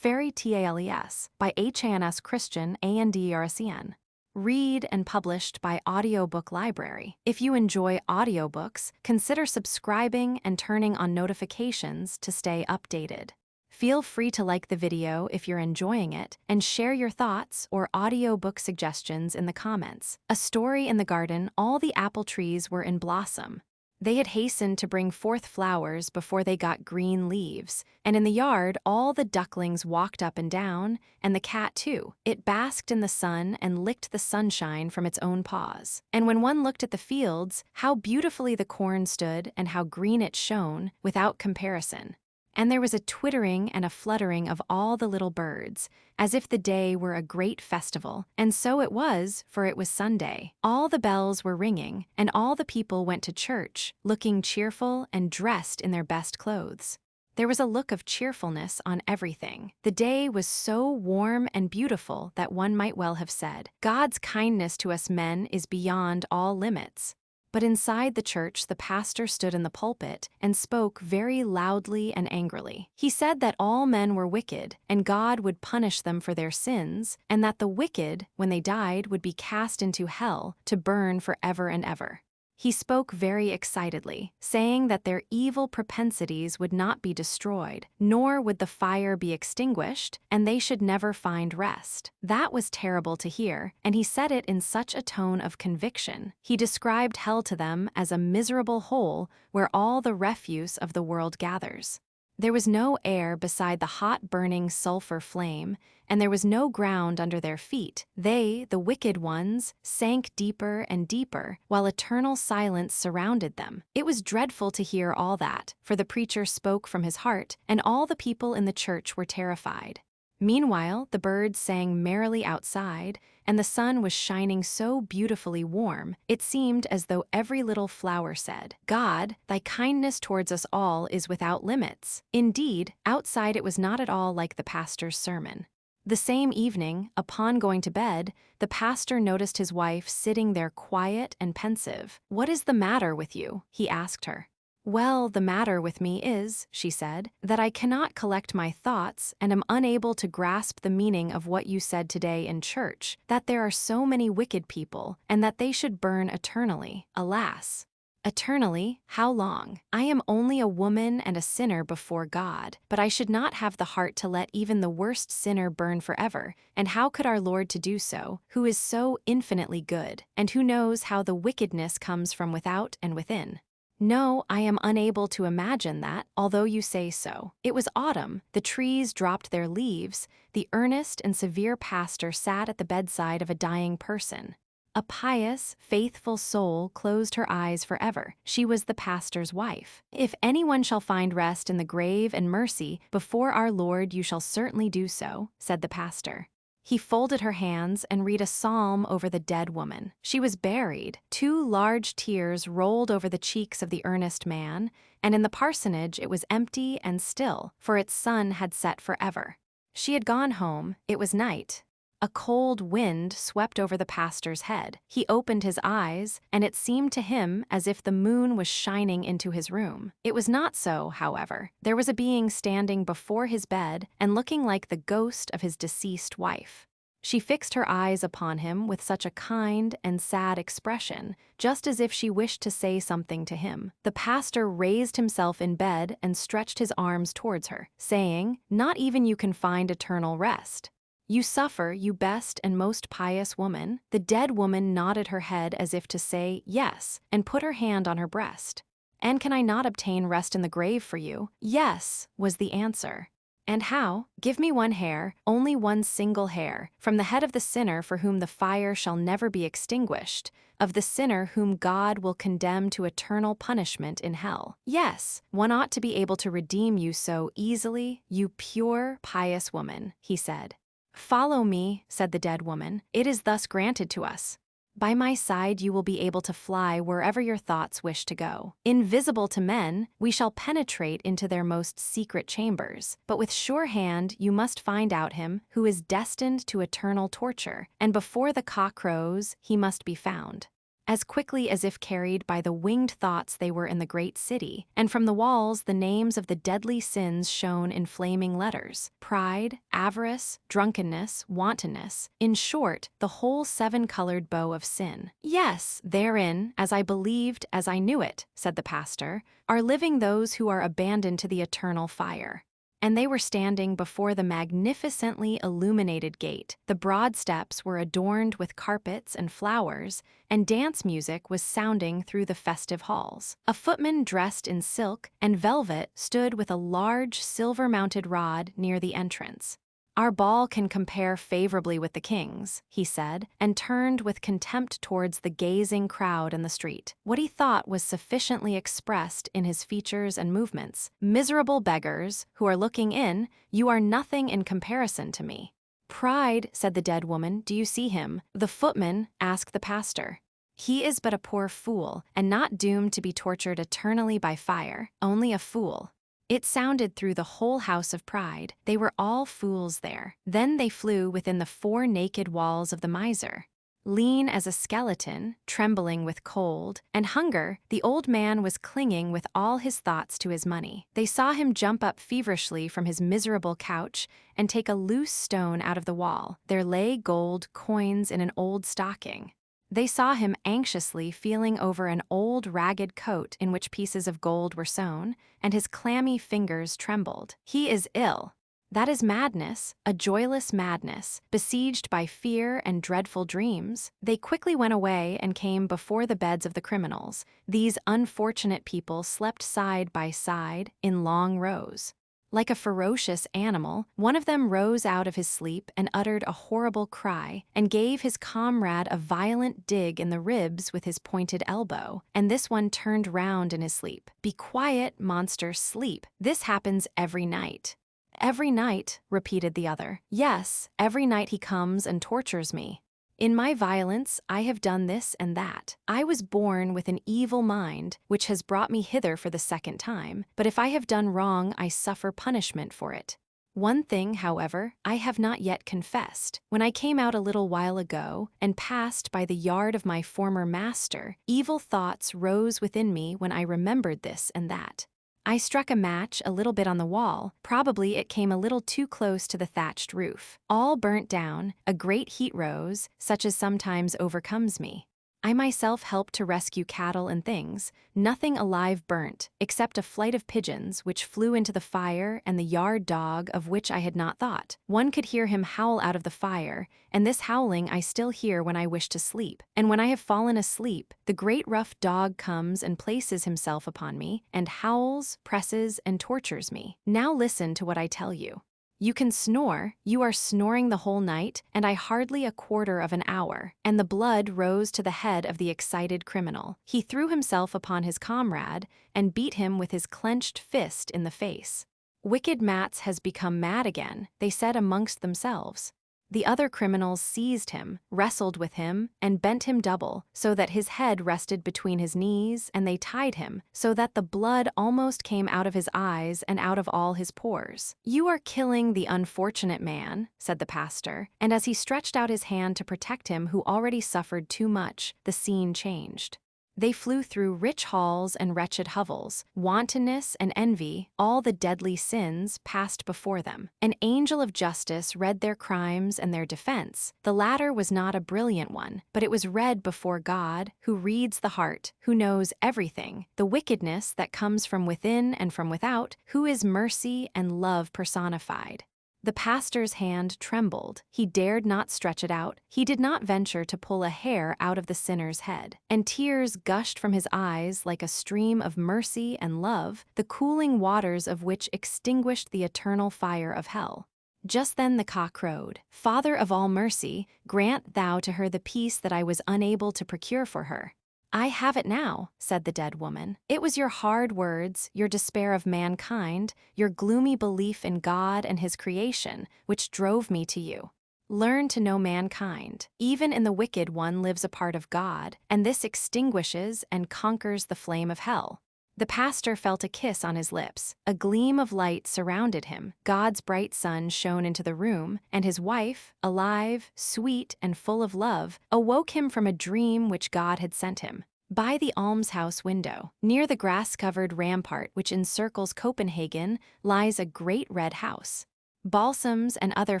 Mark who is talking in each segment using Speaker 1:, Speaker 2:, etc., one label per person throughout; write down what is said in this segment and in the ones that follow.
Speaker 1: Fairy Tales by Hans Christian Andersen. Read and published by Audiobook Library. If you enjoy audiobooks, consider subscribing and turning on notifications to stay updated. Feel free to like the video if you're enjoying it and share your thoughts or audiobook suggestions in the comments. A story in the garden, all the apple trees were in blossom. They had hastened to bring forth flowers before they got green leaves, and in the yard all the ducklings walked up and down, and the cat too. It basked in the sun and licked the sunshine from its own paws. And when one looked at the fields, how beautifully the corn stood and how green it shone, without comparison. And there was a twittering and a fluttering of all the little birds, as if the day were a great festival, and so it was, for it was Sunday. All the bells were ringing, and all the people went to church, looking cheerful and dressed in their best clothes. There was a look of cheerfulness on everything. The day was so warm and beautiful that one might well have said, "God's kindness to us men is beyond all limits." But inside the church, the pastor stood in the pulpit and spoke very loudly and angrily. He said that all men were wicked, and God would punish them for their sins, and that the wicked, when they died, would be cast into hell to burn forever and ever. He spoke very excitedly, saying that their evil propensities would not be destroyed, nor would the fire be extinguished, and they should never find rest. That was terrible to hear, and he said it in such a tone of conviction. He described hell to them as a miserable hole where all the refuse of the world gathers. There was no air beside the hot burning sulfur flame, and there was no ground under their feet. They, the wicked ones, sank deeper and deeper, while eternal silence surrounded them. It was dreadful to hear all that, for the preacher spoke from his heart, and all the people in the church were terrified. Meanwhile, the birds sang merrily outside, and the sun was shining so beautifully warm, it seemed as though every little flower said, "God, thy kindness towards us all is without limits." Indeed, outside it was not at all like the pastor's sermon. The same evening, upon going to bed, the pastor noticed his wife sitting there quiet and pensive. "What is the matter with you?" he asked her. "Well, the matter with me is," she said, "that I cannot collect my thoughts and am unable to grasp the meaning of what you said today in church, that there are so many wicked people, and that they should burn eternally. Alas! Eternally? How long? I am only a woman and a sinner before God, but I should not have the heart to let even the worst sinner burn forever, and how could our Lord to do so, who is so infinitely good, and who knows how the wickedness comes from without and within? No, I am unable to imagine that, although you say so." It was autumn, the trees dropped their leaves, the earnest and severe pastor sat at the bedside of a dying person. A pious, faithful soul closed her eyes forever. She was the pastor's wife. "If anyone shall find rest in the grave and mercy, before our Lord you shall certainly do so," said the pastor. He folded her hands and read a psalm over the dead woman. She was buried. 2 large tears rolled over the cheeks of the earnest man, and in the parsonage it was empty and still, for its sun had set forever. She had gone home. It was night. A cold wind swept over the pastor's head. He opened his eyes, and it seemed to him as if the moon was shining into his room. It was not so, however. There was a being standing before his bed and looking like the ghost of his deceased wife. She fixed her eyes upon him with such a kind and sad expression, just as if she wished to say something to him. The pastor raised himself in bed and stretched his arms towards her, saying, "Not even you can find eternal rest. You suffer, you best and most pious woman." The dead woman nodded her head as if to say, "Yes," and put her hand on her breast. "And can I not obtain rest in the grave for you?" "Yes," was the answer. "And how?" "Give me one hair, only one single hair, from the head of the sinner for whom the fire shall never be extinguished, of the sinner whom God will condemn to eternal punishment in hell." "Yes, one ought to be able to redeem you so easily, you pure, pious woman," he said. "Follow me," said the dead woman. "It is thus granted to us. By my side you will be able to fly wherever your thoughts wish to go. Invisible to men, we shall penetrate into their most secret chambers, but with sure hand you must find out him who is destined to eternal torture, and before the cock crows he must be found. as quickly as if carried by the winged thoughts they were in the great city, and from the walls the names of the deadly sins shone in flaming letters: pride, avarice, drunkenness, wantonness, in short, the whole seven-colored bow of sin. Yes, therein, as I believed, as I knew it, said the pastor, are living those who are abandoned to the eternal fire. And they were standing before the magnificently illuminated gate. The broad steps were adorned with carpets and flowers, and dance music was sounding through the festive halls. A footman dressed in silk and velvet stood with a large silver-mounted rod near the entrance. "Our ball can compare favorably with the king's," he said, and turned with contempt towards the gazing crowd in the street. What he thought was sufficiently expressed in his features and movements. "Miserable beggars, who are looking in, you are nothing in comparison to me." "Pride," said the dead woman, "do you see him?" The footman asked the pastor. "He is but a poor fool, and not doomed to be tortured eternally by fire, only a fool." It sounded through the whole house of Pride. They were all fools there. Then they flew within the four naked walls of the miser. Lean as a skeleton, trembling with cold and hunger, the old man was clinging with all his thoughts to his money. They saw him jump up feverishly from his miserable couch and take a loose stone out of the wall. There lay gold coins in an old stocking. They saw him anxiously feeling over an old ragged coat in which pieces of gold were sewn, and his clammy fingers trembled. "He is ill." That is madness, a joyless madness, besieged by fear and dreadful dreams. They quickly went away and came before the beds of the criminals. These unfortunate people slept side by side, in long rows. Like a ferocious animal, one of them rose out of his sleep and uttered a horrible cry, and gave his comrade a violent dig in the ribs with his pointed elbow, and this one turned round in his sleep. "Be quiet, monster, sleep. This happens every night." "Every night," repeated the other. "Yes, every night he comes and tortures me. In my violence, I have done this and that. I was born with an evil mind, which has brought me hither for the second time, but if I have done wrong, I suffer punishment for it. One thing, however, I have not yet confessed. When I came out a little while ago, and passed by the yard of my former master, evil thoughts rose within me when I remembered this and that. I struck a match a little bit on the wall. Probably it came a little too close to the thatched roof. All burnt down, a great heat rose, such as sometimes overcomes me. I myself helped to rescue cattle and things. Nothing alive burnt, except a flight of pigeons which flew into the fire and the yard dog of which I had not thought. One could hear him howl out of the fire, and this howling I still hear when I wish to sleep. And when I have fallen asleep, the great rough dog comes and places himself upon me, and howls, presses, and tortures me. Now listen to what I tell you. You can snore, you are snoring the whole night, and I hardly a quarter of an hour, and the blood rose to the head of the excited criminal. He threw himself upon his comrade, and beat him with his clenched fist in the face. "Wicked Mats has become mad again," they said amongst themselves. The other criminals seized him, wrestled with him, and bent him double, so that his head rested between his knees, and they tied him, so that the blood almost came out of his eyes and out of all his pores. "You are killing the unfortunate man," said the pastor, and as he stretched out his hand to protect him who already suffered too much, the scene changed. They flew through rich halls and wretched hovels. Wantonness and envy, all the deadly sins, passed before them. An angel of justice read their crimes and their defense. The latter was not a brilliant one, but it was read before God, who reads the heart, who knows everything, the wickedness that comes from within and from without, who is mercy and love personified. The pastor's hand trembled. He dared not stretch it out. He did not venture to pull a hair out of the sinner's head. And tears gushed from his eyes like a stream of mercy and love, the cooling waters of which extinguished the eternal fire of hell. Just then the cock crowed. "Father of all mercy, grant thou to her the peace that I was unable to procure for her." "I have it now," said the dead woman. "It was your hard words, your despair of mankind, your gloomy belief in God and His creation, which drove me to you. Learn to know mankind. Even in the wicked one lives a part of God, and this extinguishes and conquers the flame of hell. The pastor felt a kiss on his lips. A gleam of light surrounded him. God's bright sun shone into the room, and his wife, alive, sweet, and full of love, awoke him from a dream which God had sent him. By the almshouse window, near the grass-covered rampart which encircles Copenhagen, lies a great red house. Balsams and other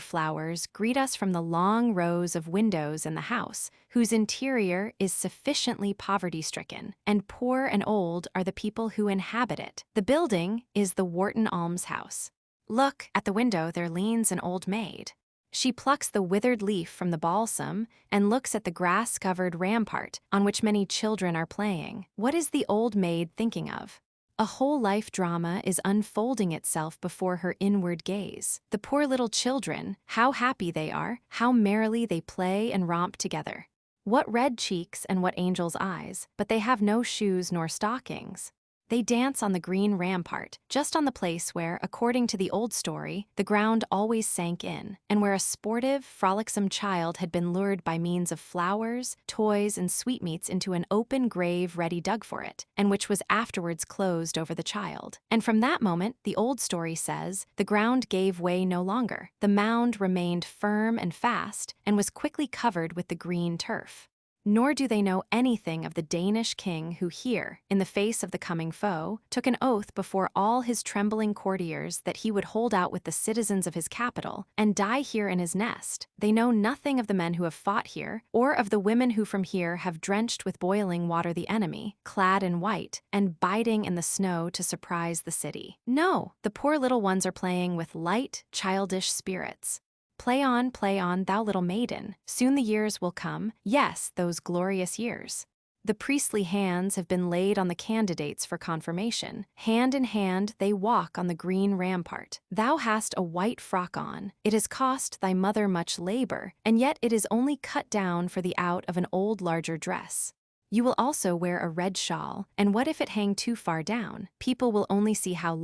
Speaker 1: flowers greet us from the long rows of windows in the house, whose interior is sufficiently poverty-stricken, and poor and old are the people who inhabit it. The building is the Wharton Almshouse. Look, at the window there leans an old maid. She plucks the withered leaf from the balsam and looks at the grass-covered rampart on which many children are playing. What is the old maid thinking of? A whole life drama is unfolding itself before her inward gaze. The poor little children, how happy they are, how merrily they play and romp together. What red cheeks and what angels' eyes, but they have no shoes nor stockings. They dance on the green rampart, just on the place where, according to the old story, the ground always sank in, and where a sportive, frolicsome child had been lured by means of flowers, toys, and sweetmeats into an open grave ready dug for it, and which was afterwards closed over the child. And from that moment, the old story says, the ground gave way no longer. The mound remained firm and fast, and was quickly covered with the green turf. Nor do they know anything of the Danish king who here, in the face of the coming foe, took an oath before all his trembling courtiers that he would hold out with the citizens of his capital and die here in his nest. They know nothing of the men who have fought here, or of the women who from here have drenched with boiling water the enemy, clad in white, and biding in the snow to surprise the city. No, the poor little ones are playing with light, childish spirits. Play on, thou little maiden. Soon the years will come, yes, those glorious years. The priestly hands have been laid on the candidates for confirmation. Hand in hand they walk on the green rampart. Thou hast a white frock on. It has cost thy mother much labor, and yet it is only cut down for the out of an old larger dress. You will also wear a red shawl, and what if it hang too far down? People will only see how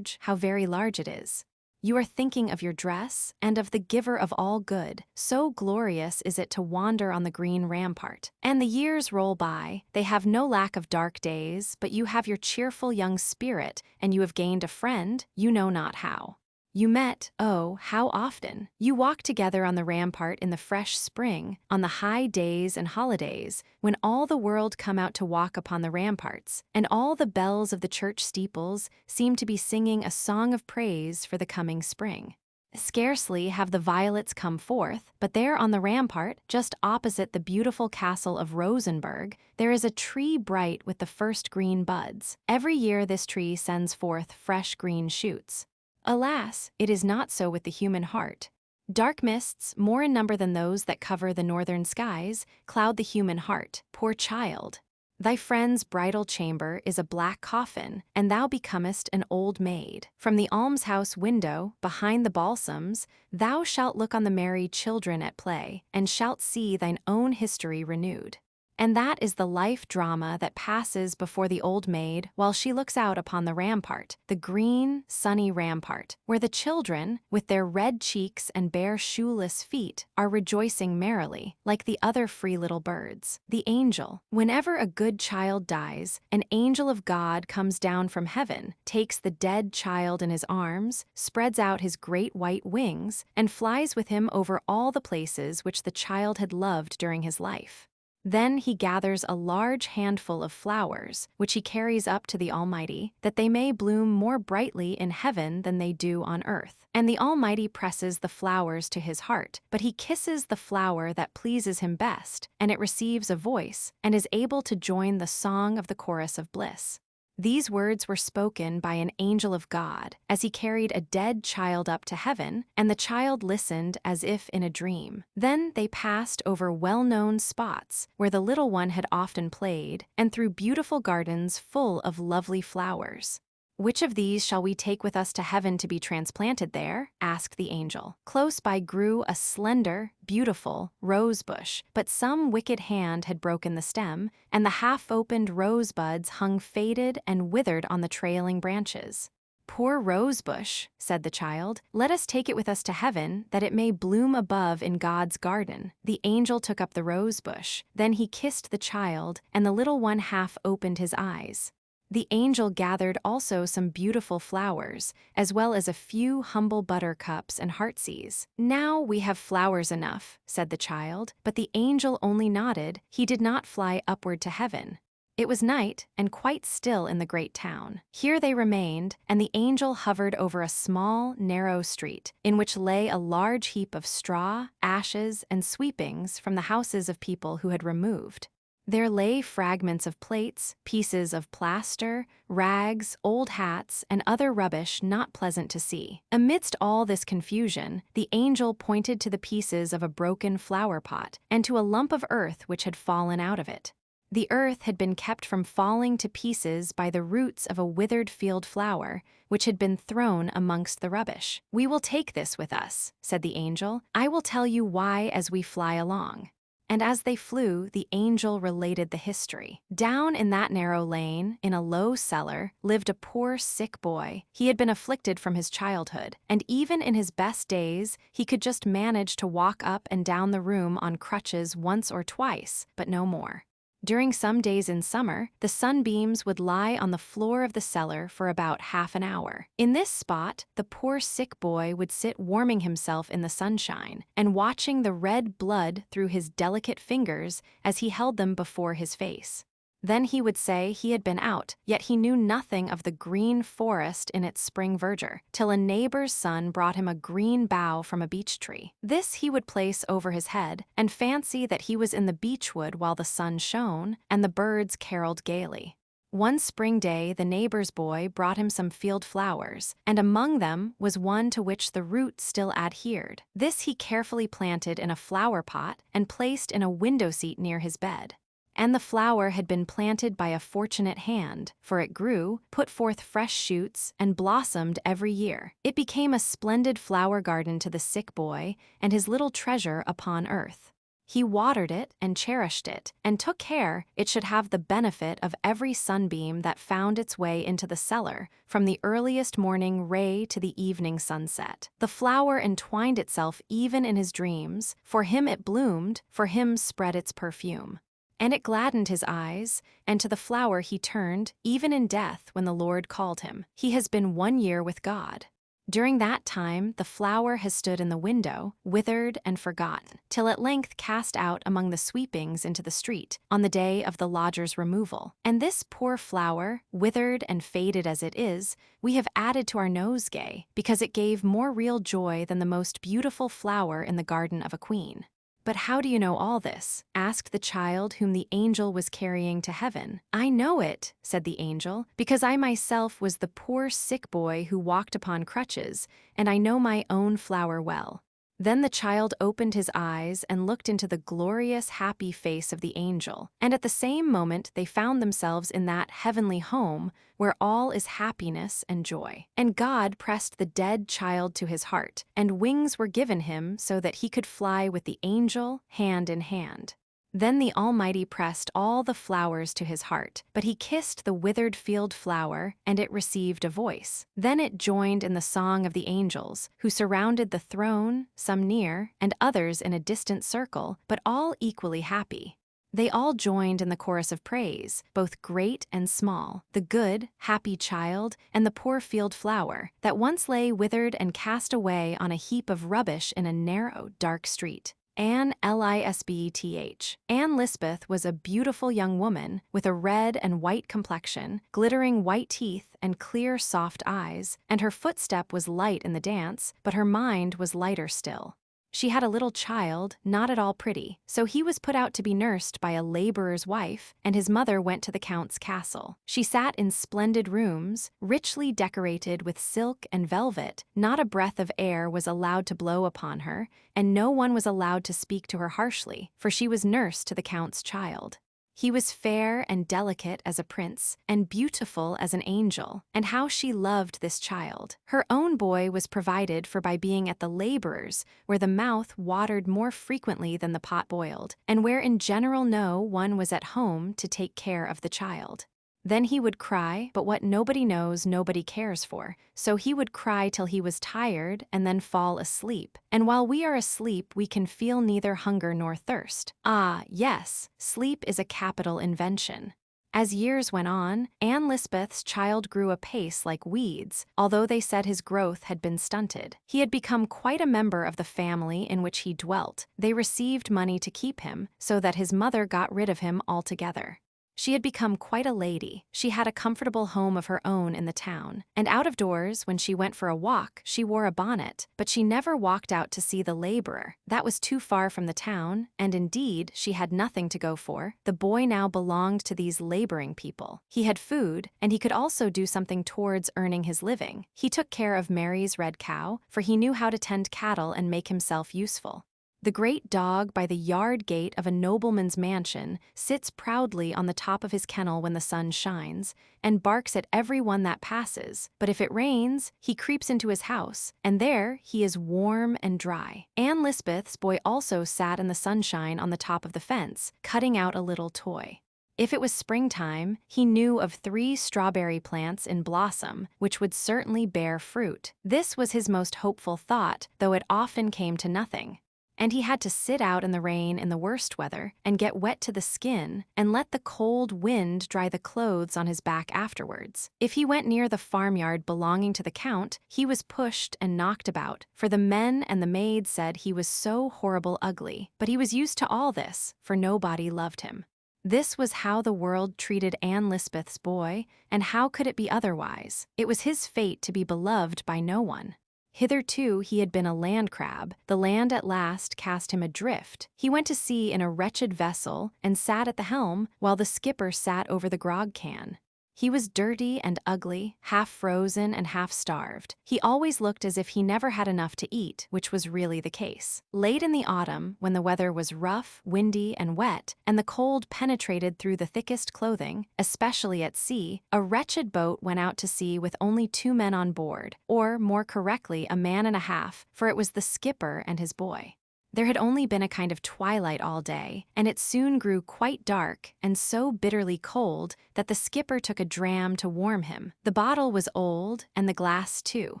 Speaker 1: very large it is. You are thinking of your dress and of the giver of all good. So glorious is it to wander on the green rampart. And the years roll by. They have no lack of dark days, but you have your cheerful young spirit, and you have gained a friend, you know not how. You met, oh, how often! You walk together on the rampart in the fresh spring, on the high days and holidays, when all the world come out to walk upon the ramparts, and all the bells of the church steeples seem to be singing a song of praise for the coming spring. Scarcely have the violets come forth, but there on the rampart, just opposite the beautiful castle of Rosenberg, there is a tree bright with the first green buds. Every year this tree sends forth fresh green shoots. Alas, it is not so with the human heart. Dark mists, more in number than those that cover the northern skies, cloud the human heart. Poor child! Thy friend's bridal chamber is a black coffin, and thou becomest an old maid. From the almshouse window, behind the balsams, thou shalt look on the merry children at play, and shalt see thine own history renewed. And that is the life drama that passes before the old maid while she looks out upon the rampart, the green, sunny rampart, where the children, with their red cheeks and bare shoeless feet, are rejoicing merrily, like the other free little birds. The angel. Whenever a good child dies, an angel of God comes down from heaven, takes the dead child in his arms, spreads out his great white wings, and flies with him over all the places which the child had loved during his life. Then he gathers a large handful of flowers, which he carries up to the Almighty, that they may bloom more brightly in heaven than they do on earth. And the Almighty presses the flowers to his heart, but he kisses the flower that pleases him best, and it receives a voice, and is able to join the song of the chorus of bliss. These words were spoken by an angel of God, as he carried a dead child up to heaven, and the child listened as if in a dream. Then they passed over well-known spots, where the little one had often played, and through beautiful gardens full of lovely flowers. Which of these shall we take with us to heaven to be transplanted there? Asked the angel. Close by grew a slender, beautiful rose bush, but some wicked hand had broken the stem, and the half-opened rosebuds hung faded and withered on the trailing branches. Poor rose bush, said the child, let us take it with us to heaven, that it may bloom above in God's garden. The angel took up the rose bush, then he kissed the child, and the little one half opened his eyes. The angel gathered also some beautiful flowers, as well as a few humble buttercups and heartsease. "Now we have flowers enough," said the child, but the angel only nodded. He did not fly upward to heaven. It was night and quite still in the great town. Here they remained, and the angel hovered over a small, narrow street, in which lay a large heap of straw, ashes, and sweepings from the houses of people who had removed. There lay fragments of plates, pieces of plaster, rags, old hats, and other rubbish not pleasant to see. Amidst all this confusion, the angel pointed to the pieces of a broken flower pot and to a lump of earth which had fallen out of it. The earth had been kept from falling to pieces by the roots of a withered field flower, which had been thrown amongst the rubbish. "We will take this with us," said the angel. "I will tell you why as we fly along." And as they flew, the angel related the history. Down in that narrow lane, in a low cellar, lived a poor sick boy. He had been afflicted from his childhood, and even in his best days, he could just manage to walk up and down the room on crutches once or twice, but no more. During some days in summer, the sunbeams would lie on the floor of the cellar for about half an hour. In this spot, the poor sick boy would sit warming himself in the sunshine and watching the red blood through his delicate fingers as he held them before his face. Then he would say he had been out, yet he knew nothing of the green forest in its spring verdure, till a neighbor's son brought him a green bough from a beech tree. This he would place over his head, and fancy that he was in the beechwood while the sun shone, and the birds caroled gaily. One spring day the neighbor's boy brought him some field flowers, and among them was one to which the root still adhered. This he carefully planted in a flower pot and placed in a window seat near his bed. And the flower had been planted by a fortunate hand, for it grew, put forth fresh shoots, and blossomed every year. It became a splendid flower garden to the sick boy and his little treasure upon earth. He watered it and cherished it, and took care it should have the benefit of every sunbeam that found its way into the cellar, from the earliest morning ray to the evening sunset. The flower entwined itself even in his dreams. For him it bloomed, for him spread its perfume. And it gladdened his eyes, and to the flower he turned, even in death when the Lord called him. He has been 1 year with God. During that time the flower has stood in the window, withered and forgotten, till at length cast out among the sweepings into the street, on the day of the lodger's removal. And this poor flower, withered and faded as it is, we have added to our nosegay, because it gave more real joy than the most beautiful flower in the garden of a queen. "But how do you know all this?" asked the child whom the angel was carrying to heaven. "I know it," said the angel, "because I myself was the poor sick boy who walked upon crutches, and I know my own flower well." Then the child opened his eyes and looked into the glorious, happy face of the angel, and at the same moment they found themselves in that heavenly home where all is happiness and joy. And God pressed the dead child to his heart, and wings were given him so that he could fly with the angel hand in hand. Then the Almighty pressed all the flowers to his heart, but he kissed the withered field flower, and it received a voice. Then it joined in the song of the angels, who surrounded the throne, some near, and others in a distant circle, but all equally happy. They all joined in the chorus of praise, both great and small, the good, happy child, and the poor field flower, that once lay withered and cast away on a heap of rubbish in a narrow, dark street. Anne Lisbeth. Anne Lisbeth was a beautiful young woman with a red and white complexion, glittering white teeth, and clear, soft eyes, and her footstep was light in the dance, but her mind was lighter still. She had a little child, not at all pretty, so he was put out to be nursed by a laborer's wife, and his mother went to the count's castle. She sat in splendid rooms, richly decorated with silk and velvet. Not a breath of air was allowed to blow upon her, and no one was allowed to speak to her harshly, for she was nurse to the count's child. He was fair and delicate as a prince, and beautiful as an angel, and how she loved this child. Her own boy was provided for by being at the laborers, where the mouth watered more frequently than the pot boiled, and where in general no one was at home to take care of the child. Then he would cry, but what nobody knows nobody cares for, so he would cry till he was tired and then fall asleep. And while we are asleep we can feel neither hunger nor thirst. Ah, yes, sleep is a capital invention. As years went on, Anne Lisbeth's child grew apace like weeds, although they said his growth had been stunted. He had become quite a member of the family in which he dwelt. They received money to keep him, so that his mother got rid of him altogether. She had become quite a lady. She had a comfortable home of her own in the town, and out of doors, when she went for a walk, she wore a bonnet, but she never walked out to see the laborer. That was too far from the town, and indeed, she had nothing to go for. The boy now belonged to these laboring people. He had food, and he could also do something towards earning his living. He took care of Mary's red cow, for he knew how to tend cattle and make himself useful. The great dog by the yard gate of a nobleman's mansion sits proudly on the top of his kennel when the sun shines, and barks at every one that passes, but if it rains, he creeps into his house, and there he is warm and dry. Anne Lisbeth's boy also sat in the sunshine on the top of the fence, cutting out a little toy. If it was springtime, he knew of 3 strawberry plants in blossom, which would certainly bear fruit. This was his most hopeful thought, though it often came to nothing. And he had to sit out in the rain in the worst weather and get wet to the skin and let the cold wind dry the clothes on his back afterwards. If he went near the farmyard belonging to the Count, he was pushed and knocked about, for the men and the maids said he was so horrible ugly. But he was used to all this, for nobody loved him. This was how the world treated Anne Lisbeth's boy, and how could it be otherwise? It was his fate to be beloved by no one. Hitherto he had been a land crab. The land at last cast him adrift. He went to sea in a wretched vessel and sat at the helm while the skipper sat over the grog can. He was dirty and ugly, half frozen and half starved. He always looked as if he never had enough to eat, which was really the case. Late in the autumn, when the weather was rough, windy, and wet, and the cold penetrated through the thickest clothing, especially at sea, a wretched boat went out to sea with only 2 men on board, or, more correctly, a man and a half, for it was the skipper and his boy. There had only been a kind of twilight all day, and it soon grew quite dark and so bitterly cold that the skipper took a dram to warm him. The bottle was old, and the glass too.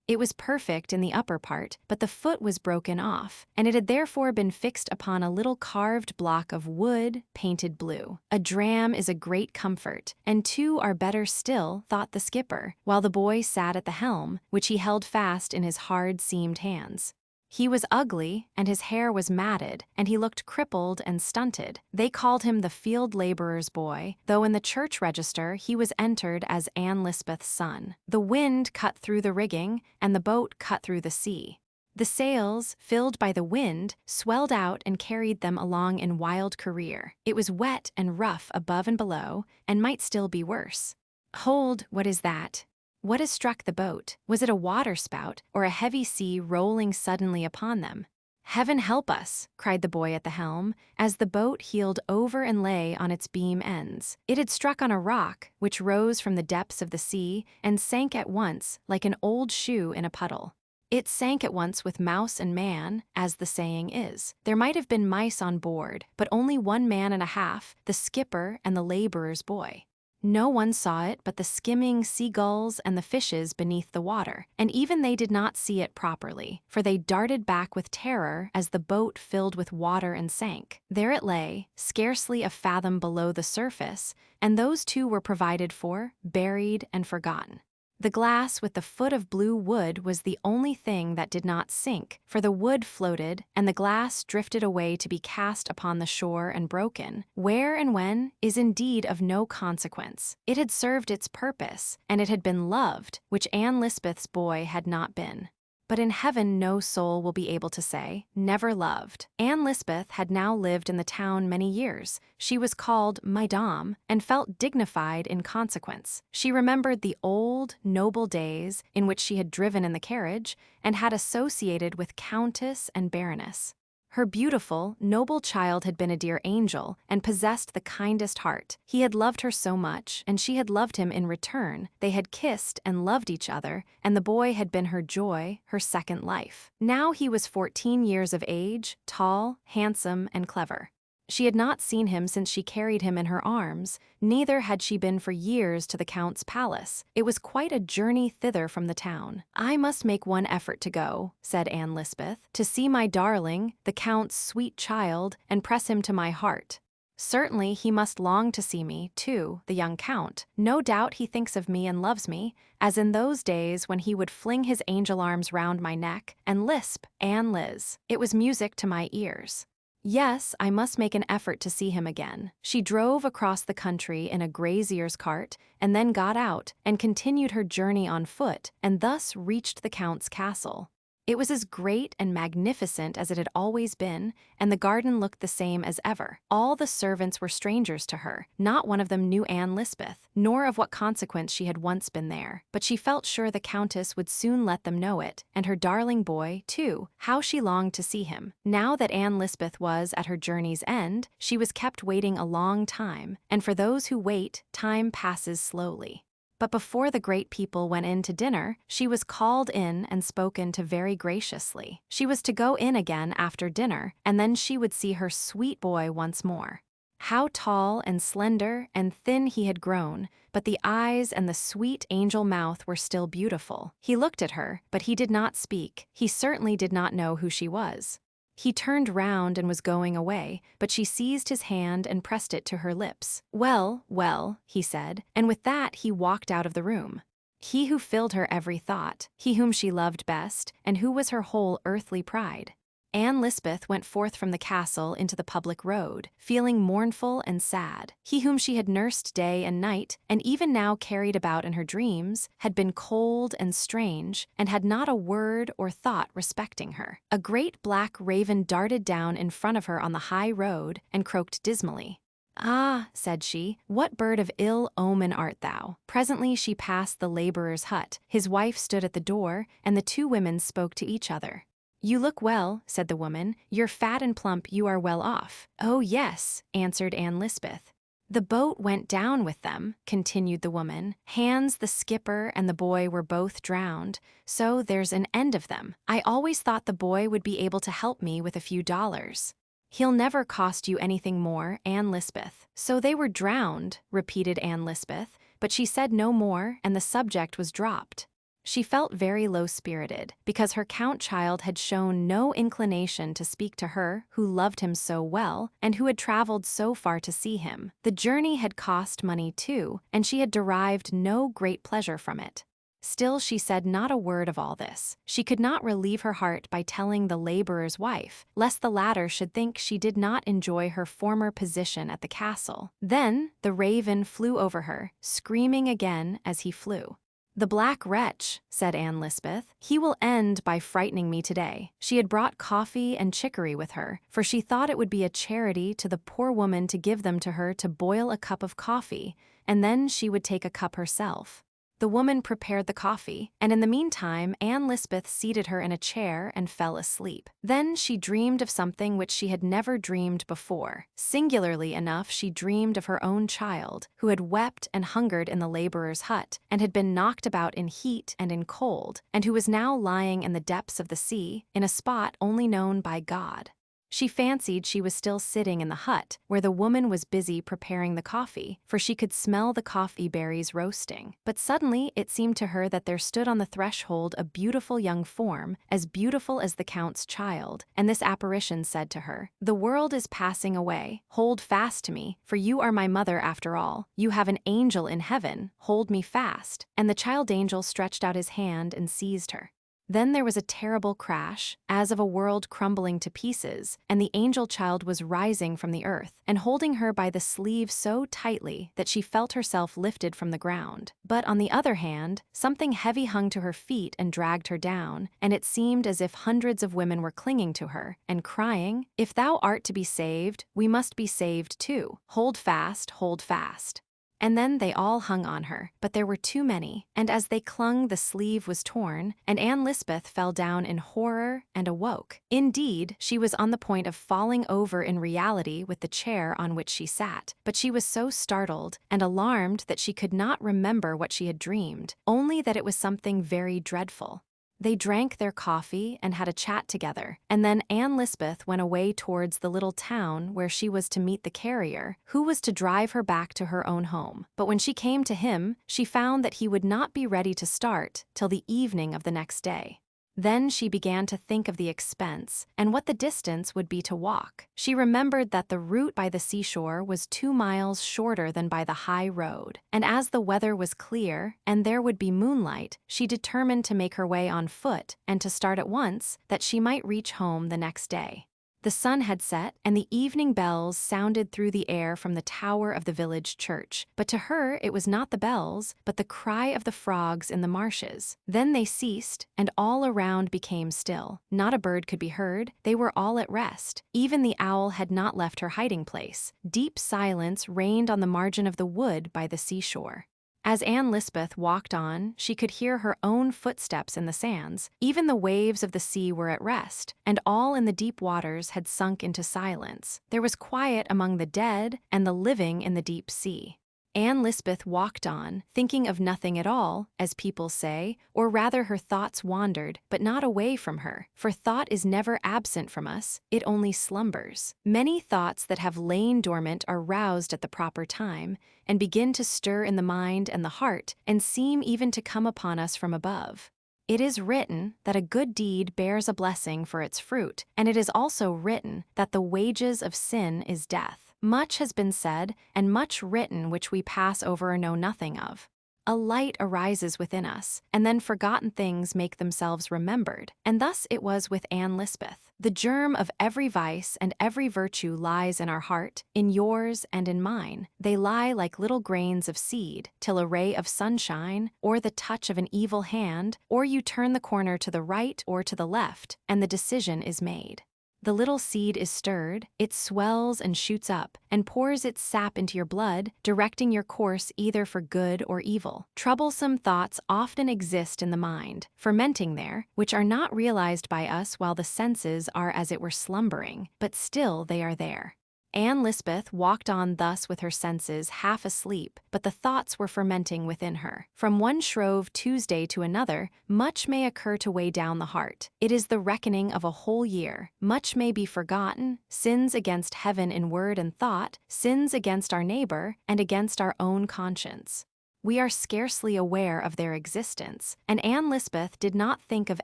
Speaker 1: It was perfect in the upper part, but the foot was broken off, and it had therefore been fixed upon a little carved block of wood painted blue. A dram is a great comfort, and 2 are better still, thought the skipper, while the boy sat at the helm, which he held fast in his hard-seamed hands. He was ugly, and his hair was matted, and he looked crippled and stunted. They called him the field laborer's boy, though in the church register he was entered as Anne Lisbeth's son. The wind cut through the rigging, and the boat cut through the sea. The sails, filled by the wind, swelled out and carried them along in wild career. It was wet and rough above and below, and might still be worse. Hold, what is that? What has struck the boat? Was it a waterspout, or a heavy sea rolling suddenly upon them? Heaven help us, cried the boy at the helm, as the boat heeled over and lay on its beam ends. It had struck on a rock, which rose from the depths of the sea, and sank at once, like an old shoe in a puddle. It sank at once with mouse and man, as the saying is. There might have been mice on board, but only 1 man and a half, the skipper and the laborer's boy. No one saw it but the skimming seagulls and the fishes beneath the water, and even they did not see it properly, for they darted back with terror as the boat filled with water and sank. There it lay, scarcely a fathom below the surface, and those 2 were provided for, buried, and forgotten. The glass with the foot of blue wood was the only thing that did not sink, for the wood floated, and the glass drifted away to be cast upon the shore and broken. Where and when is indeed of no consequence. It had served its purpose, and it had been loved, which Anne Lisbeth's boy had not been. But in heaven no soul will be able to say, never loved. Anne Lisbeth had now lived in the town many years. She was called Madame, and felt dignified in consequence. She remembered the old, noble days in which she had driven in the carriage, and had associated with countess and baroness. Her beautiful, noble child had been a dear angel, and possessed the kindest heart. He had loved her so much, and she had loved him in return. They had kissed and loved each other, and the boy had been her joy, her second life. Now he was 14 years of age, tall, handsome, and clever. She had not seen him since she carried him in her arms, neither had she been for years to the Count's palace. It was quite a journey thither from the town. I must make one effort to go, said Anne Lisbeth, to see my darling, the Count's sweet child, and press him to my heart. Certainly he must long to see me, too, the young count. No doubt he thinks of me and loves me, as in those days when he would fling his angel arms round my neck and lisp, Anne Liz. It was music to my ears. Yes, I must make an effort to see him again. She drove across the country in a grazier's cart, and then got out and continued her journey on foot, and thus reached the count's castle. It was as great and magnificent as it had always been, and the garden looked the same as ever. All the servants were strangers to her. Not one of them knew Anne Lisbeth, nor of what consequence she had once been there. But she felt sure the countess would soon let them know it, and her darling boy, too. How she longed to see him. Now that Anne Lisbeth was at her journey's end, she was kept waiting a long time, and for those who wait, time passes slowly. But before the great people went in to dinner, she was called in and spoken to very graciously. She was to go in again after dinner, and then she would see her sweet boy once more. How tall and slender and thin he had grown, but the eyes and the sweet angel mouth were still beautiful. He looked at her, but he did not speak. He certainly did not know who she was. He turned round and was going away, but she seized his hand and pressed it to her lips. "Well, well," he said, and with that he walked out of the room. He who filled her every thought, he whom she loved best, and who was her whole earthly pride. Anne Lisbeth went forth from the castle into the public road, feeling mournful and sad. He whom she had nursed day and night, and even now carried about in her dreams, had been cold and strange, and had not a word or thought respecting her. A great black raven darted down in front of her on the high road, and croaked dismally. "Ah," said she, "what bird of ill omen art thou?" Presently she passed the laborer's hut. His wife stood at the door, and the two women spoke to each other. "You look well," said the woman. "You're fat and plump, you are well off." "Oh, yes," answered Anne Lisbeth. "The boat went down with them," continued the woman. "Hans, the skipper, and the boy were both drowned, so there's an end of them. I always thought the boy would be able to help me with a few dollars." "He'll never cost you anything more, Anne Lisbeth." "So they were drowned," repeated Anne Lisbeth, but she said no more, and the subject was dropped. She felt very low-spirited, because her count child had shown no inclination to speak to her who loved him so well, and who had traveled so far to see him. The journey had cost money too, and she had derived no great pleasure from it. Still she said not a word of all this. She could not relieve her heart by telling the laborer's wife, lest the latter should think she did not enjoy her former position at the castle. Then the raven flew over her, screaming again as he flew. "The black wretch," said Anne Lisbeth. "He will end by frightening me today." She had brought coffee and chicory with her, for she thought it would be a charity to the poor woman to give them to her to boil a cup of coffee, and then she would take a cup herself. The woman prepared the coffee, and in the meantime Anne Lisbeth seated her in a chair and fell asleep. Then she dreamed of something which she had never dreamed before. Singularly enough, she dreamed of her own child, who had wept and hungered in the laborer's hut, and had been knocked about in heat and in cold, and who was now lying in the depths of the sea, in a spot only known by God. She fancied she was still sitting in the hut, where the woman was busy preparing the coffee, for she could smell the coffee berries roasting. But suddenly it seemed to her that there stood on the threshold a beautiful young form, as beautiful as the count's child, and this apparition said to her, "The world is passing away. Hold fast to me, for you are my mother after all. You have an angel in heaven. Hold me fast." And the child angel stretched out his hand and seized her. Then there was a terrible crash, as of a world crumbling to pieces, and the angel child was rising from the earth, and holding her by the sleeve so tightly that she felt herself lifted from the ground. But on the other hand, something heavy hung to her feet and dragged her down, and it seemed as if hundreds of women were clinging to her, and crying, "If thou art to be saved, we must be saved too. Hold fast, hold fast." And then they all hung on her, but there were too many, and as they clung the sleeve was torn, and Anne Lisbeth fell down in horror and awoke. Indeed, she was on the point of falling over in reality with the chair on which she sat, but she was so startled and alarmed that she could not remember what she had dreamed, only that it was something very dreadful. They drank their coffee and had a chat together, and then Anne Lisbeth went away towards the little town where she was to meet the carrier, who was to drive her back to her own home. But when she came to him, she found that he would not be ready to start till the evening of the next day. Then she began to think of the expense and what the distance would be to walk. She remembered that the route by the seashore was 2 miles shorter than by the high road, and as the weather was clear and there would be moonlight, she determined to make her way on foot and to start at once, that she might reach home the next day. The sun had set, and the evening bells sounded through the air from the tower of the village church. But to her it was not the bells, but the cry of the frogs in the marshes. Then they ceased, and all around became still. Not a bird could be heard, they were all at rest. Even the owl had not left her hiding place. Deep silence reigned on the margin of the wood by the seashore. As Anne Lisbeth walked on, she could hear her own footsteps in the sands. Even the waves of the sea were at rest, and all in the deep waters had sunk into silence. There was quiet among the dead and the living in the deep sea. Anne Lisbeth walked on, thinking of nothing at all, as people say, or rather her thoughts wandered, but not away from her, for thought is never absent from us, it only slumbers. Many thoughts that have lain dormant are roused at the proper time, and begin to stir in the mind and the heart, and seem even to come upon us from above. It is written that a good deed bears a blessing for its fruit, and it is also written that the wages of sin is death. Much has been said, and much written which we pass over or know nothing of. A light arises within us, and then forgotten things make themselves remembered, and thus it was with Anne Lisbeth. The germ of every vice and every virtue lies in our heart, in yours and in mine. They lie like little grains of seed, till a ray of sunshine, or the touch of an evil hand, or you turn the corner to the right or to the left, and the decision is made. The little seed is stirred, it swells and shoots up, and pours its sap into your blood, directing your course either for good or evil. Troublesome thoughts often exist in the mind, fermenting there, which are not realized by us while the senses are as it were slumbering, but still they are there. Anne Lisbeth walked on thus with her senses half asleep, but the thoughts were fermenting within her. From one Shrove Tuesday to another, much may occur to weigh down the heart. It is the reckoning of a whole year. Much may be forgotten, sins against heaven in word and thought, sins against our neighbor, and against our own conscience. We are scarcely aware of their existence, and Anne Lisbeth did not think of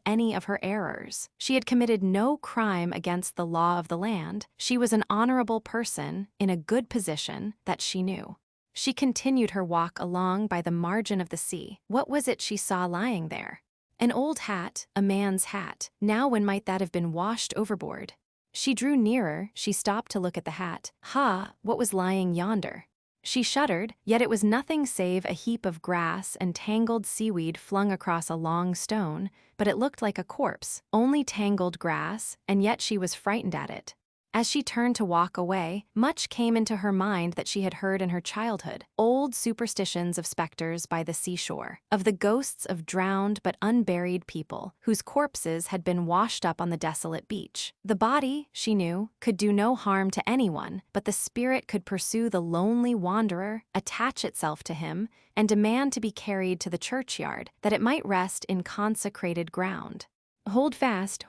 Speaker 1: any of her errors. She had committed no crime against the law of the land. She was an honorable person, in a good position, that she knew. She continued her walk along by the margin of the sea. What was it she saw lying there? An old hat, a man's hat. Now when might that have been washed overboard? She drew nearer, she stopped to look at the hat. Ha, what was lying yonder? She shuddered, yet it was nothing save a heap of grass and tangled seaweed flung across a long stone, but it looked like a corpse, only tangled grass, and yet she was frightened at it. As she turned to walk away, much came into her mind that she had heard in her childhood, old superstitions of specters by the seashore, of the ghosts of drowned but unburied people, whose corpses had been washed up on the desolate beach. The body, she knew, could do no harm to anyone, but the spirit could pursue the lonely wanderer, attach itself to him, and demand to be carried to the churchyard, that it might rest in consecrated ground. Hold fast,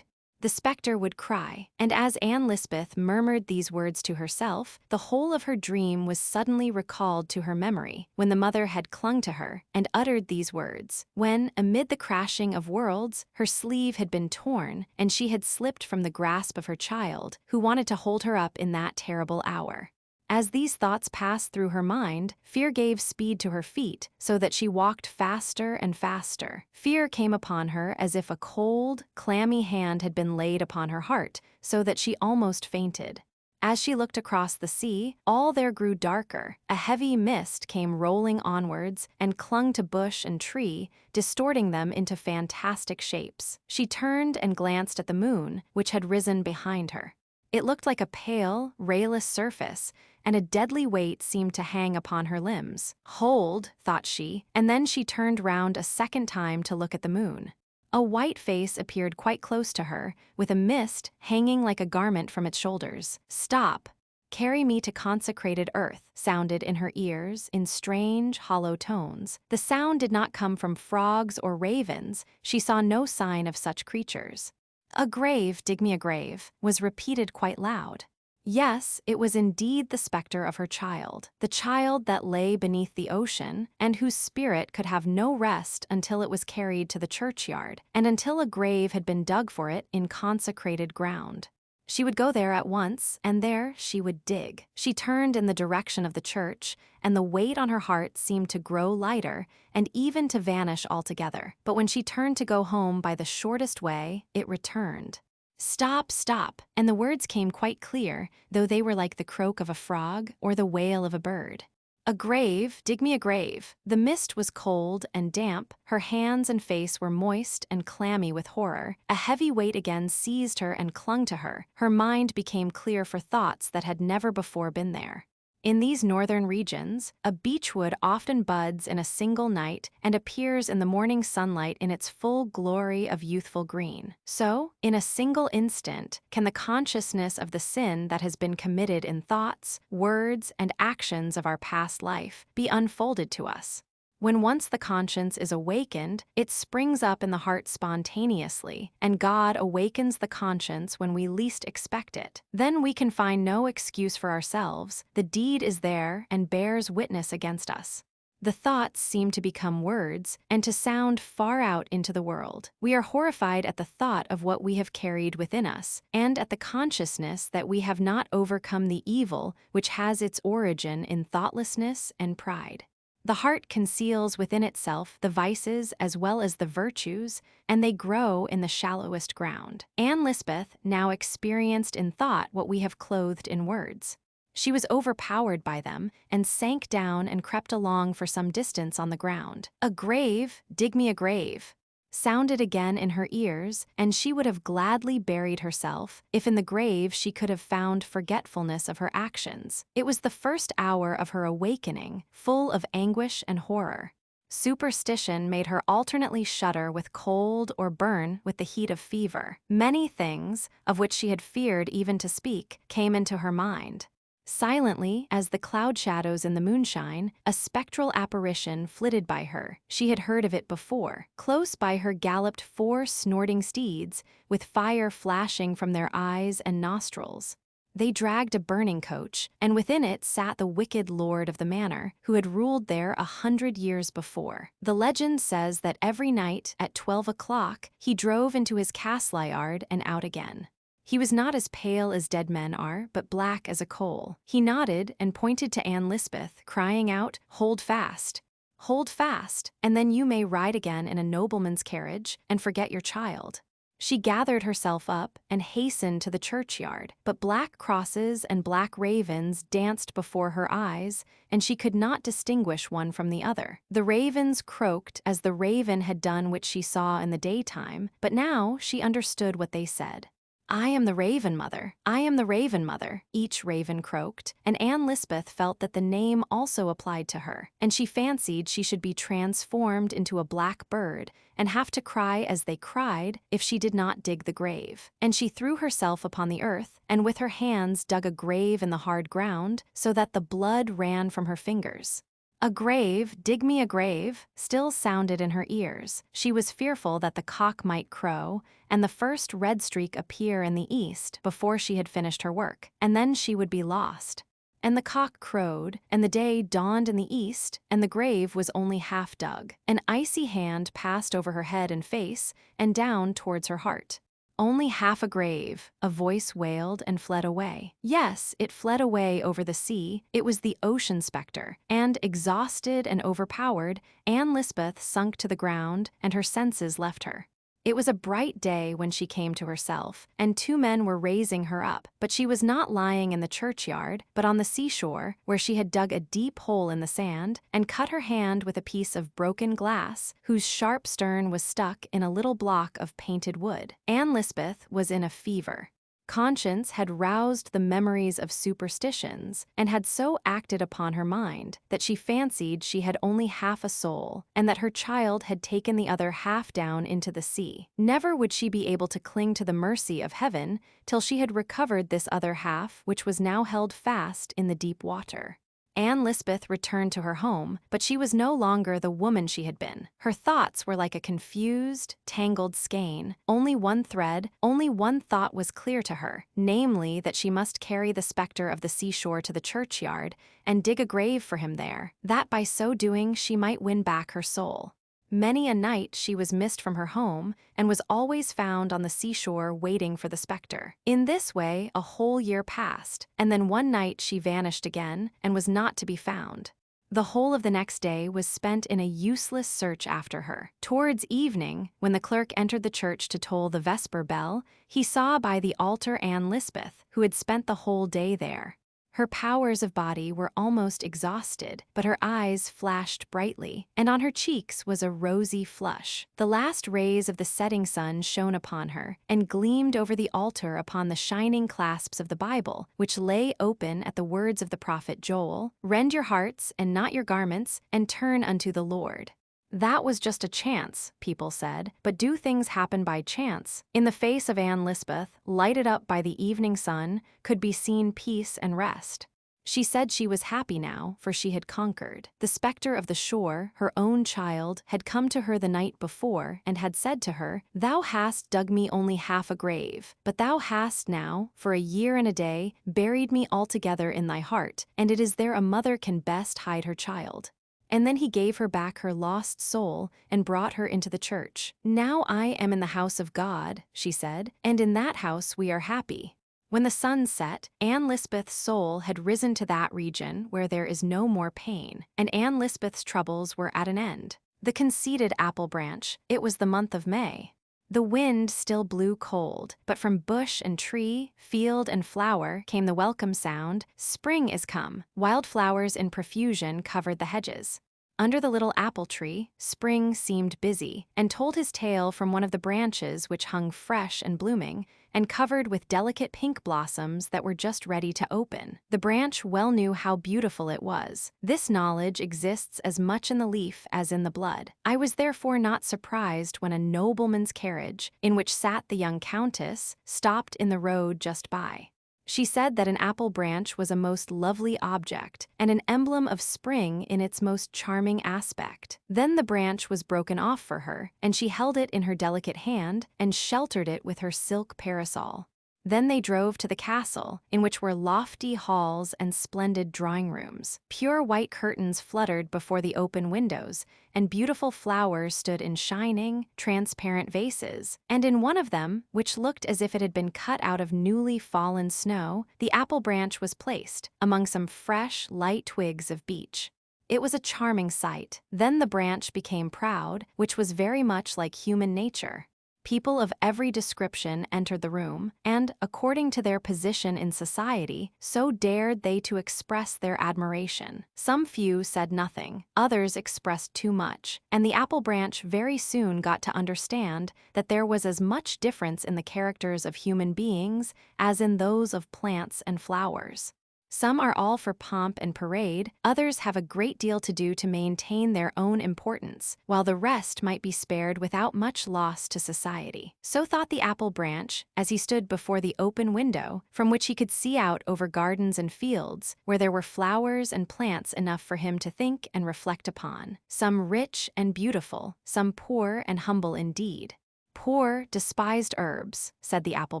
Speaker 1: the spectre would cry, and as Anne Lisbeth murmured these words to herself, the whole of her dream was suddenly recalled to her memory, when the mother had clung to her and uttered these words, when, amid the crashing of worlds, her sleeve had been torn, and she had slipped from the grasp of her child, who wanted to hold her up in that terrible hour. As these thoughts passed through her mind, fear gave speed to her feet, so that she walked faster and faster. Fear came upon her as if a cold, clammy hand had been laid upon her heart, so that she almost fainted. As she looked across the sea, all there grew darker. A heavy mist came rolling onwards and clung to bush and tree, distorting them into fantastic shapes. She turned and glanced at the moon, which had risen behind her. It looked like a pale, rayless surface, and a deadly weight seemed to hang upon her limbs. Hold, thought she, and then she turned round a second time to look at the moon. A white face appeared quite close to her, with a mist hanging like a garment from its shoulders. Stop! Carry me to consecrated earth, sounded in her ears in strange, hollow tones. The sound did not come from frogs or ravens. She saw no sign of such creatures. A grave, dig me a grave, was repeated quite loud. Yes, it was indeed the specter of her child, the child that lay beneath the ocean, and whose spirit could have no rest until it was carried to the churchyard, and until a grave had been dug for it in consecrated ground. She would go there at once, and there she would dig. She turned in the direction of the church, and the weight on her heart seemed to grow lighter, and even to vanish altogether. But when she turned to go home by the shortest way, it returned. "Stop, stop," and the words came quite clear, though they were like the croak of a frog or the wail of a bird. "A grave, dig me a grave." The mist was cold and damp, her hands and face were moist and clammy with horror. A heavy weight again seized her and clung to her. Her mind became clear for thoughts that had never before been there. In these northern regions, a beechwood often buds in a single night and appears in the morning sunlight in its full glory of youthful green. So, in a single instant, can the consciousness of the sin that has been committed in thoughts, words, and actions of our past life be unfolded to us. When once the conscience is awakened, it springs up in the heart spontaneously, and God awakens the conscience when we least expect it. Then we can find no excuse for ourselves. The deed is there and bears witness against us. The thoughts seem to become words and to sound far out into the world. We are horrified at the thought of what we have carried within us, and at the consciousness that we have not overcome the evil which has its origin in thoughtlessness and pride. The heart conceals within itself the vices as well as the virtues, and they grow in the shallowest ground. Anne Lisbeth now experienced in thought what we have clothed in words. She was overpowered by them and sank down and crept along for some distance on the ground. "A grave, dig me a grave," sounded again in her ears, and she would have gladly buried herself if in the grave she could have found forgetfulness of her actions. It was the first hour of her awakening, full of anguish and horror. Superstition made her alternately shudder with cold or burn with the heat of fever. Many things, of which she had feared even to speak, came into her mind. Silently, as the cloud shadows in the moonshine, a spectral apparition flitted by her. She had heard of it before. Close by her galloped 4 snorting steeds, with fire flashing from their eyes and nostrils. They dragged a burning coach, and within it sat the wicked lord of the manor, who had ruled there 100 years before. The legend says that every night, at 12 o'clock, he drove into his castle yard and out again. He was not as pale as dead men are, but black as a coal. He nodded and pointed to Anne Lisbeth, crying out, "Hold fast! Hold fast, and then you may ride again in a nobleman's carriage and forget your child." She gathered herself up and hastened to the churchyard, but black crosses and black ravens danced before her eyes, and she could not distinguish one from the other. The ravens croaked as the raven had done which she saw in the daytime, but now she understood what they said. "I am the Raven Mother, I am the Raven Mother," each raven croaked, and Anne Lisbeth felt that the name also applied to her, and she fancied she should be transformed into a black bird and have to cry as they cried if she did not dig the grave. And she threw herself upon the earth, and with her hands dug a grave in the hard ground, so that the blood ran from her fingers. "A grave, dig me a grave," still sounded in her ears. She was fearful that the cock might crow, and the first red streak appear in the east before she had finished her work, and then she would be lost. And the cock crowed, and the day dawned in the east, and the grave was only half dug. An icy hand passed over her head and face, and down towards her heart. "Only half a grave," a voice wailed and fled away. Yes, it fled away over the sea. It was the ocean specter, and exhausted and overpowered, Anne Lisbeth sunk to the ground, and her senses left her. It was a bright day when she came to herself, and 2 men were raising her up, but she was not lying in the churchyard, but on the seashore, where she had dug a deep hole in the sand, and cut her hand with a piece of broken glass, whose sharp stern was stuck in a little block of painted wood. Anne Lisbeth was in a fever. Conscience had roused the memories of superstitions, and had so acted upon her mind that she fancied she had only half a soul, and that her child had taken the other half down into the sea. Never would she be able to cling to the mercy of heaven till she had recovered this other half, which was now held fast in the deep water. Anne Lisbeth returned to her home, but she was no longer the woman she had been. Her thoughts were like a confused, tangled skein. Only one thread, only one thought was clear to her, namely that she must carry the specter of the seashore to the churchyard and dig a grave for him there, that by so doing she might win back her soul. Many a night she was missed from her home and was always found on the seashore waiting for the specter. In this way, a whole year passed, and then one night she vanished again and was not to be found. The whole of the next day was spent in a useless search after her. Towards evening, when the clerk entered the church to toll the vesper bell, he saw by the altar Anne Lisbeth, who had spent the whole day there. Her powers of body were almost exhausted, but her eyes flashed brightly, and on her cheeks was a rosy flush. The last rays of the setting sun shone upon her, and gleamed over the altar upon the shining clasps of the Bible, which lay open at the words of the prophet Joel, "Rend your hearts, and not your garments, and turn unto the Lord." That was just a chance, people said, but do things happen by chance? In the face of Anne Lisbeth, lighted up by the evening sun, could be seen peace and rest. She said she was happy now, for she had conquered. The specter of the shore, her own child, had come to her the night before, and had said to her, "Thou hast dug me only half a grave, but thou hast now, for a year and a day, buried me altogether in thy heart, and it is there a mother can best hide her child." And then he gave her back her lost soul and brought her into the church. "Now I am in the house of God," she said, "and in that house we are happy." When the sun set, Anne Lisbeth's soul had risen to that region where there is no more pain, and Anne Lisbeth's troubles were at an end. The conceited apple branch, it was the month of May. The wind still blew cold, but from bush and tree, field and flower came the welcome sound, "Spring is come." Wildflowers in profusion covered the hedges. Under the little apple tree, Spring seemed busy, and told his tale from one of the branches which hung fresh and blooming, and covered with delicate pink blossoms that were just ready to open. The branch well knew how beautiful it was. This knowledge exists as much in the leaf as in the blood. I was therefore not surprised when a nobleman's carriage, in which sat the young countess, stopped in the road just by. She said that an apple branch was a most lovely object, and an emblem of spring in its most charming aspect. Then the branch was broken off for her, and she held it in her delicate hand, and sheltered it with her silk parasol. Then they drove to the castle, in which were lofty halls and splendid drawing rooms. Pure white curtains fluttered before the open windows, and beautiful flowers stood in shining, transparent vases. And in one of them, which looked as if it had been cut out of newly fallen snow, the apple branch was placed, among some fresh, light twigs of beech. It was a charming sight. Then the branch became proud, which was very much like human nature. People of every description entered the room, and, according to their position in society, so dared they to express their admiration. Some few said nothing, others expressed too much, and the apple branch very soon got to understand that there was as much difference in the characters of human beings as in those of plants and flowers. Some are all for pomp and parade, others have a great deal to do to maintain their own importance, while the rest might be spared without much loss to society. So thought the apple branch, as he stood before the open window, from which he could see out over gardens and fields, where there were flowers and plants enough for him to think and reflect upon, some rich and beautiful, some poor and humble indeed. "Poor, despised herbs," said the apple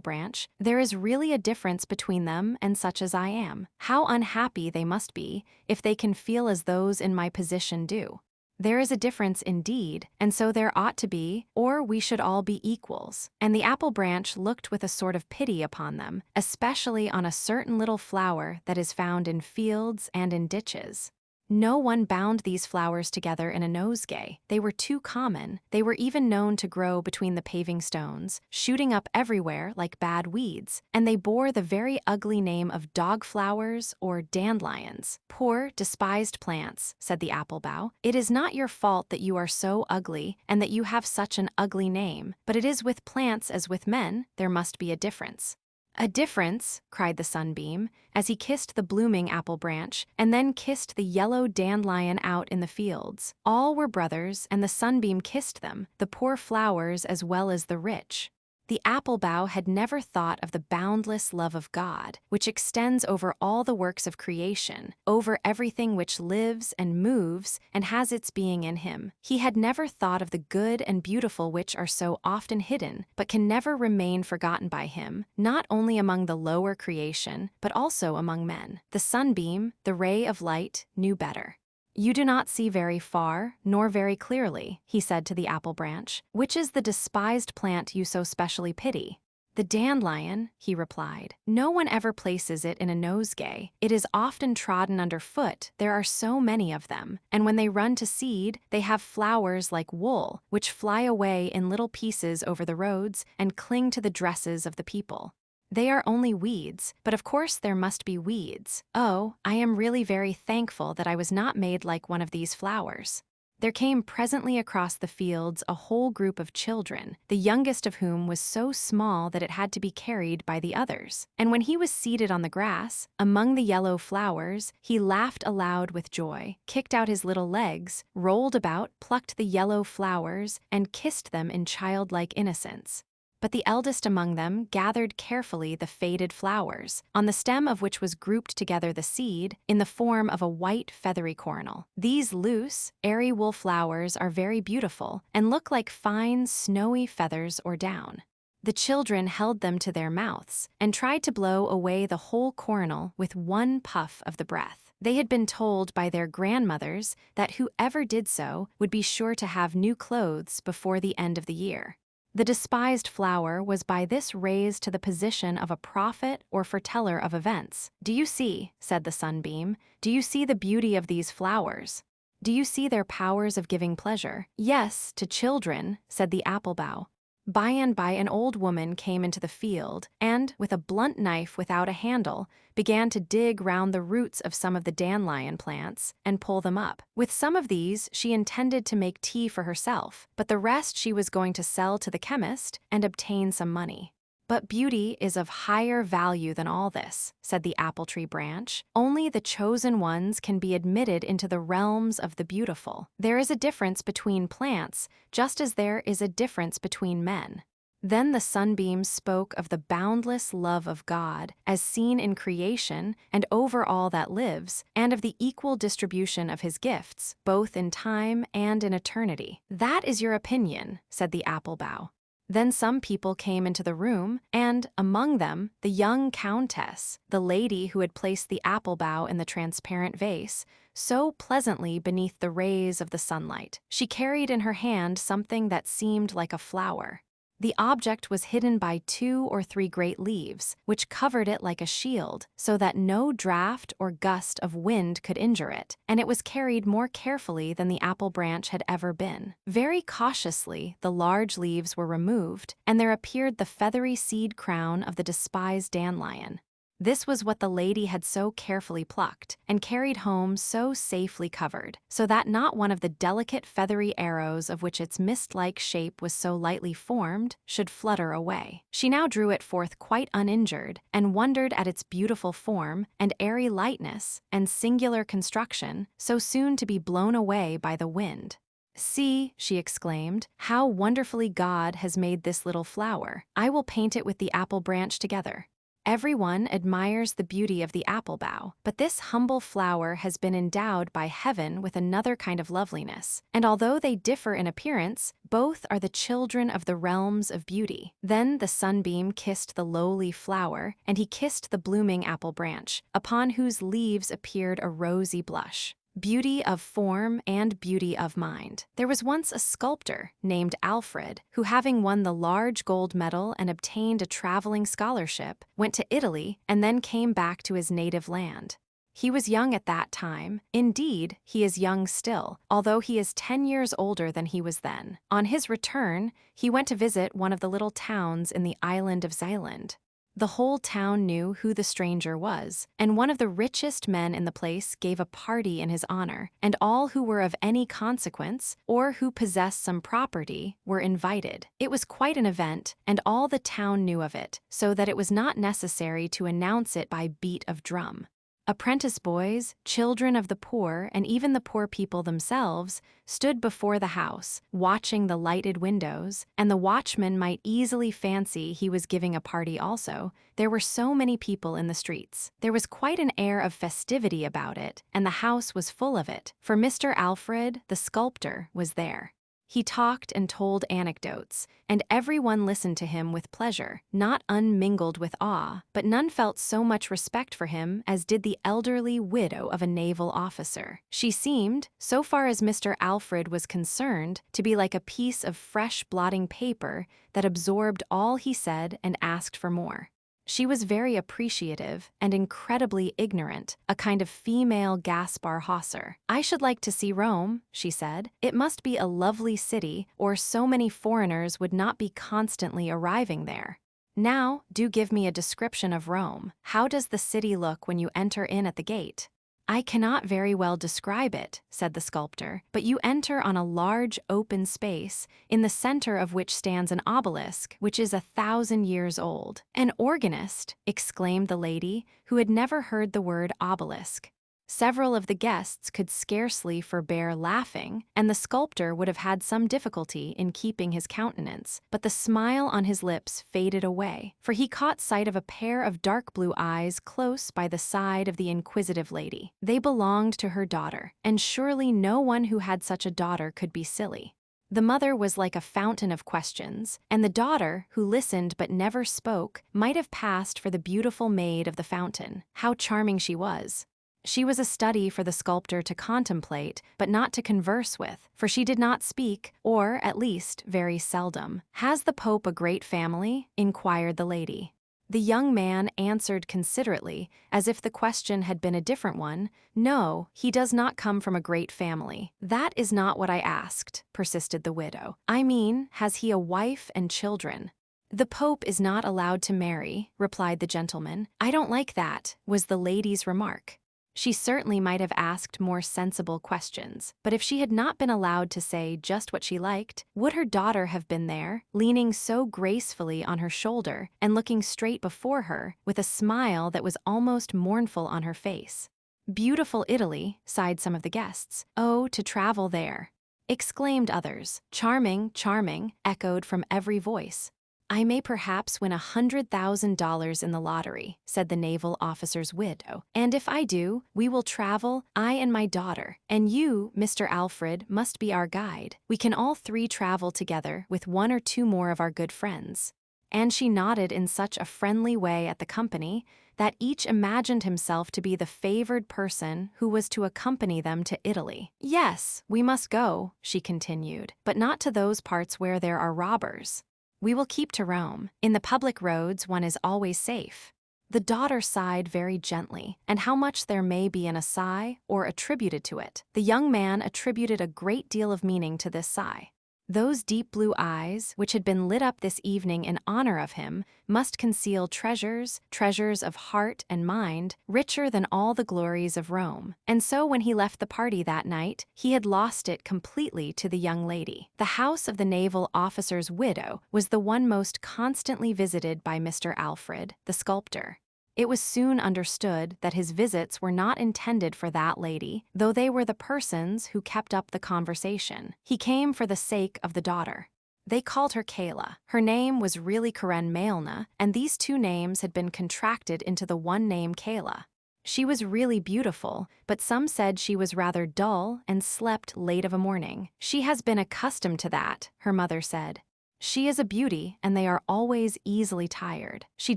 Speaker 1: branch, "there is really a difference between them and such as I am. How unhappy they must be, if they can feel as those in my position do. There is a difference indeed, and so there ought to be, or we should all be equals." And the apple branch looked with a sort of pity upon them, especially on a certain little flower that is found in fields and in ditches. No one bound these flowers together in a nosegay. They were too common. They were even known to grow between the paving stones, shooting up everywhere like bad weeds, and they bore the very ugly name of dog flowers or dandelions. "Poor, despised plants," said the apple bough. "It is not your fault that you are so ugly and that you have such an ugly name, but it is with plants as with men, there must be a difference." "A difference," cried the sunbeam, as he kissed the blooming apple branch, and then kissed the yellow dandelion out in the fields. All were brothers, and the sunbeam kissed them, the poor flowers as well as the rich. The apple bough had never thought of the boundless love of God, which extends over all the works of creation, over everything which lives and moves and has its being in him. He had never thought of the good and beautiful which are so often hidden, but can never remain forgotten by him, not only among the lower creation, but also among men. The sunbeam, the ray of light, knew better. "You do not see very far, nor very clearly," he said to the apple branch. "Which is the despised plant you so specially pity?" "The dandelion," he replied. "No one ever places it in a nosegay. It is often trodden underfoot, there are so many of them, and when they run to seed, they have flowers like wool, which fly away in little pieces over the roads and cling to the dresses of the people. They are only weeds, but of course there must be weeds. Oh, I am really very thankful that I was not made like one of these flowers." There came presently across the fields a whole group of children, the youngest of whom was so small that it had to be carried by the others. And when he was seated on the grass, among the yellow flowers, he laughed aloud with joy, kicked out his little legs, rolled about, plucked the yellow flowers, and kissed them in childlike innocence. But the eldest among them gathered carefully the faded flowers, on the stem of which was grouped together the seed, in the form of a white feathery coronal. These loose, airy wool flowers are very beautiful, and look like fine, snowy feathers or down. The children held them to their mouths, and tried to blow away the whole coronal with one puff of the breath. They had been told by their grandmothers that whoever did so would be sure to have new clothes before the end of the year. The despised flower was by this raised to the position of a prophet or foreteller of events. "Do you see," said the sunbeam, "do you see the beauty of these flowers? Do you see their powers of giving pleasure?" "Yes, to children," said the apple bough. By and by an old woman came into the field, and, with a blunt knife without a handle, began to dig round the roots of some of the dandelion plants and pull them up. With some of these she intended to make tea for herself, but the rest she was going to sell to the chemist and obtain some money. "But beauty is of higher value than all this," said the apple tree branch. "Only the chosen ones can be admitted into the realms of the beautiful. There is a difference between plants, just as there is a difference between men." Then the sunbeams spoke of the boundless love of God as seen in creation and over all that lives, and of the equal distribution of his gifts, both in time and in eternity. "That is your opinion," said the apple bough. Then some people came into the room, and, among them, the young countess, the lady who had placed the apple bough in the transparent vase, so pleasantly beneath the rays of the sunlight. She carried in her hand something that seemed like a flower. The object was hidden by 2 or 3 great leaves, which covered it like a shield, so that no draught or gust of wind could injure it, and it was carried more carefully than the apple branch had ever been. Very cautiously, the large leaves were removed, and there appeared the feathery seed crown of the despised dandelion. This was what the lady had so carefully plucked, and carried home so safely covered, so that not one of the delicate feathery arrows of which its mist-like shape was so lightly formed should flutter away. She now drew it forth quite uninjured, and wondered at its beautiful form, and airy lightness, and singular construction, so soon to be blown away by the wind. "See," she exclaimed, "how wonderfully God has made this little flower. I will paint it with the apple branch together." Everyone admires the beauty of the apple bough, but this humble flower has been endowed by heaven with another kind of loveliness, and although they differ in appearance, both are the children of the realms of beauty. Then the sunbeam kissed the lowly flower, and he kissed the blooming apple branch, upon whose leaves appeared a rosy blush. Beauty of form and beauty of mind. There was once a sculptor named Alfred, who, having won the large gold medal and obtained a traveling scholarship, went to Italy and then came back to his native land. He was young at that time. Indeed, he is young still, although he is 10 years older than he was then. On his return, he went to visit one of the little towns in the island of Zealand. The whole town knew who the stranger was, and one of the richest men in the place gave a party in his honor, and all who were of any consequence, or who possessed some property, were invited. It was quite an event, and all the town knew of it, so that it was not necessary to announce it by beat of drum. Apprentice boys, children of the poor, and even the poor people themselves stood before the house, watching the lighted windows, and the watchman might easily fancy he was giving a party also. There were so many people in the streets. There was quite an air of festivity about it, and the house was full of it, for Mr. Alfred, the sculptor, was there. He talked and told anecdotes, and everyone listened to him with pleasure, not unmingled with awe, but none felt so much respect for him as did the elderly widow of a naval officer. She seemed, so far as Mr. Alfred was concerned, to be like a piece of fresh blotting paper that absorbed all he said and asked for more. She was very appreciative and incredibly ignorant, a kind of female Gaspar Hauser. "I should like to see Rome," she said. "It must be a lovely city, or so many foreigners would not be constantly arriving there. Now, do give me a description of Rome. How does the city look when you enter in at the gate?" "I cannot very well describe it," said the sculptor, "but you enter on a large open space, in the center of which stands an obelisk, which is 1,000 years old." "An organist!" exclaimed the lady, who had never heard the word obelisk. Several of the guests could scarcely forbear laughing, and the sculptor would have had some difficulty in keeping his countenance, but the smile on his lips faded away, for he caught sight of a pair of dark blue eyes close by the side of the inquisitive lady. They belonged to her daughter, and surely no one who had such a daughter could be silly. The mother was like a fountain of questions, and the daughter, who listened but never spoke, might have passed for the beautiful maid of the fountain. How charming she was! She was a study for the sculptor to contemplate, but not to converse with, for she did not speak, or, at least, very seldom. "Has the Pope a great family?" inquired the lady. The young man answered considerately, as if the question had been a different one. "No, he does not come from a great family." "That is not what I asked," persisted the widow. "I mean, has he a wife and children?" "The Pope is not allowed to marry," replied the gentleman. "I don't like that," was the lady's remark. She certainly might have asked more sensible questions, but if she had not been allowed to say just what she liked, would her daughter have been there, leaning so gracefully on her shoulder and looking straight before her, with a smile that was almost mournful on her face? "Beautiful Italy," sighed some of the guests. "Oh, to travel there!" exclaimed others. "Charming, charming," echoed from every voice. "I may perhaps win $100,000 in the lottery," said the naval officer's widow. "And if I do, we will travel, I and my daughter. And you, Mr. Alfred, must be our guide. We can all three travel together with one or two more of our good friends." And she nodded in such a friendly way at the company that each imagined himself to be the favored person who was to accompany them to Italy. "Yes, we must go," she continued, "but not to those parts where there are robbers. We will keep to Rome. In the public roads one is always safe." The daughter sighed very gently, and how much there may be in a sigh, or attributed to it, the young man attributed a great deal of meaning to this sigh. Those deep blue eyes, which had been lit up this evening in honor of him, must conceal treasures, treasures of heart and mind, richer than all the glories of Rome. And so when he left the party that night, he had lost it completely to the young lady. The house of the naval officer's widow was the one most constantly visited by Mr. Alfred, the sculptor. It was soon understood that his visits were not intended for that lady, though they were the persons who kept up the conversation. He came for the sake of the daughter. They called her Kayla. Her name was really Karen Maelna, and these two names had been contracted into the one name Kayla. She was really beautiful, but some said she was rather dull and slept late of a morning. "She has been accustomed to that," her mother said. "She is a beauty, and they are always easily tired. She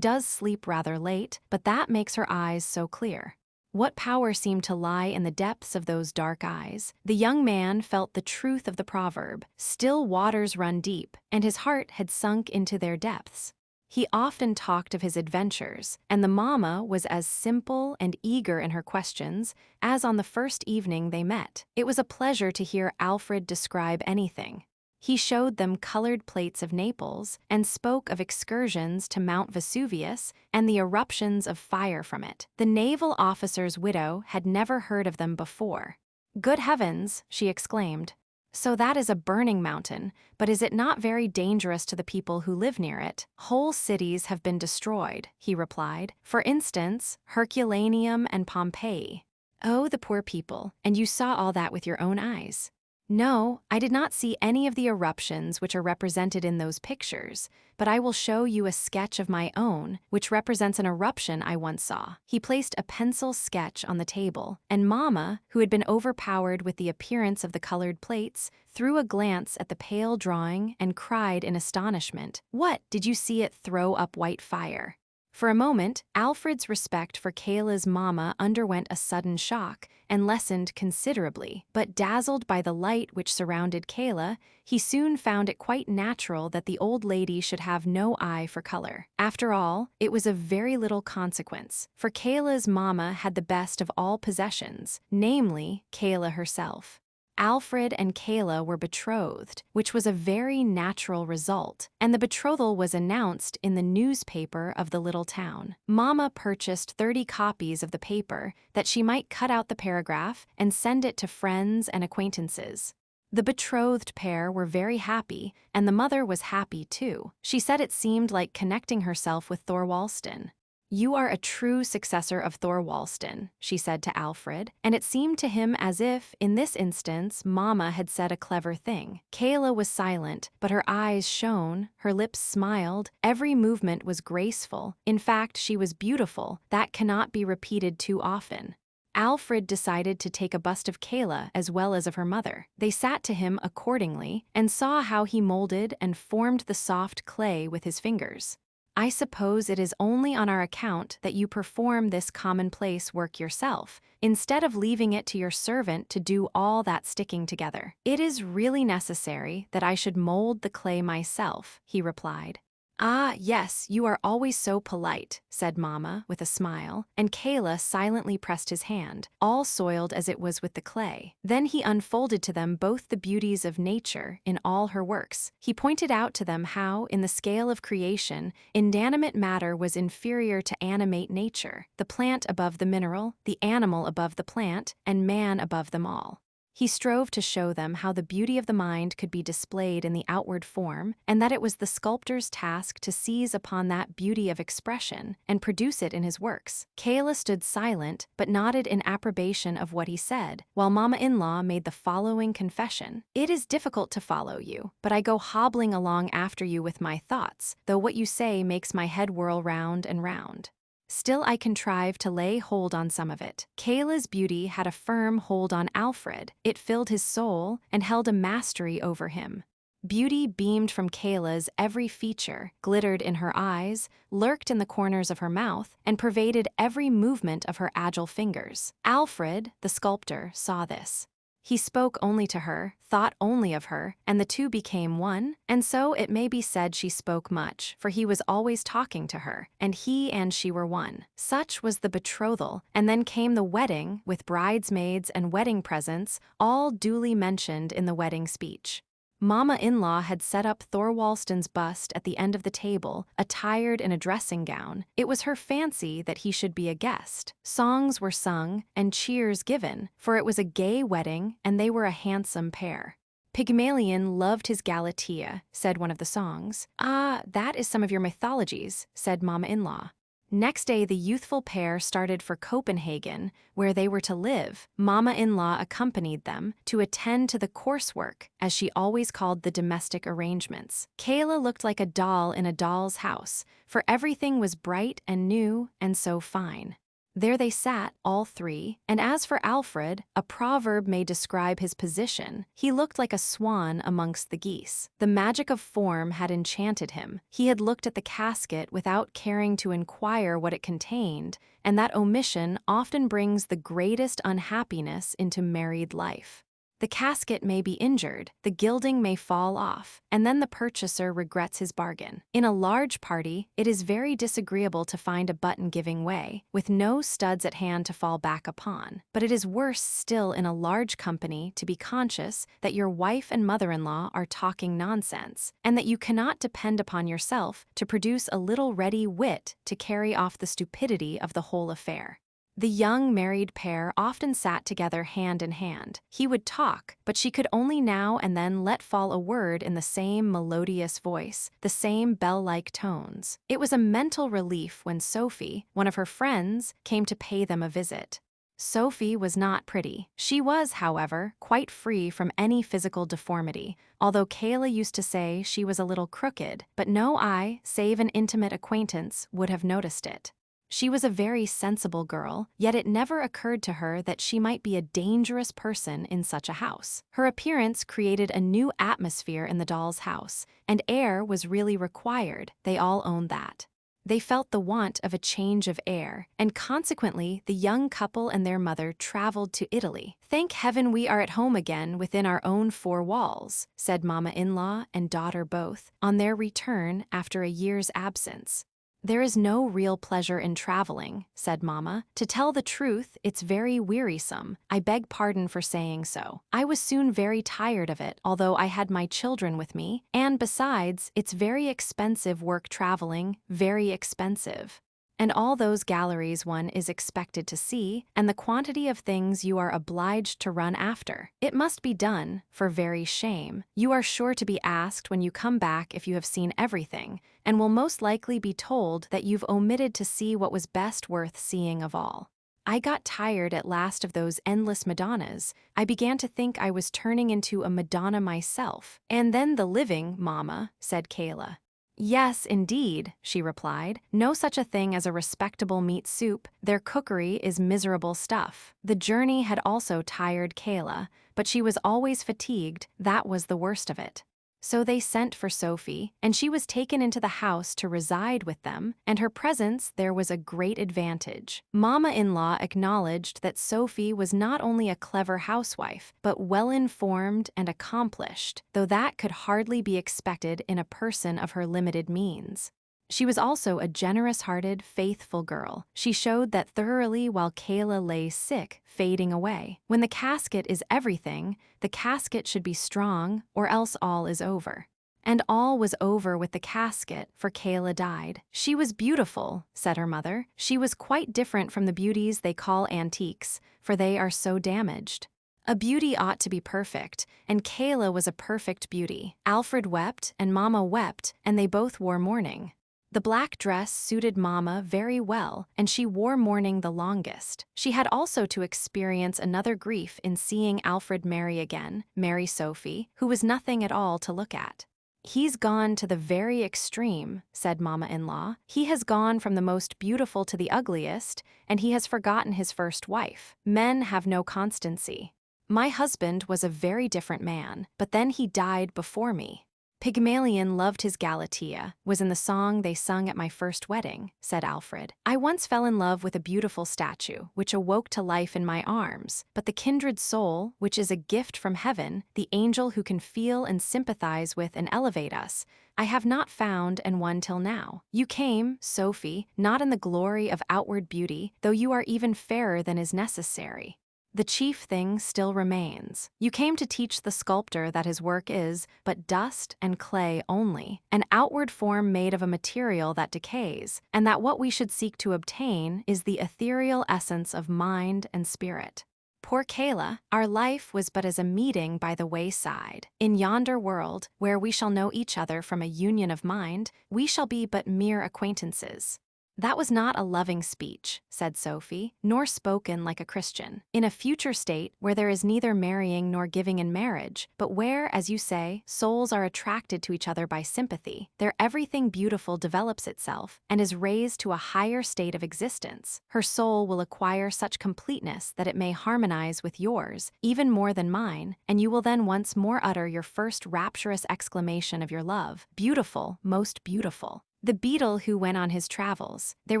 Speaker 1: does sleep rather late, but that makes her eyes so clear." What power seemed to lie in the depths of those dark eyes? The young man felt the truth of the proverb, "Still waters run deep," and his heart had sunk into their depths. He often talked of his adventures, and the mamma was as simple and eager in her questions as on the first evening they met. It was a pleasure to hear Alfred describe anything. He showed them colored plates of Naples and spoke of excursions to Mount Vesuvius and the eruptions of fire from it. The naval officer's widow had never heard of them before. "Good heavens!" she exclaimed. So that is a burning mountain, but is it not very dangerous to the people who live near it? Whole cities have been destroyed, he replied. For instance, Herculaneum and Pompeii. Oh, the poor people, and you saw all that with your own eyes. No, I did not see any of the eruptions which are represented in those pictures, but I will show you a sketch of my own, which represents an eruption I once saw. He placed a pencil sketch on the table, and Mamma, who had been overpowered with the appearance of the colored plates, threw a glance at the pale drawing and cried in astonishment, "What, did you see it throw up white fire?" For a moment, Alfred's respect for Kayla's mama underwent a sudden shock and lessened considerably, but dazzled by the light which surrounded Kayla, he soon found it quite natural that the old lady should have no eye for color. After all, it was of very little consequence, for Kayla's mama had the best of all possessions, namely, Kayla herself. Alfred and Kayla were betrothed, which was a very natural result, and the betrothal was announced in the newspaper of the little town. Mama purchased 30 copies of the paper that she might cut out the paragraph and send it to friends and acquaintances. The betrothed pair were very happy, and the mother was happy too. She said it seemed like connecting herself with Thorwaldsen. "You are a true successor of Thorwaldsen," she said to Alfred, and it seemed to him as if, in this instance, Mama had said a clever thing. Kayla was silent, but her eyes shone, her lips smiled, every movement was graceful. In fact, she was beautiful. That cannot be repeated too often. Alfred decided to take a bust of Kayla as well as of her mother. They sat to him accordingly and saw how he molded and formed the soft clay with his fingers. "I suppose it is only on our account that you perform this commonplace work yourself, instead of leaving it to your servant to do all that sticking together." "It is really necessary that I should mold the clay myself," he replied. "Ah, yes, you are always so polite," said Mama with a smile, and Kayla silently pressed his hand, all soiled as it was with the clay. Then he unfolded to them both the beauties of nature in all her works. He pointed out to them how, in the scale of creation, inanimate matter was inferior to animate nature, the plant above the mineral, the animal above the plant, and man above them all. He strove to show them how the beauty of the mind could be displayed in the outward form, and that it was the sculptor's task to seize upon that beauty of expression and produce it in his works. Kayla stood silent, but nodded in approbation of what he said, while Mama-in-law made the following confession: "It is difficult to follow you, but I go hobbling along after you with my thoughts, though what you say makes my head whirl round and round. Still I contrive to lay hold on some of it." Kayla's beauty had a firm hold on Alfred. It filled his soul and held a mastery over him. Beauty beamed from Kayla's every feature, glittered in her eyes, lurked in the corners of her mouth, and pervaded every movement of her agile fingers. Alfred, the sculptor, saw this. He spoke only to her, thought only of her, and the two became one, and so it may be said she spoke much, for he was always talking to her, and he and she were one. Such was the betrothal, and then came the wedding, with bridesmaids and wedding presents, all duly mentioned in the wedding speech. Mama-in-law had set up Thorwaldsen's bust at the end of the table, attired in a dressing gown. It was her fancy that he should be a guest. Songs were sung and cheers given, for it was a gay wedding and they were a handsome pair. "Pygmalion loved his Galatea," said one of the songs. "Ah, that is some of your mythologies," said Mama-in-law. Next day the youthful pair started for Copenhagen, where they were to live. Mama-in-law accompanied them to attend to the coursework, as she always called the domestic arrangements. Kayla looked like a doll in a doll's house, for everything was bright and new and so fine. There they sat, all three, and as for Alfred, a proverb may describe his position. He looked like a swan amongst the geese. The magic of form had enchanted him. He had looked at the casket without caring to inquire what it contained, and that omission often brings the greatest unhappiness into married life. The casket may be injured, the gilding may fall off, and then the purchaser regrets his bargain. In a large party, it is very disagreeable to find a button giving way, with no studs at hand to fall back upon. But it is worse still in a large company to be conscious that your wife and mother-in-law are talking nonsense, and that you cannot depend upon yourself to produce a little ready wit to carry off the stupidity of the whole affair. The young married pair often sat together hand in hand. He would talk, but she could only now and then let fall a word in the same melodious voice, the same bell-like tones. It was a mental relief when Sophie, one of her friends, came to pay them a visit. Sophie was not pretty. She was, however, quite free from any physical deformity, although Kayla used to say she was a little crooked, but no eye, save an intimate acquaintance, would have noticed it. She was a very sensible girl, yet it never occurred to her that she might be a dangerous person in such a house. Her appearance created a new atmosphere in the doll's house, and air was really required. They all owned that. They felt the want of a change of air, and consequently the young couple and their mother traveled to Italy. "Thank heaven we are at home again within our own four walls," said Mama-in-law and daughter both, on their return after a year's absence. "There is no real pleasure in traveling," said Mama. "To tell the truth, it's very wearisome. I beg pardon for saying so. I was soon very tired of it, although I had my children with me, and besides, it's very expensive work traveling, very expensive. And all those galleries one is expected to see, and the quantity of things you are obliged to run after. It must be done, for very shame. You are sure to be asked when you come back if you have seen everything, and will most likely be told that you've omitted to see what was best worth seeing of all. I got tired at last of those endless Madonnas. I began to think I was turning into a Madonna myself. And then the living, Mama," said Kayla. "Yes, indeed," she replied. "No such a thing as a respectable meat soup. Their cookery is miserable stuff." The journey had also tired Kayla, but she was always fatigued. That was the worst of it. So they sent for Sophie, and she was taken into the house to reside with them, and her presence there was a great advantage. Mama-in-law acknowledged that Sophie was not only a clever housewife, but well-informed and accomplished, though that could hardly be expected in a person of her limited means. She was also a generous-hearted, faithful girl. She showed that thoroughly while Kayla lay sick, fading away. When the casket is everything, the casket should be strong, or else all is over. And all was over with the casket, for Kayla died. "She was beautiful," said her mother. "She was quite different from the beauties they call antiques, for they are so damaged. A beauty ought to be perfect, and Kayla was a perfect beauty." Alfred wept, and Mama wept, and they both wore mourning. The black dress suited Mama very well, and she wore mourning the longest. She had also to experience another grief in seeing Alfred marry Sophie, who was nothing at all to look at. "He's gone to the very extreme," said Mama-in-law. "He has gone from the most beautiful to the ugliest, and he has forgotten his first wife. Men have no constancy. My husband was a very different man, but then he died before me." "Pygmalion loved his Galatea, was in the song they sung at my first wedding," said Alfred. "I once fell in love with a beautiful statue, which awoke to life in my arms, but the kindred soul, which is a gift from heaven, the angel who can feel and sympathize with and elevate us, I have not found and won till now. You came, Sophie, not in the glory of outward beauty, though you are even fairer than is necessary. The chief thing still remains. You came to teach the sculptor that his work is but dust and clay only, an outward form made of a material that decays, and that what we should seek to obtain is the ethereal essence of mind and spirit. Poor Kayla, our life was but as a meeting by the wayside. In yonder world, where we shall know each other from a union of mind, we shall be but mere acquaintances." "That was not a loving speech," said Sophie, "nor spoken like a Christian. In a future state, where there is neither marrying nor giving in marriage, but where, as you say, souls are attracted to each other by sympathy, there everything beautiful develops itself, and is raised to a higher state of existence. Her soul will acquire such completeness that it may harmonize with yours, even more than mine, and you will then once more utter your first rapturous exclamation of your love, 'Beautiful, most beautiful.'" The beetle who went on his travels. There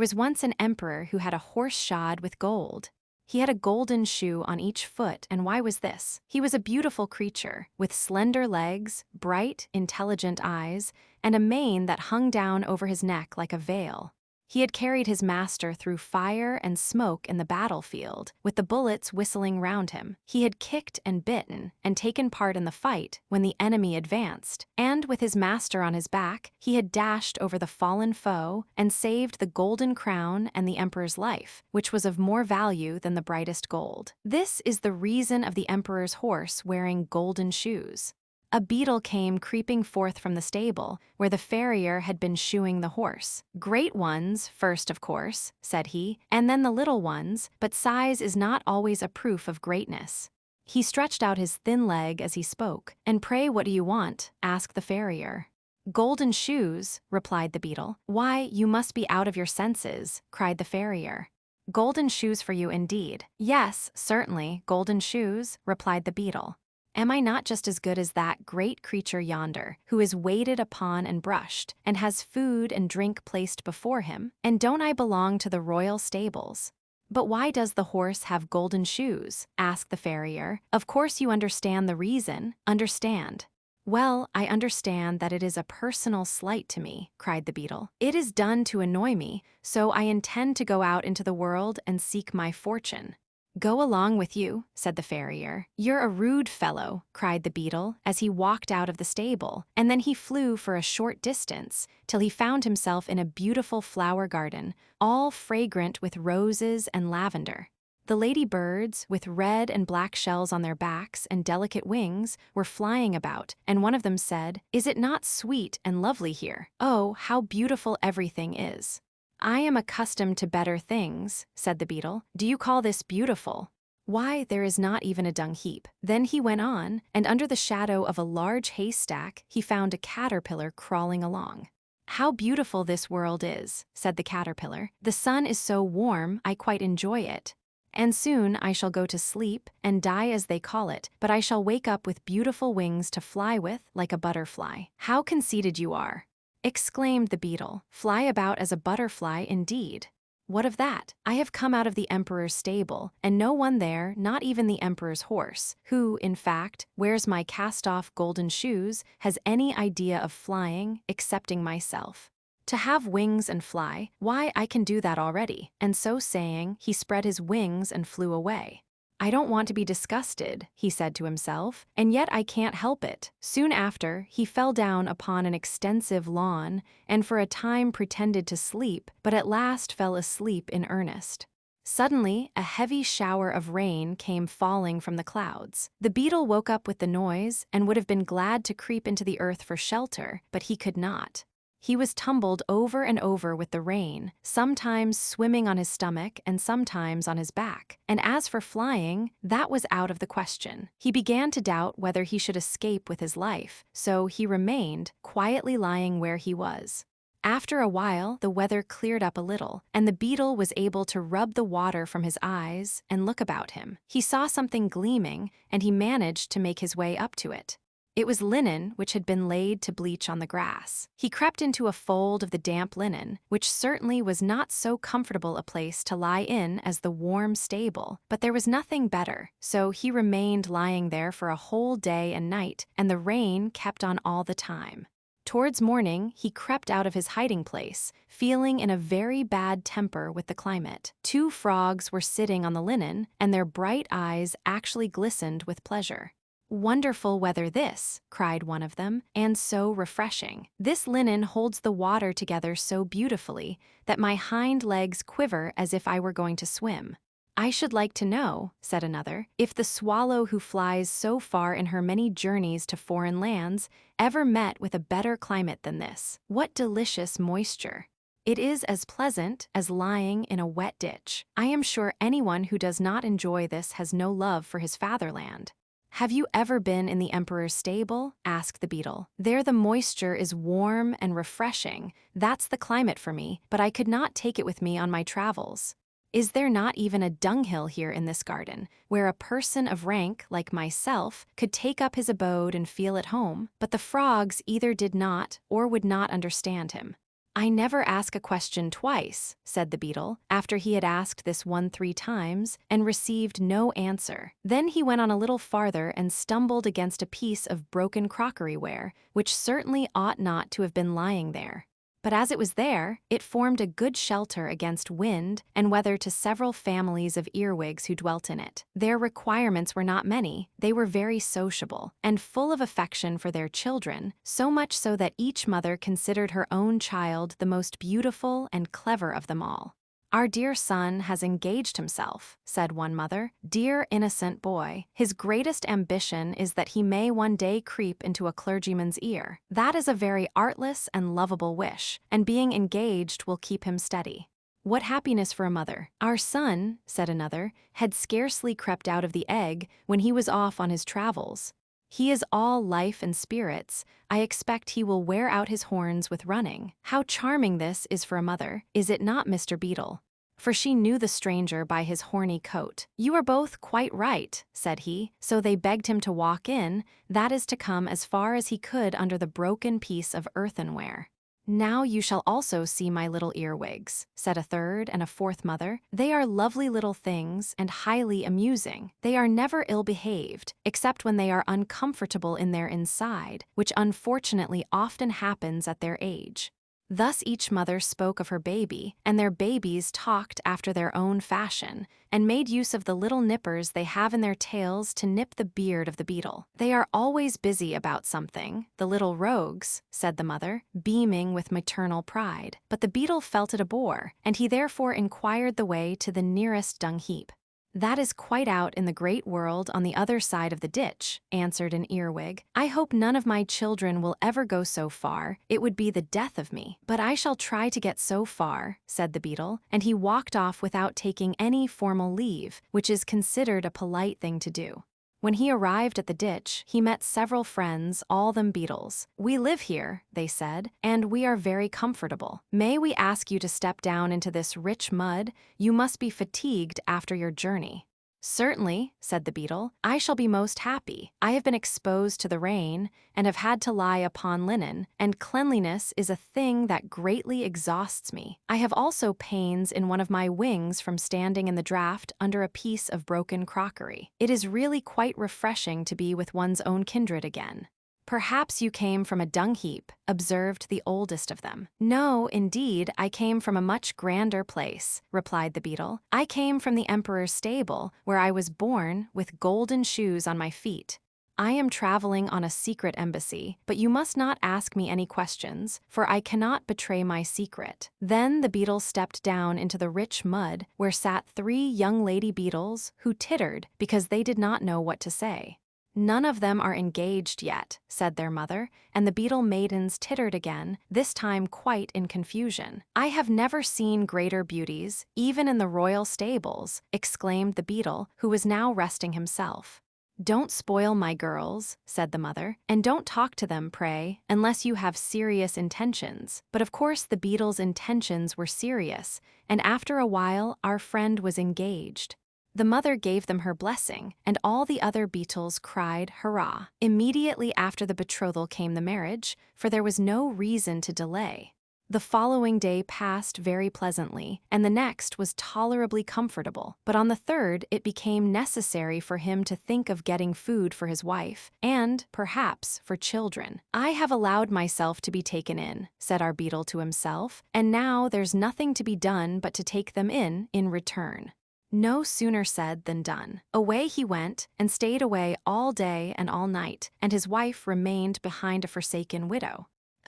Speaker 1: was once an emperor who had a horse shod with gold. He had a golden shoe on each foot, and why was this? He was a beautiful creature, with slender legs, bright, intelligent eyes, and a mane that hung down over his neck like a veil. He had carried his master through fire and smoke in the battlefield, with the bullets whistling round him. He had kicked and bitten and taken part in the fight when the enemy advanced, and with his master on his back, he had dashed over the fallen foe and saved the golden crown and the emperor's life, which was of more value than the brightest gold. This is the reason of the emperor's horse wearing golden shoes. A beetle came creeping forth from the stable, where the farrier had been shoeing the horse. "Great ones, first, of course," said he, "and then the little ones, but size is not always a proof of greatness." He stretched out his thin leg as he spoke. "And pray, what do you want?" asked the farrier. "Golden shoes," replied the beetle. "Why, you must be out of your senses," cried the farrier. "Golden shoes for you indeed." "Yes, certainly, golden shoes," replied the beetle. "Am I not just as good as that great creature yonder, who is waited upon and brushed, and has food and drink placed before him? And don't I belong to the royal stables?" "But why does the horse have golden shoes?" asked the farrier. "Of course you understand the reason. Understand." "Well, I understand that it is a personal slight to me," cried the beetle. "It is done to annoy me, so I intend to go out into the world and seek my fortune." "Go along with you," said the farrier. "You're a rude fellow," cried the beetle as he walked out of the stable, and then he flew for a short distance till he found himself in a beautiful flower garden, all fragrant with roses and lavender. The ladybirds, with red and black shells on their backs and delicate wings, were flying about, and one of them said, "Is it not sweet and lovely here? Oh, how beautiful everything is!" "I am accustomed to better things," said the beetle. "Do you call this beautiful? Why, there is not even a dung heap." Then he went on, and under the shadow of a large haystack he found a caterpillar crawling along. "How beautiful this world is," said the caterpillar. "The sun is so warm I quite enjoy it. And soon I shall go to sleep and die as they call it, but I shall wake up with beautiful wings to fly with like a butterfly." "How conceited you are!" exclaimed the beetle. "Fly about as a butterfly indeed. What of that? I have come out of the emperor's stable, and no one there, not even the emperor's horse, who, in fact, wears my cast-off golden shoes, has any idea of flying, excepting myself. To have wings and fly, why, I can do that already." And so saying, he spread his wings and flew away. "I don't want to be disgusted," he said to himself, "and yet I can't help it." Soon after, he fell down upon an extensive lawn, and for a time pretended to sleep, but at last fell asleep in earnest. Suddenly, a heavy shower of rain came falling from the clouds. The beetle woke up with the noise, and would have been glad to creep into the earth for shelter, but he could not. He was tumbled over and over with the rain, sometimes swimming on his stomach and sometimes on his back, and as for flying, that was out of the question. He began to doubt whether he should escape with his life, so he remained, quietly lying where he was. After a while, the weather cleared up a little, and the beetle was able to rub the water from his eyes and look about him. He saw something gleaming, and he managed to make his way up to it. It was linen which had been laid to bleach on the grass. He crept into a fold of the damp linen, which certainly was not so comfortable a place to lie in as the warm stable, but there was nothing better, so he remained lying there for a whole day and night, and the rain kept on all the time. Towards morning, he crept out of his hiding place, feeling in a very bad temper with the climate. 2 frogs were sitting on the linen, and their bright eyes actually glistened with pleasure. "Wonderful weather this," cried one of them, "and so refreshing. This linen holds the water together so beautifully that my hind legs quiver as if I were going to swim." "I should like to know," said another, "if the swallow who flies so far in her many journeys to foreign lands ever met with a better climate than this. What delicious moisture! It is as pleasant as lying in a wet ditch. I am sure anyone who does not enjoy this has no love for his fatherland." "Have you ever been in the emperor's stable?" asked the beetle. "There the moisture is warm and refreshing. That's the climate for me, but I could not take it with me on my travels. Is there not even a dunghill here in this garden, where a person of rank like myself could take up his abode and feel at home?" But the frogs either did not or would not understand him. "I never ask a question twice," said the beetle, after he had asked this 3 times and received no answer. Then he went on a little farther and stumbled against a piece of broken crockery-ware, which certainly ought not to have been lying there. But as it was there, it formed a good shelter against wind and weather to several families of earwigs who dwelt in it. Their requirements were not many, they were very sociable, and full of affection for their children, so much so that each mother considered her own child the most beautiful and clever of them all. "Our dear son has engaged himself," said one mother. "Dear innocent boy, his greatest ambition is that he may one day creep into a clergyman's ear. That is a very artless and lovable wish, and being engaged will keep him steady." "What happiness for a mother! Our son," said another, "had scarcely crept out of the egg when he was off on his travels. He is all life and spirits. I expect he will wear out his horns with running. How charming this is for a mother, is it not, Mr. Beetle?" For she knew the stranger by his horny coat. "You are both quite right," said he, so they begged him to walk in, that is to come as far as he could under the broken piece of earthenware. "Now you shall also see my little earwigs," said a third and a fourth mother. "They are lovely little things and highly amusing. They are never ill-behaved, except when they are uncomfortable in their inside, which unfortunately often happens at their age." Thus each mother spoke of her baby, and their babies talked after their own fashion, and made use of the little nippers they have in their tails to nip the beard of the beetle. "They are always busy about something, the little rogues," said the mother, beaming with maternal pride. But the beetle felt it a bore, and he therefore inquired the way to the nearest dung heap. "That is quite out in the great world on the other side of the ditch," answered an earwig. "I hope none of my children will ever go so far, it would be the death of me. But I shall try to get so far," said the beetle, and he walked off without taking any formal leave, which is considered a polite thing to do. When he arrived at the ditch, he met several friends, all them beetles. "We live here," they said, "and we are very comfortable. May we ask you to step down into this rich mud? You must be fatigued after your journey." "Certainly," said the beetle. "I shall be most happy. I have been exposed to the rain, and have had to lie upon linen, and cleanliness is a thing that greatly exhausts me. I have also pains in one of my wings from standing in the draught under a piece of broken crockery. It is really quite refreshing to be with one's own kindred again." "Perhaps you came from a dung heap," observed the oldest of them. "No, indeed, I came from a much grander place," replied the beetle. "I came from the emperor's stable, where I was born, with golden shoes on my feet. I am traveling on a secret embassy, but you must not ask me any questions, for I cannot betray my secret." Then the beetle stepped down into the rich mud, where sat 3 young lady beetles, who tittered because they did not know what to say. "None of them are engaged yet," said their mother, and the beetle maidens tittered again, this time quite in confusion. "I have never seen greater beauties, even in the royal stables," exclaimed the beetle, who was now resting himself. "Don't spoil my girls," said the mother, "and don't talk to them, pray, unless you have serious intentions." But of course the beetle's intentions were serious, and after a while our friend was engaged. The mother gave them her blessing, and all the other beetles cried hurrah. Immediately after the betrothal came the marriage, for there was no reason to delay. The following day passed very pleasantly, and the next was tolerably comfortable, but on the third it became necessary for him to think of getting food for his wife, and, perhaps, for children. "I have allowed myself to be taken in," said our beetle to himself, "and now there's nothing to be done but to take them in return." No sooner said than done. Away he went, and stayed away all day and all night, and his wife remained behind a forsaken widow.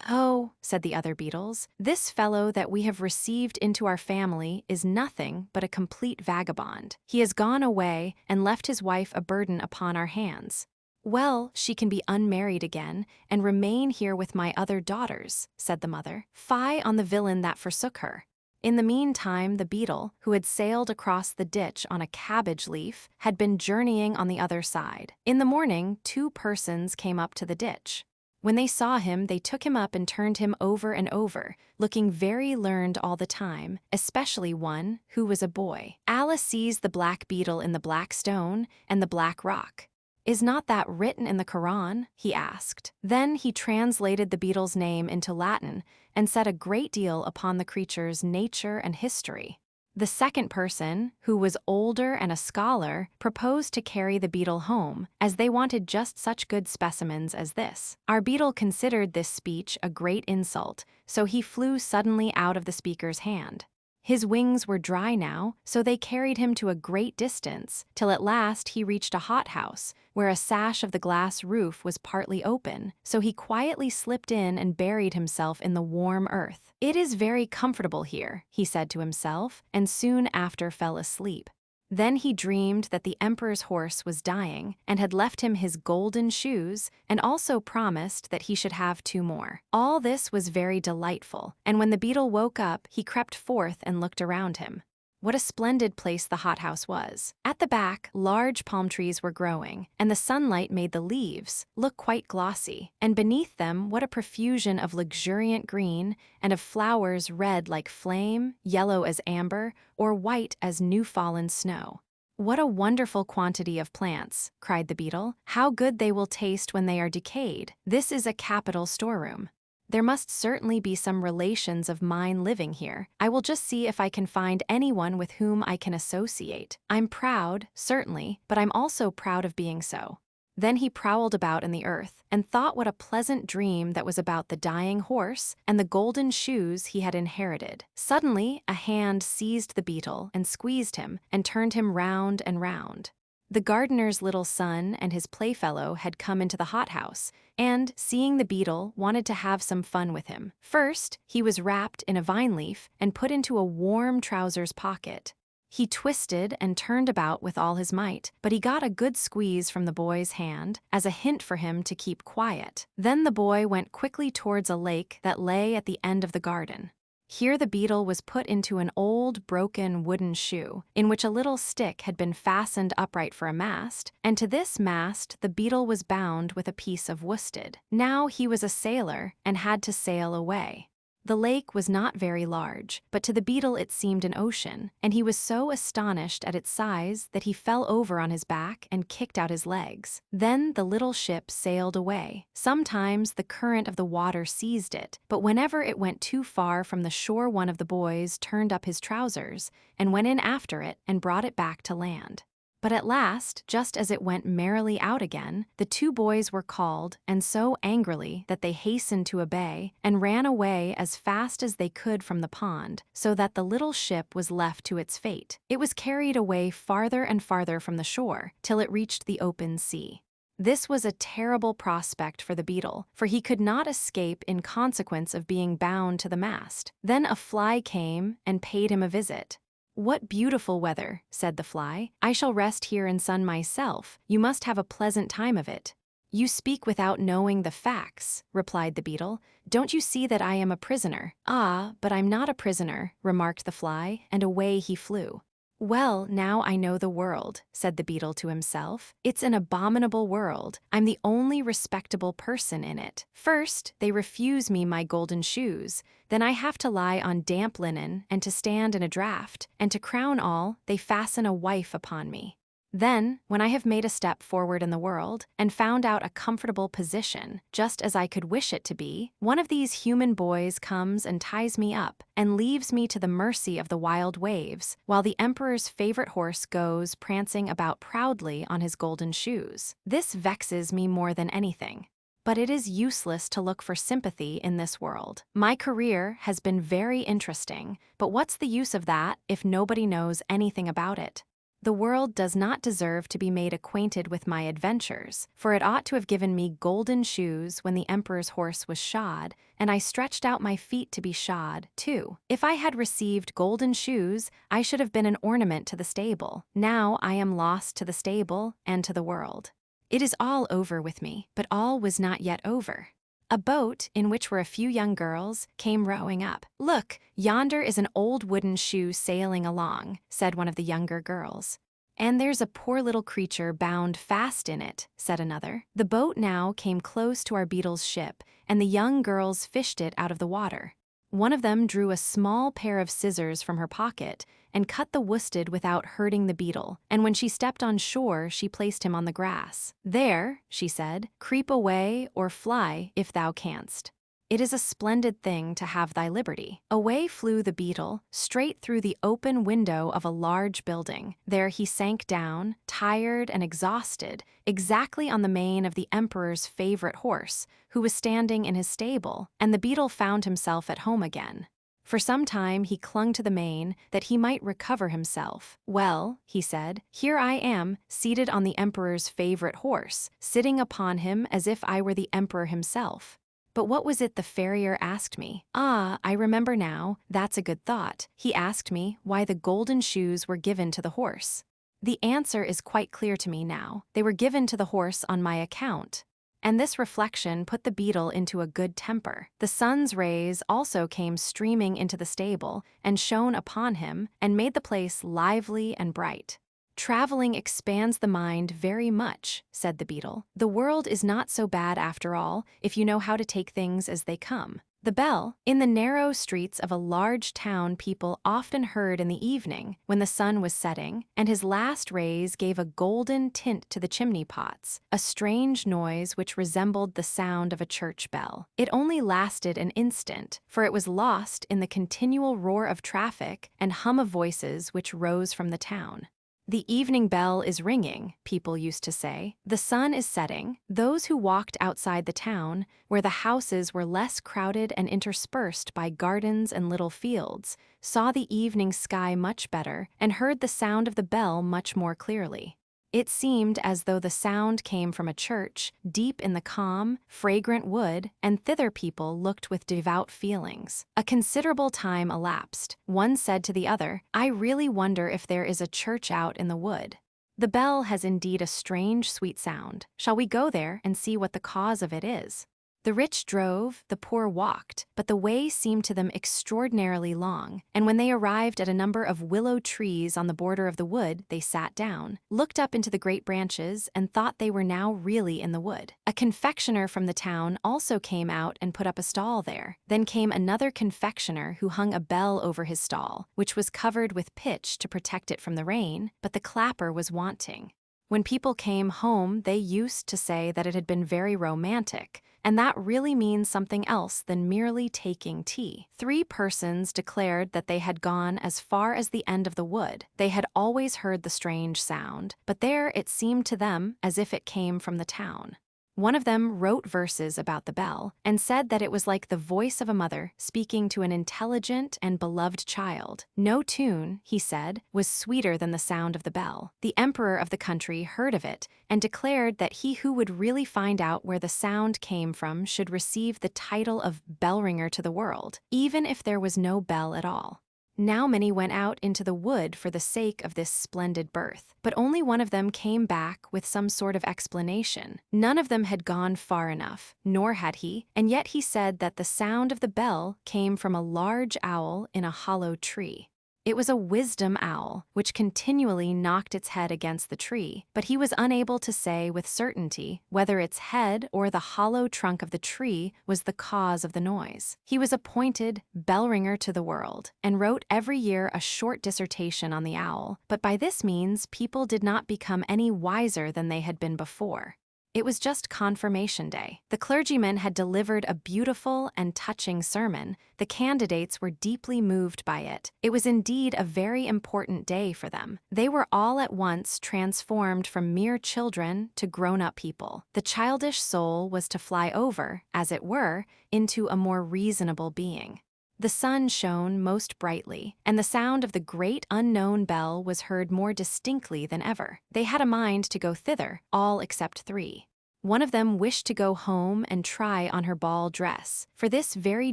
Speaker 1: "Oh," said the other beetles, "this fellow that we have received into our family is nothing but a complete vagabond. He has gone away and left his wife a burden upon our hands." "Well, she can be unmarried again, and remain here with my other daughters," said the mother. "Fie on the villain that forsook her." In the meantime, the beetle, who had sailed across the ditch on a cabbage leaf, had been journeying on the other side. In the morning, 2 persons came up to the ditch. When they saw him, they took him up and turned him over and over, looking very learned all the time, especially one, who was a boy. Alice sees the black beetle in the black stone and the black rock. "Is not that written in the Koran?" he asked. Then he translated the beetle's name into Latin and said a great deal upon the creature's nature and history. The second person, who was older and a scholar, proposed to carry the beetle home, as they wanted just such good specimens as this. Our beetle considered this speech a great insult, so he flew suddenly out of the speaker's hand. His wings were dry now, so they carried him to a great distance, till at last he reached a hothouse, where a sash of the glass roof was partly open, so he quietly slipped in and buried himself in the warm earth. "It is very comfortable here," he said to himself, and soon after fell asleep. Then he dreamed that the emperor's horse was dying and had left him his golden shoes and also promised that he should have 2 more. All this was very delightful, and when the beetle woke up, he crept forth and looked around him. What a splendid place the hothouse was. At the back, large palm trees were growing, and the sunlight made the leaves look quite glossy, and beneath them what a profusion of luxuriant green and of flowers red like flame, yellow as amber, or white as new-fallen snow. "What a wonderful quantity of plants," cried the beetle. "How good they will taste when they are decayed. This is a capital storeroom. There must certainly be some relations of mine living here. I will just see if I can find anyone with whom I can associate. I'm proud, certainly, but I'm also proud of being so." Then he prowled about in the earth and thought what a pleasant dream that was about the dying horse and the golden shoes he had inherited. Suddenly, a hand seized the beetle and squeezed him and turned him round and round. The gardener's little son and his playfellow had come into the hothouse, and, seeing the beetle, wanted to have some fun with him. First, he was wrapped in a vine leaf and put into a warm trousers pocket. He twisted and turned about with all his might, but he got a good squeeze from the boy's hand as a hint for him to keep quiet. Then the boy went quickly towards a lake that lay at the end of the garden. Here the beetle was put into an old, broken wooden shoe, in which a little stick had been fastened upright for a mast, and to this mast the beetle was bound with a piece of worsted. Now he was a sailor and had to sail away. The lake was not very large, but to the beetle it seemed an ocean, and he was so astonished at its size that he fell over on his back and kicked out his legs. Then the little ship sailed away. Sometimes the current of the water seized it, but whenever it went too far from the shore, one of the boys turned up his trousers and went in after it and brought it back to land. But at last, just as it went merrily out again, the 2 boys were called, and so angrily that they hastened to obey, and ran away as fast as they could from the pond, so that the little ship was left to its fate. It was carried away farther and farther from the shore, till it reached the open sea. This was a terrible prospect for the beetle, for he could not escape in consequence of being bound to the mast. Then a fly came and paid him a visit. "What beautiful weather," said the fly. "I shall rest here and sun myself. You must have a pleasant time of it." "You speak without knowing the facts," replied the beetle. "Don't you see that I am a prisoner?" "Ah, but I'm not a prisoner," remarked the fly, and away he flew. "Well, now I know the world," said the beetle to himself. "It's an abominable world. I'm the only respectable person in it. First, they refuse me my golden shoes. Then I have to lie on damp linen and to stand in a draught, and to crown all, they fasten a wife upon me. Then, when I have made a step forward in the world and found out a comfortable position, just as I could wish it to be, one of these human boys comes and ties me up and leaves me to the mercy of the wild waves, while the emperor's favorite horse goes prancing about proudly on his golden shoes. This vexes me more than anything. But it is useless to look for sympathy in this world. My career has been very interesting, but what's the use of that if nobody knows anything about it? The world does not deserve to be made acquainted with my adventures, for it ought to have given me golden shoes when the emperor's horse was shod, and I stretched out my feet to be shod, too. If I had received golden shoes, I should have been an ornament to the stable. Now I am lost to the stable and to the world. It is all over with me, but all was not yet over. A boat, in which were a few young girls, came rowing up. "Look, yonder is an old wooden shoe sailing along," said one of the younger girls. "And there's a poor little creature bound fast in it," said another. The boat now came close to our beetle's ship, and the young girls fished it out of the water. One of them drew a small pair of scissors from her pocket and cut the worsted without hurting the beetle, and when she stepped on shore she placed him on the grass. "There," she said, "creep away or fly if thou canst." "It is a splendid thing to have thy liberty." Away flew the beetle, straight through the open window of a large building. There he sank down, tired and exhausted, exactly on the mane of the emperor's favorite horse, who was standing in his stable, and the beetle found himself at home again. For some time he clung to the mane, that he might recover himself. "Well," he said, "here I am, seated on the emperor's favorite horse, sitting upon him as if I were the emperor himself. But what was it the farrier asked me? Ah, I remember now, that's a good thought. He asked me why the golden shoes were given to the horse. The answer is quite clear to me now. They were given to the horse on my account." And this reflection put the beetle into a good temper. The sun's rays also came streaming into the stable and shone upon him and made the place lively and bright. "Traveling expands the mind very much," said the beetle. "The world is not so bad after all, if you know how to take things as they come." The bell, in the narrow streets of a large town, people often heard in the evening when the sun was setting, and his last rays gave a golden tint to the chimney pots, a strange noise which resembled the sound of a church bell. It only lasted an instant, for it was lost in the continual roar of traffic and hum of voices which rose from the town. "The evening bell is ringing," people used to say. "The sun is setting." Those who walked outside the town, where the houses were less crowded and interspersed by gardens and little fields, saw the evening sky much better and heard the sound of the bell much more clearly. It seemed as though the sound came from a church, deep in the calm, fragrant wood, and thither people looked with devout feelings. A considerable time elapsed. One said to the other, "I really wonder if there is a church out in the wood. The bell has indeed a strange, sweet sound. Shall we go there and see what the cause of it is?" The rich drove, the poor walked, but the way seemed to them extraordinarily long, and when they arrived at a number of willow trees on the border of the wood, they sat down, looked up into the great branches, and thought they were now really in the wood. A confectioner from the town also came out and put up a stall there. Then came another confectioner who hung a bell over his stall, which was covered with pitch to protect it from the rain, but the clapper was wanting. When people came home, they used to say that it had been very romantic, and that really means something else than merely taking tea. 3 persons declared that they had gone as far as the end of the wood. They had always heard the strange sound, but there it seemed to them as if it came from the town. One of them wrote verses about the bell and said that it was like the voice of a mother speaking to an intelligent and beloved child. No tune, he said, was sweeter than the sound of the bell. The emperor of the country heard of it and declared that he who would really find out where the sound came from should receive the title of bellringer to the world, even if there was no bell at all. Now many went out into the wood for the sake of this splendid birth, but only one of them came back with some sort of explanation. None of them had gone far enough, nor had he, and yet he said that the sound of the bell came from a large owl in a hollow tree. It was a wisdom owl, which continually knocked its head against the tree, but he was unable to say with certainty whether its head or the hollow trunk of the tree was the cause of the noise. He was appointed bellringer to the world, and wrote every year a short dissertation on the owl, but by this means people did not become any wiser than they had been before. It was just Confirmation Day. The clergyman had delivered a beautiful and touching sermon. The candidates were deeply moved by it. It was indeed a very important day for them. They were all at once transformed from mere children to grown-up people. The childish soul was to fly over, as it were, into a more reasonable being. The sun shone most brightly, and the sound of the great unknown bell was heard more distinctly than ever. They had a mind to go thither, all except 3. One of them wished to go home and try on her ball dress, for this very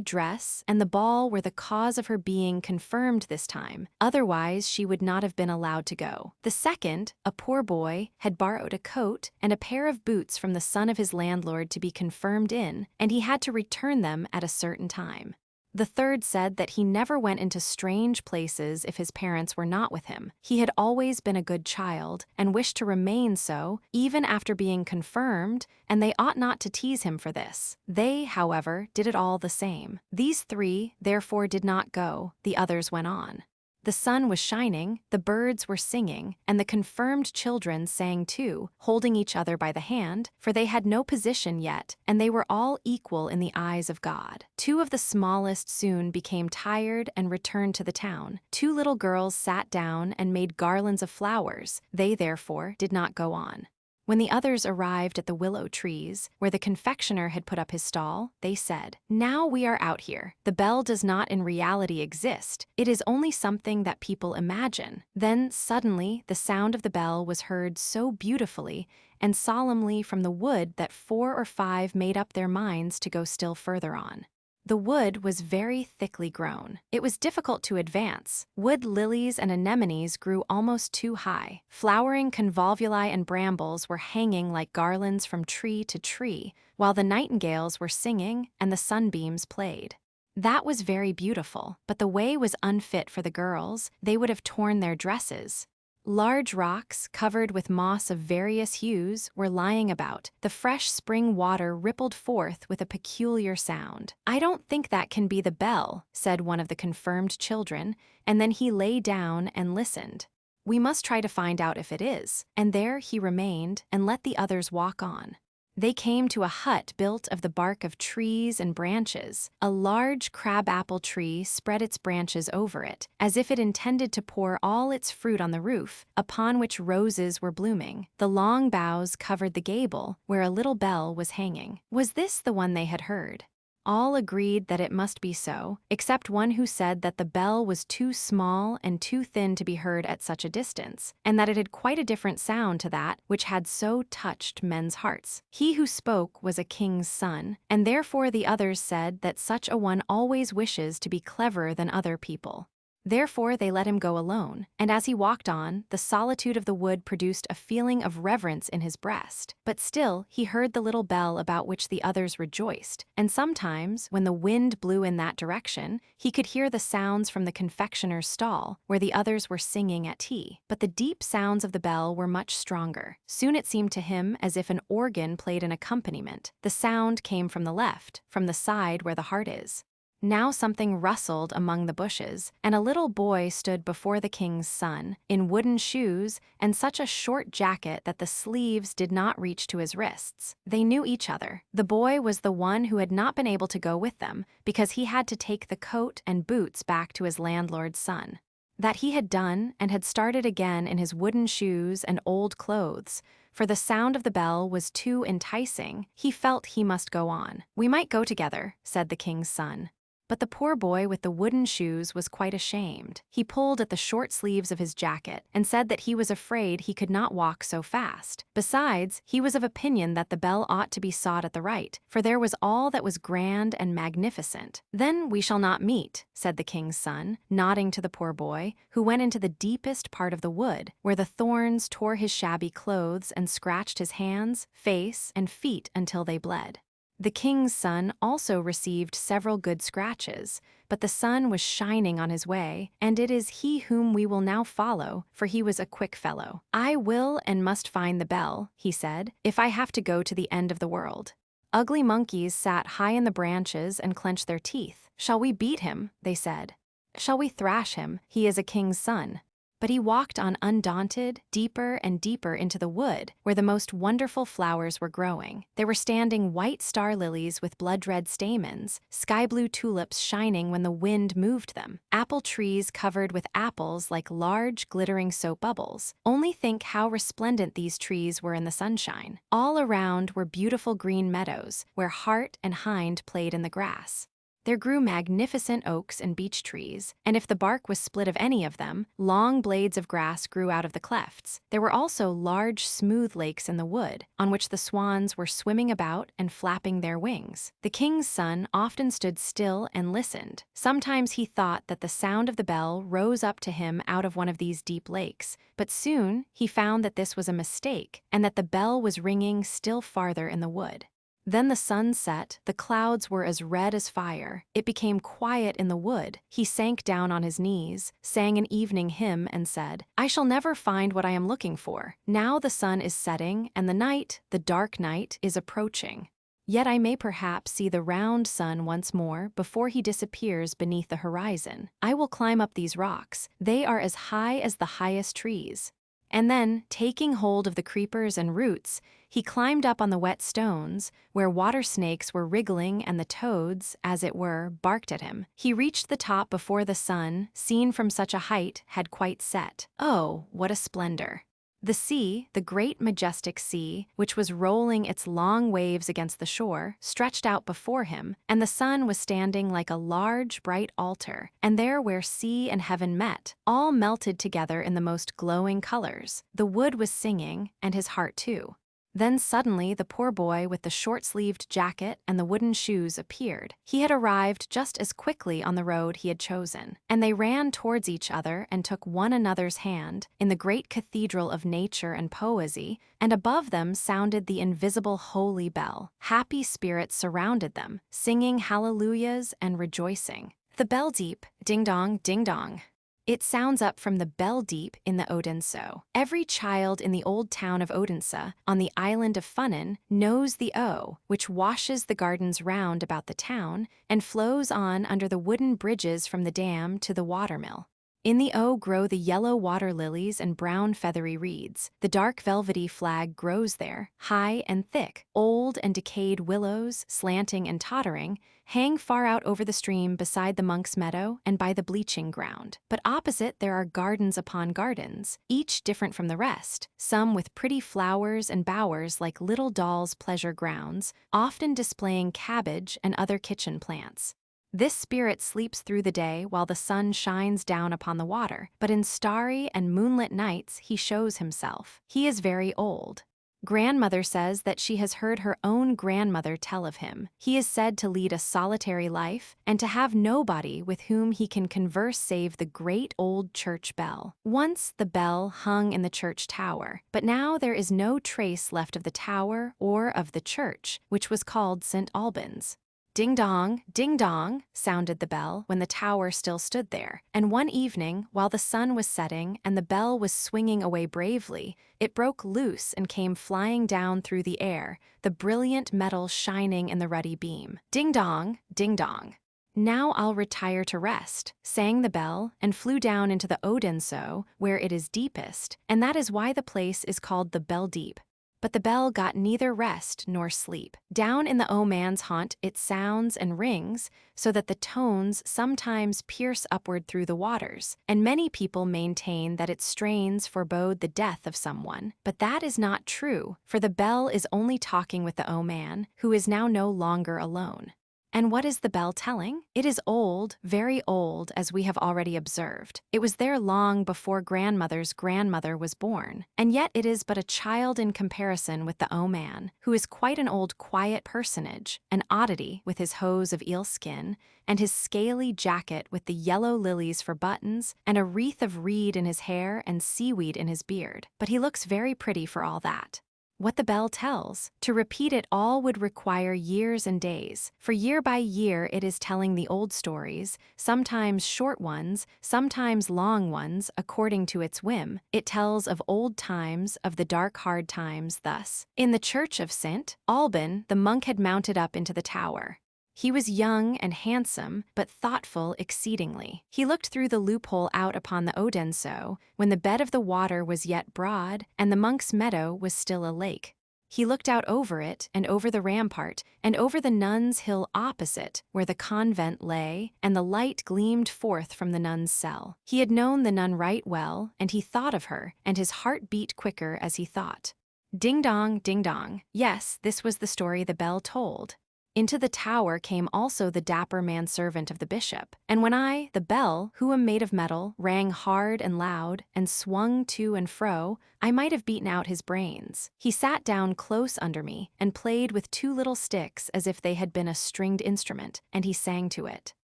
Speaker 1: dress and the ball were the cause of her being confirmed this time, otherwise she would not have been allowed to go. The second, a poor boy, had borrowed a coat and a pair of boots from the son of his landlord to be confirmed in, and he had to return them at a certain time. The third said that he never went into strange places if his parents were not with him. He had always been a good child and wished to remain so, even after being confirmed, and they ought not to tease him for this. They, however, did it all the same. These 3, therefore, did not go. The others went on. The sun was shining, the birds were singing, and the confirmed children sang too, holding each other by the hand, for they had no position yet, and they were all equal in the eyes of God. Two of the smallest soon became tired and returned to the town. Two little girls sat down and made garlands of flowers. They, therefore, did not go on. When the others arrived at the willow trees, where the confectioner had put up his stall, they said, "Now we are out here. The bell does not in reality exist. It is only something that people imagine." Then, suddenly, the sound of the bell was heard so beautifully and solemnly from the wood that 4 or 5 made up their minds to go still further on. The wood was very thickly grown. It was difficult to advance. Wood lilies and anemones grew almost too high. Flowering convolvuli and brambles were hanging like garlands from tree to tree, while the nightingales were singing and the sunbeams played. That was very beautiful, but the way was unfit for the girls. They would have torn their dresses. Large rocks, covered with moss of various hues, were lying about. The fresh spring water rippled forth with a peculiar sound. "I don't think that can be the bell," said one of the confirmed children, and then he lay down and listened. "We must try to find out if it is." And there he remained and let the others walk on. They came to a hut built of the bark of trees and branches. A large crab-apple tree spread its branches over it, as if it intended to pour all its fruit on the roof, upon which roses were blooming. The long boughs covered the gable, where a little bell was hanging. Was this the one they had heard? All agreed that it must be so, except one who said that the bell was too small and too thin to be heard at such a distance, and that it had quite a different sound to that which had so touched men's hearts. He who spoke was a king's son, and therefore the others said that such a one always wishes to be cleverer than other people. Therefore they let him go alone, and as he walked on, the solitude of the wood produced a feeling of reverence in his breast. But still he heard the little bell about which the others rejoiced, and sometimes, when the wind blew in that direction, he could hear the sounds from the confectioner's stall, where the others were singing at tea. But the deep sounds of the bell were much stronger. Soon it seemed to him as if an organ played an accompaniment. The sound came from the left, from the side where the heart is. Now something rustled among the bushes, and a little boy stood before the king's son, in wooden shoes and such a short jacket that the sleeves did not reach to his wrists. They knew each other. The boy was the one who had not been able to go with them, because he had to take the coat and boots back to his landlord's son. That he had done, and had started again in his wooden shoes and old clothes, for the sound of the bell was too enticing. He felt he must go on. "We might go together," said the king's son. But the poor boy with the wooden shoes was quite ashamed. He pulled at the short sleeves of his jacket and said that he was afraid he could not walk so fast. Besides, he was of opinion that the bell ought to be sought at the right, for there was all that was grand and magnificent. "Then we shall not meet," said the king's son, nodding to the poor boy, who went into the deepest part of the wood, where the thorns tore his shabby clothes and scratched his hands, face, and feet until they bled. The king's son also received several good scratches, but the sun was shining on his way, and it is he whom we will now follow, for he was a quick fellow. "I will and must find the bell," he said, "if I have to go to the end of the world." Ugly monkeys sat high in the branches and clenched their teeth. "Shall we beat him?" they said. "Shall we thrash him? He is a king's son." But he walked on undaunted, deeper and deeper into the wood, where the most wonderful flowers were growing. There were standing white star lilies with blood-red stamens, sky-blue tulips shining when the wind moved them, apple trees covered with apples like large, glittering soap bubbles. Only think how resplendent these trees were in the sunshine. All around were beautiful green meadows, where hart and hind played in the grass. There grew magnificent oaks and beech trees, and if the bark was split of any of them, long blades of grass grew out of the clefts. There were also large, smooth lakes in the wood, on which the swans were swimming about and flapping their wings. The king's son often stood still and listened. Sometimes he thought that the sound of the bell rose up to him out of one of these deep lakes, but soon he found that this was a mistake, and that the bell was ringing still farther in the wood. Then the sun set, the clouds were as red as fire. It became quiet in the wood. He sank down on his knees, sang an evening hymn, and said, "I shall never find what I am looking for. Now the sun is setting, and the night, the dark night, is approaching." Yet I may perhaps see the round sun once more before he disappears beneath the horizon. I will climb up these rocks. They are as high as the highest trees." And then, taking hold of the creepers and roots, he climbed up on the wet stones, where water snakes were wriggling and the toads, as it were, barked at him. He reached the top before the sun, seen from such a height, had quite set. Oh, what a splendor! The sea, the great majestic sea, which was rolling its long waves against the shore, stretched out before him, and the sun was standing like a large, bright altar, and there where sea and heaven met, all melted together in the most glowing colors. The wood was singing, and his heart too. Then suddenly the poor boy with the short-sleeved jacket and the wooden shoes appeared. He had arrived just as quickly on the road he had chosen, and they ran towards each other and took one another's hand in the great cathedral of nature and poesy, and above them sounded the invisible holy bell. Happy spirits surrounded them, singing hallelujahs and rejoicing. The bell deep, ding-dong, ding-dong. It sounds up from the bell deep in the Odense. Every child in the old town of Odense, on the island of Funen, knows the O, which washes the gardens round about the town and flows on under the wooden bridges from the dam to the watermill. In the O grow the yellow water lilies and brown feathery reeds. The dark velvety flag grows there, high and thick. Old and decayed willows, slanting and tottering, hang far out over the stream beside the monk's meadow and by the bleaching ground. But opposite there are gardens upon gardens, each different from the rest, some with pretty flowers and bowers like little dolls' pleasure grounds, often displaying cabbage and other kitchen plants. This spirit sleeps through the day while the sun shines down upon the water, but in starry and moonlit nights he shows himself. He is very old. Grandmother says that she has heard her own grandmother tell of him. He is said to lead a solitary life and to have nobody with whom he can converse save the great old church bell. Once the bell hung in the church tower, but now there is no trace left of the tower or of the church, which was called St. Albans. Ding dong, sounded the bell when the tower still stood there, and one evening, while the sun was setting and the bell was swinging away bravely, it broke loose and came flying down through the air, the brilliant metal shining in the ruddy beam. Ding dong, ding dong. "Now I'll retire to rest," sang the bell, and flew down into the Odense, where it is deepest, and that is why the place is called the Bell Deep. But the bell got neither rest nor sleep. Down in the O-man's haunt it sounds and rings, so that the tones sometimes pierce upward through the waters, and many people maintain that its strains forebode the death of someone. But that is not true, for the bell is only talking with the O-man, who is now no longer alone. And what is the bell telling? It is old, very old, as we have already observed. It was there long before grandmother's grandmother was born, and yet it is but a child in comparison with the O-man, who is quite an old quiet personage, an oddity with his hose of eel-skin, and his scaly jacket with the yellow lilies for buttons, and a wreath of reed in his hair and seaweed in his beard. But he looks very pretty for all that. What the bell tells, to repeat it all would require years and days, for year by year it is telling the old stories, sometimes short ones, sometimes long ones, according to its whim. It tells of old times, of the dark hard times, thus. In the church of St. Alban, the monk had mounted up into the tower. He was young and handsome, but thoughtful exceedingly. He looked through the loophole out upon the Odense, when the bed of the water was yet broad, and the monk's meadow was still a lake. He looked out over it, and over the rampart, and over the nuns' hill opposite, where the convent lay, and the light gleamed forth from the nun's cell. He had known the nun right well, and he thought of her, and his heart beat quicker as he thought. Ding dong, ding dong. Yes, this was the story the bell told. Into the tower came also the dapper manservant of the bishop, and when I, the bell, who am made of metal, rang hard and loud, and swung to and fro, I might have beaten out his brains. He sat down close under me, and played with two little sticks as if they had been a stringed instrument, and he sang to it.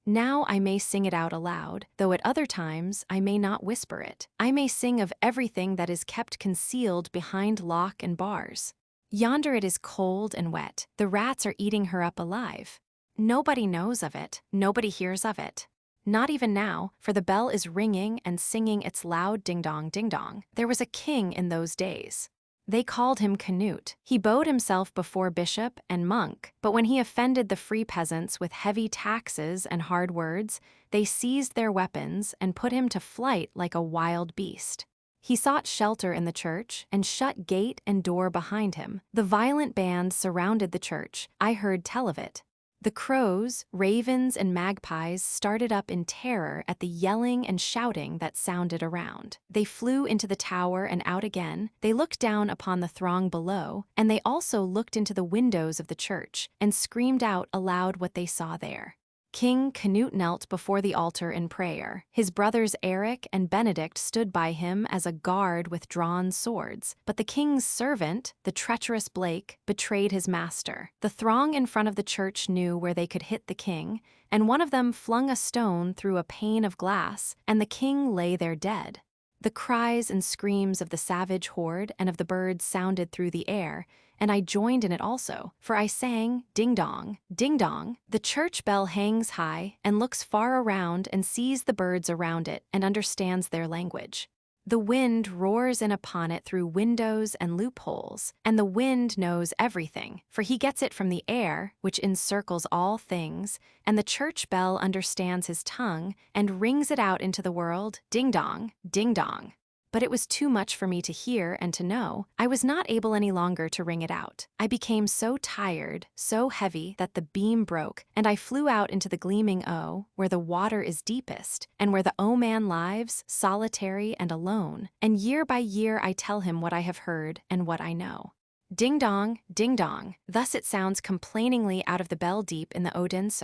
Speaker 1: Now I may sing it out aloud, though at other times I may not whisper it. I may sing of everything that is kept concealed behind lock and bars. Yonder it is cold and wet. The rats are eating her up alive. Nobody knows of it. Nobody hears of it. Not even now, for the bell is ringing and singing its loud ding-dong, ding-dong. There was a king in those days. They called him Canute. He bowed himself before bishop and monk, but when he offended the free peasants with heavy taxes and hard words, they seized their weapons and put him to flight like a wild beast. He sought shelter in the church and shut gate and door behind him. The violent band surrounded the church. I heard tell of it. The crows, ravens, and magpies started up in terror at the yelling and shouting that sounded around. They flew into the tower and out again. They looked down upon the throng below, and they also looked into the windows of the church and screamed out aloud what they saw there. King Canute knelt before the altar in prayer. His brothers Eric and Benedict stood by him as a guard with drawn swords. But the king's servant, the treacherous Blake, betrayed his master. The throng in front of the church knew where they could hit the king, and one of them flung a stone through a pane of glass, and the king lay there dead. The cries and screams of the savage horde and of the birds sounded through the air, and I joined in it also, for I sang, ding dong, ding dong. The church bell hangs high and looks far around and sees the birds around it and understands their language. The wind roars in upon it through windows and loopholes, and the wind knows everything, for he gets it from the air, which encircles all things, and the church bell understands his tongue and rings it out into the world, ding dong, ding dong. But it was too much for me to hear and to know. I was not able any longer to ring it out. I became so tired, so heavy, that the beam broke, and I flew out into the gleaming O, where the water is deepest, and where the O-man lives, solitary and alone. And year by year I tell him what I have heard and what I know. Ding dong, ding dong. Thus it sounds complainingly out of the bell deep in the Odense.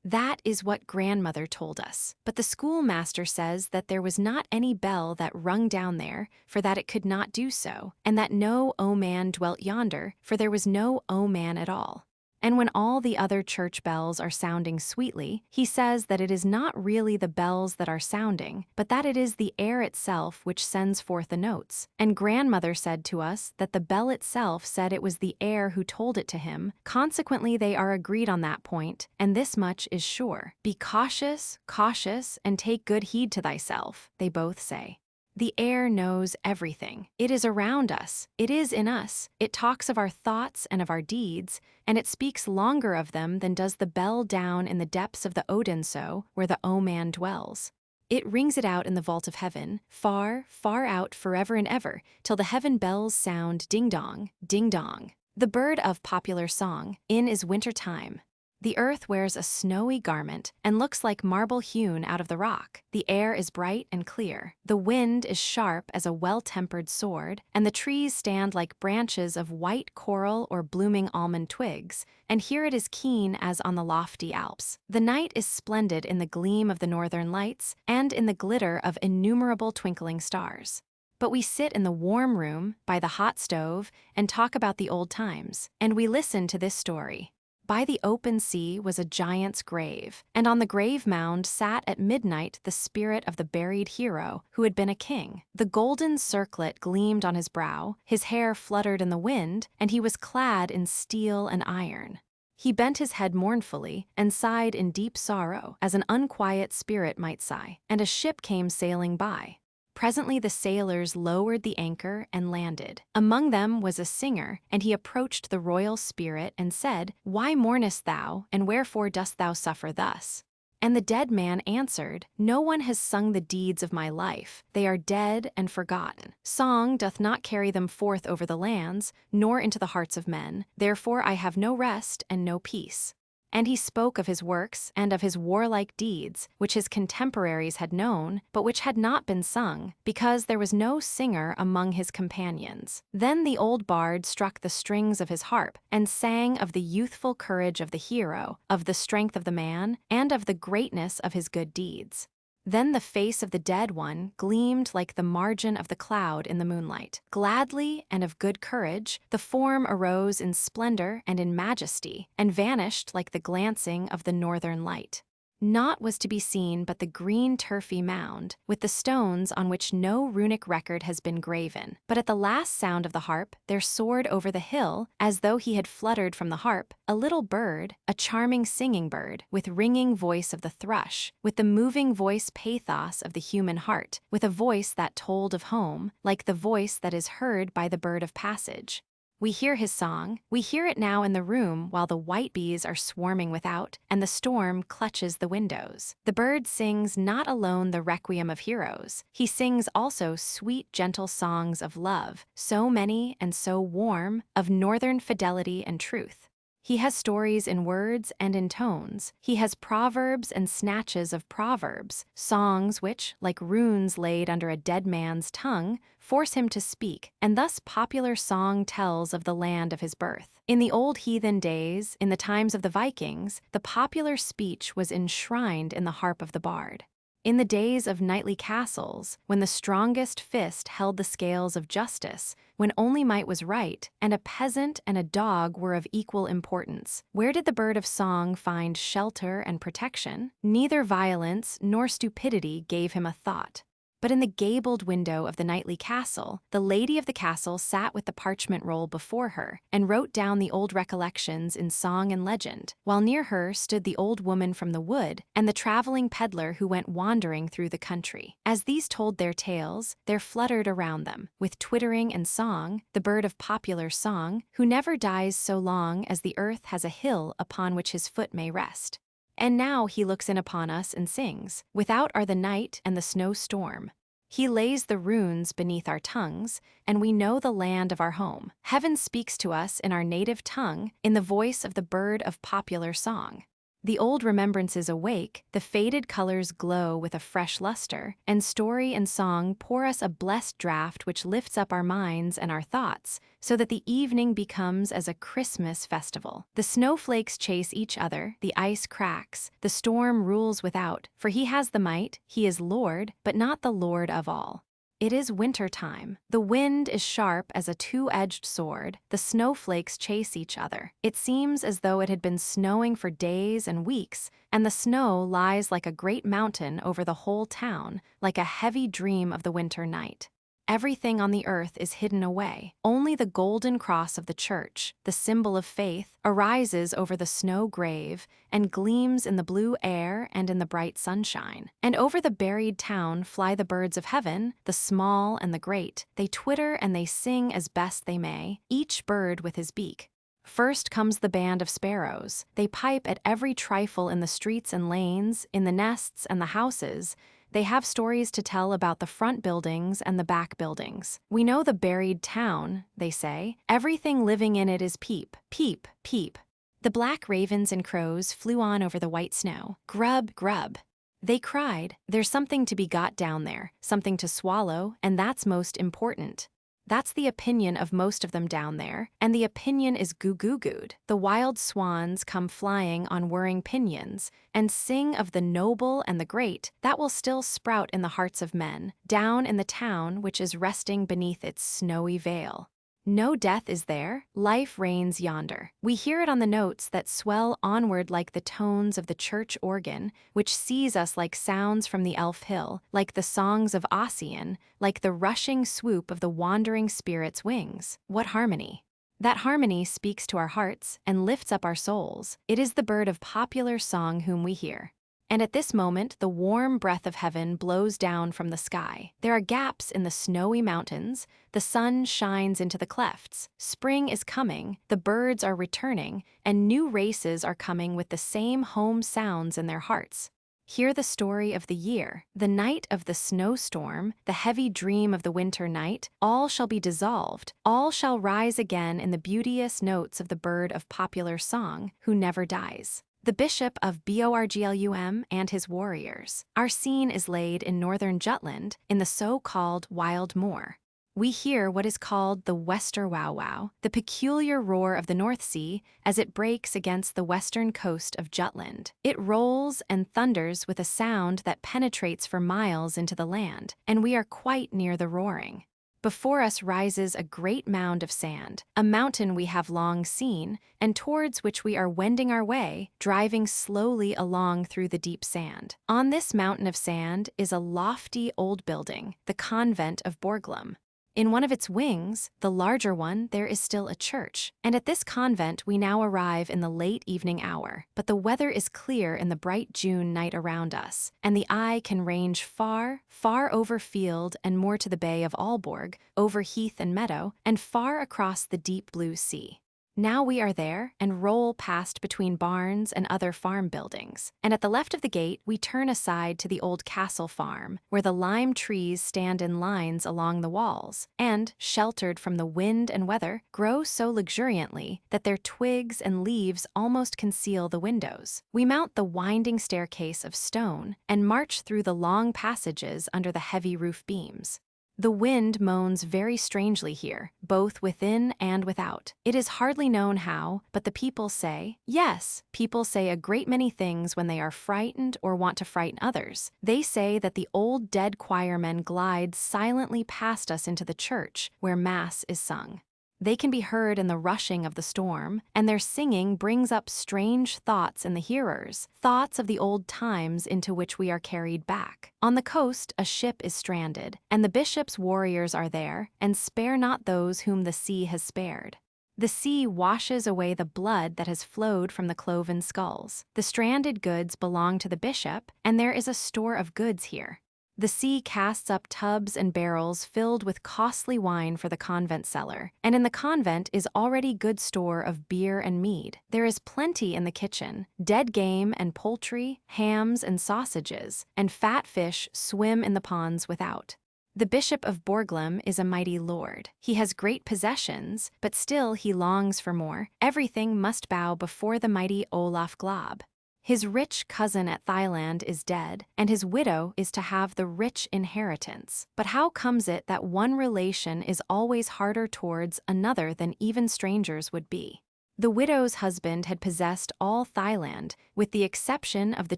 Speaker 1: That is what grandmother told us. But the schoolmaster says that there was not any bell that rung down there, for that it could not do so, and that no O-man dwelt yonder, for there was no O-man at all. And when all the other church bells are sounding sweetly, he says that it is not really the bells that are sounding, but that it is the air itself which sends forth the notes. And grandmother said to us that the bell itself said it was the air who told it to him. Consequently, they are agreed on that point, and this much is sure. Be cautious, cautious, and take good heed to thyself, they both say. The air knows everything. It is around us. It is in us. It talks of our thoughts and of our deeds, and it speaks longer of them than does the bell down in the depths of the Odense, where the O-man dwells. It rings it out in the vault of heaven, far, far out forever and ever, till the heaven bells sound ding dong, ding dong. The bird of popular song, in is winter time. The earth wears a snowy garment and looks like marble hewn out of the rock. The air is bright and clear. The wind is sharp as a well-tempered sword, and the trees stand like branches of white coral or blooming almond twigs, and here it is keen as on the lofty Alps. The night is splendid in the gleam of the northern lights and in the glitter of innumerable twinkling stars. But we sit in the warm room by the hot stove and talk about the old times, and we listen to this story. By the open sea was a giant's grave, and on the grave mound sat at midnight the spirit of the buried hero who had been a king. The golden circlet gleamed on his brow, his hair fluttered in the wind, and he was clad in steel and iron. He bent his head mournfully and sighed in deep sorrow, as an unquiet spirit might sigh, and a ship came sailing by. Presently the sailors lowered the anchor and landed. Among them was a singer, and he approached the royal spirit and said, "Why mournest thou, and wherefore dost thou suffer thus?" And the dead man answered, "No one has sung the deeds of my life. They are dead and forgotten. Song doth not carry them forth over the lands, nor into the hearts of men. Therefore I have no rest and no peace." And he spoke of his works and of his warlike deeds, which his contemporaries had known, but which had not been sung, because there was no singer among his companions. Then the old bard struck the strings of his harp, and sang of the youthful courage of the hero, of the strength of the man, and of the greatness of his good deeds. Then the face of the dead one gleamed like the margin of the cloud in the moonlight. Gladly and of good courage, the form arose in splendor and in majesty, and vanished like the glancing of the northern light. Naught was to be seen but the green turfy mound, with the stones on which no runic record has been graven. But at the last sound of the harp, there soared over the hill, as though he had fluttered from the harp, a little bird, a charming singing bird, with ringing voice of the thrush, with the moving voice pathos of the human heart, with a voice that told of home, like the voice that is heard by the bird of passage. We hear his song, we hear it now in the room while the white bees are swarming without, and the storm clutches the windows. The bird sings not alone the requiem of heroes, he sings also sweet gentle songs of love, so many and so warm, of northern fidelity and truth. He has stories in words and in tones. He has proverbs and snatches of proverbs, songs which, like runes laid under a dead man's tongue, force him to speak, and thus popular song tells of the land of his birth. In the old heathen days, in the times of the Vikings, the popular speech was enshrined in the harp of the bard. In the days of knightly castles, when the strongest fist held the scales of justice, when only might was right, and a peasant and a dog were of equal importance, where did the bird of song find shelter and protection? Neither violence nor stupidity gave him a thought. But in the gabled window of the knightly castle, the lady of the castle sat with the parchment roll before her, and wrote down the old recollections in song and legend, while near her stood the old woman from the wood, and the traveling peddler who went wandering through the country. As these told their tales, there fluttered around them, with twittering and song, the bird of popular song, who never dies so long as the earth has a hill upon which his foot may rest. And now he looks in upon us and sings. Without are the night and the snow storm. He lays the runes beneath our tongues, and we know the land of our home. Heaven speaks to us in our native tongue, in the voice of the bird of popular song. The old remembrances awake, the faded colors glow with a fresh luster, and story and song pour us a blessed draught which lifts up our minds and our thoughts, so that the evening becomes as a Christmas festival. The snowflakes chase each other, the ice cracks, the storm rules without, for he has the might, he is Lord, but not the Lord of all. It is winter time. The wind is sharp as a two-edged sword. The snowflakes chase each other. It seems as though it had been snowing for days and weeks, and the snow lies like a great mountain over the whole town, like a heavy dream of the winter night. Everything on the earth is hidden away. Only the golden cross of the church, the symbol of faith, arises over the snow grave and gleams in the blue air and in the bright sunshine. And over the buried town fly the birds of heaven, the small and the great. They twitter and they sing as best they may, each bird with his beak. First comes the band of sparrows. They pipe at every trifle in the streets and lanes, in the nests and the houses. They have stories to tell about the front buildings and the back buildings. We know the buried town, they say. Everything living in it is peep, peep, peep. The black ravens and crows flew on over the white snow. Grub, grub. They cried, there's something to be got down there, something to swallow, and that's most important. That's the opinion of most of them down there, and the opinion is goo-goo-gooed. The wild swans come flying on whirring pinions, and sing of the noble and the great that will still sprout in the hearts of men, down in the town which is resting beneath its snowy veil. No death is there, life reigns yonder. We hear it on the notes that swell onward like the tones of the church organ, which sees us like sounds from the elf hill, like the songs of Ossian, like the rushing swoop of the wandering spirit's wings. What harmony! That harmony speaks to our hearts and lifts up our souls. It is the bird of popular song whom we hear. And at this moment, the warm breath of heaven blows down from the sky. There are gaps in the snowy mountains. The sun shines into the clefts. Spring is coming, the birds are returning, and new races are coming with the same home sounds in their hearts. Hear the story of the year, the night of the snowstorm, the heavy dream of the winter night. All shall be dissolved. All shall rise again in the beauteous notes of the bird of popular song, who never dies. The Bishop of Borglum and his warriors. Our scene is laid in northern Jutland, in the so-called Wild Moor. We hear what is called the Wester Wow Wow, the peculiar roar of the North Sea as it breaks against the western coast of Jutland. It rolls and thunders with a sound that penetrates for miles into the land, and we are quite near the roaring. Before us rises a great mound of sand, a mountain we have long seen, and towards which we are wending our way, driving slowly along through the deep sand. On this mountain of sand is a lofty old building, the convent of Borglum. In one of its wings, the larger one, there is still a church, and at this convent we now arrive in the late evening hour. But the weather is clear in the bright June night around us, and the eye can range far, far over field and more to the bay of Aalborg, over heath and meadow, and far across the deep blue sea. Now we are there and roll past between barns and other farm buildings, and at the left of the gate we turn aside to the old castle farm, where the lime trees stand in lines along the walls, and, sheltered from the wind and weather, grow so luxuriantly that their twigs and leaves almost conceal the windows. We mount the winding staircase of stone and march through the long passages under the heavy roof beams. The wind moans very strangely here, both within and without. It is hardly known how, but the people say, yes, people say a great many things when they are frightened or want to frighten others. They say that the old dead choirmen glide silently past us into the church, where Mass is sung. They can be heard in the rushing of the storm, and their singing brings up strange thoughts in the hearers, thoughts of the old times into which we are carried back. On the coast, a ship is stranded, and the bishop's warriors are there, and spare not those whom the sea has spared. The sea washes away the blood that has flowed from the cloven skulls. The stranded goods belong to the bishop, and there is a store of goods here. The sea casts up tubs and barrels filled with costly wine for the convent cellar, and in the convent is already good store of beer and mead. There is plenty in the kitchen. Dead game and poultry, hams and sausages, and fat fish swim in the ponds without. The Bishop of Borglum is a mighty lord. He has great possessions, but still he longs for more. Everything must bow before the mighty Olaf Glob. His rich cousin at Thailand is dead, and his widow is to have the rich inheritance. But how comes it that one relation is always harder towards another than even strangers would be? The widow's husband had possessed all Thailand, with the exception of the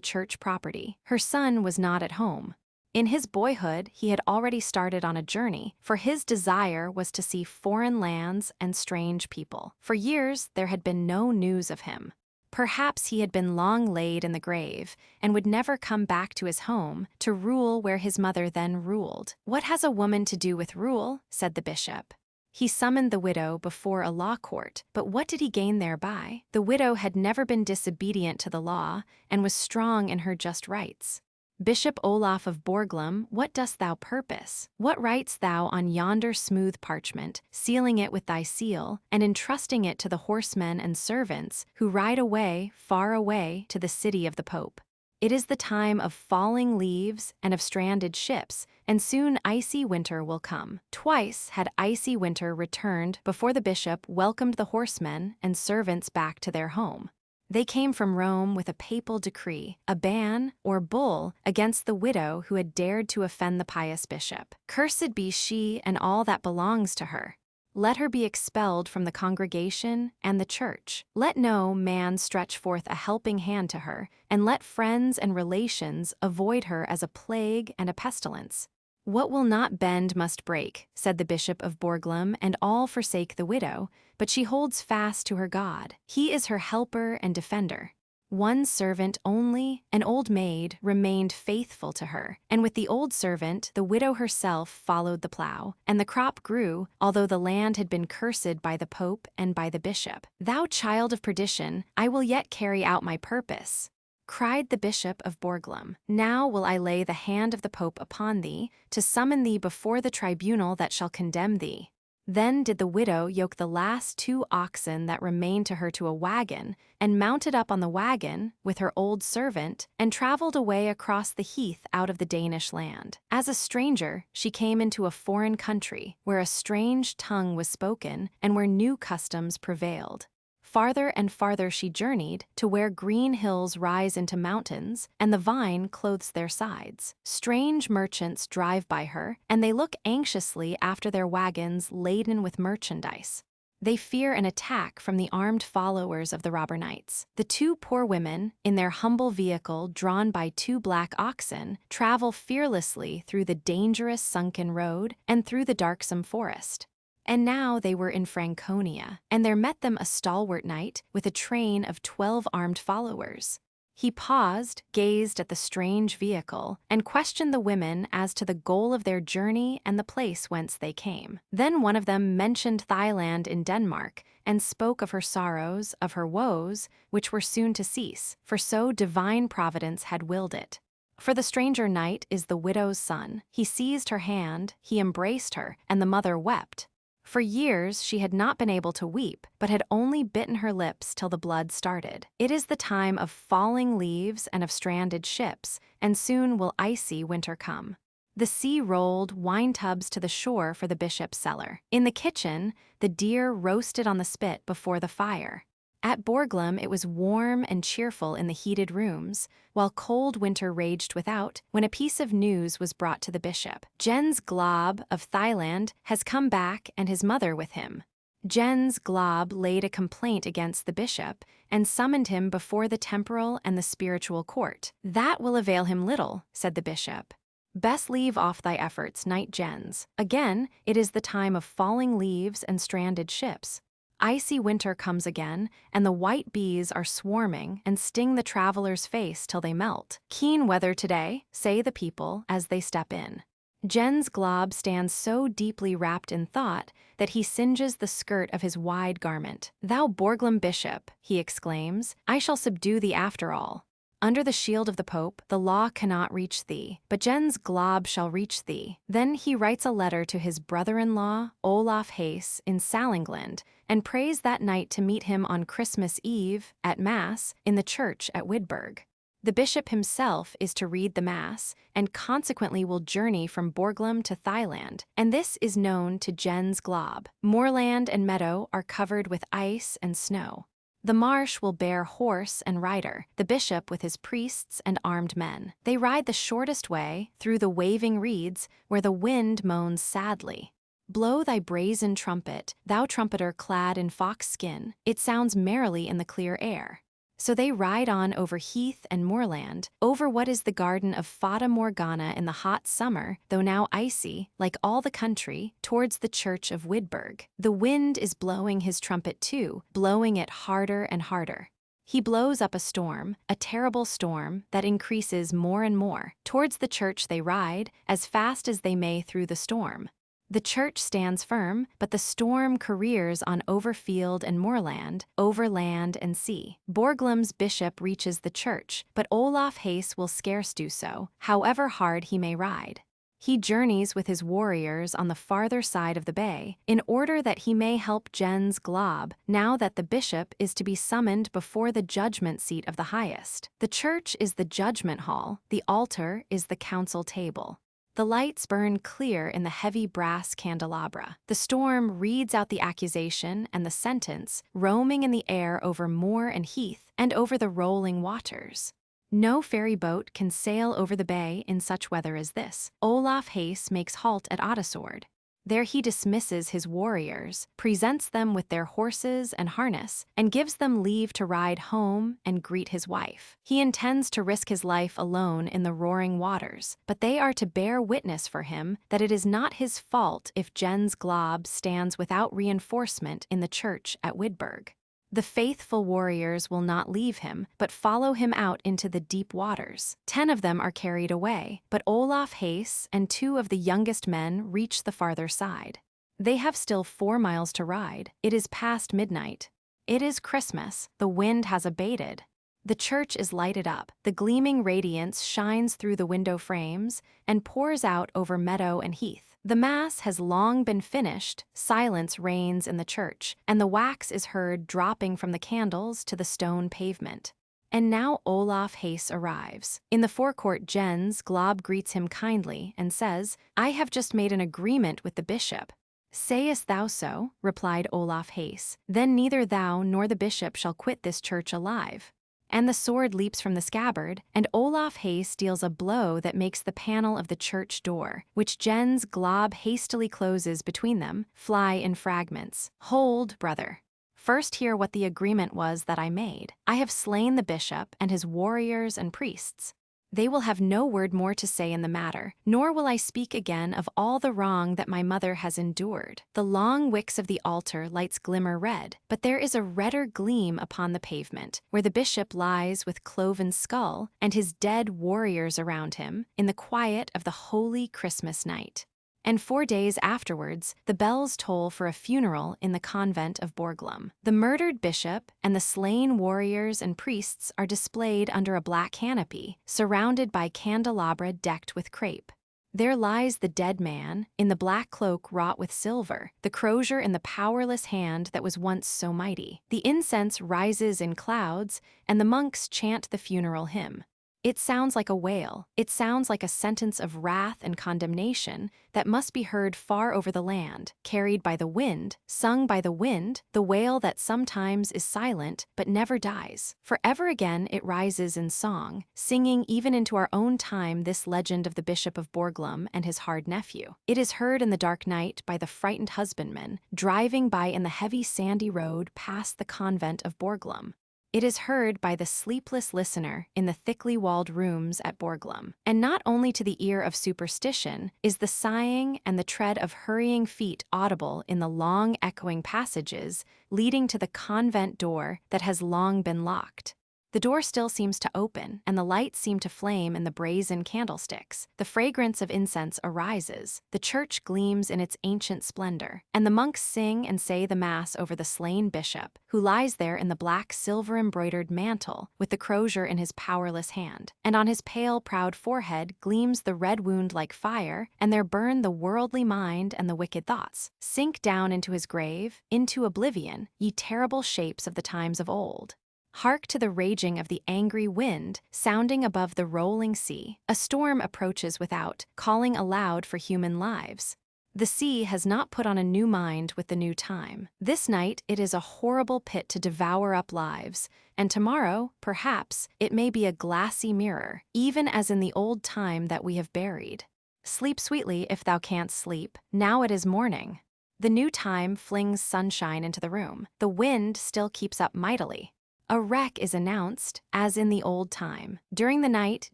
Speaker 1: church property. Her son was not at home. In his boyhood, he had already started on a journey, for his desire was to see foreign lands and strange people. For years, there had been no news of him. Perhaps he had been long laid in the grave, and would never come back to his home, to rule where his mother then ruled. "What has a woman to do with rule?" said the bishop. He summoned the widow before a law court, but what did he gain thereby? The widow had never been disobedient to the law, and was strong in her just rights. "Bishop Olaf of Borglum, what dost thou purpose? What writest thou on yonder smooth parchment, sealing it with thy seal, and entrusting it to the horsemen and servants, who ride away, far away, to the city of the Pope? It is the time of falling leaves and of stranded ships, and soon icy winter will come." Twice had icy winter returned before the bishop welcomed the horsemen and servants back to their home. They came from Rome with a papal decree, a ban, or bull, against the widow who had dared to offend the pious bishop. "Cursed be she and all that belongs to her. Let her be expelled from the congregation and the church. Let no man stretch forth a helping hand to her, and let friends and relations avoid her as a plague and a pestilence. What will not bend must break," said the Bishop of Borglum, "and all forsake the widow, but she holds fast to her God. He is her helper and defender." One servant only, an old maid, remained faithful to her, and with the old servant, the widow herself followed the plow, and the crop grew, although the land had been cursed by the Pope and by the bishop. "Thou child of perdition, I will yet carry out my purpose," cried the Bishop of Borglum. "Now will I lay the hand of the Pope upon thee, to summon thee before the tribunal that shall condemn thee." Then did the widow yoke the last 2 oxen that remained to her to a wagon, and mounted up on the wagon, with her old servant, and traveled away across the heath out of the Danish land. As a stranger, she came into a foreign country, where a strange tongue was spoken, and where new customs prevailed. Farther and farther she journeyed, to where green hills rise into mountains, and the vine clothes their sides. Strange merchants drive by her, and they look anxiously after their wagons laden with merchandise. They fear an attack from the armed followers of the robber knights. The two poor women, in their humble vehicle drawn by two black oxen, travel fearlessly through the dangerous sunken road and through the darksome forest. And now they were in Franconia, and there met them a stalwart knight with a train of 12 armed followers. He paused, gazed at the strange vehicle, and questioned the women as to the goal of their journey and the place whence they came. Then one of them mentioned Thailand in Denmark, and spoke of her sorrows, of her woes, which were soon to cease, for so divine providence had willed it. For the stranger knight is the widow's son. He seized her hand, he embraced her, and the mother wept. For years she had not been able to weep, but had only bitten her lips till the blood started. It is the time of falling leaves and of stranded ships, and soon will icy winter come. The sea rolled wine tubs to the shore for the bishop's cellar. In the kitchen, the deer roasted on the spit before the fire. At Borglum it was warm and cheerful in the heated rooms, while cold winter raged without, when a piece of news was brought to the bishop. Jens Glob of Thailand has come back and his mother with him. Jens Glob laid a complaint against the bishop and summoned him before the temporal and the spiritual court. "That will avail him little," said the bishop. "Best leave off thy efforts, knight Jens. Again, it is the time of falling leaves and stranded ships. Icy winter comes again, and the white bees are swarming and sting the traveler's face till they melt. Keen weather today, say the people as they step in." Jens Glob stands so deeply wrapped in thought that he singes the skirt of his wide garment. "Thou Borglum bishop," he exclaims, "I shall subdue thee after all. Under the shield of the Pope, the law cannot reach thee, but Jens Glob shall reach thee." Then he writes a letter to his brother-in-law, Olaf Hayes, in Salingland, and prays that night to meet him on Christmas Eve, at Mass, in the church at Widburg. The bishop himself is to read the Mass, and consequently will journey from Borglum to Thailand, and this is known to Jens Glob. Moorland and meadow are covered with ice and snow. The marsh will bear horse and rider, the bishop with his priests and armed men. They ride the shortest way, through the waving reeds, where the wind moans sadly. "Blow thy brazen trumpet, thou trumpeter clad in fox skin, it sounds merrily in the clear air." So they ride on over heath and moorland, over what is the garden of Fata Morgana in the hot summer, though now icy, like all the country, towards the church of Widburg. The wind is blowing his trumpet too, blowing it harder and harder. He blows up a storm, a terrible storm, that increases more and more. Towards the church they ride, as fast as they may through the storm. The church stands firm, but the storm careers on over field and moorland, over land and sea. Borglum's bishop reaches the church, but Olaf Hayes will scarce do so, however hard he may ride. He journeys with his warriors on the farther side of the bay, in order that he may help Jens Glob, now that the bishop is to be summoned before the judgment seat of the highest. The church is the judgment hall, the altar is the council table. The lights burn clear in the heavy brass candelabra. The storm reads out the accusation and the sentence, roaming in the air over moor and heath, and over the rolling waters. No ferry boat can sail over the bay in such weather as this. Olaf Hayes makes halt at Oddesord. There he dismisses his warriors, presents them with their horses and harness, and gives them leave to ride home and greet his wife. He intends to risk his life alone in the roaring waters, but they are to bear witness for him that it is not his fault if Jens Glob stands without reinforcement in the church at Widburg. The faithful warriors will not leave him, but follow him out into the deep waters. 10 of them are carried away, but Olaf Hayes and 2 of the youngest men reach the farther side. They have still 4 miles to ride. It is past midnight. It is Christmas. The wind has abated. The church is lighted up. The gleaming radiance shines through the window frames and pours out over meadow and heath. The Mass has long been finished, silence reigns in the church, and the wax is heard dropping from the candles to the stone pavement. And now Olaf Hayes arrives. In the forecourt Jens Glob greets him kindly and says, "I have just made an agreement with the bishop." "Sayest thou so?" replied Olaf Hayes. "Then neither thou nor the bishop shall quit this church alive." and the sword leaps from the scabbard, and Olaf Hayes deals a blow that makes the panel of the church door, which Jens Glob hastily closes between them, fly in fragments. Hold, brother. First hear what the agreement was that I made. I have slain the bishop and his warriors and priests. They will have no word more to say in the matter, nor will I speak again of all the wrong that my mother has endured. The long wicks of the altar lights glimmer red, but there is a redder gleam upon the pavement, where the bishop lies with cloven skull and his dead warriors around him, in the quiet of the holy Christmas night. And 4 days afterwards, the bells toll for a funeral in the convent of Borglum. The murdered bishop and the slain warriors and priests are displayed under a black canopy, surrounded by candelabra decked with crape. There lies the dead man, in the black cloak wrought with silver, the crozier in the powerless hand that was once so mighty. The incense rises in clouds, and the monks chant the funeral hymn. It sounds like a wail. It sounds like a sentence of wrath and condemnation that must be heard far over the land, carried by the wind, sung by the wind, the wail that sometimes is silent but never dies. Forever again it rises in song, singing even into our own time this legend of the Bishop of Borglum and his hard nephew. It is heard in the dark night by the frightened husbandman, driving by in the heavy sandy road past the convent of Borglum. It is heard by the sleepless listener in the thickly walled rooms at Borglum. And not only to the ear of superstition is the sighing and the tread of hurrying feet audible in the long echoing passages leading to the convent door that has long been locked. The door still seems to open, and the lights seem to flame in the brazen candlesticks. The fragrance of incense arises, the church gleams in its ancient splendor, and the monks sing and say the Mass over the slain bishop, who lies there in the black silver-embroidered mantle, with the crozier in his powerless hand. And on his pale, proud forehead gleams the red wound like fire, and there burn the worldly mind and the wicked thoughts. Sink down into his grave, into oblivion, ye terrible shapes of the times of old. Hark to the raging of the angry wind, sounding above the rolling sea. A storm approaches without, calling aloud for human lives. The sea has not put on a new mind with the new time. This night it is a horrible pit to devour up lives, and tomorrow, perhaps, it may be a glassy mirror, even as in the old time that we have buried. Sleep sweetly if thou canst sleep, now it is morning. The new time flings sunshine into the room. The wind still keeps up mightily. A wreck is announced, as in the old time. During the night,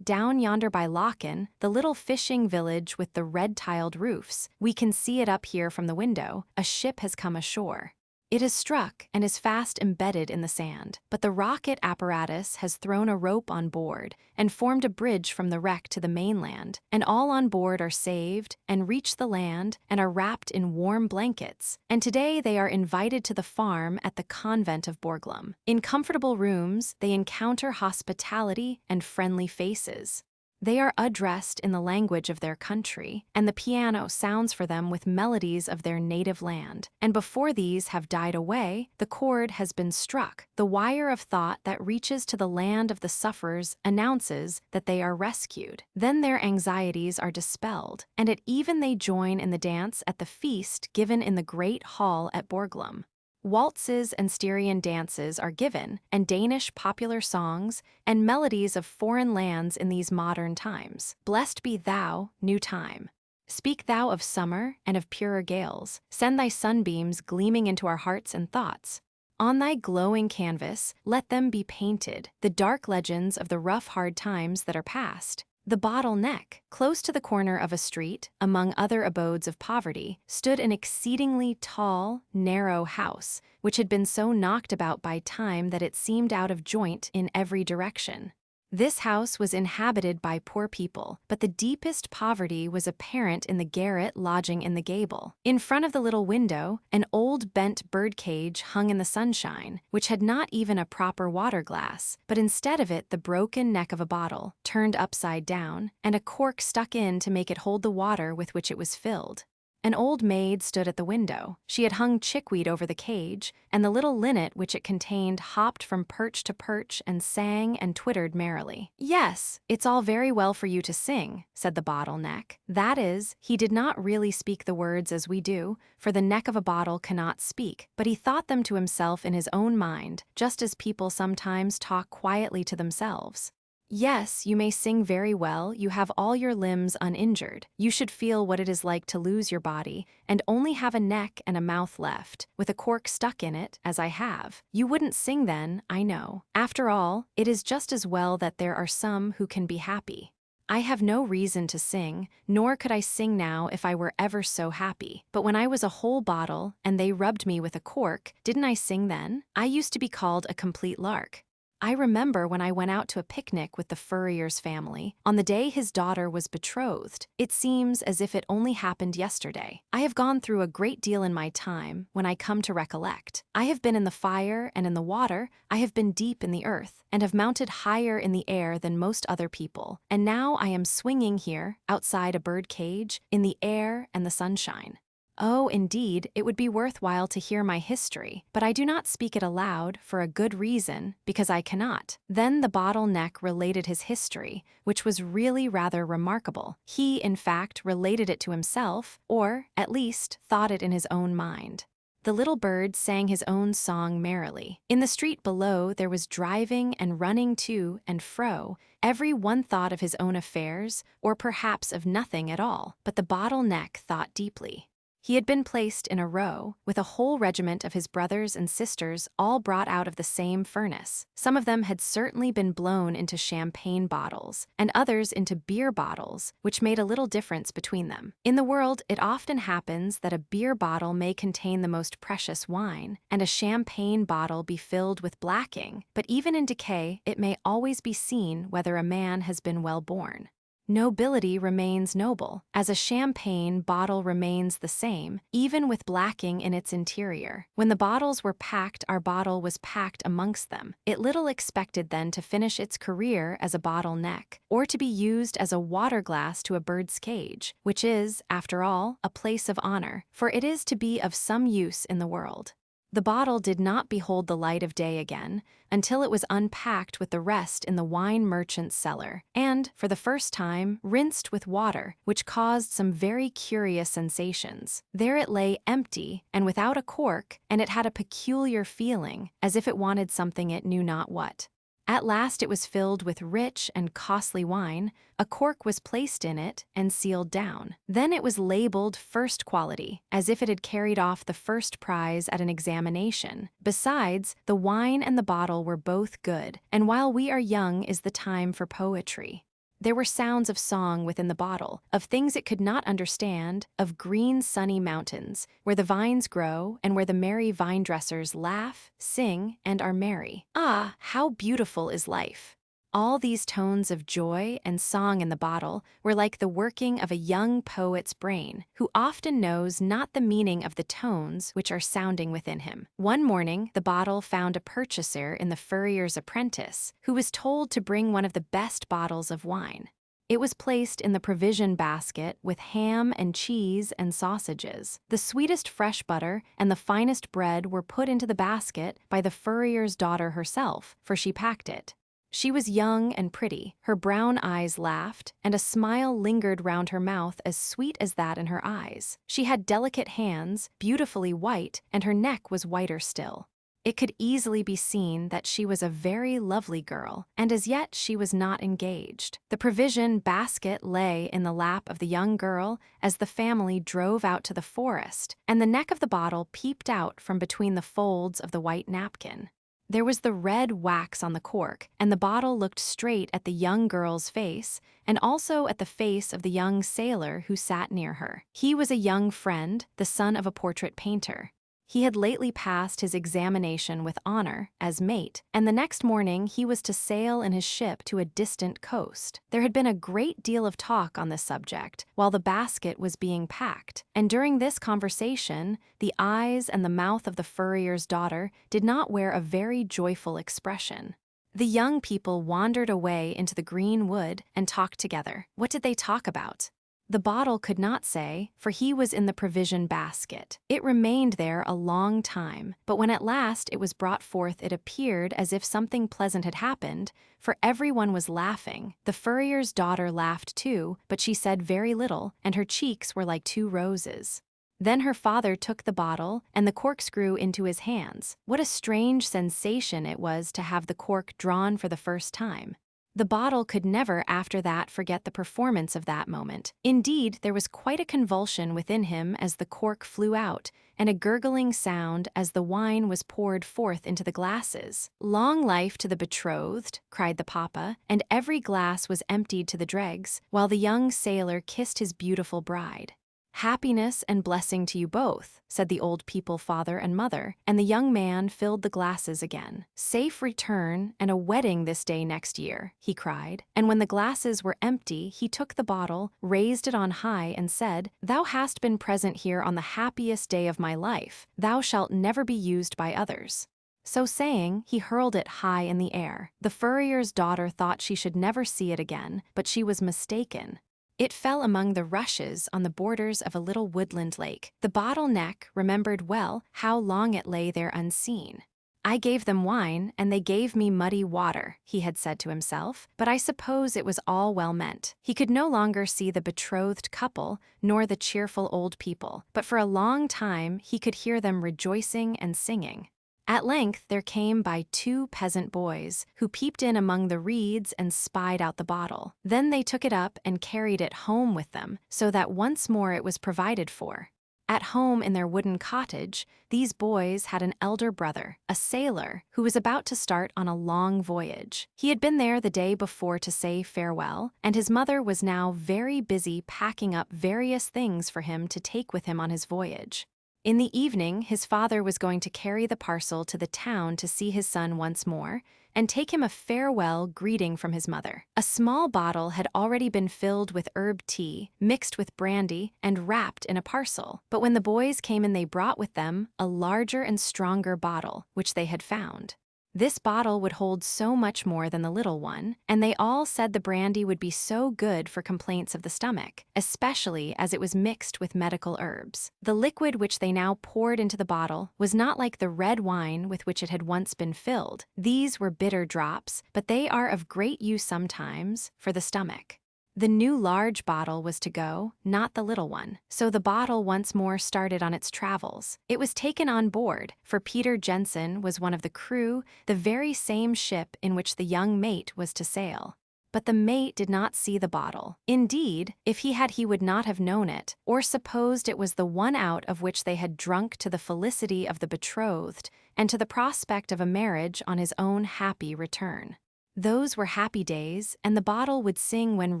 Speaker 1: down yonder by Lochen, the little fishing village with the red-tiled roofs, we can see it up here from the window, a ship has come ashore. It has struck and is fast embedded in the sand, but the rocket apparatus has thrown a rope on board and formed a bridge from the wreck to the mainland, and all on board are saved and reach the land and are wrapped in warm blankets, and today they are invited to the farm at the convent of Borglum. In comfortable rooms, they encounter hospitality and friendly faces. They are addressed in the language of their country, and the piano sounds for them with melodies of their native land. And before these have died away, the chord has been struck. The wire of thought that reaches to the land of the sufferers announces that they are rescued. Then their anxieties are dispelled, and at even they join in the dance at the feast given in the great hall at Borglum. Waltzes and Styrian dances are given, and Danish popular songs, and melodies of foreign lands in these modern times. Blessed be thou, new time. Speak thou of summer and of purer gales. Send thy sunbeams gleaming into our hearts and thoughts. On thy glowing canvas, let them be painted, the dark legends of the rough hard times that are past. The Bottle Neck, close to the corner of a street, among other abodes of poverty, stood an exceedingly tall, narrow house, which had been so knocked about by time that it seemed out of joint in every direction. This house was inhabited by poor people, but the deepest poverty was apparent in the garret lodging in the gable. In front of the little window, an old bent birdcage hung in the sunshine, which had not even a proper water glass, but instead of it the broken neck of a bottle, turned upside down, and a cork stuck in to make it hold the water with which it was filled. An old maid stood at the window. She had hung chickweed over the cage, and the little linnet which it contained hopped from perch to perch and sang and twittered merrily. "Yes, it's all very well for you to sing," said the bottle neck. That is, he did not really speak the words as we do, for the neck of a bottle cannot speak, but he thought them to himself in his own mind, just as people sometimes talk quietly to themselves. "Yes, you may sing very well, you have all your limbs uninjured. You should feel what it is like to lose your body, and only have a neck and a mouth left, with a cork stuck in it, as I have. You wouldn't sing then, I know. After all, it is just as well that there are some who can be happy. I have no reason to sing, nor could I sing now if I were ever so happy. But when I was a whole bottle, and they rubbed me with a cork, didn't I sing then? I used to be called a complete lark. I remember when I went out to a picnic with the furrier's family, on the day his daughter was betrothed. It seems as if it only happened yesterday. I have gone through a great deal in my time, when I come to recollect. I have been in the fire and in the water, I have been deep in the earth, and have mounted higher in the air than most other people, and now I am swinging here, outside a bird cage, in the air and the sunshine. Oh, indeed, it would be worthwhile to hear my history, but I do not speak it aloud for a good reason, because I cannot." Then the bottle neck related his history, which was really rather remarkable. He, in fact, related it to himself, or, at least, thought it in his own mind. The little bird sang his own song merrily. In the street below there was driving and running to and fro. Every one thought of his own affairs, or perhaps of nothing at all, but the bottle neck thought deeply. He had been placed in a row, with a whole regiment of his brothers and sisters all brought out of the same furnace. Some of them had certainly been blown into champagne bottles, and others into beer bottles, which made a little difference between them. In the world, it often happens that a beer bottle may contain the most precious wine, and a champagne bottle be filled with blacking, but even in decay it may always be seen whether a man has been well born. Nobility remains noble, as a champagne bottle remains the same, even with blacking in its interior. When the bottles were packed, our bottle was packed amongst them. It little expected then to finish its career as a bottle neck, or to be used as a water glass to a bird's cage, which is, after all, a place of honor, for it is to be of some use in the world. The bottle did not behold the light of day again until it was unpacked with the rest in the wine merchant's cellar, and, for the first time, rinsed with water, which caused some very curious sensations. There it lay empty and without a cork, and it had a peculiar feeling, as if it wanted something it knew not what. At last it was filled with rich and costly wine, a cork was placed in it and sealed down. Then it was labeled first quality, as if it had carried off the first prize at an examination. Besides, the wine and the bottle were both good, and while we are young is the time for poetry. There were sounds of song within the bottle, of things it could not understand, of green sunny mountains, where the vines grow and where the merry vine dressers laugh, sing, and are merry. Ah, how beautiful is life! All these tones of joy and song in the bottle were like the working of a young poet's brain, who often knows not the meaning of the tones which are sounding within him. One morning, the bottle found a purchaser in the furrier's apprentice, who was told to bring one of the best bottles of wine. It was placed in the provision basket with ham and cheese and sausages. The sweetest fresh butter and the finest bread were put into the basket by the furrier's daughter herself, for she packed it. She was young and pretty, her brown eyes laughed, and a smile lingered round her mouth as sweet as that in her eyes. She had delicate hands, beautifully white, and her neck was whiter still. It could easily be seen that she was a very lovely girl, and as yet she was not engaged. The provision basket lay in the lap of the young girl as the family drove out to the forest, and the neck of the bottle peeped out from between the folds of the white napkin. There was the red wax on the cork, and the bottle looked straight at the young girl's face, and also at the face of the young sailor who sat near her. He was a young friend, the son of a portrait painter. He had lately passed his examination with honor as mate, and the next morning he was to sail in his ship to a distant coast. There had been a great deal of talk on this subject while the basket was being packed, and during this conversation, the eyes and the mouth of the furrier's daughter did not wear a very joyful expression. The young people wandered away into the green wood and talked together. What did they talk about? The bottle could not say, for he was in the provision basket. It remained there a long time, but when at last it was brought forth it appeared as if something pleasant had happened, for everyone was laughing. The furrier's daughter laughed too, but she said very little, and her cheeks were like 2 roses. Then her father took the bottle and the corkscrew into his hands. What a strange sensation it was to have the cork drawn for the first time. The bottle could never after that forget the performance of that moment. Indeed, there was quite a convulsion within him as the cork flew out, and a gurgling sound as the wine was poured forth into the glasses. "Long life to the betrothed," cried the papa, and every glass was emptied to the dregs, while the young sailor kissed his beautiful bride. "Happiness and blessing to you both," said the old people father and mother, and the young man filled the glasses again. "Safe return and a wedding this day next year," he cried, and when the glasses were empty he took the bottle, raised it on high and said, "Thou hast been present here on the happiest day of my life. Thou shalt never be used by others." So saying, he hurled it high in the air. The furrier's daughter thought she should never see it again, but she was mistaken. It fell among the rushes on the borders of a little woodland lake. The bottle neck remembered well how long it lay there unseen. "I gave them wine, and they gave me muddy water," he had said to himself, but I suppose it was all well meant. He could no longer see the betrothed couple, nor the cheerful old people, but for a long time he could hear them rejoicing and singing. At length there came by 2 peasant boys, who peeped in among the reeds and spied out the bottle. Then they took it up and carried it home with them, so that once more it was provided for. At home in their wooden cottage, these boys had an elder brother, a sailor, who was about to start on a long voyage. He had been there the day before to say farewell, and his mother was now very busy packing up various things for him to take with him on his voyage. In the evening, his father was going to carry the parcel to the town to see his son once more and take him a farewell greeting from his mother. A small bottle had already been filled with herb tea, mixed with brandy, and wrapped in a parcel. But when the boys came in, they brought with them a larger and stronger bottle, which they had found. This bottle would hold so much more than the little one, and they all said the brandy would be so good for complaints of the stomach, especially as it was mixed with medical herbs. The liquid which they now poured into the bottle was not like the red wine with which it had once been filled. These were bitter drops, but they are of great use sometimes for the stomach. The new large bottle was to go, not the little one. So the bottle once more started on its travels. It was taken on board, for Peter Jensen was one of the crew, the very same ship in which the young mate was to sail. But the mate did not see the bottle. Indeed, if he had, he would not have known it, or supposed it was the one out of which they had drunk to the felicity of the betrothed, and to the prospect of a marriage on his own happy return. Those were happy days, and the bottle would sing when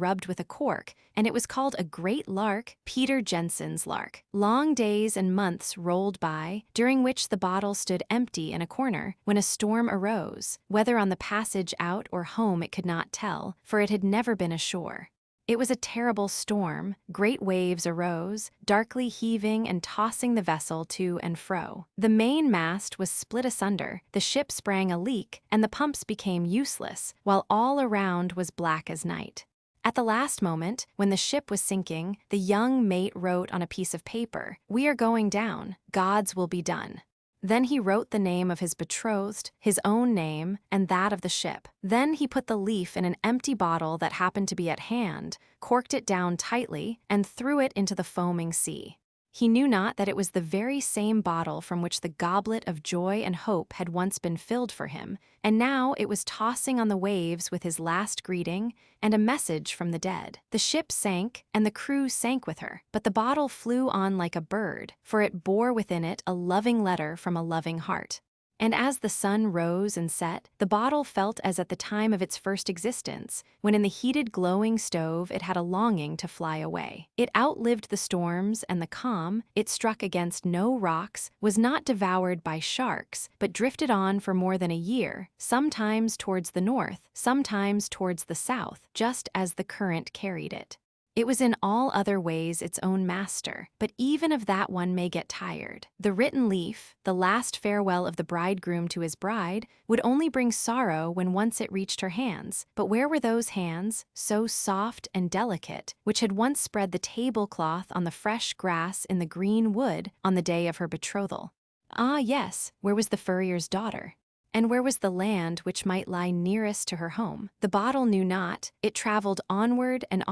Speaker 1: rubbed with a cork, and it was called a great lark, Peter Jensen's lark. Long days and months rolled by, during which the bottle stood empty in a corner, when a storm arose, whether on the passage out or home it could not tell, for it had never been ashore. It was a terrible storm. Great waves arose, darkly heaving and tossing the vessel to and fro. The main mast was split asunder, the ship sprang a leak, and the pumps became useless, while all around was black as night. At the last moment, when the ship was sinking, the young mate wrote on a piece of paper, "We are going down. God's will be done." Then he wrote the name of his betrothed, his own name, and that of the ship. Then he put the leaf in an empty bottle that happened to be at hand, corked it down tightly, and threw it into the foaming sea. He knew not that it was the very same bottle from which the goblet of joy and hope had once been filled for him, and now it was tossing on the waves with his last greeting and a message from the dead. The ship sank, and the crew sank with her, but the bottle flew on like a bird, for it bore within it a loving letter from a loving heart. And as the sun rose and set, the bottle felt as at the time of its first existence, when in the heated glowing stove it had a longing to fly away. It outlived the storms and the calm, it struck against no rocks, was not devoured by sharks, but drifted on for more than a year, sometimes towards the north, sometimes towards the south, just as the current carried it. It was in all other ways its own master, but even of that one may get tired. The written leaf, the last farewell of the bridegroom to his bride, would only bring sorrow when once it reached her hands. But where were those hands, so soft and delicate, which had once spread the tablecloth on the fresh grass in the green wood on the day of her betrothal? Ah, yes, where was the furrier's daughter? And where was the land which might lie nearest to her home? The bottle knew not. It traveled onward, and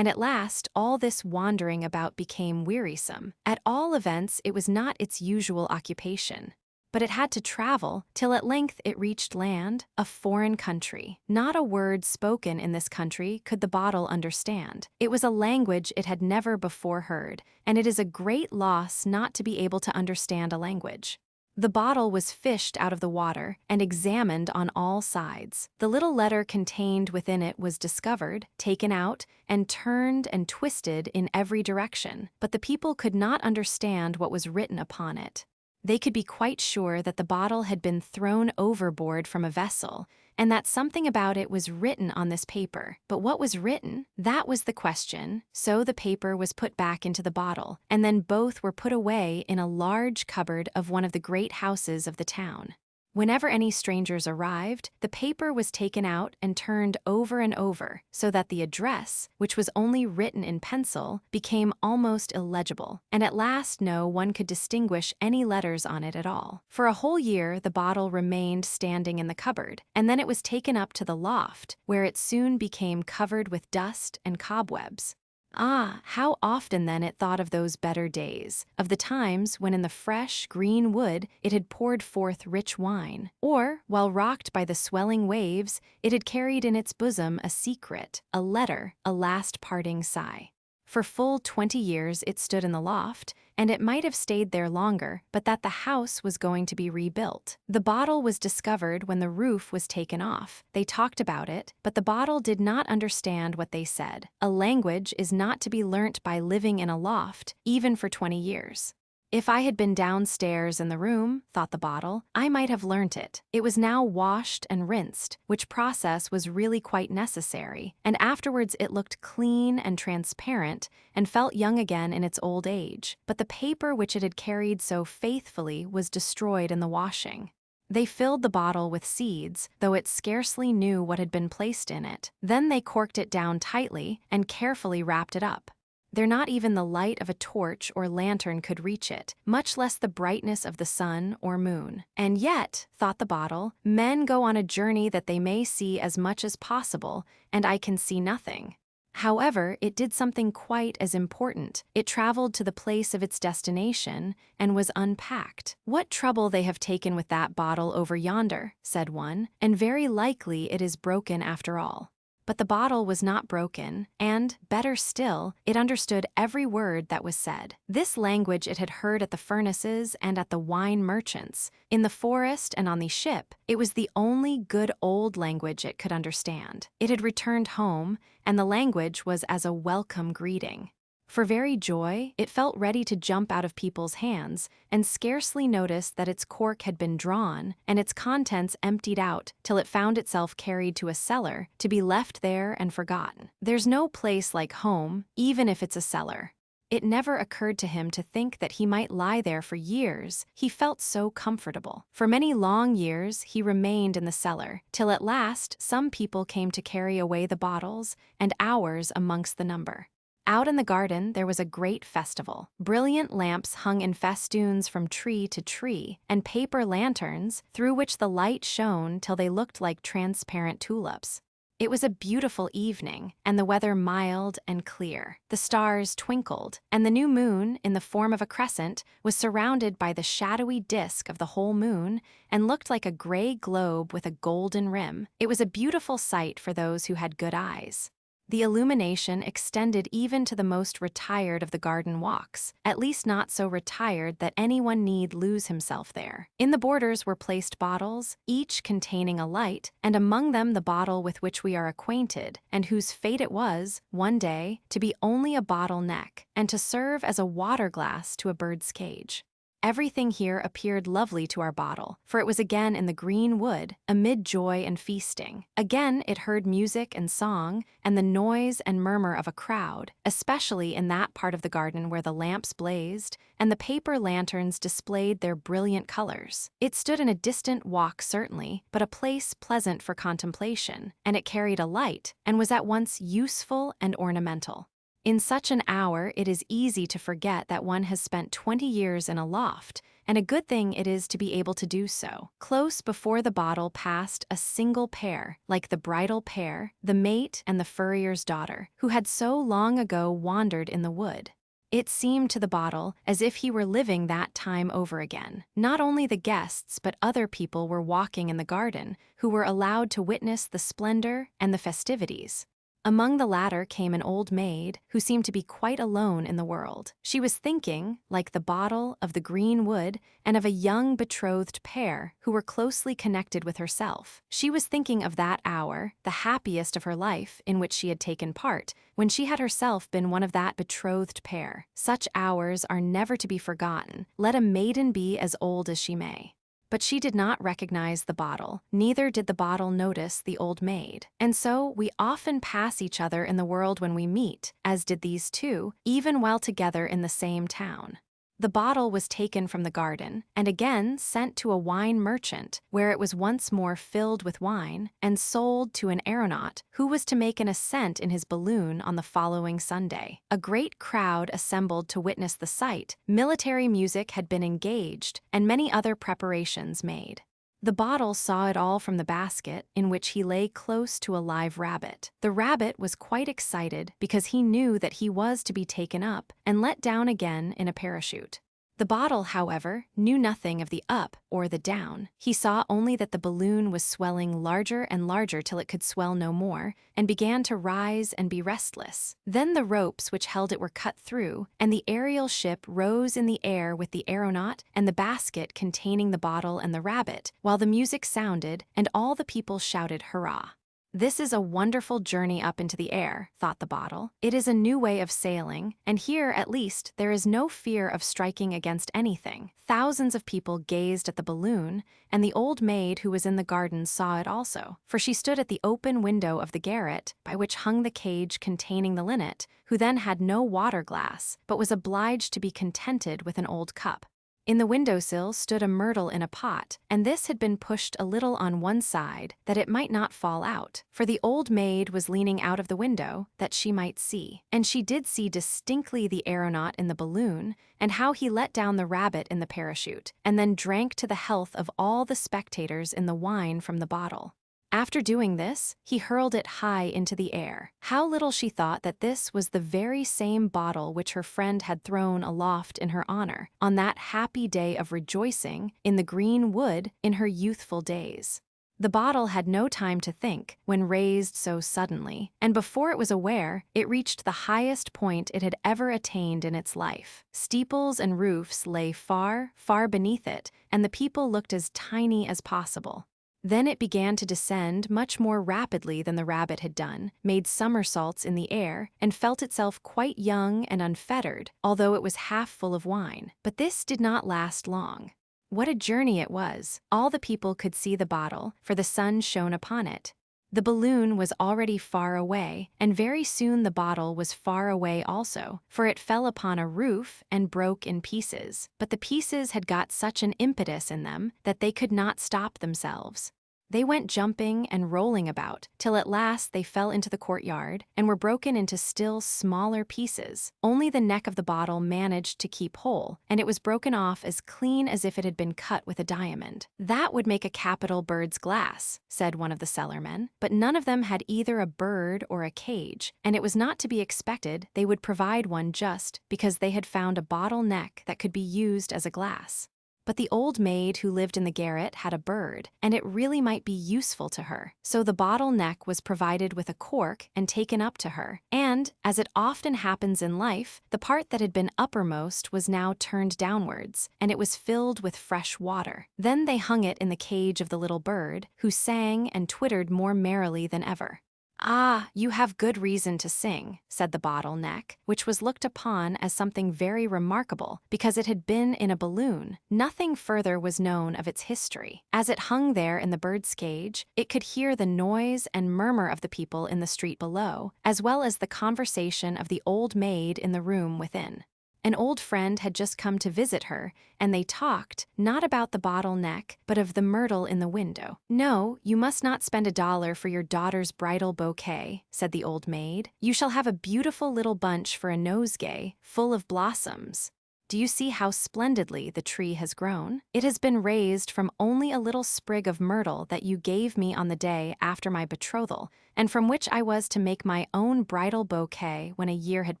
Speaker 1: at last all this wandering about became wearisome. At all events, it was not its usual occupation. But it had to travel, till at length it reached land, a foreign country. Not a word spoken in this country could the bottle understand. It was a language it had never before heard, and it is a great loss not to be able to understand a language. The bottle was fished out of the water and examined on all sides. The little letter contained within it was discovered, taken out, and turned and twisted in every direction, but the people could not understand what was written upon it. They could be quite sure that the bottle had been thrown overboard from a vessel, and that something about it was written on this paper. But what was written? That was the question. So the paper was put back into the bottle, and then both were put away in a large cupboard of one of the great houses of the town. Whenever any strangers arrived, the paper was taken out and turned over and over, so that the address, which was only written in pencil, became almost illegible, and at last no one could distinguish any letters on it at all. For a whole year the bottle remained standing in the cupboard, and then it was taken up to the loft, where it soon became covered with dust and cobwebs. Ah, how often then it thought of those better days, of the times when in the fresh, green wood it had poured forth rich wine, or, while rocked by the swelling waves, it had carried in its bosom a secret, a letter, a last parting sigh. For full 20 years it stood in the loft, and it might have stayed there longer, but that the house was going to be rebuilt. The bottle was discovered when the roof was taken off. They talked about it, but the bottle did not understand what they said. A language is not to be learnt by living in a loft, even for 20 years. If I had been downstairs in the room, thought the bottle, I might have learnt it. It was now washed and rinsed, which process was really quite necessary, and afterwards it looked clean and transparent and felt young again in its old age. But the paper which it had carried so faithfully was destroyed in the washing. They filled the bottle with seeds, though it scarcely knew what had been placed in it. Then they corked it down tightly and carefully wrapped it up. There not even the light of a torch or lantern could reach it, much less the brightness of the sun or moon. And yet, thought the bottle, men go on a journey that they may see as much as possible, and I can see nothing. However, it did something quite as important. It traveled to the place of its destination and was unpacked. What trouble they have taken with that bottle over yonder, said one, and very likely it is broken after all. But the bottle was not broken, and, better still, it understood every word that was said. This language it had heard at the furnaces and at the wine merchants. In the forest and on the ship, it was the only good old language it could understand. It had returned home, and the language was as a welcome greeting. For very joy, it felt ready to jump out of people's hands, and scarcely noticed that its cork had been drawn, and its contents emptied out, till it found itself carried to a cellar, to be left there and forgotten. There's no place like home, even if it's a cellar. It never occurred to him to think that he might lie there for years. He felt so comfortable. For many long years he remained in the cellar, till at last some people came to carry away the bottles, and ours amongst the number. Out in the garden there was a great festival. Brilliant lamps hung in festoons from tree to tree, and paper lanterns, through which the light shone till they looked like transparent tulips. It was a beautiful evening, and the weather mild and clear. The stars twinkled, and the new moon, in the form of a crescent, was surrounded by the shadowy disk of the whole moon, and looked like a gray globe with a golden rim. It was a beautiful sight for those who had good eyes. The illumination extended even to the most retired of the garden walks, at least not so retired that anyone need lose himself there. In the borders were placed bottles, each containing a light, and among them the bottle with which we are acquainted, and whose fate it was, one day, to be only a bottle neck, and to serve as a water glass to a bird's cage. Everything here appeared lovely to our bottle, for it was again in the green wood, amid joy and feasting. Again it heard music and song, and the noise and murmur of a crowd, especially in that part of the garden where the lamps blazed, and the paper lanterns displayed their brilliant colors. It stood in a distant walk certainly, but a place pleasant for contemplation, and it carried a light, and was at once useful and ornamental. In such an hour it is easy to forget that one has spent 20 years in a loft, and a good thing it is to be able to do so. Close before the bottle passed a single pair, like the bridal pair, the mate and the furrier's daughter, who had so long ago wandered in the wood. It seemed to the bottle as if he were living that time over again. Not only the guests but other people were walking in the garden, who were allowed to witness the splendor and the festivities. Among the latter came an old maid who seemed to be quite alone in the world. She was thinking, like the bottle, of the green wood and of a young betrothed pair who were closely connected with herself. She was thinking of that hour, the happiest of her life, in which she had taken part, when she had herself been one of that betrothed pair. Such hours are never to be forgotten, let a maiden be as old as she may. But she did not recognize the bottle, neither did the bottle notice the old maid. And so we often pass each other in the world when we meet, as did these two, even while together in the same town. The bottle was taken from the garden, and again sent to a wine merchant, where it was once more filled with wine, and sold to an aeronaut, who was to make an ascent in his balloon on the following Sunday. A great crowd assembled to witness the sight, military music had been engaged, and many other preparations made. The bottle saw it all from the basket, in which he lay close to a live rabbit. The rabbit was quite excited because he knew that he was to be taken up and let down again in a parachute. The bottle, however, knew nothing of the up or the down. He saw only that the balloon was swelling larger and larger till it could swell no more, and began to rise and be restless. Then the ropes which held it were cut through, and the aerial ship rose in the air with the aeronaut and the basket containing the bottle and the rabbit, while the music sounded, and all the people shouted hurrah. This is a wonderful journey up into the air, thought the bottle. It is a new way of sailing, and here, at least, there is no fear of striking against anything. Thousands of people gazed at the balloon, and the old maid who was in the garden saw it also, for she stood at the open window of the garret, by which hung the cage containing the linnet, who then had no water glass, but was obliged to be contented with an old cup. In the windowsill stood a myrtle in a pot, and this had been pushed a little on one side, that it might not fall out, for the old maid was leaning out of the window, that she might see. And she did see distinctly the aeronaut in the balloon, and how he let down the rabbit in the parachute, and then drank to the health of all the spectators in the wine from the bottle. After doing this, he hurled it high into the air. How little she thought that this was the very same bottle which her friend had thrown aloft in her honor, on that happy day of rejoicing, in the green wood, in her youthful days. The bottle had no time to think, when raised so suddenly, and before it was aware, it reached the highest point it had ever attained in its life. Steeples and roofs lay far, far beneath it, and the people looked as tiny as possible. Then it began to descend much more rapidly than the rabbit had done, made somersaults in the air, and felt itself quite young and unfettered, although it was half full of wine. But this did not last long. What a journey it was! All the people could see the bottle, for the sun shone upon it. The balloon was already far away, and very soon the bottle was far away also, for it fell upon a roof and broke in pieces. But the pieces had got such an impetus in them that they could not stop themselves. They went jumping and rolling about, till at last they fell into the courtyard, and were broken into still smaller pieces. Only the neck of the bottle managed to keep whole, and it was broken off as clean as if it had been cut with a diamond. "That would make a capital bird's glass," said one of the cellarmen, but none of them had either a bird or a cage, and it was not to be expected they would provide one just because they had found a bottle neck that could be used as a glass. But the old maid who lived in the garret had a bird, and it really might be useful to her. So the bottle neck was provided with a cork and taken up to her, and, as it often happens in life, the part that had been uppermost was now turned downwards, and it was filled with fresh water. Then they hung it in the cage of the little bird, who sang and twittered more merrily than ever. "Ah, you have good reason to sing," said the bottleneck, which was looked upon as something very remarkable because it had been in a balloon. Nothing further was known of its history. As it hung there in the bird's cage, it could hear the noise and murmur of the people in the street below, as well as the conversation of the old maid in the room within. An old friend had just come to visit her, and they talked, not about the bottleneck, but of the myrtle in the window. "No, you must not spend $1 for your daughter's bridal bouquet," said the old maid. "You shall have a beautiful little bunch for a nosegay, full of blossoms. Do you see how splendidly the tree has grown? It has been raised from only a little sprig of myrtle that you gave me on the day after my betrothal, and from which I was to make my own bridal bouquet when a year had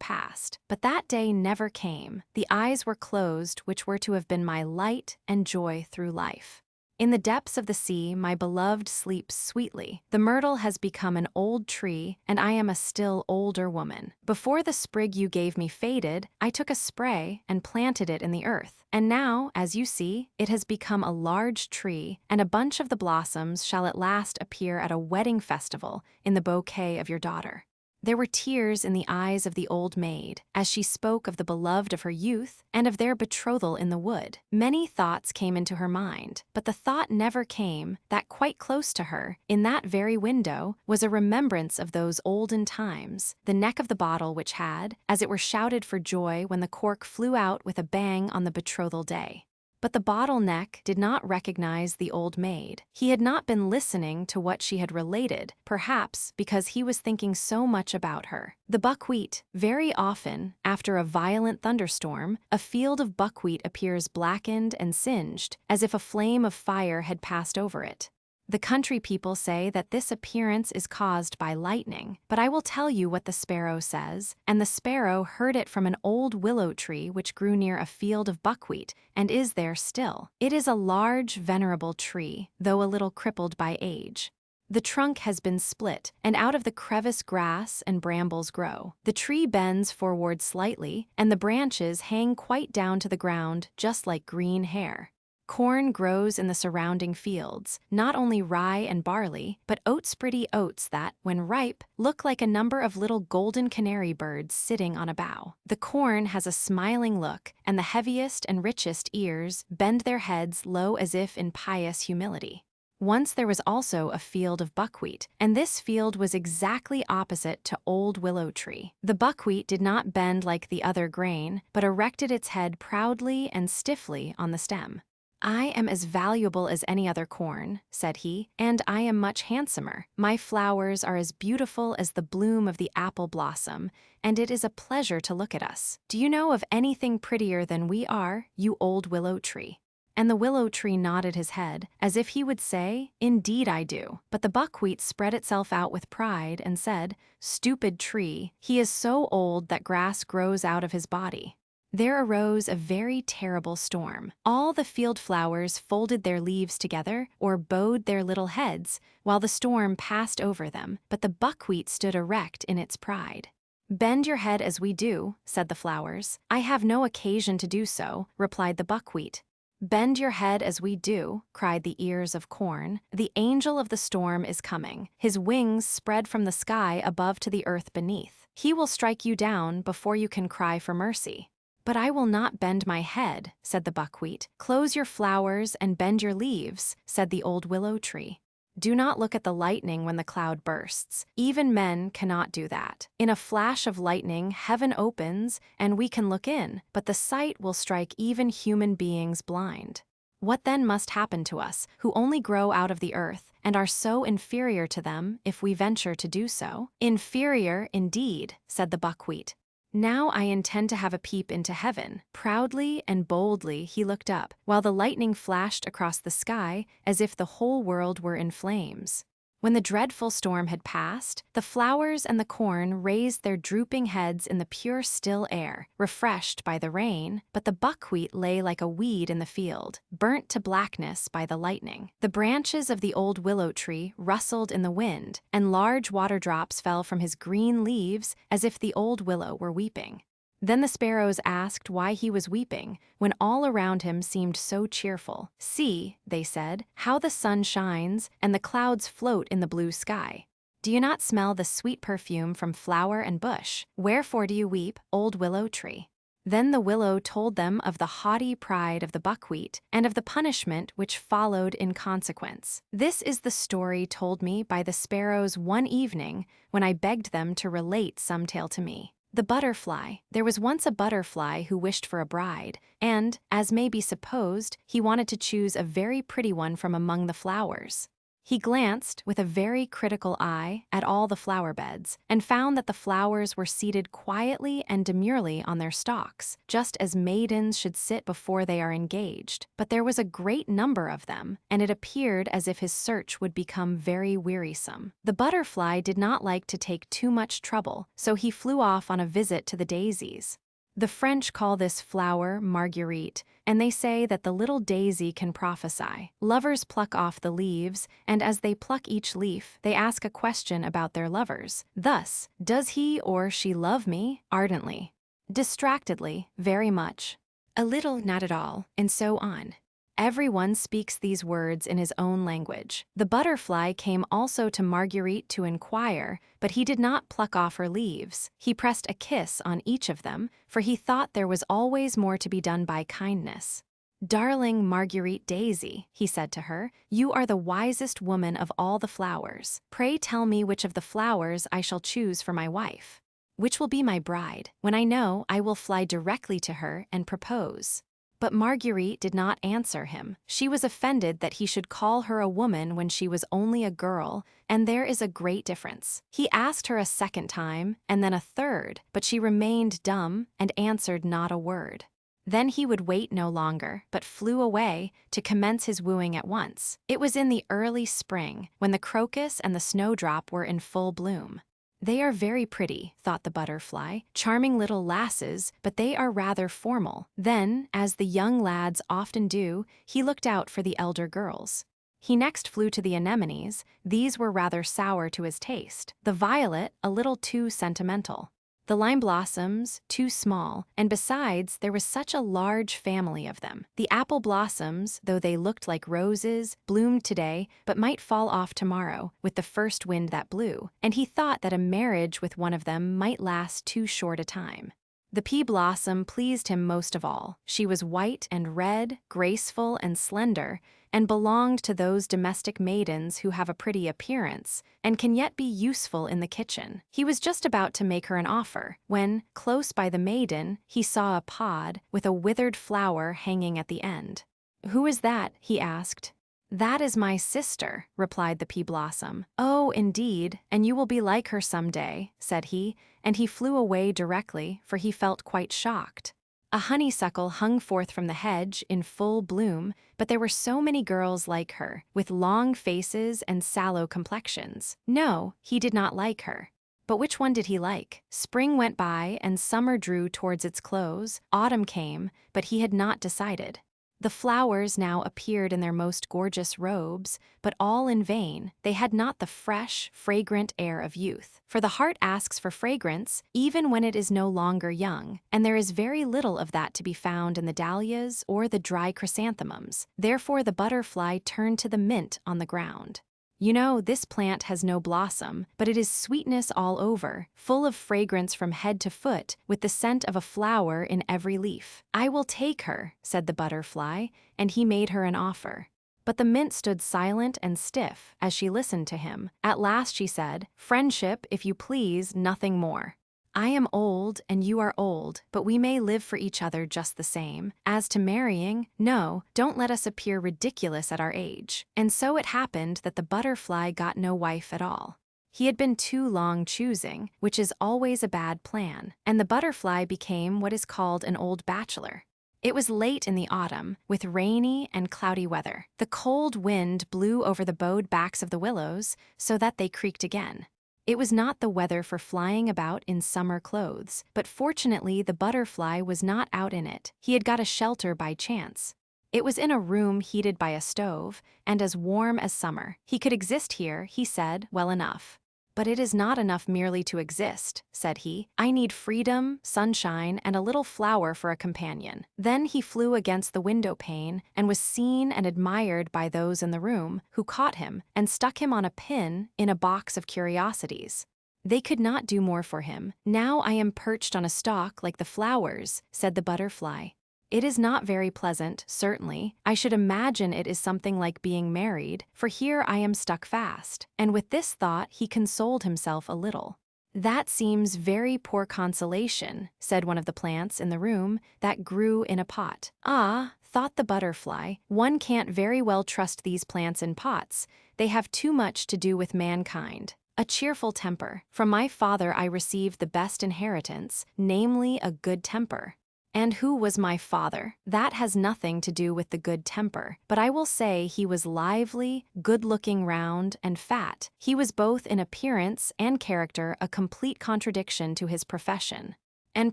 Speaker 1: passed. But that day never came. The eyes were closed which were to have been my light and joy through life. In the depths of the sea, my beloved sleeps sweetly. The myrtle has become an old tree, and I am a still older woman. Before the sprig you gave me faded, I took a spray and planted it in the earth. And now, as you see, it has become a large tree, and a bunch of the blossoms shall at last appear at a wedding festival in the bouquet of your daughter." There were tears in the eyes of the old maid as she spoke of the beloved of her youth and of their betrothal in the wood. Many thoughts came into her mind, but the thought never came that quite close to her, in that very window, was a remembrance of those olden times, the neck of the bottle which had, as it were, shouted for joy when the cork flew out with a bang on the betrothal day. But the bottleneck did not recognize the old maid. He had not been listening to what she had related, perhaps because he was thinking so much about her. The buckwheat. Very often, after a violent thunderstorm, a field of buckwheat appears blackened and singed, as if a flame of fire had passed over it. The country people say that this appearance is caused by lightning, but I will tell you what the sparrow says, and the sparrow heard it from an old willow tree which grew near a field of buckwheat, and is there still. It is a large, venerable tree, though a little crippled by age. The trunk has been split, and out of the crevice grass and brambles grow. The tree bends forward slightly, and the branches hang quite down to the ground, just like green hair. Corn grows in the surrounding fields, not only rye and barley, but oats-pretty oats that, when ripe, look like a number of little golden canary birds sitting on a bough. The corn has a smiling look, and the heaviest and richest ears bend their heads low as if in pious humility. Once there was also a field of buckwheat, and this field was exactly opposite to old willow tree. The buckwheat did not bend like the other grain, but erected its head proudly and stiffly on the stem. "I am as valuable as any other corn," said he, "and I am much handsomer. My flowers are as beautiful as the bloom of the apple blossom, and it is a pleasure to look at us. Do you know of anything prettier than we are, you old willow tree?" And the willow tree nodded his head, as if he would say, "Indeed I do." But the buckwheat spread itself out with pride and said, "Stupid tree, he is so old that grass grows out of his body." There arose a very terrible storm. All the field flowers folded their leaves together or bowed their little heads while the storm passed over them, but the buckwheat stood erect in its pride. "Bend your head as we do," said the flowers. "I have no occasion to do so," replied the buckwheat. "Bend your head as we do," cried the ears of corn. "The angel of the storm is coming. His wings spread from the sky above to the earth beneath. He will strike you down before you can cry for mercy." "But I will not bend my head," said the buckwheat. "Close your flowers and bend your leaves," said the old willow tree. "Do not look at the lightning when the cloud bursts. Even men cannot do that. In a flash of lightning, heaven opens, and we can look in, but the sight will strike even human beings blind. What then must happen to us, who only grow out of the earth, and are so inferior to them if we venture to do so?" "Inferior, indeed," said the buckwheat. "Now I intend to have a peep into heaven." Proudly and boldly he looked up, while the lightning flashed across the sky as if the whole world were in flames. When the dreadful storm had passed, the flowers and the corn raised their drooping heads in the pure still air, refreshed by the rain, but the buckwheat lay like a weed in the field, burnt to blackness by the lightning. The branches of the old willow tree rustled in the wind, and large water drops fell from his green leaves as if the old willow were weeping. Then the sparrows asked why he was weeping, when all around him seemed so cheerful. "See," they said, "how the sun shines, and the clouds float in the blue sky. Do you not smell the sweet perfume from flower and bush? Wherefore do you weep, old willow tree? Then the willow told them of the haughty pride of the buckwheat and of the punishment which followed in consequence. This is the story told me by the sparrows one evening when I begged them to relate some tale to me. The butterfly. There was once a butterfly who wished for a bride, and, as may be supposed, he wanted to choose a very pretty one from among the flowers. He glanced, with a very critical eye, at all the flower beds, and found that the flowers were seated quietly and demurely on their stalks, just as maidens should sit before they are engaged. But there was a great number of them, and it appeared as if his search would become very wearisome. The butterfly did not like to take too much trouble, so he flew off on a visit to the daisies. The French call this flower marguerite, and they say that the little daisy can prophesy. Lovers pluck off the leaves, and as they pluck each leaf, they ask a question about their lovers. Thus, does he or she love me? Ardently. Distractedly, very much. A little, not at all, and so on. Everyone speaks these words in his own language. The butterfly came also to Marguerite to inquire, but he did not pluck off her leaves. He pressed a kiss on each of them, for he thought there was always more to be done by kindness. "Darling Marguerite Daisy," he said to her, "you are the wisest woman of all the flowers. Pray tell me which of the flowers I shall choose for my wife. Which will be my bride? When I know, I will fly directly to her and propose." But Marguerite did not answer him. She was offended that he should call her a woman when she was only a girl, and there is a great difference. He asked her a second time, and then a third, but she remained dumb and answered not a word. Then he would wait no longer, but flew away to commence his wooing at once. It was in the early spring, when the crocus and the snowdrop were in full bloom. They are very pretty, thought the butterfly, charming little lasses, but they are rather formal. Then, as the young lads often do, he looked out for the elder girls. He next flew to the anemones. These were rather sour to his taste. The violet, a little too sentimental. The lime blossoms, too small, and besides, there was such a large family of them. The apple blossoms, though they looked like roses, bloomed today, but might fall off tomorrow, with the first wind that blew, and he thought that a marriage with one of them might last too short a time. The pea blossom pleased him most of all. She was white and red, graceful and slender, and belonged to those domestic maidens who have a pretty appearance, and can yet be useful in the kitchen. He was just about to make her an offer, when, close by the maiden, he saw a pod, with a withered flower hanging at the end. "Who is that?" he asked. "That is my sister," replied the pea blossom. "Oh, indeed, and you will be like her some day," said he, and he flew away directly, for he felt quite shocked. A honeysuckle hung forth from the hedge in full bloom, but there were so many girls like her, with long faces and sallow complexions. No, he did not like her. But which one did he like? Spring went by and summer drew towards its close, autumn came, but he had not decided. The flowers now appeared in their most gorgeous robes, but all in vain. They had not the fresh, fragrant air of youth. For the heart asks for fragrance, even when it is no longer young, and there is very little of that to be found in the dahlias or the dry chrysanthemums. Therefore the butterfly turned to the mint on the ground. "You know, this plant has no blossom, but it is sweetness all over, full of fragrance from head to foot, with the scent of a flower in every leaf." "I will take her," said the butterfly, and he made her an offer. But the mint stood silent and stiff as she listened to him. At last she said, "Friendship, if you please, nothing more. I am old and you are old, but we may live for each other just the same. As to marrying, no, don't let us appear ridiculous at our age." And so it happened that the butterfly got no wife at all. He had been too long choosing, which is always a bad plan, and the butterfly became what is called an old bachelor. It was late in the autumn, with rainy and cloudy weather. The cold wind blew over the bowed backs of the willows, so that they creaked again. It was not the weather for flying about in summer clothes, but fortunately the butterfly was not out in it. He had got a shelter by chance. It was in a room heated by a stove, and as warm as summer. He could exist here, he said, well enough. "But it is not enough merely to exist," said he. "I need freedom, sunshine, and a little flower for a companion." Then he flew against the window pane and was seen and admired by those in the room, who caught him and stuck him on a pin in a box of curiosities. They could not do more for him. "Now I am perched on a stalk like the flowers," said the butterfly. "It is not very pleasant, certainly. I should imagine it is something like being married, for here I am stuck fast." And with this thought he consoled himself a little. "That seems very poor consolation," said one of the plants in the room that grew in a pot. "Ah," thought the butterfly, "one can't very well trust these plants in pots. They have too much to do with mankind. A cheerful temper. From my father I received the best inheritance, namely a good temper." And who was my father? That has nothing to do with the good temper, but I will say he was lively, good-looking, round, and fat. He was both in appearance and character a complete contradiction to his profession. And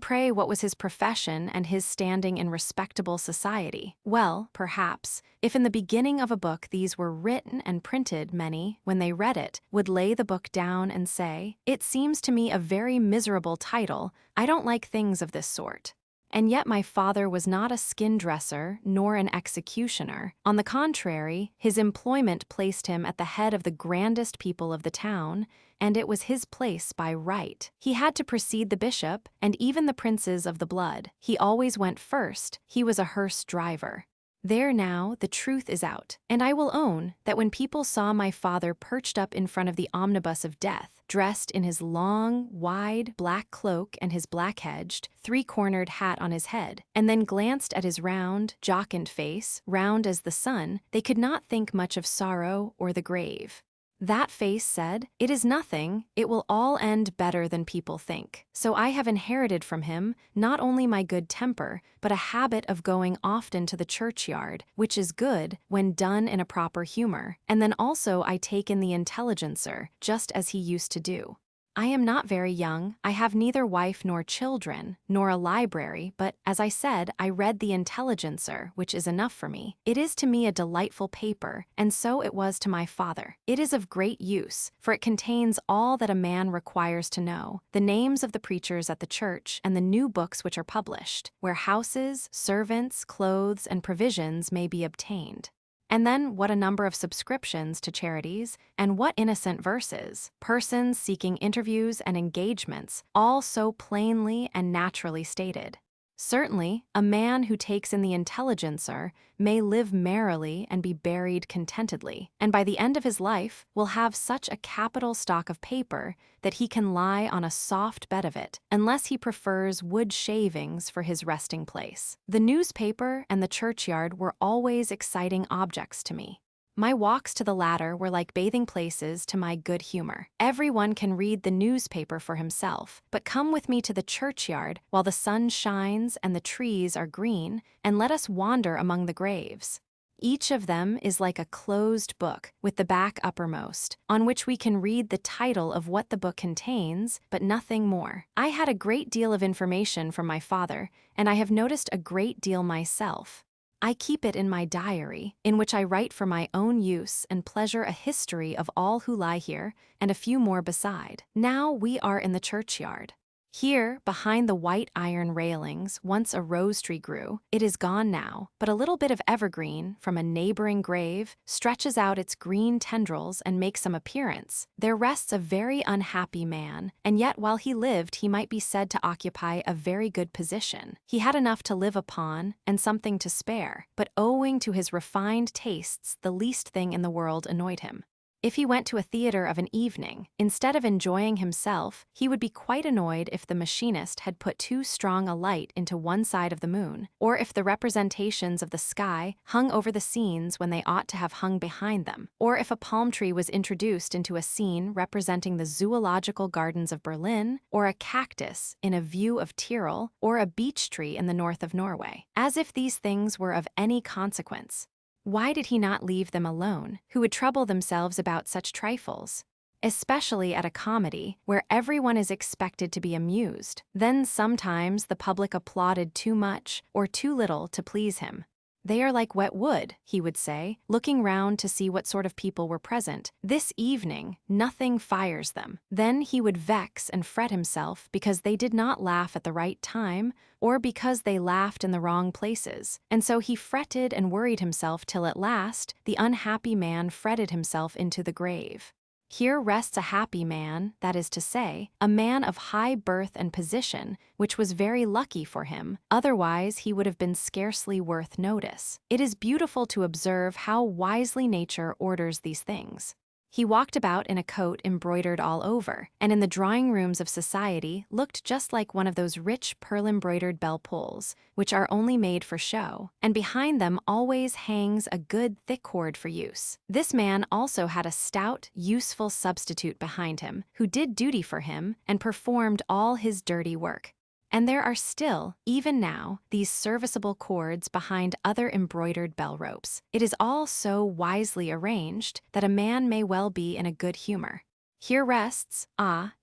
Speaker 1: pray, what was his profession and his standing in respectable society? Well, perhaps, if in the beginning of a book these were written and printed, many, when they read it, would lay the book down and say, "It seems to me a very miserable title. I don't like things of this sort." And yet my father was not a skin dresser nor an executioner. On the contrary, his employment placed him at the head of the grandest people of the town, and it was his place by right. He had to precede the bishop and even the princes of the blood. He always went first. He was a hearse driver. There now, the truth is out, and I will own that when people saw my father perched up in front of the omnibus of death, dressed in his long, wide, black cloak and his black-hedged, three-cornered hat on his head, and then glanced at his round, jocund face, round as the sun, they could not think much of sorrow or the grave. That face said, "It is nothing, it will all end better than people think." So I have inherited from him not only my good temper, but a habit of going often to the churchyard, which is good when done in a proper humor, and then also I take in the Intelligencer, just as he used to do. I am not very young, I have neither wife nor children, nor a library, but, as I said, I read the Intelligencer, which is enough for me. It is to me a delightful paper, and so it was to my father. It is of great use, for it contains all that a man requires to know, the names of the preachers at the church, and the new books which are published, where houses, servants, clothes, and provisions may be obtained. And then what a number of subscriptions to charities, and what innocent verses, persons seeking interviews and engagements, all so plainly and naturally stated. Certainly, a man who takes in the Intelligencer may live merrily and be buried contentedly, and by the end of his life will have such a capital stock of paper that he can lie on a soft bed of it, unless he prefers wood shavings for his resting place. The newspaper and the churchyard were always exciting objects to me. My walks to the latter were like bathing places to my good humor. Everyone can read the newspaper for himself, but come with me to the churchyard while the sun shines and the trees are green, and let us wander among the graves. Each of them is like a closed book, with the back uppermost, on which we can read the title of what the book contains, but nothing more. I had a great deal of information from my father, and I have noticed a great deal myself. I keep it in my diary, in which I write for my own use and pleasure a history of all who lie here, and a few more beside. Now we are in the churchyard. Here, behind the white iron railings, once a rose tree grew. It is gone now, but a little bit of evergreen from a neighboring grave stretches out its green tendrils and makes some appearance. There rests a very unhappy man, and yet while he lived he might be said to occupy a very good position. He had enough to live upon and something to spare, but owing to his refined tastes the least thing in the world annoyed him. If he went to a theater of an evening, instead of enjoying himself, he would be quite annoyed if the machinist had put too strong a light into one side of the moon, or if the representations of the sky hung over the scenes when they ought to have hung behind them, or if a palm tree was introduced into a scene representing the zoological gardens of Berlin, or a cactus in a view of Tyrol, or a beech tree in the north of Norway. As if these things were of any consequence. Why did he not leave them alone, who would trouble themselves about such trifles? Especially at a comedy, where everyone is expected to be amused. Then sometimes the public applauded too much or too little to please him. "They are like wet wood," he would say, looking round to see what sort of people were present. "This evening, nothing fires them." Then he would vex and fret himself because they did not laugh at the right time, or because they laughed in the wrong places. And so he fretted and worried himself till at last the unhappy man fretted himself into the grave. Here rests a happy man, that is to say, a man of high birth and position, which was very lucky for him, otherwise he would have been scarcely worth notice. It is beautiful to observe how wisely nature orders these things. He walked about in a coat embroidered all over, and in the drawing-rooms of society looked just like one of those rich pearl-embroidered bell-pulls, which are only made for show, and behind them always hangs a good thick cord for use. This man also had a stout, useful substitute behind him, who did duty for him and performed all his dirty work. And there are still, even now, these serviceable cords behind other embroidered bell ropes. It is all so wisely arranged that a man may well be in a good humor. Here rests,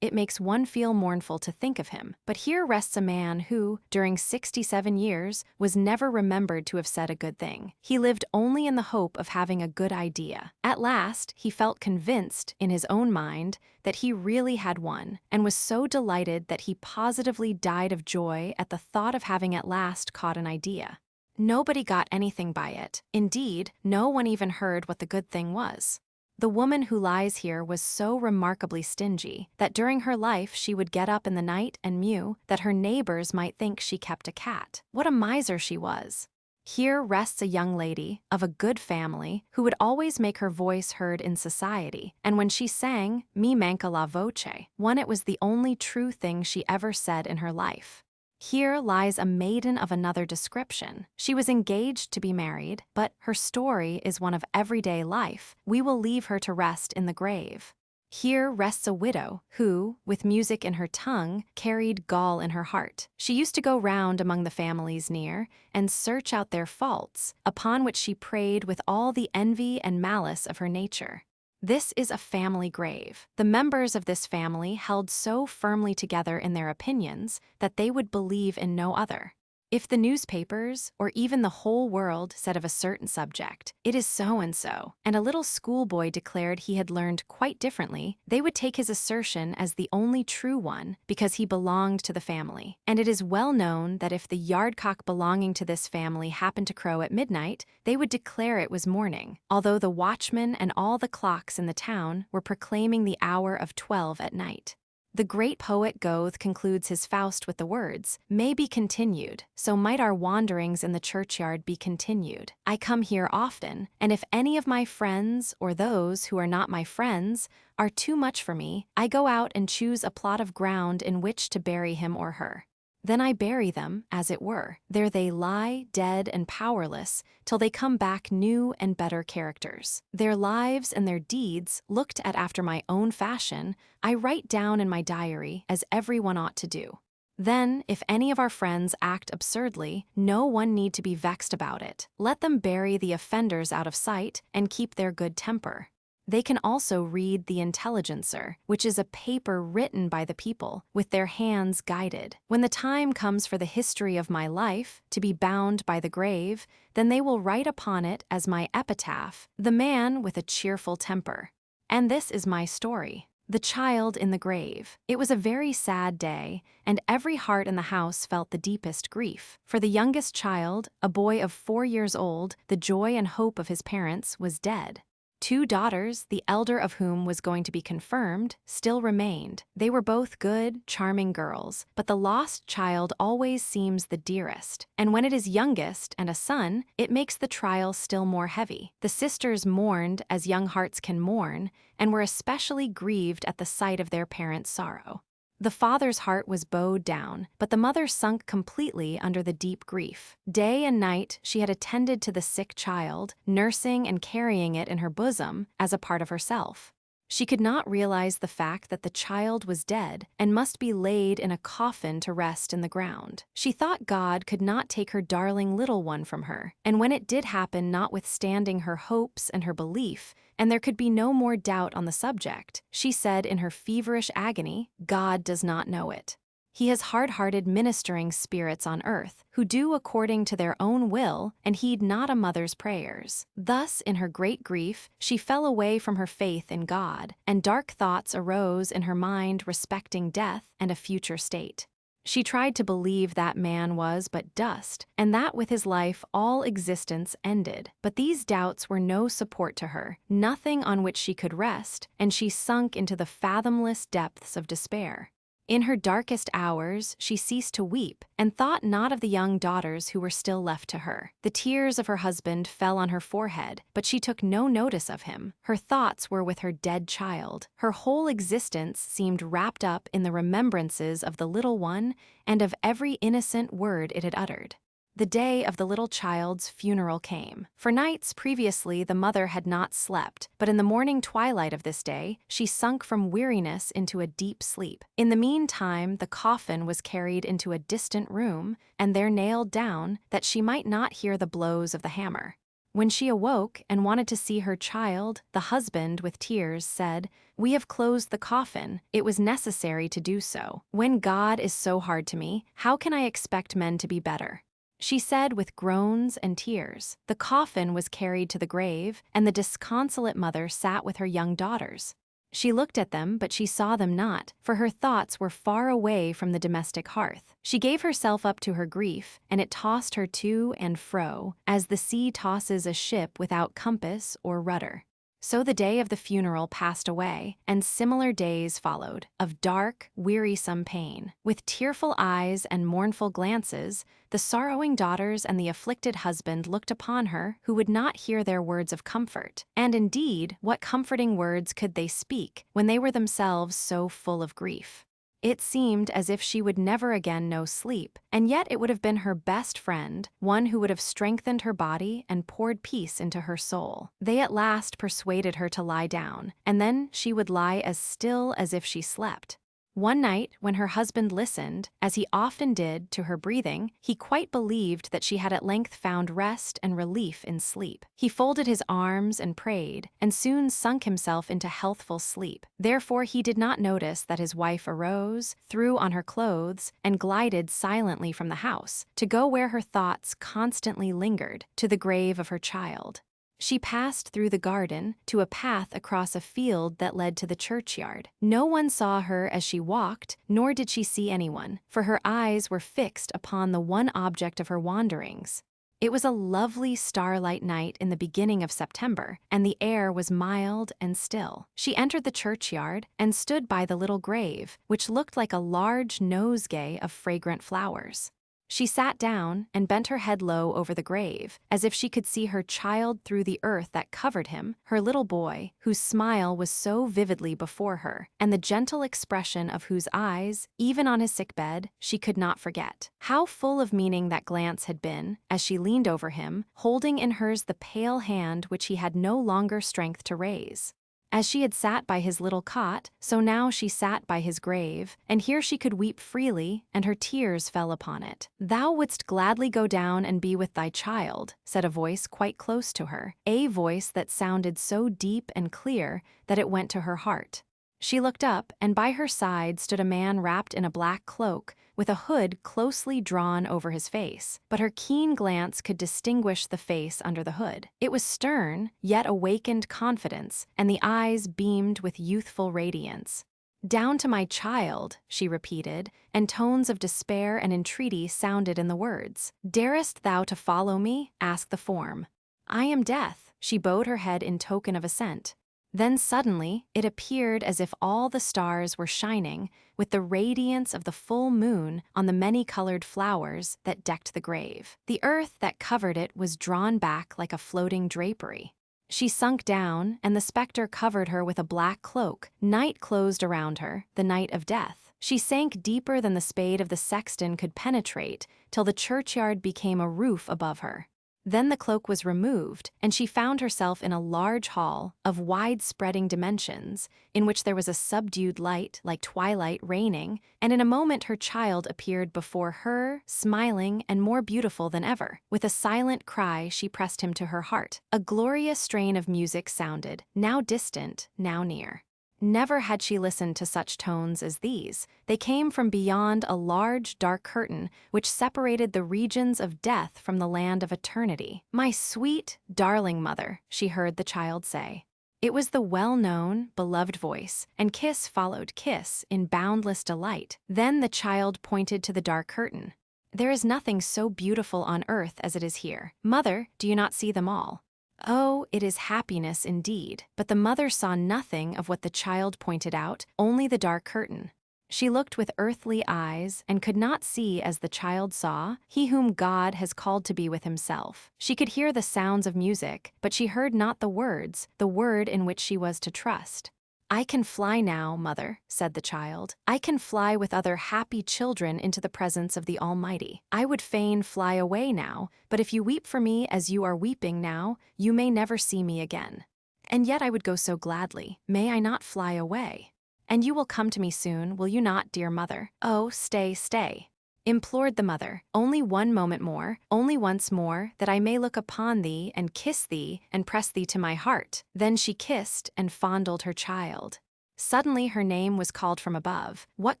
Speaker 1: it makes one feel mournful to think of him, but here rests a man who, during 67 years, was never remembered to have said a good thing. He lived only in the hope of having a good idea. At last, he felt convinced, in his own mind, that he really had one, and was so delighted that he positively died of joy at the thought of having at last caught an idea. Nobody got anything by it. Indeed, no one even heard what the good thing was. The woman who lies here was so remarkably stingy that during her life she would get up in the night and mew that her neighbors might think she kept a cat. What a miser she was! Here rests a young lady, of a good family, who would always make her voice heard in society, and when she sang, "Mi manca la voce," it was the only true thing she ever said in her life. Here lies a maiden of another description. She was engaged to be married, but her story is one of everyday life. We will leave her to rest in the grave. Here rests a widow who, with music in her tongue, carried gall in her heart. She used to go round among the families near and search out their faults, upon which she preyed with all the envy and malice of her nature. This is a family grave. The members of this family held so firmly together in their opinions that they would believe in no other. If the newspapers, or even the whole world, said of a certain subject, "It is so-and-so," and a little schoolboy declared he had learned quite differently, they would take his assertion as the only true one because he belonged to the family. And it is well known that if the yardcock belonging to this family happened to crow at midnight, they would declare it was morning, although the watchman and all the clocks in the town were proclaiming the hour of 12 at night. The great poet Goethe concludes his Faust with the words, "May be continued, so might our wanderings in the churchyard be continued. I come here often, and if any of my friends, or those who are not my friends, are too much for me, I go out and choose a plot of ground in which to bury him or her. Then I bury them, as it were. There they lie, dead and powerless, till they come back new and better characters. Their lives and their deeds, looked at after my own fashion, I write down in my diary, as everyone ought to do. Then, if any of our friends act absurdly, no one need to be vexed about it. Let them bury the offenders out of sight and keep their good temper. They can also read the Intelligencer, which is a paper written by the people, with their hands guided. When the time comes for the history of my life to be bound by the grave, then they will write upon it as my epitaph, "The man with a cheerful temper." And this is my story. The child in the grave. It was a very sad day, and every heart in the house felt the deepest grief. For the youngest child, a boy of 4 years old, the joy and hope of his parents, was dead. 2 daughters, the elder of whom was going to be confirmed, still remained. They were both good, charming girls, but the lost child always seems the dearest. And when it is youngest and a son, it makes the trial still more heavy. The sisters mourned as young hearts can mourn, and were especially grieved at the sight of their parents' sorrow. The father's heart was bowed down, but the mother sunk completely under the deep grief. Day and night she had attended to the sick child, nursing and carrying it in her bosom as a part of herself. She could not realize the fact that the child was dead and must be laid in a coffin to rest in the ground. She thought God could not take her darling little one from her, and when it did happen, notwithstanding her hopes and her belief, and there could be no more doubt on the subject, she said in her feverish agony, "God does not know it." He has hard-hearted ministering spirits on earth, who do according to their own will and heed not a mother's prayers. Thus, in her great grief, she fell away from her faith in God, and dark thoughts arose in her mind respecting death and a future state. She tried to believe that man was but dust, and that with his life all existence ended. But these doubts were no support to her, nothing on which she could rest, and she sunk into the fathomless depths of despair. In her darkest hours, she ceased to weep, and thought not of the young daughters who were still left to her. The tears of her husband fell on her forehead, but she took no notice of him. Her thoughts were with her dead child. Her whole existence seemed wrapped up in the remembrances of the little one and of every innocent word it had uttered. The day of the little child's funeral came. For nights previously the mother had not slept, but in the morning twilight of this day she sunk from weariness into a deep sleep. In the meantime the coffin was carried into a distant room, and there nailed down, that she might not hear the blows of the hammer. When she awoke and wanted to see her child, the husband, with tears, said, "We have closed the coffin. It was necessary to do so. When God is so hard to me, how can I expect men to be better?" She said with groans and tears. The coffin was carried to the grave, and the disconsolate mother sat with her young daughters. She looked at them, but she saw them not, for her thoughts were far away from the domestic hearth. She gave herself up to her grief, and it tossed her to and fro, as the sea tosses a ship without compass or rudder. So the day of the funeral passed away, and similar days followed, of dark, wearisome pain. With tearful eyes and mournful glances, the sorrowing daughters and the afflicted husband looked upon her who would not hear their words of comfort. And indeed, what comforting words could they speak when they were themselves so full of grief? It seemed as if she would never again know sleep, and yet it would have been her best friend, one who would have strengthened her body and poured peace into her soul. They at last persuaded her to lie down, and then she would lie as still as if she slept. One night, when her husband listened, as he often did, to her breathing, he quite believed that she had at length found rest and relief in sleep. He folded his arms and prayed, and soon sunk himself into healthful sleep. Therefore he did not notice that his wife arose, threw on her clothes, and glided silently from the house, to go where her thoughts constantly lingered, to the grave of her child. She passed through the garden to a path across a field that led to the churchyard. No one saw her as she walked, nor did she see anyone, for her eyes were fixed upon the one object of her wanderings. It was a lovely starlight night in the beginning of September, and the air was mild and still. She entered the churchyard and stood by the little grave, which looked like a large nosegay of fragrant flowers. She sat down and bent her head low over the grave, as if she could see her child through the earth that covered him, her little boy, whose smile was so vividly before her, and the gentle expression of whose eyes, even on his sick bed, she could not forget. How full of meaning that glance had been, as she leaned over him, holding in hers the pale hand which he had no longer strength to raise. As she had sat by his little cot, so now she sat by his grave, and here she could weep freely, and her tears fell upon it. "Thou wouldst gladly go down and be with thy child," said a voice quite close to her, a voice that sounded so deep and clear that it went to her heart. She looked up, and by her side stood a man wrapped in a black cloak, with a hood closely drawn over his face, but her keen glance could distinguish the face under the hood. It was stern, yet awakened confidence, and the eyes beamed with youthful radiance. "Down to my child," she repeated, and tones of despair and entreaty sounded in the words. "Darest thou to follow me?" asked the form. "I am Death." She bowed her head in token of assent. Then suddenly, it appeared as if all the stars were shining with the radiance of the full moon on the many-colored flowers that decked the grave. The earth that covered it was drawn back like a floating drapery. She sunk down, and the specter covered her with a black cloak. Night closed around her, the night of death. She sank deeper than the spade of the sexton could penetrate, till the churchyard became a roof above her. Then the cloak was removed, and she found herself in a large hall of wide-spreading dimensions, in which there was a subdued light like twilight reigning, and in a moment her child appeared before her, smiling and more beautiful than ever. With a silent cry she pressed him to her heart. A glorious strain of music sounded, now distant, now near. Never had she listened to such tones as these. They came from beyond a large, dark curtain which separated the regions of death from the land of eternity. "My sweet, darling mother," she heard the child say. It was the well-known, beloved voice, and kiss followed kiss in boundless delight. Then the child pointed to the dark curtain. "There is nothing so beautiful on earth as it is here. Mother, do you not see them all? Oh, it is happiness indeed." But the mother saw nothing of what the child pointed out, only the dark curtain. She looked with earthly eyes and could not see as the child saw, he whom God has called to be with himself. She could hear the sounds of music, but she heard not the words, the word in which she was to trust. "I can fly now, mother," said the child. "I can fly with other happy children into the presence of the Almighty. I would fain fly away now, but if you weep for me as you are weeping now, you may never see me again. And yet I would go so gladly. May I not fly away? And you will come to me soon, will you not, dear mother? Oh, stay, stay," implored the mother. "Only one moment more, only once more, that I may look upon thee and kiss thee and press thee to my heart." Then she kissed and fondled her child. Suddenly her name was called from above. What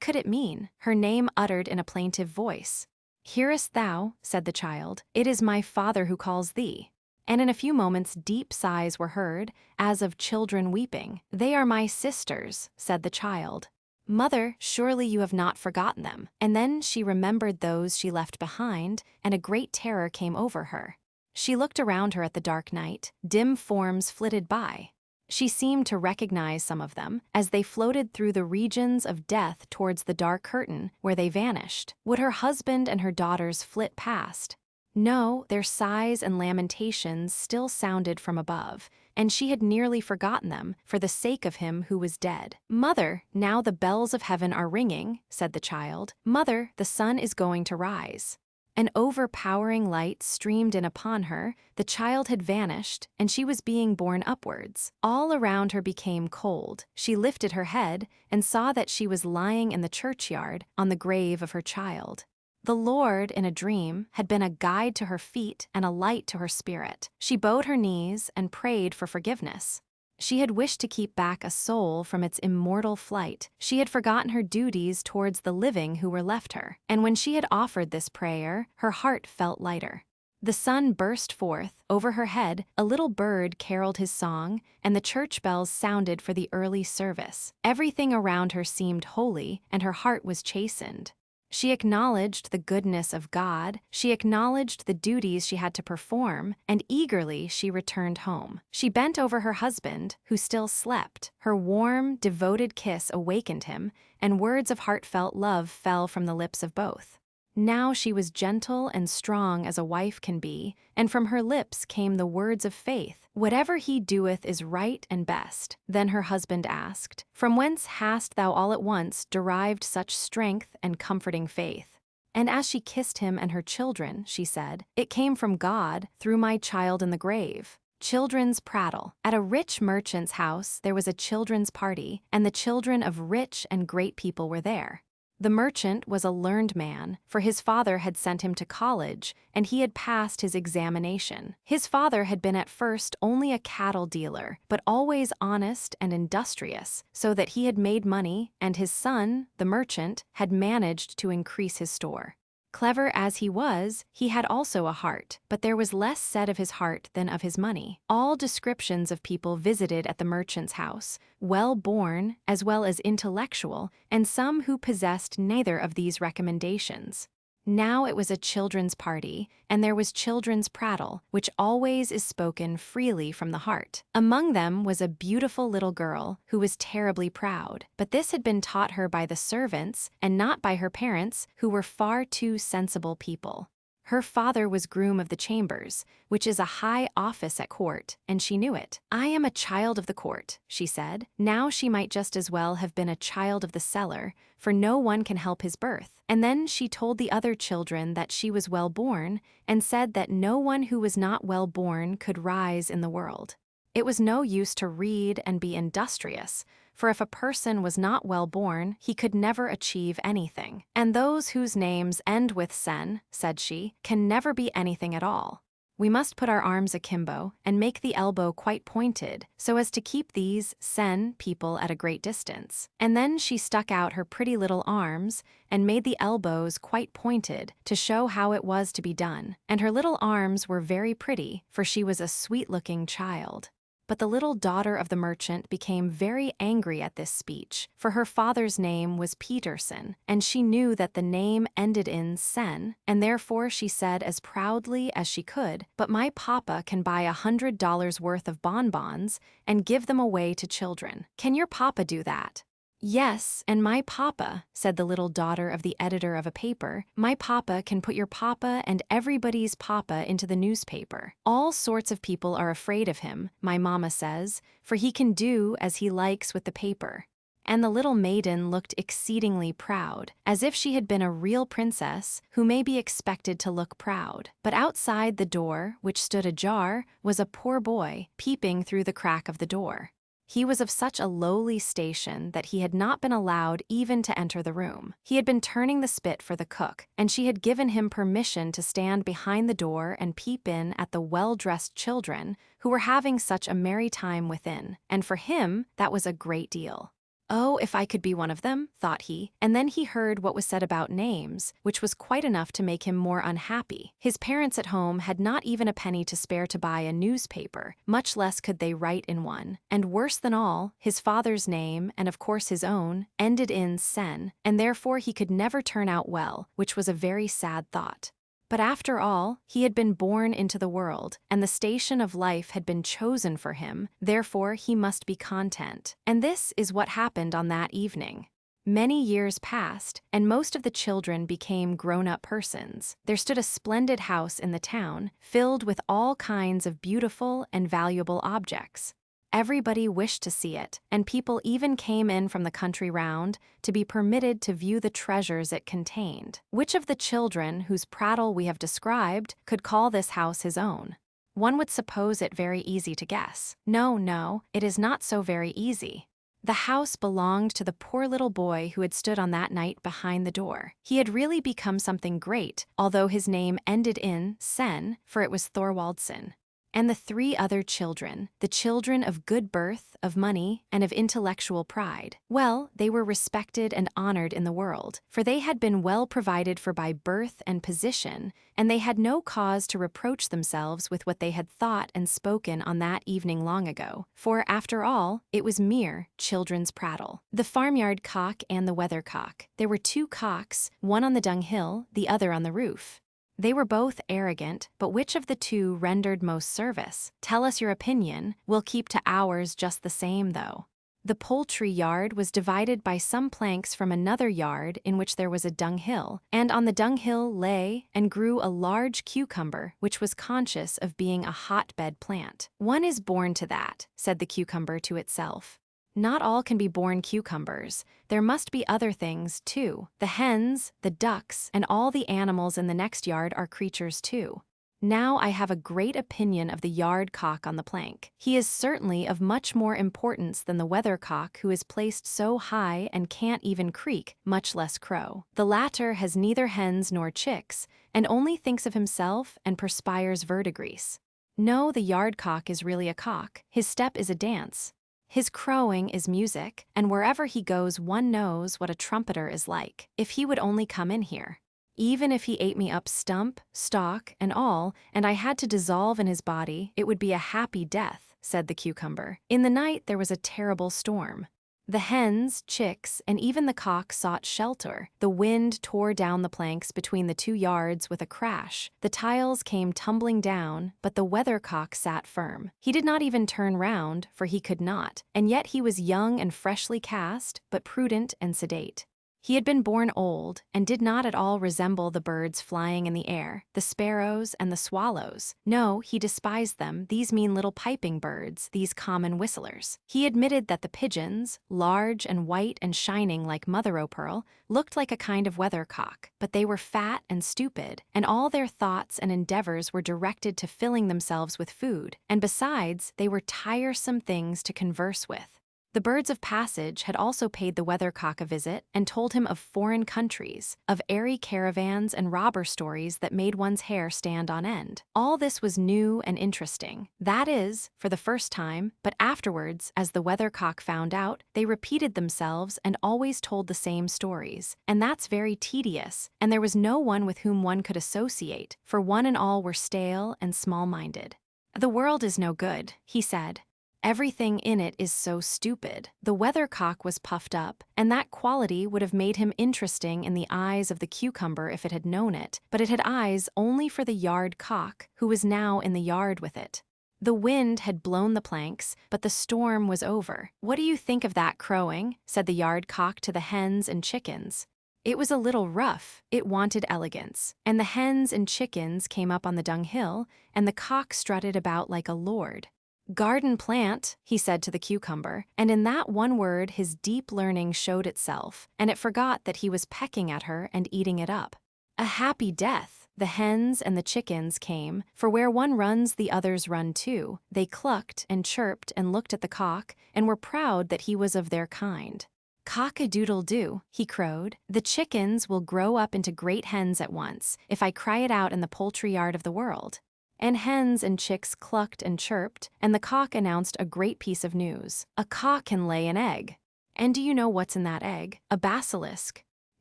Speaker 1: could it mean? Her name uttered in a plaintive voice. "Hearest thou?" said the child. "It is my father who calls thee." And in a few moments deep sighs were heard, as of children weeping. "They are my sisters," said the child. "Mother, surely you have not forgotten them." And then she remembered those she left behind, and a great terror came over her. She looked around her at the dark night. Dim forms flitted by. She seemed to recognize some of them, as they floated through the regions of death towards the dark curtain, where they vanished. Would her husband and her daughters flit past? No, their sighs and lamentations still sounded from above, and she had nearly forgotten them for the sake of him who was dead. "Mother, now the bells of heaven are ringing," said the child. "Mother, the sun is going to rise." An overpowering light streamed in upon her, the child had vanished, and she was being borne upwards. All around her became cold. She lifted her head and saw that she was lying in the churchyard on the grave of her child. The Lord, in a dream, had been a guide to her feet and a light to her spirit. She bowed her knees and prayed for forgiveness. She had wished to keep back a soul from its immortal flight. She had forgotten her duties towards the living who were left her. And when she had offered this prayer, her heart felt lighter. The sun burst forth. Over her head, a little bird caroled his song, and the church bells sounded for the early service. Everything around her seemed holy, and her heart was chastened. She acknowledged the goodness of God, she acknowledged the duties she had to perform, and eagerly she returned home. She bent over her husband, who still slept. Her warm, devoted kiss awakened him, and words of heartfelt love fell from the lips of both. Now she was gentle and strong as a wife can be, and from her lips came the words of faith. "Whatever he doeth is right and best." Then her husband asked, "From whence hast thou all at once derived such strength and comforting faith?" And as she kissed him and her children, she said, "It came from God, through my child in the grave." Children's prattle. At a rich merchant's house there was a children's party, and the children of rich and great people were there. The merchant was a learned man, for his father had sent him to college, and he had passed his examination. His father had been at first only a cattle dealer, but always honest and industrious, so that he had made money, and his son, the merchant, had managed to increase his store. Clever as he was, he had also a heart, but there was less said of his heart than of his money. All descriptions of people visited at the merchant's house, well-born as well as intellectual, and some who possessed neither of these recommendations. Now it was a children's party, and there was children's prattle, which always is spoken freely from the heart. Among them was a beautiful little girl who was terribly proud, but this had been taught her by the servants and not by her parents, who were far too sensible people. Her father was groom of the chambers, which is a high office at court, and she knew it. "I am a child of the court," she said. Now she might just as well have been a child of the cellar, for no one can help his birth. And then she told the other children that she was well born, and said that no one who was not well born could rise in the world. It was no use to read and be industrious, for if a person was not well born, he could never achieve anything. "And those whose names end with sen," said she, "can never be anything at all." We must put our arms akimbo and make the elbow quite pointed so as to keep these sen people at a great distance. And then she stuck out her pretty little arms and made the elbows quite pointed to show how it was to be done. And her little arms were very pretty, for she was a sweet-looking child. But the little daughter of the merchant became very angry at this speech, for her father's name was Peterson, and she knew that the name ended in sen, and therefore she said as proudly as she could, "But my papa can buy $100 worth of bonbons and give them away to children. Can your papa do that?" "Yes, and my papa," said the little daughter of the editor of a paper, "my papa can put your papa and everybody's papa into the newspaper. All sorts of people are afraid of him, my mama says, for he can do as he likes with the paper." And the little maiden looked exceedingly proud, as if she had been a real princess who may be expected to look proud. But outside the door, which stood ajar, was a poor boy peeping through the crack of the door. He was of such a lowly station that he had not been allowed even to enter the room. He had been turning the spit for the cook, and she had given him permission to stand behind the door and peep in at the well-dressed children who were having such a merry time within, and for him that was a great deal. "Oh, if I could be one of them," thought he, and then he heard what was said about names, which was quite enough to make him more unhappy. His parents at home had not even a penny to spare to buy a newspaper, much less could they write in one, and worse than all, his father's name, and of course his own, ended in sen, and therefore he could never turn out well, which was a very sad thought. But after all, he had been born into the world, and the station of life had been chosen for him, therefore he must be content. And this is what happened on that evening. Many years passed, and most of the children became grown-up persons. There stood a splendid house in the town, filled with all kinds of beautiful and valuable objects. Everybody wished to see it, and people even came in from the country round to be permitted to view the treasures it contained. Which of the children whose prattle we have described could call this house his own? One would suppose it very easy to guess. No, it is not so very easy. The house belonged to the poor little boy who had stood on that night behind the door. He had really become something great, although his name ended in sen, for it was Thorwaldsen. And the three other children, the children of good birth, of money, and of intellectual pride, well, they were respected and honored in the world, for they had been well provided for by birth and position, and they had no cause to reproach themselves with what they had thought and spoken on that evening long ago, for, after all, it was mere children's prattle. The farmyard cock and the weathercock. There were two cocks, one on the dunghill, the other on the roof. They were both arrogant, but which of the two rendered most service? Tell us your opinion, we'll keep to ours just the same though. The poultry yard was divided by some planks from another yard in which there was a dunghill, and on the dunghill lay and grew a large cucumber which was conscious of being a hotbed plant. "One is born to that," said the cucumber to itself. "Not all can be born cucumbers. There must be other things, too. The hens, the ducks, and all the animals in the next yard are creatures, too. Now I have a great opinion of the yard cock on the plank. He is certainly of much more importance than the weathercock who is placed so high and can't even creak, much less crow. The latter has neither hens nor chicks, and only thinks of himself and perspires verdigris. No, the yard cock is really a cock. His step is a dance. His crowing is music, and wherever he goes one knows what a trumpeter is like. If he would only come in here. Even if he ate me up stump, stalk, and all, and I had to dissolve in his body, it would be a happy death," said the cucumber. In the night there was a terrible storm. The hens, chicks, and even the cock sought shelter. The wind tore down the planks between the two yards with a crash. The tiles came tumbling down, but the weathercock sat firm. He did not even turn round, for he could not, and yet he was young and freshly cast, but prudent and sedate. He had been born old, and did not at all resemble the birds flying in the air, the sparrows and the swallows. No, he despised them, these mean little piping birds, these common whistlers. He admitted that the pigeons, large and white and shining like mother-o'-pearl, looked like a kind of weathercock, but they were fat and stupid, and all their thoughts and endeavors were directed to filling themselves with food, and besides, they were tiresome things to converse with. The birds of passage had also paid the weathercock a visit and told him of foreign countries, of airy caravans and robber stories that made one's hair stand on end. All this was new and interesting. That is, for the first time, but afterwards, as the weathercock found out, they repeated themselves and always told the same stories. And that's very tedious, and there was no one with whom one could associate, for one and all were stale and small-minded. "The world is no good," he said. "Everything in it is so stupid." The weathercock was puffed up, and that quality would have made him interesting in the eyes of the cucumber if it had known it, but it had eyes only for the yard cock, who was now in the yard with it. The wind had blown the planks, but the storm was over. "What do you think of that crowing?" said the yard cock to the hens and chickens. It was a little rough, it wanted elegance, and the hens and chickens came up on the dunghill, and the cock strutted about like a lord. "Garden plant," he said to the cucumber, and in that one word his deep learning showed itself, and it forgot that he was pecking at her and eating it up. "A happy death." The hens and the chickens came, for where one runs the others run too. They clucked and chirped and looked at the cock, and were proud that he was of their kind. "Cock-a-doodle-doo," he crowed. "The chickens will grow up into great hens at once, if I cry it out in the poultry yard of the world." And hens and chicks clucked and chirped, and the cock announced a great piece of news. "A cock can lay an egg. And do you know what's in that egg? A basilisk.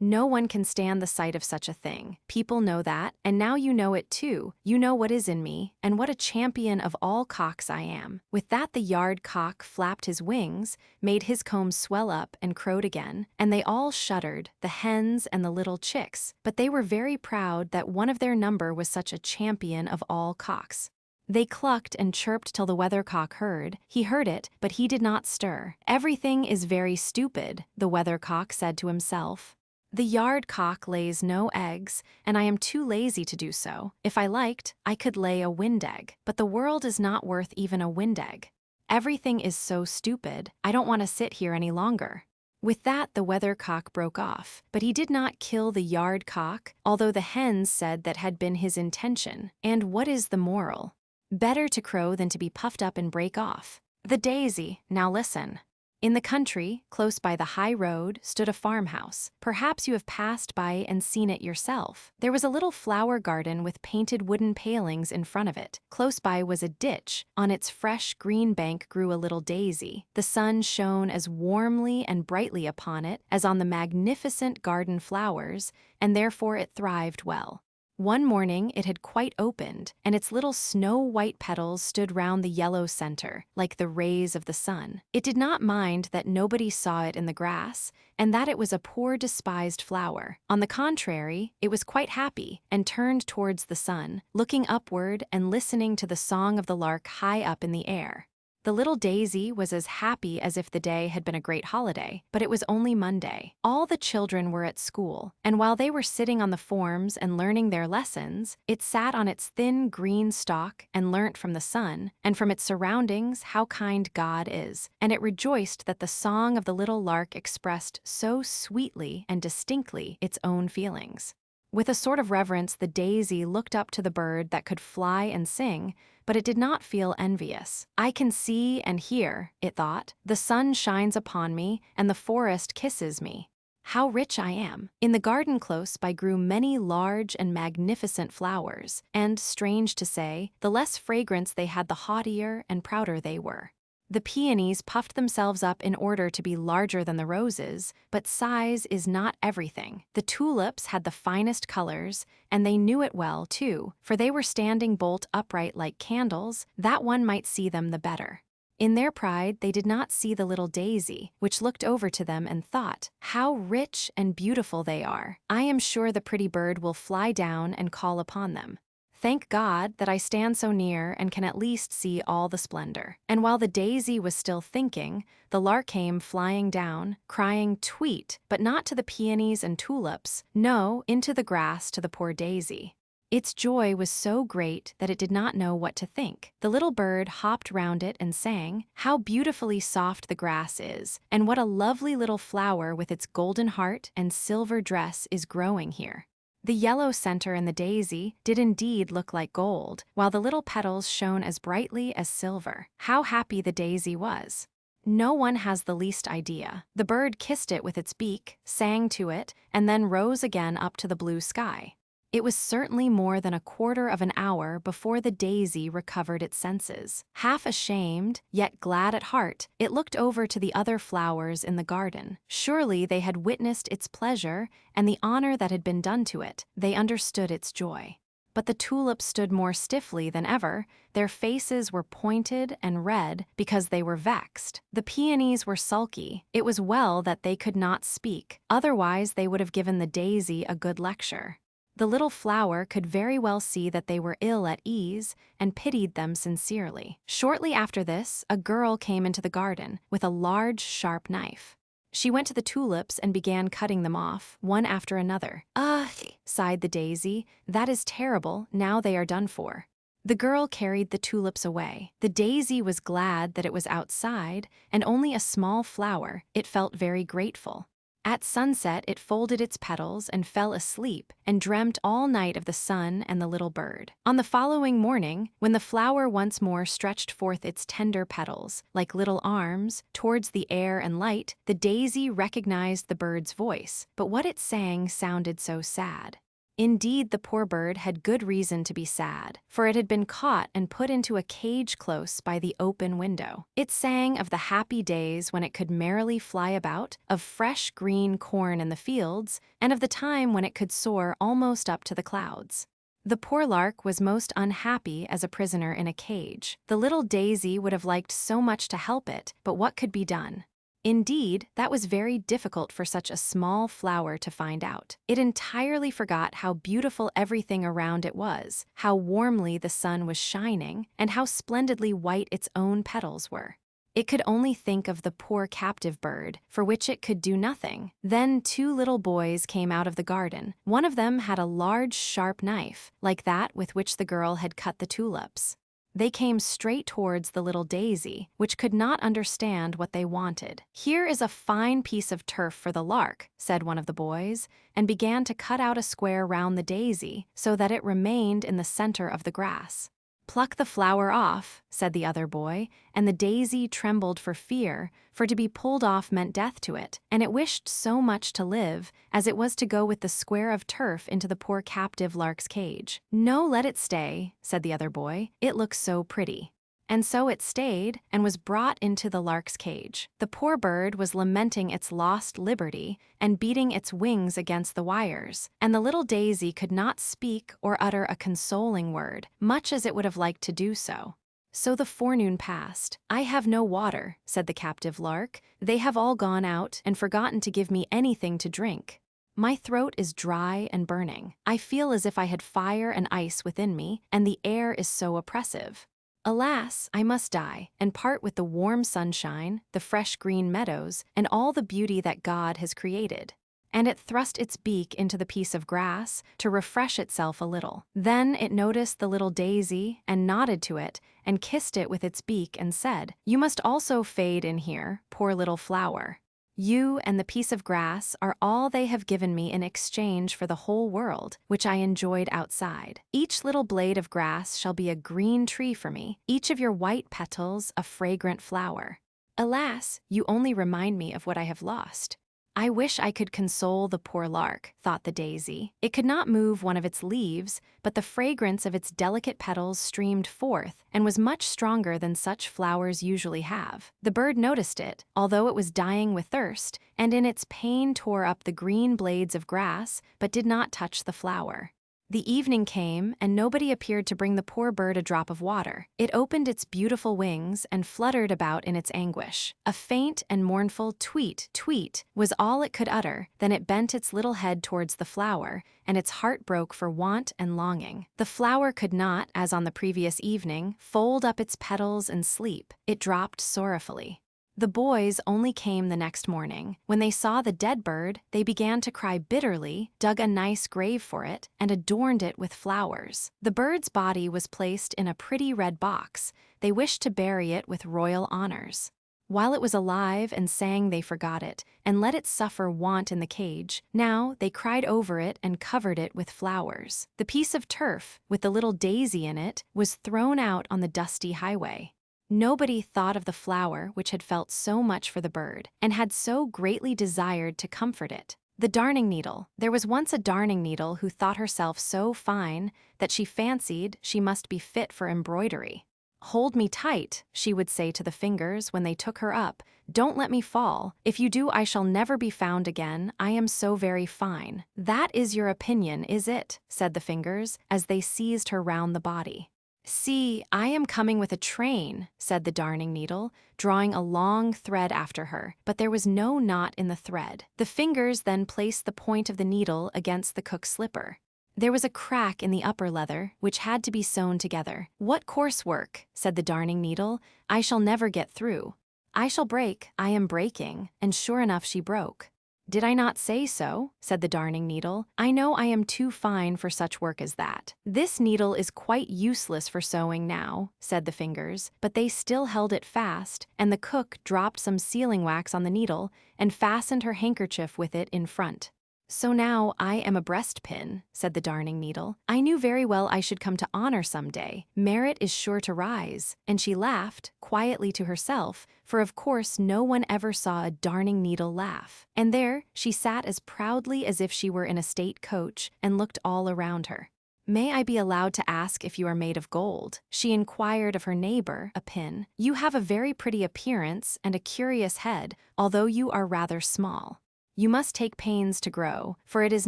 Speaker 1: No one can stand the sight of such a thing. People know that, and now you know it too. You know what is in me, and what a champion of all cocks I am." With that the yard cock flapped his wings, made his comb swell up, and crowed again, and they all shuddered, the hens and the little chicks, but they were very proud that one of their number was such a champion of all cocks. They clucked and chirped till the weathercock heard. He heard it, but he did not stir. "Everything is very stupid," the weathercock said to himself. "The yard cock lays no eggs, and I am too lazy to do so. If I liked, I could lay a wind egg, but the world is not worth even a wind egg. Everything is so stupid, I don't want to sit here any longer." With that the weathercock broke off, but he did not kill the yard cock, although the hens said that had been his intention. And what is the moral? Better to crow than to be puffed up and break off. The daisy, now listen. In the country, close by the high road, stood a farmhouse. Perhaps you have passed by and seen it yourself. There was a little flower garden with painted wooden palings in front of it. Close by was a ditch. On its fresh green bank grew a little daisy. The sun shone as warmly and brightly upon it as on the magnificent garden flowers, and therefore it thrived well. One morning it had quite opened, and its little snow-white petals stood round the yellow center, like the rays of the sun. It did not mind that nobody saw it in the grass, and that it was a poor despised flower. On the contrary, it was quite happy, and turned towards the sun, looking upward and listening to the song of the lark high up in the air. The little daisy was as happy as if the day had been a great holiday, but it was only Monday. All the children were at school, and while they were sitting on the forms and learning their lessons, it sat on its thin green stalk and learnt from the sun, and from its surroundings how kind God is, and it rejoiced that the song of the little lark expressed so sweetly and distinctly its own feelings. With a sort of reverence the daisy looked up to the bird that could fly and sing, but it did not feel envious. "I can see and hear," it thought. "The sun shines upon me, and the forest kisses me. How rich I am." In the garden close by grew many large and magnificent flowers, and, strange to say, the less fragrance they had the haughtier and prouder they were. The peonies puffed themselves up in order to be larger than the roses, but size is not everything. The tulips had the finest colors, and they knew it well, too, for they were standing bolt upright like candles, that one might see them the better. In their pride they did not see the little daisy, which looked over to them and thought, "How rich and beautiful they are! I am sure the pretty bird will fly down and call upon them. Thank God that I stand so near and can at least see all the splendor." And while the daisy was still thinking, the lark came flying down, crying "Tweet," but not to the peonies and tulips, no, into the grass to the poor daisy. Its joy was so great that it did not know what to think. The little bird hopped round it and sang, "How beautifully soft the grass is, and what a lovely little flower with its golden heart and silver dress is growing here." The yellow center in the daisy did indeed look like gold, while the little petals shone as brightly as silver. How happy the daisy was! No one has the least idea. The bird kissed it with its beak, sang to it, and then rose again up to the blue sky. It was certainly more than a quarter of an hour before the daisy recovered its senses. Half ashamed, yet glad at heart, it looked over to the other flowers in the garden. Surely they had witnessed its pleasure and the honor that had been done to it. They understood its joy. But the tulips stood more stiffly than ever. Their faces were pointed and red because they were vexed. The peonies were sulky. It was well that they could not speak, otherwise they would have given the daisy a good lecture. The little flower could very well see that they were ill at ease and pitied them sincerely. Shortly after this, a girl came into the garden with a large, sharp knife. She went to the tulips and began cutting them off, one after another. "Ugh," sighed the daisy, "that is terrible, now they are done for." The girl carried the tulips away. The daisy was glad that it was outside and only a small flower. It felt very grateful. At sunset, it folded its petals and fell asleep and dreamt all night of the sun and the little bird. On the following morning, when the flower once more stretched forth its tender petals, like little arms, towards the air and light, the daisy recognized the bird's voice, but what it sang sounded so sad. Indeed, the poor bird had good reason to be sad, for it had been caught and put into a cage close by the open window. It sang of the happy days when it could merrily fly about, of fresh green corn in the fields, and of the time when it could soar almost up to the clouds. The poor lark was most unhappy as a prisoner in a cage. The little daisy would have liked so much to help it, but what could be done? Indeed, that was very difficult for such a small flower to find out. It entirely forgot how beautiful everything around it was, how warmly the sun was shining, and how splendidly white its own petals were. It could only think of the poor captive bird, for which it could do nothing. Then 2 little boys came out of the garden. One of them had a large, sharp knife, like that with which the girl had cut the tulips. They came straight towards the little daisy, which could not understand what they wanted. "Here is a fine piece of turf for the lark," said one of the boys, and began to cut out a square round the daisy so that it remained in the center of the grass. "Pluck the flower off," said the other boy, and the daisy trembled for fear, for to be pulled off meant death to it, and it wished so much to live, as it was to go with the square of turf into the poor captive lark's cage. "No, let it stay," said the other boy, "it looks so pretty." And so it stayed, and was brought into the lark's cage. The poor bird was lamenting its lost liberty, and beating its wings against the wires, and the little daisy could not speak or utter a consoling word, much as it would have liked to do so. So the forenoon passed. "I have no water," said the captive lark. "They have all gone out and forgotten to give me anything to drink. My throat is dry and burning. I feel as if I had fire and ice within me, and the air is so oppressive. Alas, I must die, and part with the warm sunshine, the fresh green meadows, and all the beauty that God has created." And it thrust its beak into the piece of grass to refresh itself a little. Then it noticed the little daisy and nodded to it and kissed it with its beak and said, "You must also fade in here, poor little flower. You and the piece of grass are all they have given me in exchange for the whole world, which I enjoyed outside. Each little blade of grass shall be a green tree for me, each of your white petals a fragrant flower. Alas, you only remind me of what I have lost." "I wish I could console the poor lark," thought the daisy. It could not move one of its leaves, but the fragrance of its delicate petals streamed forth and was much stronger than such flowers usually have. The bird noticed it, although it was dying with thirst, and in its pain tore up the green blades of grass, but did not touch the flower. The evening came, and nobody appeared to bring the poor bird a drop of water. It opened its beautiful wings and fluttered about in its anguish. A faint and mournful tweet, tweet, was all it could utter. Then it bent its little head towards the flower, and its heart broke for want and longing. The flower could not, as on the previous evening, fold up its petals and sleep. It dropped sorrowfully. The boys only came the next morning. When they saw the dead bird, they began to cry bitterly, dug a nice grave for it, and adorned it with flowers. The bird's body was placed in a pretty red box. They wished to bury it with royal honors. While it was alive and sang, they forgot it, and let it suffer want in the cage. Now they cried over it and covered it with flowers. The piece of turf, with the little daisy in it, was thrown out on the dusty highway. Nobody thought of the flower which had felt so much for the bird, and had so greatly desired to comfort it. The darning needle. There was once a darning needle who thought herself so fine that she fancied she must be fit for embroidery. "Hold me tight," she would say to the fingers when they took her up. "Don't let me fall. If you do, I shall never be found again. I am so very fine." "That is your opinion, is it?" said the fingers, as they seized her round the body. "See, I am coming with a train," said the darning needle, drawing a long thread after her, but there was no knot in the thread. The fingers then placed the point of the needle against the cook's slipper. There was a crack in the upper leather, which had to be sewn together. "What coarse work," said the darning needle. "I shall never get through. I shall break, I am breaking," and sure enough she broke. "Did I not say so?" said the darning needle. "I know I am too fine for such work as that." "This needle is quite useless for sewing now," said the fingers, but they still held it fast, and the cook dropped some sealing wax on the needle and fastened her handkerchief with it in front. "So now I am a breastpin," said the darning needle. "I knew very well I should come to honor some day. Merit is sure to rise." And she laughed, quietly to herself, for of course no one ever saw a darning needle laugh. And there she sat as proudly as if she were in a state coach, and looked all around her. "May I be allowed to ask if you are made of gold?" she inquired of her neighbor, a pin. "You have a very pretty appearance and a curious head, although you are rather small. You must take pains to grow, for it is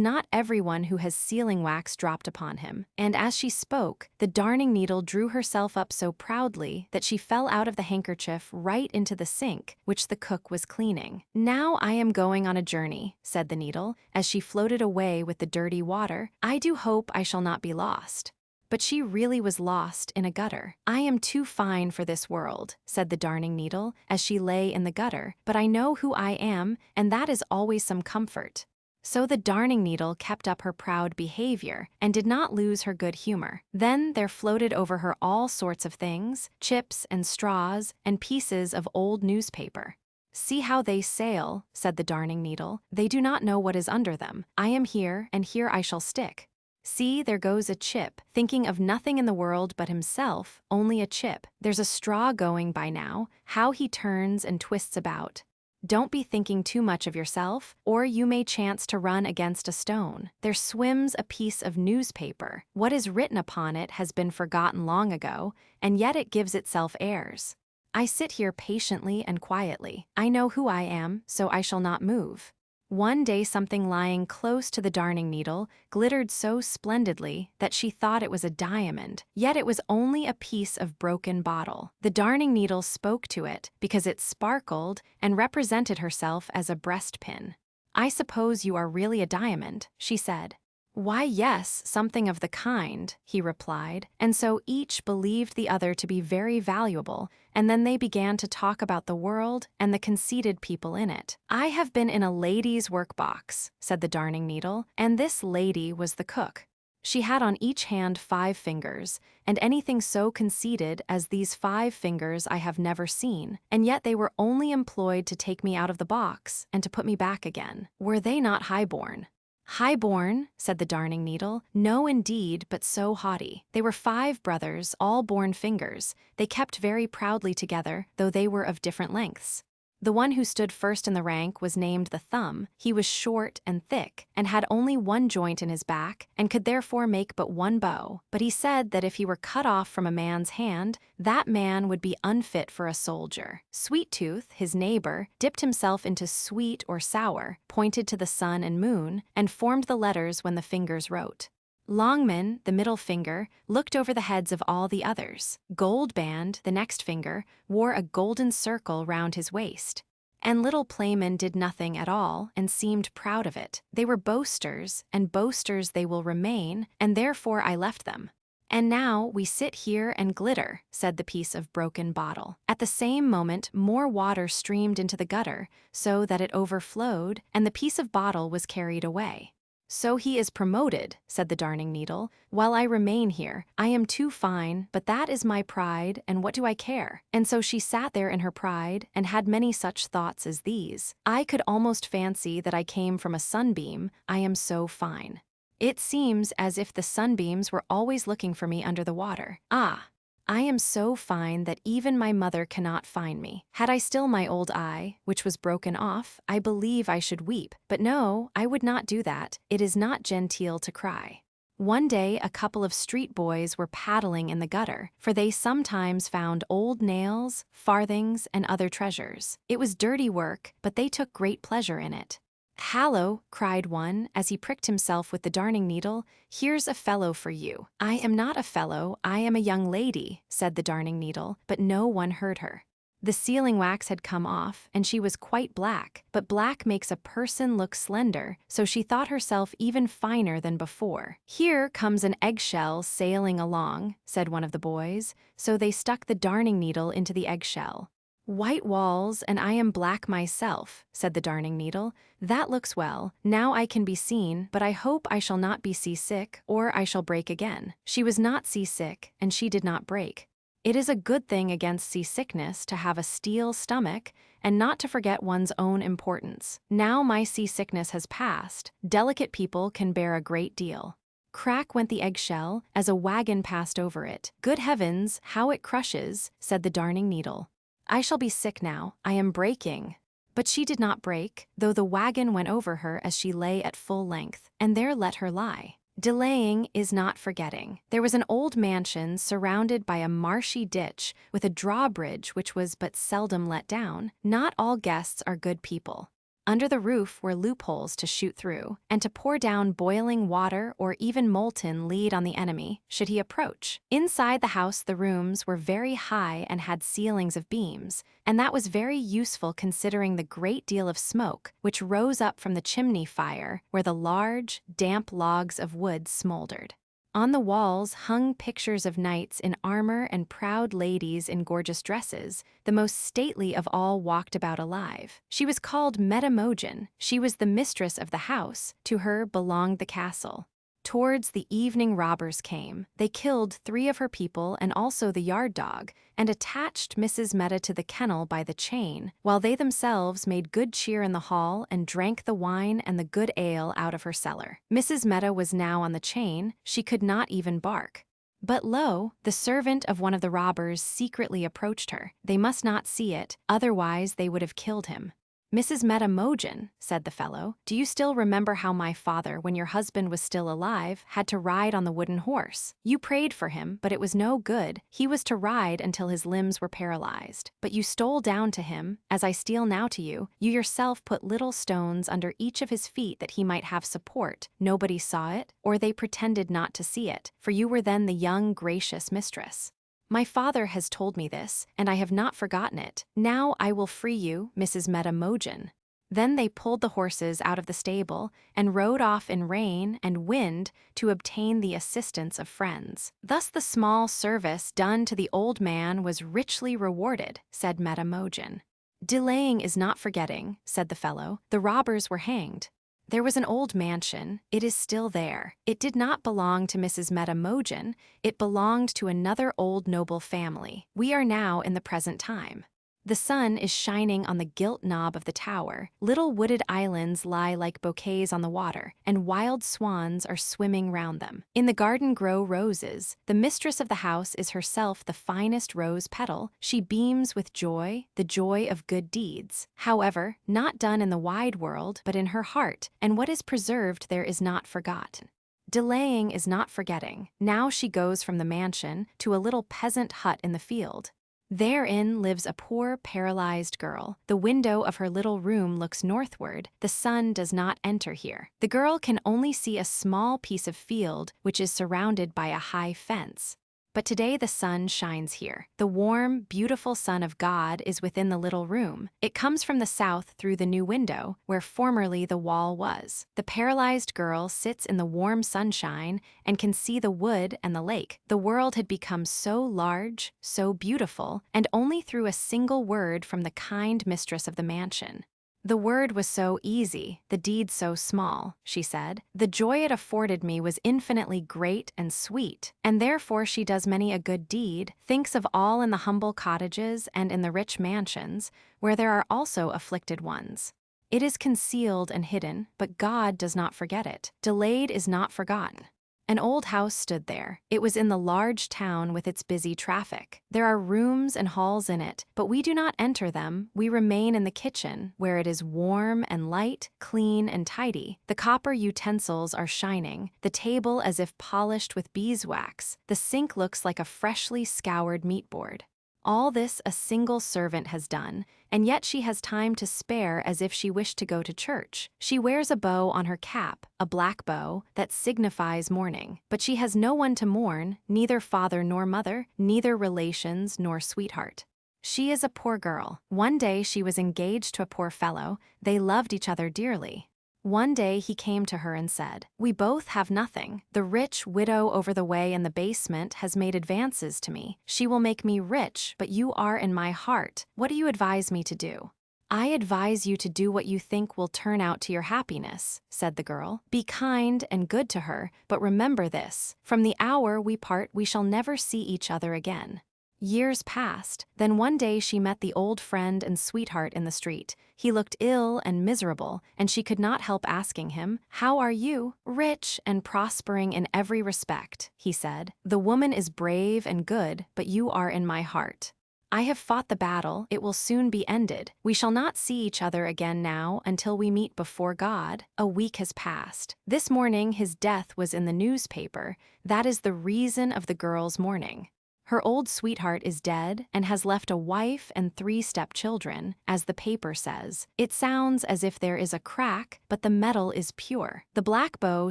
Speaker 1: not everyone who has sealing wax dropped upon him." And as she spoke, the darning needle drew herself up so proudly that she fell out of the handkerchief right into the sink, which the cook was cleaning. "Now I am going on a journey," said the needle, as she floated away with the dirty water. "I do hope I shall not be lost." But she really was lost in a gutter. "I am too fine for this world," said the darning needle, as she lay in the gutter, "but I know who I am, and that is always some comfort." So the darning needle kept up her proud behavior, and did not lose her good humor. Then there floated over her all sorts of things, chips and straws, and pieces of old newspaper. "See how they sail," said the darning needle. "They do not know what is under them. I am here, and here I shall stick. See, there goes a chip, thinking of nothing in the world but himself, only a chip. There's a straw going by now, how he turns and twists about. Don't be thinking too much of yourself, or you may chance to run against a stone. There swims a piece of newspaper. What is written upon it has been forgotten long ago, and yet it gives itself airs. I sit here patiently and quietly. I know who I am, so I shall not move." One day something lying close to the darning needle glittered so splendidly that she thought it was a diamond, yet it was only a piece of broken bottle. The darning needle spoke to it because it sparkled and represented herself as a breastpin. "I suppose you are really a diamond," she said. "Why, yes, something of the kind," he replied, and so each believed the other to be very valuable, and then they began to talk about the world and the conceited people in it. "I have been in a lady's workbox," said the darning needle, and this lady was the cook. She had on each hand 5 fingers, and anything so conceited as these 5 fingers I have never seen, and yet they were only employed to take me out of the box and to put me back again. Were they not high-born? "High-born," said the darning needle. "No, indeed, but so haughty. They were 5 brothers, all born fingers. They kept very proudly together, though they were of different lengths. The one who stood first in the rank was named the thumb. He was short and thick, and had only 1 joint in his back, and could therefore make but 1 bow. But he said that if he were cut off from a man's hand, that man would be unfit for a soldier. Sweet Tooth, his neighbor, dipped himself into sweet or sour, pointed to the sun and moon, and formed the letters when the fingers wrote. Longman, the middle finger, looked over the heads of all the others. Goldband, the next finger, wore a golden circle round his waist. And little Playman did nothing at all, and seemed proud of it. They were boasters, and boasters they will remain, and therefore I left them. And now we sit here and glitter," said the piece of broken bottle. At the same moment more water streamed into the gutter, so that it overflowed, and the piece of bottle was carried away. "So he is promoted," said the darning needle, "while I remain here. I am too fine, but that is my pride, and what do I care?" And so she sat there in her pride, and had many such thoughts as these. "I could almost fancy that I came from a sunbeam, I am so fine. It seems as if the sunbeams were always looking for me under the water. Ah, I am so fine that even my mother cannot find me. Had I still my old eye, which was broken off, I believe I should weep. But no, I would not do that. It is not genteel to cry. One day a couple of street boys were paddling in the gutter, for they sometimes found old nails, farthings, and other treasures. It was dirty work, but they took great pleasure in it. "Hallo," cried one, as he pricked himself with the darning needle, "here's a fellow for you." "I am not a fellow, I am a young lady," said the darning needle, but no one heard her. The sealing wax had come off, and she was quite black, but black makes a person look slender, so she thought herself even finer than before. "Here comes an eggshell sailing along," said one of the boys, so they stuck the darning needle into the eggshell. "White walls, and I am black myself," said the darning needle. "That looks well. Now I can be seen, but I hope I shall not be seasick, or I shall break again." She was not seasick, and she did not break. It is a good thing against seasickness to have a steel stomach and not to forget one's own importance. Now my seasickness has passed, delicate people can bear a great deal. Crack went the eggshell as a wagon passed over it. "Good heavens, how it crushes," said the darning needle. "I shall be sick now, I am breaking." But she did not break, though the wagon went over her as she lay at full length, and there let her lie. Delaying is not forgetting. There was an old mansion surrounded by a marshy ditch with a drawbridge which was but seldom let down. Not all guests are good people. Under the roof were loopholes to shoot through, and to pour down boiling water or even molten lead on the enemy, should he approach. Inside the house the rooms were very high and had ceilings of beams, and that was very useful considering the great deal of smoke which rose up from the chimney fire where the large, damp logs of wood smoldered. On the walls hung pictures of knights in armor and proud ladies in gorgeous dresses. The most stately of all walked about alive. She was called Metamogin. She was the mistress of the house. To her belonged the castle. Towards the evening robbers came. They killed 3 of her people and also the yard dog, and attached Mrs. Meta to the kennel by the chain, while they themselves made good cheer in the hall and drank the wine and the good ale out of her cellar. Mrs. Meta was now on the chain, she could not even bark. But lo, the servant of one of the robbers secretly approached her. They must not see it, otherwise they would have killed him. "Mrs. Metamogin," said the fellow, "do you still remember how my father, when your husband was still alive, had to ride on the wooden horse? You prayed for him, but it was no good. He was to ride until his limbs were paralyzed. But you stole down to him, as I steal now to you. You yourself put little stones under each of his feet that he might have support. Nobody saw it, or they pretended not to see it, for you were then the young, gracious mistress. My father has told me this, and I have not forgotten it. Now I will free you, Mrs. Metamogin." Then they pulled the horses out of the stable and rode off in rain and wind to obtain the assistance of friends. Thus the small service done to the old man was richly rewarded, said Metamogin. "Delaying is not forgetting," said the fellow. "The robbers were hanged. There was an old mansion. It is still there. It did not belong to Mrs. Metamogin. It belonged to another old noble family. We are now in the present time. The sun is shining on the gilt knob of the tower. Little wooded islands lie like bouquets on the water, and wild swans are swimming round them. In the garden grow roses. The mistress of the house is herself the finest rose petal. She beams with joy, the joy of good deeds. However, not done in the wide world, but in her heart, and what is preserved there is not forgotten. Delaying is not forgetting. Now she goes from the mansion to a little peasant hut in the field. Therein lives a poor paralyzed girl. The window of her little room looks northward. The sun does not enter here. The girl can only see a small piece of field which is surrounded by a high fence. But today the sun shines here. The warm, beautiful sun of God is within the little room. It comes from the south through the new window, where formerly the wall was. The paralyzed girl sits in the warm sunshine and can see the wood and the lake. The world had become so large, so beautiful, and only through a single word from the kind mistress of the mansion. "The word was so easy, the deed so small," she said. "The joy it afforded me was infinitely great and sweet, and therefore she does many a good deed, thinks of all in the humble cottages and in the rich mansions, where there are also afflicted ones. It is concealed and hidden, but God does not forget it. Delayed is not forgotten." An old house stood there. It was in the large town with its busy traffic. There are rooms and halls in it, but we do not enter them. We remain in the kitchen, where it is warm and light, clean and tidy. The copper utensils are shining, the table as if polished with beeswax. The sink looks like a freshly scoured meat board. All this a single servant has done, and yet she has time to spare as if she wished to go to church. She wears a bow on her cap, a black bow, that signifies mourning. But she has no one to mourn, neither father nor mother, neither relations nor sweetheart. She is a poor girl. One day she was engaged to a poor fellow. They loved each other dearly. One day he came to her and said, "We both have nothing. The rich widow over the way in the basement has made advances to me. She will make me rich, but you are in my heart. What do you advise me to do?" "I advise you to do what you think will turn out to your happiness," said the girl. "Be kind and good to her, but remember this: from the hour we part we shall never see each other again." Years passed. Then one day she met the old friend and sweetheart in the street. He looked ill and miserable, and she could not help asking him, "How are you?" "Rich and prospering in every respect," he said. "The woman is brave and good, but you are in my heart. I have fought the battle, it will soon be ended. We shall not see each other again now until we meet before God." A week has passed. This morning his death was in the newspaper. That is the reason of the girl's mourning. Her old sweetheart is dead and has left a wife and 3 stepchildren, as the paper says. It sounds as if there is a crack, but the metal is pure. The black bow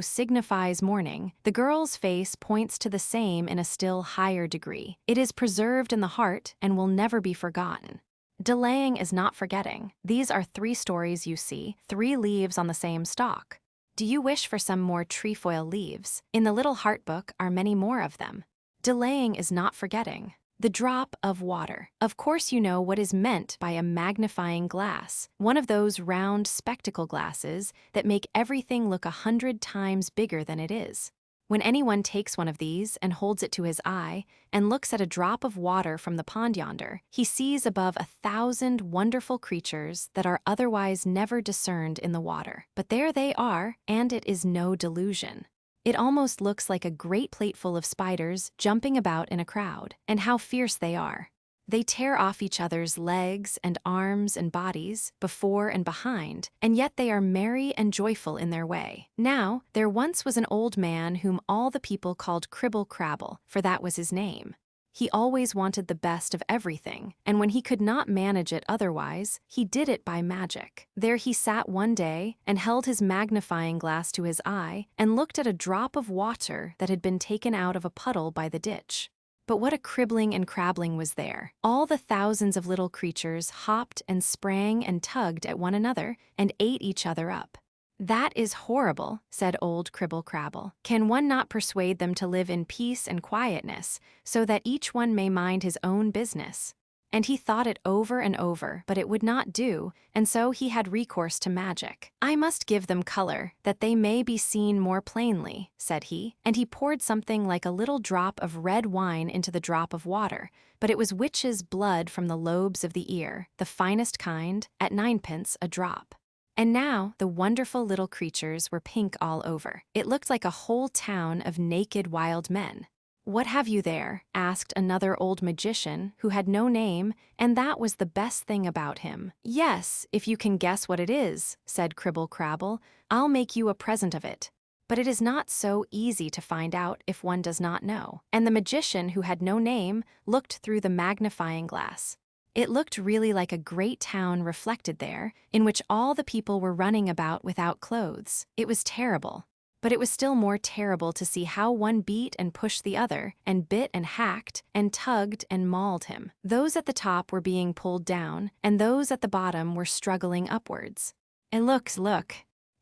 Speaker 1: signifies mourning. The girl's face points to the same in a still higher degree. It is preserved in the heart and will never be forgotten. Delaying is not forgetting. These are 3 stories you see, 3 leaves on the same stalk. Do you wish for some more trefoil leaves? In the little heart book are many more of them. Delaying is not forgetting. The drop of water. Of course you know what is meant by a magnifying glass, one of those round spectacle glasses that make everything look 100 times bigger than it is. When anyone takes one of these and holds it to his eye and looks at a drop of water from the pond yonder, he sees above 1,000 wonderful creatures that are otherwise never discerned in the water. But there they are, and it is no delusion. It almost looks like a great plateful of spiders jumping about in a crowd. And how fierce they are. They tear off each other's legs and arms and bodies, before and behind, and yet they are merry and joyful in their way. Now, there once was an old man whom all the people called Cribble Crabble, for that was his name. He always wanted the best of everything, and when he could not manage it otherwise, he did it by magic. There he sat one day and held his magnifying glass to his eye and looked at a drop of water that had been taken out of a puddle by the ditch. But what a cribbling and crabbling was there! All the thousands of little creatures hopped and sprang and tugged at one another and ate each other up. "That is horrible," said old Cribble Crabble. "Can one not persuade them to live in peace and quietness, so that each one may mind his own business?" And he thought it over and over, but it would not do, and so he had recourse to magic. "I must give them color, that they may be seen more plainly," said he, and he poured something like a little drop of red wine into the drop of water, but it was witch's blood from the lobes of the ear, the finest kind, at 9d. a drop. And now the wonderful little creatures were pink all over. It looked like a whole town of naked wild men. "What have you there?" asked another old magician who had no name, and that was the best thing about him. "Yes, if you can guess what it is," said Cribble Crabble, "I'll make you a present of it." But it is not so easy to find out if one does not know. And the magician who had no name looked through the magnifying glass. It looked really like a great town reflected there, in which all the people were running about without clothes. It was terrible. But it was still more terrible to see how one beat and pushed the other, and bit and hacked, and tugged and mauled him. Those at the top were being pulled down, and those at the bottom were struggling upwards. And look,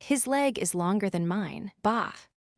Speaker 1: his leg is longer than mine. Bah!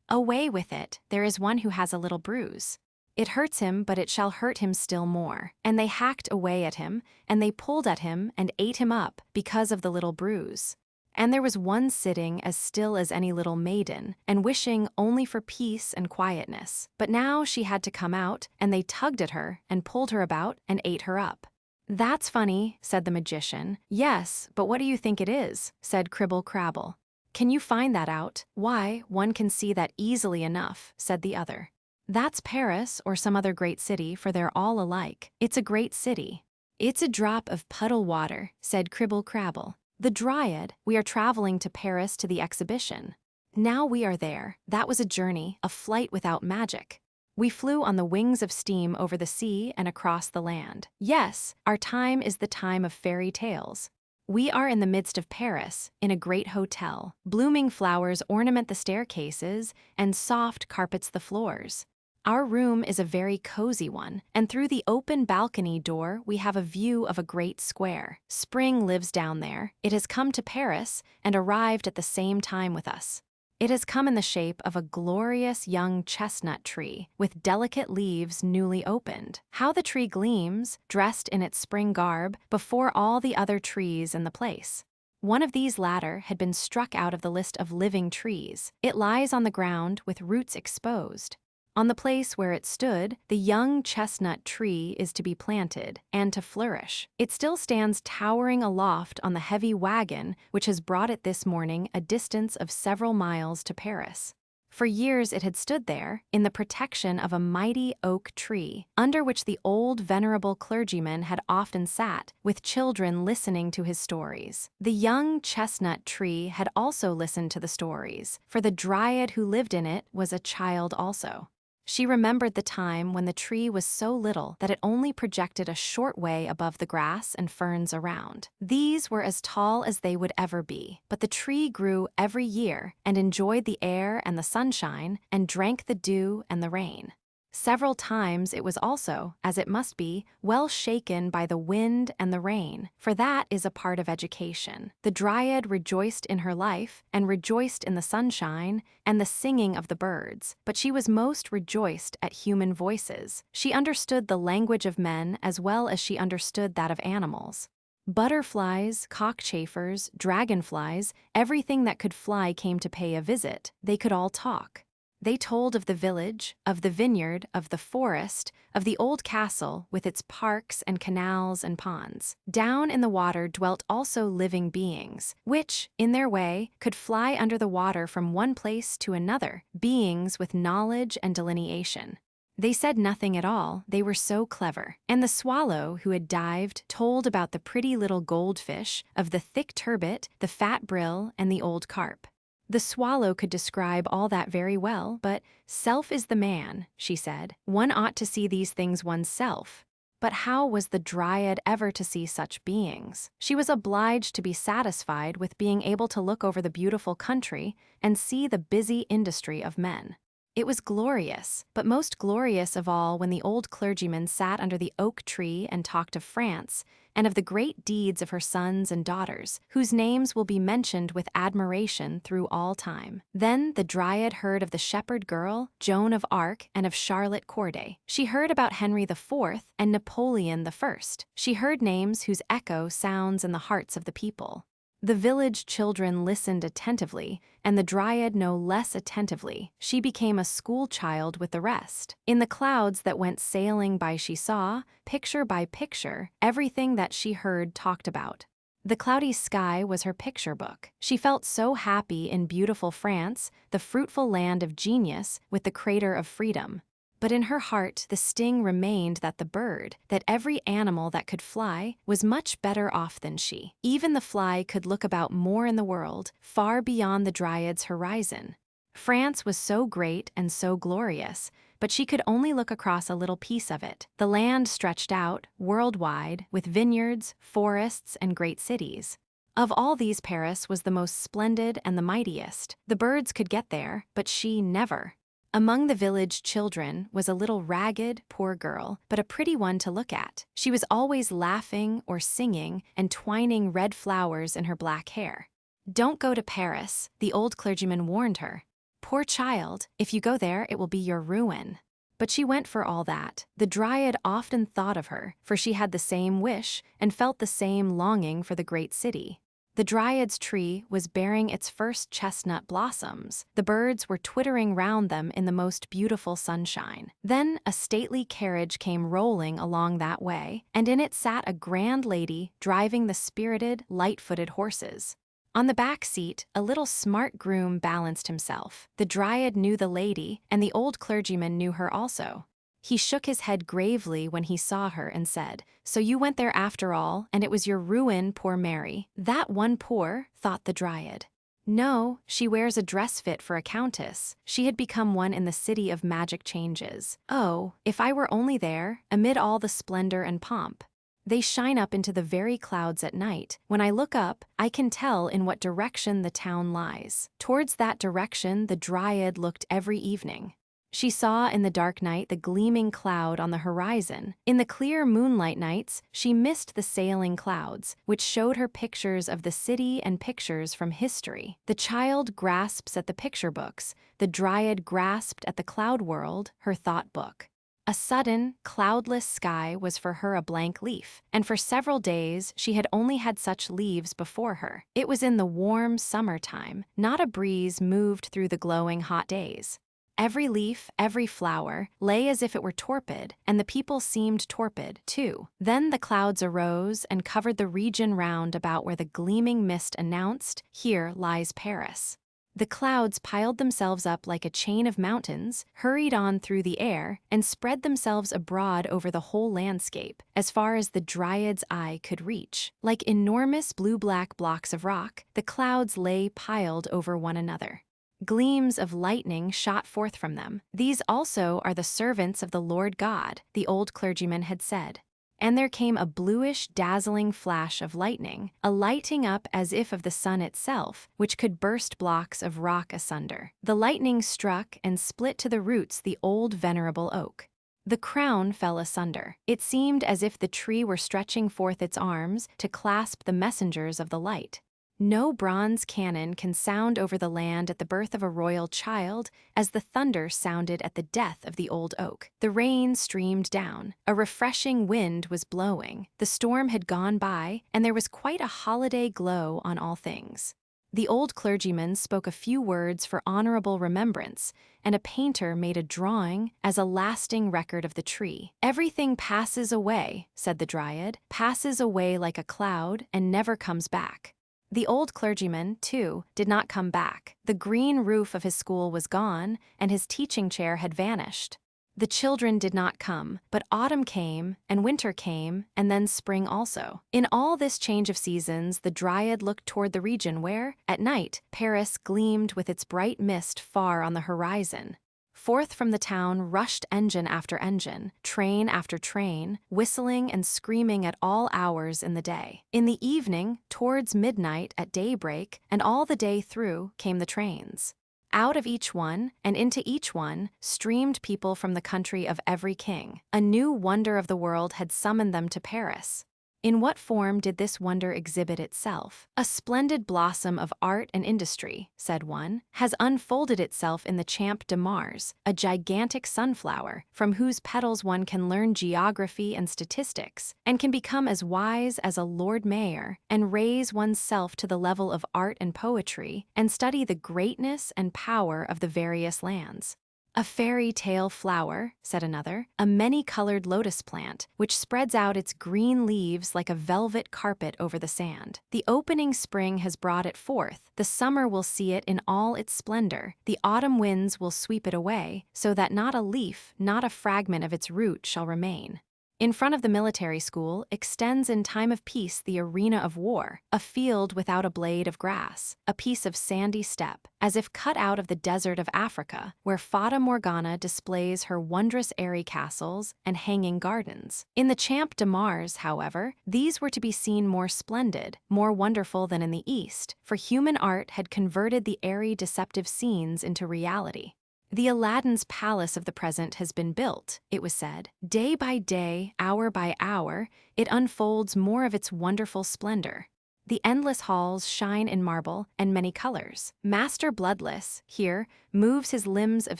Speaker 1: Away with it, there is one who has a little bruise. It hurts him, but it shall hurt him still more. And they hacked away at him, and they pulled at him and ate him up because of the little bruise. And there was one sitting as still as any little maiden, and wishing only for peace and quietness. But now she had to come out, and they tugged at her and pulled her about and ate her up. "That's funny," said the magician. "Yes, but what do you think it is?" said Cribble Crabble. "Can you find that out?" "Why, one can see that easily enough," said the other. "That's Paris or some other great city, for they're all alike. It's a great city." "It's a drop of puddle water," said Cribble Crabble. "The Dryad, we are traveling to Paris to the exhibition." Now we are there. That was a journey, a flight without magic. We flew on the wings of steam over the sea and across the land. Yes, our time is the time of fairy tales. We are in the midst of Paris, in a great hotel. Blooming flowers ornament the staircases, and soft carpets the floors. Our room is a very cozy one, and through the open balcony door we have a view of a great square. Spring lives down there. It has come to Paris and arrived at the same time with us. It has come in the shape of a glorious young chestnut tree, with delicate leaves newly opened. How the tree gleams, dressed in its spring garb, before all the other trees in the place. One of these latter had been struck out of the list of living trees. It lies on the ground with roots exposed. On the place where it stood, the young chestnut tree is to be planted and to flourish. It still stands towering aloft on the heavy wagon which has brought it this morning a distance of several miles to Paris. For years it had stood there, in the protection of a mighty oak tree, under which the old venerable clergyman had often sat, with children listening to his stories. The young chestnut tree had also listened to the stories, for the Dryad who lived in it was a child also. She remembered the time when the tree was so little that it only projected a short way above the grass and ferns around. These were as tall as they would ever be, but the tree grew every year and enjoyed the air and the sunshine and drank the dew and the rain. Several times it was also, as it must be, well shaken by the wind and the rain, for that is a part of education. The Dryad rejoiced in her life, and rejoiced in the sunshine, and the singing of the birds, but she was most rejoiced at human voices. She understood the language of men as well as she understood that of animals. Butterflies, cockchafers, dragonflies, everything that could fly came to pay a visit. They could all talk. They told of the village, of the vineyard, of the forest, of the old castle with its parks and canals and ponds. Down in the water dwelt also living beings, which, in their way, could fly under the water from one place to another, beings with knowledge and delineation. They said nothing at all, they were so clever. And the swallow who had dived told about the pretty little goldfish, of the thick turbot, the fat brill, and the old carp. The swallow could describe all that very well, but self is the man, she said. One ought to see these things oneself. But how was the Dryad ever to see such beings? She was obliged to be satisfied with being able to look over the beautiful country and see the busy industry of men. It was glorious, but most glorious of all when the old clergyman sat under the oak tree and talked of France, and of the great deeds of her sons and daughters, whose names will be mentioned with admiration through all time. Then the Dryad heard of the shepherd girl, Joan of Arc, and of Charlotte Corday. She heard about Henry IV and Napoleon I. She heard names whose echo sounds in the hearts of the people. The village children listened attentively, and the Dryad no less attentively. She became a school child with the rest. In the clouds that went sailing by she saw, picture by picture, everything that she heard talked about. The cloudy sky was her picture book. She felt so happy in beautiful France, the fruitful land of genius, with the crater of freedom. But in her heart the sting remained that the bird, that every animal that could fly, was much better off than she. Even the fly could look about more in the world, far beyond the Dryad's horizon. France was so great and so glorious, but she could only look across a little piece of it. The land stretched out, worldwide, with vineyards, forests, and great cities. Of all these Paris was the most splendid and the mightiest. The birds could get there, but she never. Among the village children was a little ragged, poor girl, but a pretty one to look at. She was always laughing or singing and twining red flowers in her black hair. "Don't go to Paris," the old clergyman warned her. "Poor child, if you go there it will be your ruin." But she went for all that. The Dryad often thought of her, for she had the same wish and felt the same longing for the great city. The Dryad's tree was bearing its first chestnut blossoms. The birds were twittering round them in the most beautiful sunshine. Then a stately carriage came rolling along that way, and in it sat a grand lady driving the spirited, light-footed horses. On the back seat, a little smart groom balanced himself. The dryad knew the lady, and the old clergyman knew her also. He shook his head gravely when he saw her and said, "So you went there after all, and it was your ruin, poor Mary." "That one poor," thought the dryad. "No, she wears a dress fit for a countess. She had become one in the city of magic changes. Oh, if I were only there, amid all the splendor and pomp. They shine up into the very clouds at night. When I look up, I can tell in what direction the town lies." Towards that direction the dryad looked every evening. She saw in the dark night the gleaming cloud on the horizon. In the clear moonlight nights, she missed the sailing clouds, which showed her pictures of the city and pictures from history. The child grasps at the picture books. The dryad grasped at the cloud world, her thought book. A sudden, cloudless sky was for her a blank leaf, and for several days she had only had such leaves before her. It was in the warm summer time. Not a breeze moved through the glowing hot days. Every leaf, every flower, lay as if it were torpid, and the people seemed torpid, too. Then the clouds arose and covered the region round about where the gleaming mist announced, "Here lies Paris." The clouds piled themselves up like a chain of mountains, hurried on through the air, and spread themselves abroad over the whole landscape, as far as the dryad's eye could reach. Like enormous blue-black blocks of rock, the clouds lay piled over one another. Gleams of lightning shot forth from them. "These also are the servants of the Lord God," the old clergyman had said. And there came a bluish, dazzling flash of lightning, a lighting up as if of the sun itself, which could burst blocks of rock asunder. The lightning struck and split to the roots the old venerable oak. The crown fell asunder. It seemed as if the tree were stretching forth its arms to clasp the messengers of the light. No bronze cannon can sound over the land at the birth of a royal child as the thunder sounded at the death of the old oak. The rain streamed down. A refreshing wind was blowing. The storm had gone by, and there was quite a holiday glow on all things. The old clergyman spoke a few words for honorable remembrance, and a painter made a drawing as a lasting record of the tree. "Everything passes away," said the dryad, "passes away like a cloud and never comes back." The old clergyman, too, did not come back. The green roof of his school was gone, and his teaching chair had vanished. The children did not come, but autumn came, and winter came, and then spring also. In all this change of seasons, the dryad looked toward the region where, at night, Paris gleamed with its bright mist far on the horizon. Forth from the town rushed engine after engine, train after train, whistling and screaming at all hours in the day. In the evening, towards midnight, at daybreak, and all the day through, came the trains. Out of each one, and into each one, streamed people from the country of every king. A new wonder of the world had summoned them to Paris. In what form did this wonder exhibit itself? "A splendid blossom of art and industry," said one, "has unfolded itself in the Champ de Mars, a gigantic sunflower, from whose petals one can learn geography and statistics, and can become as wise as a Lord Mayor, and raise one's self to the level of art and poetry, and study the greatness and power of the various lands." "A fairy tale flower," said another, "a many-colored lotus plant, which spreads out its green leaves like a velvet carpet over the sand. The opening spring has brought it forth, the summer will see it in all its splendor, the autumn winds will sweep it away, so that not a leaf, not a fragment of its root shall remain. In front of the military school extends in time of peace the arena of war, a field without a blade of grass, a piece of sandy steppe, as if cut out of the desert of Africa, where Fata Morgana displays her wondrous airy castles and hanging gardens. In the Champ de Mars, however, these were to be seen more splendid, more wonderful than in the East, for human art had converted the airy deceptive scenes into reality. "The Aladdin's palace of the present has been built," it was said. "Day by day, hour by hour, it unfolds more of its wonderful splendor. The endless halls shine in marble and many colors. Master Bloodless, here, moves his limbs of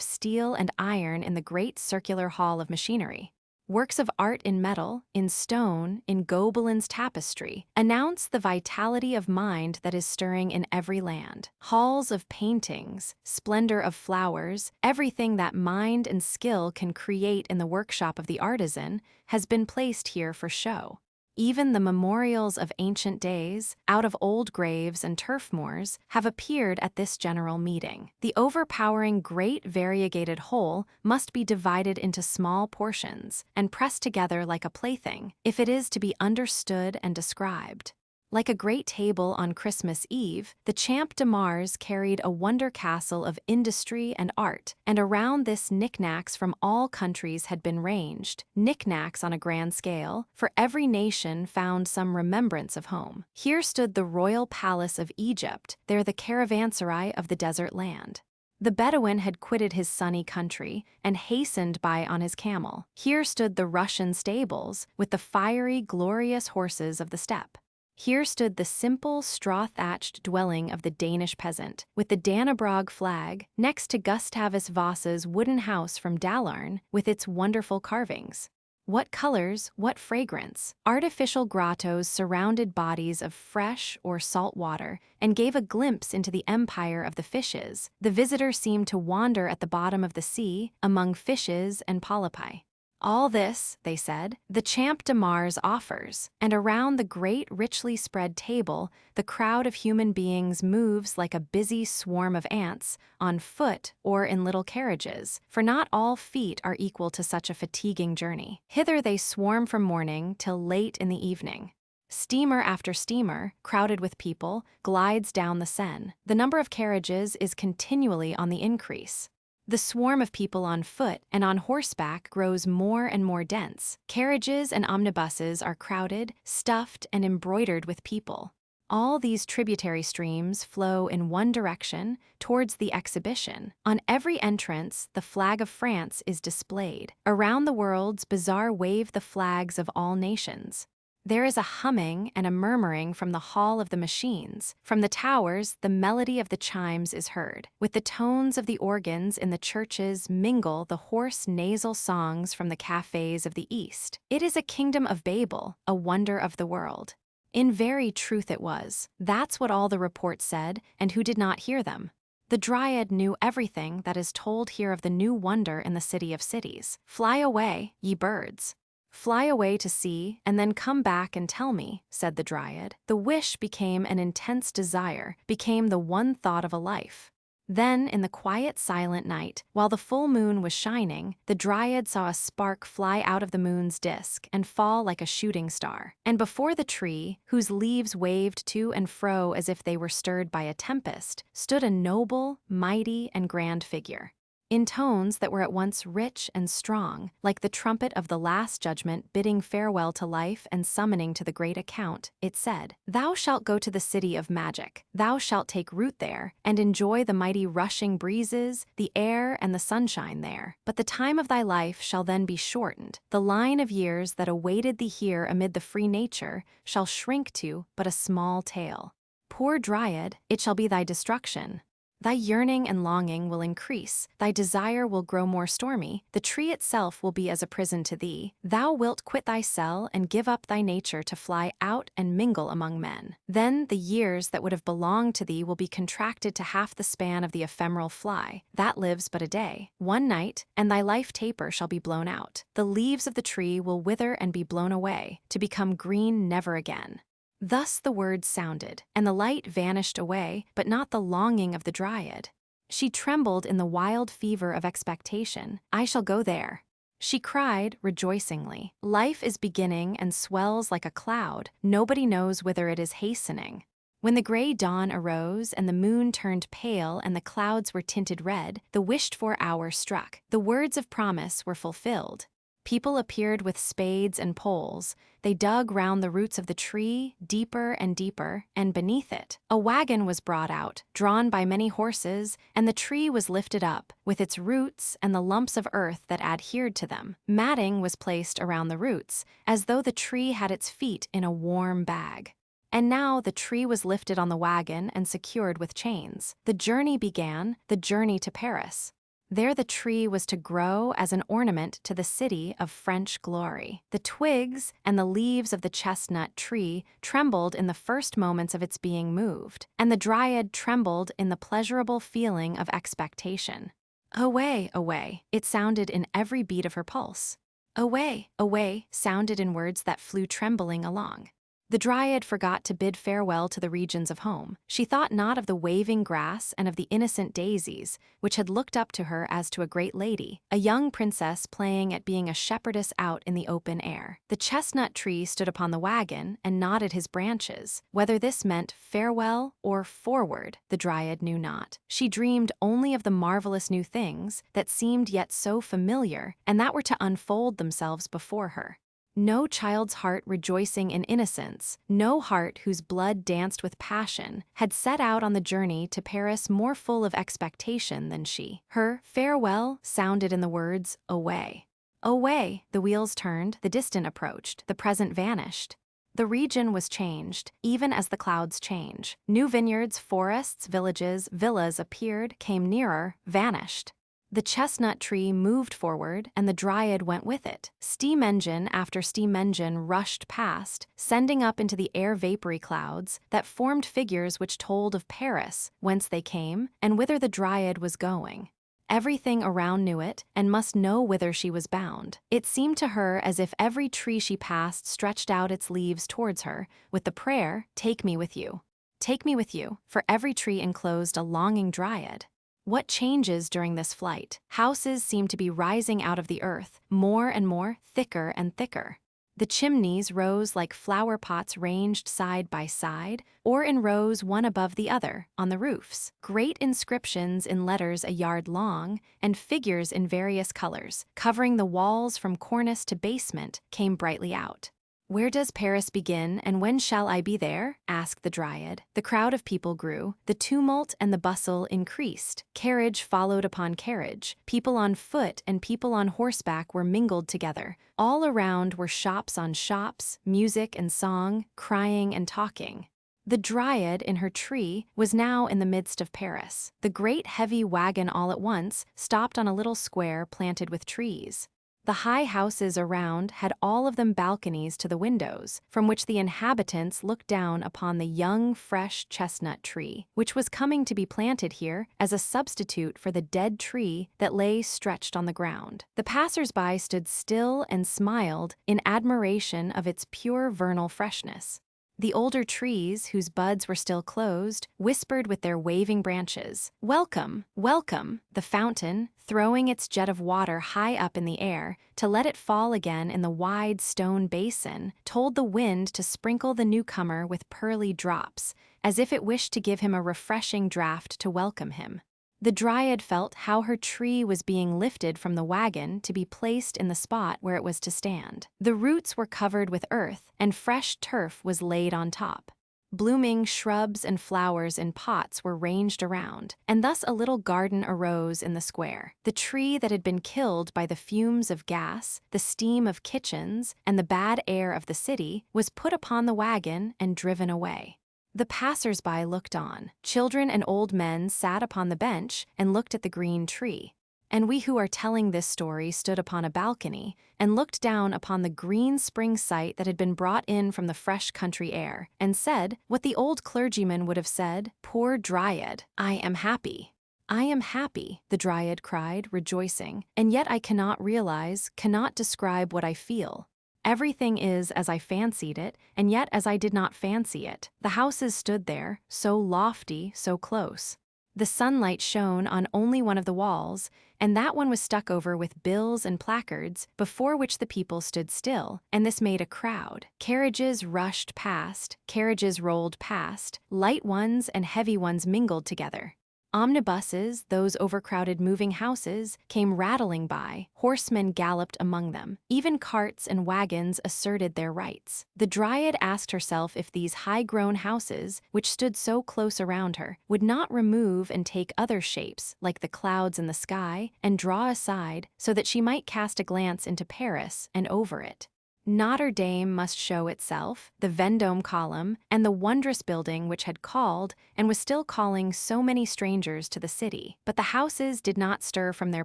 Speaker 1: steel and iron in the great circular hall of machinery. Works of art in metal, in stone, in Gobelins tapestry, announce the vitality of mind that is stirring in every land. Halls of paintings, splendor of flowers, everything that mind and skill can create in the workshop of the artisan, has been placed here for show. Even the memorials of ancient days, out of old graves and turf moors, have appeared at this general meeting. The overpowering great variegated whole must be divided into small portions and pressed together like a plaything, if it is to be understood and described. Like a great table on Christmas Eve, the Champ de Mars carried a wonder castle of industry and art, and around this knickknacks from all countries had been ranged, knickknacks on a grand scale, for every nation found some remembrance of home. Here stood the royal palace of Egypt, there the caravanserai of the desert land. The Bedouin had quitted his sunny country and hastened by on his camel. Here stood the Russian stables, with the fiery, glorious horses of the steppe. Here stood the simple, straw-thatched dwelling of the Danish peasant, with the Dannebrog flag, next to Gustavus Vasa's wooden house from Dalarn, with its wonderful carvings. What colors, what fragrance! Artificial grottos surrounded bodies of fresh or salt water and gave a glimpse into the empire of the fishes. The visitor seemed to wander at the bottom of the sea, among fishes and polypi. All this, they said, the Champ de Mars offers, and around the great richly spread table, the crowd of human beings moves like a busy swarm of ants, on foot or in little carriages, for not all feet are equal to such a fatiguing journey. Hither they swarm from morning till late in the evening. Steamer after steamer, crowded with people, glides down the Seine. The number of carriages is continually on the increase. The swarm of people on foot and on horseback grows more and more dense. Carriages and omnibuses are crowded, stuffed, and embroidered with people. All these tributary streams flow in one direction, towards the exhibition. On every entrance, the flag of France is displayed. Around the world's bazaar wave the flags of all nations. There is a humming and a murmuring from the hall of the machines. From the towers, the melody of the chimes is heard. With the tones of the organs in the churches mingle the hoarse nasal songs from the cafes of the East. It is a kingdom of Babel, a wonder of the world. In very truth it was. That's what all the reports said, and who did not hear them? The Dryad knew everything that is told here of the new wonder in the city of cities. Fly away, ye birds. Fly away to see, and then come back and tell me, said the Dryad. The wish became an intense desire, became the one thought of a life. Then, in the quiet, silent night, while the full moon was shining, the Dryad saw a spark fly out of the moon's disk and fall like a shooting star. And before the tree, whose leaves waved to and fro as if they were stirred by a tempest, stood a noble, mighty, and grand figure. In tones that were at once rich and strong, like the trumpet of the Last Judgment bidding farewell to life and summoning to the great account, it said, "Thou shalt go to the city of magic. Thou shalt take root there, and enjoy the mighty rushing breezes, the air, and the sunshine there. But the time of thy life shall then be shortened. The line of years that awaited thee here amid the free nature shall shrink to but a small tale. Poor Dryad, it shall be thy destruction. Thy yearning and longing will increase, thy desire will grow more stormy, the tree itself will be as a prison to thee. Thou wilt quit thy cell and give up thy nature to fly out and mingle among men. Then the years that would have belonged to thee will be contracted to half the span of the ephemeral fly, that lives but a day. One night, and thy life taper shall be blown out. The leaves of the tree will wither and be blown away, to become green never again." Thus the words sounded, and the light vanished away, but not the longing of the Dryad. She trembled in the wild fever of expectation. "I shall go there." She cried, rejoicingly. Life is beginning and swells like a cloud. Nobody knows whither it is hastening. When the gray dawn arose and the moon turned pale and the clouds were tinted red, the wished-for hour struck. The words of promise were fulfilled. People appeared with spades and poles. They dug round the roots of the tree, deeper and deeper, and beneath it. A wagon was brought out, drawn by many horses, and the tree was lifted up, with its roots and the lumps of earth that adhered to them. Matting was placed around the roots, as though the tree had its feet in a warm bag. And now the tree was lifted on the wagon and secured with chains. The journey began, the journey to Paris. There the tree was to grow as an ornament to the city of French glory. The twigs and the leaves of the chestnut tree trembled in the first moments of its being moved, and the Dryad trembled in the pleasurable feeling of expectation. Away, away, it sounded in every beat of her pulse. Away, away, sounded in words that flew trembling along. The dryad forgot to bid farewell to the regions of home. She thought not of the waving grass and of the innocent daisies, which had looked up to her as to a great lady, a young princess playing at being a shepherdess out in the open air. The chestnut tree stood upon the wagon and nodded his branches. Whether this meant farewell or forward, the dryad knew not. She dreamed only of the marvelous new things that seemed yet so familiar and that were to unfold themselves before her. No child's heart rejoicing in innocence, no heart whose blood danced with passion, had set out on the journey to Paris more full of expectation than she. Her farewell sounded in the words, away. Away, the wheels turned, the distant approached, the present vanished. The region was changed, even as the clouds change. New vineyards, forests, villages, villas appeared, came nearer, vanished. The chestnut tree moved forward, and the dryad went with it. Steam engine after steam engine rushed past, sending up into the air vapory clouds that formed figures which told of Paris, whence they came, and whither the dryad was going. Everything around knew it, and must know whither she was bound. It seemed to her as if every tree she passed stretched out its leaves towards her, with the prayer, "Take me with you. Take me with you," for every tree enclosed a longing dryad. What changes during this flight? Houses seemed to be rising out of the earth, more and more, thicker and thicker. The chimneys rose like flower pots ranged side by side, or in rows one above the other, on the roofs. Great inscriptions in letters a yard long, and figures in various colors, covering the walls from cornice to basement, came brightly out. "Where does Paris begin, and when shall I be there?" asked the dryad. The crowd of people grew, the tumult and the bustle increased. Carriage followed upon carriage. People on foot and people on horseback were mingled together. All around were shops on shops, music and song, crying and talking. The dryad, in her tree, was now in the midst of Paris. The great heavy wagon all at once stopped on a little square planted with trees. The high houses around had all of them balconies to the windows, from which the inhabitants looked down upon the young, fresh chestnut tree, which was coming to be planted here as a substitute for the dead tree that lay stretched on the ground. The passers-by stood still and smiled in admiration of its pure vernal freshness. The older trees, whose buds were still closed, whispered with their waving branches, "Welcome, welcome!" The fountain, throwing its jet of water high up in the air to let it fall again in the wide stone basin, told the wind to sprinkle the newcomer with pearly drops, as if it wished to give him a refreshing draught to welcome him. The dryad felt how her tree was being lifted from the wagon to be placed in the spot where it was to stand. The roots were covered with earth, and fresh turf was laid on top. Blooming shrubs and flowers in pots were ranged around, and thus a little garden arose in the square. The tree that had been killed by the fumes of gas, the steam of kitchens, and the bad air of the city was put upon the wagon and driven away. The passers-by looked on. Children and old men sat upon the bench and looked at the green tree. And we who are telling this story stood upon a balcony and looked down upon the green spring sight that had been brought in from the fresh country air, and said what the old clergyman would have said, "Poor dryad, I am happy." "I am happy," the dryad cried, rejoicing, "and yet I cannot realize, cannot describe what I feel. Everything is as I fancied it, and yet as I did not fancy it. The houses stood there, so lofty, so close. The sunlight shone on only one of the walls, and that one was stuck over with bills and placards, before which the people stood still, and this made a crowd. Carriages rushed past, carriages rolled past, light ones and heavy ones mingled together. Omnibuses, those overcrowded moving houses, came rattling by, horsemen galloped among them. Even carts and wagons asserted their rights. The dryad asked herself if these high-grown houses, which stood so close around her, would not remove and take other shapes, like the clouds in the sky, and draw aside, so that she might cast a glance into Paris and over it. Notre Dame must show itself, the Vendome column, and the wondrous building which had called and was still calling so many strangers to the city. But the houses did not stir from their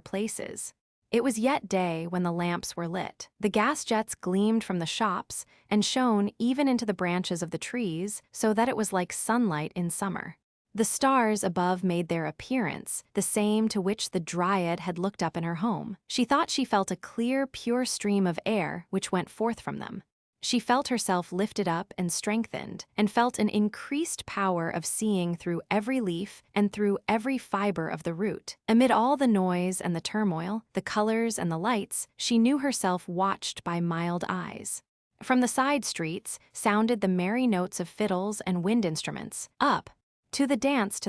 Speaker 1: places. It was yet day when the lamps were lit. The gas jets gleamed from the shops and shone even into the branches of the trees, so that it was like sunlight in summer. The stars above made their appearance, the same to which the Dryad had looked up in her home. She thought she felt a clear, pure stream of air which went forth from them. She felt herself lifted up and strengthened, and felt an increased power of seeing through every leaf and through every fiber of the root. Amid all the noise and the turmoil, the colors and the lights, she knew herself watched by mild eyes. From the side streets sounded the merry notes of fiddles and wind instruments. Up! To the dance,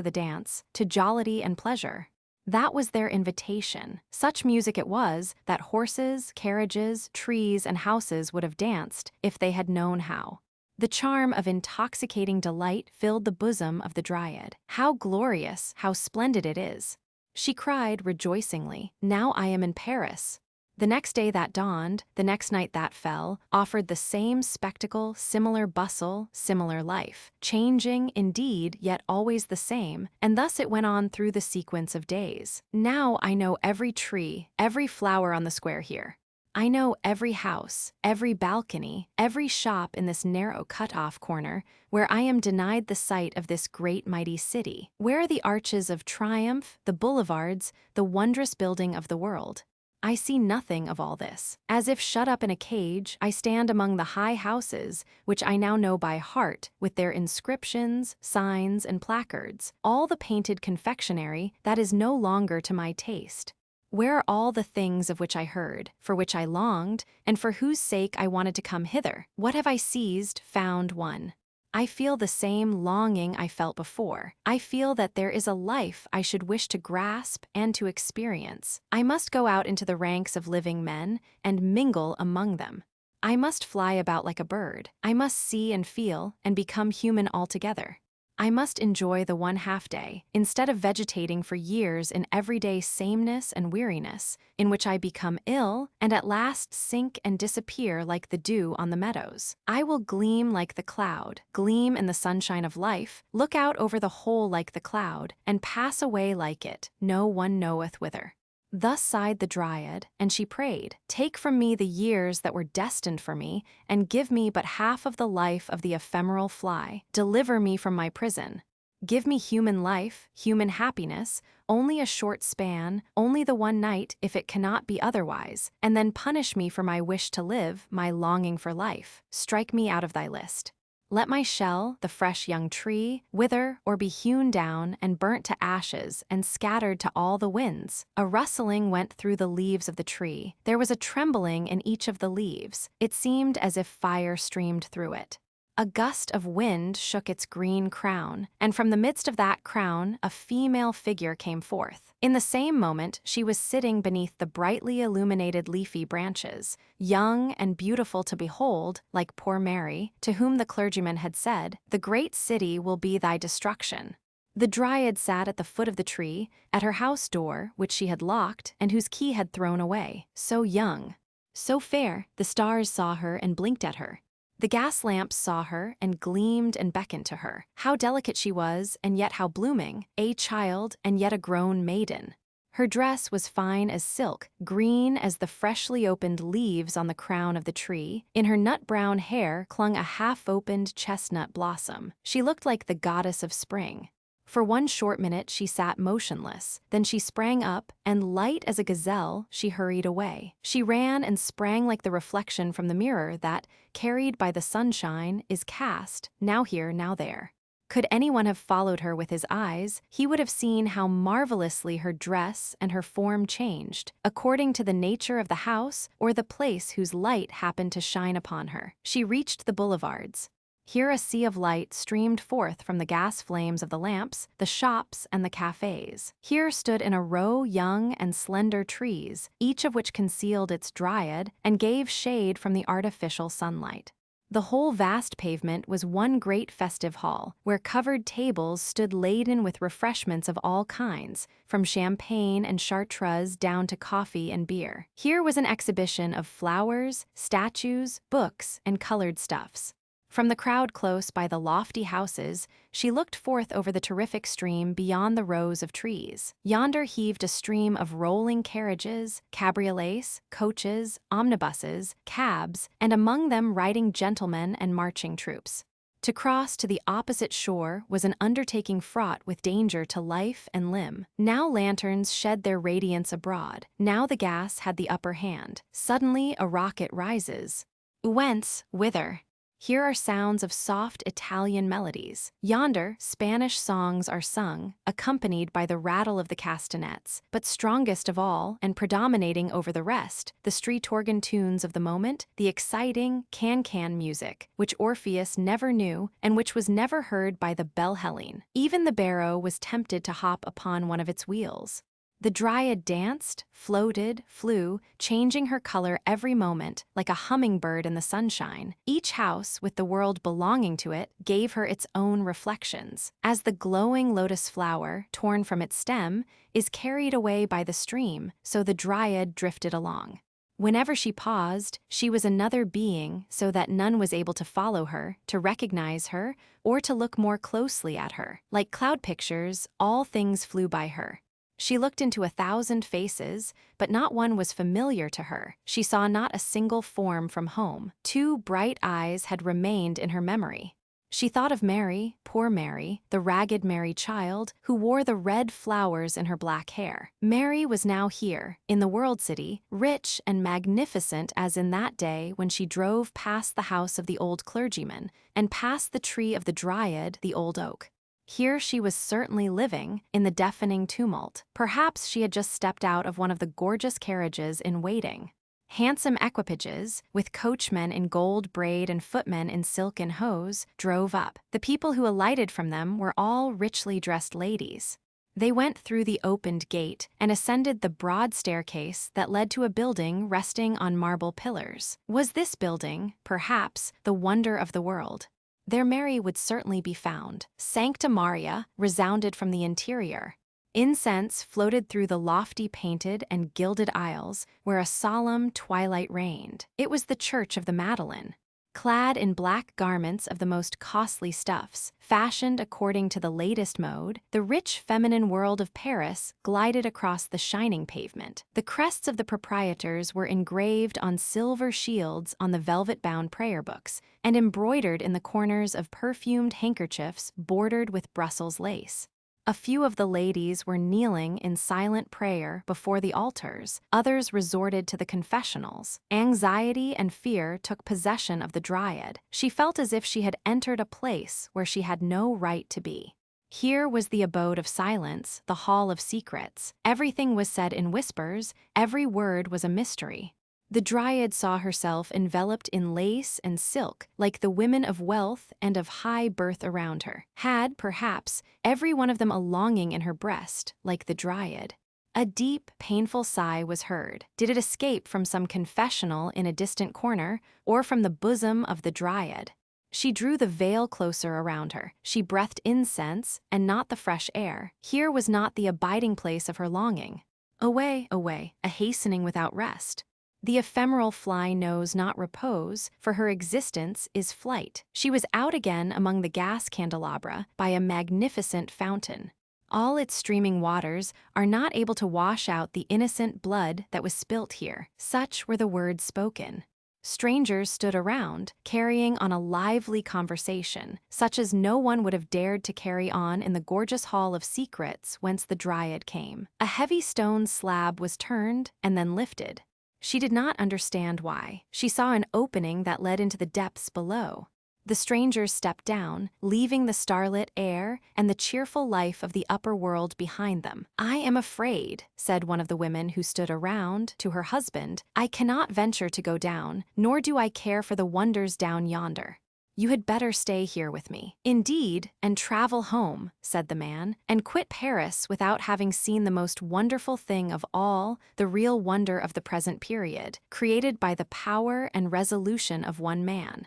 Speaker 1: to jollity and pleasure. That was their invitation. Such music it was that horses, carriages, trees, and houses would have danced if they had known how. The charm of intoxicating delight filled the bosom of the Dryad. How glorious, how splendid it is! She cried rejoicingly, "Now I am in Paris." The next day that dawned, the next night that fell, offered the same spectacle, similar bustle, similar life, changing, indeed, yet always the same, and thus it went on through the sequence of days. Now I know every tree, every flower on the square here. I know every house, every balcony, every shop in this narrow cut-off corner, where I am denied the sight of this great mighty city. Where are the arches of triumph, the boulevards, the wondrous building of the world? I see nothing of all this. As if shut up in a cage, I stand among the high houses, which I now know by heart, with their inscriptions, signs, and placards, all the painted confectionery that is no longer to my taste. Where are all the things of which I heard, for which I longed, and for whose sake I wanted to come hither? What have I seized, found, won? I feel the same longing I felt before. I feel that there is a life I should wish to grasp and to experience. I must go out into the ranks of living men and mingle among them. I must fly about like a bird. I must see and feel and become human altogether. I must enjoy the one half-day, instead of vegetating for years in everyday sameness and weariness, in which I become ill and at last sink and disappear like the dew on the meadows. I will gleam like the cloud, gleam in the sunshine of life, look out over the whole like the cloud, and pass away like it, no one knoweth whither. Thus sighed the Dryad, and she prayed, "Take from me the years that were destined for me, and give me but half of the life of the ephemeral fly. Deliver me from my prison. Give me human life, human happiness, only a short span, only the one night if it cannot be otherwise, and then punish me for my wish to live, my longing for life. Strike me out of thy list. Let my shell, the fresh young tree, wither or be hewn down and burnt to ashes and scattered to all the winds." A rustling went through the leaves of the tree. There was a trembling in each of the leaves. It seemed as if fire streamed through it. A gust of wind shook its green crown, and from the midst of that crown a female figure came forth. In the same moment she was sitting beneath the brightly illuminated leafy branches, young and beautiful to behold, like poor Mary, to whom the clergyman had said, "The great city will be thy destruction." The Dryad sat at the foot of the tree, at her house door, which she had locked and whose key had thrown away. So young, so fair, the stars saw her and blinked at her. The gas lamps saw her and gleamed and beckoned to her. How delicate she was, and yet how blooming, a child and yet a grown maiden. Her dress was fine as silk, green as the freshly opened leaves on the crown of the tree. In her nut-brown hair clung a half-opened chestnut blossom. She looked like the goddess of spring. For one short minute she sat motionless, then she sprang up, and light as a gazelle, she hurried away. She ran and sprang like the reflection from the mirror that, carried by the sunshine, is cast, now here, now there. Could anyone have followed her with his eyes, he would have seen how marvelously her dress and her form changed, according to the nature of the house or the place whose light happened to shine upon her. She reached the boulevards. Here a sea of light streamed forth from the gas flames of the lamps, the shops, and the cafes. Here stood in a row young and slender trees, each of which concealed its Dryad and gave shade from the artificial sunlight. The whole vast pavement was one great festive hall, where covered tables stood laden with refreshments of all kinds, from champagne and chartreuse down to coffee and beer. Here was an exhibition of flowers, statues, books, and colored stuffs. From the crowd close by the lofty houses, she looked forth over the terrific stream beyond the rows of trees. Yonder heaved a stream of rolling carriages, cabriolets, coaches, omnibuses, cabs, and among them riding gentlemen and marching troops. To cross to the opposite shore was an undertaking fraught with danger to life and limb. Now lanterns shed their radiance abroad. Now the gas had the upper hand. Suddenly a rocket rises. Whence? Whither? Here are sounds of soft Italian melodies. Yonder, Spanish songs are sung, accompanied by the rattle of the castanets. But strongest of all, and predominating over the rest, the street organ tunes of the moment, the exciting can-can music, which Orpheus never knew and which was never heard by the bell Hellene. Even the barrow was tempted to hop upon one of its wheels. The Dryad danced, floated, flew, changing her color every moment, like a hummingbird in the sunshine. Each house, with the world belonging to it, gave her its own reflections. As the glowing lotus flower, torn from its stem, is carried away by the stream, so the Dryad drifted along. Whenever she paused, she was another being, so that none was able to follow her, to recognize her, or to look more closely at her. Like cloud pictures, all things flew by her. She looked into 1,000 faces, but not one was familiar to her. She saw not a single form from home. 2 bright eyes had remained in her memory. She thought of Mary, poor Mary, the ragged Mary child, who wore the red flowers in her black hair. Mary was now here, in the world city, rich and magnificent as in that day when she drove past the house of the old clergyman, and past the tree of the Dryad, the old oak. Here she was certainly living, in the deafening tumult. Perhaps she had just stepped out of one of the gorgeous carriages in waiting. Handsome equipages, with coachmen in gold braid and footmen in silken hose, drove up. The people who alighted from them were all richly dressed ladies. They went through the opened gate and ascended the broad staircase that led to a building resting on marble pillars. Was this building, perhaps, the wonder of the world? There Mary would certainly be found. Sancta Maria resounded from the interior. Incense floated through the lofty painted and gilded aisles where a solemn twilight reigned. It was the Church of the Madeleine. Clad in black garments of the most costly stuffs, fashioned according to the latest mode, the rich feminine world of Paris glided across the shining pavement. The crests of the proprietors were engraved on silver shields on the velvet-bound prayer books, and embroidered in the corners of perfumed handkerchiefs bordered with Brussels lace. A few of the ladies were kneeling in silent prayer before the altars, others resorted to the confessionals. Anxiety and fear took possession of the Dryad. She felt as if she had entered a place where she had no right to be. Here was the abode of silence, the hall of secrets. Everything was said in whispers, every word was a mystery. The Dryad saw herself enveloped in lace and silk, like the women of wealth and of high birth around her. Had, perhaps, every one of them a longing in her breast, like the Dryad. A deep, painful sigh was heard. Did it escape from some confessional in a distant corner, or from the bosom of the Dryad? She drew the veil closer around her. She breathed incense, and not the fresh air. Here was not the abiding place of her longing. Away, away, a hastening without rest. The ephemeral fly knows not repose, for her existence is flight. She was out again among the gas candelabra by a magnificent fountain. All its streaming waters are not able to wash out the innocent blood that was spilt here. Such were the words spoken. Strangers stood around, carrying on a lively conversation, such as no one would have dared to carry on in the gorgeous hall of secrets whence the Dryad came. A heavy stone slab was turned and then lifted. She did not understand why. She saw an opening that led into the depths below. The strangers stepped down, leaving the starlit air and the cheerful life of the upper world behind them. "I am afraid," said one of the women who stood around, to her husband. "I cannot venture to go down, nor do I care for the wonders down yonder. You had better stay here with me." "Indeed, and travel home," said the man, "and quit Paris without having seen the most wonderful thing of all, the real wonder of the present period, created by the power and resolution of one man."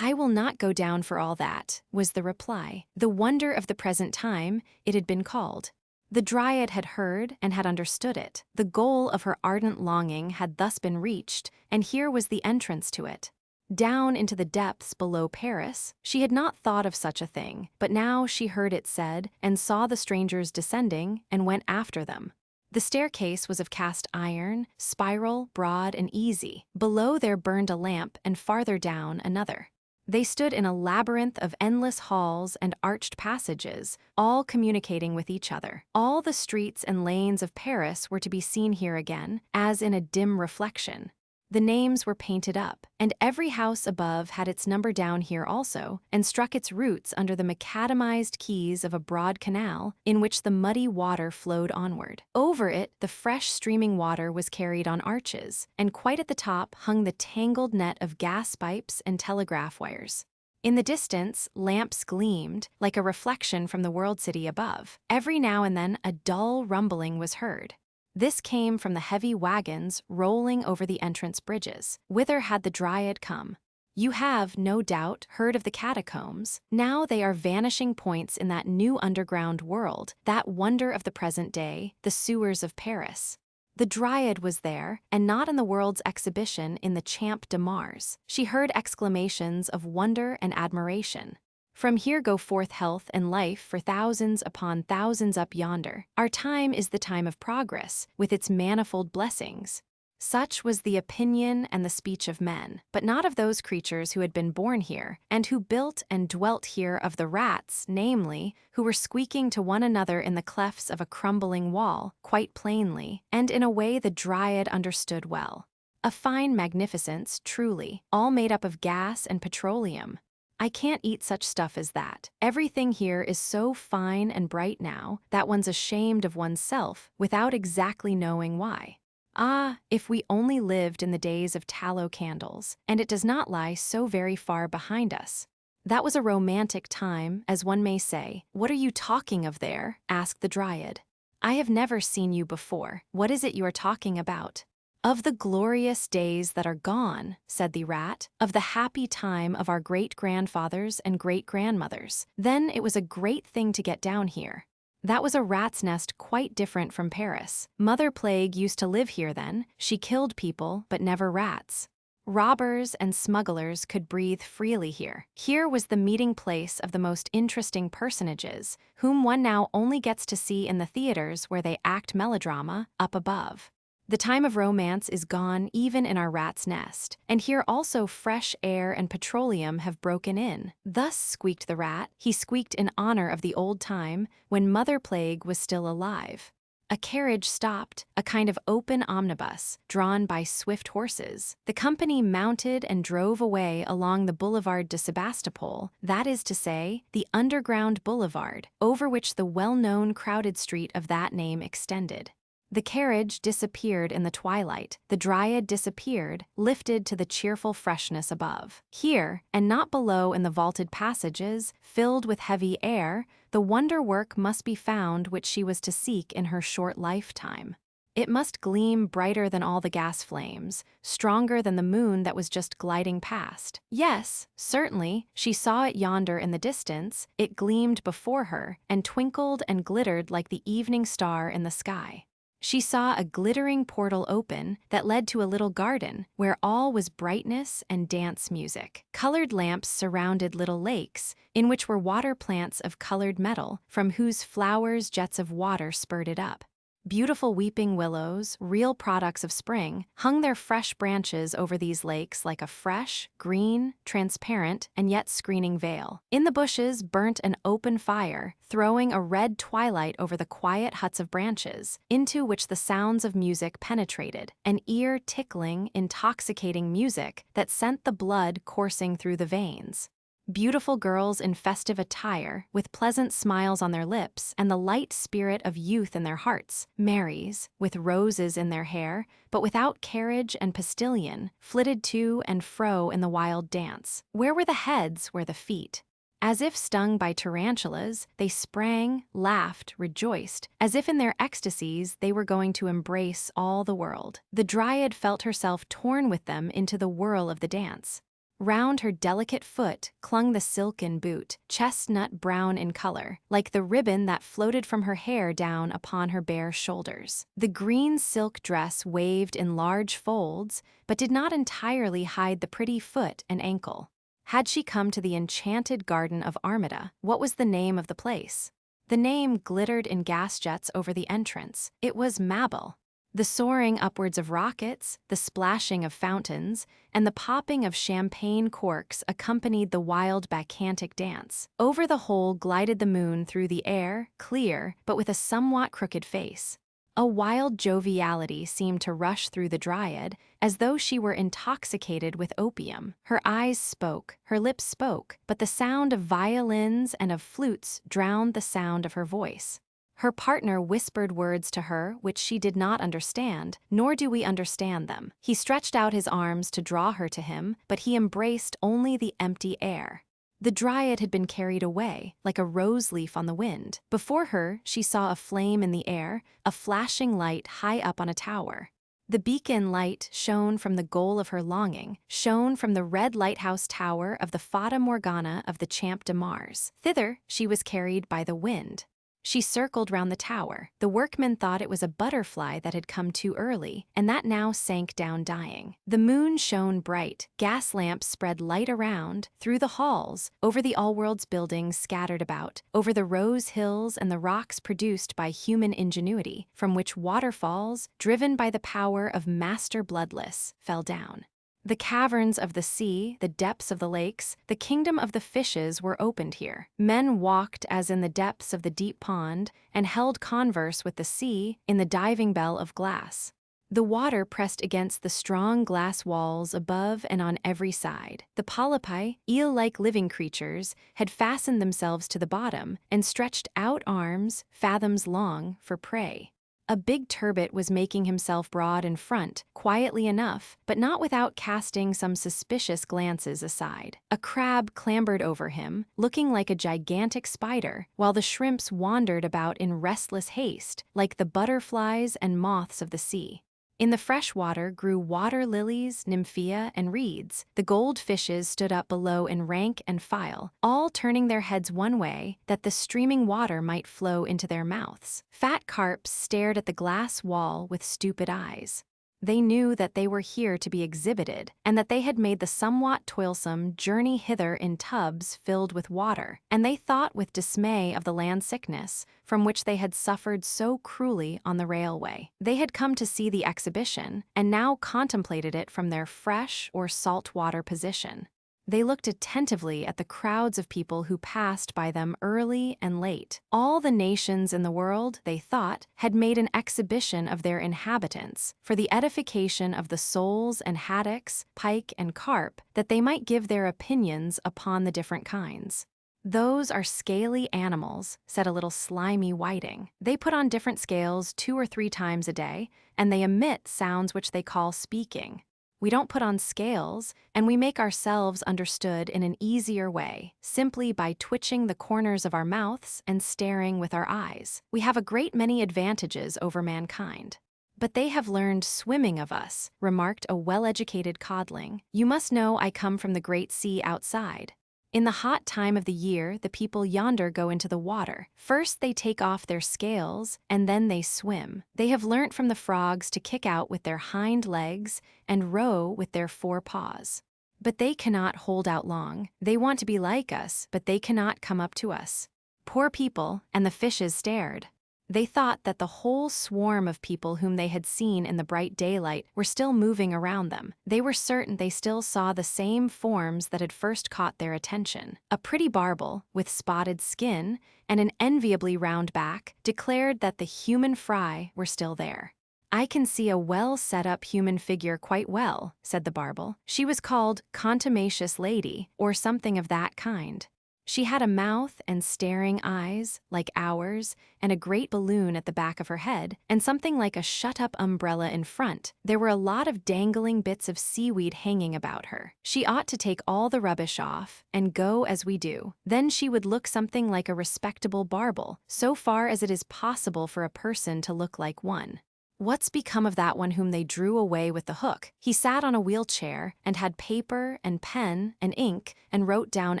Speaker 1: "I will not go down for all that," was the reply. The wonder of the present time, it had been called. The Dryad had heard and had understood it. The goal of her ardent longing had thus been reached, and here was the entrance to it. Down into the depths below Paris, she had not thought of such a thing, but now she heard it said and saw the strangers descending and went after them. The staircase was of cast iron, spiral, broad, and easy. Below there burned a lamp, and farther down another. They stood in a labyrinth of endless halls and arched passages, all communicating with each other. All the streets and lanes of Paris were to be seen here again, as in a dim reflection. The names were painted up, and every house above had its number down here also, and struck its roots under the macadamized quays of a broad canal in which the muddy water flowed onward. Over it, the fresh streaming water was carried on arches, and quite at the top hung the tangled net of gas pipes and telegraph wires. In the distance, lamps gleamed, like a reflection from the world city above. Every now and then a dull rumbling was heard. This came from the heavy wagons rolling over the entrance bridges. Whither had the Dryad come? You have, no doubt, heard of the catacombs. Now they are vanishing points in that new underground world, that wonder of the present day, the sewers of Paris. The Dryad was there, and not in the world's exhibition in the Champ de Mars. She heard exclamations of wonder and admiration. From here go forth health and life for thousands upon thousands up yonder. Our time is the time of progress, with its manifold blessings. Such was the opinion and the speech of men, but not of those creatures who had been born here, and who built and dwelt here, of the rats, namely, who were squeaking to one another in the clefts of a crumbling wall, quite plainly, and in a way the Dryad understood well. A fine magnificence, truly, all made up of gas and petroleum. I can't eat such stuff as that. Everything here is so fine and bright now that one's ashamed of oneself without exactly knowing why. Ah, if we only lived in the days of tallow candles, and it does not lie so very far behind us. That was a romantic time, as one may say. What are you talking of there? Asked the Dryad. I have never seen you before. What is it you are talking about? Of the glorious days that are gone, said the rat, of the happy time of our great-grandfathers and great-grandmothers. Then it was a great thing to get down here. That was a rat's nest quite different from Paris. Mother Plague used to live here then. She killed people, but never rats. Robbers and smugglers could breathe freely here. Here was the meeting place of the most interesting personages, whom one now only gets to see in the theaters where they act melodrama, up above. The time of romance is gone even in our rat's nest, and here also fresh air and petroleum have broken in. Thus squeaked the rat. He squeaked in honor of the old time when Mother Plague was still alive. A carriage stopped, a kind of open omnibus, drawn by swift horses. The company mounted and drove away along the Boulevard de Sebastopol, that is to say, the underground boulevard, over which the well-known crowded street of that name extended. The carriage disappeared in the twilight. The Dryad disappeared, lifted to the cheerful freshness above. Here, and not below in the vaulted passages, filled with heavy air, the wonder work must be found which she was to seek in her short lifetime. It must gleam brighter than all the gas flames, stronger than the moon that was just gliding past. Yes, certainly, she saw it yonder in the distance. It gleamed before her, and twinkled and glittered like the evening star in the sky. She saw a glittering portal open that led to a little garden where all was brightness and dance music. Colored lamps surrounded little lakes, in which were water plants of colored metal, from whose flowers jets of water spurted up. Beautiful weeping willows, real products of spring, hung their fresh branches over these lakes like a fresh, green, transparent, and yet screening veil. In the bushes burnt an open fire, throwing a red twilight over the quiet huts of branches, into which the sounds of music penetrated, an ear-tickling, intoxicating music that sent the blood coursing through the veins. Beautiful girls in festive attire, with pleasant smiles on their lips and the light spirit of youth in their hearts, Marys, with roses in their hair, but without carriage and postilion, flitted to and fro in the wild dance. Where were the heads, where the feet? As if stung by tarantulas, they sprang, laughed, rejoiced, as if in their ecstasies they were going to embrace all the world. The Dryad felt herself torn with them into the whirl of the dance. Round her delicate foot clung the silken boot, chestnut brown in color, like the ribbon that floated from her hair down upon her bare shoulders. The green silk dress waved in large folds, but did not entirely hide the pretty foot and ankle. Had she come to the enchanted garden of Armida? What was the name of the place? The name glittered in gas jets over the entrance. It was Mabel. The soaring upwards of rockets, the splashing of fountains, and the popping of champagne corks accompanied the wild bacchantic dance. Over the whole glided the moon through the air, clear, but with a somewhat crooked face. A wild joviality seemed to rush through the dryad, as though she were intoxicated with opium. Her eyes spoke, her lips spoke, but the sound of violins and of flutes drowned the sound of her voice. Her partner whispered words to her which she did not understand, nor do we understand them. He stretched out his arms to draw her to him, but he embraced only the empty air. The dryad had been carried away, like a rose leaf on the wind. Before her, she saw a flame in the air, a flashing light high up on a tower. The beacon light shone from the goal of her longing, shone from the red lighthouse tower of the Fata Morgana of the Champ de Mars. Thither she was carried by the wind. She circled round the tower. The workmen thought it was a butterfly that had come too early, and that now sank down dying. The moon shone bright. Gas lamps spread light around, through the halls, over the all-world's buildings scattered about, over the rose hills and the rocks produced by human ingenuity, from which waterfalls, driven by the power of Master Bloodless, fell down. The caverns of the sea, the depths of the lakes, the kingdom of the fishes were opened here. Men walked as in the depths of the deep pond, and held converse with the sea in the diving bell of glass. The water pressed against the strong glass walls above and on every side. The polypi, eel-like living creatures, had fastened themselves to the bottom and stretched out arms, fathoms long, for prey. A big turbot was making himself broad in front, quietly enough, but not without casting some suspicious glances aside. A crab clambered over him, looking like a gigantic spider, while the shrimps wandered about in restless haste, like the butterflies and moths of the sea. In the fresh water grew water lilies, nymphea, and reeds. The goldfishes stood up below in rank and file, all turning their heads one way, that the streaming water might flow into their mouths. Fat carps stared at the glass wall with stupid eyes. They knew that they were here to be exhibited, and that they had made the somewhat toilsome journey hither in tubs filled with water, and they thought with dismay of the land sickness, from which they had suffered so cruelly on the railway. They had come to see the exhibition, and now contemplated it from their fresh or salt water position. They looked attentively at the crowds of people who passed by them early and late. All the nations in the world, they thought, had made an exhibition of their inhabitants, for the edification of the soles and haddocks, pike and carp, that they might give their opinions upon the different kinds. "Those are scaly animals," said a little slimy whiting. "They put on different scales 2 or 3 times a day, and they emit sounds which they call speaking. We don't put on scales, and we make ourselves understood in an easier way, simply by twitching the corners of our mouths and staring with our eyes. We have a great many advantages over mankind." "But they have learned swimming of us," remarked a well-educated codling. "You must know I come from the great sea outside. In the hot time of the year, the people yonder go into the water. First they take off their scales, and then they swim. They have learnt from the frogs to kick out with their hind legs and row with their 4 paws. But they cannot hold out long. They want to be like us, but they cannot come up to us." Poor people, and the fishes stared. They thought that the whole swarm of people whom they had seen in the bright daylight were still moving around them. They were certain they still saw the same forms that had first caught their attention. A pretty barbel, with spotted skin and an enviably round back, declared that the human fry were still there. "I can see a well-set-up human figure quite well," said the barbel. "She was called Contumacious Lady, or something of that kind. She had a mouth and staring eyes, like ours, and a great balloon at the back of her head, and something like a shut-up umbrella in front. There were a lot of dangling bits of seaweed hanging about her. She ought to take all the rubbish off, and go as we do. Then she would look something like a respectable barbel, so far as it is possible for a person to look like one. What's become of that one whom they drew away with the hook? He sat on a wheelchair, and had paper and pen and ink, and wrote down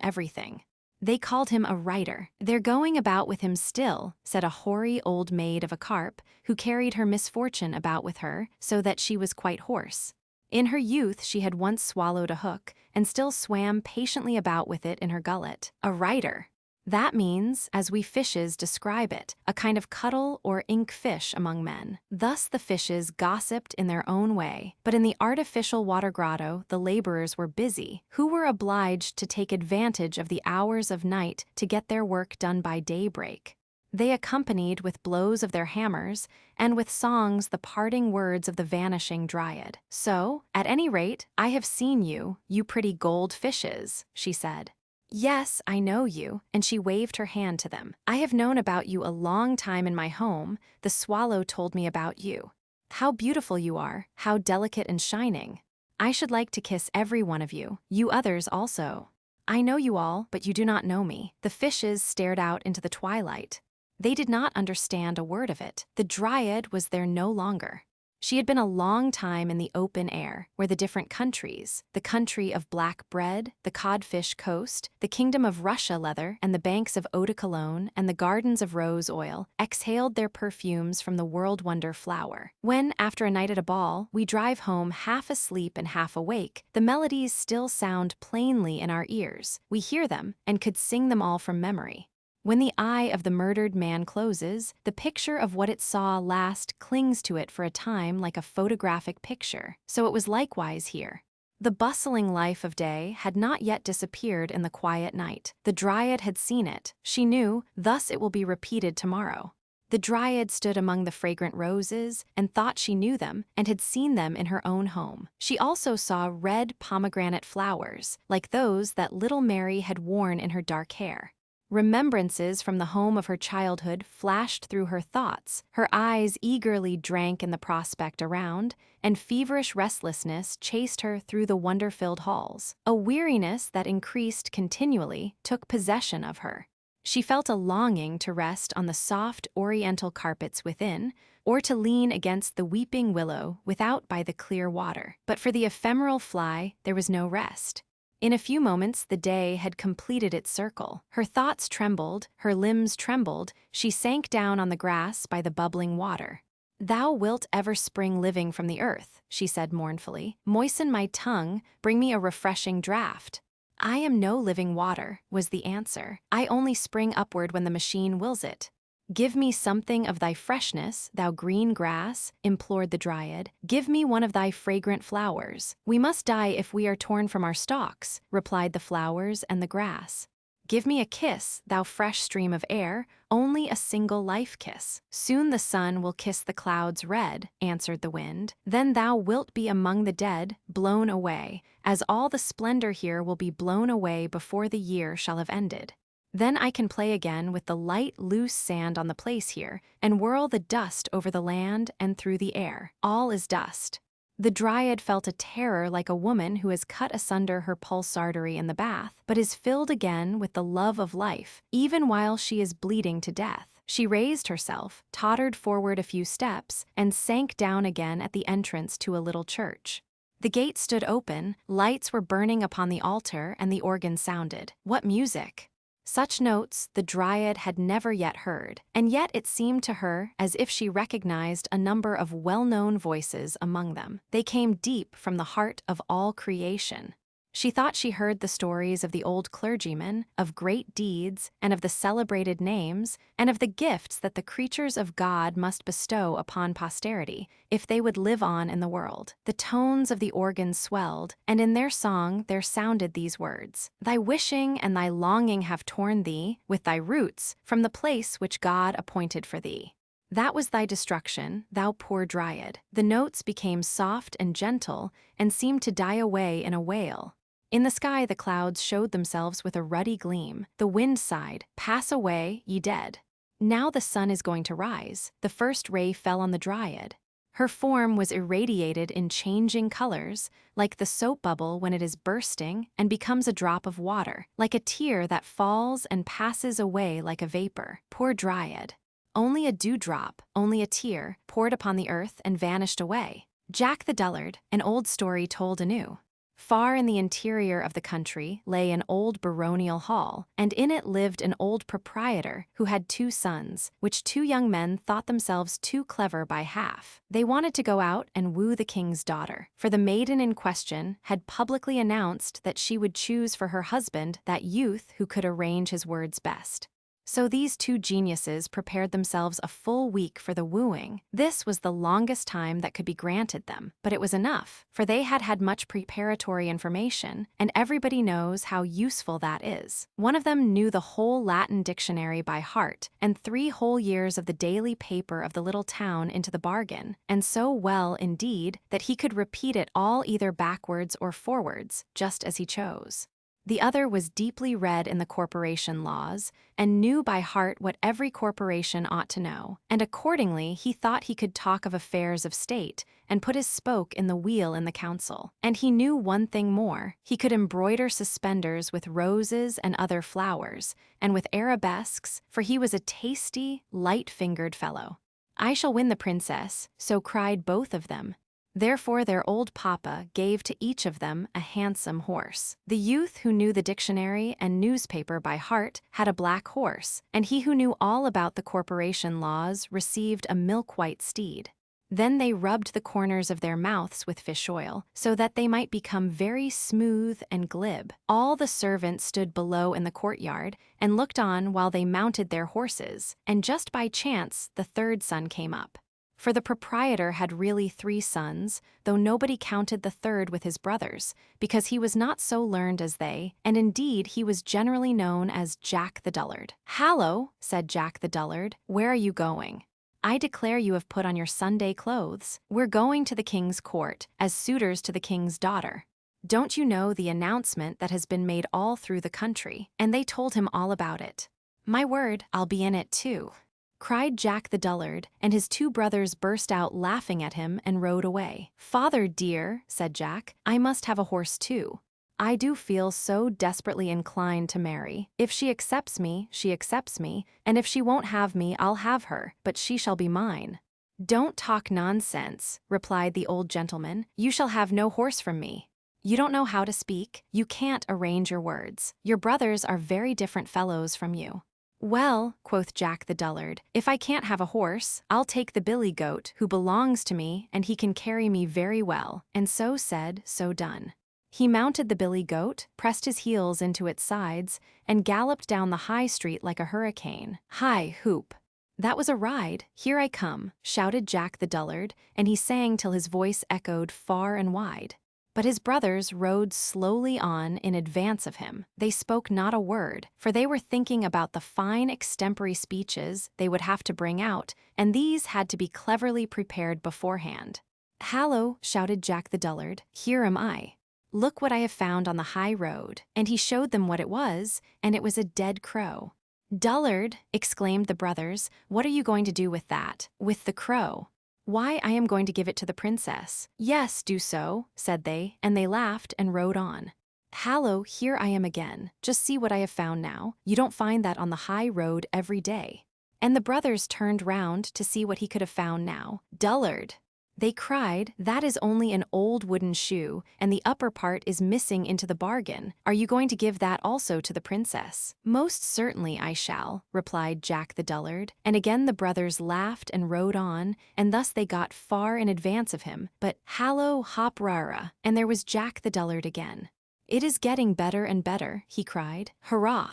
Speaker 1: everything. They called him a writer. They're going about with him still," said a hoary old maid of a carp, who carried her misfortune about with her, so that she was quite hoarse. In her youth she had once swallowed a hook, and still swam patiently about with it in her gullet. "A writer! That means, as we fishes describe it, a kind of cuddle or ink fish among men. Thus the fishes gossiped in their own way, but in the artificial water grotto the laborers were busy, who were obliged to take advantage of the hours of night to get their work done by daybreak. They accompanied with blows of their hammers, and with songs the parting words of the vanishing dryad. "So, at any rate, I have seen you, you pretty gold fishes," she said. "Yes, I know you," and she waved her hand to them. "I have known about you a long time in my home. The swallow told me about you. How beautiful you are, how delicate and shining. I should like to kiss every one of you, you others also. I know you all, but you do not know me." The fishes stared out into the twilight. They did not understand a word of it. The dryad was there no longer. She had been a long time in the open air, where the different countries, the country of black bread, the codfish coast, the kingdom of Russia leather, and the banks of eau de cologne, and the gardens of rose oil, exhaled their perfumes from the world wonder flower. When, after a night at a ball, we drive home half asleep and half awake, the melodies still sound plainly in our ears. We hear them, and could sing them all from memory. When the eye of the murdered man closes, the picture of what it saw last clings to it for a time like a photographic picture. So it was likewise here. The bustling life of day had not yet disappeared in the quiet night. The dryad had seen it. She knew, thus it will be repeated tomorrow. The dryad stood among the fragrant roses and thought she knew them and had seen them in her own home. She also saw red pomegranate flowers, like those that little Mary had worn in her dark hair. Remembrances from the home of her childhood flashed through her thoughts, her eyes eagerly drank in the prospect around, and feverish restlessness chased her through the wonder-filled halls. A weariness that increased continually took possession of her. She felt a longing to rest on the soft oriental carpets within, or to lean against the weeping willow without by the clear water. But for the ephemeral fly there was no rest. In a few moments the day had completed its circle. Her thoughts trembled, her limbs trembled, she sank down on the grass by the bubbling water. "Thou wilt ever spring living from the earth," she said mournfully. "Moisten my tongue, bring me a refreshing draught." "I am no living water," was the answer. "I only spring upward when the machine wills it." "Give me something of thy freshness, thou green grass," implored the dryad. "Give me one of thy fragrant flowers." "We must die if we are torn from our stalks," replied the flowers and the grass. "Give me a kiss, thou fresh stream of air, only a single life kiss." "Soon the sun will kiss the clouds red," answered the wind. "Then thou wilt be among the dead, blown away, as all the splendor here will be blown away before the year shall have ended. Then I can play again with the light, loose sand on the place here, and whirl the dust over the land and through the air. All is dust." The dryad felt a terror like a woman who has cut asunder her pulse artery in the bath, but is filled again with the love of life, even while she is bleeding to death. She raised herself, tottered forward a few steps, and sank down again at the entrance to a little church. The gate stood open, lights were burning upon the altar, and the organ sounded. What music! Such notes the dryad had never yet heard, and yet it seemed to her as if she recognized a number of well-known voices among them. They came deep from the heart of all creation. She thought she heard the stories of the old clergymen, of great deeds, and of the celebrated names, and of the gifts that the creatures of God must bestow upon posterity, if they would live on in the world. The tones of the organ swelled, and in their song there sounded these words: "Thy wishing and thy longing have torn thee, with thy roots, from the place which God appointed for thee. That was thy destruction, thou poor dryad." The notes became soft and gentle, and seemed to die away in a wail. In the sky the clouds showed themselves with a ruddy gleam. The wind sighed, "Pass away, ye dead." Now the sun is going to rise. The first ray fell on the dryad. Her form was irradiated in changing colors, like the soap bubble when it is bursting and becomes a drop of water, like a tear that falls and passes away like a vapor. Poor dryad! Only a dewdrop, only a tear, poured upon the earth and vanished away. Jack the Dullard, an old story told anew. Far in the interior of the country lay an old baronial hall, and in it lived an old proprietor who had 2 sons, which 2 young men thought themselves too clever by half. They wanted to go out and woo the king's daughter, for the maiden in question had publicly announced that she would choose for her husband that youth who could arrange his words best. So these 2 geniuses prepared themselves a full week for the wooing. This was the longest time that could be granted them, but it was enough, for they had had much preparatory information, and everybody knows how useful that is. One of them knew the whole Latin dictionary by heart, and 3 whole years of the daily paper of the little town into the bargain, and so well, indeed, that he could repeat it all either backwards or forwards, just as he chose. The other was deeply read in the corporation laws, and knew by heart what every corporation ought to know, and accordingly he thought he could talk of affairs of state, and put his spoke in the wheel in the council. And he knew one thing more: he could embroider suspenders with roses and other flowers, and with arabesques, for he was a tasty, light-fingered fellow. "I shall win the princess," so cried both of them. Therefore their old papa gave to each of them a handsome horse. The youth who knew the dictionary and newspaper by heart had a black horse, and he who knew all about the corporation laws received a milk-white steed. Then they rubbed the corners of their mouths with fish oil, so that they might become very smooth and glib. All the servants stood below in the courtyard and looked on while they mounted their horses, and just by chance the 3rd son came up. For the proprietor had really 3 sons, though nobody counted the 3rd with his brothers, because he was not so learned as they, and indeed he was generally known as Jack the Dullard. "Hallo," said Jack the Dullard, "where are you going? I declare you have put on your Sunday clothes. We're going to the king's court, as suitors to the king's daughter. Don't you know the announcement that has been made all through the country?" And they told him all about it. "My word, I'll be in it too," cried Jack the Dullard, and his 2 brothers burst out laughing at him and rode away. "Father dear," said Jack, "I must have a horse too. I do feel so desperately inclined to marry. If she accepts me, she accepts me, and if she won't have me, I'll have her, but she shall be mine." "Don't talk nonsense," replied the old gentleman. "You shall have no horse from me. You don't know how to speak. You can't arrange your words. Your brothers are very different fellows from you." "Well," quoth Jack the Dullard, "if I can't have a horse, I'll take the billy goat, who belongs to me, and he can carry me very well." And so said, so done. He mounted the billy goat, pressed his heels into its sides, and galloped down the high street like a hurricane. Hi, hoop! That was a ride. "Here I come," shouted Jack the Dullard, and he sang till his voice echoed far and wide. But his brothers rode slowly on in advance of him. They spoke not a word, for they were thinking about the fine extempore speeches they would have to bring out, and these had to be cleverly prepared beforehand. "Hallo," shouted Jack the Dullard, "here am I. Look what I have found on the high road." And he showed them what it was, and it was a dead crow. "Dullard," exclaimed the brothers, "what are you going to do with that?" "With the crow? Why, I am going to give it to the princess." "Yes, do so," said they, and they laughed and rode on. "Hallo, here I am again. Just see what I have found now. You don't find that on the high road every day." And the brothers turned round to see what he could have found now. "Dullard," they cried, "that is only an old wooden shoe, and the upper part is missing into the bargain. Are you going to give that also to the princess?" "Most certainly I shall," replied Jack the Dullard, and again the brothers laughed and rode on, and thus they got far in advance of him. But hallo, hop rara, and there was Jack the Dullard again. "It is getting better and better," he cried. "Hurrah!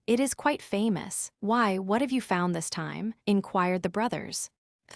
Speaker 1: It is quite famous. Why, what have you found this time?" inquired the brothers.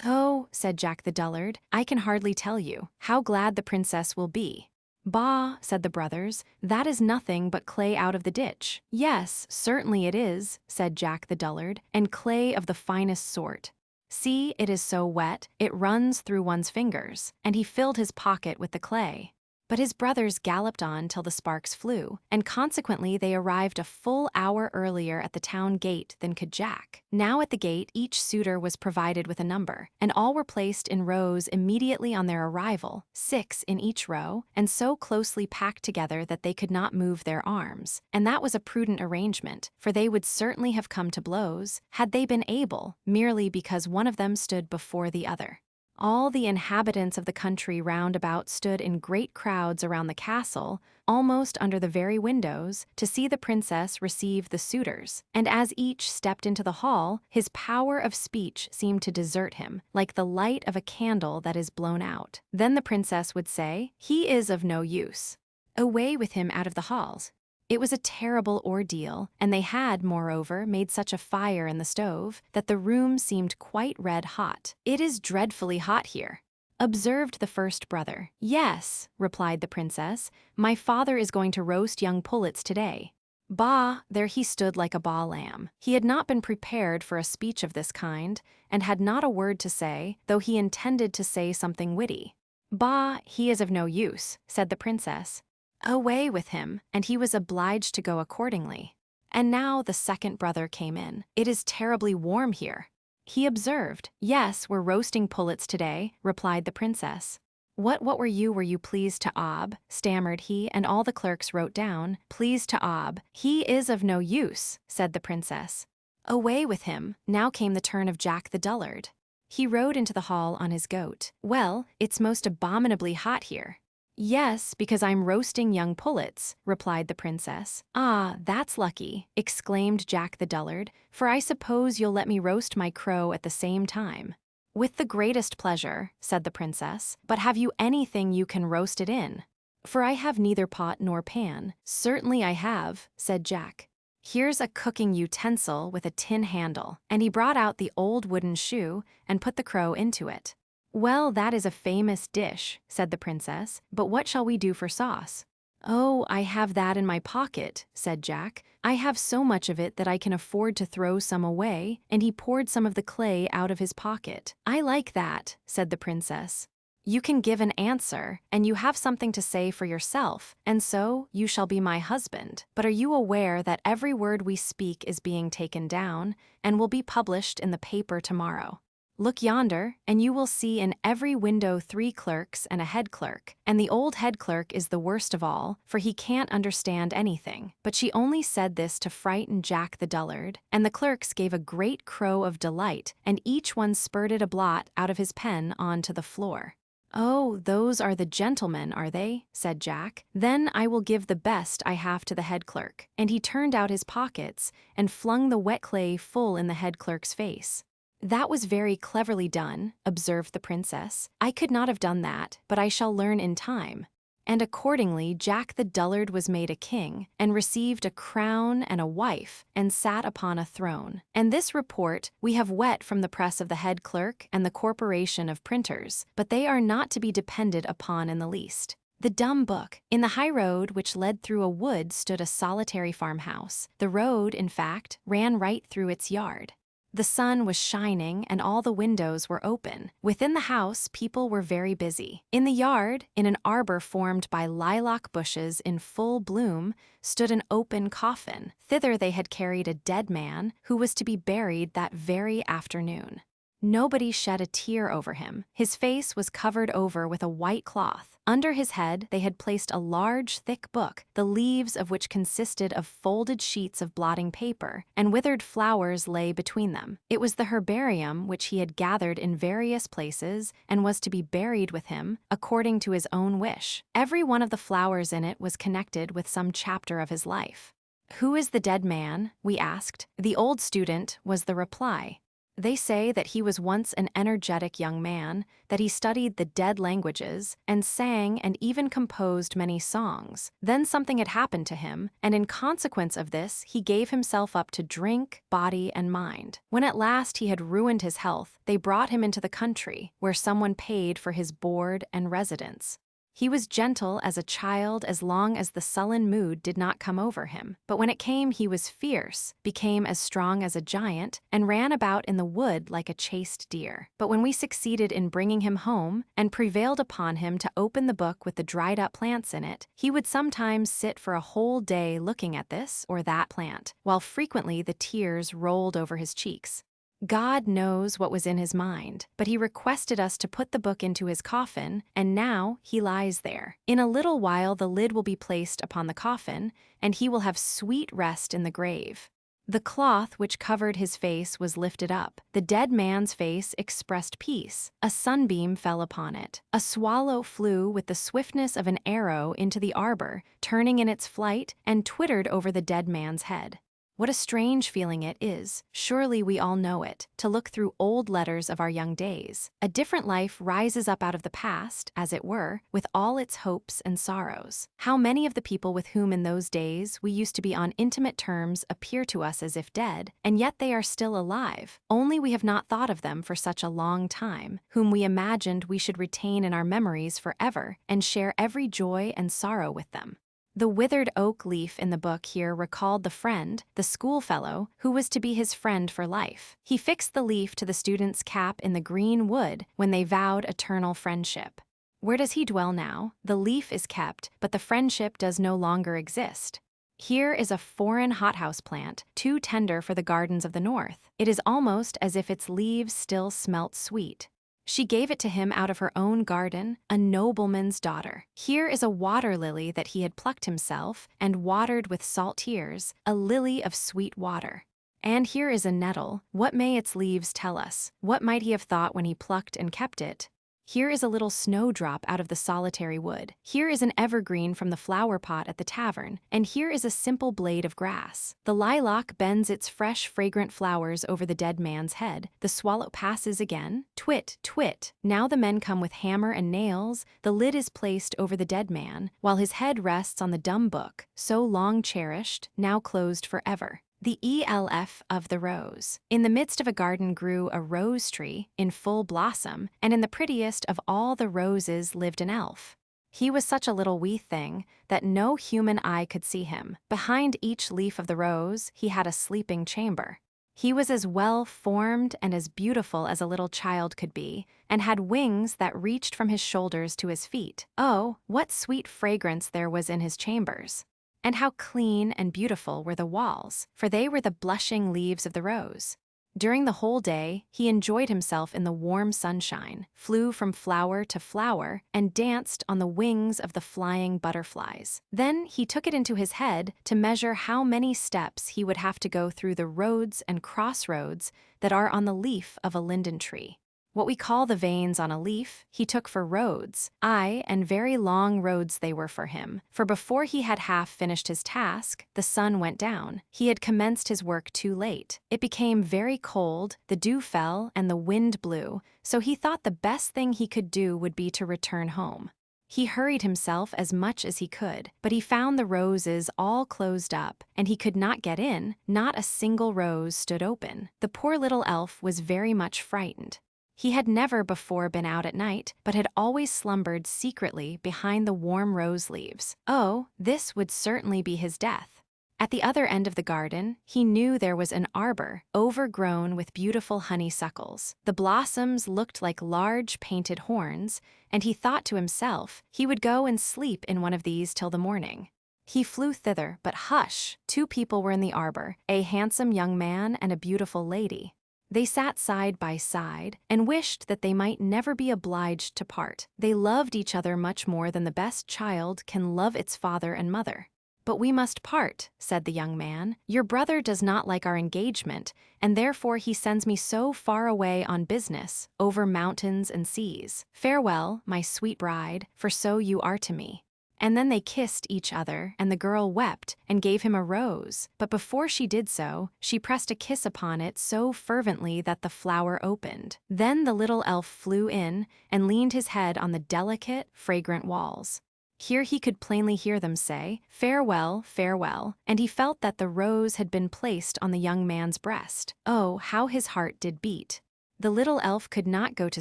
Speaker 1: "Oh," said Jack the Dullard, "I can hardly tell you. How glad the princess will be." "Bah," said the brothers, "that is nothing but clay out of the ditch." "Yes, certainly it is," said Jack the Dullard, "and clay of the finest sort. See, it is so wet, it runs through one's fingers." And he filled his pocket with the clay. But his brothers galloped on till the sparks flew, and consequently they arrived a full hour earlier at the town gate than could Jack. Now at the gate each suitor was provided with a number, and all were placed in rows immediately on their arrival, 6 in each row, and so closely packed together that they could not move their arms. And that was a prudent arrangement, for they would certainly have come to blows, had they been able, merely because one of them stood before the other. All the inhabitants of the country round about stood in great crowds around the castle, almost under the very windows, to see the princess receive the suitors. And as each stepped into the hall, his power of speech seemed to desert him, like the light of a candle that is blown out. Then the princess would say, "He is of no use. Away with him out of the halls." It was a terrible ordeal, and they had, moreover, made such a fire in the stove that the room seemed quite red hot. "It is dreadfully hot here," observed the first brother. "Yes," replied the princess, "my father is going to roast young pullets today." Bah! There he stood like a baa lamb. He had not been prepared for a speech of this kind, and had not a word to say, though he intended to say something witty. "Bah! He is of no use," said the princess. Away with him, and he was obliged to go accordingly. And now the second brother came in. "It is terribly warm here," he observed. "Yes, we're roasting pullets today," replied the princess. What were you pleased to stammered he, and all the clerks wrote down, "Pleased to he is of no use," said the princess. Away with him. Now came the turn of Jack the Dullard. He rode into the hall on his goat. "Well, it's most abominably hot here." "Yes, because I'm roasting young pullets," replied the princess. "Ah, that's lucky," exclaimed Jack the Dullard, "for I suppose you'll let me roast my crow at the same time." "With the greatest pleasure," said the princess, "but have you anything you can roast it in? For I have neither pot nor pan." "Certainly I have," said Jack. "Here's a cooking utensil with a tin handle," and he brought out the old wooden shoe and put the crow into it. "Well, that is a famous dish," said the princess, "but what shall we do for sauce?" "Oh, I have that in my pocket," said Jack. "I have so much of it that I can afford to throw some away," and he poured some of the clay out of his pocket. "I like that," said the princess. "You can give an answer, and you have something to say for yourself, and so you shall be my husband. But are you aware that every word we speak is being taken down, and will be published in the paper tomorrow? Look yonder, and you will see in every window 3 clerks and a head clerk, and the old head clerk is the worst of all, for he can't understand anything." But she only said this to frighten Jack the Dullard, and the clerks gave a great crow of delight, and each one spurted a blot out of his pen onto the floor. "Oh, those are the gentlemen, are they?" said Jack. "Then I will give the best I have to the head clerk." And he turned out his pockets and flung the wet clay full in the head clerk's face. "That was very cleverly done," observed the princess. "I could not have done that, but I shall learn in time." And accordingly Jack the Dullard was made a king, and received a crown and a wife, and sat upon a throne. And this report we have wet from the press of the head clerk and the corporation of printers, but they are not to be depended upon in the least. The Dumb Book. In the high road which led through a wood stood a solitary farmhouse. The road, in fact, ran right through its yard. The sun was shining, and all the windows were open. Within the house, people were very busy. In the yard, in an arbor formed by lilac bushes in full bloom, stood an open coffin. Thither they had carried a dead man, who was to be buried that very afternoon. Nobody shed a tear over him. His face was covered over with a white cloth. Under his head they had placed a large, thick book, the leaves of which consisted of folded sheets of blotting paper, and withered flowers lay between them. It was the herbarium which he had gathered in various places, and was to be buried with him, according to his own wish. Every one of the flowers in it was connected with some chapter of his life. "Who is the dead man?" we asked. "The old student," was the reply. "They say that he was once an energetic young man, that he studied the dead languages, and sang and even composed many songs. Then something had happened to him, and in consequence of this he gave himself up to drink, body, and mind. When at last he had ruined his health, they brought him into the country, where someone paid for his board and residence. He was gentle as a child as long as the sullen mood did not come over him, but when it came he was fierce, became as strong as a giant, and ran about in the wood like a chased deer. But when we succeeded in bringing him home, and prevailed upon him to open the book with the dried-up plants in it, he would sometimes sit for a whole day looking at this or that plant, while frequently the tears rolled over his cheeks. God knows what was in his mind, but he requested us to put the book into his coffin, and now he lies there. In a little while the lid will be placed upon the coffin, and he will have sweet rest in the grave." The cloth which covered his face was lifted up. The dead man's face expressed peace. A sunbeam fell upon it. A swallow flew with the swiftness of an arrow into the arbor, turning in its flight, and twittered over the dead man's head. What a strange feeling it is, surely we all know it, to look through old letters of our young days. A different life rises up out of the past, as it were, with all its hopes and sorrows. How many of the people with whom in those days we used to be on intimate terms appear to us as if dead, and yet they are still alive, only we have not thought of them for such a long time, whom we imagined we should retain in our memories forever, and share every joy and sorrow with them. The withered oak leaf in the book here recalled the friend, the schoolfellow, who was to be his friend for life. He fixed the leaf to the student's cap in the green wood when they vowed eternal friendship. Where does he dwell now? The leaf is kept, but the friendship does no longer exist. Here is a foreign hothouse plant, too tender for the gardens of the north. It is almost as if its leaves still smelt sweet. She gave it to him out of her own garden, a nobleman's daughter. Here is a water lily that he had plucked himself and watered with salt tears, a lily of sweet water. And here is a nettle. What may its leaves tell us? What might he have thought when he plucked and kept it? Here is a little snowdrop out of the solitary wood. Here is an evergreen from the flower pot at the tavern, and here is a simple blade of grass. The lilac bends its fresh, fragrant flowers over the dead man's head. The swallow passes again. Twit, twit. Now the men come with hammer and nails. The lid is placed over the dead man, while his head rests on the dumb book, so long cherished, now closed forever. The ELF of the rose. In the midst of a garden grew a rose tree in full blossom, and in the prettiest of all the roses lived an elf. He was such a little wee thing that no human eye could see him. Behind each leaf of the rose, he had a sleeping chamber. He was as well formed and as beautiful as a little child could be, and had wings that reached from his shoulders to his feet. Oh, what sweet fragrance there was in his chambers! And how clean and beautiful were the walls, for they were the blushing leaves of the rose. During the whole day, he enjoyed himself in the warm sunshine, flew from flower to flower, and danced on the wings of the flying butterflies. Then he took it into his head to measure how many steps he would have to go through the roads and crossroads that are on the leaf of a linden tree. What we call the veins on a leaf, he took for roads, aye, and very long roads they were for him, for before he had half finished his task, the sun went down. He had commenced his work too late. It became very cold, the dew fell, and the wind blew, so he thought the best thing he could do would be to return home. He hurried himself as much as he could, but he found the roses all closed up, and he could not get in. Not a single rose stood open. The poor little elf was very much frightened. He had never before been out at night, but had always slumbered secretly behind the warm rose leaves. Oh, this would certainly be his death. At the other end of the garden, he knew there was an arbor, overgrown with beautiful honeysuckles. The blossoms looked like large painted horns, and he thought to himself he would go and sleep in one of these till the morning. He flew thither, but hush! 2 people were in the arbor, a handsome young man and a beautiful lady. They sat side by side, and wished that they might never be obliged to part. They loved each other much more than the best child can love its father and mother. "But we must part," said the young man. "Your brother does not like our engagement, and therefore he sends me so far away on business, over mountains and seas. Farewell, my sweet bride, for so you are to me." And then they kissed each other, and the girl wept and gave him a rose. But before she did so, she pressed a kiss upon it so fervently that the flower opened. Then the little elf flew in and leaned his head on the delicate, fragrant walls. Here he could plainly hear them say, "Farewell, farewell," and he felt that the rose had been placed on the young man's breast. Oh, how his heart did beat! The little elf could not go to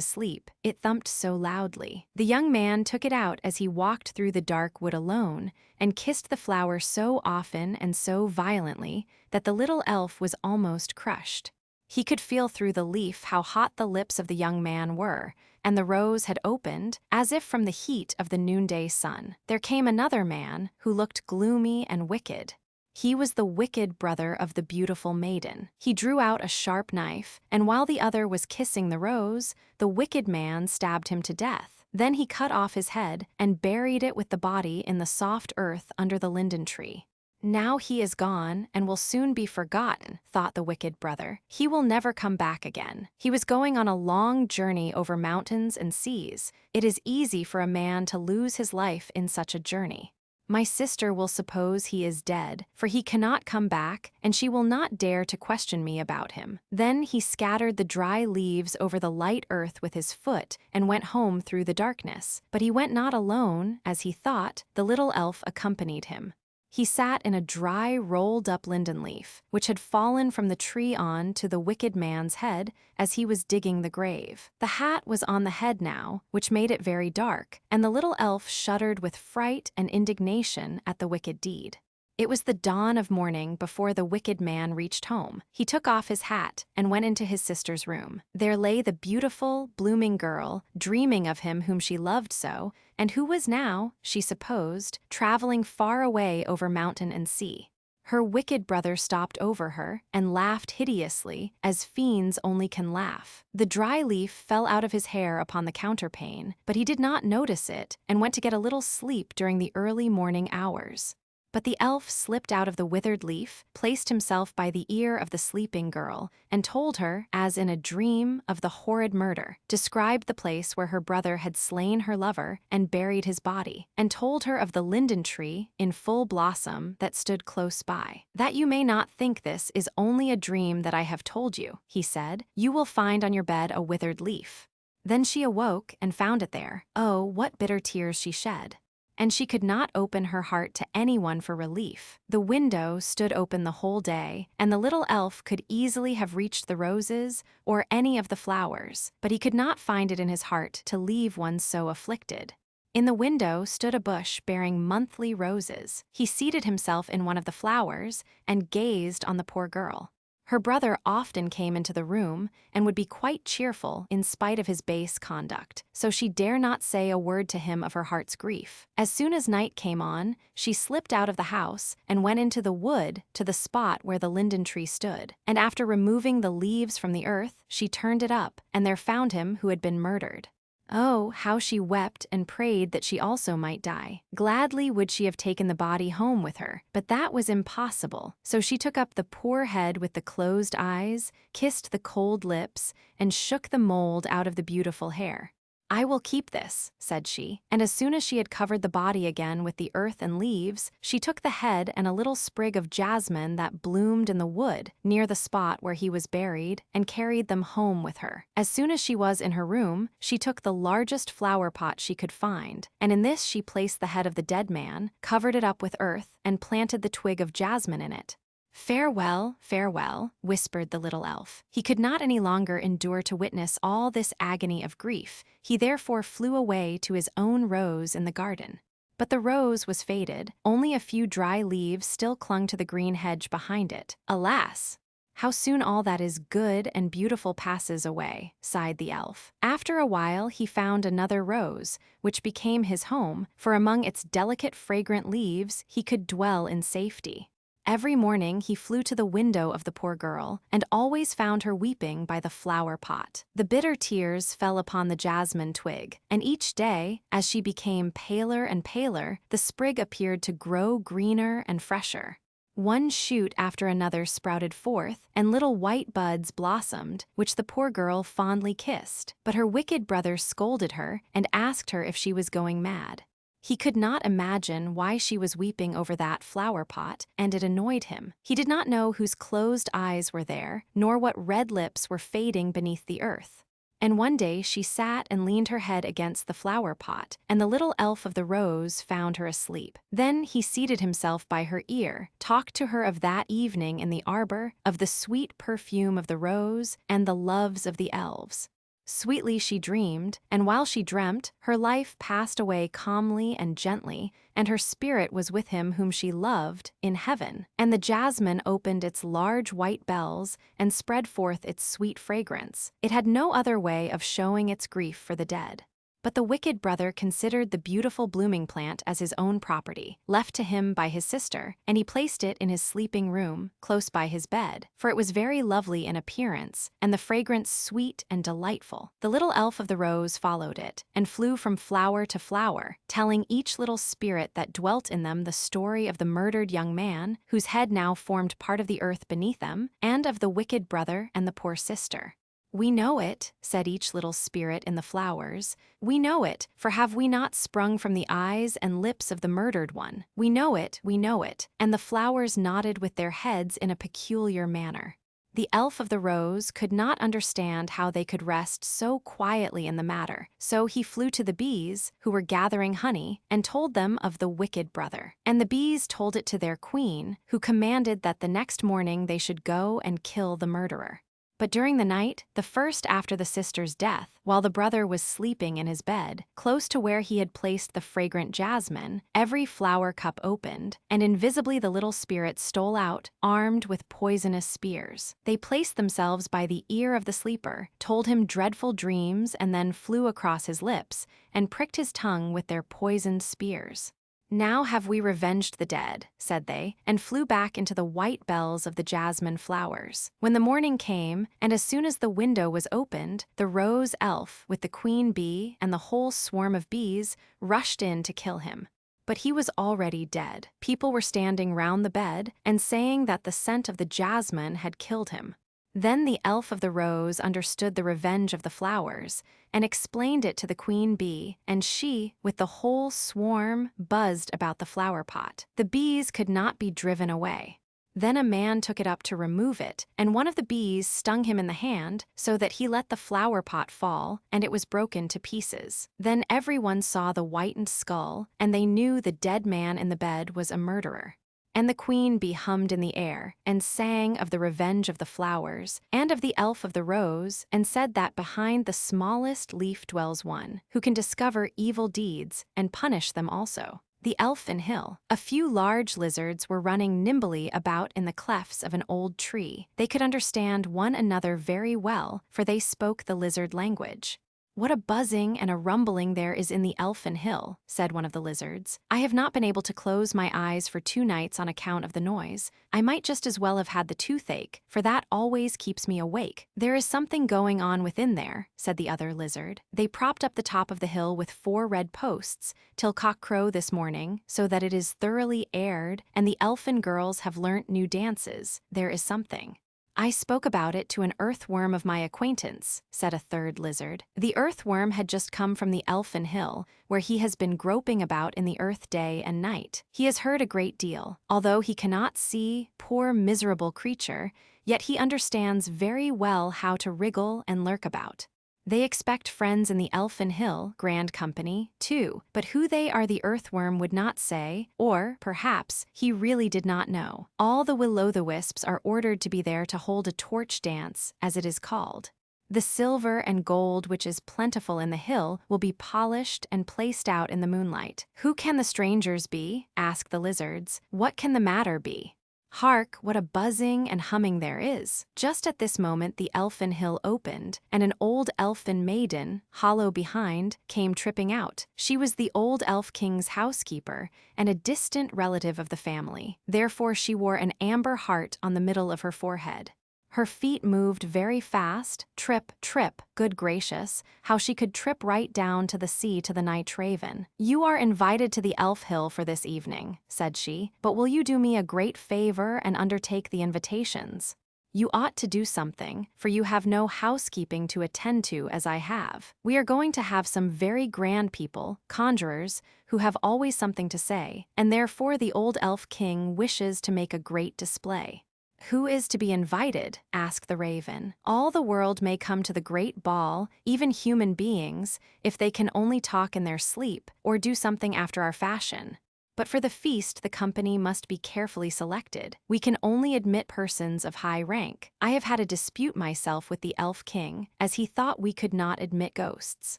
Speaker 1: sleep, it thumped so loudly. The young man took it out as he walked through the dark wood alone, and kissed the flower so often and so violently that the little elf was almost crushed. He could feel through the leaf how hot the lips of the young man were, and the rose had opened, as if from the heat of the noonday sun. There came another man, who looked gloomy and wicked. He was the wicked brother of the beautiful maiden. He drew out a sharp knife, and while the other was kissing the rose, the wicked man stabbed him to death. Then he cut off his head and buried it with the body in the soft earth under the linden tree. "Now he is gone and will soon be forgotten," thought the wicked brother. "He will never come back again." He was going on a long journey over mountains and seas. It is easy for a man to lose his life in such a journey. "My sister will suppose he is dead, for he cannot come back, and she will not dare to question me about him." Then he scattered the dry leaves over the light earth with his foot and went home through the darkness. But he went not alone, as he thought. The little elf accompanied him. He sat in a dry, rolled-up linden leaf, which had fallen from the tree on to the wicked man's head as he was digging the grave. The hat was on the head now, which made it very dark, and the little elf shuddered with fright and indignation at the wicked deed. It was the dawn of morning before the wicked man reached home. He took off his hat and went into his sister's room. There lay the beautiful, blooming girl, dreaming of him whom she loved so, and who was now, she supposed, traveling far away over mountain and sea. Her wicked brother stopped over her and laughed hideously, as fiends only can laugh. The dry leaf fell out of his hair upon the counterpane, but he did not notice it and went to get a little sleep during the early morning hours. But the elf slipped out of the withered leaf, placed himself by the ear of the sleeping girl, and told her, as in a dream, of the horrid murder, described the place where her brother had slain her lover and buried his body, and told her of the linden tree, in full blossom, that stood close by. "That you may not think this is only a dream that I have told you," he said, "you will find on your bed a withered leaf." Then she awoke and found it there. Oh, what bitter tears she shed! And she could not open her heart to anyone for relief. The window stood open the whole day, and the little elf could easily have reached the roses or any of the flowers, but he could not find it in his heart to leave one so afflicted. In the window stood a bush bearing monthly roses. He seated himself in one of the flowers and gazed on the poor girl. Her brother often came into the room and would be quite cheerful in spite of his base conduct, so she dare not say a word to him of her heart's grief. As soon as night came on, she slipped out of the house and went into the wood to the spot where the linden tree stood, and after removing the leaves from the earth, she turned it up, and there found him who had been murdered. Oh, how she wept and prayed that she also might die. Gladly would she have taken the body home with her, but that was impossible. So she took up the poor head with the closed eyes, kissed the cold lips, and shook the mold out of the beautiful hair. "I will keep this," said she, and as soon as she had covered the body again with the earth and leaves, she took the head and a little sprig of jasmine that bloomed in the wood near the spot where he was buried and carried them home with her. As soon as she was in her room, she took the largest flower pot she could find, and in this she placed the head of the dead man, covered it up with earth, and planted the twig of jasmine in it. "Farewell, farewell," whispered the little elf. He could not any longer endure to witness all this agony of grief. He therefore flew away to his own rose in the garden. But the rose was faded, only a few dry leaves still clung to the green hedge behind it. "Alas! How soon all that is good and beautiful passes away," sighed the elf. After a while he found another rose, which became his home, for among its delicate fragrant leaves he could dwell in safety. Every morning he flew to the window of the poor girl, and always found her weeping by the flower pot. The bitter tears fell upon the jasmine twig, and each day, as she became paler and paler, the sprig appeared to grow greener and fresher. One shoot after another sprouted forth, and little white buds blossomed, which the poor girl fondly kissed. But her wicked brother scolded her and asked her if she was going mad. He could not imagine why she was weeping over that flower pot, and it annoyed him. He did not know whose closed eyes were there, nor what red lips were fading beneath the earth. And one day she sat and leaned her head against the flower pot, and the little elf of the rose found her asleep. Then he seated himself by her ear, talked to her of that evening in the arbor, of the sweet perfume of the rose, and the loves of the elves. Sweetly she dreamed, and while she dreamt, her life passed away calmly and gently, and her spirit was with him whom she loved, in heaven. And the jasmine opened its large white bells and spread forth its sweet fragrance. It had no other way of showing its grief for the dead. But the wicked brother considered the beautiful blooming plant as his own property, left to him by his sister, and he placed it in his sleeping room, close by his bed, for it was very lovely in appearance, and the fragrance sweet and delightful. The little elf of the rose followed it, and flew from flower to flower, telling each little spirit that dwelt in them the story of the murdered young man, whose head now formed part of the earth beneath them, and of the wicked brother and the poor sister. "We know it," said each little spirit in the flowers. "We know it, for have we not sprung from the eyes and lips of the murdered one? We know it, we know it." And the flowers nodded with their heads in a peculiar manner. The elf of the rose could not understand how they could rest so quietly in the matter, so he flew to the bees, who were gathering honey, and told them of the wicked brother. And the bees told it to their queen, who commanded that the next morning they should go and kill the murderer. But during the night, the first after the sister's death, while the brother was sleeping in his bed, close to where he had placed the fragrant jasmine, every flower cup opened, and invisibly the little spirits stole out, armed with poisonous spears. They placed themselves by the ear of the sleeper, told him dreadful dreams, and then flew across his lips, and pricked his tongue with their poisoned spears. "Now have we revenged the dead," said they, and flew back into the white bells of the jasmine flowers. When the morning came, and as soon as the window was opened, the rose elf, with the queen bee and the whole swarm of bees, rushed in to kill him. But he was already dead. People were standing round the bed and saying that the scent of the jasmine had killed him. Then the elf of the rose understood the revenge of the flowers, and explained it to the queen bee, and she, with the whole swarm, buzzed about the flower pot. The bees could not be driven away. Then a man took it up to remove it, and one of the bees stung him in the hand, so that he let the flower pot fall, and it was broken to pieces. Then everyone saw the whitened skull, and they knew the dead man in the bed was a murderer. And the queen bee hummed in the air, and sang of the revenge of the flowers, and of the elf of the rose, and said that behind the smallest leaf dwells one, who can discover evil deeds, and punish them also. The elfin hill. A few large lizards were running nimbly about in the clefts of an old tree. They could understand one another very well, for they spoke the lizard language. "What a buzzing and a rumbling there is in the elfin hill," said one of the lizards. "I have not been able to close my eyes for 2 nights on account of the noise. I might just as well have had the toothache, for that always keeps me awake." "There is something going on within there," said the other lizard. "They propped up the top of the hill with 4 red posts, till cock-crow this morning, so that it is thoroughly aired, and the elfin girls have learnt new dances. There is something." "I spoke about it to an earthworm of my acquaintance," said a third lizard. The earthworm had just come from the elfin hill, where he has been groping about in the earth day and night. He has heard a great deal. Although he cannot see, poor miserable creature, yet he understands very well how to wriggle and lurk about. They expect friends in the elfin hill, grand company, too, but who they are the earthworm would not say, or, perhaps, he really did not know. All the will-o'-the-wisps are ordered to be there to hold a torch dance, as it is called. The silver and gold which is plentiful in the hill will be polished and placed out in the moonlight. "Who can the strangers be?" asked the lizards. "What can the matter be? Hark, what a buzzing and humming there is." Just at this moment the elfin hill opened, and an old elfin maiden, hollow behind, came tripping out. She was the old elf king's housekeeper, and a distant relative of the family. Therefore she wore an amber heart on the middle of her forehead. Her feet moved very fast, trip, trip, good gracious, how she could trip right down to the sea to the night raven. "You are invited to the elf hill for this evening," said she, "but will you do me a great favor and undertake the invitations? You ought to do something, for you have no housekeeping to attend to as I have. We are going to have some very grand people, conjurers, who have always something to say, and therefore the old elf king wishes to make a great display." "Who is to be invited?" asked the raven. "All the world may come to the great ball, even human beings, if they can only talk in their sleep, or do something after our fashion. But for the feast the company must be carefully selected. We can only admit persons of high rank. I have had a dispute myself with the elf king, as he thought we could not admit ghosts.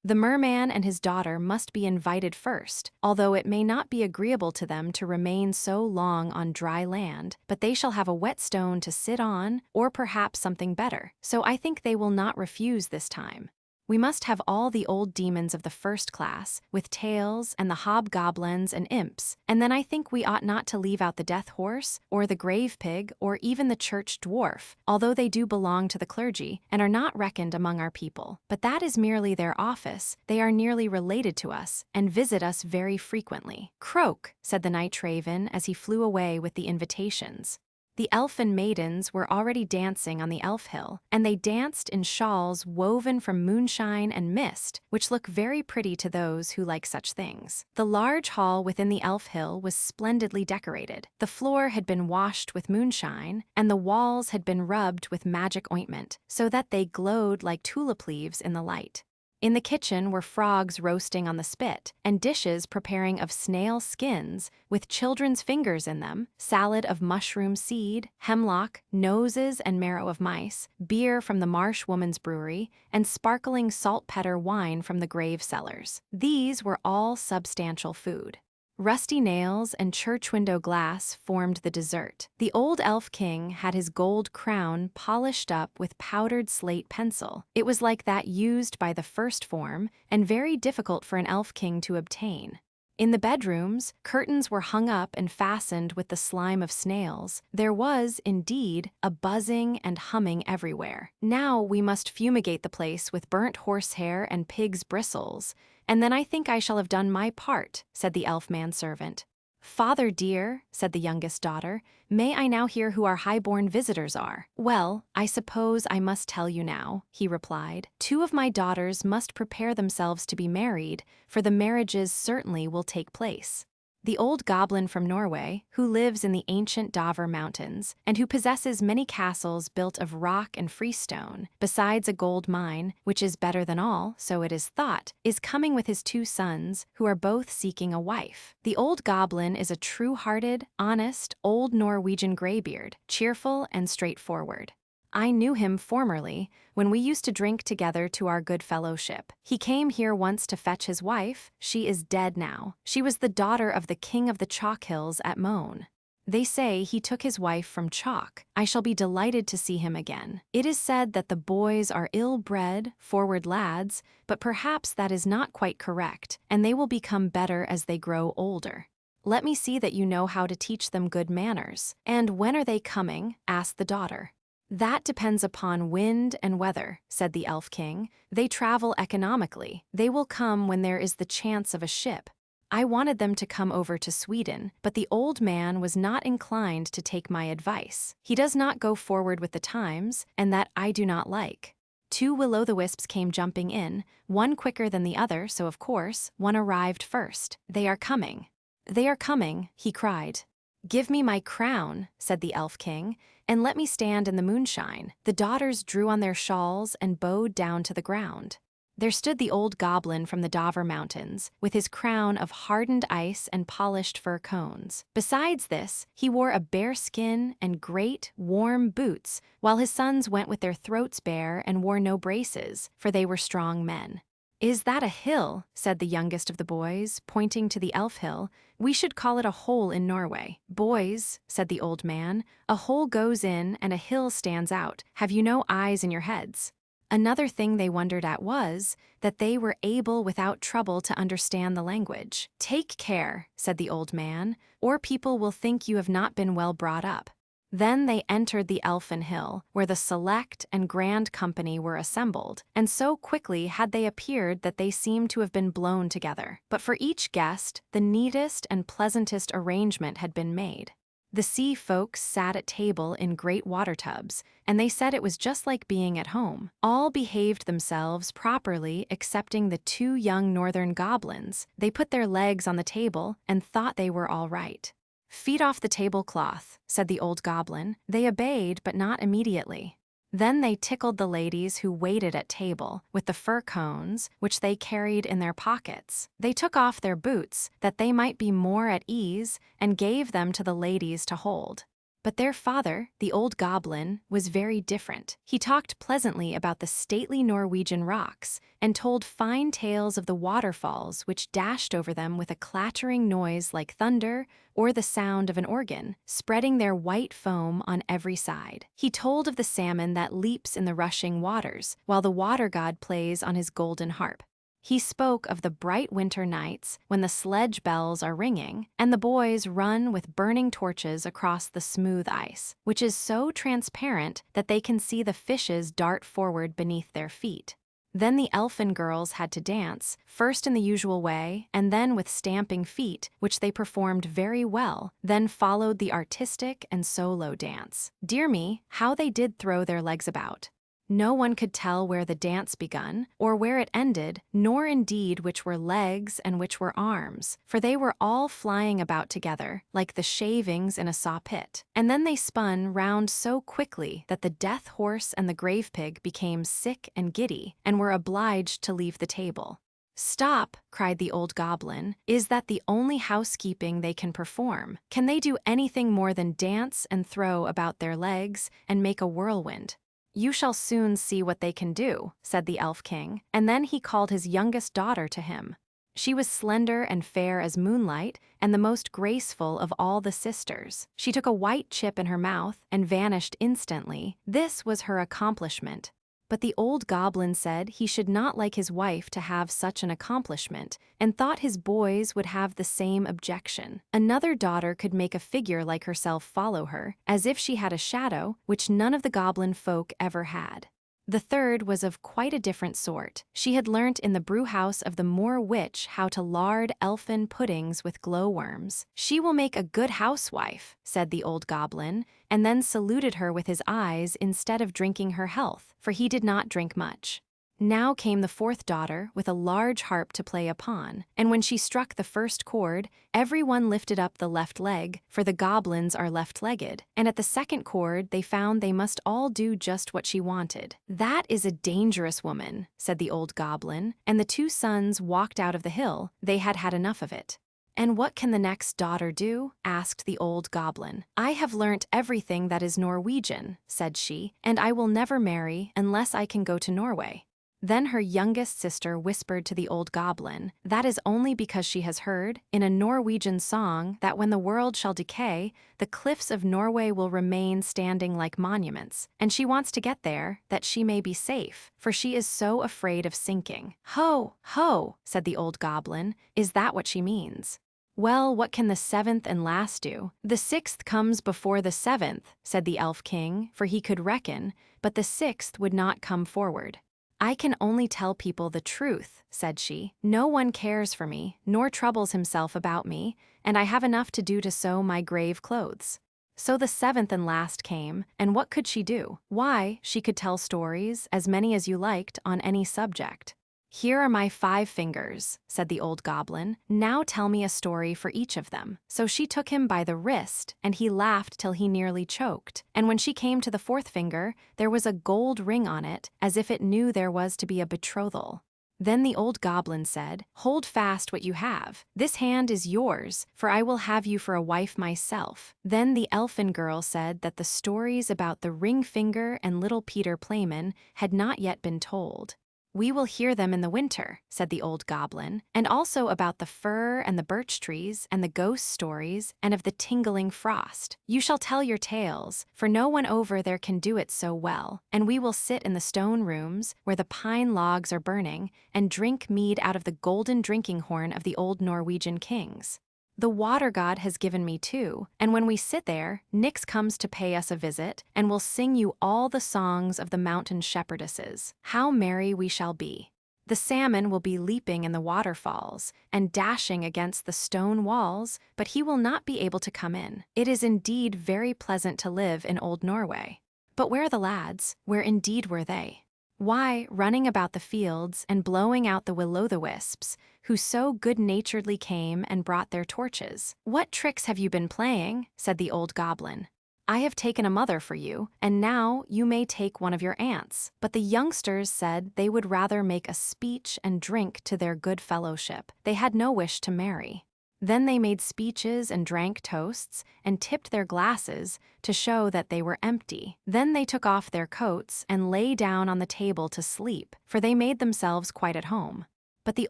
Speaker 1: The merman and his daughter must be invited first, although it may not be agreeable to them to remain so long on dry land, but they shall have a whetstone to sit on, or perhaps something better, so I think they will not refuse this time." We must have all the old demons of the first class, with tails and the hobgoblins and imps, and then I think we ought not to leave out the death horse, or the grave pig, or even the church dwarf, although they do belong to the clergy, and are not reckoned among our people. But that is merely their office, they are nearly related to us, and visit us very frequently. Croak, said the night raven as he flew away with the invitations. The elfin maidens were already dancing on the elf hill, and they danced in shawls woven from moonshine and mist, which look very pretty to those who like such things. The large hall within the elf hill was splendidly decorated. The floor had been washed with moonshine, and the walls had been rubbed with magic ointment, so that they glowed like tulip leaves in the light. In the kitchen were frogs roasting on the spit, and dishes preparing of snail skins, with children's fingers in them, salad of mushroom seed, hemlock, noses and marrow of mice, beer from the marsh woman's brewery, and sparkling saltpeter wine from the grave cellars. These were all substantial food. Rusty nails and church window glass formed the dessert. The old elf king had his gold crown polished up with powdered slate pencil. It was like that used by the first form, and very difficult for an elf king to obtain. In the bedrooms, curtains were hung up and fastened with the slime of snails. There was, indeed, a buzzing and humming everywhere. Now we must fumigate the place with burnt horsehair and pig's bristles, and then I think I shall have done my part, said the elf manservant. Father dear, said the youngest daughter, may I now hear who our high-born visitors are? Well, I suppose I must tell you now, he replied. 2 of my daughters must prepare themselves to be married, for the marriages certainly will take place. The old goblin from Norway, who lives in the ancient Dover Mountains, and who possesses many castles built of rock and freestone, besides a gold mine, which is better than all, so it is thought, is coming with his 2 sons, who are both seeking a wife. The old goblin is a true-hearted, honest, old Norwegian graybeard, cheerful and straightforward. I knew him formerly, when we used to drink together to our good fellowship. He came here once to fetch his wife. She is dead now. She was the daughter of the king of the chalk hills at Moan. They say he took his wife from chalk. I shall be delighted to see him again. It is said that the boys are ill-bred, forward lads, but perhaps that is not quite correct, and they will become better as they grow older. Let me see that you know how to teach them good manners. And when are they coming? Asked the daughter. That depends upon wind and weather, said the elf king. They travel economically. They will come when there is the chance of a ship. I wanted them to come over to Sweden, but the old man was not inclined to take my advice. He does not go forward with the times, and that I do not like. 2 will-o'-the-wisps came jumping in, one quicker than the other, so of course, one arrived first. They are coming. They are coming, he cried. Give me my crown, said the elf king, and let me stand in the moonshine. The daughters drew on their shawls and bowed down to the ground. There stood the old goblin from the Dover Mountains, with his crown of hardened ice and polished fir cones. Besides this, he wore a bear skin and great, warm boots, while his sons went with their throats bare and wore no braces, for they were strong men. Is that a hill? Said the youngest of the boys, pointing to the elf hill. We should call it a hole in Norway. Boys, said the old man, a hole goes in and a hill stands out. Have you no eyes in your heads? Another thing they wondered at was that they were able without trouble to understand the language. Take care, said the old man, or people will think you have not been well brought up. Then they entered the Elfin Hill, where the select and grand company were assembled, and so quickly had they appeared that they seemed to have been blown together. But for each guest, the neatest and pleasantest arrangement had been made. The sea folks sat at table in great water tubs, and they said it was just like being at home. All behaved themselves properly excepting the 2 young northern goblins. They put their legs on the table and thought they were all right. Feet off the tablecloth, said the old goblin. They obeyed, but not immediately. Then they tickled the ladies who waited at table with the fir cones, which they carried in their pockets. They took off their boots, that they might be more at ease, and gave them to the ladies to hold. But their father, the old goblin, was very different. He talked pleasantly about the stately Norwegian rocks and told fine tales of the waterfalls which dashed over them with a clattering noise like thunder or the sound of an organ, spreading their white foam on every side. He told of the salmon that leaps in the rushing waters, while the water god plays on his golden harp. He spoke of the bright winter nights when the sledge bells are ringing and the boys run with burning torches across the smooth ice, which is so transparent that they can see the fishes dart forward beneath their feet. Then the elfin girls had to dance, first in the usual way, and then with stamping feet, which they performed very well, then followed the artistic and solo dance. Dear me, how they did throw their legs about! No one could tell where the dance begun, or where it ended, nor indeed which were legs and which were arms, for they were all flying about together, like the shavings in a saw pit. And then they spun round so quickly that the death horse and the grave pig became sick and giddy, and were obliged to leave the table. "Stop!" cried the old goblin. "Is that the only housekeeping they can perform? Can they do anything more than dance and throw about their legs and make a whirlwind?" "You shall soon see what they can do," said the Elf King, and then he called his youngest daughter to him. She was slender and fair as moonlight, and the most graceful of all the sisters. She took a white chip in her mouth and vanished instantly. This was her accomplishment. But the old goblin said he should not like his wife to have such an accomplishment, and thought his boys would have the same objection. Another daughter could make a figure like herself follow her, as if she had a shadow, which none of the goblin folk ever had. The third was of quite a different sort. She had learnt in the brewhouse of the Moor Witch how to lard elfin puddings with glowworms. "She will make a good housewife," said the old goblin, and then saluted her with his eyes instead of drinking her health, for he did not drink much. Now came the fourth daughter with a large harp to play upon, and when she struck the first chord, everyone lifted up the left leg, for the goblins are left-legged, and at the second chord they found they must all do just what she wanted. "That is a dangerous woman," said the old goblin, and the two sons walked out of the hill. They had had enough of it. "And what can the next daughter do?" asked the old goblin. "I have learnt everything that is Norwegian," said she, "and I will never marry unless I can go to Norway." Then her youngest sister whispered to the old goblin, "That is only because she has heard, in a Norwegian song, that when the world shall decay, the cliffs of Norway will remain standing like monuments, and she wants to get there, that she may be safe, for she is so afraid of sinking." "Ho, ho," said the old goblin, "is that what she means?" "Well, what can the seventh and last do?" "The sixth comes before the seventh," said the Elf King, for he could reckon, but the sixth would not come forward. "I can only tell people the truth," said she. "No one cares for me, nor troubles himself about me, and I have enough to do to sew my grave clothes." So the seventh and last came, and what could she do? Why, she could tell stories, as many as you liked, on any subject. "Here are my 5 fingers," said the old goblin. "Now tell me a story for each of them." So she took him by the wrist, and he laughed till he nearly choked. And when she came to the 4th finger, there was a gold ring on it, as if it knew there was to be a betrothal. Then the old goblin said, "Hold fast what you have. This hand is yours, for I will have you for a wife myself." Then the elfin girl said that the stories about the ring finger and little Peter Playman had not yet been told. "We will hear them in the winter," said the old goblin, "and also about the fir and the birch trees and the ghost stories and of the tingling frost. You shall tell your tales, for no one over there can do it so well, and we will sit in the stone rooms where the pine logs are burning and drink mead out of the golden drinking horn of the old Norwegian kings. The water god has given me 2, and when we sit there, Nix comes to pay us a visit, and will sing you all the songs of the mountain shepherdesses. How merry we shall be! The salmon will be leaping in the waterfalls, and dashing against the stone walls, but he will not be able to come in. It is indeed very pleasant to live in old Norway. But where are the lads? Where indeed were they? Why, running about the fields and blowing out the will-o'-the-wisps, who so good-naturedly came and brought their torches. What tricks have you been playing? Said the old goblin. I have taken a mother for you, and now you may take one of your aunts. But the youngsters said they would rather make a speech and drink to their good fellowship. They had no wish to marry. Then they made speeches and drank toasts and tipped their glasses to show that they were empty. Then they took off their coats and lay down on the table to sleep, for they made themselves quite at home. But the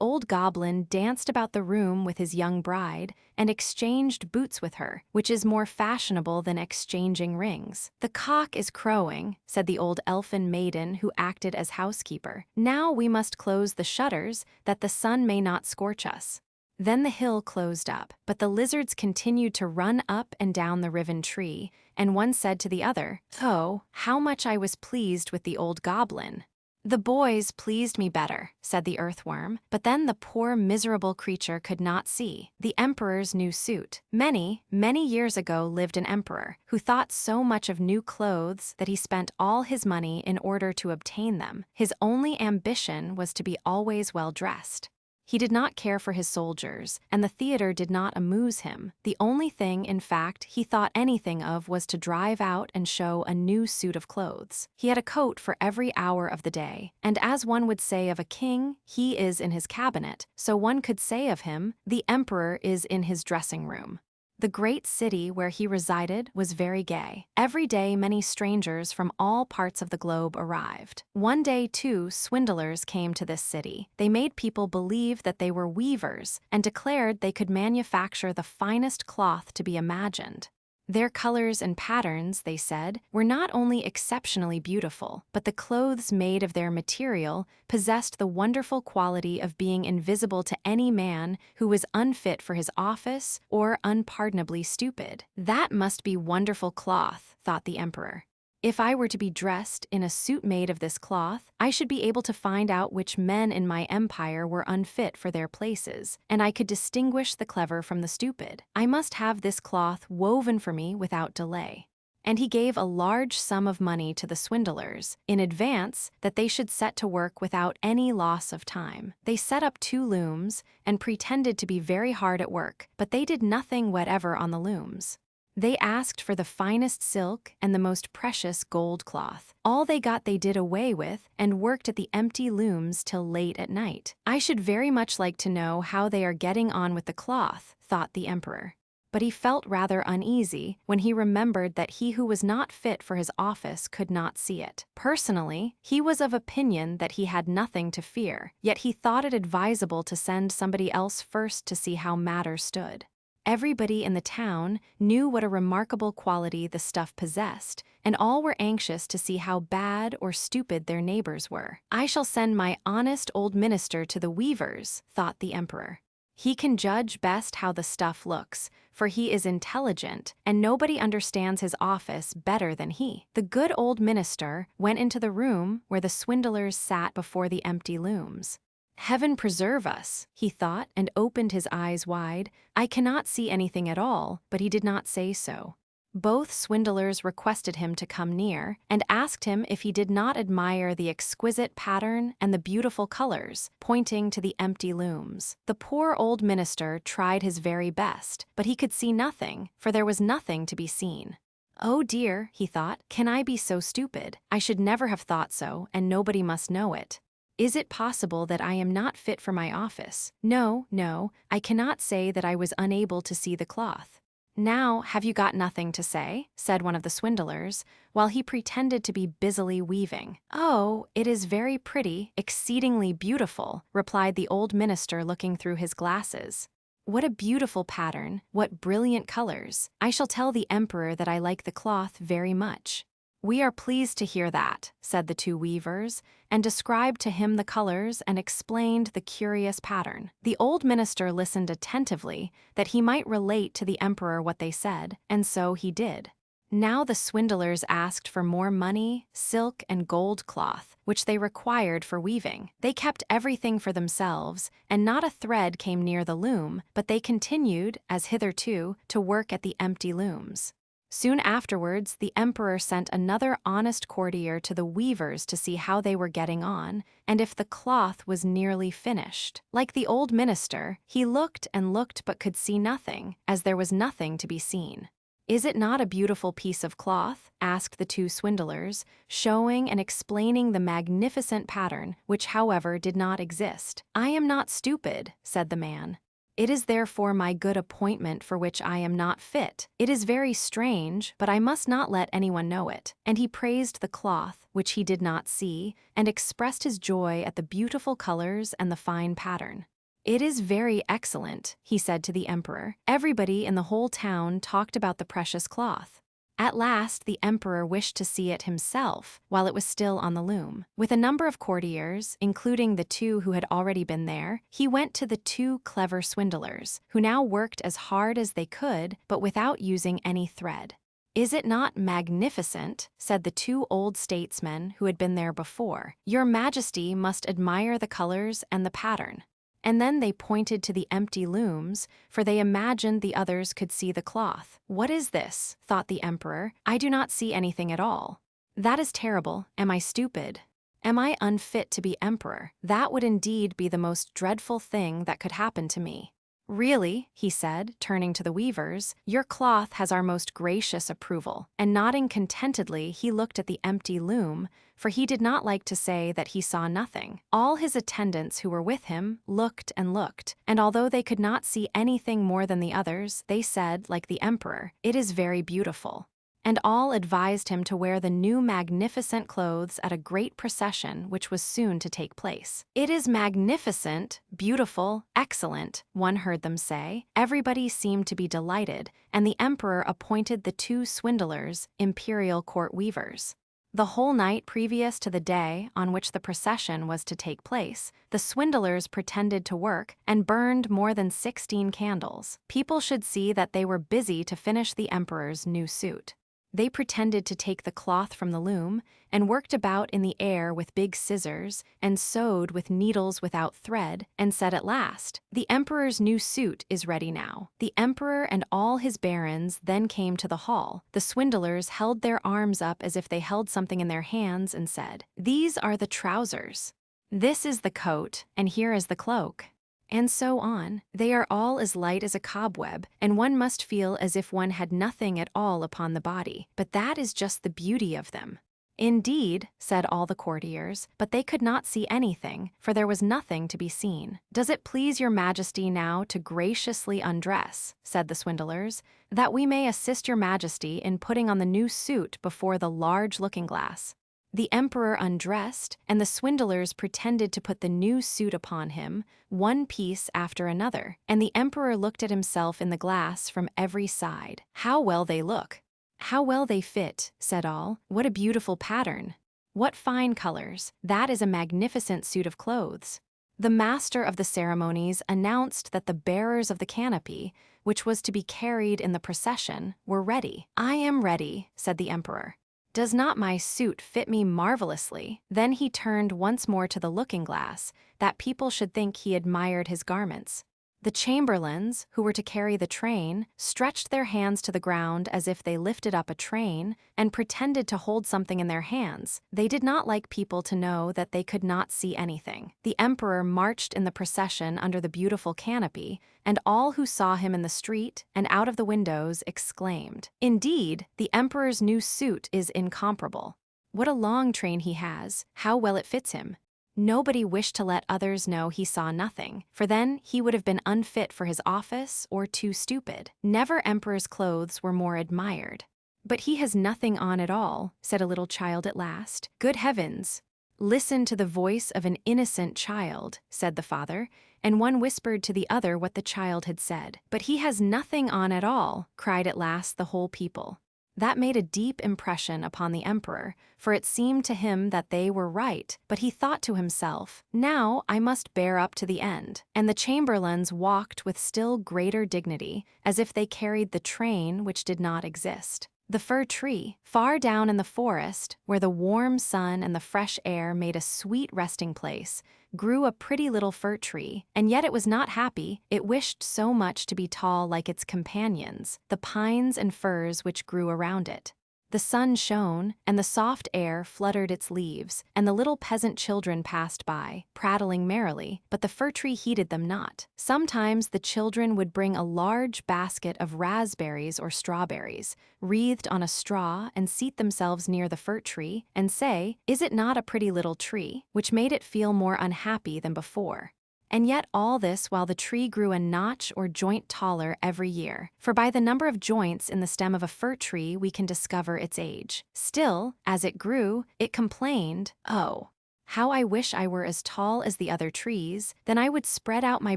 Speaker 1: old goblin danced about the room with his young bride and exchanged boots with her, which is more fashionable than exchanging rings. "The cock is crowing," said the old elfin maiden who acted as housekeeper. "Now we must close the shutters that the sun may not scorch us." Then the hill closed up, but the lizards continued to run up and down the riven tree, and one said to the other, "Oh, how much I was pleased with the old goblin." "The boys pleased me better," said the earthworm, but then the poor miserable creature could not see the emperor's new suit. Many, many years ago lived an emperor who thought so much of new clothes that he spent all his money in order to obtain them. His only ambition was to be always well dressed. He did not care for his soldiers, and the theater did not amuse him. The only thing, in fact, he thought anything of was to drive out and show a new suit of clothes. He had a coat for every hour of the day, and as one would say of a king, he is in his cabinet, so one could say of him, the emperor is in his dressing room. The great city where he resided was very gay. Every day many strangers from all parts of the globe arrived. One day, too, swindlers came to this city. They made people believe that they were weavers and declared they could manufacture the finest cloth to be imagined. Their colors and patterns, they said, were not only exceptionally beautiful, but the clothes made of their material possessed the wonderful quality of being invisible to any man who was unfit for his office or unpardonably stupid. "That must be wonderful cloth," thought the emperor. "If I were to be dressed in a suit made of this cloth, I should be able to find out which men in my empire were unfit for their places, and I could distinguish the clever from the stupid. I must have this cloth woven for me without delay." And he gave a large sum of money to the swindlers, in advance, that they should set to work without any loss of time. They set up 2 looms and pretended to be very hard at work, but they did nothing whatever on the looms. They asked for the finest silk and the most precious gold cloth. All they got they did away with, and worked at the empty looms till late at night. "I should very much like to know how they are getting on with the cloth," thought the emperor. But he felt rather uneasy when he remembered that he who was not fit for his office could not see it. Personally, he was of opinion that he had nothing to fear, yet he thought it advisable to send somebody else first to see how matters stood. Everybody in the town knew what a remarkable quality the stuff possessed, and all were anxious to see how bad or stupid their neighbors were. "I shall send my honest old minister to the weavers," thought the emperor. "He can judge best how the stuff looks, for he is intelligent, and nobody understands his office better than he." The good old minister went into the room where the swindlers sat before the empty looms. "Heaven preserve us," he thought, and opened his eyes wide. "I cannot see anything at all," but he did not say so. Both swindlers requested him to come near, and asked him if he did not admire the exquisite pattern and the beautiful colors, pointing to the empty looms. The poor old minister tried his very best, but he could see nothing, for there was nothing to be seen. "Oh dear," he thought, "can I be so stupid? I should never have thought so, and nobody must know it. Is it possible that I am not fit for my office? No, no, I cannot say that I was unable to see the cloth." "Now, have you got nothing to say?" said one of the swindlers, while he pretended to be busily weaving. "Oh, it is very pretty, exceedingly beautiful," replied the old minister, looking through his glasses. "What a beautiful pattern, what brilliant colors. I shall tell the emperor that I like the cloth very much." "We are pleased to hear that," said the 2 weavers, and described to him the colors and explained the curious pattern. The old minister listened attentively, that he might relate to the emperor what they said, and so he did. Now the swindlers asked for more money, silk, and gold cloth, which they required for weaving. They kept everything for themselves, and not a thread came near the loom, but they continued, as hitherto, to work at the empty looms. Soon afterwards, the emperor sent another honest courtier to the weavers to see how they were getting on, and if the cloth was nearly finished. Like the old minister, he looked and looked but could see nothing, as there was nothing to be seen. "Is it not a beautiful piece of cloth?" asked the 2 swindlers, showing and explaining the magnificent pattern, which, however, did not exist. "I am not stupid," said the man. It is therefore my good appointment for which I am not fit. It is very strange, but I must not let anyone know it." And he praised the cloth, which he did not see, and expressed his joy at the beautiful colors and the fine pattern. "It is very excellent," he said to the emperor. Everybody in the whole town talked about the precious cloth. At last, the emperor wished to see it himself while it was still on the loom. With a number of courtiers, including the two who had already been there, he went to the two clever swindlers, who now worked as hard as they could, but without using any thread. "Is it not magnificent?" said the two old statesmen who had been there before. "Your Majesty must admire the colors and the pattern." And then they pointed to the empty looms, for they imagined the others could see the cloth. "What is this?" thought the emperor. "I do not see anything at all. That is terrible. Am I stupid? Am I unfit to be emperor? That would indeed be the most dreadful thing that could happen to me." "Really," he said, turning to the weavers, "your cloth has our most gracious approval." And nodding contentedly, he looked at the empty loom, for he did not like to say that he saw nothing. All his attendants who were with him looked, and although they could not see anything more than the others, they said, like the emperor, "It is very beautiful." And all advised him to wear the new magnificent clothes at a great procession which was soon to take place. "It is magnificent, beautiful, excellent," one heard them say. Everybody seemed to be delighted, and the emperor appointed the two swindlers imperial court weavers. The whole night previous to the day on which the procession was to take place, the swindlers pretended to work and burned more than 16 candles. People should see that they were busy to finish the emperor's new suit. They pretended to take the cloth from the loom and worked about in the air with big scissors and sewed with needles without thread, and said at last, "The emperor's new suit is ready now." The emperor and all his barons then came to the hall. The swindlers held their arms up as if they held something in their hands and said, "These are the trousers. This is the coat, and here is the cloak." And so on. They are all as light as a cobweb, and one must feel as if one had nothing at all upon the body. But that is just the beauty of them. "Indeed," said all the courtiers, but they could not see anything, for there was nothing to be seen. "Does it please your Majesty now to graciously undress," said the swindlers, "that we may assist your Majesty in putting on the new suit before the large looking-glass?" The emperor undressed, and the swindlers pretended to put the new suit upon him, one piece after another, and the emperor looked at himself in the glass from every side. "How well they look! How well they fit," said all. "What a beautiful pattern! What fine colors! That is a magnificent suit of clothes." The master of the ceremonies announced that the bearers of the canopy, which was to be carried in the procession, were ready. "I am ready," said the emperor. "Does not my suit fit me marvelously?" Then he turned once more to the looking-glass, that people should think he admired his garments. The chamberlains, who were to carry the train, stretched their hands to the ground as if they lifted up a train, and pretended to hold something in their hands. They did not like people to know that they could not see anything. The emperor marched in the procession under the beautiful canopy, and all who saw him in the street and out of the windows exclaimed, "Indeed, the emperor's new suit is incomparable. What a long train he has! How well it fits him!" Nobody wished to let others know he saw nothing, for then he would have been unfit for his office or too stupid. Never emperor's clothes were more admired. "But he has nothing on at all," said a little child at last. "Good heavens! Listen to the voice of an innocent child," said the father, and one whispered to the other what the child had said. "But he has nothing on at all," cried at last the whole people. That made a deep impression upon the emperor, for it seemed to him that they were right, but he thought to himself, "Now I must bear up to the end." And the chamberlains walked with still greater dignity, as if they carried the train which did not exist. The fir tree, far down in the forest, where the warm sun and the fresh air made a sweet resting place, grew a pretty little fir tree, and yet it was not happy. It wished so much to be tall like its companions, the pines and firs which grew around it. The sun shone, and the soft air fluttered its leaves, and the little peasant children passed by, prattling merrily, but the fir tree heeded them not. Sometimes the children would bring a large basket of raspberries or strawberries, wreathed on a straw, and seat themselves near the fir tree, and say, "Is it not a pretty little tree?" which made it feel more unhappy than before. And yet all this while the tree grew a notch or joint taller every year. For by the number of joints in the stem of a fir tree we can discover its age. Still, as it grew, it complained, "Oh, how I wish I were as tall as the other trees, then I would spread out my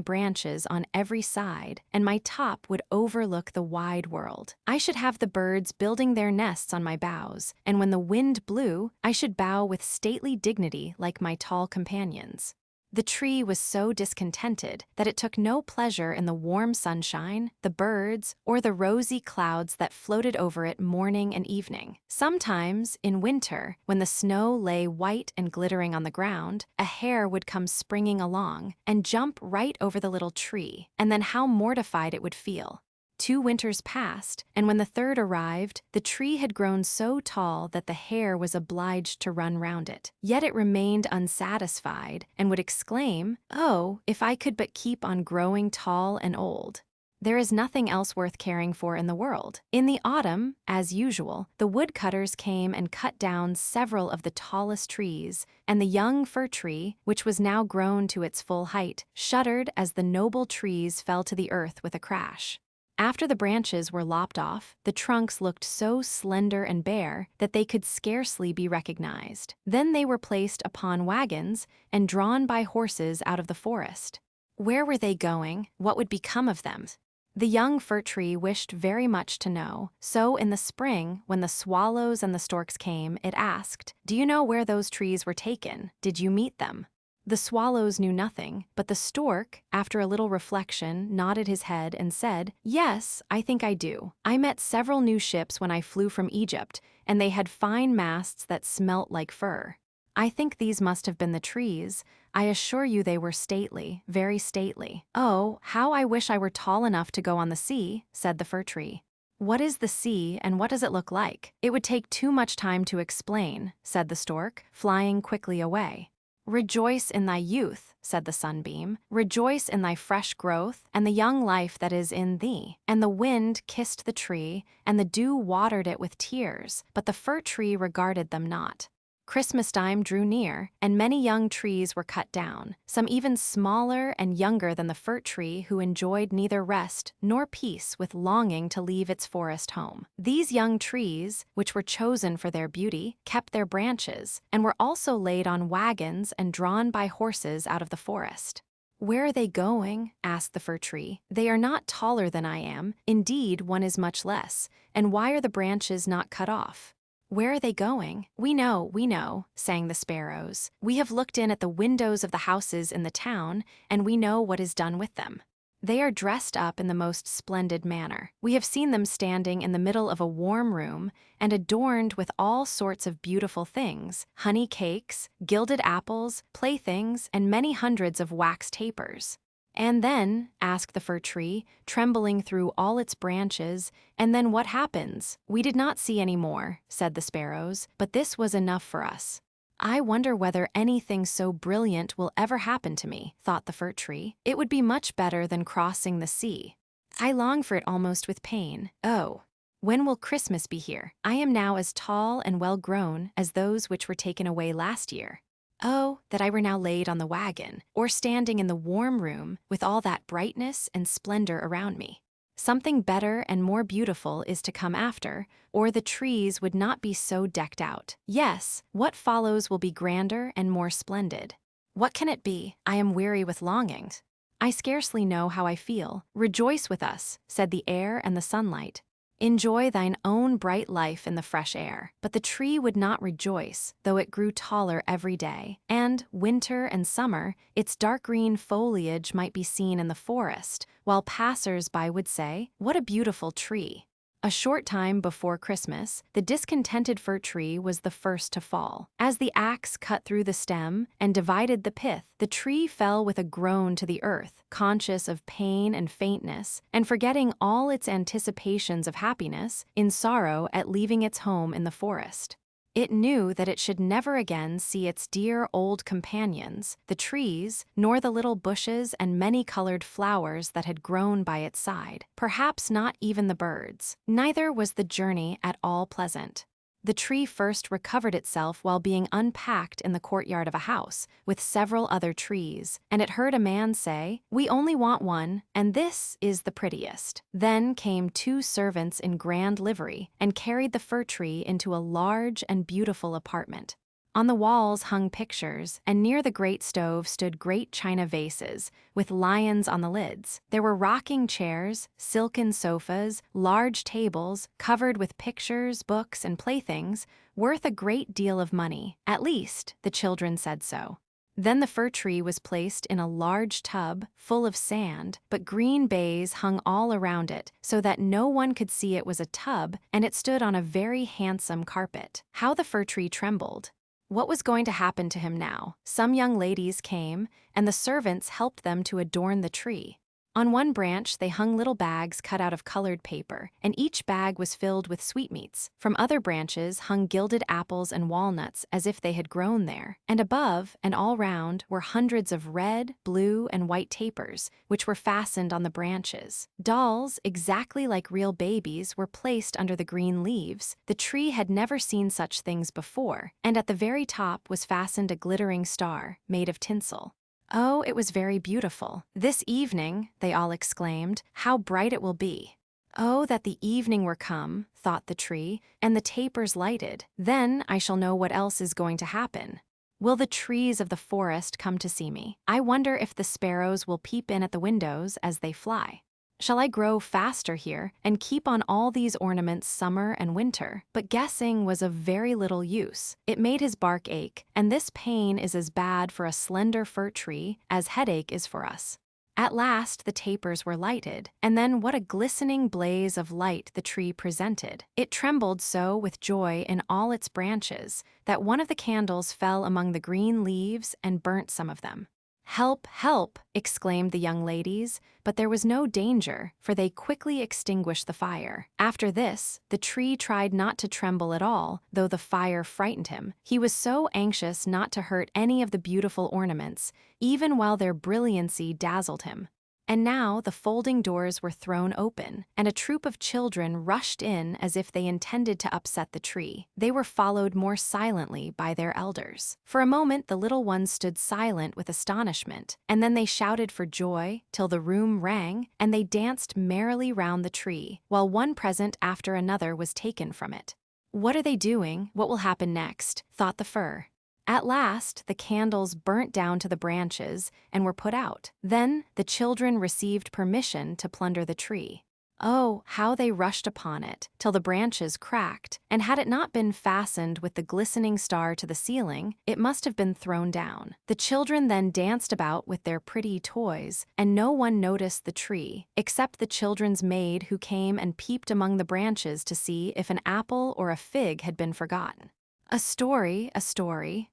Speaker 1: branches on every side, and my top would overlook the wide world. I should have the birds building their nests on my boughs, and when the wind blew, I should bow with stately dignity like my tall companions." The tree was so discontented that it took no pleasure in the warm sunshine, the birds, or the rosy clouds that floated over it morning and evening. Sometimes, in winter, when the snow lay white and glittering on the ground, a hare would come springing along and jump right over the little tree, and then how mortified it would feel. 2 winters passed, and when the third arrived, the tree had grown so tall that the hare was obliged to run round it. Yet it remained unsatisfied, and would exclaim, "Oh, if I could but keep on growing tall and old! There is nothing else worth caring for in the world." In the autumn, as usual, the woodcutters came and cut down several of the tallest trees, and the young fir tree, which was now grown to its full height, shuddered as the noble trees fell to the earth with a crash. After the branches were lopped off, the trunks looked so slender and bare that they could scarcely be recognized. Then they were placed upon wagons and drawn by horses out of the forest. Where were they going? What would become of them? The young fir tree wished very much to know, so in the spring, when the swallows and the storks came, it asked, "Do you know where those trees were taken? Did you meet them?" The swallows knew nothing, but the stork, after a little reflection, nodded his head and said, "Yes, I think I do. I met several new ships when I flew from Egypt, and they had fine masts that smelt like fir. I think these must have been the trees. I assure you they were stately, very stately." "Oh, how I wish I were tall enough to go on the sea," said the fir tree. "What is the sea, and what does it look like? It would take too much time to explain," said the stork, flying quickly away. "Rejoice in thy youth," said the sunbeam. "Rejoice in thy fresh growth and the young life that is in thee." And the wind kissed the tree, and the dew watered it with tears, but the fir tree regarded them not. Christmas time drew near, and many young trees were cut down, some even smaller and younger than the fir tree, who enjoyed neither rest nor peace with longing to leave its forest home. These young trees, which were chosen for their beauty, kept their branches, and were also laid on wagons and drawn by horses out of the forest. "Where are they going?" asked the fir tree. "They are not taller than I am, indeed one is much less, and why are the branches not cut off?" "Where are they going?" We know," sang the sparrows. "We have looked in at the windows of the houses in the town, and we know what is done with them. They are dressed up in the most splendid manner. We have seen them standing in the middle of a warm room and adorned with all sorts of beautiful things, honey cakes, gilded apples, playthings, and many hundreds of wax tapers." "And then," asked the fir tree, trembling through all its branches, "and then what happens?" "We did not see any more," said the sparrows, "but this was enough for us." "I wonder whether anything so brilliant will ever happen to me," thought the fir tree. "It would be much better than crossing the sea. I long for it almost with pain. Oh, when will Christmas be here? I am now as tall and well grown as those which were taken away last year. Oh, that I were now laid on the wagon, or standing in the warm room with all that brightness and splendor around me. Something better and more beautiful is to come after, or the trees would not be so decked out. Yes, what follows will be grander and more splendid. What can it be? I am weary with longings. I scarcely know how I feel. Rejoice with us," said the air and the sunlight. "Enjoy thine own bright life in the fresh air." But the tree would not rejoice, though it grew taller every day, and, winter and summer, its dark green foliage might be seen in the forest, while passers-by would say, "What a beautiful tree." A short time before Christmas, the discontented fir tree was the first to fall. As the axe cut through the stem and divided the pith, the tree fell with a groan to the earth, conscious of pain and faintness, and forgetting all its anticipations of happiness, in sorrow at leaving its home in the forest. It knew that it should never again see its dear old companions, the trees, nor the little bushes and many-colored flowers that had grown by its side, perhaps not even the birds. Neither was the journey at all pleasant. The tree first recovered itself while being unpacked in the courtyard of a house, with several other trees, and it heard a man say, "We only want one, and this is the prettiest." Then came 2 servants in grand livery and carried the fir tree into a large and beautiful apartment. On the walls hung pictures, and near the great stove stood great china vases, with lions on the lids. There were rocking chairs, silken sofas, large tables, covered with pictures, books, and playthings, worth a great deal of money. At least, the children said so. Then the fir tree was placed in a large tub full of sand, but green baize hung all around it so that no one could see it was a tub, and it stood on a very handsome carpet. How the fir tree trembled! What was going to happen to him now? Some young ladies came, and the servants helped them to adorn the tree. On one branch they hung little bags cut out of colored paper, and each bag was filled with sweetmeats. From other branches hung gilded apples and walnuts as if they had grown there. And above and all round were hundreds of red, blue, and white tapers, which were fastened on the branches. Dolls, exactly like real babies, were placed under the green leaves. The tree had never seen such things before, and at the very top was fastened a glittering star, made of tinsel. Oh, it was very beautiful. "This evening," they all exclaimed, "how bright it will be." "Oh, that the evening were come," thought the tree, "and the tapers lighted. Then I shall know what else is going to happen. Will the trees of the forest come to see me? I wonder if the sparrows will peep in at the windows as they fly. Shall I grow faster here and keep on all these ornaments summer and winter?" But guessing was of very little use. It made his bark ache, and this pain is as bad for a slender fir tree as headache is for us. At last the tapers were lighted, and then what a glistening blaze of light the tree presented. It trembled so with joy in all its branches that one of the candles fell among the green leaves and burnt some of them. "Help, help!" exclaimed the young ladies, but there was no danger, for they quickly extinguished the fire. After this, the tree tried not to tremble at all, though the fire frightened him. He was so anxious not to hurt any of the beautiful ornaments, even while their brilliancy dazzled him. And now the folding doors were thrown open, and a troop of children rushed in as if they intended to upset the tree. They were followed more silently by their elders. For a moment the little ones stood silent with astonishment, and then they shouted for joy till the room rang, and they danced merrily round the tree, while one present after another was taken from it. "What are they doing? What will happen next?" thought the fir. At last, the candles burnt down to the branches and were put out. Then the children received permission to plunder the tree. Oh, how they rushed upon it, till the branches cracked, and had it not been fastened with the glistening star to the ceiling, it must have been thrown down. The children then danced about with their pretty toys, and no one noticed the tree, except the children's maid who came and peeped among the branches to see if an apple or a fig had been forgotten. A story,"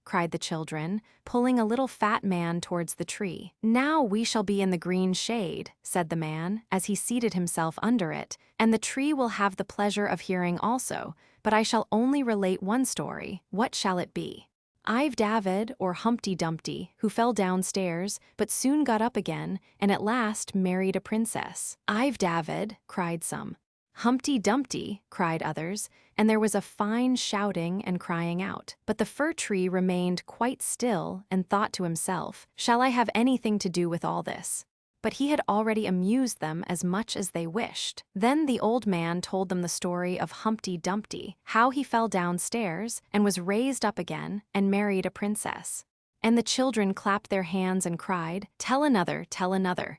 Speaker 1: cried the children, pulling a little fat man towards the tree. "Now we shall be in the green shade," said the man, as he seated himself under it, "and the tree will have the pleasure of hearing also, but I shall only relate one story. What shall it be?" "I've David, or Humpty Dumpty, who fell downstairs, but soon got up again, and at last married a princess." "I've David," cried some. "Humpty Dumpty," cried others, and there was a fine shouting and crying out. But the fir tree remained quite still and thought to himself, "Shall I have anything to do with all this?" But he had already amused them as much as they wished. Then the old man told them the story of Humpty Dumpty, how he fell downstairs and was raised up again and married a princess. And the children clapped their hands and cried, tell another,"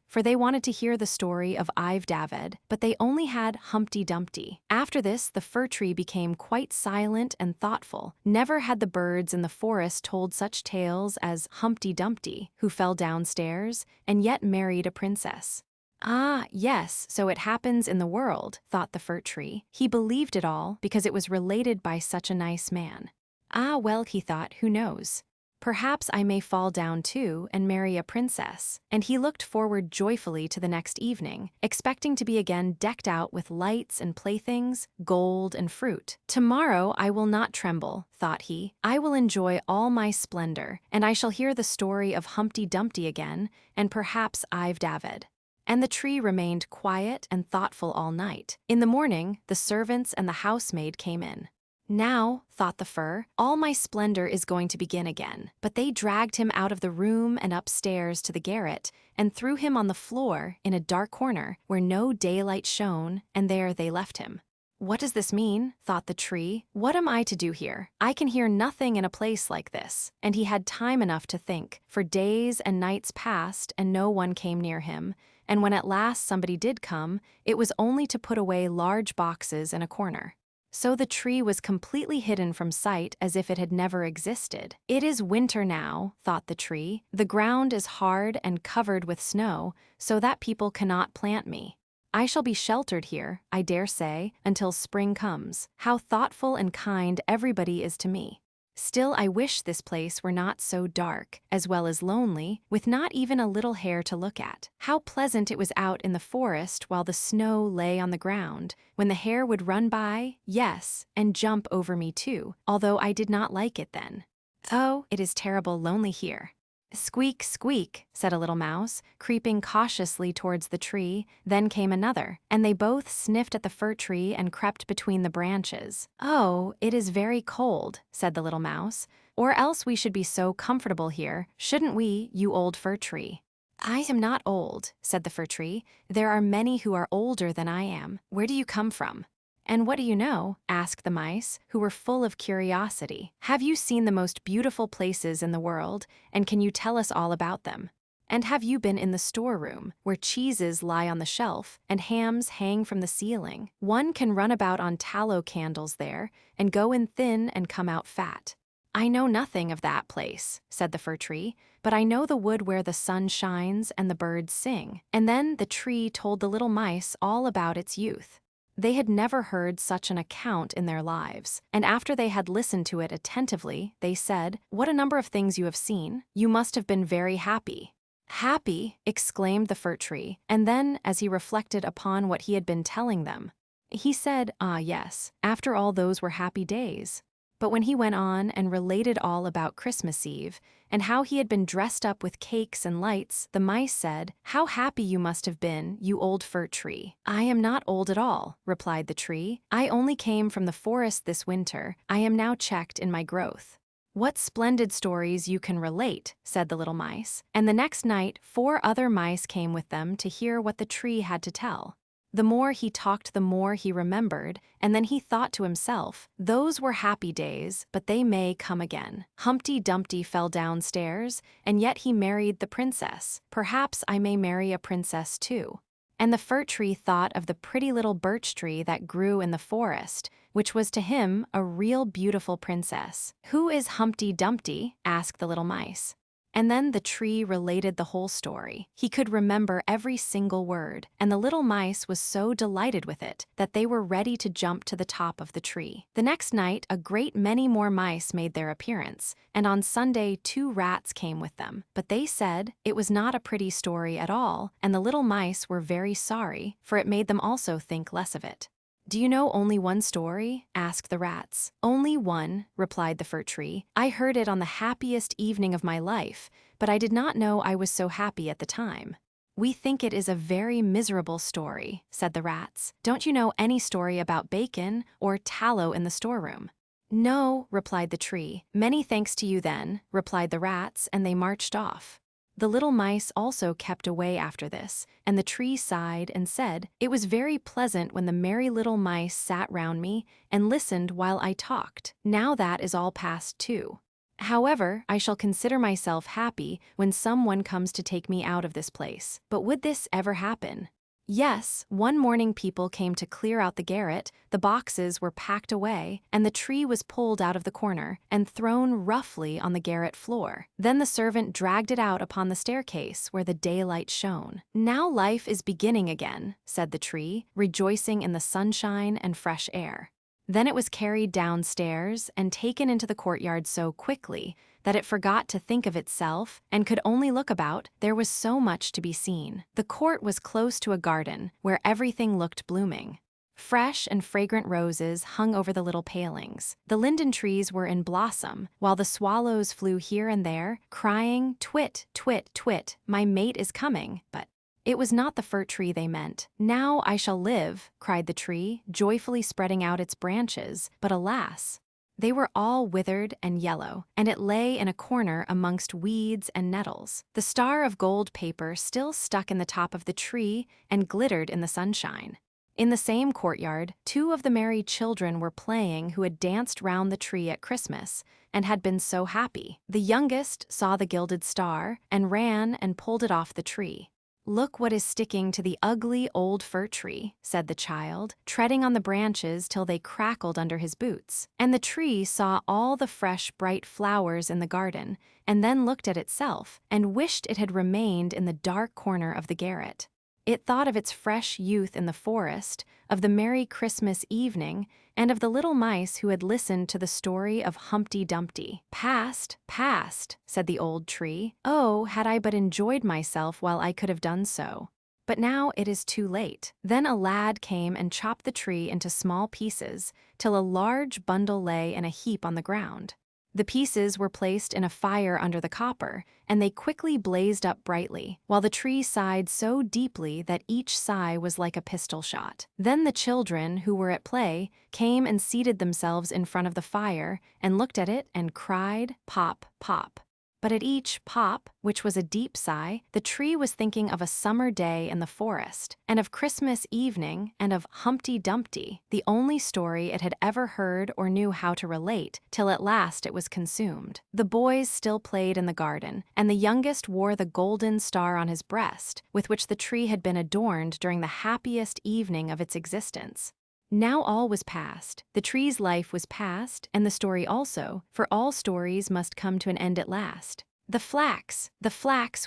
Speaker 1: for they wanted to hear the story of I've David, but they only had Humpty Dumpty. After this, the fir tree became quite silent and thoughtful. Never had the birds in the forest told such tales as Humpty Dumpty, who fell downstairs and yet married a princess. "Ah, yes, so it happens in the world," thought the fir tree. He believed it all because it was related by such a nice man. "Ah, well," he thought, "who knows? Perhaps I may fall down too and marry a princess." And he looked forward joyfully to the next evening, expecting to be again decked out with lights and playthings, gold and fruit. "Tomorrow I will not tremble," thought he. "I will enjoy all my splendor, and I shall hear the story of Humpty Dumpty again, and perhaps I've David." And the tree remained quiet and thoughtful all night. In the morning, the servants and the housemaid came in. Now, thought the fir, all my splendor is going to begin again. But they dragged him out of the room and upstairs to the garret, and threw him on the floor in a dark corner where no daylight shone, and there they left him. What does this mean? Thought the tree. What am I to do here? I can hear nothing in a place like this. And he had time enough to think, for days and nights passed and no one came near him, and when at last somebody did come, it was only to put away large boxes in a corner. So the tree was completely hidden from sight as if it had never existed. It is winter now, thought the tree. The ground is hard and covered with snow, so that people cannot plant me. I shall be sheltered here, I dare say, until spring comes. How thoughtful and kind everybody is to me. Still, I wish this place were not so dark, as well as lonely, with not even a little hare to look at. How pleasant it was out in the forest while the snow lay on the ground, when the hare would run by, yes, and jump over me too, although I did not like it then. Oh, it is terrible lonely here. Squeak, squeak, said a little mouse, creeping cautiously towards the tree. Then came another, and they both sniffed at the fir tree and crept between the branches. Oh, it is very cold, said the little mouse, or else we should be so comfortable here, shouldn't we, you old fir tree? I am not old, said the fir tree. There are many who are older than I am. Where do you come from? And what do you know? Asked the mice, who were full of curiosity. Have you seen the most beautiful places in the world, and can you tell us all about them? And have you been in the storeroom, where cheeses lie on the shelf, and hams hang from the ceiling? One can run about on tallow candles there, and go in thin and come out fat. I know nothing of that place, said the fir tree, but I know the wood where the sun shines and the birds sing. And then the tree told the little mice all about its youth. They had never heard such an account in their lives, and after they had listened to it attentively, they said, "What a number of things you have seen! You must have been very happy." "Happy!" exclaimed the fir tree, and then, as he reflected upon what he had been telling them, he said, "Ah, yes, after all those were happy days." But when he went on and related all about Christmas Eve, and how he had been dressed up with cakes and lights, the mice said, "How happy you must have been, you old fir tree." "I am not old at all," replied the tree. "I only came from the forest this winter. I am now checked in my growth." "What splendid stories you can relate," said the little mice. And the next night 4 other mice came with them to hear what the tree had to tell. The more he talked, the more he remembered, and then he thought to himself, "Those were happy days, but they may come again. Humpty Dumpty fell downstairs, and yet he married the princess. Perhaps I may marry a princess too." And the fir tree thought of the pretty little birch tree that grew in the forest, which was to him a real beautiful princess. "Who is Humpty Dumpty?" asked the little mice. And then the tree related the whole story. He could remember every single word, and the little mice was so delighted with it that they were ready to jump to the top of the tree. The next night, a great many more mice made their appearance, and on Sunday 2 rats came with them. But they said it was not a pretty story at all, and the little mice were very sorry, for it made them also think less of it. "Do you know only one story?" asked the rats. "Only one," replied the fir tree. "I heard it on the happiest evening of my life, but I did not know I was so happy at the time." "We think it is a very miserable story," said the rats. "Don't you know any story about bacon or tallow in the storeroom?" "No," replied the tree. "Many thanks to you then," replied the rats, and they marched off. The little mice also kept away after this, and the tree sighed and said, "It was very pleasant when the merry little mice sat round me and listened while I talked. Now that is all past too. However, I shall consider myself happy when someone comes to take me out of this place. But would this ever happen? Yes, one morning people came to clear out the garret, the boxes were packed away, and the tree was pulled out of the corner and thrown roughly on the garret floor. Then the servant dragged it out upon the staircase where the daylight shone. "Now life is beginning again," said the tree, rejoicing in the sunshine and fresh air. Then it was carried downstairs and taken into the courtyard so quickly that it forgot to think of itself and could only look about. There was so much to be seen. The court was close to a garden where everything looked blooming. Fresh and fragrant roses hung over the little palings. The linden trees were in blossom, while the swallows flew here and there, crying, "Twit, twit, twit, my mate is coming." But It was not the fir tree they meant. "Now I shall live," cried the tree, joyfully spreading out its branches, but alas! They were all withered and yellow, and it lay in a corner amongst weeds and nettles. The star of gold paper still stuck in the top of the tree and glittered in the sunshine. In the same courtyard, 2 of the merry children were playing who had danced round the tree at Christmas and had been so happy. The youngest saw the gilded star and ran and pulled it off the tree. "Look what is sticking to the ugly old fir tree," said the child, treading on the branches till they crackled under his boots. And the tree saw all the fresh, bright flowers in the garden, and then looked at itself and wished it had remained in the dark corner of the garret. It thought of its fresh youth in the forest, of the merry Christmas evening, and of the little mice who had listened to the story of Humpty Dumpty. "Past, past," said the old tree. "Oh, had I but enjoyed myself while I could have done so. But now it is too late." Then a lad came and chopped the tree into small pieces, till a large bundle lay in a heap on the ground. The pieces were placed in a fire under the copper, and they quickly blazed up brightly, while the tree sighed so deeply that each sigh was like a pistol shot. Then the children, who were at play, came and seated themselves in front of the fire, and looked at it and cried, "Pop, pop." But at each pop, which was a deep sigh, the tree was thinking of a summer day in the forest, and of Christmas evening, and of Humpty Dumpty, the only story it had ever heard or knew how to relate, till at last it was consumed. The boys still played in the garden, and the youngest wore the golden star on his breast, with which the tree had been adorned during the happiest evening of its existence. Now all was past. The tree's life was past, and the story also, for all stories must come to an end at last. The flax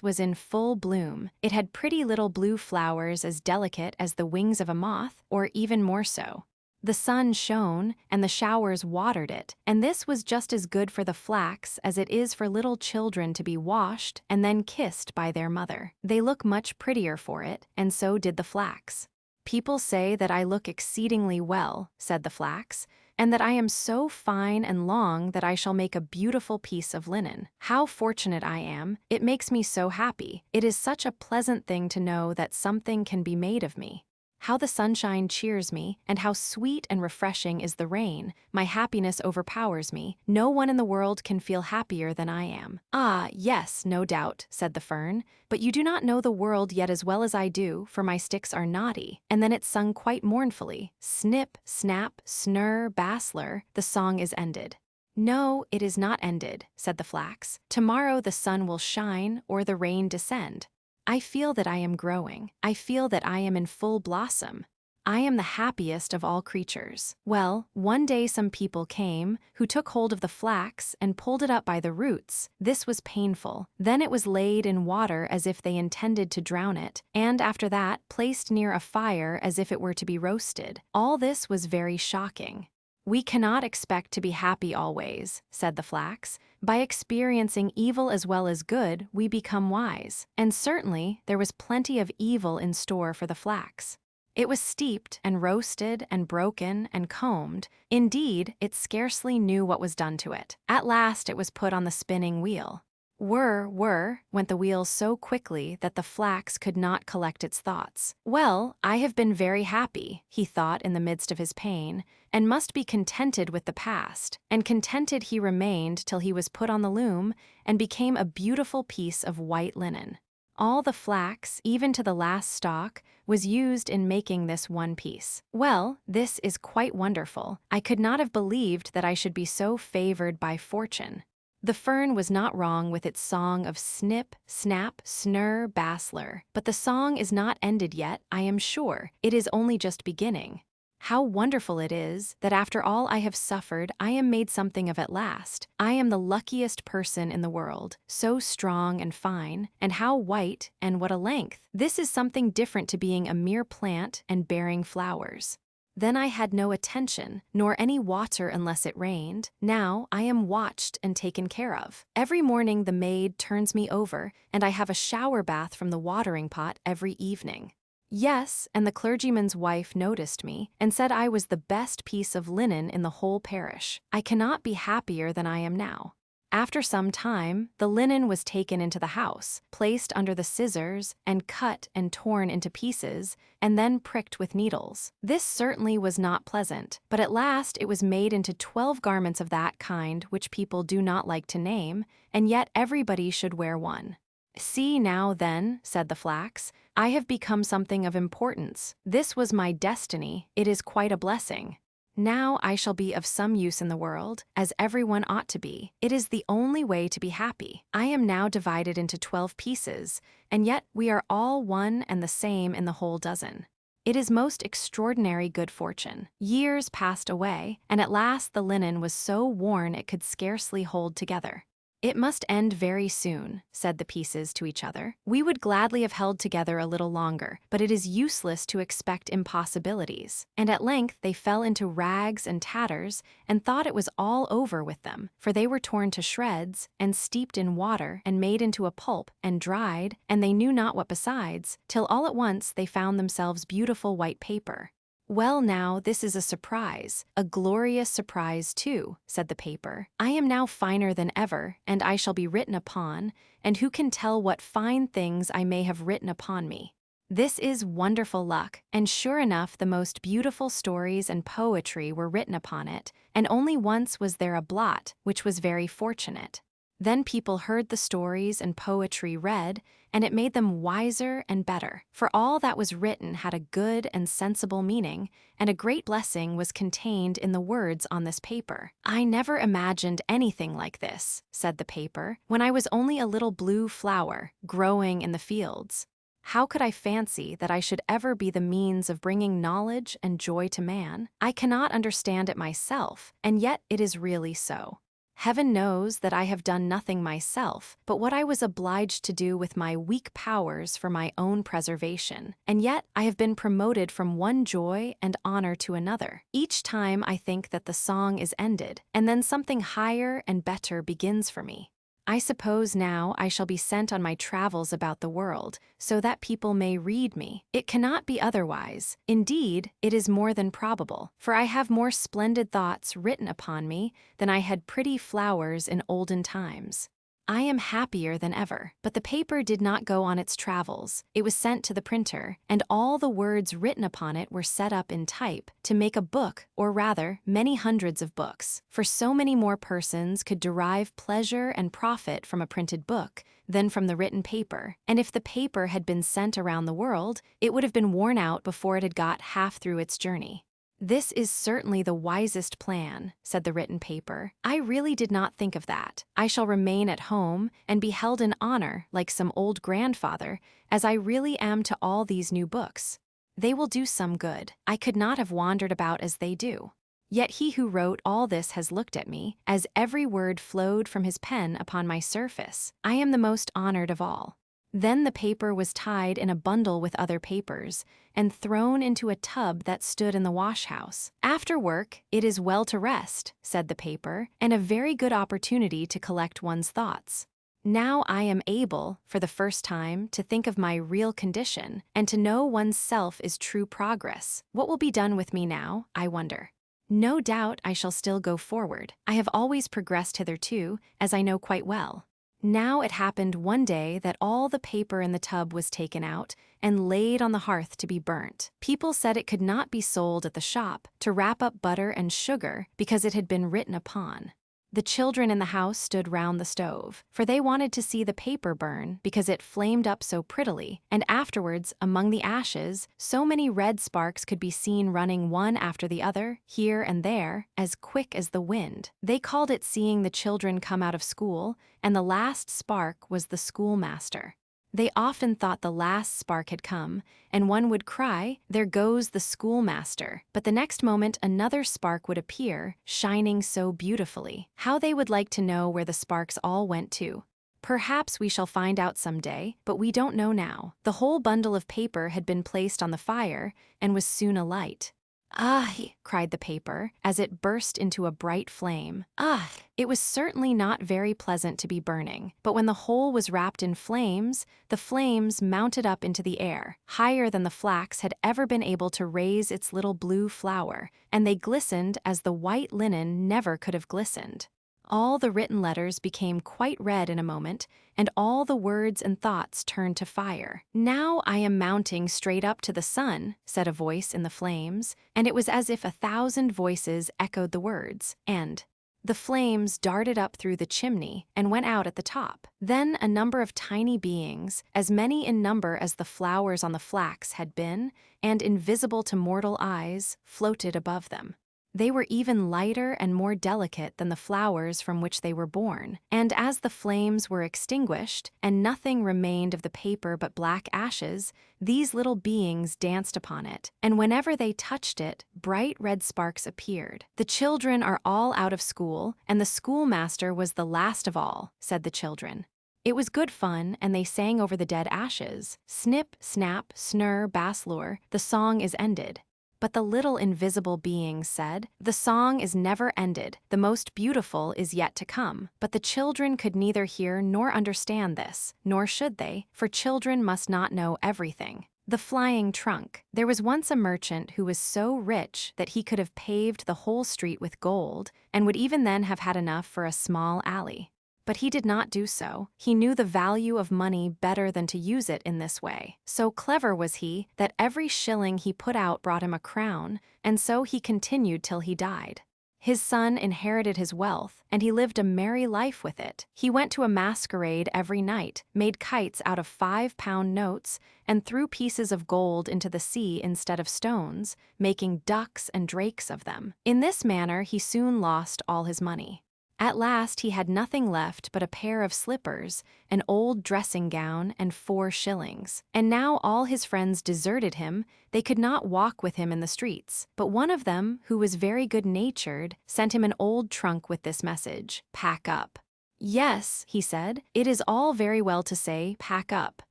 Speaker 1: was in full bloom. It had pretty little blue flowers as delicate as the wings of a moth, or even more so. The sun shone, and the showers watered it, and this was just as good for the flax as it is for little children to be washed and then kissed by their mother. They look much prettier for it, and so did the flax. "People say that I look exceedingly well," said the flax, "and that I am so fine and long that I shall make a beautiful piece of linen. How fortunate I am! It makes me so happy. It is such a pleasant thing to know that something can be made of me. How the sunshine cheers me, and how sweet and refreshing is the rain. My happiness overpowers me. No one in the world can feel happier than I am." "Ah, yes, no doubt," said the fern, "but you do not know the world yet as well as I do, for my sticks are knotty." And then it sung quite mournfully, "Snip, snap, snurr, bassler, the song is ended." "No, it is not ended," said the flax. "Tomorrow the sun will shine or the rain descend. I feel that I am growing. I feel that I am in full blossom. I am the happiest of all creatures." Well, one day some people came who took hold of the flax and pulled it up by the roots. This was painful. Then it was laid in water as if they intended to drown it, and after that placed near a fire as if it were to be roasted. All this was very shocking. "We cannot expect to be happy always," said the flax. "By experiencing evil as well as good, we become wise." And certainly there was plenty of evil in store for the flax. It was steeped and roasted and broken and combed. Indeed, it scarcely knew what was done to it. At last it was put on the spinning wheel. Whir, whir, went the wheel so quickly that the flax could not collect its thoughts. "Well, I have been very happy," he thought in the midst of his pain, and must be contented with the past. And contented he remained till he was put on the loom and became a beautiful piece of white linen. All the flax, even to the last stalk, was used in making this one piece. Well, this is quite wonderful. I could not have believed that I should be so favored by fortune. The fern was not wrong with its song of snip, snap, snurr, bassler, but the song is not ended yet, I am sure. It is only just beginning. How wonderful it is that after all I have suffered, I am made something of at last. I am the luckiest person in the world, so strong and fine, and how white, and what a length. This is something different to being a mere plant and bearing flowers. Then I had no attention, nor any water unless it rained. Now I am watched and taken care of. Every morning the maid turns me over, and I have a shower bath from the watering pot every evening. Yes, and the clergyman's wife noticed me, and said I was the best piece of linen in the whole parish. I cannot be happier than I am now. After some time, the linen was taken into the house, placed under the scissors, and cut and torn into pieces, and then pricked with needles. This certainly was not pleasant, but at last it was made into 12 garments of that kind which people do not like to name, and yet everybody should wear one. "See now, then," said the flax, "I have become something of importance. This was my destiny. It is quite a blessing. Now I shall be of some use in the world, as everyone ought to be. It is the only way to be happy. I am now divided into 12 pieces, and yet we are all one and the same in the whole dozen. It is most extraordinary good fortune." Years passed away, and at last the linen was so worn it could scarcely hold together. "It must end very soon," said the pieces to each other. "We would gladly have held together a little longer, but it is useless to expect impossibilities." And at length they fell into rags and tatters, and thought it was all over with them, for they were torn to shreds, and steeped in water, and made into a pulp, and dried, and they knew not what besides, till all at once they found themselves beautiful white paper. "Well, now, this is a surprise, a glorious surprise, too," said the paper. "I am now finer than ever, and I shall be written upon, and who can tell what fine things I may have written upon me? This is wonderful luck," and sure enough the most beautiful stories and poetry were written upon it, and only once was there a blot, which was very fortunate. Then people heard the stories and poetry read, and it made them wiser and better, for all that was written had a good and sensible meaning, and a great blessing was contained in the words on this paper. "I never imagined anything like this," said the paper, "when I was only a little blue flower, growing in the fields. How could I fancy that I should ever be the means of bringing knowledge and joy to man? I cannot understand it myself, and yet it is really so. Heaven knows that I have done nothing myself, but what I was obliged to do with my weak powers for my own preservation, and yet I have been promoted from one joy and honor to another. Each time I think that the song is ended, and then something higher and better begins for me. I suppose now I shall be sent on my travels about the world, so that people may read me. It cannot be otherwise. Indeed, it is more than probable, for I have more splendid thoughts written upon me than I had pretty flowers in olden times. I am happier than ever." But the paper did not go on its travels. It was sent to the printer, and all the words written upon it were set up in type to make a book, or rather, many hundreds of books, for so many more persons could derive pleasure and profit from a printed book than from the written paper, and if the paper had been sent around the world, it would have been worn out before it had got half through its journey. "This is certainly the wisest plan," said the written paper. "I really did not think of that. I shall remain at home and be held in honor like some old grandfather, as I really am to all these new books. They will do some good. I could not have wandered about as they do. Yet he who wrote all this has looked at me, as every word flowed from his pen upon my surface. I am the most honored of all." Then the paper was tied in a bundle with other papers, and thrown into a tub that stood in the wash-house. "After work, it is well to rest," said the paper, "and a very good opportunity to collect one's thoughts. Now I am able, for the first time, to think of my real condition, and to know one's self is true progress. What will be done with me now, I wonder? No doubt I shall still go forward. I have always progressed hitherto, as I know quite well. Now it happened one day that all the paper in the tub was taken out and laid on the hearth to be burnt. People said it could not be sold at the shop to wrap up butter and sugar because it had been written upon. The children in the house stood round the stove, for they wanted to see the paper burn because it flamed up so prettily, and afterwards, among the ashes, so many red sparks could be seen running one after the other, here and there, as quick as the wind. They called it seeing the children come out of school, and the last spark was the schoolmaster. They often thought the last spark had come, and one would cry, "There goes the schoolmaster," but the next moment another spark would appear, shining so beautifully. How they would like to know where the sparks all went to. Perhaps we shall find out some day, but we don't know now. The whole bundle of paper had been placed on the fire, and was soon alight. "Ah!" cried the paper, as it burst into a bright flame. "Ah!" It was certainly not very pleasant to be burning, but when the whole was wrapped in flames, the flames mounted up into the air, higher than the flax had ever been able to raise its little blue flower, and they glistened as the white linen never could have glistened. All the written letters became quite red in a moment, and all the words and thoughts turned to fire. "Now I am mounting straight up to the sun," said a voice in the flames, and it was as if 1,000 voices echoed the words, and the flames darted up through the chimney and went out at the top. Then a number of tiny beings, as many in number as the flowers on the flax had been, and invisible to mortal eyes, floated above them. They were even lighter and more delicate than the flowers from which they were born, and as the flames were extinguished, and nothing remained of the paper but black ashes, these little beings danced upon it, and whenever they touched it, bright red sparks appeared. "The children are all out of school, and the schoolmaster was the last of all," said the children. It was good fun, and they sang over the dead ashes. Snip, snap, snurr, basslure, the song is ended. But the little invisible beings said, "The song is never ended, the most beautiful is yet to come." But the children could neither hear nor understand this, nor should they, for children must not know everything. The flying trunk. There was once a merchant who was so rich that he could have paved the whole street with gold, and would even then have had enough for a small alley. But he did not do so. He knew the value of money better than to use it in this way. So clever was he that every shilling he put out brought him a crown, and so he continued till he died. His son inherited his wealth, and he lived a merry life with it. He went to a masquerade every night, made kites out of 5-pound notes, and threw pieces of gold into the sea instead of stones, making ducks and drakes of them. In this manner he soon lost all his money. At last he had nothing left but a pair of slippers, an old dressing gown, and 4 shillings. And now all his friends deserted him, they could not walk with him in the streets. But one of them, who was very good-natured, sent him an old trunk with this message: "Pack up." "Yes," he said, "it is all very well to say, 'pack up,'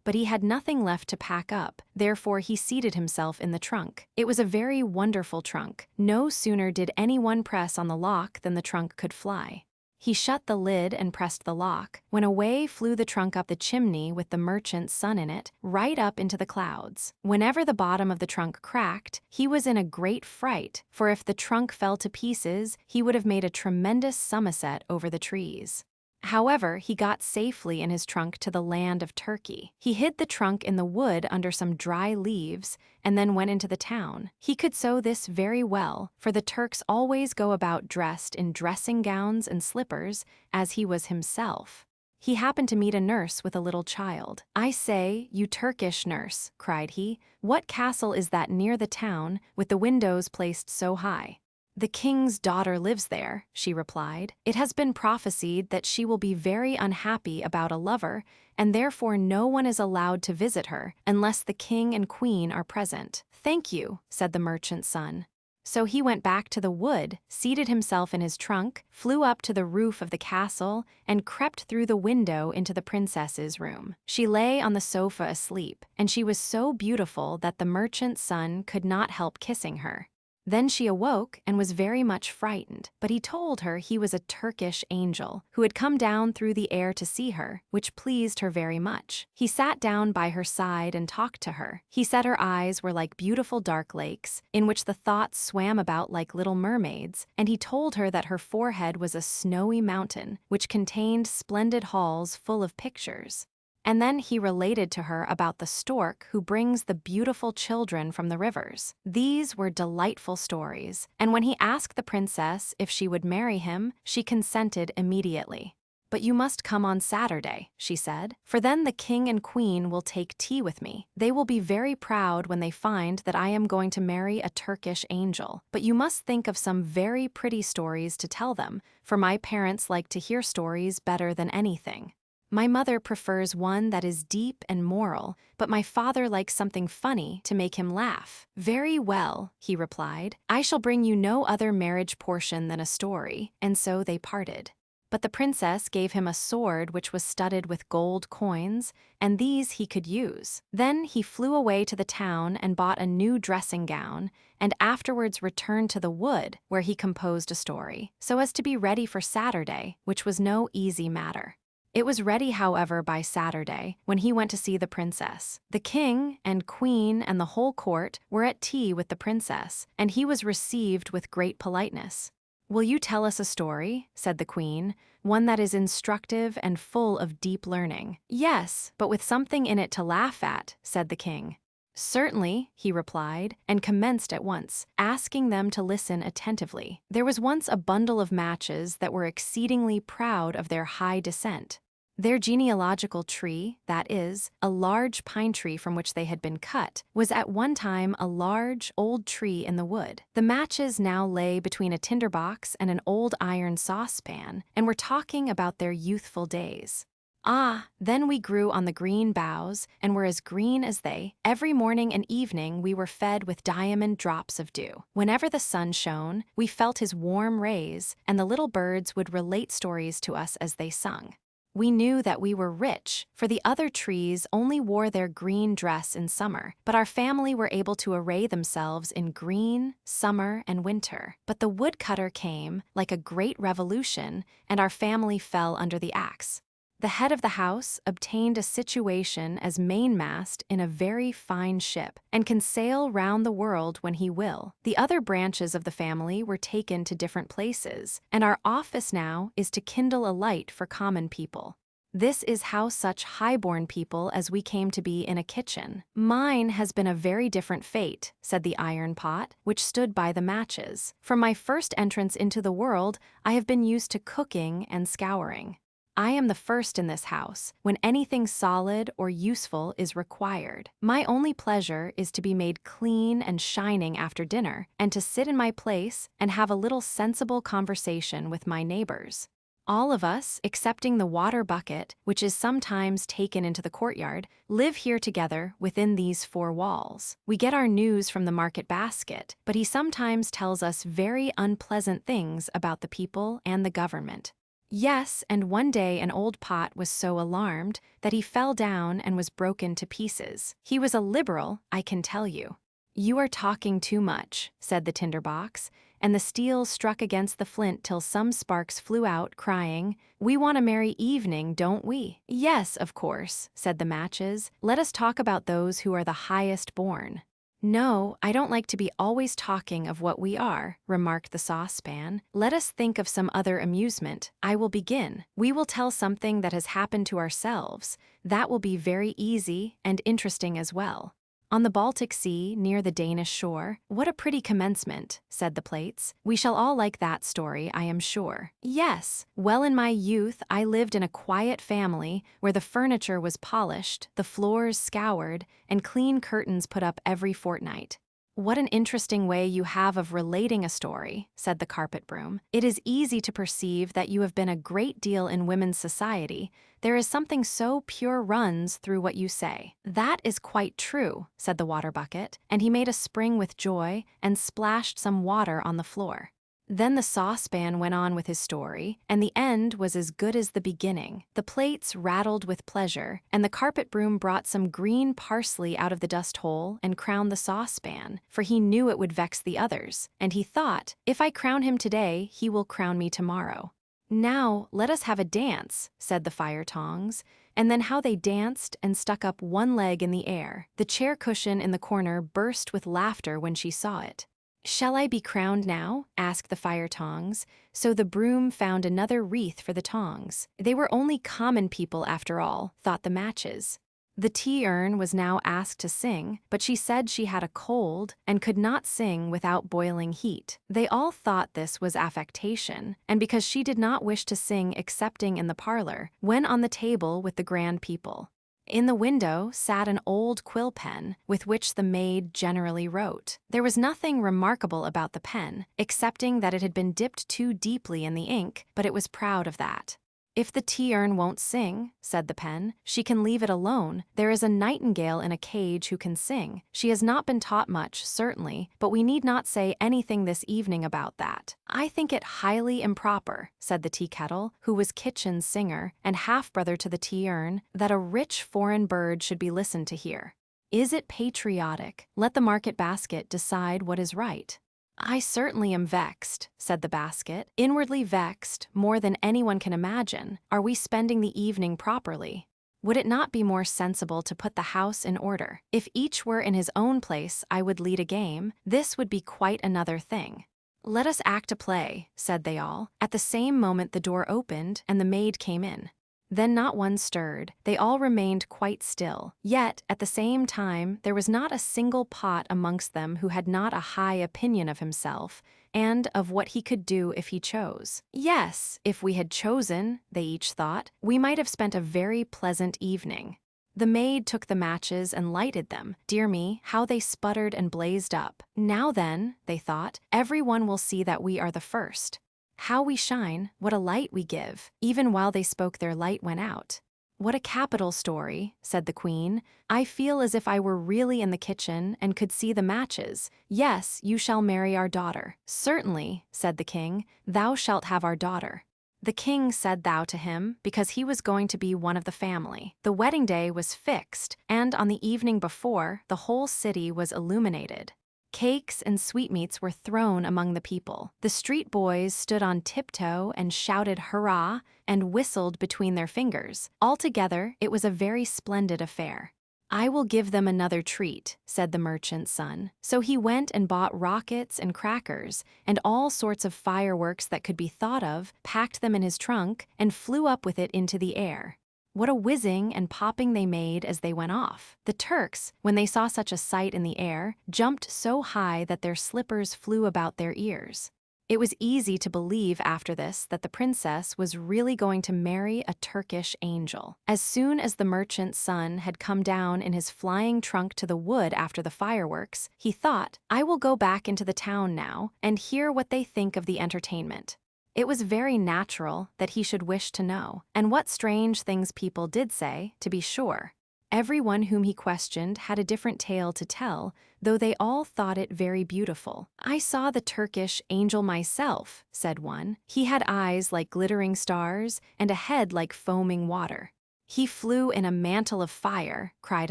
Speaker 1: but he had nothing left to pack up, therefore he seated himself in the trunk. It was a very wonderful trunk. No sooner did anyone press on the lock than the trunk could fly. He shut the lid and pressed the lock, when away flew the trunk up the chimney with the merchant's son in it, right up into the clouds. Whenever the bottom of the trunk cracked, he was in a great fright, for if the trunk fell to pieces, he would have made a tremendous somerset over the trees. However, he got safely in his trunk to the land of Turkey. He hid the trunk in the wood under some dry leaves, and then went into the town. He could sew this very well, for the Turks always go about dressed in dressing gowns and slippers, as he was himself. He happened to meet a nurse with a little child. "I say, you Turkish nurse," cried he, "what castle is that near the town, with the windows placed so high?" "The king's daughter lives there," she replied. "It has been prophesied that she will be very unhappy about a lover, and therefore no one is allowed to visit her, unless the king and queen are present." "Thank you," said the merchant's son. So he went back to the wood, seated himself in his trunk, flew up to the roof of the castle, and crept through the window into the princess's room. She lay on the sofa asleep, and she was so beautiful that the merchant's son could not help kissing her. Then she awoke and was very much frightened, but he told her he was a Turkish angel, who had come down through the air to see her, which pleased her very much. He sat down by her side and talked to her. He said her eyes were like beautiful dark lakes, in which the thoughts swam about like little mermaids, and he told her that her forehead was a snowy mountain, which contained splendid halls full of pictures. And then he related to her about the stork who brings the beautiful children from the rivers. These were delightful stories, and when he asked the princess if she would marry him, she consented immediately. "But you must come on Saturday," she said, "for then the king and queen will take tea with me. They will be very proud when they find that I am going to marry a Turkish angel. But you must think of some very pretty stories to tell them, for my parents like to hear stories better than anything. My mother prefers one that is deep and moral, but my father likes something funny to make him laugh." "Very well," he replied. "I shall bring you no other marriage portion than a story," and so they parted. But the princess gave him a sword which was studded with gold coins, and these he could use. Then he flew away to the town and bought a new dressing gown, and afterwards returned to the wood, where he composed a story, so as to be ready for Saturday, which was no easy matter. It was ready, however, by Saturday, when he went to see the princess. The king and queen and the whole court were at tea with the princess, and he was received with great politeness. "Will you tell us a story?" said the queen, "one that is instructive and full of deep learning." "Yes, but with something in it to laugh at," said the king. "Certainly," he replied, and commenced at once, asking them to listen attentively. There was once a bundle of matches that were exceedingly proud of their high descent. Their genealogical tree, that is, a large pine tree from which they had been cut, was at one time a large, old tree in the wood. The matches now lay between a tinderbox and an old iron saucepan, and were talking about their youthful days. "Ah, then we grew on the green boughs, and were as green as they. Every morning and evening we were fed with diamond drops of dew. Whenever the sun shone, we felt his warm rays, and the little birds would relate stories to us as they sung. We knew that we were rich, for the other trees only wore their green dress in summer, but our family were able to array themselves in green, summer, and winter. But the woodcutter came, like a great revolution, and our family fell under the axe. The head of the house obtained a situation as mainmast in a very fine ship, and can sail round the world when he will. The other branches of the family were taken to different places, and our office now is to kindle a light for common people. This is how such high-born people as we came to be in a kitchen. Mine has been a very different fate," said the iron pot, which stood by the matches. "From my first entrance into the world, I have been used to cooking and scouring. I am the first in this house when anything solid or useful is required. My only pleasure is to be made clean and shining after dinner, and to sit in my place and have a little sensible conversation with my neighbors. All of us, excepting the water bucket, which is sometimes taken into the courtyard, live here together within these four walls. We get our news from the market basket, but he sometimes tells us very unpleasant things about the people and the government. Yes, and one day an old pot was so alarmed that he fell down and was broken to pieces. He was a liberal, I can tell you." "You are talking too much," said the tinderbox, and the steel struck against the flint till some sparks flew out, crying, "We want a merry evening, don't we?" "Yes, of course," said the matches. "Let us talk about those who are the highest born." "No, I don't like to be always talking of what we are," remarked the saucepan. "Let us think of some other amusement. I will begin. We will tell something that has happened to ourselves. That will be very easy and interesting as well. On the Baltic Sea, near the Danish shore." "What a pretty commencement," said the plates. "We shall all like that story, I am sure." "Yes. Well, in my youth I lived in a quiet family where the furniture was polished, the floors scoured, and clean curtains put up every fortnight." "What an interesting way you have of relating a story," said the carpet broom. "It is easy to perceive that you have been a great deal in women's society. There is something so pure runs through what you say." "That is quite true," said the water bucket, and he made a spring with joy and splashed some water on the floor. Then the saucepan went on with his story, and the end was as good as the beginning. The plates rattled with pleasure, and the carpet broom brought some green parsley out of the dust hole and crowned the saucepan, for he knew it would vex the others, and he thought, "If I crown him today, he will crown me tomorrow." "Now, let us have a dance," said the fire tongs, and then how they danced and stuck up one leg in the air. The chair cushion in the corner burst with laughter when she saw it. "Shall I be crowned now?" asked the fire tongs, so the broom found another wreath for the tongs. They were only common people after all, thought the matches. The tea urn was now asked to sing, but she said she had a cold and could not sing without boiling heat. They all thought this was affectation, and because she did not wish to sing excepting in the parlor, went on the table with the grand people. In the window sat an old quill pen, with which the maid generally wrote. There was nothing remarkable about the pen, excepting that it had been dipped too deeply in the ink, but it was proud of that. "If the tea urn won't sing," said the pen, "she can leave it alone. There is a nightingale in a cage who can sing. She has not been taught much, certainly, but we need not say anything this evening about that." "I think it highly improper," said the tea kettle, who was kitchen singer and half-brother to the tea urn, "that a rich foreign bird should be listened to here. Is it patriotic? Let the market basket decide what is right." "I certainly am vexed," said the basket, "inwardly vexed, more than anyone can imagine. Are we spending the evening properly? Would it not be more sensible to put the house in order? If each were in his own place, I would lead a game. This would be quite another thing." "Let us act a play," said they all. At the same moment the door opened and the maid came in. Then not one stirred, they all remained quite still. Yet, at the same time, there was not a single pot amongst them who had not a high opinion of himself, and of what he could do if he chose. Yes, if we had chosen, they each thought, we might have spent a very pleasant evening. The maid took the matches and lighted them. Dear me, how they sputtered and blazed up. Now then, they thought, every one will see that we are the first. How we shine, what a light we give. Even while they spoke their light went out. What a capital story, said the queen. I feel as if I were really in the kitchen and could see the matches. Yes, you shall marry our daughter. Certainly, said the king, thou shalt have our daughter. The king said thou to him, because he was going to be one of the family. The wedding day was fixed, and on the evening before, the whole city was illuminated. Cakes and sweetmeats were thrown among the people. The street boys stood on tiptoe and shouted hurrah and whistled between their fingers. Altogether, it was a very splendid affair. I will give them another treat, said the merchant's son. So he went and bought rockets and crackers and all sorts of fireworks that could be thought of, packed them in his trunk, and flew up with it into the air. What a whizzing and popping they made as they went off. The Turks, when they saw such a sight in the air, jumped so high that their slippers flew about their ears. It was easy to believe after this that the princess was really going to marry a Turkish angel. As soon as the merchant's son had come down in his flying trunk to the wood after the fireworks, he thought, I will go back into the town now and hear what they think of the entertainment. It was very natural that he should wish to know, and what strange things people did say, to be sure. Everyone whom he questioned had a different tale to tell, though they all thought it very beautiful. I saw the Turkish angel myself, said one. He had eyes like glittering stars and a head like foaming water. He flew in a mantle of fire, cried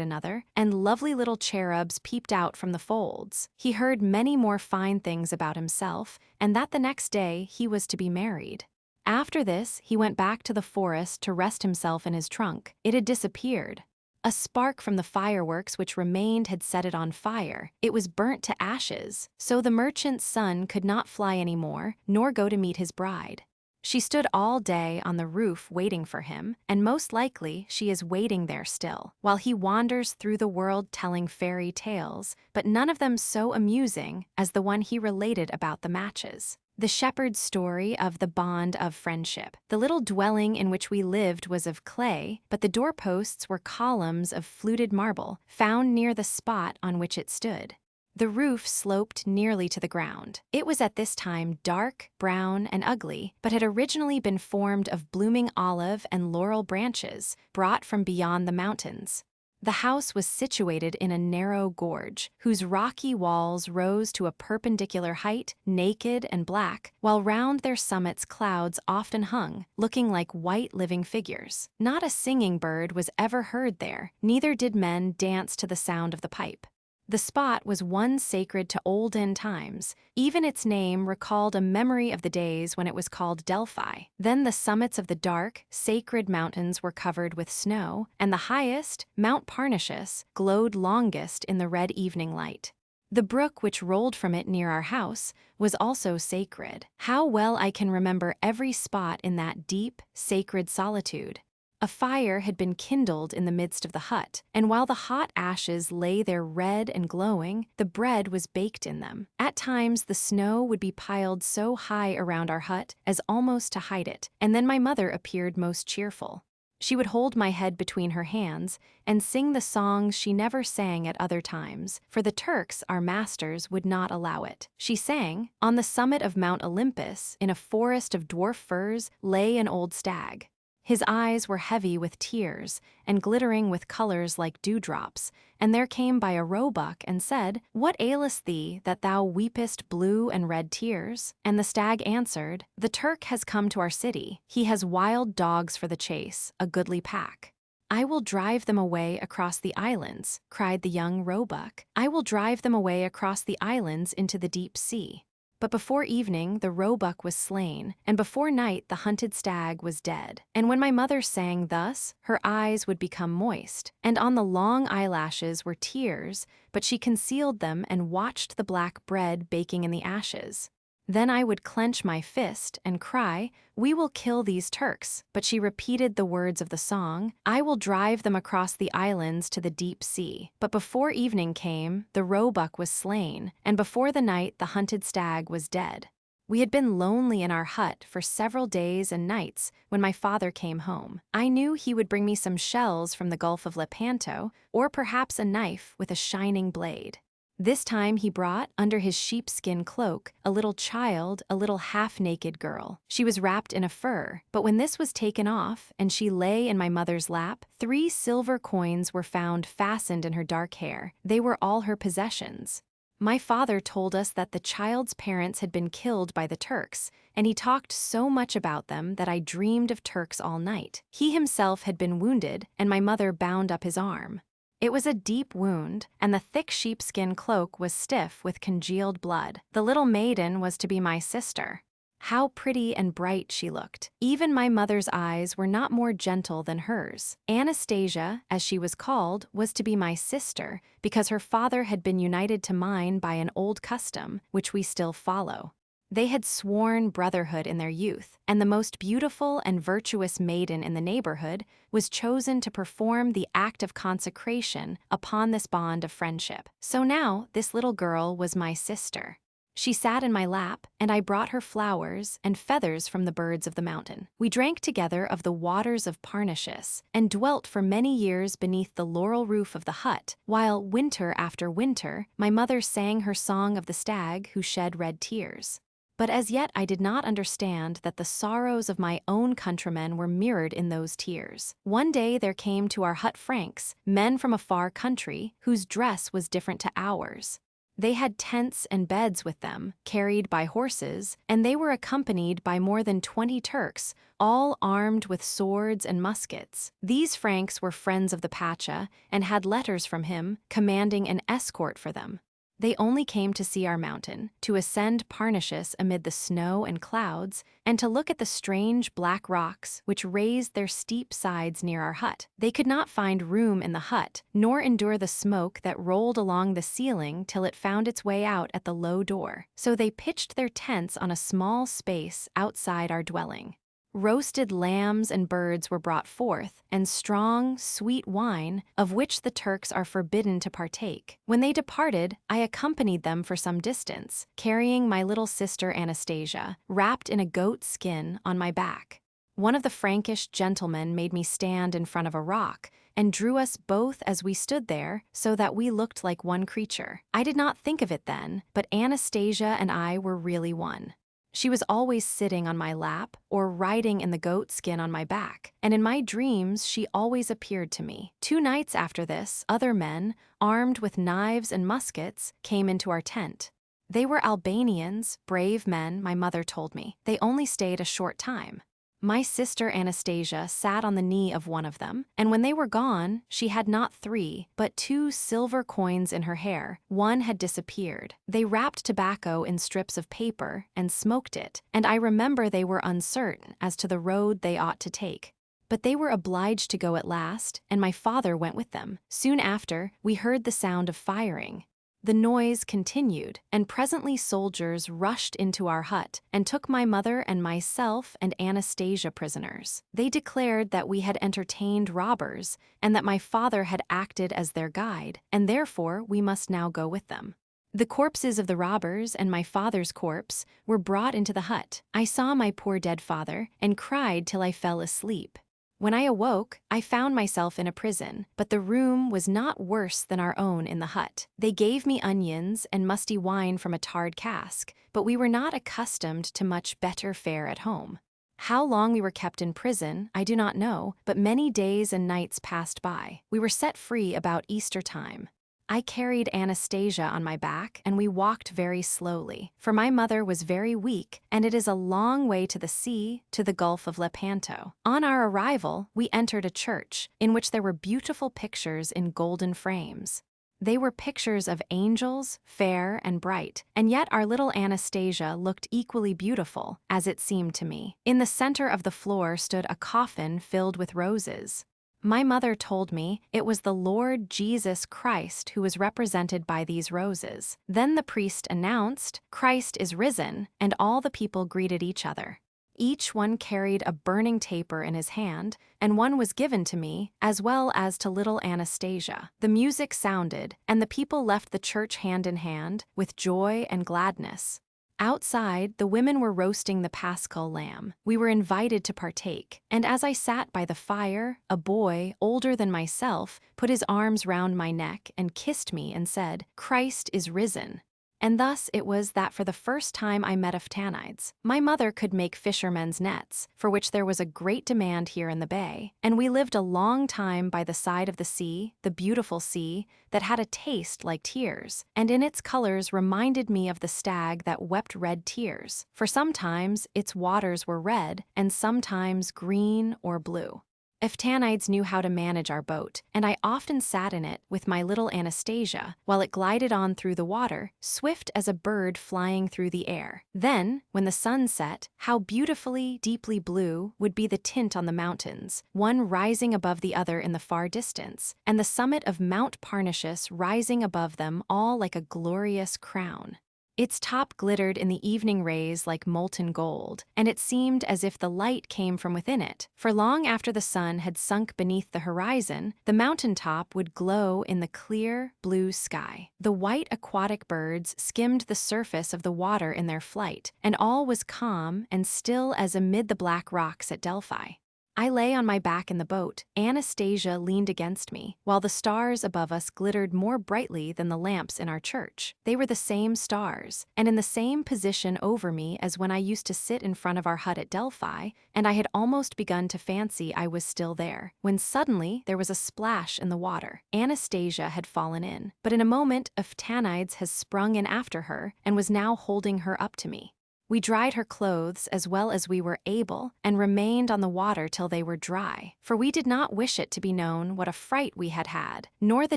Speaker 1: another, and lovely little cherubs peeped out from the folds. He heard many more fine things about himself, and that the next day he was to be married. After this, he went back to the forest to rest himself in his trunk. It had disappeared. A spark from the fireworks which remained had set it on fire. It was burnt to ashes, so the merchant's son could not fly any more, nor go to meet his bride. She stood all day on the roof waiting for him, and most likely she is waiting there still, while he wanders through the world telling fairy tales, but none of them so amusing as the one he related about the matches. The shepherd's story of the bond of friendship. The little dwelling in which we lived was of clay, but the doorposts were columns of fluted marble, found near the spot on which it stood. The roof sloped nearly to the ground. It was at this time dark, brown, and ugly, but had originally been formed of blooming olive and laurel branches brought from beyond the mountains. The house was situated in a narrow gorge, whose rocky walls rose to a perpendicular height, naked and black, while round their summits clouds often hung, looking like white living figures. Not a singing bird was ever heard there, neither did men dance to the sound of the pipe. The spot was one sacred to olden times. Even its name recalled a memory of the days when it was called Delphi. Then the summits of the dark, sacred mountains were covered with snow, and the highest, Mount Parnassus, glowed longest in the red evening light. The brook which rolled from it near our house was also sacred. How well I can remember every spot in that deep, sacred solitude. A fire had been kindled in the midst of the hut, and while the hot ashes lay there red and glowing, the bread was baked in them. At times the snow would be piled so high around our hut as almost to hide it, and then my mother appeared most cheerful. She would hold my head between her hands and sing the songs she never sang at other times, for the Turks, our masters, would not allow it. She sang, "On the summit of Mount Olympus, in a forest of dwarf firs, lay an old stag. His eyes were heavy with tears, and glittering with colors like dewdrops, and there came by a roebuck and said, What aileth thee, that thou weepest blue and red tears? And the stag answered, The Turk has come to our city. He has wild dogs for the chase, a goodly pack. I will drive them away across the islands, cried the young roebuck. I will drive them away across the islands into the deep sea. But before evening the roebuck was slain, and before night the hunted stag was dead. And when my mother sang thus, her eyes would become moist, and on the long eyelashes were tears, but she concealed them and watched the black bread baking in the ashes. Then I would clench my fist and cry, "We will kill these Turks," but she repeated the words of the song, "I will drive them across the islands to the deep sea." But before evening came, the roebuck was slain, and before the night the hunted stag was dead. We had been lonely in our hut for several days and nights when my father came home. I knew he would bring me some shells from the Gulf of Lepanto, or perhaps a knife with a shining blade. This time he brought, under his sheepskin cloak, a little child, a little half-naked girl. She was wrapped in a fur, but when this was taken off and she lay in my mother's lap, 3 silver coins were found fastened in her dark hair. They were all her possessions. My father told us that the child's parents had been killed by the Turks, and he talked so much about them that I dreamed of Turks all night. He himself had been wounded, and my mother bound up his arm. It was a deep wound, and the thick sheepskin cloak was stiff with congealed blood. The little maiden was to be my sister. How pretty and bright she looked. Even my mother's eyes were not more gentle than hers. Anastasia, as she was called, was to be my sister, because her father had been united to mine by an old custom, which we still follow. They had sworn brotherhood in their youth, and the most beautiful and virtuous maiden in the neighborhood was chosen to perform the act of consecration upon this bond of friendship. So now, this little girl was my sister. She sat in my lap, and I brought her flowers and feathers from the birds of the mountain. We drank together of the waters of Parnassus, and dwelt for many years beneath the laurel roof of the hut, while, winter after winter, my mother sang her song of the stag who shed red tears. But as yet I did not understand that the sorrows of my own countrymen were mirrored in those tears. One day there came to our hut Franks, men from a far country, whose dress was different to ours. They had tents and beds with them, carried by horses, and they were accompanied by more than 20 Turks, all armed with swords and muskets. These Franks were friends of the Pacha and had letters from him commanding an escort for them. They only came to see our mountain, to ascend Parnassus amid the snow and clouds, and to look at the strange black rocks which raised their steep sides near our hut. They could not find room in the hut, nor endure the smoke that rolled along the ceiling till it found its way out at the low door. So they pitched their tents on a small space outside our dwelling. Roasted lambs and birds were brought forth, and strong, sweet wine, of which the Turks are forbidden to partake. When they departed, I accompanied them for some distance, carrying my little sister Anastasia, wrapped in a goat skin, on my back. One of the Frankish gentlemen made me stand in front of a rock, and drew us both as we stood there, so that we looked like one creature. I did not think of it then, but Anastasia and I were really one. She was always sitting on my lap or riding in the goat skin on my back, and in my dreams she always appeared to me. 2 nights after this, other men, armed with knives and muskets, came into our tent. They were Albanians, brave men, my mother told me. They only stayed a short time. My sister Anastasia sat on the knee of one of them, and when they were gone, she had not 3, but 2 silver coins in her hair. One had disappeared. They wrapped tobacco in strips of paper and smoked it, and I remember they were uncertain as to the road they ought to take. But they were obliged to go at last, and my father went with them. Soon after, we heard the sound of firing. The noise continued, and presently soldiers rushed into our hut and took my mother and myself and Anastasia prisoners. They declared that we had entertained robbers and that my father had acted as their guide, and therefore we must now go with them. The corpses of the robbers and my father's corpse were brought into the hut. I saw my poor dead father and cried till I fell asleep. When I awoke, I found myself in a prison, but the room was not worse than our own in the hut. They gave me onions and musty wine from a tarred cask, but we were not accustomed to much better fare at home. How long we were kept in prison, I do not know, but many days and nights passed by. We were set free about Easter time. I carried Anastasia on my back, and we walked very slowly, for my mother was very weak, and it is a long way to the sea, to the Gulf of Lepanto. On our arrival, we entered a church, in which there were beautiful pictures in golden frames. They were pictures of angels, fair and bright, and yet our little Anastasia looked equally beautiful, as it seemed to me. In the center of the floor stood a coffin filled with roses. My mother told me it was the Lord Jesus Christ who was represented by these roses. Then the priest announced, "Christ is risen," and all the people greeted each other. Each one carried a burning taper in his hand, and one was given to me, as well as to little Anastasia. The music sounded, and the people left the church hand in hand, with joy and gladness. Outside, the women were roasting the Paschal lamb. We were invited to partake, and as I sat by the fire, a boy, older than myself, put his arms round my neck and kissed me and said, "Christ is risen." And thus it was that for the first time I met phtanides. My mother could make fishermen's nets, for which there was a great demand here in the bay, and we lived a long time by the side of the sea, the beautiful sea, that had a taste like tears, and in its colors reminded me of the stag that wept red tears, for sometimes its waters were red, and sometimes green or blue. Phtanides knew how to manage our boat, and I often sat in it with my little Anastasia while it glided on through the water, swift as a bird flying through the air. Then, when the sun set, how beautifully, deeply blue would be the tint on the mountains, one rising above the other in the far distance, and the summit of Mount Parnassus rising above them all like a glorious crown. Its top glittered in the evening rays like molten gold, and it seemed as if the light came from within it, for long after the sun had sunk beneath the horizon, the mountain top would glow in the clear, blue sky. The white aquatic birds skimmed the surface of the water in their flight, and all was calm and still as amid the black rocks at Delphi. I lay on my back in the boat. Anastasia leaned against me, while the stars above us glittered more brightly than the lamps in our church. They were the same stars, and in the same position over me as when I used to sit in front of our hut at Delphi, and I had almost begun to fancy I was still there, when suddenly there was a splash in the water. Anastasia had fallen in, but in a moment Phtanides has sprung in after her and was now holding her up to me. We dried her clothes as well as we were able, and remained on the water till they were dry, for we did not wish it to be known what a fright we had had, nor the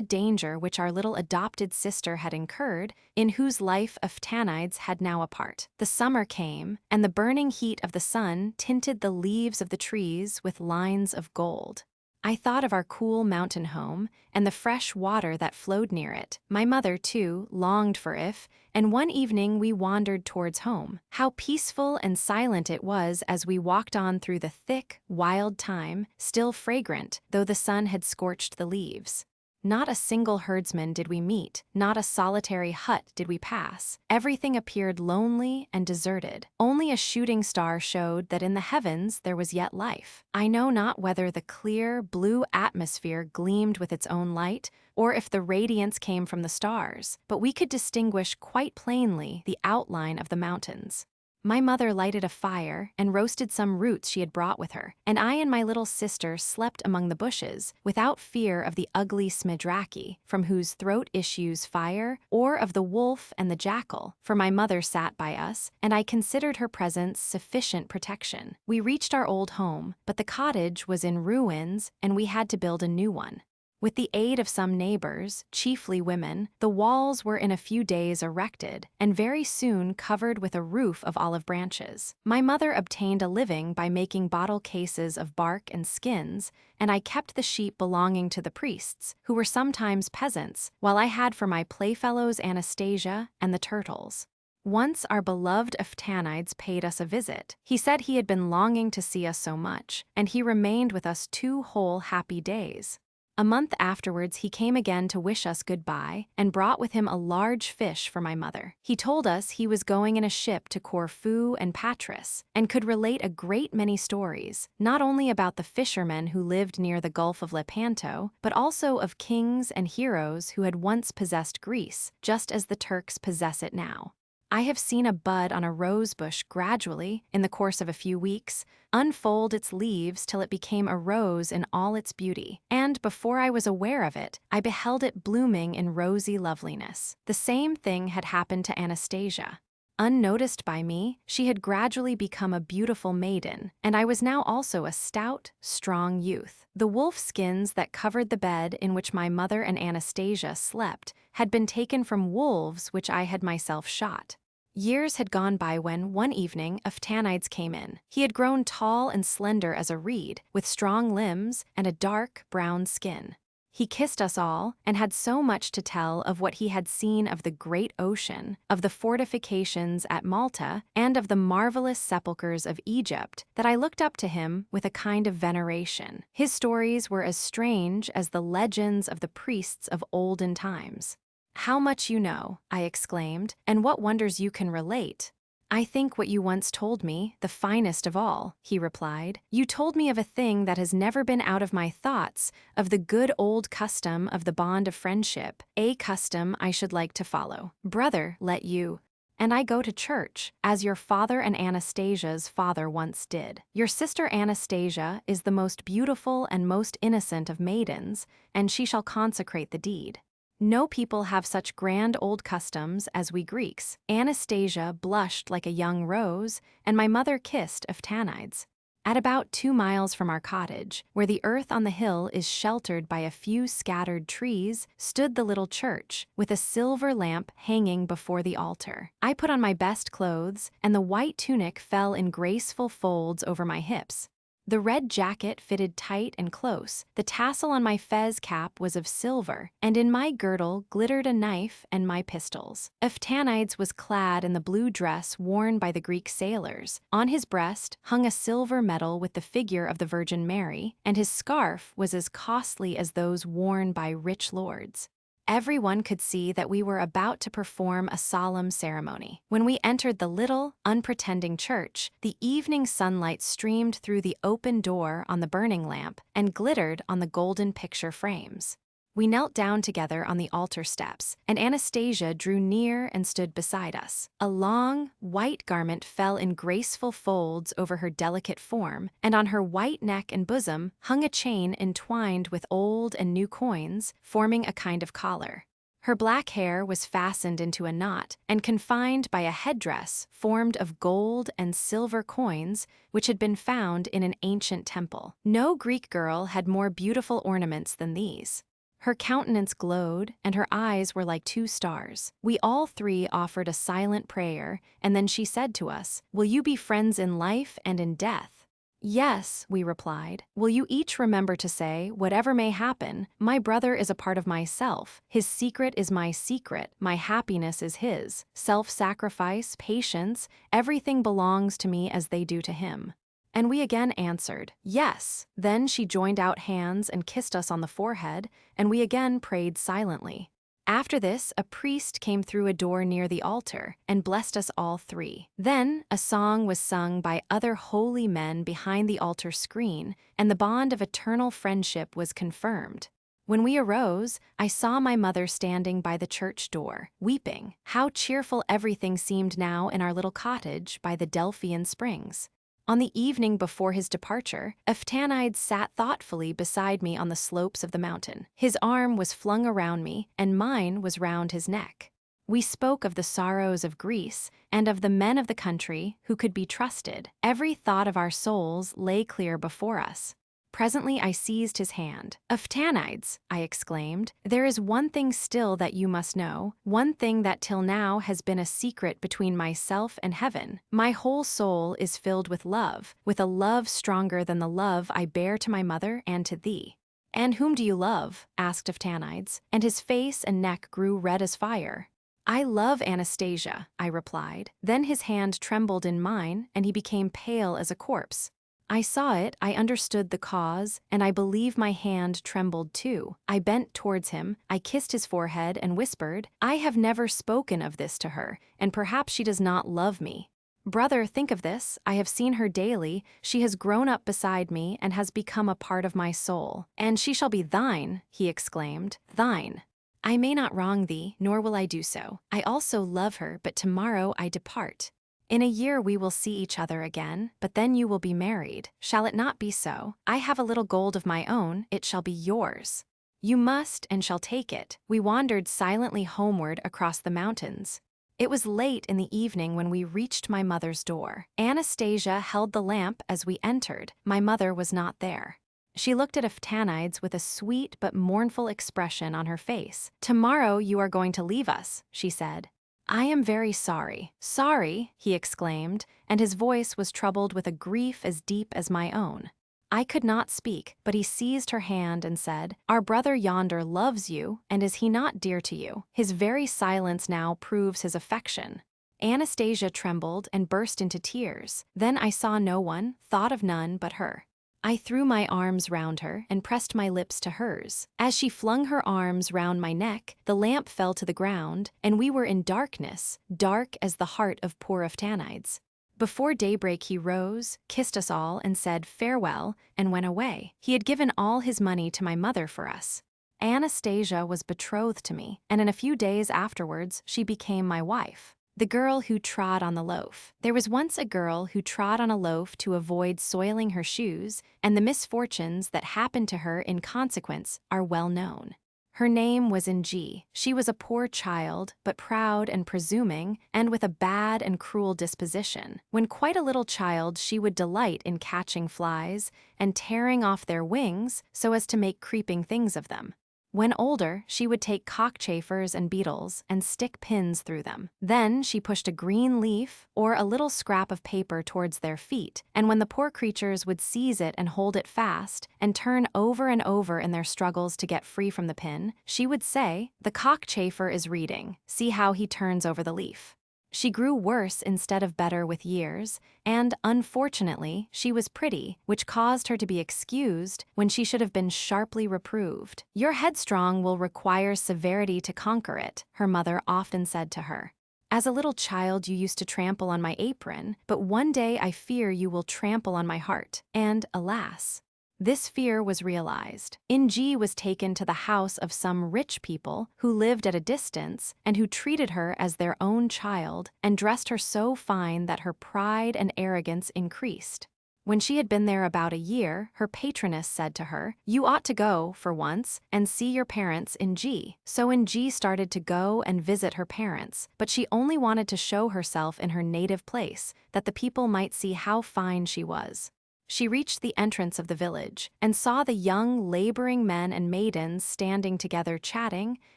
Speaker 1: danger which our little adopted sister had incurred, in whose life Phtanides had now a part. The summer came, and the burning heat of the sun tinted the leaves of the trees with lines of gold. I thought of our cool mountain home, and the fresh water that flowed near it. My mother, too, longed for it, and one evening we wandered towards home. How peaceful and silent it was as we walked on through the thick, wild thyme, still fragrant, though the sun had scorched the leaves. Not a single herdsman did we meet, not a solitary hut did we pass. Everything appeared lonely and deserted. Only a shooting star showed that in the heavens there was yet life. I know not whether the clear, blue atmosphere gleamed with its own light, or if the radiance came from the stars, but we could distinguish quite plainly the outline of the mountains. My mother lighted a fire and roasted some roots she had brought with her, and I and my little sister slept among the bushes, without fear of the ugly smidraki, from whose throat issues fire, or of the wolf and the jackal, for my mother sat by us, and I considered her presence sufficient protection. We reached our old home, but the cottage was in ruins, and we had to build a new one. With the aid of some neighbors, chiefly women, the walls were in a few days erected, and very soon covered with a roof of olive branches. My mother obtained a living by making bottle cases of bark and skins, and I kept the sheep belonging to the priests, who were sometimes peasants, while I had for my playfellows Anastasia and the turtles. Once our beloved Phtanides paid us a visit. He said he had been longing to see us so much, and he remained with us 2 whole happy days. A month afterwards he came again to wish us goodbye, and brought with him a large fish for my mother. He told us he was going in a ship to Corfu and Patras, and could relate a great many stories, not only about the fishermen who lived near the Gulf of Lepanto, but also of kings and heroes who had once possessed Greece, just as the Turks possess it now. I have seen a bud on a rose bush gradually, in the course of a few weeks, unfold its leaves till it became a rose in all its beauty, and before I was aware of it, I beheld it blooming in rosy loveliness. The same thing had happened to Anastasia. Unnoticed by me, she had gradually become a beautiful maiden, and I was now also a stout, strong youth. The wolf skins that covered the bed in which my mother and Anastasia slept had been taken from wolves which I had myself shot. Years had gone by when, one evening, Phtanides came in. He had grown tall and slender as a reed, with strong limbs and a dark, brown skin. He kissed us all and had so much to tell of what he had seen of the great ocean, of the fortifications at Malta, and of the marvelous sepulchres of Egypt that I looked up to him with a kind of veneration. His stories were as strange as the legends of the priests of olden times. "How much you know," I exclaimed, "and what wonders you can relate." "I think what you once told me, the finest of all," he replied. "You told me of a thing that has never been out of my thoughts, of the good old custom of the bond of friendship, a custom I should like to follow. Brother, let you and I go to church, as your father and Anastasia's father once did. Your sister Anastasia is the most beautiful and most innocent of maidens, and she shall consecrate the deed. No people have such grand old customs as we Greeks." Anastasia blushed like a young rose, and my mother kissed Phtanides. At about 2 miles from our cottage, where the earth on the hill is sheltered by a few scattered trees, stood the little church, with a silver lamp hanging before the altar. I put on my best clothes, and the white tunic fell in graceful folds over my hips. The red jacket fitted tight and close, the tassel on my fez cap was of silver, and in my girdle glittered a knife and my pistols. Phtanides was clad in the blue dress worn by the Greek sailors. On his breast hung a silver medal with the figure of the Virgin Mary, and his scarf was as costly as those worn by rich lords. Everyone could see that we were about to perform a solemn ceremony. When we entered the little, unpretending church, the evening sunlight streamed through the open door on the burning lamp and glittered on the golden picture frames. We knelt down together on the altar steps, and Anastasia drew near and stood beside us. A long, white garment fell in graceful folds over her delicate form, and on her white neck and bosom hung a chain entwined with old and new coins, forming a kind of collar. Her black hair was fastened into a knot and confined by a headdress formed of gold and silver coins which had been found in an ancient temple. No Greek girl had more beautiful ornaments than these. Her countenance glowed, and her eyes were like 2 stars. We all 3 offered a silent prayer, and then she said to us, "Will you be friends in life and in death?" "Yes," we replied. "Will you each remember to say, whatever may happen, my brother is a part of myself, his secret is my secret, my happiness is his, self-sacrifice, patience, everything belongs to me as they do to him." And we again answered, "Yes." Then she joined out hands and kissed us on the forehead, and we again prayed silently. After this, a priest came through a door near the altar and blessed us all 3. Then a song was sung by other holy men behind the altar screen, and the bond of eternal friendship was confirmed. When we arose, I saw my mother standing by the church door, weeping. How cheerful everything seemed now in our little cottage by the Delphian springs. On the evening before his departure, Phtanides sat thoughtfully beside me on the slopes of the mountain. His arm was flung around me, and mine was round his neck. We spoke of the sorrows of Greece and of the men of the country who could be trusted. Every thought of our souls lay clear before us. Presently I seized his hand. "Phtanides," I exclaimed, "there is one thing still that you must know, one thing that till now has been a secret between myself and heaven. My whole soul is filled with a love stronger than the love I bear to my mother and to thee." "And whom do you love?" asked Phtanides, and his face and neck grew red as fire. "I love Anastasia," I replied. Then his hand trembled in mine, and he became pale as a corpse. I saw it, I understood the cause, and I believe my hand trembled too. I bent towards him, I kissed his forehead and whispered, "I have never spoken of this to her, and perhaps she does not love me. Brother, think of this, I have seen her daily, she has grown up beside me and has become a part of my soul. And she shall be thine," he exclaimed, "thine. I may not wrong thee, nor will I do so. I also love her, but tomorrow I depart. In a year we will see each other again, but then you will be married. Shall it not be so? I have a little gold of my own, it shall be yours. You must and shall take it." We wandered silently homeward across the mountains. It was late in the evening when we reached my mother's door. Anastasia held the lamp as we entered. My mother was not there. She looked at Phtanides with a sweet but mournful expression on her face. "Tomorrow you are going to leave us," she said. "I am very sorry." "Sorry," he exclaimed, and his voice was troubled with a grief as deep as my own. I could not speak, but he seized her hand and said, "Our brother yonder loves you, and is he not dear to you? His very silence now proves his affection." Anastasia trembled and burst into tears. Then I saw no one, thought of none but her. I threw my arms round her and pressed my lips to hers. As she flung her arms round my neck, the lamp fell to the ground, and we were in darkness, dark as the heart of poor Eftanides. Before daybreak he rose, kissed us all, and said farewell, and went away. He had given all his money to my mother for us. Anastasia was betrothed to me, and in a few days afterwards she became my wife. The girl who trod on the loaf. There was once a girl who trod on a loaf to avoid soiling her shoes, and the misfortunes that happened to her in consequence are well known. Her name was Ng. She was a poor child, but proud and presuming, and with a bad and cruel disposition. When quite a little child, she would delight in catching flies and tearing off their wings so as to make creeping things of them. When older, she would take cockchafers and beetles and stick pins through them. Then she pushed a green leaf or a little scrap of paper towards their feet, and when the poor creatures would seize it and hold it fast and turn over and over in their struggles to get free from the pin, she would say, "The cockchafer is reading. See how he turns over the leaf." She grew worse instead of better with years, and, unfortunately, she was pretty, which caused her to be excused when she should have been sharply reproved. "Your headstrong will require severity to conquer it," her mother often said to her. "As a little child you used to trample on my apron, but one day I fear you will trample on my heart." And, alas, this fear was realized. Ng was taken to the house of some rich people who lived at a distance and who treated her as their own child and dressed her so fine that her pride and arrogance increased. When she had been there about a year, her patroness said to her, "You ought to go, for once, and see your parents, Ng." So Ng started to go and visit her parents, but she only wanted to show herself in her native place, that the people might see how fine she was. She reached the entrance of the village and saw the young laboring men and maidens standing together chatting,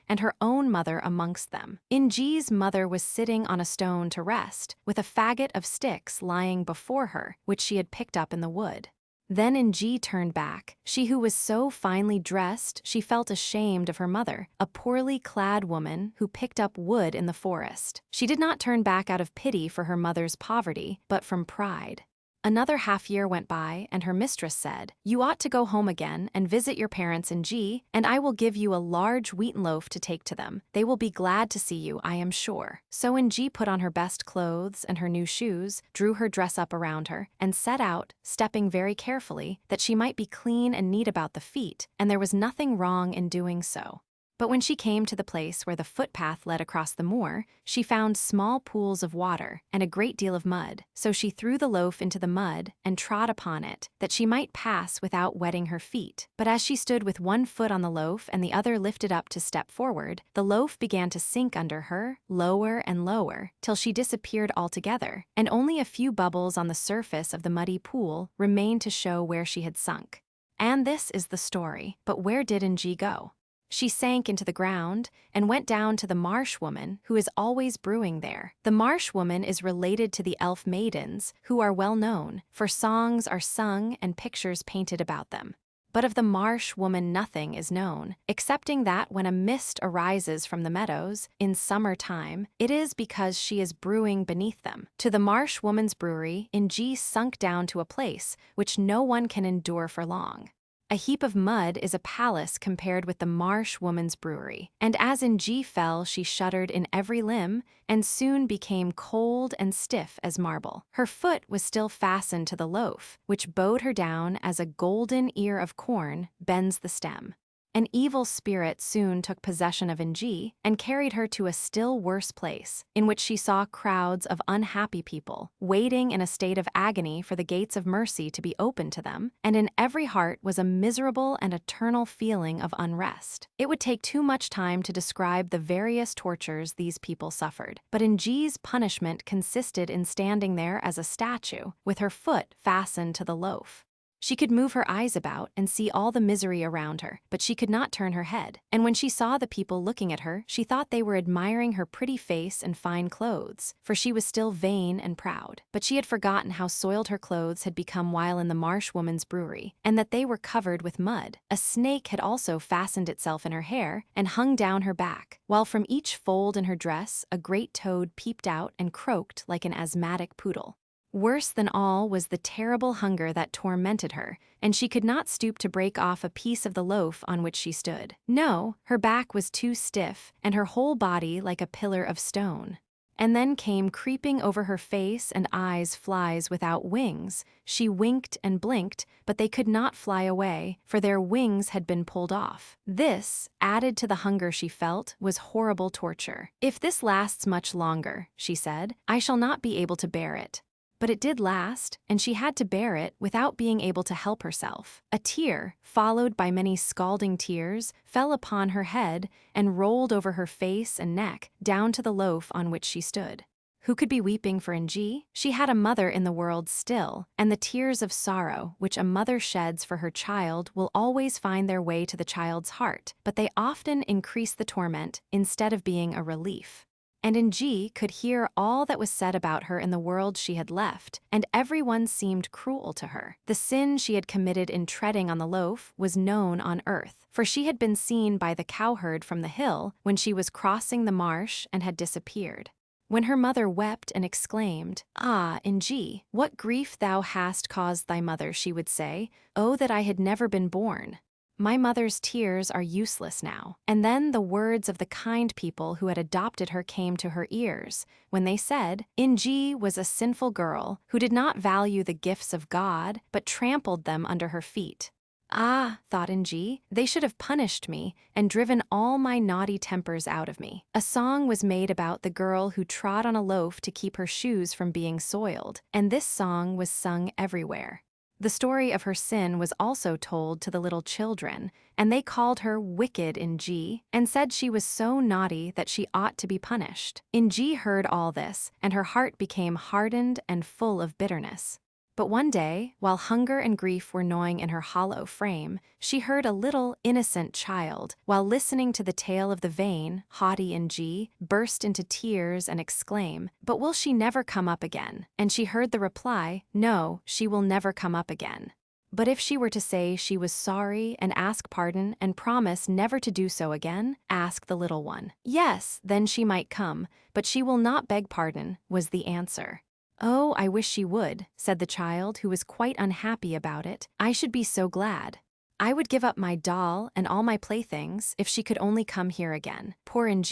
Speaker 1: and her own mother amongst them. Ng's mother was sitting on a stone to rest, with a faggot of sticks lying before her, which she had picked up in the wood. Then Ng turned back, she who was so finely dressed she felt ashamed of her mother, a poorly clad woman who picked up wood in the forest. She did not turn back out of pity for her mother's poverty, but from pride. Another half-year went by, and her mistress said, "You ought to go home again and visit your parents in G, and I will give you a large wheaten loaf to take to them. They will be glad to see you, I am sure." So Ng put on her best clothes and her new shoes, drew her dress up around her, and set out, stepping very carefully, that she might be clean and neat about the feet, and there was nothing wrong in doing so. But when she came to the place where the footpath led across the moor, she found small pools of water and a great deal of mud. So she threw the loaf into the mud and trod upon it, that she might pass without wetting her feet. But as she stood with one foot on the loaf and the other lifted up to step forward, the loaf began to sink under her, lower and lower, till she disappeared altogether, and only a few bubbles on the surface of the muddy pool remained to show where she had sunk. And this is the story. But where did Ng go? She sank into the ground and went down to the marsh woman, who is always brewing there. The marsh woman is related to the elf maidens, who are well known, for songs are sung and pictures painted about them. But of the marsh woman nothing is known, excepting that when a mist arises from the meadows, in summer time, it is because she is brewing beneath them. To the marsh woman's brewery, Ng sunk down to a place which no one can endure for long. A heap of mud is a palace compared with the marsh woman's brewery, and as Ng fell she shuddered in every limb, and soon became cold and stiff as marble. Her foot was still fastened to the loaf, which bowed her down as a golden ear of corn bends the stem. An evil spirit soon took possession of Ng and carried her to a still worse place, in which she saw crowds of unhappy people, waiting in a state of agony for the gates of mercy to be opened to them, and in every heart was a miserable and eternal feeling of unrest. It would take too much time to describe the various tortures these people suffered, but Ng's punishment consisted in standing there as a statue, with her foot fastened to the loaf. She could move her eyes about and see all the misery around her, but she could not turn her head. And when she saw the people looking at her, she thought they were admiring her pretty face and fine clothes, for she was still vain and proud. But she had forgotten how soiled her clothes had become while in the Marsh Woman's brewery, and that they were covered with mud. A snake had also fastened itself in her hair and hung down her back, while from each fold in her dress a great toad peeped out and croaked like an asthmatic poodle. Worse than all was the terrible hunger that tormented her, and she could not stoop to break off a piece of the loaf on which she stood. No, her back was too stiff, and her whole body like a pillar of stone. And then came creeping over her face and eyes flies without wings. She winked and blinked, but they could not fly away, for their wings had been pulled off. This, added to the hunger she felt, was horrible torture. "If this lasts much longer," she said, "I shall not be able to bear it." But it did last, and she had to bear it without being able to help herself. A tear, followed by many scalding tears, fell upon her head and rolled over her face and neck, down to the loaf on which she stood. Who could be weeping for Ng? She had a mother in the world still, and the tears of sorrow which a mother sheds for her child will always find their way to the child's heart, but they often increase the torment instead of being a relief. And Ng could hear all that was said about her in the world she had left, and everyone seemed cruel to her. The sin she had committed in treading on the loaf was known on earth, for she had been seen by the cowherd from the hill when she was crossing the marsh and had disappeared. When her mother wept and exclaimed, "Ah, Ng, what grief thou hast caused thy mother," she would say, "Oh, that I had never been born! My mother's tears are useless now." And then the words of the kind people who had adopted her came to her ears, when they said, Ng was a sinful girl who did not value the gifts of God, but trampled them under her feet. "Ah," thought Ng, "they should have punished me and driven all my naughty tempers out of me." A song was made about the girl who trod on a loaf to keep her shoes from being soiled, and this song was sung everywhere. The story of her sin was also told to the little children, and they called her Wicked Ng, and said she was so naughty that she ought to be punished. Ng heard all this, and her heart became hardened and full of bitterness. But one day, while hunger and grief were gnawing in her hollow frame, she heard a little, innocent child, while listening to the tale of the vain, haughty Ng, burst into tears and exclaim, "But will she never come up again?" And she heard the reply, "No, she will never come up again." But if she were to say she was sorry and ask pardon and promise never to do so again, asked the little one. "Yes, then she might come, but she will not beg pardon," was the answer. "Oh, I wish she would," said the child, who was quite unhappy about it. "I should be so glad. I would give up my doll and all my playthings if she could only come here again. Poor Ng.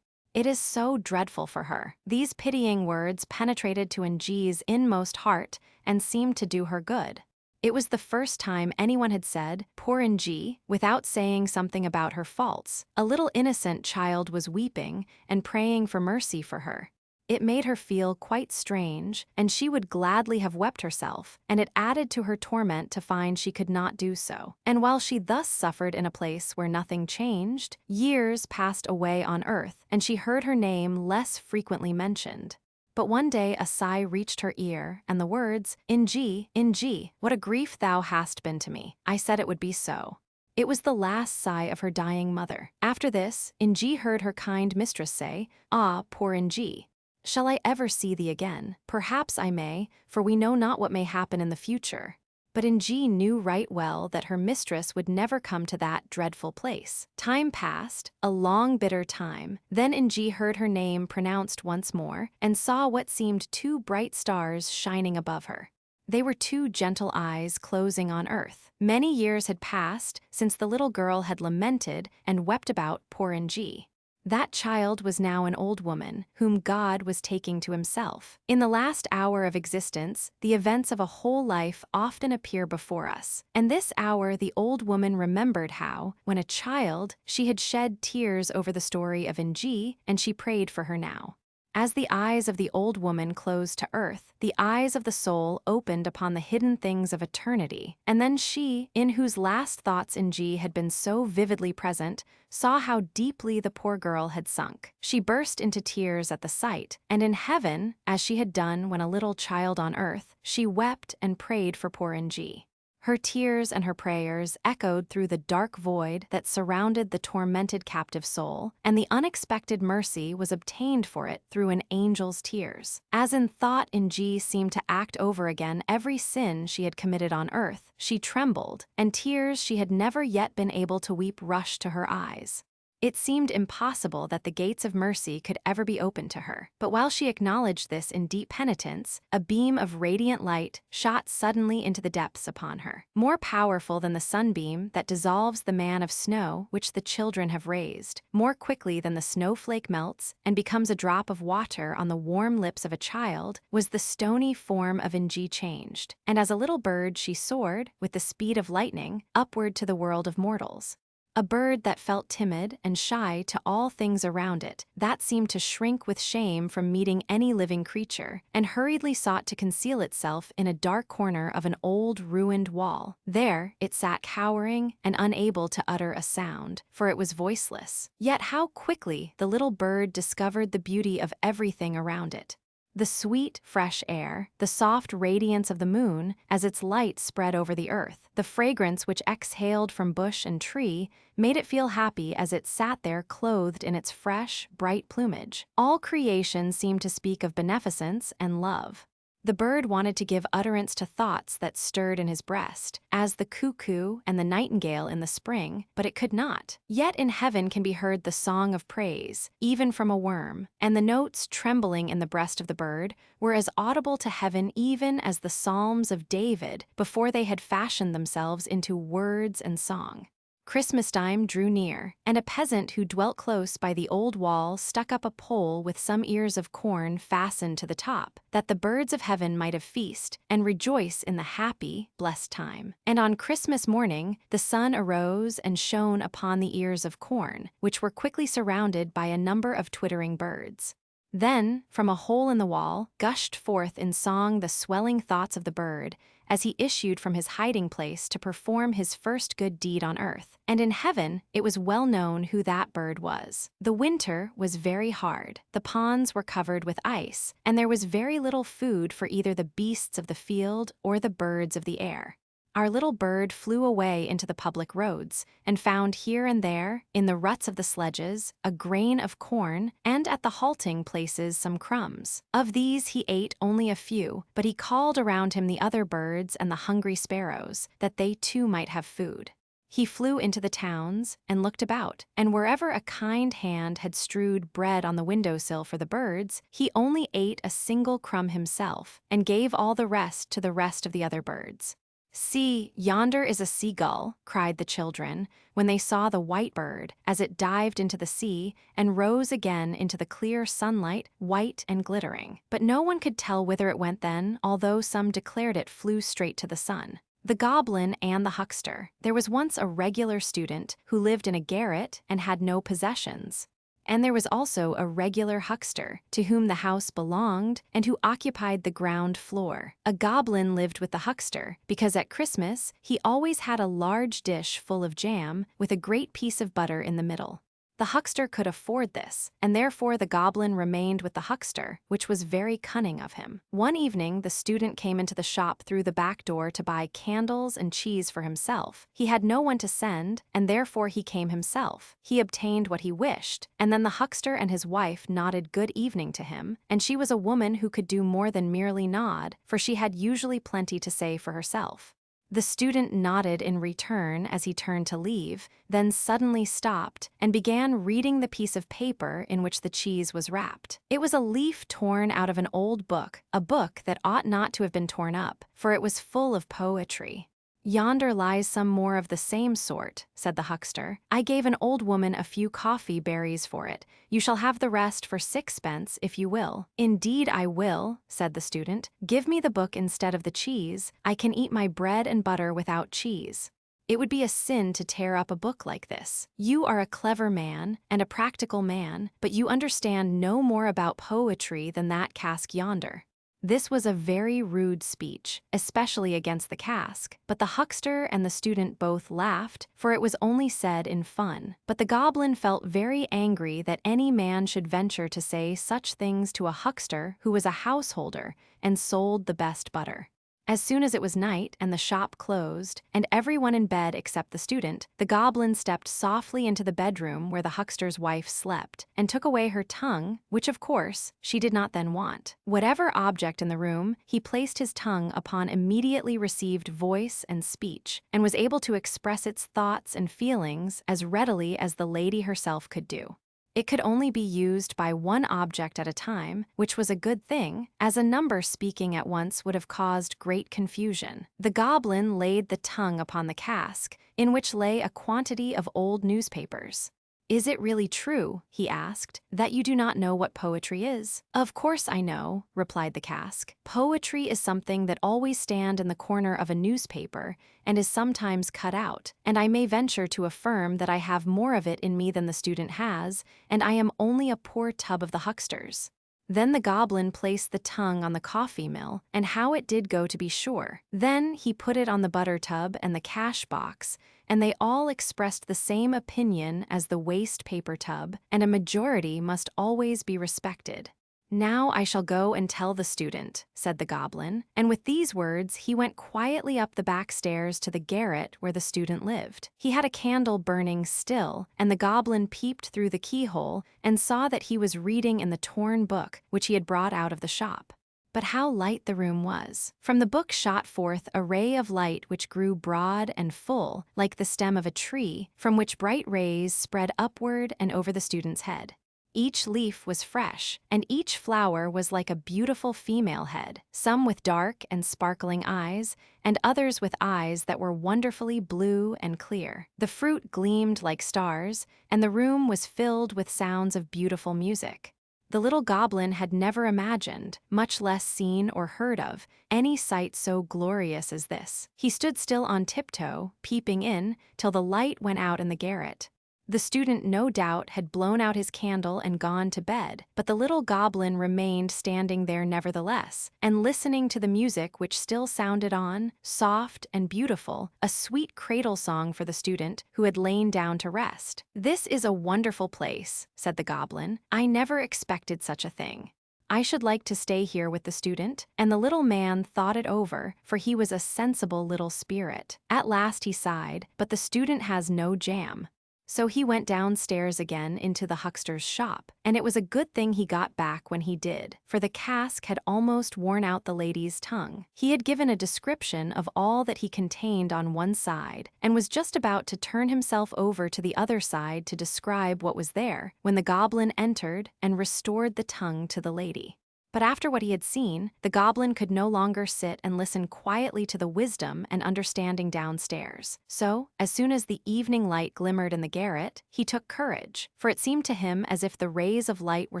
Speaker 1: It is so dreadful for her." These pitying words penetrated to Ng's inmost heart and seemed to do her good. It was the first time anyone had said, "Poor Ng," without saying something about her faults. A little innocent child was weeping and praying for mercy for her. It made her feel quite strange, and she would gladly have wept herself, and it added to her torment to find she could not do so. And while she thus suffered in a place where nothing changed, years passed away on earth, and she heard her name less frequently mentioned. But one day a sigh reached her ear, and the words, Ng, what a grief thou hast been to me. I said it would be so." It was the last sigh of her dying mother. After this, Ng heard her kind mistress say, "Ah, poor Ng. Shall I ever see thee again? Perhaps I may, for we know not what may happen in the future." But Ng knew right well that her mistress would never come to that dreadful place. Time passed, a long bitter time. Then Ng heard her name pronounced once more, and saw what seemed two bright stars shining above her. They were two gentle eyes closing on earth. Many years had passed since the little girl had lamented and wept about poor Ng. That child was now an old woman, whom God was taking to himself. In the last hour of existence, the events of a whole life often appear before us. And this hour the old woman remembered how, when a child, she had shed tears over the story of Ng, and she prayed for her now. As the eyes of the old woman closed to earth, the eyes of the soul opened upon the hidden things of eternity, and then she, in whose last thoughts Ng had been so vividly present, saw how deeply the poor girl had sunk. She burst into tears at the sight, and in heaven, as she had done when a little child on earth, she wept and prayed for poor Ng. Her tears and her prayers echoed through the dark void that surrounded the tormented captive soul, and the unexpected mercy was obtained for it through an angel's tears. As in thought, Ng seemed to act over again every sin she had committed on earth. She trembled, and tears she had never yet been able to weep rushed to her eyes. It seemed impossible that the gates of mercy could ever be opened to her. But while she acknowledged this in deep penitence, a beam of radiant light shot suddenly into the depths upon her, more powerful than the sunbeam that dissolves the man of snow which the children have raised, more quickly than the snowflake melts and becomes a drop of water on the warm lips of a child, was the stony form of Ng changed, and as a little bird she soared, with the speed of lightning, upward to the world of mortals. A bird that felt timid and shy to all things around it, that seemed to shrink with shame from meeting any living creature, and hurriedly sought to conceal itself in a dark corner of an old ruined wall. There it sat cowering and unable to utter a sound, for it was voiceless. Yet how quickly the little bird discovered the beauty of everything around it. The sweet, fresh air, the soft radiance of the moon as its light spread over the earth, the fragrance which exhaled from bush and tree, made it feel happy as it sat there clothed in its fresh, bright plumage. All creation seemed to speak of beneficence and love. The bird wanted to give utterance to thoughts that stirred in his breast, as the cuckoo and the nightingale in the spring, but it could not. Yet in heaven can be heard the song of praise, even from a worm, and the notes trembling in the breast of the bird were as audible to heaven even as the psalms of David before they had fashioned themselves into words and song. Christmas time drew near, and a peasant who dwelt close by the old wall stuck up a pole with some ears of corn fastened to the top, that the birds of heaven might have feast and rejoice in the happy, blessed time. And on Christmas morning the sun arose and shone upon the ears of corn, which were quickly surrounded by a number of twittering birds. Then, from a hole in the wall, gushed forth in song the swelling thoughts of the bird, as he issued from his hiding place to perform his first good deed on earth. And in heaven it was well known who that bird was. The winter was very hard, the ponds were covered with ice, and there was very little food for either the beasts of the field or the birds of the air. Our little bird flew away into the public roads, and found here and there, in the ruts of the sledges, a grain of corn, and at the halting places some crumbs. Of these he ate only a few, but he called around him the other birds and the hungry sparrows, that they too might have food. He flew into the towns and looked about, and wherever a kind hand had strewed bread on the windowsill for the birds, he only ate a single crumb himself, and gave all the rest to the rest of the other birds. "See, yonder is a seagull," cried the children, when they saw the white bird, as it dived into the sea and rose again into the clear sunlight, white and glittering. But no one could tell whither it went then, although some declared it flew straight to the sun. The goblin and the huckster. There was once a regular student who lived in a garret and had no possessions. And there was also a regular huckster, to whom the house belonged and who occupied the ground floor. A goblin lived with the huckster, because at Christmas he always had a large dish full of jam, with a great piece of butter in the middle. The huckster could afford this, and therefore the goblin remained with the huckster, which was very cunning of him. One evening the student came into the shop through the back door to buy candles and cheese for himself. He had no one to send, and therefore he came himself. He obtained what he wished, and then the huckster and his wife nodded good evening to him, and she was a woman who could do more than merely nod, for she had usually plenty to say for herself. The student nodded in return as he turned to leave, then suddenly stopped and began reading the piece of paper in which the cheese was wrapped. It was a leaf torn out of an old book, a book that ought not to have been torn up, for it was full of poetry. "Yonder lies some more of the same sort," said the huckster. "I gave an old woman a few coffee berries for it. You shall have the rest for 6 pence if you will." "Indeed I will," said the student. "Give me the book instead of the cheese. I can eat my bread and butter without cheese." It would be a sin to tear up a book like this. You are a clever man and a practical man, but you understand no more about poetry than that cask yonder. This was a very rude speech, especially against the cask, but the huckster and the student both laughed, for it was only said in fun. But the goblin felt very angry that any man should venture to say such things to a huckster who was a householder and sold the best butter. As soon as it was night and the shop closed, and everyone in bed except the student, the goblin stepped softly into the bedroom where the huckster's wife slept, and took away her tongue, which of course, she did not then want. Whatever object in the room, he placed his tongue upon immediately received voice and speech, and was able to express its thoughts and feelings as readily as the lady herself could do. It could only be used by one object at a time, which was a good thing, as a number speaking at once would have caused great confusion. The goblin laid the tongue upon the cask, in which lay a quantity of old newspapers. "Is it really true," he asked, "that you do not know what poetry is?" "Of course I know," replied the cask. "Poetry is something that always stands in the corner of a newspaper and is sometimes cut out, and I may venture to affirm that I have more of it in me than the student has, and I am only a poor tub of the huckster's." Then the goblin placed the tongue on the coffee mill, and how it did go to be sure. Then he put it on the butter tub and the cash box, and they all expressed the same opinion as the waste paper tub, and a majority must always be respected. "Now I shall go and tell the student," said the goblin, and with these words he went quietly up the back stairs to the garret where the student lived. He had a candle burning still, and the goblin peeped through the keyhole and saw that he was reading in the torn book which he had brought out of the shop. But how light the room was! From the book shot forth a ray of light which grew broad and full, like the stem of a tree, from which bright rays spread upward and over the student's head. Each leaf was fresh, and each flower was like a beautiful female head, some with dark and sparkling eyes, and others with eyes that were wonderfully blue and clear. The fruit gleamed like stars, and the room was filled with sounds of beautiful music. The little goblin had never imagined, much less seen or heard of, any sight so glorious as this. He stood still on tiptoe, peeping in, till the light went out in the garret. The student no doubt had blown out his candle and gone to bed, but the little goblin remained standing there nevertheless, and listening to the music which still sounded on, soft and beautiful, a sweet cradle song for the student who had lain down to rest. "This is a wonderful place," said the goblin. "I never expected such a thing. I should like to stay here with the student," and the little man thought it over, for he was a sensible little spirit. At last he sighed, "But the student has no jam." So he went downstairs again into the huckster's shop, and it was a good thing he got back when he did, for the cask had almost worn out the lady's tongue. He had given a description of all that he contained on one side, and was just about to turn himself over to the other side to describe what was there, when the goblin entered and restored the tongue to the lady. But after what he had seen, the goblin could no longer sit and listen quietly to the wisdom and understanding downstairs. So, as soon as the evening light glimmered in the garret, he took courage, for it seemed to him as if the rays of light were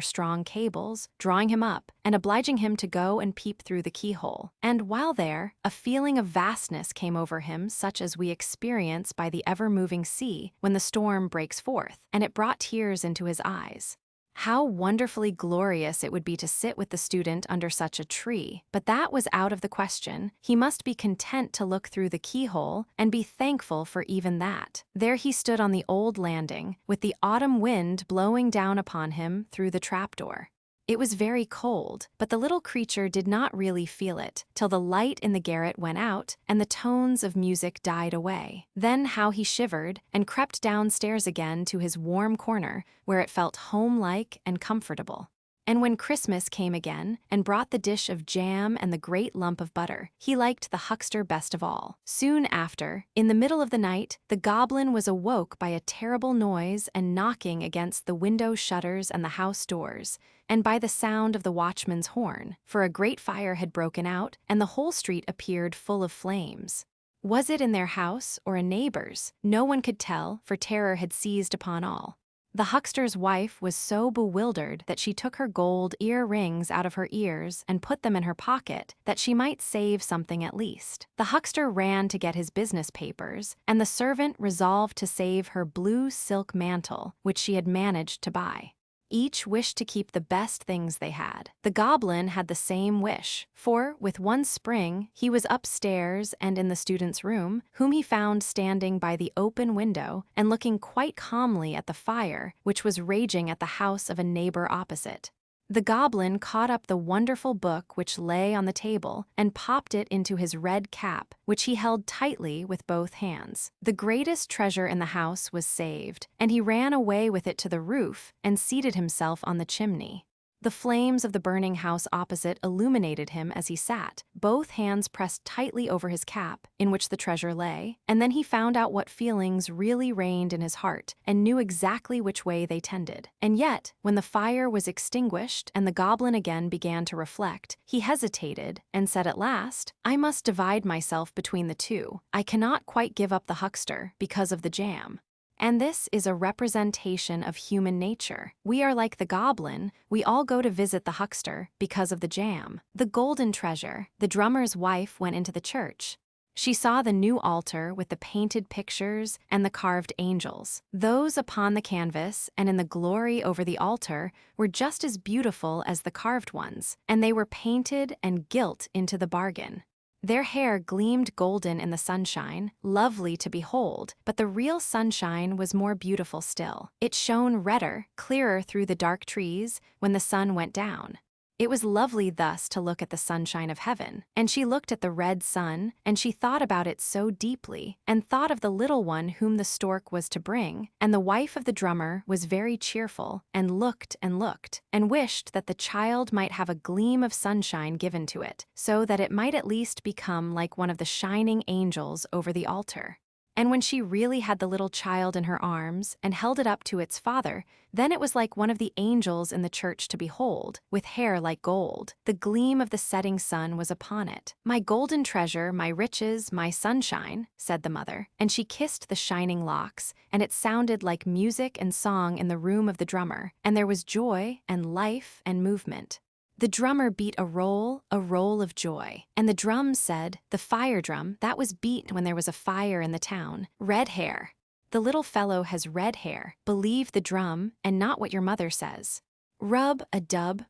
Speaker 1: strong cables, drawing him up and obliging him to go and peep through the keyhole. And while there, a feeling of vastness came over him such as we experience by the ever-moving sea when the storm breaks forth, and it brought tears into his eyes. How wonderfully glorious it would be to sit with the student under such a tree, but that was out of the question. He must be content to look through the keyhole and be thankful for even that. There he stood on the old landing, with the autumn wind blowing down upon him through the trapdoor. It was very cold, but the little creature did not really feel it, till the light in the garret went out and the tones of music died away. Then how he shivered and crept downstairs again to his warm corner, where it felt home-like and comfortable. And when Christmas came again and brought the dish of jam and the great lump of butter, he liked the huckster best of all. Soon after, in the middle of the night, the goblin was awoke by a terrible noise and knocking against the window shutters and the house doors, and by the sound of the watchman's horn, for a great fire had broken out, and the whole street appeared full of flames. Was it in their house or a neighbor's? No one could tell, for terror had seized upon all. The huckster's wife was so bewildered that she took her gold ear-rings out of her ears and put them in her pocket, that she might save something at least. The huckster ran to get his business papers, and the servant resolved to save her blue silk mantle, which she had managed to buy. Each wished to keep the best things they had. The goblin had the same wish, for, with one spring, he was upstairs and in the student's room, whom he found standing by the open window and looking quite calmly at the fire, which was raging at the house of a neighbor opposite. The goblin caught up the wonderful book which lay on the table and popped it into his red cap, which he held tightly with both hands. The greatest treasure in the house was saved, and he ran away with it to the roof and seated himself on the chimney. The flames of the burning house opposite illuminated him as he sat, both hands pressed tightly over his cap, in which the treasure lay, and then he found out what feelings really reigned in his heart, and knew exactly which way they tended. And yet, when the fire was extinguished and the goblin again began to reflect, he hesitated and said at last, "I must divide myself between the two. I cannot quite give up the huckster because of the jam." And this is a representation of human nature. We are like the goblin, we all go to visit the huckster because of the jam. The golden treasure. The drummer's wife went into the church. She saw the new altar with the painted pictures and the carved angels. Those upon the canvas and in the glory over the altar were just as beautiful as the carved ones, and they were painted and gilt into the bargain. Their hair gleamed golden in the sunshine, lovely to behold, but the real sunshine was more beautiful still. It shone redder, clearer through the dark trees when the sun went down. It was lovely thus to look at the sunshine of heaven, and she looked at the red sun, and she thought about it so deeply, and thought of the little one whom the stork was to bring, and the wife of the drummer was very cheerful, and looked, and wished that the child might have a gleam of sunshine given to it, so that it might at least become like one of the shining angels over the altar. And when she really had the little child in her arms and held it up to its father, then it was like one of the angels in the church to behold, with hair like gold. The gleam of the setting sun was upon it. "My golden treasure, my riches, my sunshine," said the mother, and she kissed the shining locks, and it sounded like music and song in the room of the drummer, and there was joy and life and movement. The drummer beat a roll of joy. And the drum said, the fire drum, that was beat when there was a fire in the town. Red hair. The little fellow has red hair. Believe the drum, and not what your mother says. Rub a dub,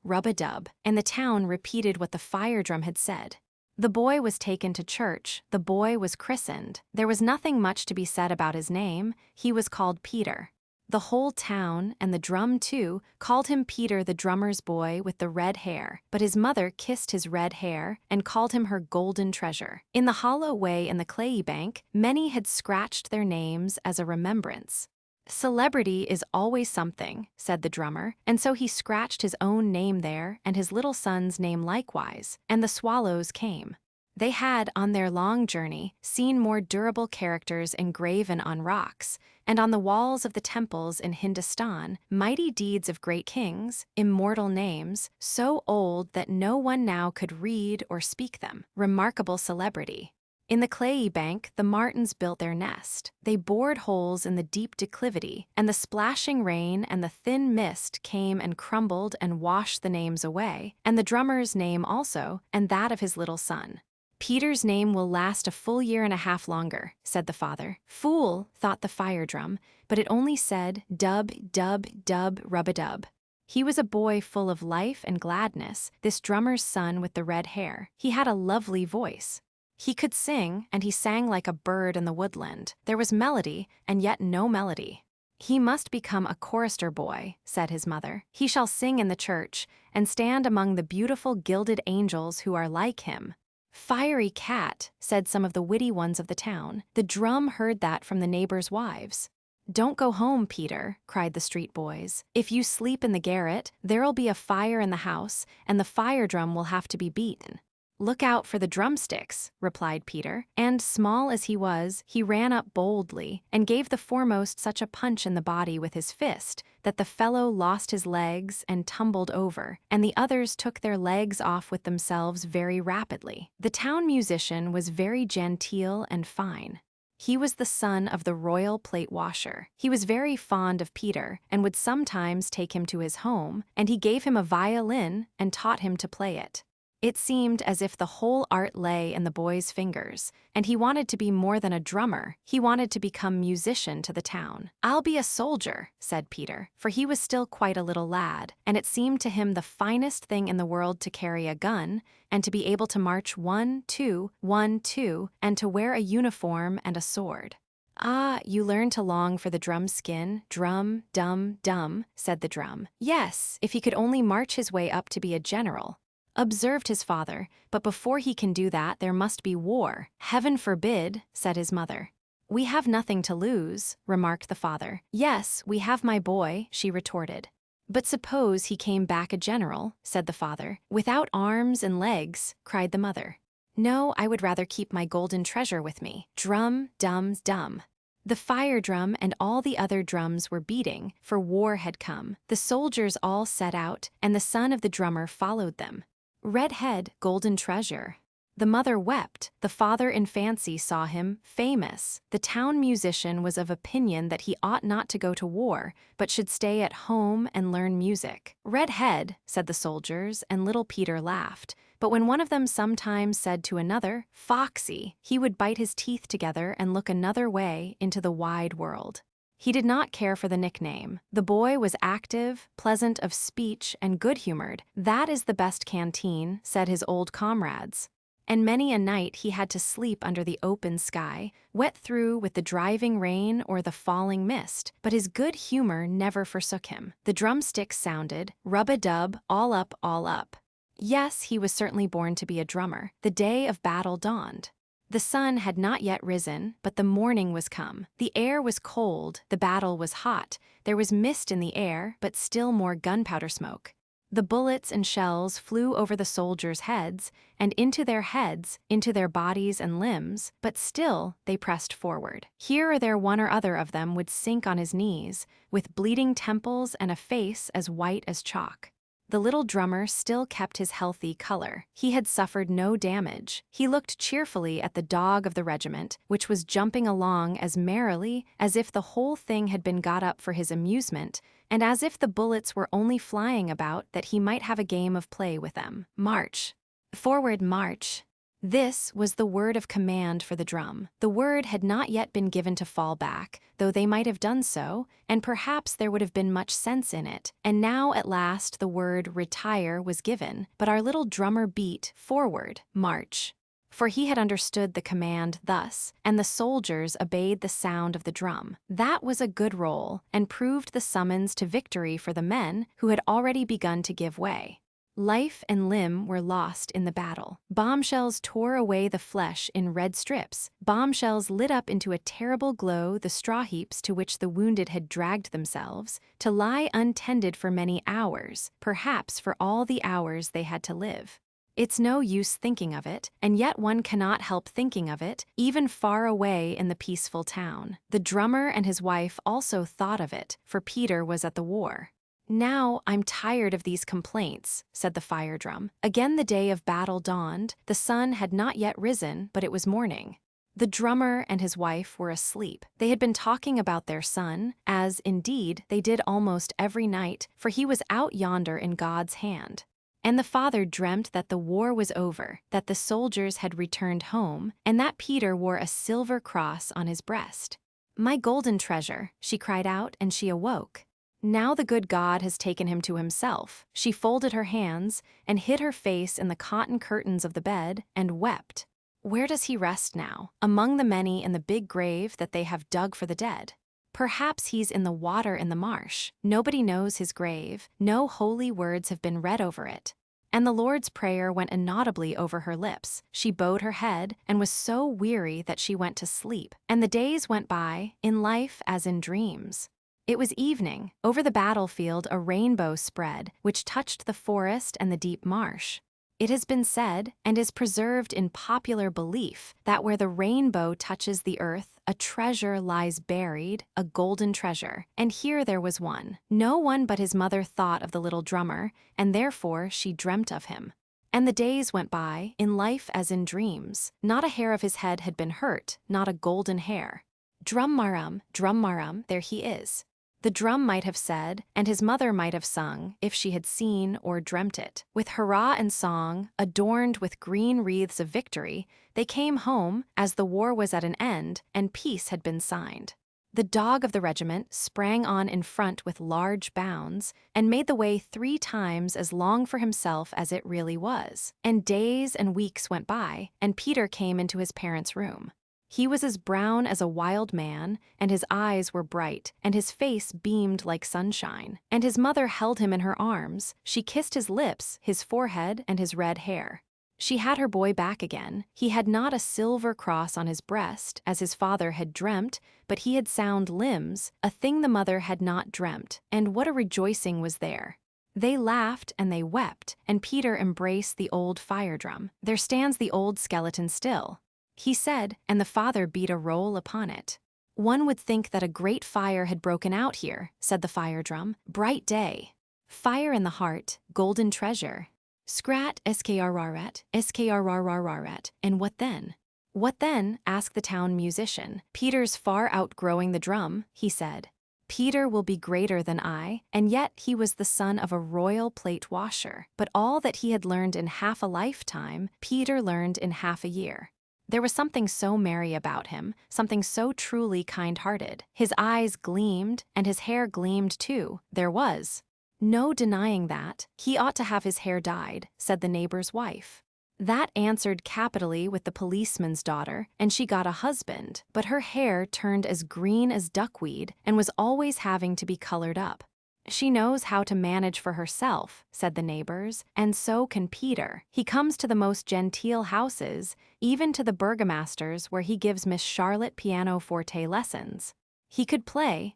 Speaker 1: and the town repeated what the fire drum had said. The boy was taken to church, the boy was christened. There was nothing much to be said about his name, he was called Peter. The whole town, and the drum too, called him Peter the drummer's boy with the red hair, but his mother kissed his red hair and called him her golden treasure. In the hollow way in the clayey bank, many had scratched their names as a remembrance. "Celebrity is always something," said the drummer, and so he scratched his own name there and his little son's name likewise, and the swallows came. They had, on their long journey, seen more durable characters engraven on rocks, and on the walls of the temples in Hindustan, mighty deeds of great kings, immortal names, so old that no one now could read or speak them. Remarkable celebrity. In the clayey bank, the martins built their nest. They bored holes in the deep declivity, and the splashing rain and the thin mist came and crumbled and washed the names away, and the drummer's name also, and that of his little son. "Peter's name will last a full year and a half longer," said the father. "Fool," thought the fire drum, but it only said, "Dub, dub, dub, rub-a-dub." He was a boy full of life and gladness, this drummer's son with the red hair. He had a lovely voice. He could sing, and he sang like a bird in the woodland. There was melody, and yet no melody. "He must become a chorister boy," said his mother. "He shall sing in the church, and stand among the beautiful gilded angels who are like him." "Fiery cat," said some of the witty ones of the town. The drum heard that from the neighbors' wives. "Don't go home, Peter," cried the street boys. "If you sleep in the garret, there'll be a fire in the house, and the fire drum will have to be beaten." "Look out for the drumsticks," replied Peter, and, small as he was, he ran up boldly, and gave the foremost such a punch in the body with his fist, that the fellow lost his legs and tumbled over, and the others took their legs off with themselves very rapidly. The town musician was very genteel and fine. He was the son of the royal plate washer. He was very fond of Peter, and would sometimes take him to his home, and he gave him a violin and taught him to play it. It seemed as if the whole art lay in the boy's fingers, and he wanted to be more than a drummer, he wanted to become musician to the town. "I'll be a soldier," said Peter, for he was still quite a little lad, and it seemed to him the finest thing in the world to carry a gun, and to be able to march 1, 2, 1, 2, and to wear a uniform and a sword. "Ah, you learn to long for the drum's skin, drum, dum, dum," said the drum. "Yes, if he could only march his way up to be a general." Observed his father, "But before he can do that, there must be war." "Heaven forbid," said his mother. "We have nothing to lose," remarked the father. "Yes, we have, my boy," she retorted. "But suppose he came back a general," said the father. "Without arms and legs," cried the mother. "No, I would rather keep my golden treasure with me." Drum, dum, dum. The fire drum and all the other drums were beating, for war had come. The soldiers all set out, and the son of the drummer followed them. Red head, golden treasure. The mother wept. The father in fancy saw him famous. The town musician was of opinion that he ought not to go to war, but should stay at home and learn music. "Red head," said the soldiers, and little Peter laughed. But when one of them sometimes said to another, "Foxy," he would bite his teeth together and look another way into the wide world. He did not care for the nickname. The boy was active, pleasant of speech, and good-humored. "That is the best canteen," said his old comrades. And many a night he had to sleep under the open sky, wet through with the driving rain or the falling mist, but his good humor never forsook him. The drumsticks sounded, rub-a-dub, all up, all up. Yes, he was certainly born to be a drummer. The day of battle dawned. The sun had not yet risen, but the morning was come. The air was cold, the battle was hot, there was mist in the air, but still more gunpowder smoke. The bullets and shells flew over the soldiers' heads, and into their heads, into their bodies and limbs, but still they pressed forward. Here or there one or other of them would sink on his knees, with bleeding temples and a face as white as chalk. The little drummer still kept his healthy color. He had suffered no damage. He looked cheerfully at the dog of the regiment, which was jumping along as merrily as if the whole thing had been got up for his amusement, and as if the bullets were only flying about that he might have a game of play with them. "March! Forward, march!" This was the word of command for the drum. The word had not yet been given to fall back, though they might have done so, and perhaps there would have been much sense in it. And now at last the word retire was given, but our little drummer beat forward, march. For he had understood the command thus, and the soldiers obeyed the sound of the drum. That was a good roll, and proved the summons to victory for the men who had already begun to give way. Life and limb were lost in the battle. Bombshells tore away the flesh in red strips. Bombshells lit up into a terrible glow the straw heaps to which the wounded had dragged themselves, to lie untended for many hours, perhaps for all the hours they had to live. It's no use thinking of it, and yet one cannot help thinking of it, even far away in the peaceful town. The drummer and his wife also thought of it, for Peter was at the war. "Now I'm tired of these complaints," said the fire drum. Again the day of battle dawned. The sun had not yet risen, but it was morning. The drummer and his wife were asleep. They had been talking about their son, as, indeed, they did almost every night, for he was out yonder in God's hand. And the father dreamt that the war was over, that the soldiers had returned home, and that Peter wore a silver cross on his breast. "My golden treasure," she cried out, and she awoke. Now the good God has taken him to himself. She folded her hands and hid her face in the cotton curtains of the bed and wept. Where does he rest now? Among the many in the big grave that they have dug for the dead. Perhaps he's in the water in the marsh. Nobody knows his grave. No holy words have been read over it. And the Lord's Prayer went inaudibly over her lips. She bowed her head and was so weary that she went to sleep. And the days went by, in life as in dreams. It was evening. Over the battlefield a rainbow spread, which touched the forest and the deep marsh. It has been said, and is preserved in popular belief, that where the rainbow touches the earth, a treasure lies buried, a golden treasure, and here there was one. No one but his mother thought of the little drummer, and therefore she dreamt of him. And the days went by, in life as in dreams. Not a hair of his head had been hurt, not a golden hair. Drum marum, there he is. The drum might have said, and his mother might have sung, if she had seen or dreamt it. With hurrah and song, adorned with green wreaths of victory, they came home, as the war was at an end, and peace had been signed. The dog of the regiment sprang on in front with large bounds, and made the way 3 times as long for himself as it really was. And days and weeks went by, and Peter came into his parents' room. He was as brown as a wild man, and his eyes were bright, and his face beamed like sunshine. And his mother held him in her arms. She kissed his lips, his forehead, and his red hair. She had her boy back again. He had not a silver cross on his breast, as his father had dreamt, but he had sound limbs, a thing the mother had not dreamt. And what a rejoicing was there! They laughed and they wept, and Peter embraced the old fire drum. There stands the old skeleton still, he said, and the father beat a roll upon it. One would think that a great fire had broken out here, said the fire drum. Bright day. Fire in the heart, golden treasure. Scrat, skrraret, skrrraret, and what then? What then? Asked the town musician. Peter's far outgrowing the drum, he said. Peter will be greater than I, and yet he was the son of a royal plate washer. But all that he had learned in half a lifetime, Peter learned in half a year. There was something so merry about him, something so truly kind-hearted. His eyes gleamed, and his hair gleamed too. There was no denying that. He ought to have his hair dyed, said the neighbor's wife. That answered capitally with the policeman's daughter, and she got a husband, but her hair turned as green as duckweed and was always having to be colored up. She knows how to manage for herself, said the neighbors, and so can Peter. He comes to the most genteel houses, even to the burgomaster's where he gives Miss Charlotte pianoforte lessons. He could play,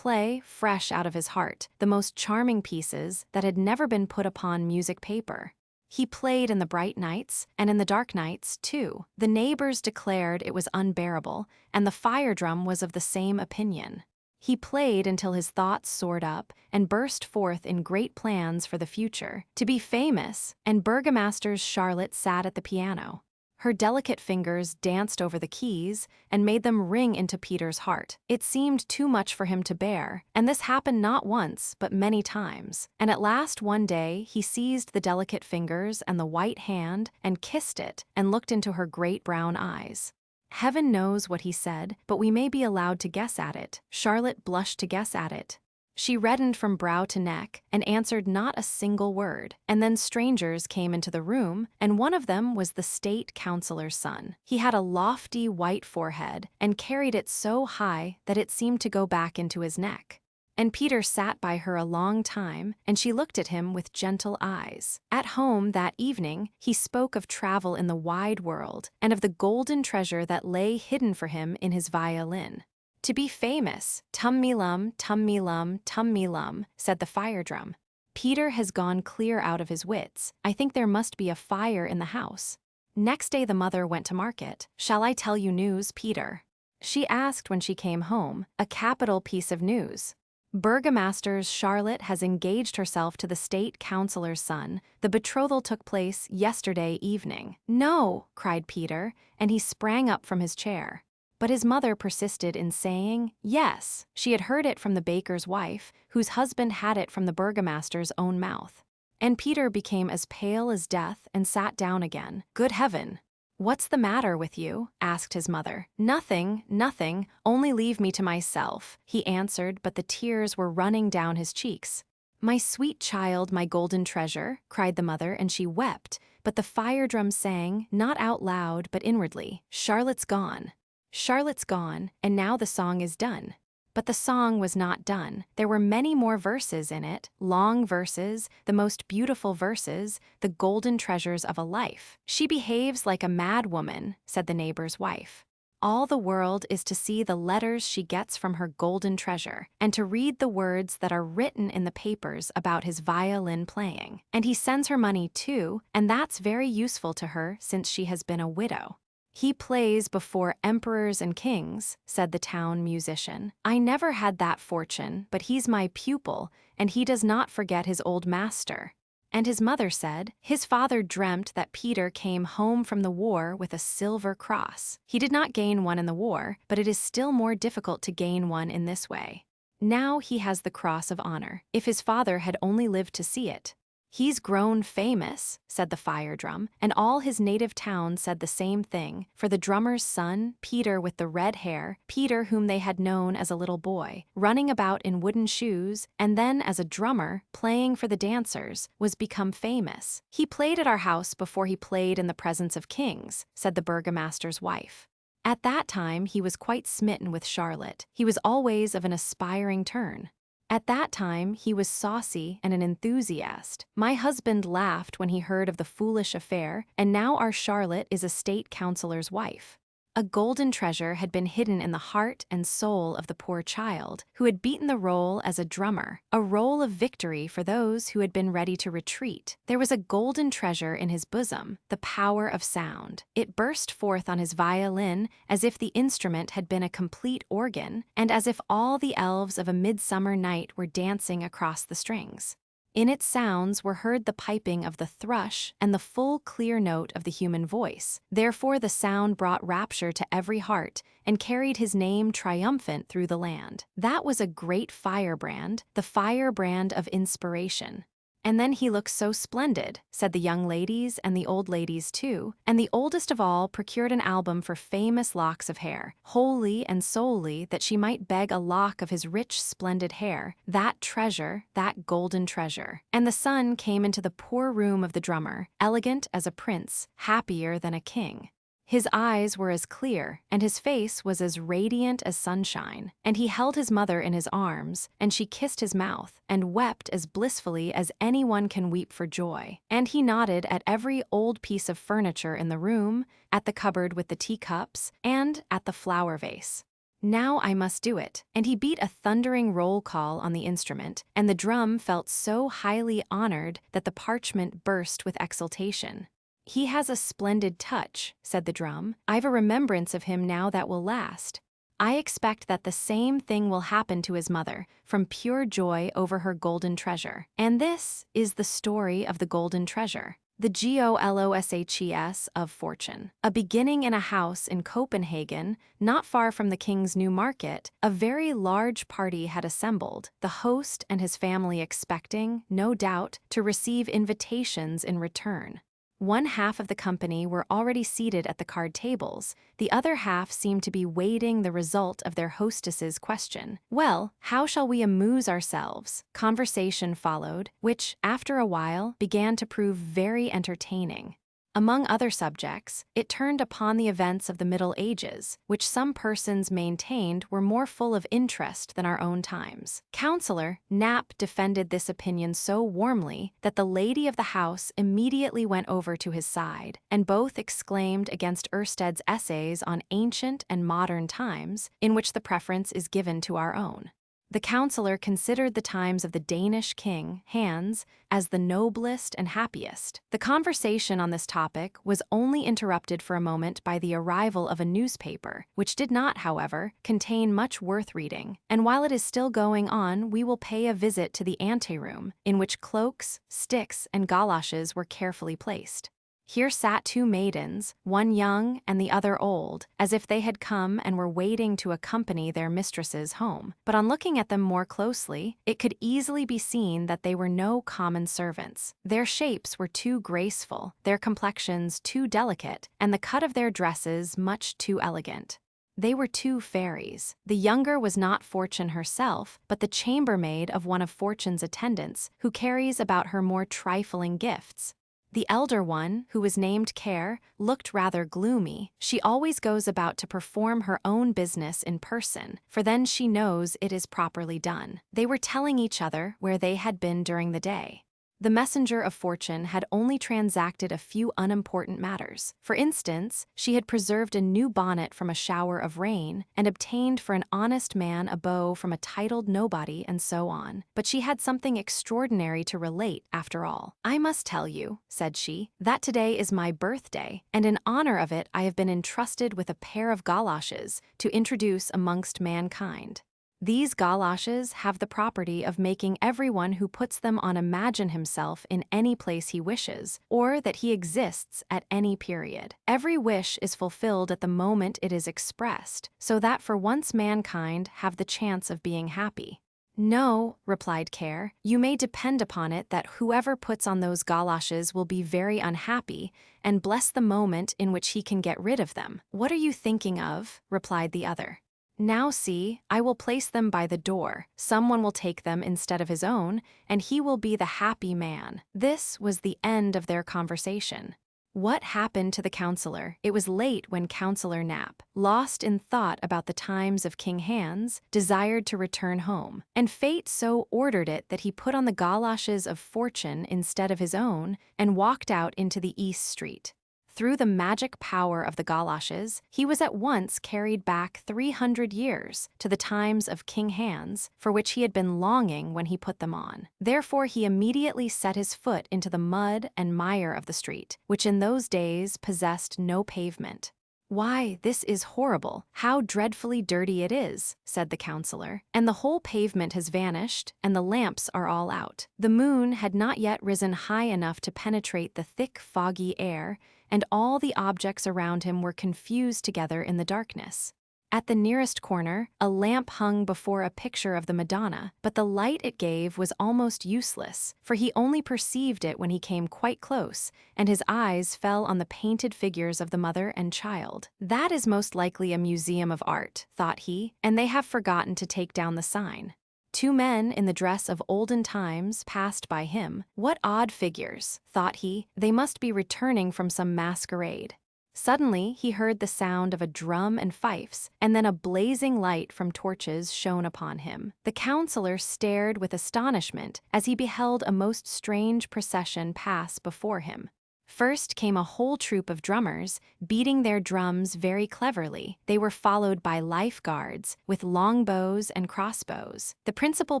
Speaker 1: fresh out of his heart, the most charming pieces that had never been put upon music paper. He played in the bright nights, and in the dark nights, too. The neighbors declared it was unbearable, and the fire drum was of the same opinion. He played until his thoughts soared up and burst forth in great plans for the future, to be famous, and Burgomaster's Charlotte sat at the piano. Her delicate fingers danced over the keys and made them ring into Peter's heart. It seemed too much for him to bear, and this happened not once, but many times. And at last one day he seized the delicate fingers and the white hand and kissed it and looked into her great brown eyes. Heaven knows what he said, but we may be allowed to guess at it. Charlotte blushed to guess at it. She reddened from brow to neck and answered not a single word. And then strangers came into the room, and one of them was the state councilor's son. He had a lofty white forehead and carried it so high that it seemed to go back into his neck. And Peter sat by her a long time, and she looked at him with gentle eyes. At home that evening, he spoke of travel in the wide world and of the golden treasure that lay hidden for him in his violin. To be famous, tum-me-lum, tum-me-lum, tum-me-lum, said the fire drum. Peter has gone clear out of his wits. I think there must be a fire in the house. Next day the mother went to market. Shall I tell you news, Peter? She asked when she came home. A capital piece of news. Burgomaster's Charlotte has engaged herself to the state councilor's son. The betrothal took place yesterday evening. No, cried Peter, and he sprang up from his chair. But his mother persisted in saying, yes, she had heard it from the baker's wife, whose husband had it from the burgomaster's own mouth. And Peter became as pale as death and sat down again. Good heaven! What's the matter with you? Asked his mother. Nothing, nothing, only leave me to myself, he answered, but the tears were running down his cheeks. My sweet child, my golden treasure, cried the mother, and she wept, but the fire drum sang, not out loud, but inwardly, Charlotte's gone. Charlotte's gone, and now the song is done. But the song was not done. There were many more verses in it, long verses, the most beautiful verses, the golden treasures of a life. She behaves like a mad woman, said the neighbor's wife. All the world is to see the letters she gets from her golden treasure, and to read the words that are written in the papers about his violin playing. And he sends her money too, and that's very useful to her since she has been a widow. He plays before emperors and kings, said the town musician. I never had that fortune, but he's my pupil, and he does not forget his old master. And his mother said, his father dreamt that Peter came home from the war with a silver cross. He did not gain one in the war, but it is still more difficult to gain one in this way. Now he has the cross of honor, if his father had only lived to see it. He's grown famous, said the fire drum, and all his native town said the same thing, for the drummer's son, Peter with the red hair, Peter whom they had known as a little boy, running about in wooden shoes, and then as a drummer, playing for the dancers, was become famous. He played at our house before he played in the presence of kings, said the burgomaster's wife. At that time he was quite smitten with Charlotte. He was always of an aspiring turn. At that time he was saucy and an enthusiast. My husband laughed when he heard of the foolish affair, and now our Charlotte is a state councillor's wife. A golden treasure had been hidden in the heart and soul of the poor child, who had beaten the role as a drummer, a role of victory for those who had been ready to retreat. There was a golden treasure in his bosom, the power of sound. It burst forth on his violin as if the instrument had been a complete organ, and as if all the elves of a midsummer night were dancing across the strings. In its sounds were heard the piping of the thrush and the full clear note of the human voice. Therefore the sound brought rapture to every heart and carried his name triumphant through the land. That was a great firebrand, the firebrand of inspiration. And then he looks so splendid, said the young ladies and the old ladies too, and the oldest of all procured an album for famous locks of hair, wholly and solely that she might beg a lock of his rich splendid hair, that treasure, that golden treasure. And the son came into the poor room of the drummer, elegant as a prince, happier than a king. His eyes were as clear, and his face was as radiant as sunshine, and he held his mother in his arms, and she kissed his mouth, and wept as blissfully as anyone can weep for joy. And he nodded at every old piece of furniture in the room, at the cupboard with the teacups, and at the flower vase. Now I must do it. And he beat a thundering roll call on the instrument, and the drum felt so highly honored that the parchment burst with exultation. He has a splendid touch, said the drum. I've a remembrance of him now that will last. I expect that the same thing will happen to his mother, from pure joy over her golden treasure. And this is the story of the golden treasure. The GOLOSHES of fortune. A beginning in a house in Copenhagen, not far from the King's New Market, a very large party had assembled, the host and his family expecting, no doubt, to receive invitations in return. One half of the company were already seated at the card tables, the other half seemed to be waiting the result of their hostess's question. Well, how shall we amuse ourselves? Conversation followed, which, after a while, began to prove very entertaining. Among other subjects, it turned upon the events of the Middle Ages, which some persons maintained were more full of interest than our own times. Councillor Knapp defended this opinion so warmly that the lady of the house immediately went over to his side, and both exclaimed against Ersted's essays on ancient and modern times, in which the preference is given to our own. The councillor considered the times of the Danish king, Hans, as the noblest and happiest. The conversation on this topic was only interrupted for a moment by the arrival of a newspaper, which did not, however, contain much worth reading, and while it is still going on we will pay a visit to the anteroom, in which cloaks, sticks, and goloshes were carefully placed. Here sat two maidens, one young and the other old, as if they had come and were waiting to accompany their mistresses home. But on looking at them more closely, it could easily be seen that they were no common servants. Their shapes were too graceful, their complexions too delicate, and the cut of their dresses much too elegant. They were two fairies. The younger was not Fortune herself, but the chambermaid of one of Fortune's attendants, who carries about her more trifling gifts. The elder one, who was named Care, looked rather gloomy. She always goes about to perform her own business in person, for then she knows it is properly done. They were telling each other where they had been during the day. The messenger of Fortune had only transacted a few unimportant matters. For instance, she had preserved a new bonnet from a shower of rain, and obtained for an honest man a bow from a titled nobody, and so on. But she had something extraordinary to relate, after all. I must tell you, said she, that today is my birthday, and in honor of it I have been entrusted with a pair of goloshes to introduce amongst mankind. These goloshes have the property of making everyone who puts them on imagine himself in any place he wishes, or that he exists at any period. Every wish is fulfilled at the moment it is expressed, so that for once mankind have the chance of being happy. No, replied Care, you may depend upon it that whoever puts on those goloshes will be very unhappy, and bless the moment in which he can get rid of them. What are you thinking of? Replied the other. Now see, I will place them by the door. Someone will take them instead of his own, and he will be the happy man. This was the end of their conversation. What happened to the counselor? It was late when Counselor Nap, lost in thought about the times of King Hans, desired to return home, and fate so ordered it that he put on the galoshes of fortune instead of his own and walked out into the East Street. Through the magic power of the galoshes, he was at once carried back 300 years to the times of King Hans, for which he had been longing when he put them on. Therefore he immediately set his foot into the mud and mire of the street, which in those days possessed no pavement. "Why, this is horrible! How dreadfully dirty it is," said the counselor. "And the whole pavement has vanished, and the lamps are all out." The moon had not yet risen high enough to penetrate the thick, foggy air, and all the objects around him were confused together in the darkness. At the nearest corner, a lamp hung before a picture of the Madonna, but the light it gave was almost useless, for he only perceived it when he came quite close, and his eyes fell on the painted figures of the mother and child. "That is most likely a museum of art," thought he, "and they have forgotten to take down the sign." Two men in the dress of olden times passed by him. "What odd figures," thought he, "they must be returning from some masquerade." Suddenly he heard the sound of a drum and fifes, and then a blazing light from torches shone upon him. The counselor stared with astonishment as he beheld a most strange procession pass before him. First came a whole troop of drummers, beating their drums very cleverly. They were followed by life guards, with longbows and crossbows. The principal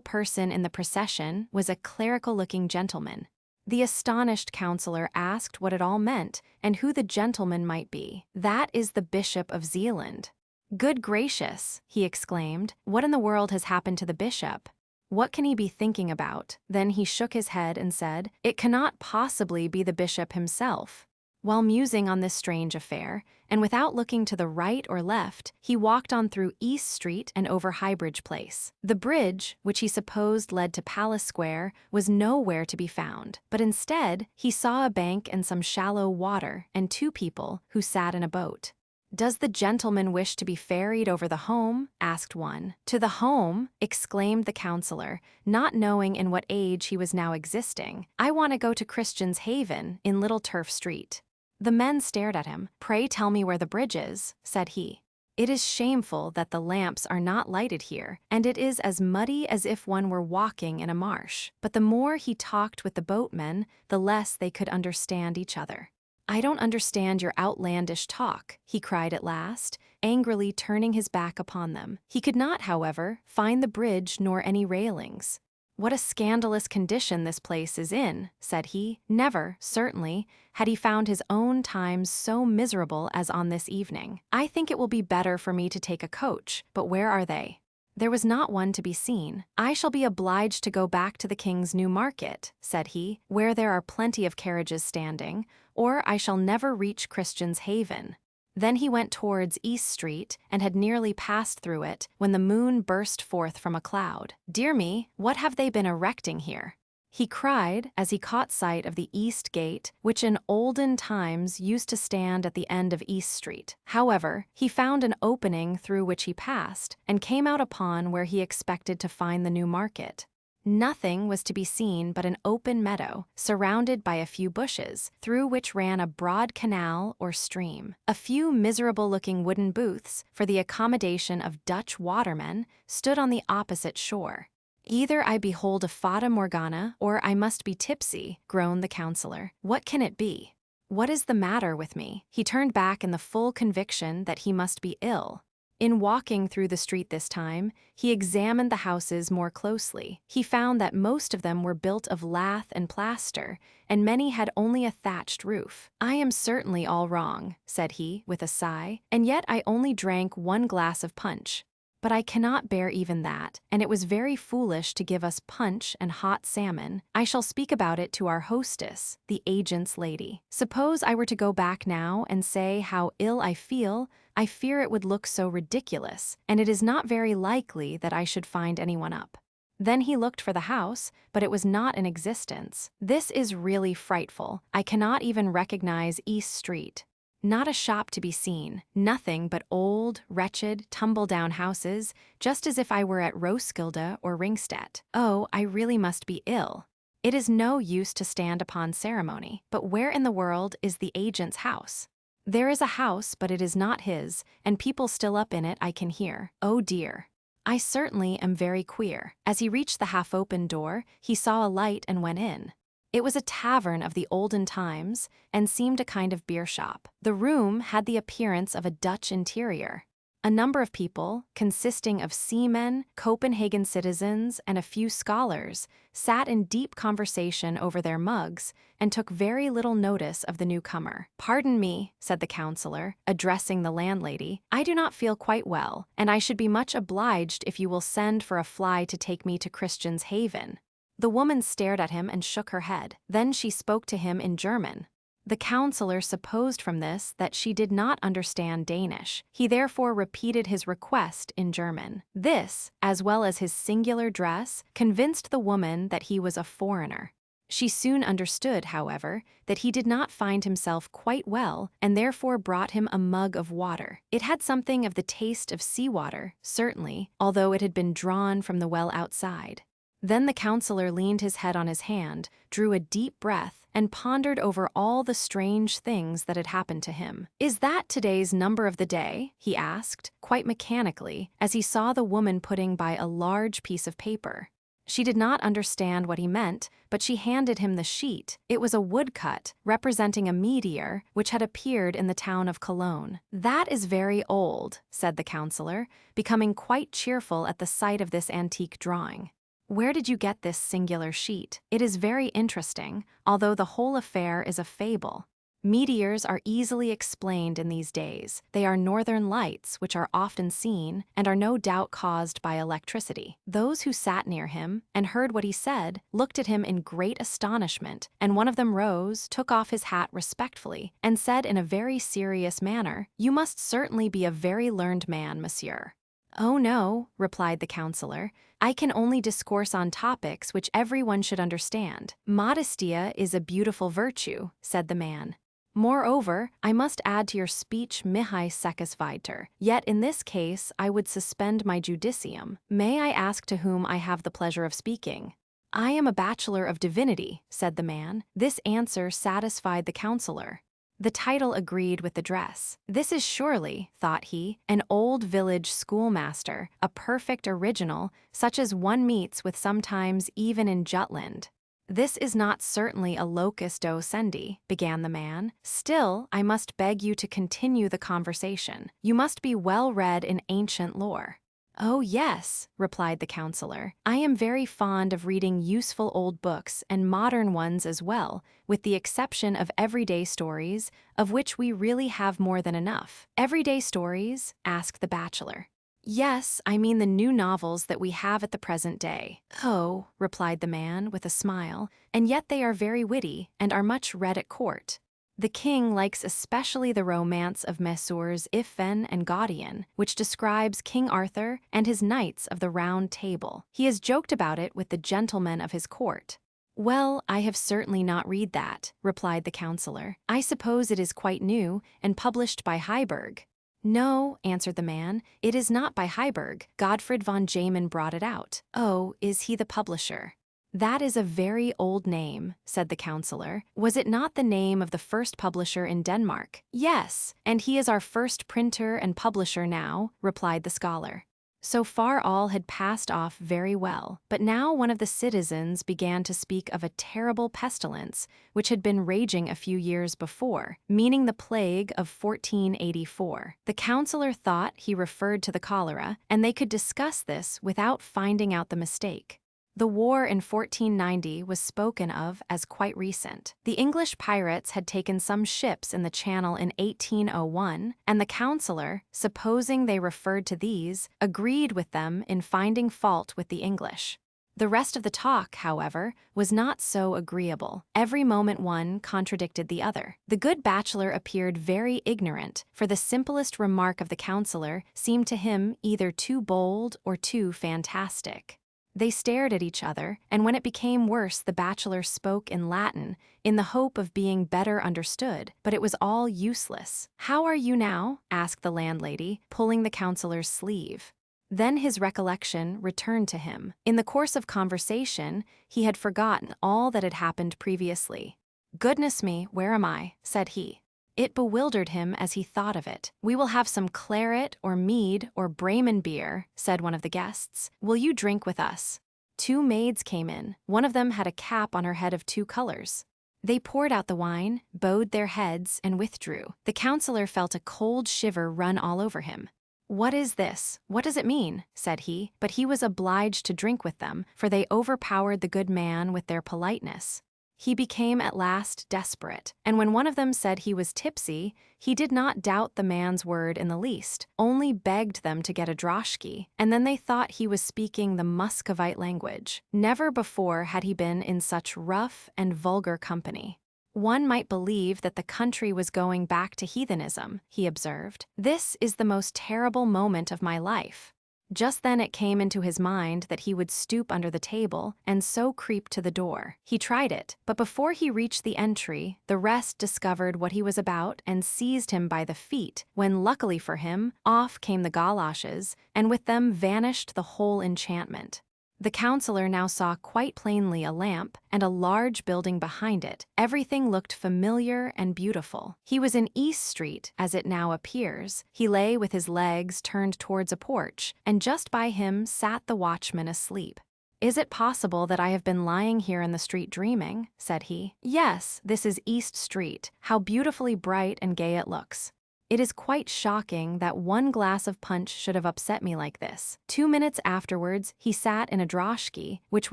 Speaker 1: person in the procession was a clerical-looking gentleman. The astonished counselor asked what it all meant, and who the gentleman might be. "That is the Bishop of Zealand." "Good gracious," he exclaimed, "what in the world has happened to the bishop? What can he be thinking about?" Then he shook his head and said, "It cannot possibly be the bishop himself." While musing on this strange affair, and without looking to the right or left, he walked on through East Street and over Highbridge Place. The bridge, which he supposed led to Palace Square, was nowhere to be found, but instead he saw a bank and some shallow water and two people who sat in a boat. "Does the gentleman wish to be ferried over the home?" asked one. "To the home?" exclaimed the counselor, not knowing in what age he was now existing. "I want to go to Christian's Haven in Little Turf Street." The men stared at him. "Pray tell me where the bridge is," said he. "It is shameful that the lamps are not lighted here, and it is as muddy as if one were walking in a marsh." But the more he talked with the boatmen, the less they could understand each other. "I don't understand your outlandish talk," he cried at last, angrily turning his back upon them. He could not, however, find the bridge nor any railings. "What a scandalous condition this place is in," said he. Never, certainly, had he found his own times so miserable as on this evening. "I think it will be better for me to take a coach, but where are they?" There was not one to be seen. "I shall be obliged to go back to the King's New Market," said he, "where there are plenty of carriages standing, or I shall never reach Christian's Haven." Then he went towards East Street and had nearly passed through it when the moon burst forth from a cloud. "Dear me, what have they been erecting here?" he cried as he caught sight of the East Gate, which in olden times used to stand at the end of East Street. However, he found an opening through which he passed, and came out upon where he expected to find the New Market. Nothing was to be seen but an open meadow, surrounded by a few bushes, through which ran a broad canal or stream. A few miserable-looking wooden booths, for the accommodation of Dutch watermen, stood on the opposite shore. "Either I behold a fata morgana, or I must be tipsy," groaned the counselor. "What can it be? What is the matter with me?" He turned back in the full conviction that he must be ill. In walking through the street this time, he examined the houses more closely. He found that most of them were built of lath and plaster, and many had only a thatched roof. "I am certainly all wrong," said he, with a sigh, "and yet I only drank 1 glass of punch. But I cannot bear even that, and it was very foolish to give us punch and hot salmon. I shall speak about it to our hostess, the agent's lady. Suppose I were to go back now and say how ill I fear it would look so ridiculous, and it is not very likely that I should find anyone up." Then he looked for the house, but it was not in existence. "This is really frightful. I cannot even recognize East Street. Not a shop to be seen, nothing but old, wretched, tumble-down houses, just as if I were at Roskilde or Ringstedt. Oh, I really must be ill." It is no use to stand upon ceremony. But where in the world is the agent's house? There is a house, but it is not his, and people still up in it I can hear. Oh dear. I certainly am very queer. As he reached the half-open door, he saw a light and went in. It was a tavern of the olden times, and seemed a kind of beer shop. The room had the appearance of a Dutch interior. A number of people, consisting of seamen, Copenhagen citizens, and a few scholars, sat in deep conversation over their mugs and took very little notice of the newcomer. "Pardon me," said the counselor, addressing the landlady, "I do not feel quite well, and I should be much obliged if you will send for a fly to take me to Christian's Haven." The woman stared at him and shook her head. Then she spoke to him in German. The counselor supposed from this that she did not understand Danish. He therefore repeated his request in German. This, as well as his singular dress, convinced the woman that he was a foreigner. She soon understood, however, that he did not find himself quite well, and therefore brought him a mug of water. It had something of the taste of seawater, certainly, although it had been drawn from the well outside. Then the counselor leaned his head on his hand, drew a deep breath, and pondered over all the strange things that had happened to him. "Is that today's number of the day?" he asked, quite mechanically, as he saw the woman putting by a large piece of paper. She did not understand what he meant, but she handed him the sheet. It was a woodcut, representing a meteor, which had appeared in the town of Cologne. "That is very old," said the counselor, becoming quite cheerful at the sight of this antique drawing. "Where did you get this singular sheet? It is very interesting, although the whole affair is a fable. Meteors are easily explained in these days. They are northern lights, which are often seen, and are no doubt caused by electricity." Those who sat near him, and heard what he said, looked at him in great astonishment, and one of them rose, took off his hat respectfully, and said in a very serious manner, "You must certainly be a very learned man, monsieur." "Oh no," replied the counselor, "I can only discourse on topics which everyone should understand." "Modestia is a beautiful virtue," said the man. "Moreover, I must add to your speech mihi secus weiter. Yet in this case I would suspend my judicium. May I ask to whom I have the pleasure of speaking?" "I am a bachelor of divinity," said the man. This answer satisfied the counselor. The title agreed with the dress. "This is surely," thought he, "an old village schoolmaster, a perfect original, such as one meets with sometimes even in Jutland." "This is not certainly a locus docendi," began the man. "Still, I must beg you to continue the conversation. You must be well read in ancient lore." "Oh yes," replied the counselor. "I am very fond of reading useful old books and modern ones as well, with the exception of everyday stories, of which we really have more than enough." "Everyday stories?" asked the bachelor. "Yes, I mean the new novels that we have at the present day." "Oh," replied the man with a smile, "and yet they are very witty, and are much read at court. The king likes especially the romance of Messrs. Iffen and Gaudian, which describes King Arthur and his knights of the Round Table. He has joked about it with the gentlemen of his court." "Well, I have certainly not read that," replied the counselor. "I suppose it is quite new, and published by Heiberg." "No," answered the man, "it is not by Heiberg. Godfried von Jamin brought it out." "Oh, is he the publisher?" "That is a very old name," said the counselor. "Was it not the name of the first publisher in Denmark?" "Yes, and he is our first printer and publisher now," replied the scholar. So far all had passed off very well, but now one of the citizens began to speak of a terrible pestilence which had been raging a few years before, meaning the plague of 1484. The counselor thought he referred to the cholera, and they could discuss this without finding out the mistake. The war in 1490 was spoken of as quite recent. The English pirates had taken some ships in the Channel in 1801, and the counselor, supposing they referred to these, agreed with them in finding fault with the English. The rest of the talk, however, was not so agreeable. Every moment one contradicted the other. The good bachelor appeared very ignorant, for the simplest remark of the counselor seemed to him either too bold or too fantastic. They stared at each other, and when it became worse the bachelor spoke in Latin, in the hope of being better understood, but it was all useless. "How are you now?" asked the landlady, pulling the counselor's sleeve. Then his recollection returned to him. In the course of conversation, he had forgotten all that had happened previously. "Goodness me, where am I?" said he. It bewildered him as he thought of it. "We will have some claret or mead or Bremen beer," said one of the guests. "Will you drink with us?" Two maids came in. One of them had a cap on her head of two colors. They poured out the wine, bowed their heads, and withdrew. The counselor felt a cold shiver run all over him. "What is this? What does it mean?" said he, but he was obliged to drink with them, for they overpowered the good man with their politeness. He became at last desperate, and when one of them said he was tipsy, he did not doubt the man's word in the least, only begged them to get a droshky, and then they thought he was speaking the Muscovite language. Never before had he been in such rough and vulgar company. "One might believe that the country was going back to heathenism," he observed. "This is the most terrible moment of my life." Just then it came into his mind that he would stoop under the table and so creep to the door. He tried it, but before he reached the entry, the rest discovered what he was about and seized him by the feet, when luckily for him, off came the galoshes, and with them vanished the whole enchantment. The counselor now saw quite plainly a lamp and a large building behind it. Everything looked familiar and beautiful. He was in East Street, as it now appears. He lay with his legs turned towards a porch, and just by him sat the watchman asleep. "Is it possible that I have been lying here in the street dreaming?" said he. "Yes, this is East Street. How beautifully bright and gay it looks. It is quite shocking that one glass of punch should have upset me like this." 2 minutes afterwards, he sat in a droshky, which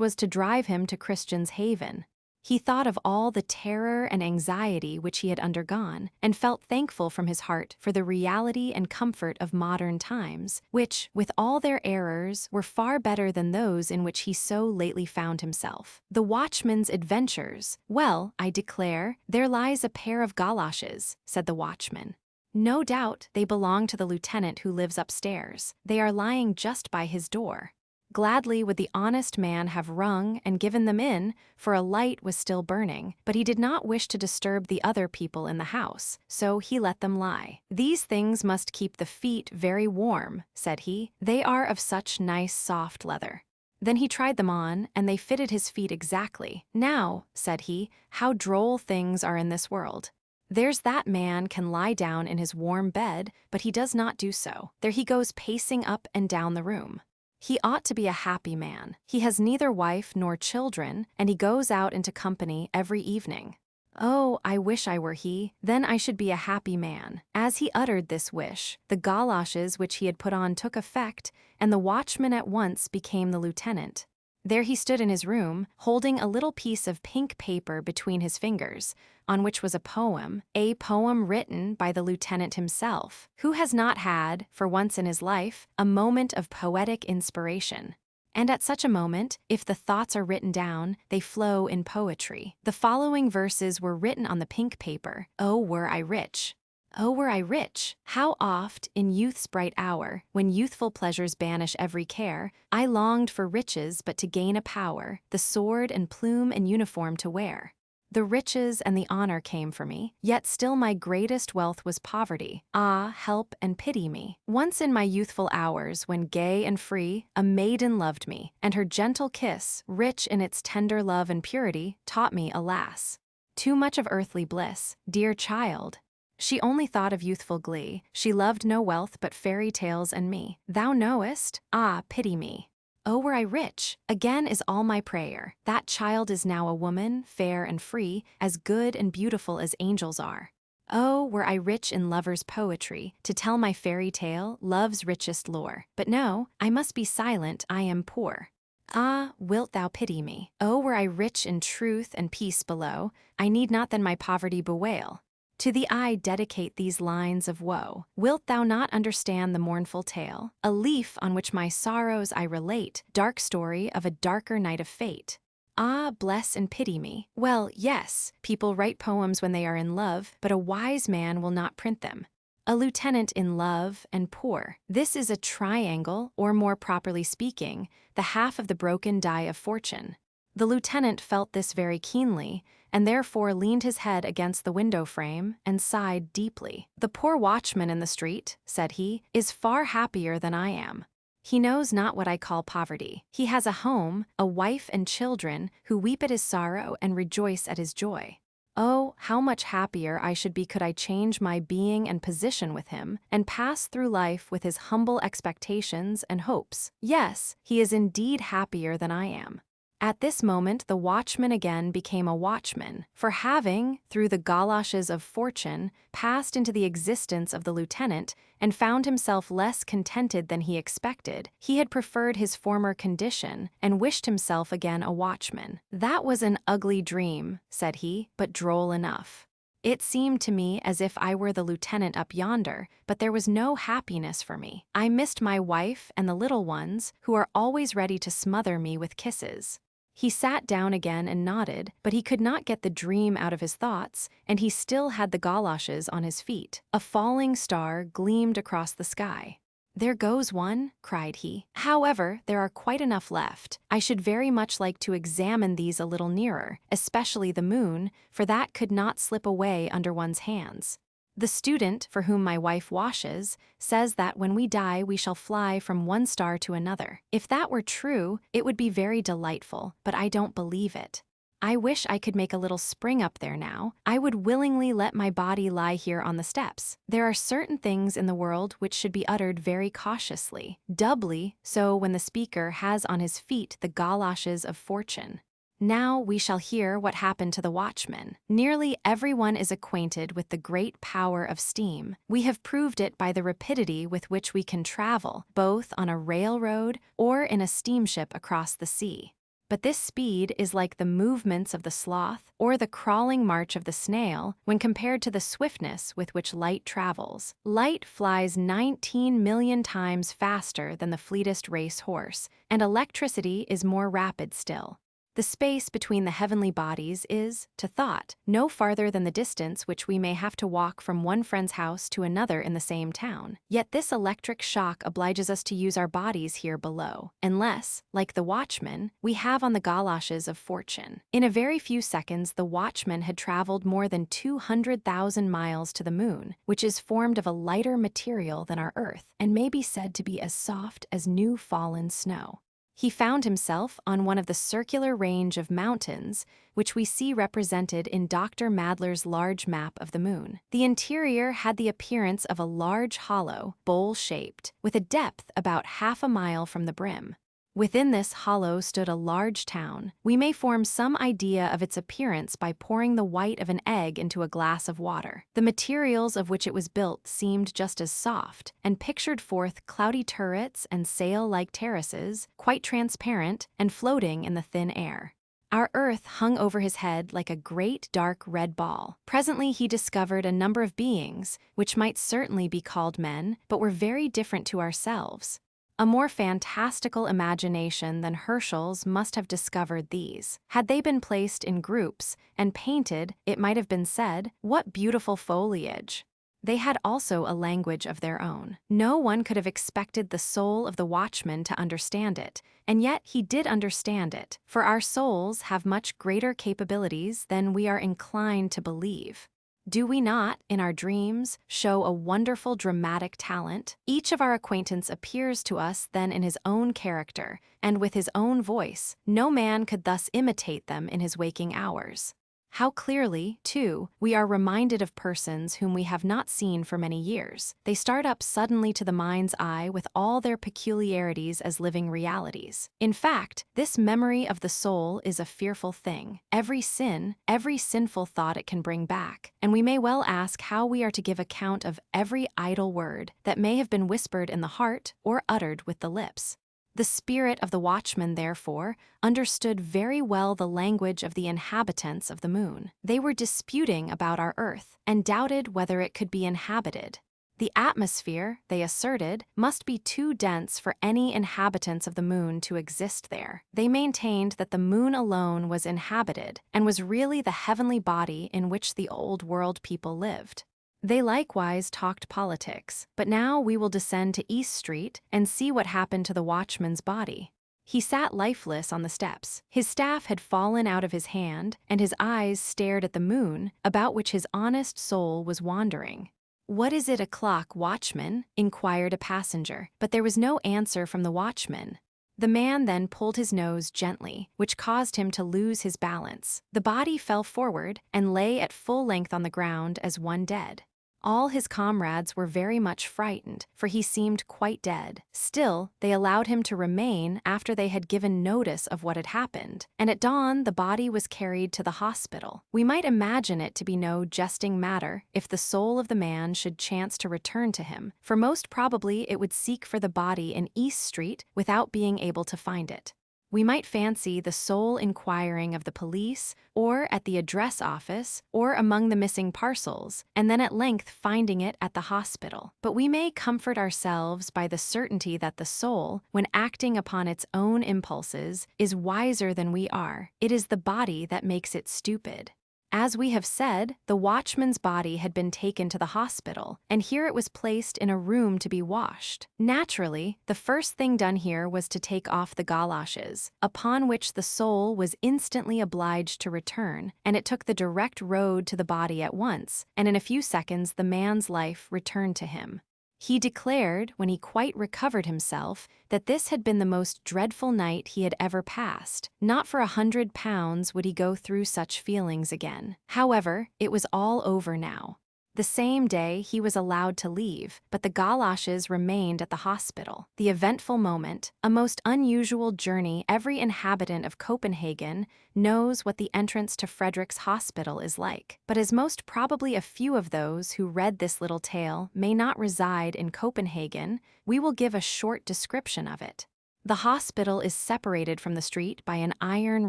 Speaker 1: was to drive him to Christian's Haven. He thought of all the terror and anxiety which he had undergone, and felt thankful from his heart for the reality and comfort of modern times, which, with all their errors, were far better than those in which he so lately found himself. The watchman's adventures. "Well, I declare, there lies a pair of galoshes," said the watchman. "No doubt they belong to the lieutenant who lives upstairs. They are lying just by his door." Gladly would the honest man have rung and given them in, for a light was still burning, but he did not wish to disturb the other people in the house, so he let them lie. "These things must keep the feet very warm," said he. "They are of such nice soft leather." Then he tried them on, and they fitted his feet exactly. "Now," said he, "how droll things are in this world. There's that man can lie down in his warm bed, but he does not do so. There he goes pacing up and down the room. He ought to be a happy man. He has neither wife nor children, and he goes out into company every evening. Oh, I wish I were he, then I should be a happy man." As he uttered this wish, the galoshes which he had put on took effect, and the watchman at once became the lieutenant. There he stood in his room, holding a little piece of pink paper between his fingers, on which was a poem written by the lieutenant himself. Who has not had, for once in his life, a moment of poetic inspiration? And at such a moment, if the thoughts are written down, they flow in poetry. The following verses were written on the pink paper. "Oh, were I rich! Oh, were I rich! How oft, in youth's bright hour, when youthful pleasures banish every care, I longed for riches but to gain a power, the sword and plume and uniform to wear. The riches and the honor came for me, yet still my greatest wealth was poverty. Ah, help and pity me. Once in my youthful hours, when gay and free, a maiden loved me, and her gentle kiss, rich in its tender love and purity, taught me, alas, too much of earthly bliss. Dear child! She only thought of youthful glee. She loved no wealth but fairy tales and me. Thou knowest? Ah, pity me. Oh, were I rich! Again is all my prayer. That child is now a woman, fair and free, as good and beautiful as angels are. Oh, were I rich in lover's poetry, to tell my fairy tale, love's richest lore. But no, I must be silent, I am poor. Ah, wilt thou pity me? Oh, were I rich in truth and peace below, I need not then my poverty bewail. To thee I dedicate these lines of woe. Wilt thou not understand the mournful tale? A leaf on which my sorrows I relate, dark story of a darker night of fate. Ah, bless and pity me. Well, yes, people write poems when they are in love, but a wise man will not print them. A lieutenant in love and poor. This is a triangle, or more properly speaking, the half of the broken die of fortune. The lieutenant felt this very keenly, and therefore leaned his head against the window frame and sighed deeply. "The poor watchman in the street," said he, "is far happier than I am. He knows not what I call poverty. He has a home, a wife and children, who weep at his sorrow and rejoice at his joy. Oh, how much happier I should be could I change my being and position with him, and pass through life with his humble expectations and hopes. Yes, he is indeed happier than I am. At this moment the watchman again became a watchman, for having, through the galoshes of fortune, passed into the existence of the lieutenant, and found himself less contented than he expected, he had preferred his former condition, and wished himself again a watchman. "That was an ugly dream," said he, "but droll enough. It seemed to me as if I were the lieutenant up yonder, but there was no happiness for me. I missed my wife and the little ones, who are always ready to smother me with kisses." He sat down again and nodded, but he could not get the dream out of his thoughts, and he still had the galoshes on his feet. A falling star gleamed across the sky. "There goes one," cried he. "However, there are quite enough left. I should very much like to examine these a little nearer, especially the moon, for that could not slip away under one's hands. The student, for whom my wife washes, says that when we die we shall fly from one star to another. If that were true, it would be very delightful, but I don't believe it. I wish I could make a little spring up there now. I would willingly let my body lie here on the steps. There are certain things in the world which should be uttered very cautiously, doubly so when the speaker has on his feet the galoshes of fortune. Now we shall hear what happened to the watchman. Nearly everyone is acquainted with the great power of steam. We have proved it by the rapidity with which we can travel, both on a railroad or in a steamship across the sea. But this speed is like the movements of the sloth or the crawling march of the snail when compared to the swiftness with which light travels. Light flies 19 million times faster than the fleetest race horse, and electricity is more rapid still. The space between the heavenly bodies is, to thought, no farther than the distance which we may have to walk from one friend's house to another in the same town. Yet this electric shock obliges us to use our bodies here below, unless, like the watchman, we have on the galoshes of fortune. In a very few seconds the watchman had traveled more than 200,000 miles to the moon, which is formed of a lighter material than our earth, and may be said to be as soft as new fallen snow. He found himself on one of the circular range of mountains which we see represented in Dr. Madler's large map of the moon. The interior had the appearance of a large hollow, bowl-shaped, with a depth about half a mile from the brim. Within this hollow stood a large town. We may form some idea of its appearance by pouring the white of an egg into a glass of water. The materials of which it was built seemed just as soft, and pictured forth cloudy turrets and sail-like terraces, quite transparent and floating in the thin air. Our earth hung over his head like a great dark red ball. Presently he discovered a number of beings, which might certainly be called men, but were very different to ourselves. A more fantastical imagination than Herschel's must have discovered these. Had they been placed in groups and painted, it might have been said, "What beautiful foliage!" They had also a language of their own. No one could have expected the soul of the watchman to understand it, and yet he did understand it, for our souls have much greater capabilities than we are inclined to believe. Do we not, in our dreams, show a wonderful dramatic talent? Each of our acquaintance appears to us then in his own character, and with his own voice. No man could thus imitate them in his waking hours. How clearly, too, we are reminded of persons whom we have not seen for many years. They start up suddenly to the mind's eye with all their peculiarities as living realities. In fact, this memory of the soul is a fearful thing. Every sin, every sinful thought it can bring back, and we may well ask how we are to give account of every idle word that may have been whispered in the heart or uttered with the lips. The spirit of the watchman, therefore, understood very well the language of the inhabitants of the moon. They were disputing about our earth, and doubted whether it could be inhabited. The atmosphere, they asserted, must be too dense for any inhabitants of the moon to exist there. They maintained that the moon alone was inhabited, and was really the heavenly body in which the old world people lived. They likewise talked politics, but now we will descend to East Street and see what happened to the watchman's body. He sat lifeless on the steps. His staff had fallen out of his hand, and his eyes stared at the moon, about which his honest soul was wandering. "What is it o'clock, watchman?" inquired a passenger, but there was no answer from the watchman. The man then pulled his nose gently, which caused him to lose his balance. The body fell forward and lay at full length on the ground as one dead. All his comrades were very much frightened, for he seemed quite dead. Still, they allowed him to remain after they had given notice of what had happened, and at dawn the body was carried to the hospital. We might imagine it to be no jesting matter if the soul of the man should chance to return to him, for most probably it would seek for the body in East Street without being able to find it. We might fancy the soul inquiring of the police, or at the address office, or among the missing parcels, and then at length finding it at the hospital. But we may comfort ourselves by the certainty that the soul, when acting upon its own impulses, is wiser than we are. It is the body that makes it stupid. As we have said, the watchman's body had been taken to the hospital, and here it was placed in a room to be washed. Naturally, the first thing done here was to take off the galoshes, upon which the soul was instantly obliged to return, and it took the direct road to the body at once, and in a few seconds the man's life returned to him. He declared, when he quite recovered himself, that this had been the most dreadful night he had ever passed. Not for £100 would he go through such feelings again. However, it was all over now. The same day he was allowed to leave, but the galoshes remained at the hospital. The eventful moment, a most unusual journey. Every inhabitant of Copenhagen knows what the entrance to Frederick's hospital is like. But as most probably a few of those who read this little tale may not reside in Copenhagen, we will give a short description of it. The hospital is separated from the street by an iron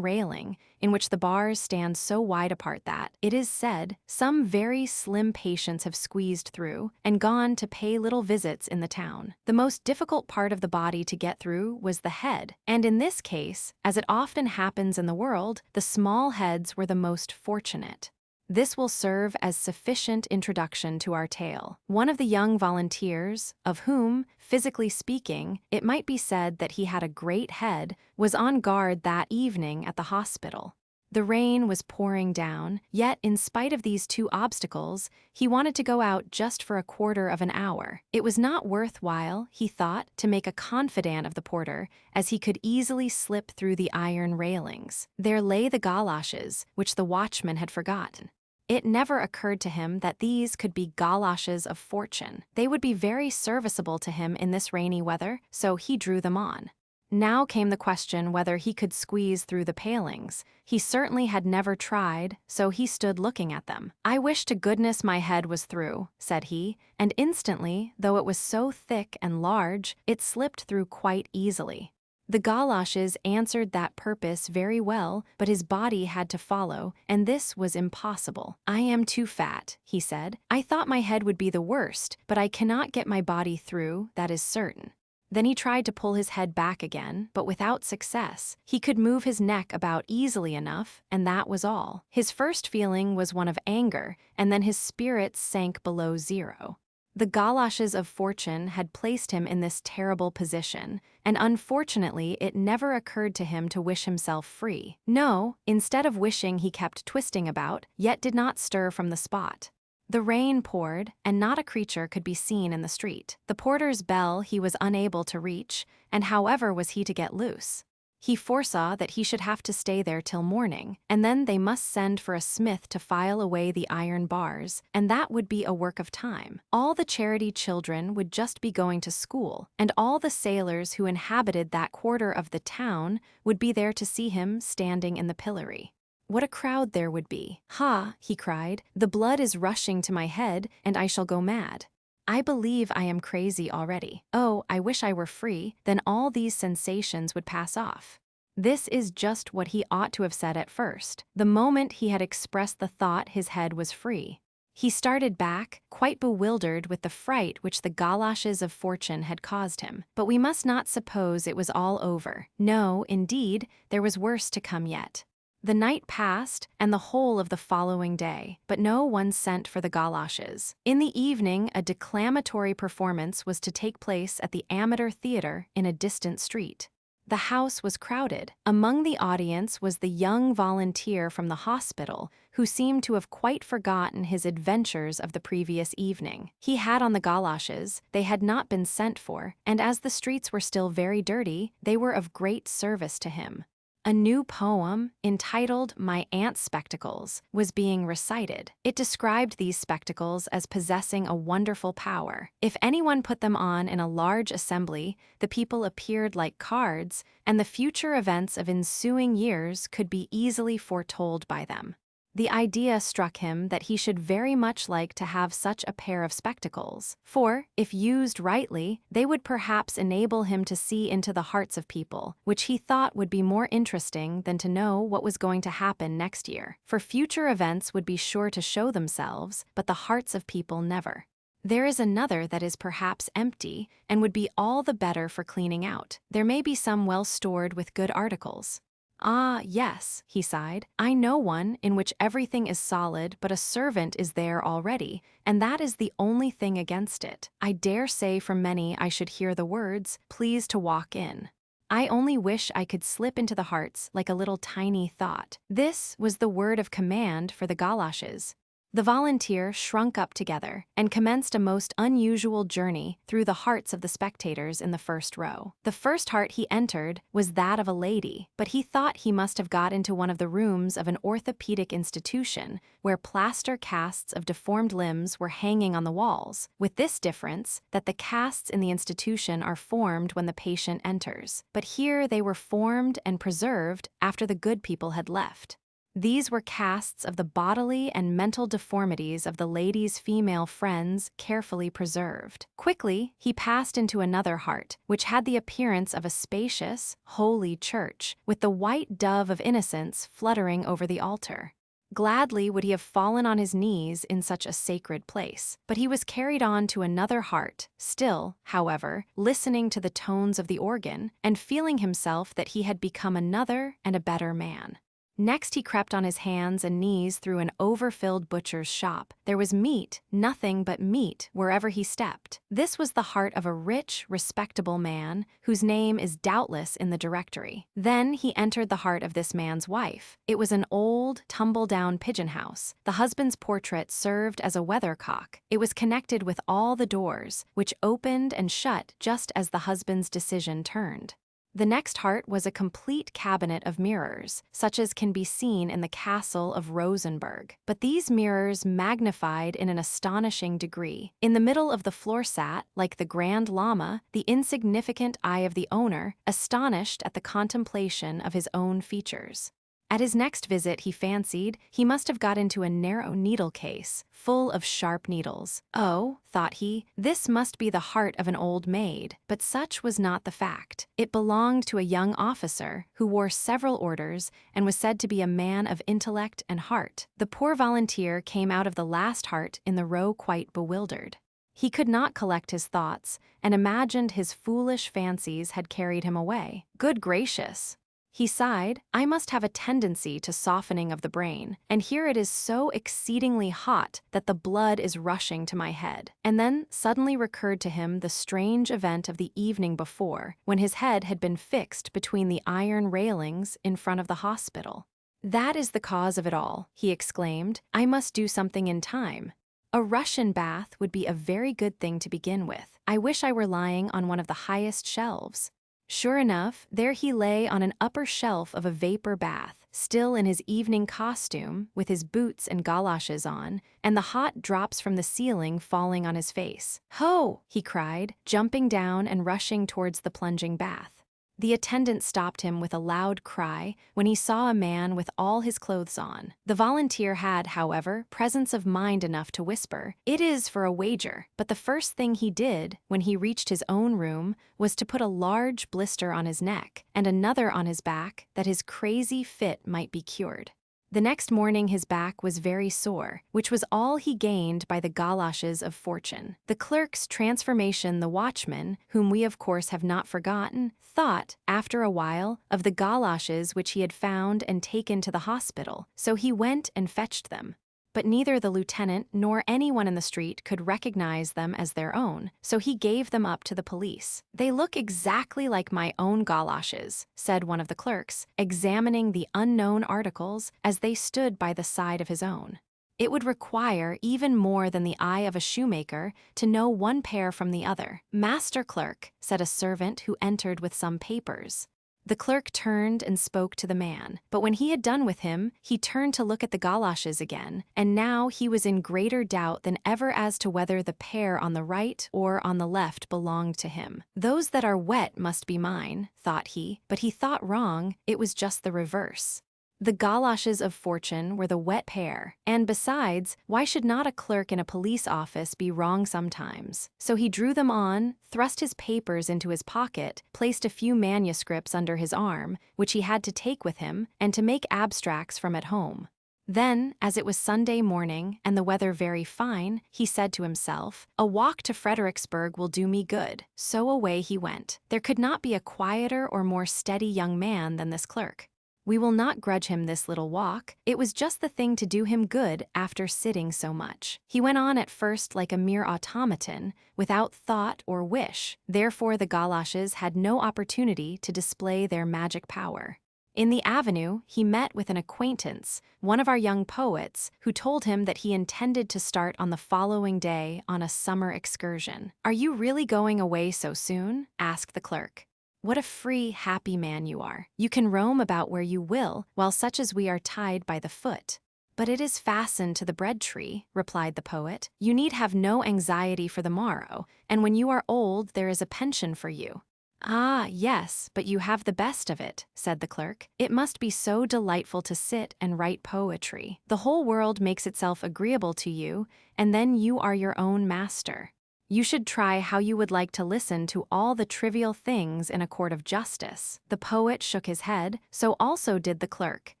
Speaker 1: railing, in which the bars stand so wide apart that, it is said, some very slim patients have squeezed through and gone to pay little visits in the town. The most difficult part of the body to get through was the head, and in this case, as it often happens in the world, the small heads were the most fortunate. This will serve as sufficient introduction to our tale. One of the young volunteers, of whom, physically speaking, it might be said that he had a great head, was on guard that evening at the hospital. The rain was pouring down, yet in spite of these two obstacles, he wanted to go out just for a quarter of an hour. It was not worthwhile, he thought, to make a confidant of the porter, as he could easily slip through the iron railings. There lay the galoshes, which the watchman had forgotten. It never occurred to him that these could be galoshes of fortune. They would be very serviceable to him in this rainy weather, so he drew them on. Now came the question whether he could squeeze through the palings. He certainly had never tried, so he stood looking at them. "I wish to goodness my head was through," said he, and instantly, though it was so thick and large, it slipped through quite easily. The galoshes answered that purpose very well, but his body had to follow, and this was impossible. "I am too fat," he said. "I thought my head would be the worst, but I cannot get my body through, that is certain." Then he tried to pull his head back again, but without success. He could move his neck about easily enough, and that was all. His first feeling was one of anger, and then his spirits sank below zero. The galoshes of fortune had placed him in this terrible position, and unfortunately it never occurred to him to wish himself free. No, instead of wishing he kept twisting about, yet did not stir from the spot. The rain poured, and not a creature could be seen in the street. The porter's bell he was unable to reach, and however was he to get loose? He foresaw that he should have to stay there till morning, and then they must send for a smith to file away the iron bars, and that would be a work of time. All the charity children would just be going to school, and all the sailors who inhabited that quarter of the town would be there to see him standing in the pillory. What a crowd there would be! "Ha!" he cried, "the blood is rushing to my head, and I shall go mad. I believe I am crazy already. Oh, I wish I were free, then all these sensations would pass off." This is just what he ought to have said at first. The moment he had expressed the thought his head was free. He started back, quite bewildered with the fright which the galoshes of fortune had caused him. But we must not suppose it was all over. No, indeed, there was worse to come yet. The night passed, and the whole of the following day, but no one sent for the galoshes. In the evening, a declamatory performance was to take place at the amateur theater in a distant street. The house was crowded. Among the audience was the young volunteer from the hospital, who seemed to have quite forgotten his adventures of the previous evening. He had on the galoshes, they had not been sent for, and as the streets were still very dirty, they were of great service to him. A new poem, entitled My Aunt's Spectacles, was being recited. It described these spectacles as possessing a wonderful power. If anyone put them on in a large assembly, the people appeared like cards, and the future events of ensuing years could be easily foretold by them. The idea struck him that he should very much like to have such a pair of spectacles, for, if used rightly, they would perhaps enable him to see into the hearts of people, which he thought would be more interesting than to know what was going to happen next year. For future events would be sure to show themselves, but the hearts of people never. There is another that is perhaps empty, and would be all the better for cleaning out. There may be some well stored with good articles. Ah, yes, he sighed. I know one in which everything is solid, but a servant is there already, and that is the only thing against it. I dare say from many I should hear the words, "Please to walk in." I only wish I could slip into the hearts like a little tiny thought. This was the word of command for the galoshes. The volunteer shrunk up together and commenced a most unusual journey through the hearts of the spectators in the first row. The first heart he entered was that of a lady, but he thought he must have got into one of the rooms of an orthopedic institution where plaster casts of deformed limbs were hanging on the walls, with this difference that the casts in the institution are formed when the patient enters, but here they were formed and preserved after the good people had left. These were casts of the bodily and mental deformities of the lady's female friends carefully preserved. Quickly, he passed into another heart, which had the appearance of a spacious, holy church, with the white dove of innocence fluttering over the altar. Gladly would he have fallen on his knees in such a sacred place, but he was carried on to another heart, still, however, listening to the tones of the organ, and feeling himself that he had become another and a better man. Next he crept on his hands and knees through an overfilled butcher's shop. There was meat, nothing but meat, wherever he stepped. This was the heart of a rich, respectable man, whose name is doubtless in the directory. Then he entered the heart of this man's wife. It was an old, tumble-down pigeon house. The husband's portrait served as a weathercock. It was connected with all the doors, which opened and shut just as the husband's decision turned. The next heart was a complete cabinet of mirrors, such as can be seen in the castle of Rosenberg. But these mirrors magnified in an astonishing degree. In the middle of the floor sat, like the Grand Lama, the insignificant eye of the owner, astonished at the contemplation of his own features. At his next visit, he fancied he must have got into a narrow needle case, full of sharp needles. Oh, thought he, this must be the heart of an old maid, but such was not the fact. It belonged to a young officer who wore several orders and was said to be a man of intellect and heart. The poor volunteer came out of the last heart in the row quite bewildered. He could not collect his thoughts and imagined his foolish fancies had carried him away. Good gracious! He sighed, I must have a tendency to softening of the brain, and here it is so exceedingly hot that the blood is rushing to my head. And then suddenly recurred to him the strange event of the evening before, when his head had been fixed between the iron railings in front of the hospital. That is the cause of it all, he exclaimed. I must do something in time. A Russian bath would be a very good thing to begin with. I wish I were lying on one of the highest shelves. Sure enough, there he lay on an upper shelf of a vapor bath, still in his evening costume, with his boots and galoshes on, and the hot drops from the ceiling falling on his face. Ho! He cried, jumping down and rushing towards the plunging bath. The attendant stopped him with a loud cry when he saw a man with all his clothes on. The volunteer had, however, presence of mind enough to whisper, "It is for a wager." But the first thing he did, when he reached his own room, was to put a large blister on his neck and another on his back, that his crazy fit might be cured. The next morning his back was very sore, which was all he gained by the galoshes of fortune. The clerk's transformation, the watchman, whom we of course have not forgotten, thought, after a while, of the galoshes which he had found and taken to the hospital, so he went and fetched them. but neither the lieutenant nor anyone in the street could recognize them as their own, so he gave them up to the police. "They look exactly like my own galoshes," said one of the clerks, examining the unknown articles as they stood by the side of his own. It would require even more than the eye of a shoemaker to know one pair from the other. "Master clerk," said a servant who entered with some papers. The clerk turned and spoke to the man, but when he had done with him, he turned to look at the galoshes again, and now he was in greater doubt than ever as to whether the pair on the right or on the left belonged to him. "Those that are wet must be mine," thought he, but he thought wrong, it was just the reverse. The galoshes of fortune were the wet pair, and besides, why should not a clerk in a police office be wrong sometimes? So he drew them on, thrust his papers into his pocket, placed a few manuscripts under his arm, which he had to take with him, and to make abstracts from at home. Then, as it was Sunday morning and the weather very fine, he said to himself, "A walk to Fredericksburg will do me good." So away he went. There could not be a quieter or more steady young man than this clerk. We will not grudge him this little walk. It was just the thing to do him good after sitting so much. He went on at first like a mere automaton, without thought or wish. Therefore the galoshes had no opportunity to display their magic power. In the avenue, he met with an acquaintance, one of our young poets, who told him that he intended to start on the following day on a summer excursion. "Are you really going away so soon?" asked the clerk. "What a free, happy man you are. You can roam about where you will, while such as we are tied by the foot." "But it is fastened to the bread tree," replied the poet. "You need have no anxiety for the morrow, and when you are old there is a pension for you." "Ah, yes, but you have the best of it," said the clerk. "It must be so delightful to sit and write poetry. The whole world makes itself agreeable to you, and then you are your own master. You should try how you would like to listen to all the trivial things in a court of justice." The poet shook his head, so also did the clerk.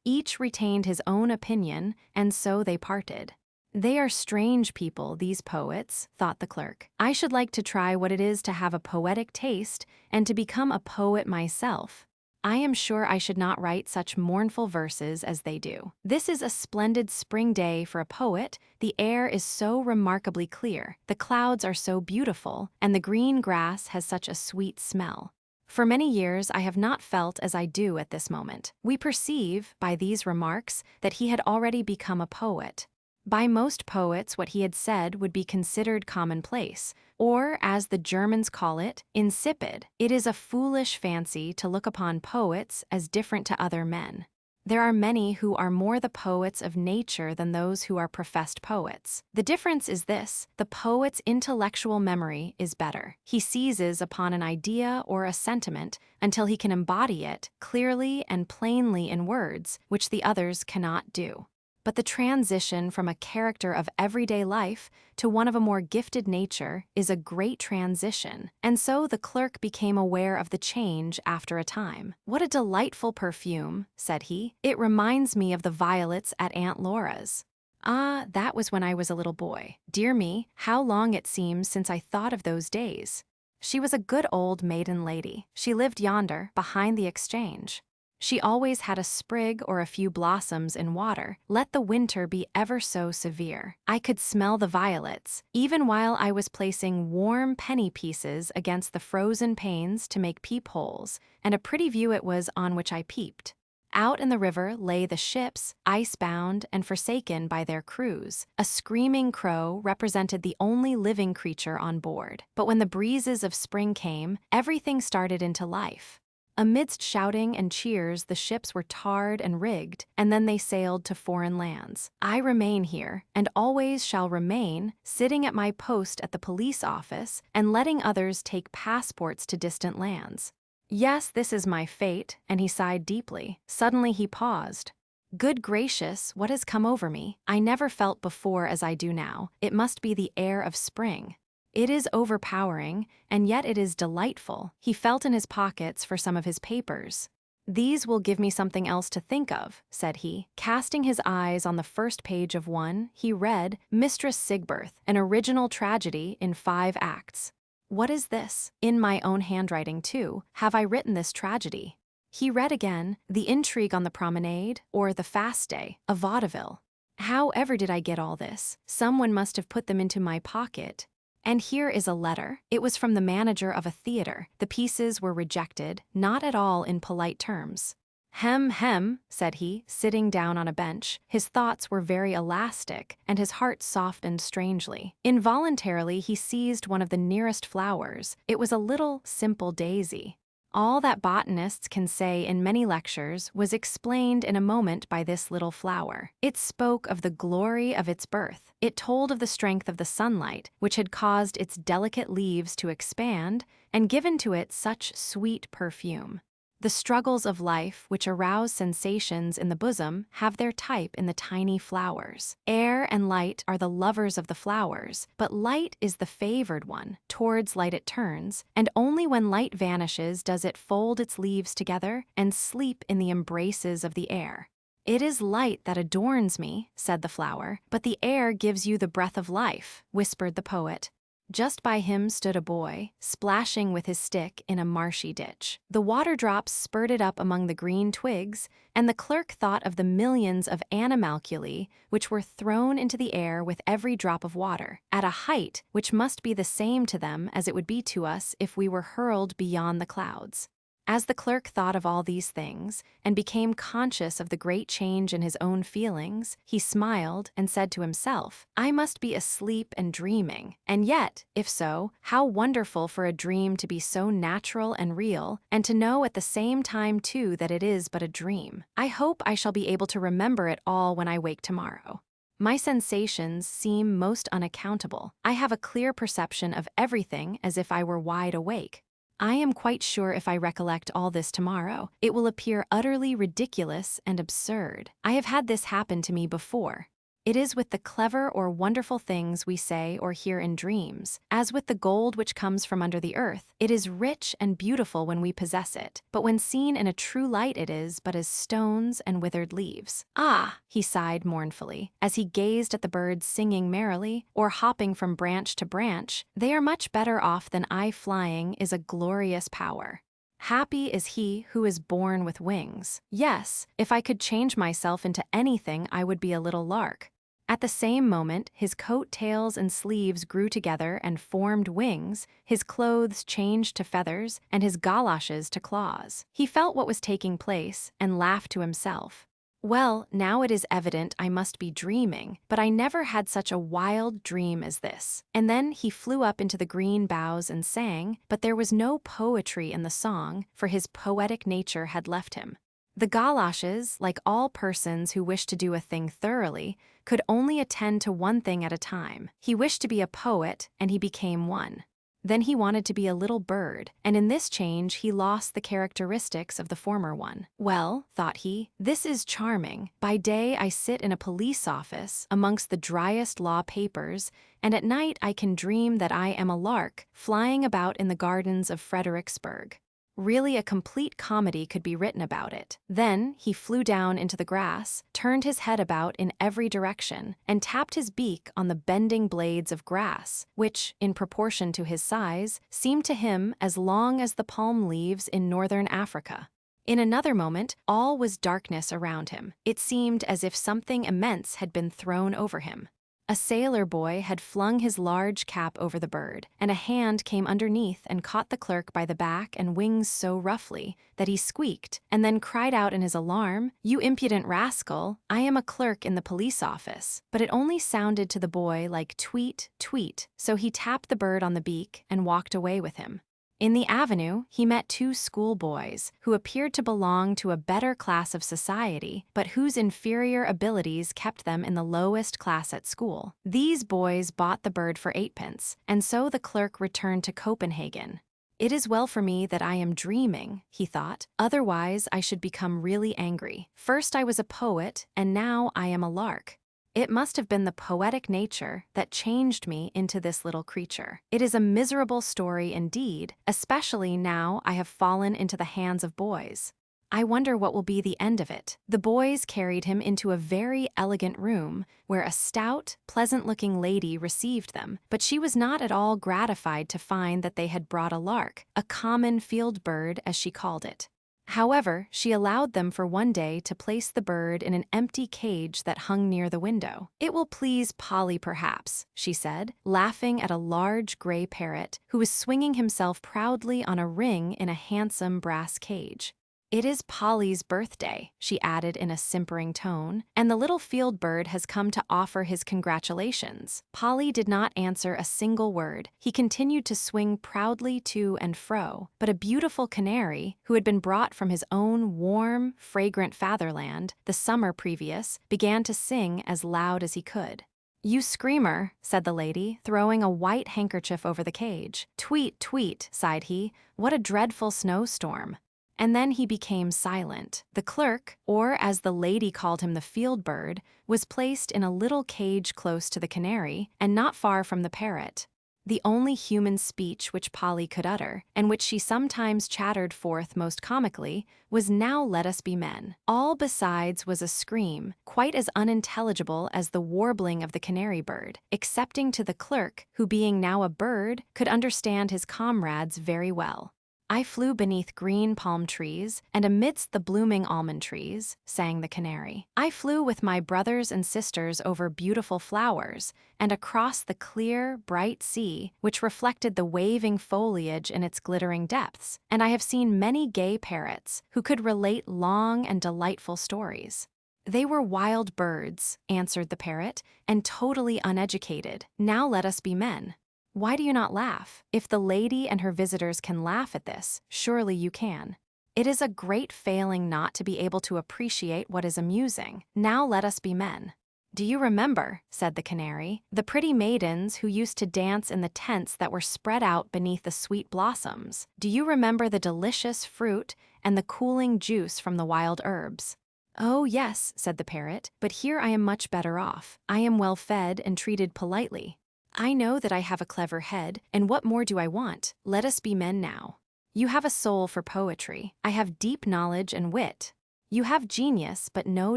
Speaker 1: Each retained his own opinion, and so they parted. "They are strange people, these poets," thought the clerk. "I should like to try what it is to have a poetic taste and to become a poet myself. I am sure I should not write such mournful verses as they do. This is a splendid spring day for a poet. The air is so remarkably clear, the clouds are so beautiful, and the green grass has such a sweet smell. For many years I have not felt as I do at this moment." We perceive, by these remarks, that he had already become a poet. By most poets what he had said would be considered commonplace, or, as the Germans call it, insipid. It is a foolish fancy to look upon poets as different to other men. There are many who are more the poets of nature than those who are professed poets. The difference is this: the poet's intellectual memory is better. He seizes upon an idea or a sentiment until he can embody it clearly and plainly in words, which the others cannot do. But the transition from a character of everyday life to one of a more gifted nature is a great transition, and so the clerk became aware of the change after a time. "What a delightful perfume," said he. "It reminds me of the violets at Aunt Laura's. Ah, that was when I was a little boy. Dear me, how long it seems since I thought of those days. She was a good old maiden lady. She lived yonder, behind the exchange. She always had a sprig or a few blossoms in water, let the winter be ever so severe. I could smell the violets, even while I was placing warm penny pieces against the frozen panes to make peepholes, and a pretty view it was on which I peeped. Out in the river lay the ships, ice-bound and forsaken by their crews. A screaming crow represented the only living creature on board. But when the breezes of spring came, everything started into life. Amidst shouting and cheers, the ships were tarred and rigged, and then they sailed to foreign lands. I remain here, and always shall remain, sitting at my post at the police office and letting others take passports to distant lands. Yes, this is my fate," and he sighed deeply. Suddenly he paused. "Good gracious, what has come over me? I never felt before as I do now. It must be the air of spring. It is overpowering, and yet it is delightful." He felt in his pockets for some of his papers. "These will give me something else to think of," said he. Casting his eyes on the first page of one, he read, "Mistress Sigbirth, an original tragedy in 5 acts. What is this? In my own handwriting, too, have I written this tragedy." He read again, "The Intrigue on the Promenade, or The Fast Day, a Vaudeville." However did I get all this? Someone must have put them into my pocket. And here is a letter. It was from the manager of a theater. The pieces were rejected, not at all in polite terms. Hem, said he, sitting down on a bench. His thoughts were very elastic, and his heart softened strangely. Involuntarily, he seized one of the nearest flowers. It was a little, simple daisy. All that botanists can say in many lectures was explained in a moment by this little flower. It spoke of the glory of its birth. It told of the strength of the sunlight, which had caused its delicate leaves to expand and given to it such sweet perfume. The struggles of life, which arouse sensations in the bosom, have their type in the tiny flowers. Air and light are the lovers of the flowers, but light is the favored one. Towards light it turns, and only when light vanishes does it fold its leaves together and sleep in the embraces of the air. It is light that adorns me, said the flower, but the air gives you the breath of life, whispered the poet. Just by him stood a boy, splashing with his stick in a marshy ditch. The water drops spurted up among the green twigs, and the clerk thought of the millions of animalculae which were thrown into the air with every drop of water, at a height which must be the same to them as it would be to us if we were hurled beyond the clouds. As the clerk thought of all these things, and became conscious of the great change in his own feelings, he smiled and said to himself, I must be asleep and dreaming. And yet, if so, how wonderful for a dream to be so natural and real, and to know at the same time too that it is but a dream. I hope I shall be able to remember it all when I wake tomorrow. My sensations seem most unaccountable. I have a clear perception of everything as if I were wide awake. I am quite sure if I recollect all this tomorrow, it will appear utterly ridiculous and absurd. I have had this happen to me before. It is with the clever or wonderful things we say or hear in dreams. As with the gold which comes from under the earth, it is rich and beautiful when we possess it, but when seen in a true light it is but as stones and withered leaves. Ah, he sighed mournfully, as he gazed at the birds singing merrily, or hopping from branch to branch, they are much better off than I. Flying is a glorious power. Happy is he who is born with wings. Yes, if I could change myself into anything, I would be a little lark. At the same moment, his coat tails and sleeves grew together and formed wings, his clothes changed to feathers, and his galoshes to claws. He felt what was taking place and laughed to himself. Well, now it is evident I must be dreaming, but I never had such a wild dream as this. And then he flew up into the green boughs and sang, but there was no poetry in the song, for his poetic nature had left him. The galoshes, like all persons who wish to do a thing thoroughly, could only attend to one thing at a time. He wished to be a poet, and he became one. Then he wanted to be a little bird, and in this change he lost the characteristics of the former one. Well, thought he, this is charming. By day I sit in a police office amongst the driest law papers, and at night I can dream that I am a lark flying about in the gardens of Fredericksburg. Really, a complete comedy could be written about it. Then he flew down into the grass, turned his head about in every direction, and tapped his beak on the bending blades of grass, which, in proportion to his size, seemed to him as long as the palm leaves in northern Africa. In another moment, all was darkness around him. It seemed as if something immense had been thrown over him. A sailor boy had flung his large cap over the bird, and a hand came underneath and caught the clerk by the back and wings so roughly that he squeaked, and then cried out in his alarm, "You impudent rascal, I am a clerk in the police office." But it only sounded to the boy like tweet, tweet, so he tapped the bird on the beak and walked away with him. In the avenue, he met two schoolboys who appeared to belong to a better class of society, but whose inferior abilities kept them in the lowest class at school. These boys bought the bird for 8 pence, and so the clerk returned to Copenhagen. It is well for me that I am dreaming, he thought, otherwise I should become really angry. First I was a poet, and now I am a lark. It must have been the poetic nature that changed me into this little creature. It is a miserable story indeed, especially now I have fallen into the hands of boys. I wonder what will be the end of it. The boys carried him into a very elegant room where a stout, pleasant-looking lady received them, but she was not at all gratified to find that they had brought a lark, a common field bird as she called it. However, she allowed them for one day to place the bird in an empty cage that hung near the window. "It will please Polly, perhaps," she said, laughing at a large gray parrot who was swinging himself proudly on a ring in a handsome brass cage. "It is Polly's birthday," she added in a simpering tone, "and the little field bird has come to offer his congratulations." Polly did not answer a single word. He continued to swing proudly to and fro, but a beautiful canary, who had been brought from his own warm, fragrant fatherland the summer previous, began to sing as loud as he could. "You screamer," said the lady, throwing a white handkerchief over the cage. "Tweet, tweet," sighed he, "what a dreadful snowstorm." And then he became silent. The clerk, or as the lady called him, the field bird, was placed in a little cage close to the canary and not far from the parrot. The only human speech which Polly could utter, and which she sometimes chattered forth most comically, was "Now let us be men." All besides was a scream, quite as unintelligible as the warbling of the canary bird, excepting to the clerk, who being now a bird, could understand his comrades very well. "I flew beneath green palm trees, and amidst the blooming almond trees," sang the canary. "I flew with my brothers and sisters over beautiful flowers, and across the clear, bright sea, which reflected the waving foliage in its glittering depths, and I have seen many gay parrots, who could relate long and delightful stories." "They were wild birds," answered the parrot, "and totally uneducated. Now let us be men." "Why do you not laugh? If the lady and her visitors can laugh at this, surely you can. It is a great failing not to be able to appreciate what is amusing. Now let us be men." "Do you remember," said the canary, "the pretty maidens who used to dance in the tents that were spread out beneath the sweet blossoms? Do you remember the delicious fruit and the cooling juice from the wild herbs?" "Oh, yes," said the parrot, "but here I am much better off. I am well fed and treated politely. I know that I have a clever head, and what more do I want? Let us be men now. You have a soul for poetry. I have deep knowledge and wit. You have genius, but no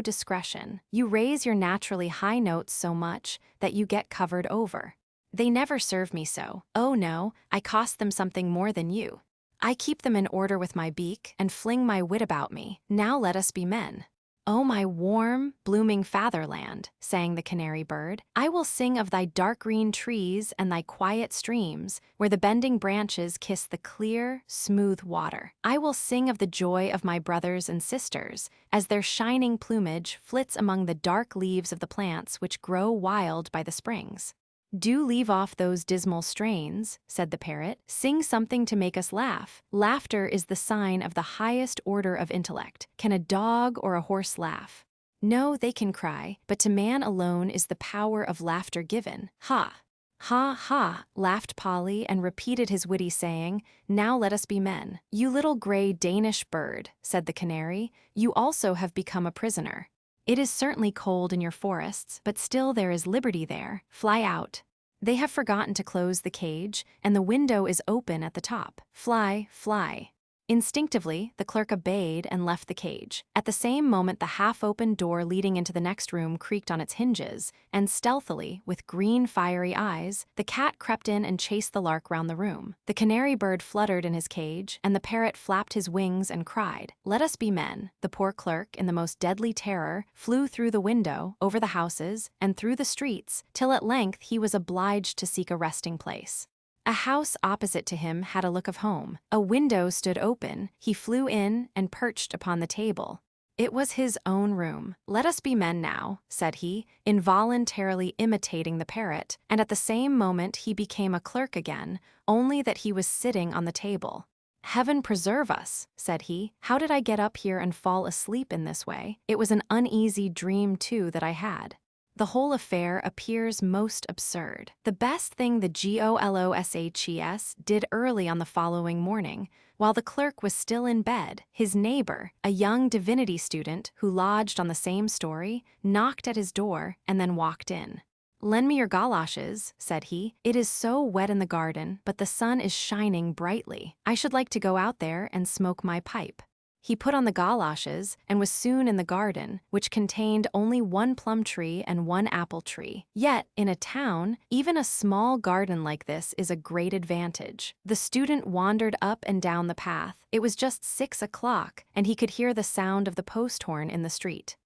Speaker 1: discretion. You raise your naturally high notes so much that you get covered over. They never serve me so. Oh no, I cost them something more than you. I keep them in order with my beak and fling my wit about me. Now let us be men." "Oh, my warm, blooming fatherland," sang the canary bird, "I will sing of thy dark green trees and thy quiet streams, where the bending branches kiss the clear, smooth water. I will sing of the joy of my brothers and sisters, as their shining plumage flits among the dark leaves of the plants which grow wild by the springs." "Do leave off those dismal strains," said the parrot. "Sing something to make us laugh. Laughter is the sign of the highest order of intellect. Can a dog or a horse laugh?" "No, they can cry, but to man alone is the power of laughter given. Ha!" "Ha, ha," laughed Polly and repeated his witty saying, "Now let us be men." "You little gray Danish bird," said the canary, "you also have become a prisoner. It is certainly cold in your forests, but still there is liberty there. Fly out. They have forgotten to close the cage, and the window is open at the top. Fly, fly." Instinctively, the clerk obeyed and left the cage. At the same moment, the half-open door leading into the next room creaked on its hinges, and stealthily, with green fiery eyes, the cat crept in and chased the lark round the room. The canary bird fluttered in his cage, and the parrot flapped his wings and cried, "Let us be men." The poor clerk, in the most deadly terror, flew through the window, over the houses, and through the streets, till at length he was obliged to seek a resting place. A house opposite to him had a look of home. A window stood open. He flew in and perched upon the table. It was his own room. "Let us be men now," said he, involuntarily imitating the parrot, and at the same moment he became a clerk again, only that he was sitting on the table. "Heaven preserve us," said he. "How did I get up here and fall asleep in this way? It was an uneasy dream, too, that I had." The whole affair appears most absurd. The best thing the GOLOSHES did early on the following morning, while the clerk was still in bed, his neighbor, a young divinity student who lodged on the same story, knocked at his door and then walked in. "Lend me your goloshes," said he. "It is so wet in the garden, but the sun is shining brightly. I should like to go out there and smoke my pipe." He put on the galoshes and was soon in the garden, which contained only one plum tree and one apple tree. Yet, in a town, even a small garden like this is a great advantage. The student wandered up and down the path. It was just 6 o'clock, and he could hear the sound of the post horn in the street.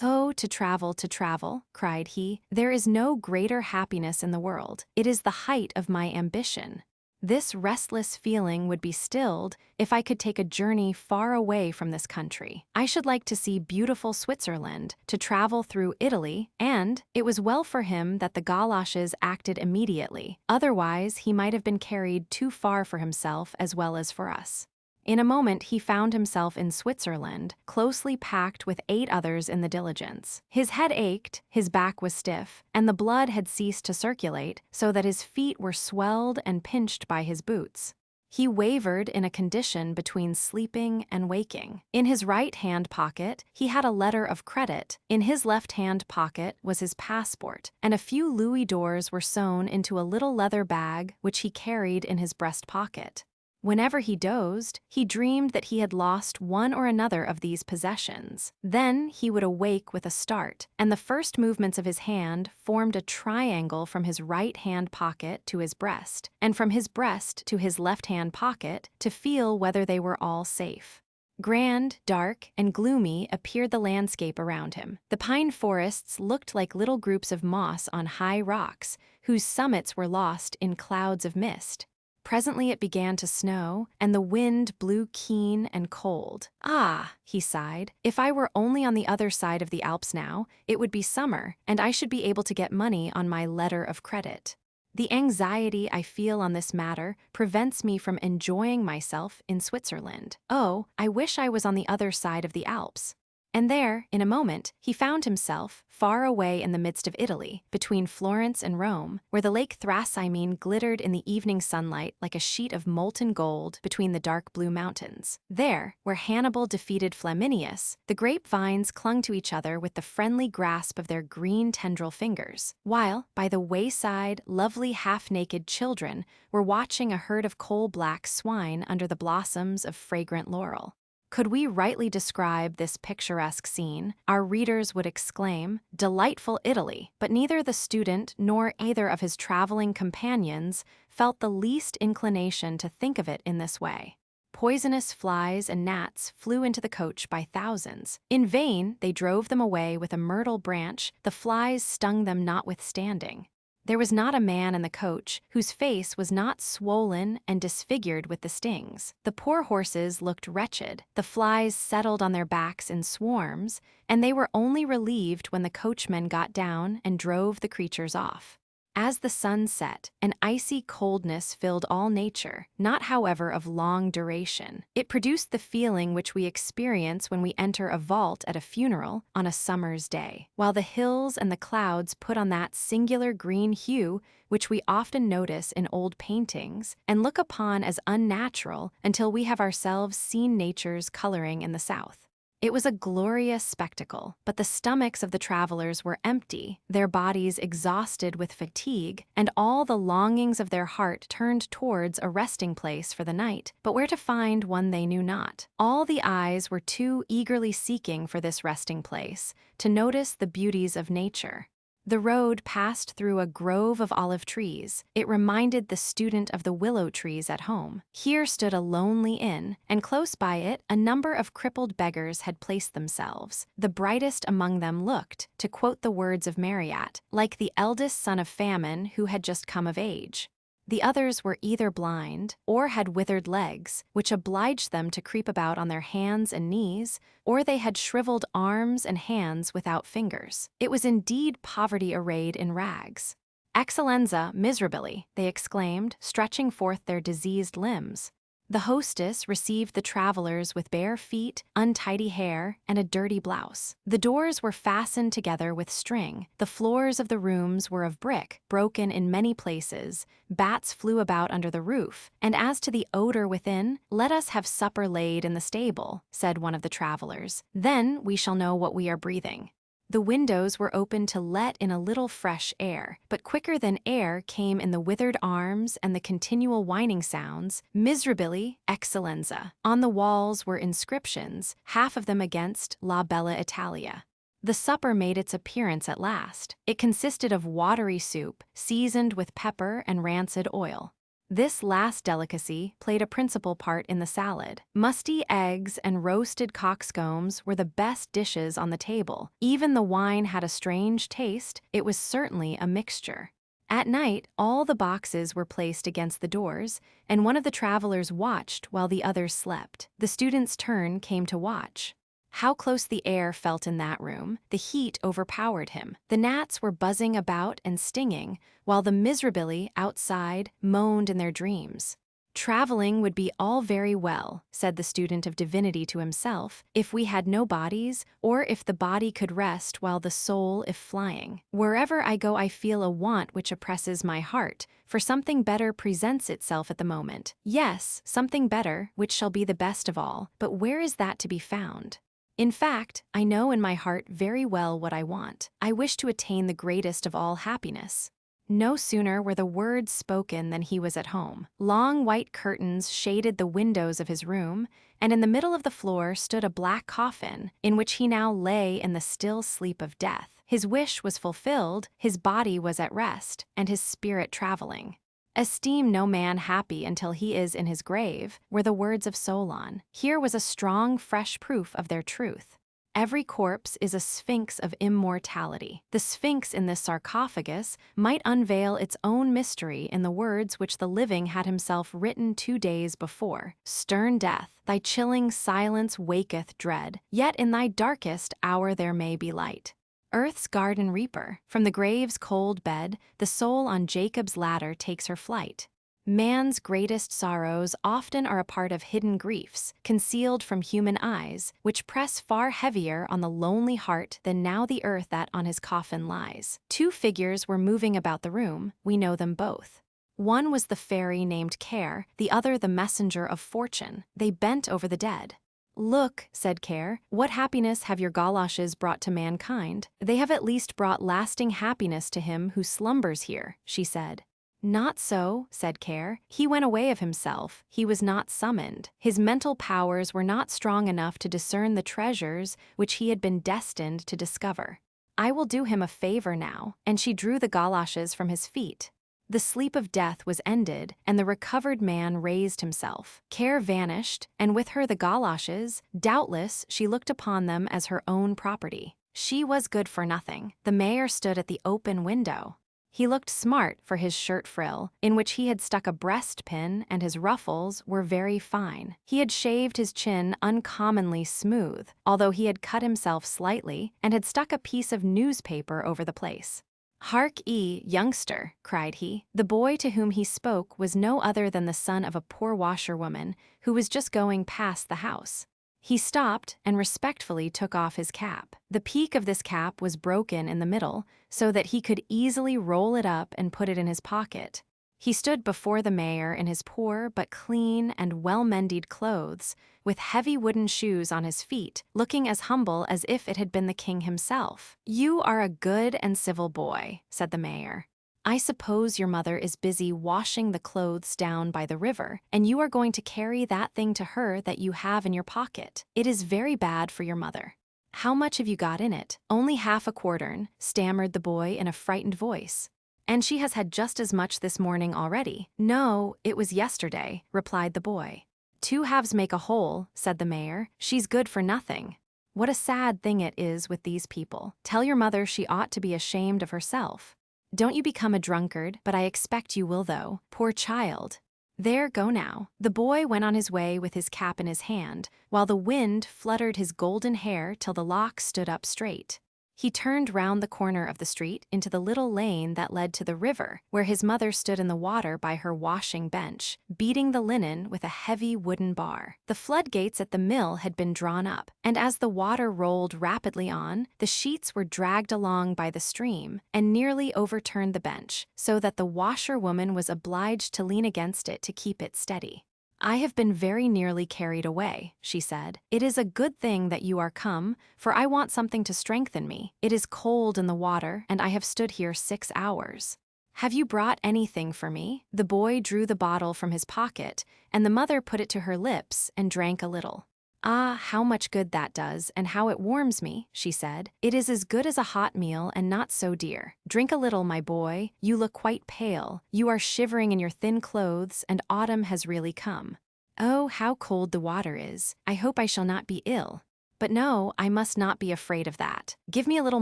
Speaker 1: "Oh, to travel," cried he. "There is no greater happiness in the world. It is the height of my ambition. This restless feeling would be stilled if I could take a journey far away from this country. I should like to see beautiful Switzerland, to travel through Italy," and it was well for him that the galoshes acted immediately. Otherwise, he might have been carried too far for himself as well as for us. In a moment he found himself in Switzerland, closely packed with 8 others in the diligence. His head ached, his back was stiff, and the blood had ceased to circulate, so that his feet were swelled and pinched by his boots. He wavered in a condition between sleeping and waking. In his right-hand pocket, he had a letter of credit. In his left-hand pocket was his passport, and a few louis d'ors were sewn into a little leather bag which he carried in his breast pocket. Whenever he dozed, he dreamed that he had lost one or another of these possessions. Then he would awake with a start, and the first movements of his hand formed a triangle from his right-hand pocket to his breast, and from his breast to his left-hand pocket to feel whether they were all safe. Grand, dark, and gloomy appeared the landscape around him. The pine forests looked like little groups of moss on high rocks, whose summits were lost in clouds of mist. Presently it began to snow, and the wind blew keen and cold. "Ah," he sighed, "if I were only on the other side of the Alps now, it would be summer, and I should be able to get money on my letter of credit. The anxiety I feel on this matter prevents me from enjoying myself in Switzerland. Oh, I wish I was on the other side of the Alps." And there, in a moment, he found himself, far away in the midst of Italy, between Florence and Rome, where the lake Thrasymene glittered in the evening sunlight like a sheet of molten gold between the dark blue mountains. There, where Hannibal defeated Flaminius, the grapevines clung to each other with the friendly grasp of their green tendril fingers, while, by the wayside, lovely half-naked children were watching a herd of coal-black swine under the blossoms of fragrant laurel. Could we rightly describe this picturesque scene, our readers would exclaim, "Delightful Italy!" But neither the student nor either of his traveling companions felt the least inclination to think of it in this way. Poisonous flies and gnats flew into the coach by thousands. In vain they drove them away with a myrtle branch, the flies stung them notwithstanding. There was not a man in the coach whose face was not swollen and disfigured with the stings. The poor horses looked wretched, the flies settled on their backs in swarms, and they were only relieved when the coachman got down and drove the creatures off. As the sun set, an icy coldness filled all nature, not however of long duration. It produced the feeling which we experience when we enter a vault at a funeral on a summer's day, while the hills and the clouds put on that singular green hue which we often notice in old paintings and look upon as unnatural until we have ourselves seen nature's coloring in the south. It was a glorious spectacle, but the stomachs of the travelers were empty, their bodies exhausted with fatigue, and all the longings of their heart turned towards a resting place for the night, but where to find one they knew not. All the eyes were too eagerly seeking for this resting place to notice the beauties of nature. The road passed through a grove of olive trees. It reminded the student of the willow trees at home. Here stood a lonely inn, and close by it a number of crippled beggars had placed themselves. The brightest among them looked, to quote the words of Marryat, like the eldest son of famine who had just come of age. The others were either blind or had withered legs, which obliged them to creep about on their hands and knees, or they had shriveled arms and hands without fingers. It was indeed poverty arrayed in rags. "Excellenza miserabili," they exclaimed, stretching forth their diseased limbs. The hostess received the travelers with bare feet, untidy hair, and a dirty blouse. The doors were fastened together with string. The floors of the rooms were of brick, broken in many places. Bats flew about under the roof. And as to the odor within, "Let us have supper laid in the stable," said one of the travelers. "Then we shall know what we are breathing." The windows were open to let in a little fresh air, but quicker than air came in the withered arms and the continual whining sounds, miserabili, excellenza. On the walls were inscriptions, half of them against La Bella Italia. The supper made its appearance at last. It consisted of watery soup, seasoned with pepper and rancid oil. This last delicacy played a principal part in the salad. Musty eggs and roasted cockscombs were the best dishes on the table. Even the wine had a strange taste. It was certainly a mixture. At night, all the boxes were placed against the doors, and one of the travelers watched while the others slept. The student's turn came to watch. How close the air felt in that room. The heat overpowered him. The gnats were buzzing about and stinging, while the miserabili outside moaned in their dreams. Traveling would be all very well, said the student of divinity to himself, if we had no bodies, or if the body could rest while the soul if flying. Wherever I go I feel a want which oppresses my heart, for something better presents itself at the moment. Yes, something better, which shall be the best of all, but where is that to be found? In fact, I know in my heart very well what I want. I wish to attain the greatest of all happiness. No sooner were the words spoken than he was at home. Long white curtains shaded the windows of his room, and in the middle of the floor stood a black coffin, in which he now lay in the still sleep of death. His wish was fulfilled, his body was at rest, and his spirit traveling. Esteem no man happy until he is in his grave, were the words of Solon. Here was a strong, fresh proof of their truth. Every corpse is a sphinx of immortality. The sphinx in this sarcophagus might unveil its own mystery in the words which the living had himself written 2 days before. Stern death, thy chilling silence waketh dread, yet in thy darkest hour there may be light. Earth's garden reaper, from the grave's cold bed, the soul on Jacob's ladder takes her flight. Man's greatest sorrows often are a part of hidden griefs, concealed from human eyes, which press far heavier on the lonely heart than now the earth that on his coffin lies. 2 figures were moving about the room, we know them both. One was the fairy named Care, the other the messenger of Fortune. They bent over the dead. Look, said Care, what happiness have your galoshes brought to mankind? They have at least brought lasting happiness to him who slumbers here, she said. Not so, said Care. He went away of himself. He was not summoned. His mental powers were not strong enough to discern the treasures which he had been destined to discover. I will do him a favor now, and she drew the galoshes from his feet. The sleep of death was ended, and the recovered man raised himself. Care vanished, and with her the galoshes. Doubtless she looked upon them as her own property. She was good for nothing. The mayor stood at the open window. He looked smart for his shirt frill, in which he had stuck a breastpin, and his ruffles were very fine. He had shaved his chin uncommonly smooth, although he had cut himself slightly, and had stuck a piece of newspaper over the place. Hark ye, youngster, cried he. The boy to whom he spoke was no other than the son of a poor washerwoman who was just going past the house. He stopped and respectfully took off his cap. The peak of this cap was broken in the middle, so that he could easily roll it up and put it in his pocket. He stood before the mayor in his poor but clean and well-mended clothes, with heavy wooden shoes on his feet, looking as humble as if it had been the king himself. You are a good and civil boy, said the mayor. I suppose your mother is busy washing the clothes down by the river, and you are going to carry that thing to her that you have in your pocket. It is very bad for your mother. How much have you got in it? Only half a quartern, stammered the boy in a frightened voice. And she has had just as much this morning already. No, it was yesterday, replied the boy. 2 halves make a whole, said the mayor. She's good for nothing. What a sad thing it is with these people. Tell your mother she ought to be ashamed of herself. Don't you become a drunkard, but I expect you will though. Poor child. There, go now. The boy went on his way with his cap in his hand, while the wind fluttered his golden hair till the locks stood up straight. He turned round the corner of the street into the little lane that led to the river, where his mother stood in the water by her washing bench, beating the linen with a heavy wooden bar. The floodgates at the mill had been drawn up, and as the water rolled rapidly on, the sheets were dragged along by the stream and nearly overturned the bench, so that the washerwoman was obliged to lean against it to keep it steady. I have been very nearly carried away, she said. It is a good thing that you are come, for I want something to strengthen me. It is cold in the water, and I have stood here 6 hours. Have you brought anything for me? The boy drew the bottle from his pocket, and the mother put it to her lips and drank a little. Ah, how much good that does, and how it warms me, she said. It is as good as a hot meal and not so dear. Drink a little, my boy. You look quite pale. You are shivering in your thin clothes, and autumn has really come. Oh, how cold the water is. I hope I shall not be ill. But no, I must not be afraid of that. Give me a little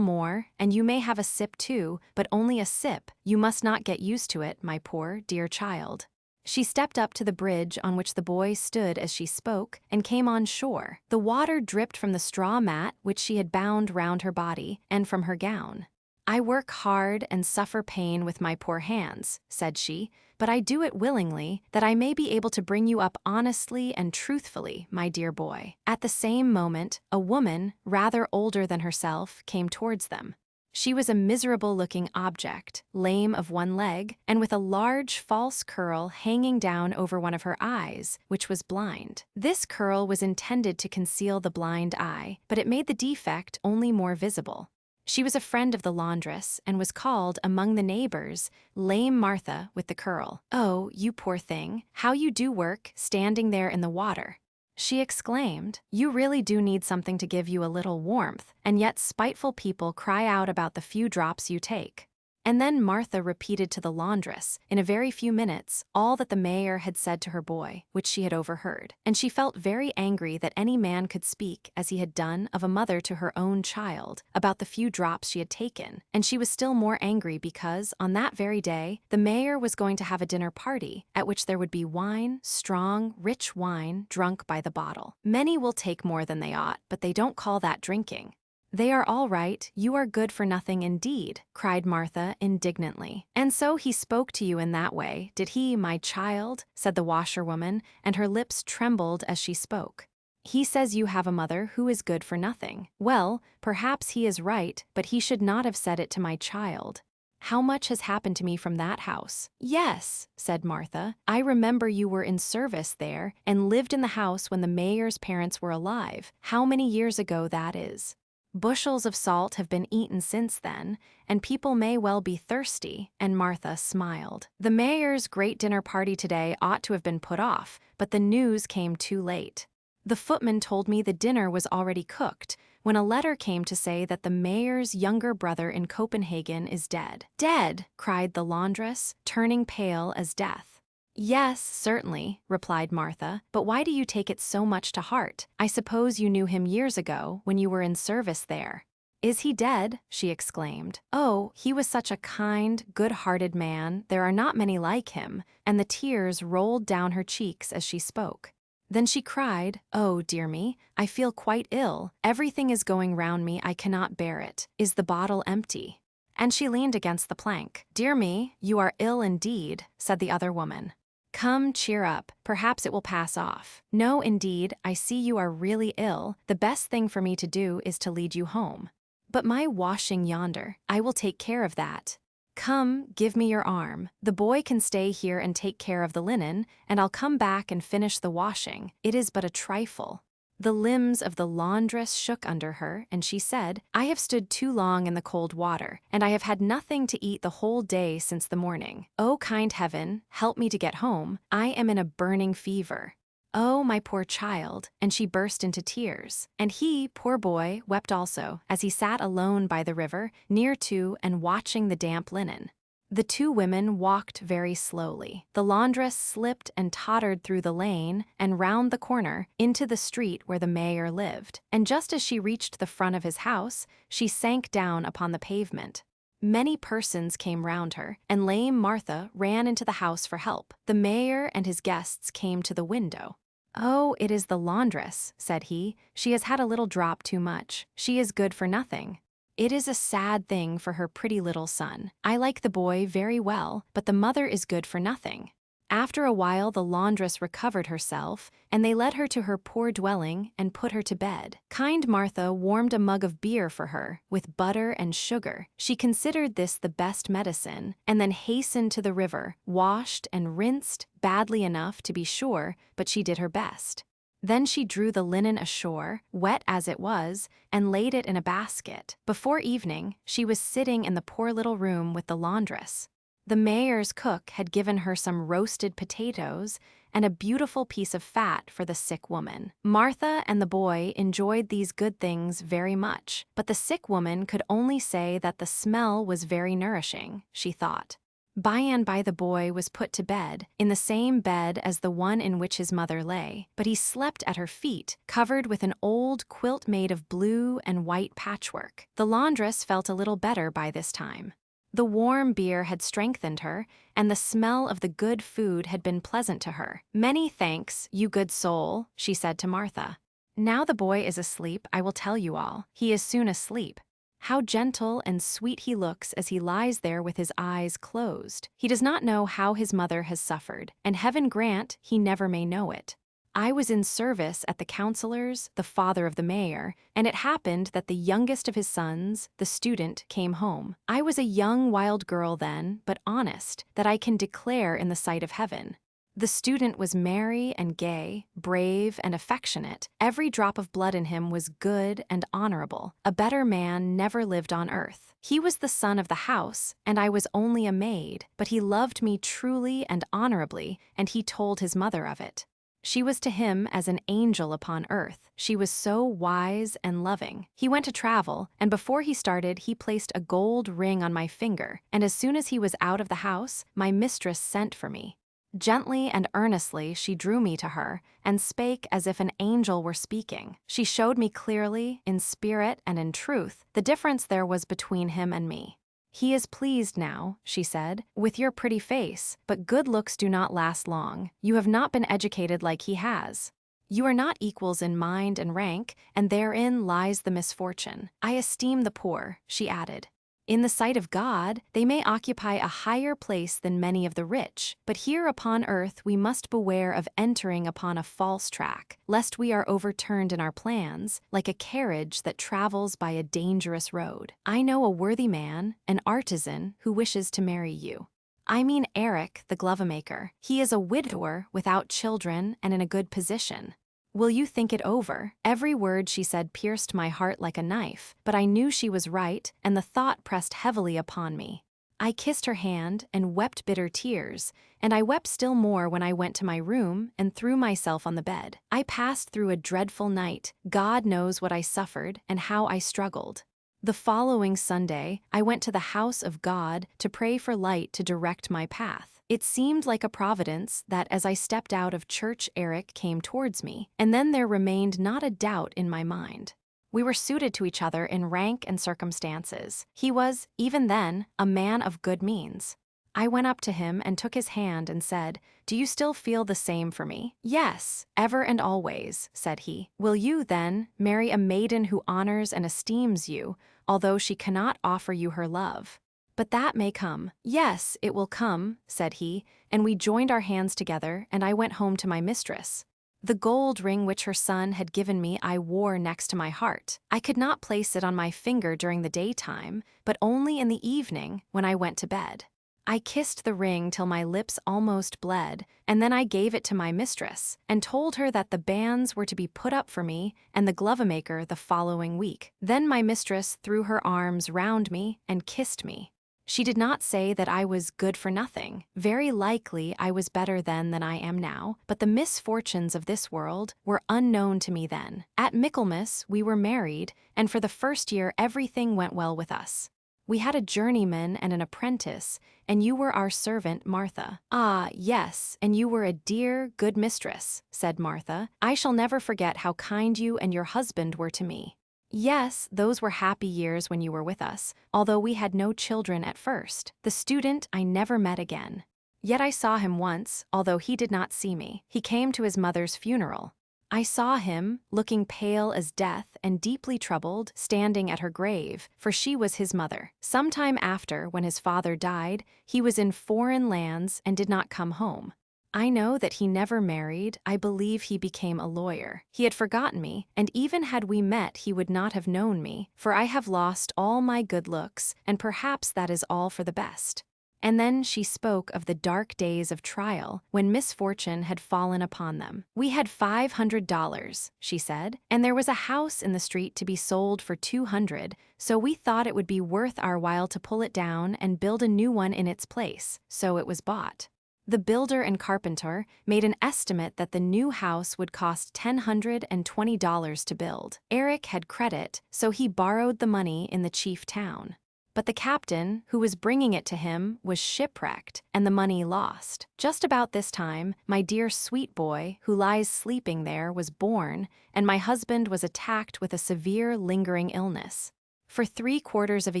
Speaker 1: more, and you may have a sip too, but only a sip. You must not get used to it, my poor, dear child. She stepped up to the bridge on which the boy stood as she spoke and came on shore. The water dripped from the straw mat which she had bound round her body and from her gown. I work hard and suffer pain with my poor hands, said she, but I do it willingly, that I may be able to bring you up honestly and truthfully, my dear boy. At the same moment, a woman, rather older than herself, came towards them. She was a miserable-looking object, lame of one leg, and with a large false curl hanging down over one of her eyes, which was blind. This curl was intended to conceal the blind eye, but it made the defect only more visible. She was a friend of the laundress, and was called, among the neighbors, Lame Martha with the curl. Oh, you poor thing, how you do work, standing there in the water! She exclaimed. You really do need something to give you a little warmth, and yet spiteful people cry out about the few drops you take. And then Martha repeated to the laundress, in a very few minutes, all that the mayor had said to her boy, which she had overheard. And she felt very angry that any man could speak, as he had done, of a mother to her own child, about the few drops she had taken. And she was still more angry because, on that very day, the mayor was going to have a dinner party, at which there would be wine, strong, rich wine, drunk by the bottle. Many will take more than they ought, but they don't call that drinking. They are all right, you are good for nothing indeed, cried Martha indignantly. And so he spoke to you in that way, did he, my child? Said the washerwoman, and her lips trembled as she spoke. He says you have a mother who is good for nothing. Well, perhaps he is right, but he should not have said it to my child. How much has happened to me from that house? Yes, said Martha. I remember you were in service there, and lived in the house when the mayor's parents were alive. How many years ago that is? Bushels of salt have been eaten since then, and people may well be thirsty, and Martha smiled. The mayor's great dinner party today ought to have been put off, but the news came too late. The footman told me the dinner was already cooked, when a letter came to say that the mayor's younger brother in Copenhagen is dead. Dead, cried the laundress, turning pale as death. Yes, certainly, replied Martha, but why do you take it so much to heart? I suppose you knew him years ago, when you were in service there. Is he dead? She exclaimed. Oh, he was such a kind, good-hearted man, there are not many like him, and the tears rolled down her cheeks as she spoke. Then she cried, Oh, dear me, I feel quite ill, everything is going round me, I cannot bear it. Is the bottle empty? And she leaned against the plank. Dear me, you are ill indeed, said the other woman. Come, cheer up, perhaps it will pass off. No, indeed, I see you are really ill. The best thing for me to do is to lead you home. But my washing yonder, I will take care of that. Come, give me your arm. The boy can stay here and take care of the linen, and I'll come back and finish the washing. It is but a trifle. The limbs of the laundress shook under her, and she said, I have stood too long in the cold water, and I have had nothing to eat the whole day since the morning. Oh, kind heaven, help me to get home. I am in a burning fever. Oh, my poor child, and she burst into tears. And he, poor boy, wept also, as he sat alone by the river, near to and watching the damp linen. The two women walked very slowly. The laundress slipped and tottered through the lane and round the corner into the street where the mayor lived. And just as she reached the front of his house, she sank down upon the pavement. Many persons came round her, and lame Martha ran into the house for help. The mayor and his guests came to the window. Oh, it is the laundress, said he. She has had a little drop too much. She is good for nothing. It is a sad thing for her pretty little son. I like the boy very well, but the mother is good for nothing. After a while the laundress recovered herself, and they led her to her poor dwelling and put her to bed. Kind Martha warmed a mug of beer for her, with butter and sugar. She considered this the best medicine, and then hastened to the river, washed and rinsed, badly enough to be sure, but she did her best. Then she drew the linen ashore, wet as it was, and laid it in a basket. Before evening, she was sitting in the poor little room with the laundress. The mayor's cook had given her some roasted potatoes and a beautiful piece of fat for the sick woman. Martha and the boy enjoyed these good things very much, but the sick woman could only say that the smell was very nourishing, she thought. By and by the boy was put to bed, in the same bed as the one in which his mother lay, but he slept at her feet, covered with an old quilt made of blue and white patchwork. The laundress felt a little better by this time. The warm beer had strengthened her, and the smell of the good food had been pleasant to her. "Many thanks, you good soul," she said to Martha. "Now the boy is asleep, I will tell you all. He is soon asleep. How gentle and sweet he looks as he lies there with his eyes closed. He does not know how his mother has suffered, and heaven grant he never may know it. I was in service at the councillor's, the father of the mayor, and it happened that the youngest of his sons, the student, came home. I was a young wild girl then, but honest, that I can declare in the sight of heaven. The student was merry and gay, brave and affectionate. Every drop of blood in him was good and honorable. A better man never lived on earth. He was the son of the house, and I was only a maid, but he loved me truly and honorably, and he told his mother of it. She was to him as an angel upon earth. She was so wise and loving. He went to travel, and before he started he placed a gold ring on my finger, and as soon as he was out of the house, my mistress sent for me. Gently and earnestly she drew me to her, and spake as if an angel were speaking. She showed me clearly, in spirit and in truth, the difference there was between him and me. "He is pleased now," she said, "with your pretty face, but good looks do not last long. You have not been educated like he has. You are not equals in mind and rank, and therein lies the misfortune. I esteem the poor," she added. "In the sight of God, they may occupy a higher place than many of the rich, but here upon earth we must beware of entering upon a false track, lest we are overturned in our plans, like a carriage that travels by a dangerous road. I know a worthy man, an artisan, who wishes to marry you. I mean Eric, the glove-maker. He is a widower without children and in a good position. Will you think it over?" Every word she said pierced my heart like a knife, but I knew she was right, and the thought pressed heavily upon me. I kissed her hand and wept bitter tears, and I wept still more when I went to my room and threw myself on the bed. I passed through a dreadful night. God knows what I suffered and how I struggled. The following Sunday, I went to the house of God to pray for light to direct my path. It seemed like a providence that as I stepped out of church Eric came towards me, and then there remained not a doubt in my mind. We were suited to each other in rank and circumstances. He was, even then, a man of good means. I went up to him and took his hand and said, "Do you still feel the same for me?" "Yes, ever and always," said he. "Will you, then, marry a maiden who honors and esteems you, although she cannot offer you her love?" "But that may come." "Yes, it will come," said he, and we joined our hands together, and I went home to my mistress. The gold ring which her son had given me I wore next to my heart. I could not place it on my finger during the daytime, but only in the evening when I went to bed. I kissed the ring till my lips almost bled, and then I gave it to my mistress, and told her that the banns were to be put up for me and the glove-maker the following week. Then my mistress threw her arms round me and kissed me. She did not say that I was good for nothing. Very likely I was better then than I am now, but the misfortunes of this world were unknown to me then. At Michaelmas we were married, and for the first year everything went well with us. We had a journeyman and an apprentice, and you were our servant, Martha. "Ah, yes, and you were a dear, good mistress," said Martha. "I shall never forget how kind you and your husband were to me." "Yes, those were happy years when you were with us, although we had no children at first. The student I never met again. Yet I saw him once, although he did not see me. He came to his mother's funeral. I saw him, looking pale as death and deeply troubled, standing at her grave, for she was his mother. Some time after, when his father died, he was in foreign lands and did not come home. I know that he never married. I believe he became a lawyer. He had forgotten me, and even had we met he would not have known me, for I have lost all my good looks, and perhaps that is all for the best." And then she spoke of the dark days of trial when misfortune had fallen upon them. "We had $500, she said, and there was a house in the street to be sold for $200, so we thought it would be worth our while to pull it down and build a new one in its place, so it was bought. The builder and carpenter made an estimate that the new house would cost $120 to build. Eric had credit, so he borrowed the money in the chief town. But the captain, who was bringing it to him, was shipwrecked, and the money lost. Just about this time, my dear sweet boy, who lies sleeping there, was born, and my husband was attacked with a severe lingering illness. For 3/4 of a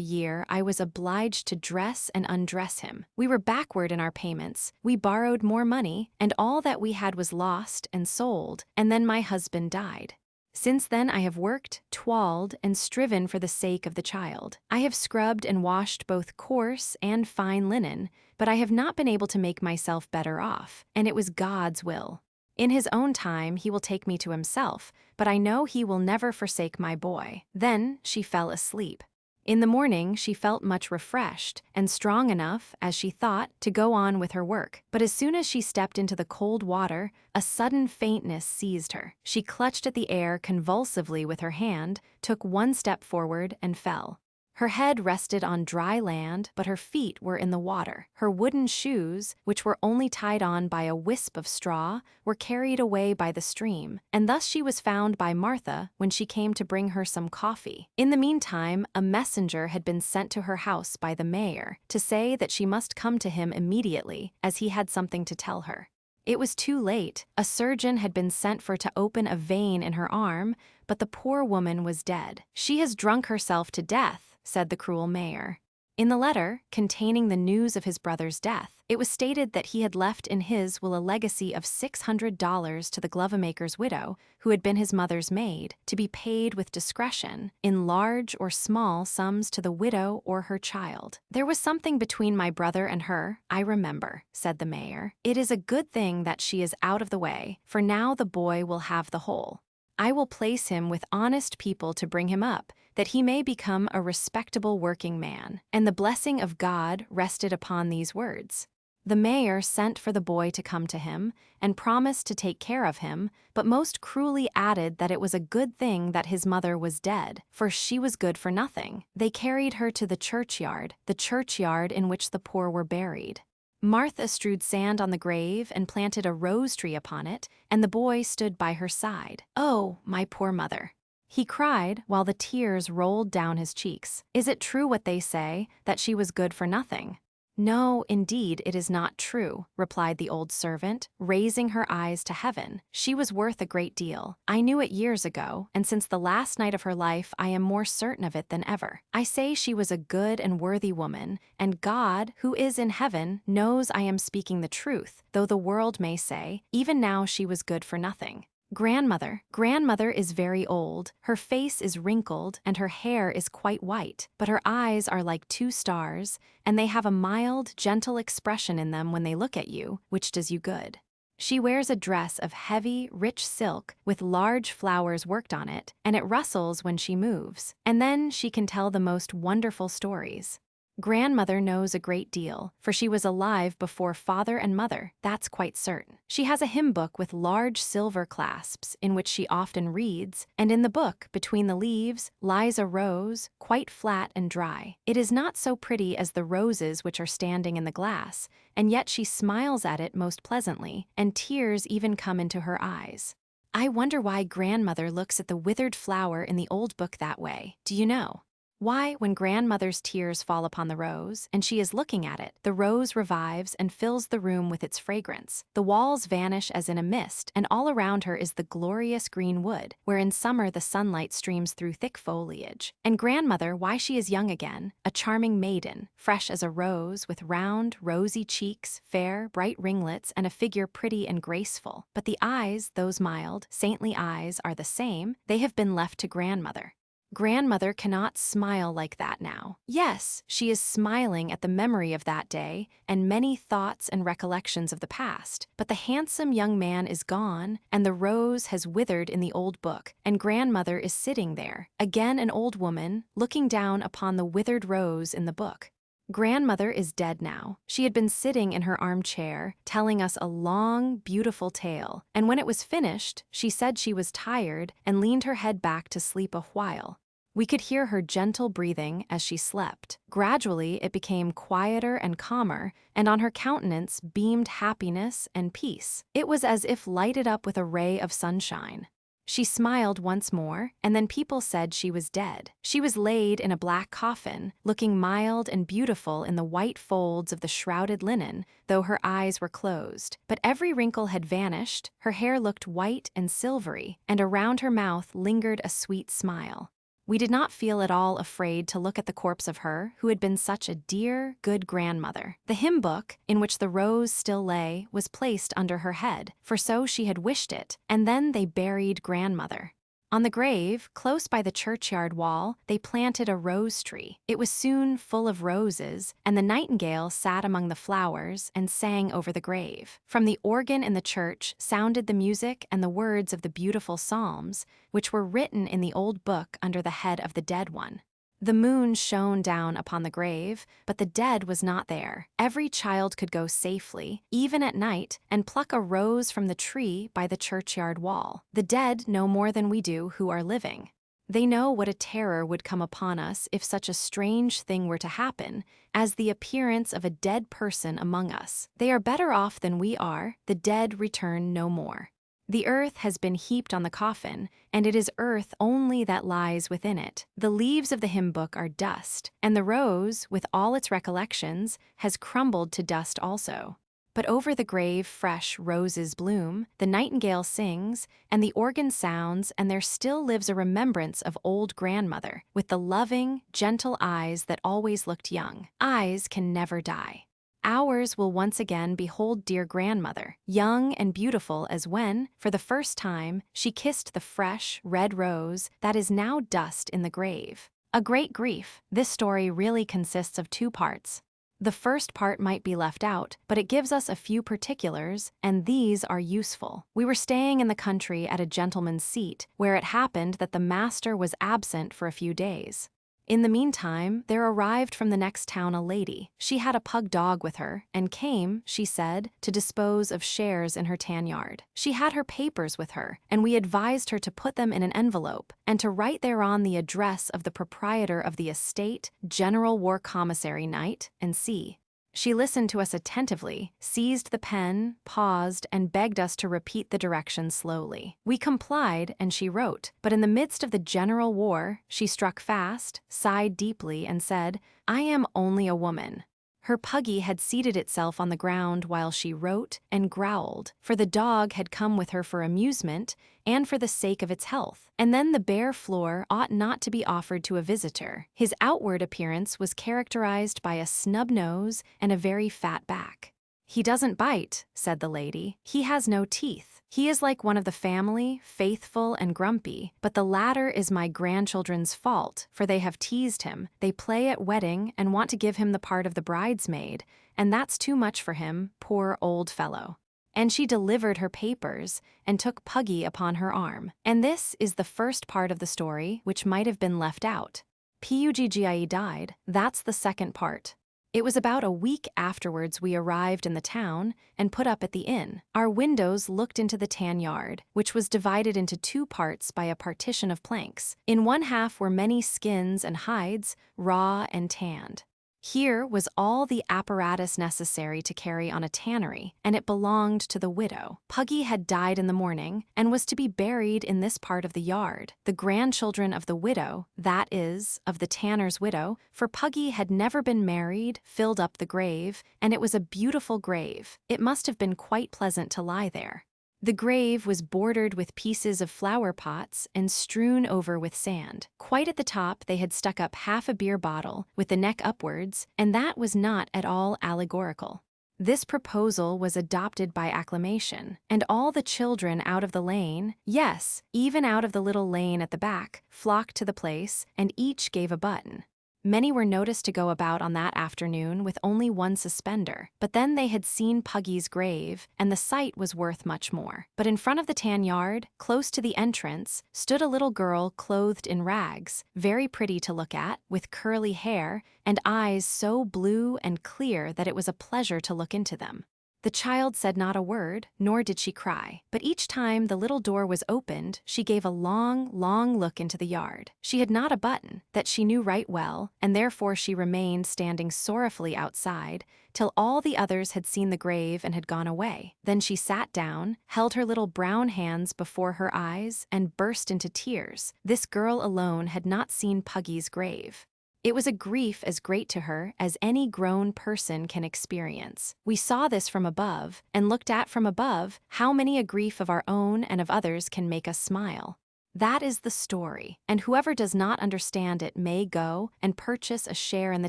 Speaker 1: year, I was obliged to dress and undress him. We were backward in our payments, we borrowed more money, and all that we had was lost and sold, and then my husband died. Since then I have worked, toiled, and striven for the sake of the child. I have scrubbed and washed both coarse and fine linen, but I have not been able to make myself better off, and it was God's will. In his own time he will take me to himself, but I know he will never forsake my boy." Then she fell asleep. In the morning she felt much refreshed and strong enough, as she thought, to go on with her work. But as soon as she stepped into the cold water, a sudden faintness seized her. She clutched at the air convulsively with her hand, took one step forward, and fell. Her head rested on dry land, but her feet were in the water. Her wooden shoes, which were only tied on by a wisp of straw, were carried away by the stream, and thus she was found by Martha when she came to bring her some coffee. In the meantime, a messenger had been sent to her house by the mayor to say that she must come to him immediately, as he had something to tell her. It was too late. A surgeon had been sent for to open a vein in her arm, but the poor woman was dead. "She has drunk herself to death," said the cruel mayor. In the letter, containing the news of his brother's death, it was stated that he had left in his will a legacy of $600 to the glove-maker's widow, who had been his mother's maid, to be paid with discretion, in large or small sums to the widow or her child. "There was something between my brother and her, I remember," said the mayor. "It is a good thing that she is out of the way, for now the boy will have the whole. I will place him with honest people to bring him up, that he may become a respectable working man." And the blessing of God rested upon these words. The mayor sent for the boy to come to him, and promised to take care of him, but most cruelly added that it was a good thing that his mother was dead, for she was good for nothing. They carried her to the churchyard in which the poor were buried. Martha strewed sand on the grave and planted a rose tree upon it, and the boy stood by her side. "Oh, my poor mother," he cried while the tears rolled down his cheeks. "Is it true what they say, that she was good for nothing?" "No, indeed, it is not true," replied the old servant, raising her eyes to heaven. "She was worth a great deal. I knew it years ago, and since the last night of her life I am more certain of it than ever. I say she was a good and worthy woman, and God, who is in heaven, knows I am speaking the truth, though the world may say, even now she was good for nothing. Grandmother is very old, her face is wrinkled, and her hair is quite white, but her eyes are like 2 stars, and they have a mild, gentle expression in them when they look at you, which does you good. She wears a dress of heavy, rich silk, with large flowers worked on it, and it rustles when she moves, and then she can tell the most wonderful stories. Grandmother knows a great deal, for she was alive before father and mother, that's quite certain. She has a hymn book with large silver clasps, in which she often reads, and in the book, between the leaves, lies a rose, quite flat and dry. It is not so pretty as the roses which are standing in the glass, and yet she smiles at it most pleasantly, and tears even come into her eyes. I wonder why grandmother looks at the withered flower in the old book that way. Do you know? Why, when grandmother's tears fall upon the rose, and she is looking at it, the rose revives and fills the room with its fragrance. The walls vanish as in a mist, and all around her is the glorious green wood, where in summer the sunlight streams through thick foliage. And grandmother, why she is young again, a charming maiden, fresh as a rose, with round, rosy cheeks, fair, bright ringlets, and a figure pretty and graceful. But the eyes, those mild, saintly eyes, are the same. They have been left to grandmother. Grandmother cannot smile like that now. Yes, she is smiling at the memory of that day and many thoughts and recollections of the past, but the handsome young man is gone, and the rose has withered in the old book, and grandmother is sitting there, again an old woman, looking down upon the withered rose in the book. Grandmother is dead now. She had been sitting in her armchair, telling us a long, beautiful tale, and when it was finished, she said she was tired and leaned her head back to sleep a while. We could hear her gentle breathing as she slept. Gradually, it became quieter and calmer, and on her countenance beamed happiness and peace. It was as if lighted up with a ray of sunshine. She smiled once more, and then people said she was dead. She was laid in a black coffin, looking mild and beautiful in the white folds of the shrouded linen, though her eyes were closed. But every wrinkle had vanished, her hair looked white and silvery, and around her mouth lingered a sweet smile. We did not feel at all afraid to look at the corpse of her who had been such a dear, good grandmother. The hymn book, in which the rose still lay, was placed under her head, for so she had wished it, and then they buried grandmother. On the grave, close by the churchyard wall, they planted a rose tree. It was soon full of roses, and the nightingale sat among the flowers and sang over the grave. From the organ in the church sounded the music and the words of the beautiful psalms, which were written in the old book under the head of the dead one. The moon shone down upon the grave, but the dead was not there. Every child could go safely, even at night, and pluck a rose from the tree by the churchyard wall. The dead know more than we do who are living. They know what a terror would come upon us if such a strange thing were to happen, as the appearance of a dead person among us. They are better off than we are. The dead return no more. The earth has been heaped on the coffin, and it is earth only that lies within it. The leaves of the hymn book are dust, and the rose, with all its recollections, has crumbled to dust also. But over the grave fresh roses bloom, the nightingale sings, and the organ sounds, and there still lives a remembrance of old grandmother, with the loving, gentle eyes that always looked young. Eyes can never die. Ours will once again behold dear grandmother, young and beautiful as when, for the first time, she kissed the fresh, red rose that is now dust in the grave. A great grief. This story really consists of two parts. The first part might be left out, but it gives us a few particulars, and these are useful. We were staying in the country at a gentleman's seat, where it happened that the master was absent for a few days. In the meantime, there arrived from the next town a lady. She had a pug dog with her, and came, she said, to dispose of shares in her tan yard. She had her papers with her, and we advised her to put them in an envelope, and to write thereon the address of the proprietor of the estate, General War Commissary Knight, and C. She listened to us attentively, seized the pen, paused, and begged us to repeat the directions slowly. We complied, and she wrote, but in the midst of the general war, she struck fast, sighed deeply, and said, "I am only a woman." Her puggy had seated itself on the ground while she wrote and growled, for the dog had come with her for amusement and for the sake of its health. And then the bare floor ought not to be offered to a visitor. His outward appearance was characterized by a snub nose and a very fat back. "He doesn't bite," said the lady. "He has no teeth. He is like one of the family, faithful and grumpy, but the latter is my grandchildren's fault, for they have teased him. They play at wedding and want to give him the part of the bridesmaid, and that's too much for him, poor old fellow." And she delivered her papers and took Puggy upon her arm. And this is the first part of the story which might have been left out. Puggie died. That's the second part. It was about a week afterwards we arrived in the town and put up at the inn. Our windows looked into the tan yard, which was divided into two parts by a partition of planks. In one half were many skins and hides, raw and tanned. Here was all the apparatus necessary to carry on a tannery, and it belonged to the widow. Puggy had died in the morning and was to be buried in this part of the yard. The grandchildren of the widow, that is, of the tanner's widow, for Puggy had never been married, filled up the grave, and it was a beautiful grave. It must have been quite pleasant to lie there. The grave was bordered with pieces of flower pots and strewn over with sand. Quite at the top they had stuck up half a beer bottle, with the neck upwards, and that was not at all allegorical. This proposal was adopted by acclamation, and all the children out of the lane, yes, even out of the little lane at the back, flocked to the place, and each gave a button. Many were noticed to go about on that afternoon with only one suspender, but then they had seen Puggy's grave, and the sight was worth much more. But in front of the tan yard, close to the entrance, stood a little girl clothed in rags, very pretty to look at, with curly hair, and eyes so blue and clear that it was a pleasure to look into them. The child said not a word, nor did she cry, but each time the little door was opened, she gave a long, long look into the yard. She had not a button, that she knew right well, and therefore she remained standing sorrowfully outside, till all the others had seen the grave and had gone away. Then she sat down, held her little brown hands before her eyes, and burst into tears. This girl alone had not seen Puggy's grave. It was a grief as great to her as any grown person can experience. We saw this from above, and looked at from above how many a grief of our own and of others can make us smile. That is the story, and whoever does not understand it may go and purchase a share in the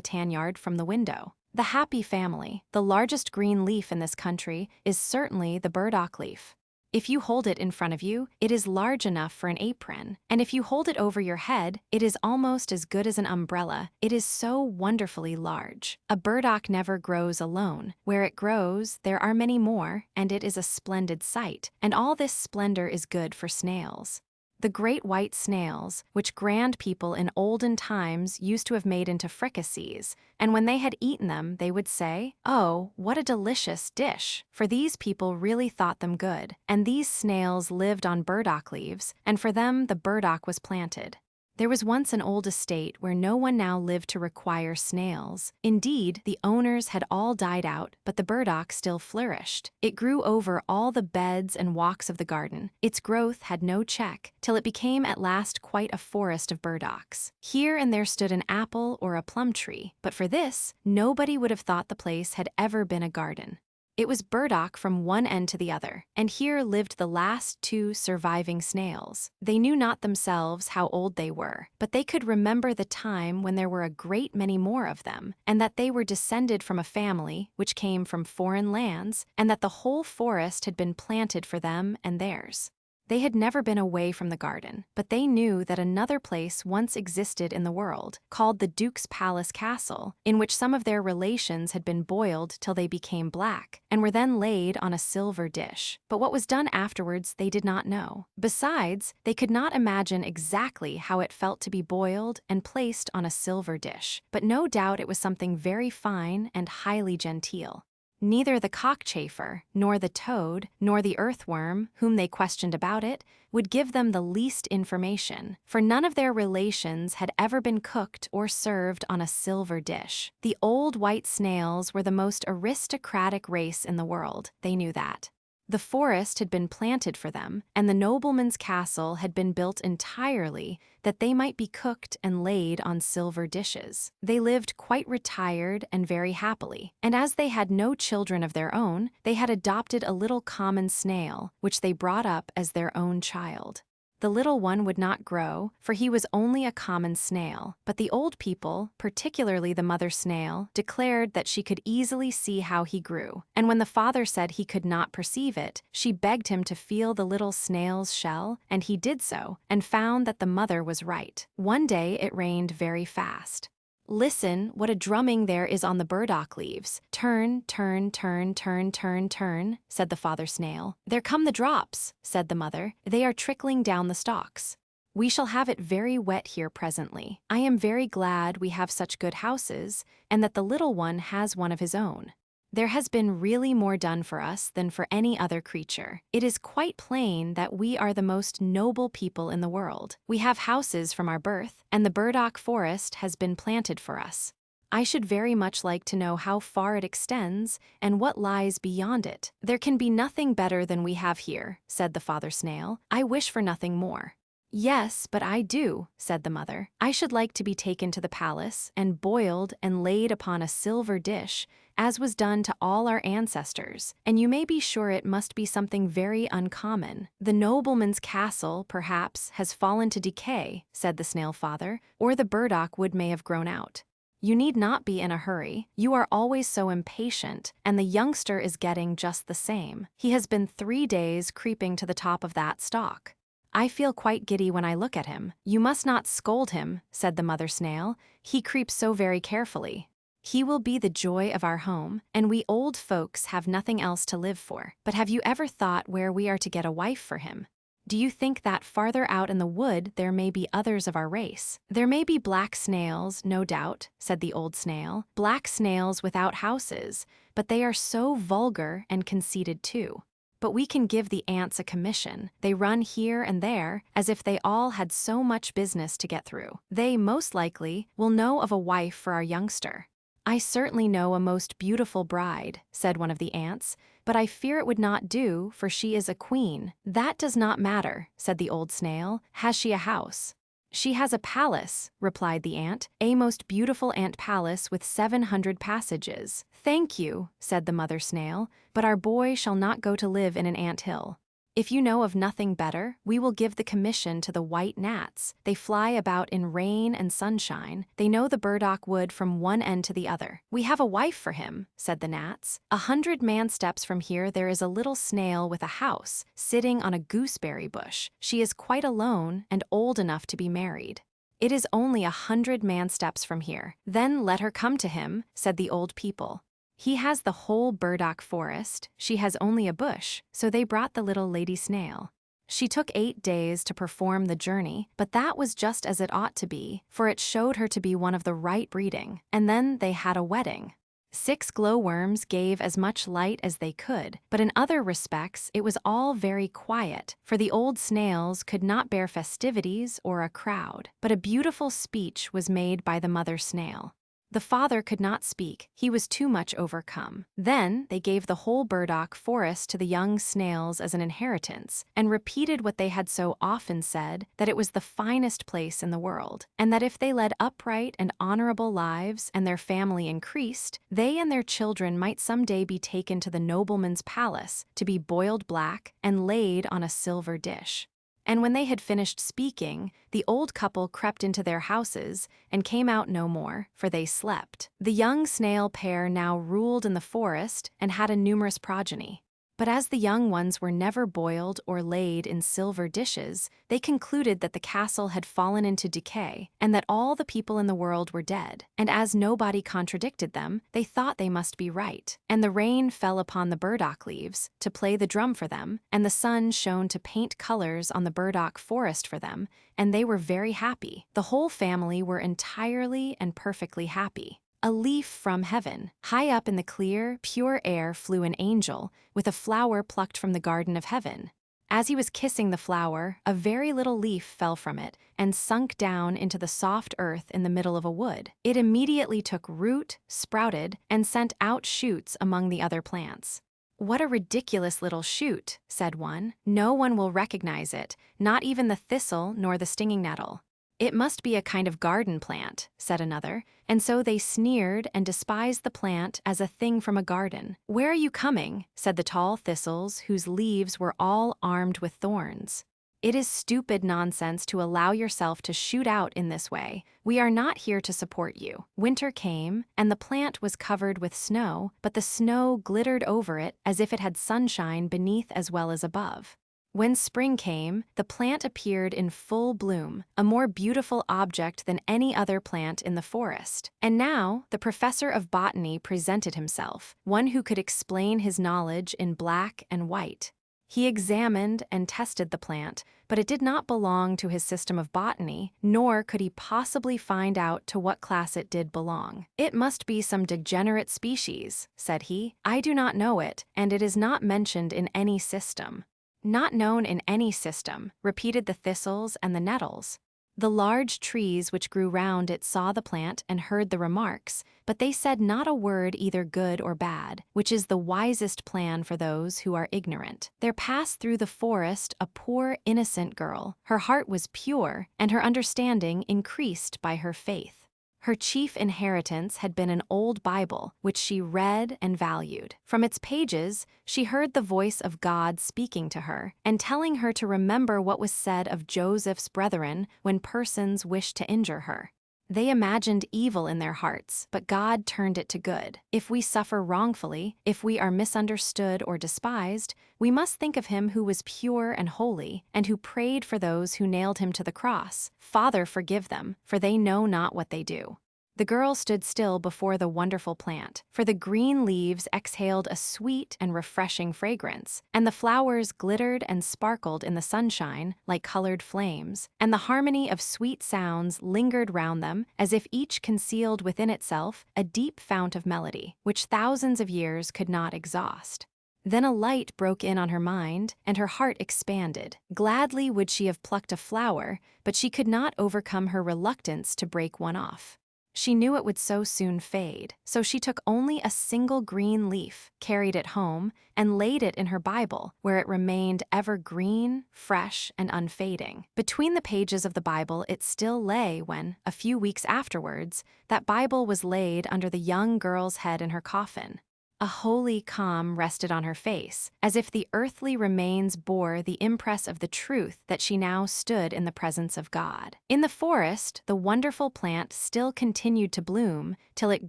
Speaker 1: tan yard from the window. The happy family, the largest green leaf in this country, is certainly the burdock leaf. If you hold it in front of you, it is large enough for an apron, and if you hold it over your head, it is almost as good as an umbrella. It is so wonderfully large. A burdock never grows alone. Where it grows, there are many more, and it is a splendid sight, and all this splendor is good for snails. The great white snails, which grand people in olden times used to have made into fricassees, and when they had eaten them, they would say, "Oh, what a delicious dish!" For these people really thought them good, and these snails lived on burdock leaves, and for them the burdock was planted. There was once an old estate where no one now lived to require snails. Indeed, the owners had all died out, but the burdock still flourished. It grew over all the beds and walks of the garden. Its growth had no check, till it became at last quite a forest of burdocks. Here and there stood an apple or a plum tree, but for this, nobody would have thought the place had ever been a garden. It was burdock from one end to the other, and here lived the last two surviving snails. They knew not themselves how old they were, but they could remember the time when there were a great many more of them, and that they were descended from a family which came from foreign lands, and that the whole forest had been planted for them and theirs. They had never been away from the garden, but they knew that another place once existed in the world, called the Duke's Palace Castle, in which some of their relations had been boiled till they became black, and were then laid on a silver dish. But what was done afterwards they did not know. Besides, they could not imagine exactly how it felt to be boiled and placed on a silver dish, but no doubt it was something very fine and highly genteel. Neither the cockchafer, nor the toad, nor the earthworm, whom they questioned about it, would give them the least information, for none of their relations had ever been cooked or served on a silver dish. The old white snails were the most aristocratic race in the world, they knew that. The forest had been planted for them, and the nobleman's castle had been built entirely that they might be cooked and laid on silver dishes. They lived quite retired and very happily, and as they had no children of their own, they had adopted a little common snail, which they brought up as their own child. The little one would not grow, for he was only a common snail, but the old people, particularly the mother snail, declared that she could easily see how he grew, and when the father said he could not perceive it, she begged him to feel the little snail's shell, and he did so, and found that the mother was right. One day it rained very fast. "Listen, what a drumming there is on the burdock leaves. Turn, turn, turn, turn, turn, turn," said the father snail. "There come the drops," said the mother. "They are trickling down the stalks. We shall have it very wet here presently. I am very glad we have such good houses, and that the little one has one of his own. There has been really more done for us than for any other creature. It is quite plain that we are the most noble people in the world. We have houses from our birth, and the burdock forest has been planted for us. I should very much like to know how far it extends and what lies beyond it. There can be nothing better than we have here," said the father snail. "I wish for nothing more." "Yes, but I do," said the mother. "I should like to be taken to the palace and boiled and laid upon a silver dish, as was done to all our ancestors, and you may be sure it must be something very uncommon. The nobleman's castle, perhaps, has fallen to decay," said the snail father, "or the burdock wood may have grown out." "You need not be in a hurry. You are always so impatient, and the youngster is getting just the same. He has been 3 days creeping to the top of that stalk. I feel quite giddy when I look at him." "You must not scold him," said the mother snail. "He creeps so very carefully. He will be the joy of our home, and we old folks have nothing else to live for. But have you ever thought where we are to get a wife for him? Do you think that farther out in the wood there may be others of our race?" "There may be black snails, no doubt," said the old snail. "Black snails without houses, but they are so vulgar and conceited too. But we can give the ants a commission. They run here and there, as if they all had so much business to get through. They, most likely, will know of a wife for our youngster." "I certainly know a most beautiful bride," said one of the ants, "but I fear it would not do, for she is a queen." "That does not matter," said the old snail. "Has she a house?" "She has a palace," replied the ant, "a most beautiful ant palace with 700 passages." "Thank you," said the mother snail, "but our boy shall not go to live in an ant hill. If you know of nothing better, we will give the commission to the white gnats. They fly about in rain and sunshine. They know the burdock wood from one end to the other." "We have a wife for him," said the gnats. 100 man-steps from here there is a little snail with a house, sitting on a gooseberry bush. She is quite alone and old enough to be married. "It is only 100 man-steps from here." "Then let her come to him," said the old people. "He has the whole burdock forest, she has only a bush," so they brought the little lady snail. She took 8 days to perform the journey, but that was just as it ought to be, for it showed her to be one of the right breeding, and then they had a wedding. 6 glowworms gave as much light as they could, but in other respects it was all very quiet, for the old snails could not bear festivities or a crowd. But a beautiful speech was made by the mother snail. The father could not speak, he was too much overcome. Then they gave the whole burdock forest to the young snails as an inheritance, and repeated what they had so often said, that it was the finest place in the world, and that if they led upright and honorable lives and their family increased, they and their children might some day be taken to the nobleman's palace to be boiled black and laid on a silver dish. And when they had finished speaking, the old couple crept into their houses and came out no more, for they slept. The young snail pair now ruled in the forest and had a numerous progeny. But as the young ones were never boiled or laid in silver dishes, they concluded that the castle had fallen into decay, and that all the people in the world were dead. And as nobody contradicted them, they thought they must be right. And the rain fell upon the burdock leaves, to play the drum for them, and the sun shone to paint colors on the burdock forest for them, and they were very happy. The whole family were entirely and perfectly happy. A leaf from heaven. High up in the clear, pure air flew an angel, with a flower plucked from the garden of heaven. As he was kissing the flower, a very little leaf fell from it, and sunk down into the soft earth in the middle of a wood. It immediately took root, sprouted, and sent out shoots among the other plants. "What a ridiculous little shoot," said one. "No one will recognize it, not even the thistle nor the stinging nettle." "It must be a kind of garden plant," said another, and so they sneered and despised the plant as a thing from a garden. "Where are you coming?" said the tall thistles, whose leaves were all armed with thorns. "It is stupid nonsense to allow yourself to shoot out in this way. We are not here to support you." Winter came, and the plant was covered with snow, but the snow glittered over it as if it had sunshine beneath as well as above. When spring came, the plant appeared in full bloom, a more beautiful object than any other plant in the forest. And now the professor of botany presented himself, one who could explain his knowledge in black and white. He examined and tested the plant, but it did not belong to his system of botany, nor could he possibly find out to what class it did belong. "It must be some degenerate species," said he. "I do not know it, and it is not mentioned in any system." "Not known in any system," repeated the thistles and the nettles. The large trees which grew round it saw the plant and heard the remarks, but they said not a word either good or bad, which is the wisest plan for those who are ignorant. There passed through the forest a poor innocent girl. Her heart was pure, and her understanding increased by her faith. Her chief inheritance had been an old Bible, which she read and valued. From its pages, she heard the voice of God speaking to her, and telling her to remember what was said of Joseph's brethren when persons wished to injure her. They imagined evil in their hearts, but God turned it to good. If we suffer wrongfully, if we are misunderstood or despised, we must think of him who was pure and holy, and who prayed for those who nailed him to the cross. Father, forgive them, for they know not what they do. The girl stood still before the wonderful plant, for the green leaves exhaled a sweet and refreshing fragrance, and the flowers glittered and sparkled in the sunshine like colored flames, and the harmony of sweet sounds lingered round them as if each concealed within itself a deep fount of melody, which thousands of years could not exhaust. Then a light broke in on her mind, and her heart expanded. Gladly would she have plucked a flower, but she could not overcome her reluctance to break one off. She knew it would so soon fade, so she took only a single green leaf, carried it home, and laid it in her Bible, where it remained ever green, fresh, and unfading. Between the pages of the Bible it still lay when, a few weeks afterwards, that Bible was laid under the young girl's head in her coffin. A holy calm rested on her face, as if the earthly remains bore the impress of the truth that she now stood in the presence of God. In the forest, the wonderful plant still continued to bloom till it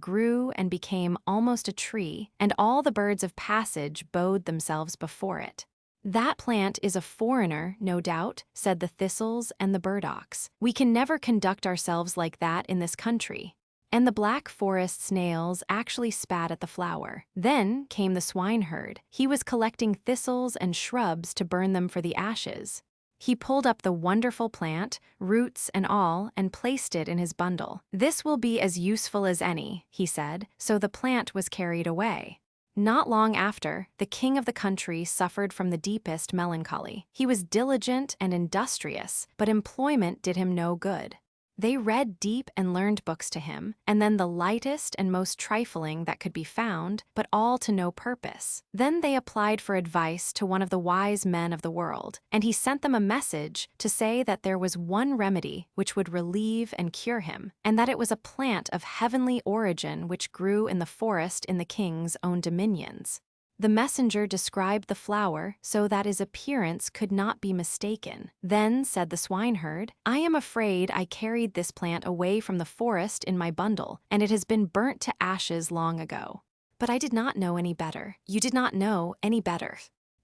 Speaker 1: grew and became almost a tree, and all the birds of passage bowed themselves before it. "That plant is a foreigner, no doubt," said the thistles and the burdocks. "We can never conduct ourselves like that in this country." And the black forest snails actually spat at the flower. Then came the swineherd. He was collecting thistles and shrubs to burn them for the ashes. He pulled up the wonderful plant, roots and all, and placed it in his bundle. "This will be as useful as any," he said, so the plant was carried away. Not long after, the king of the country suffered from the deepest melancholy. He was diligent and industrious, but employment did him no good. They read deep and learned books to him, and then the lightest and most trifling that could be found, but all to no purpose. Then they applied for advice to one of the wise men of the world, and he sent them a message to say that there was one remedy which would relieve and cure him, and that it was a plant of heavenly origin which grew in the forest in the king's own dominions. The messenger described the flower so that its appearance could not be mistaken. Then said the swineherd, "I am afraid I carried this plant away from the forest in my bundle, and it has been burnt to ashes long ago. But I did not know any better. You did not know any better."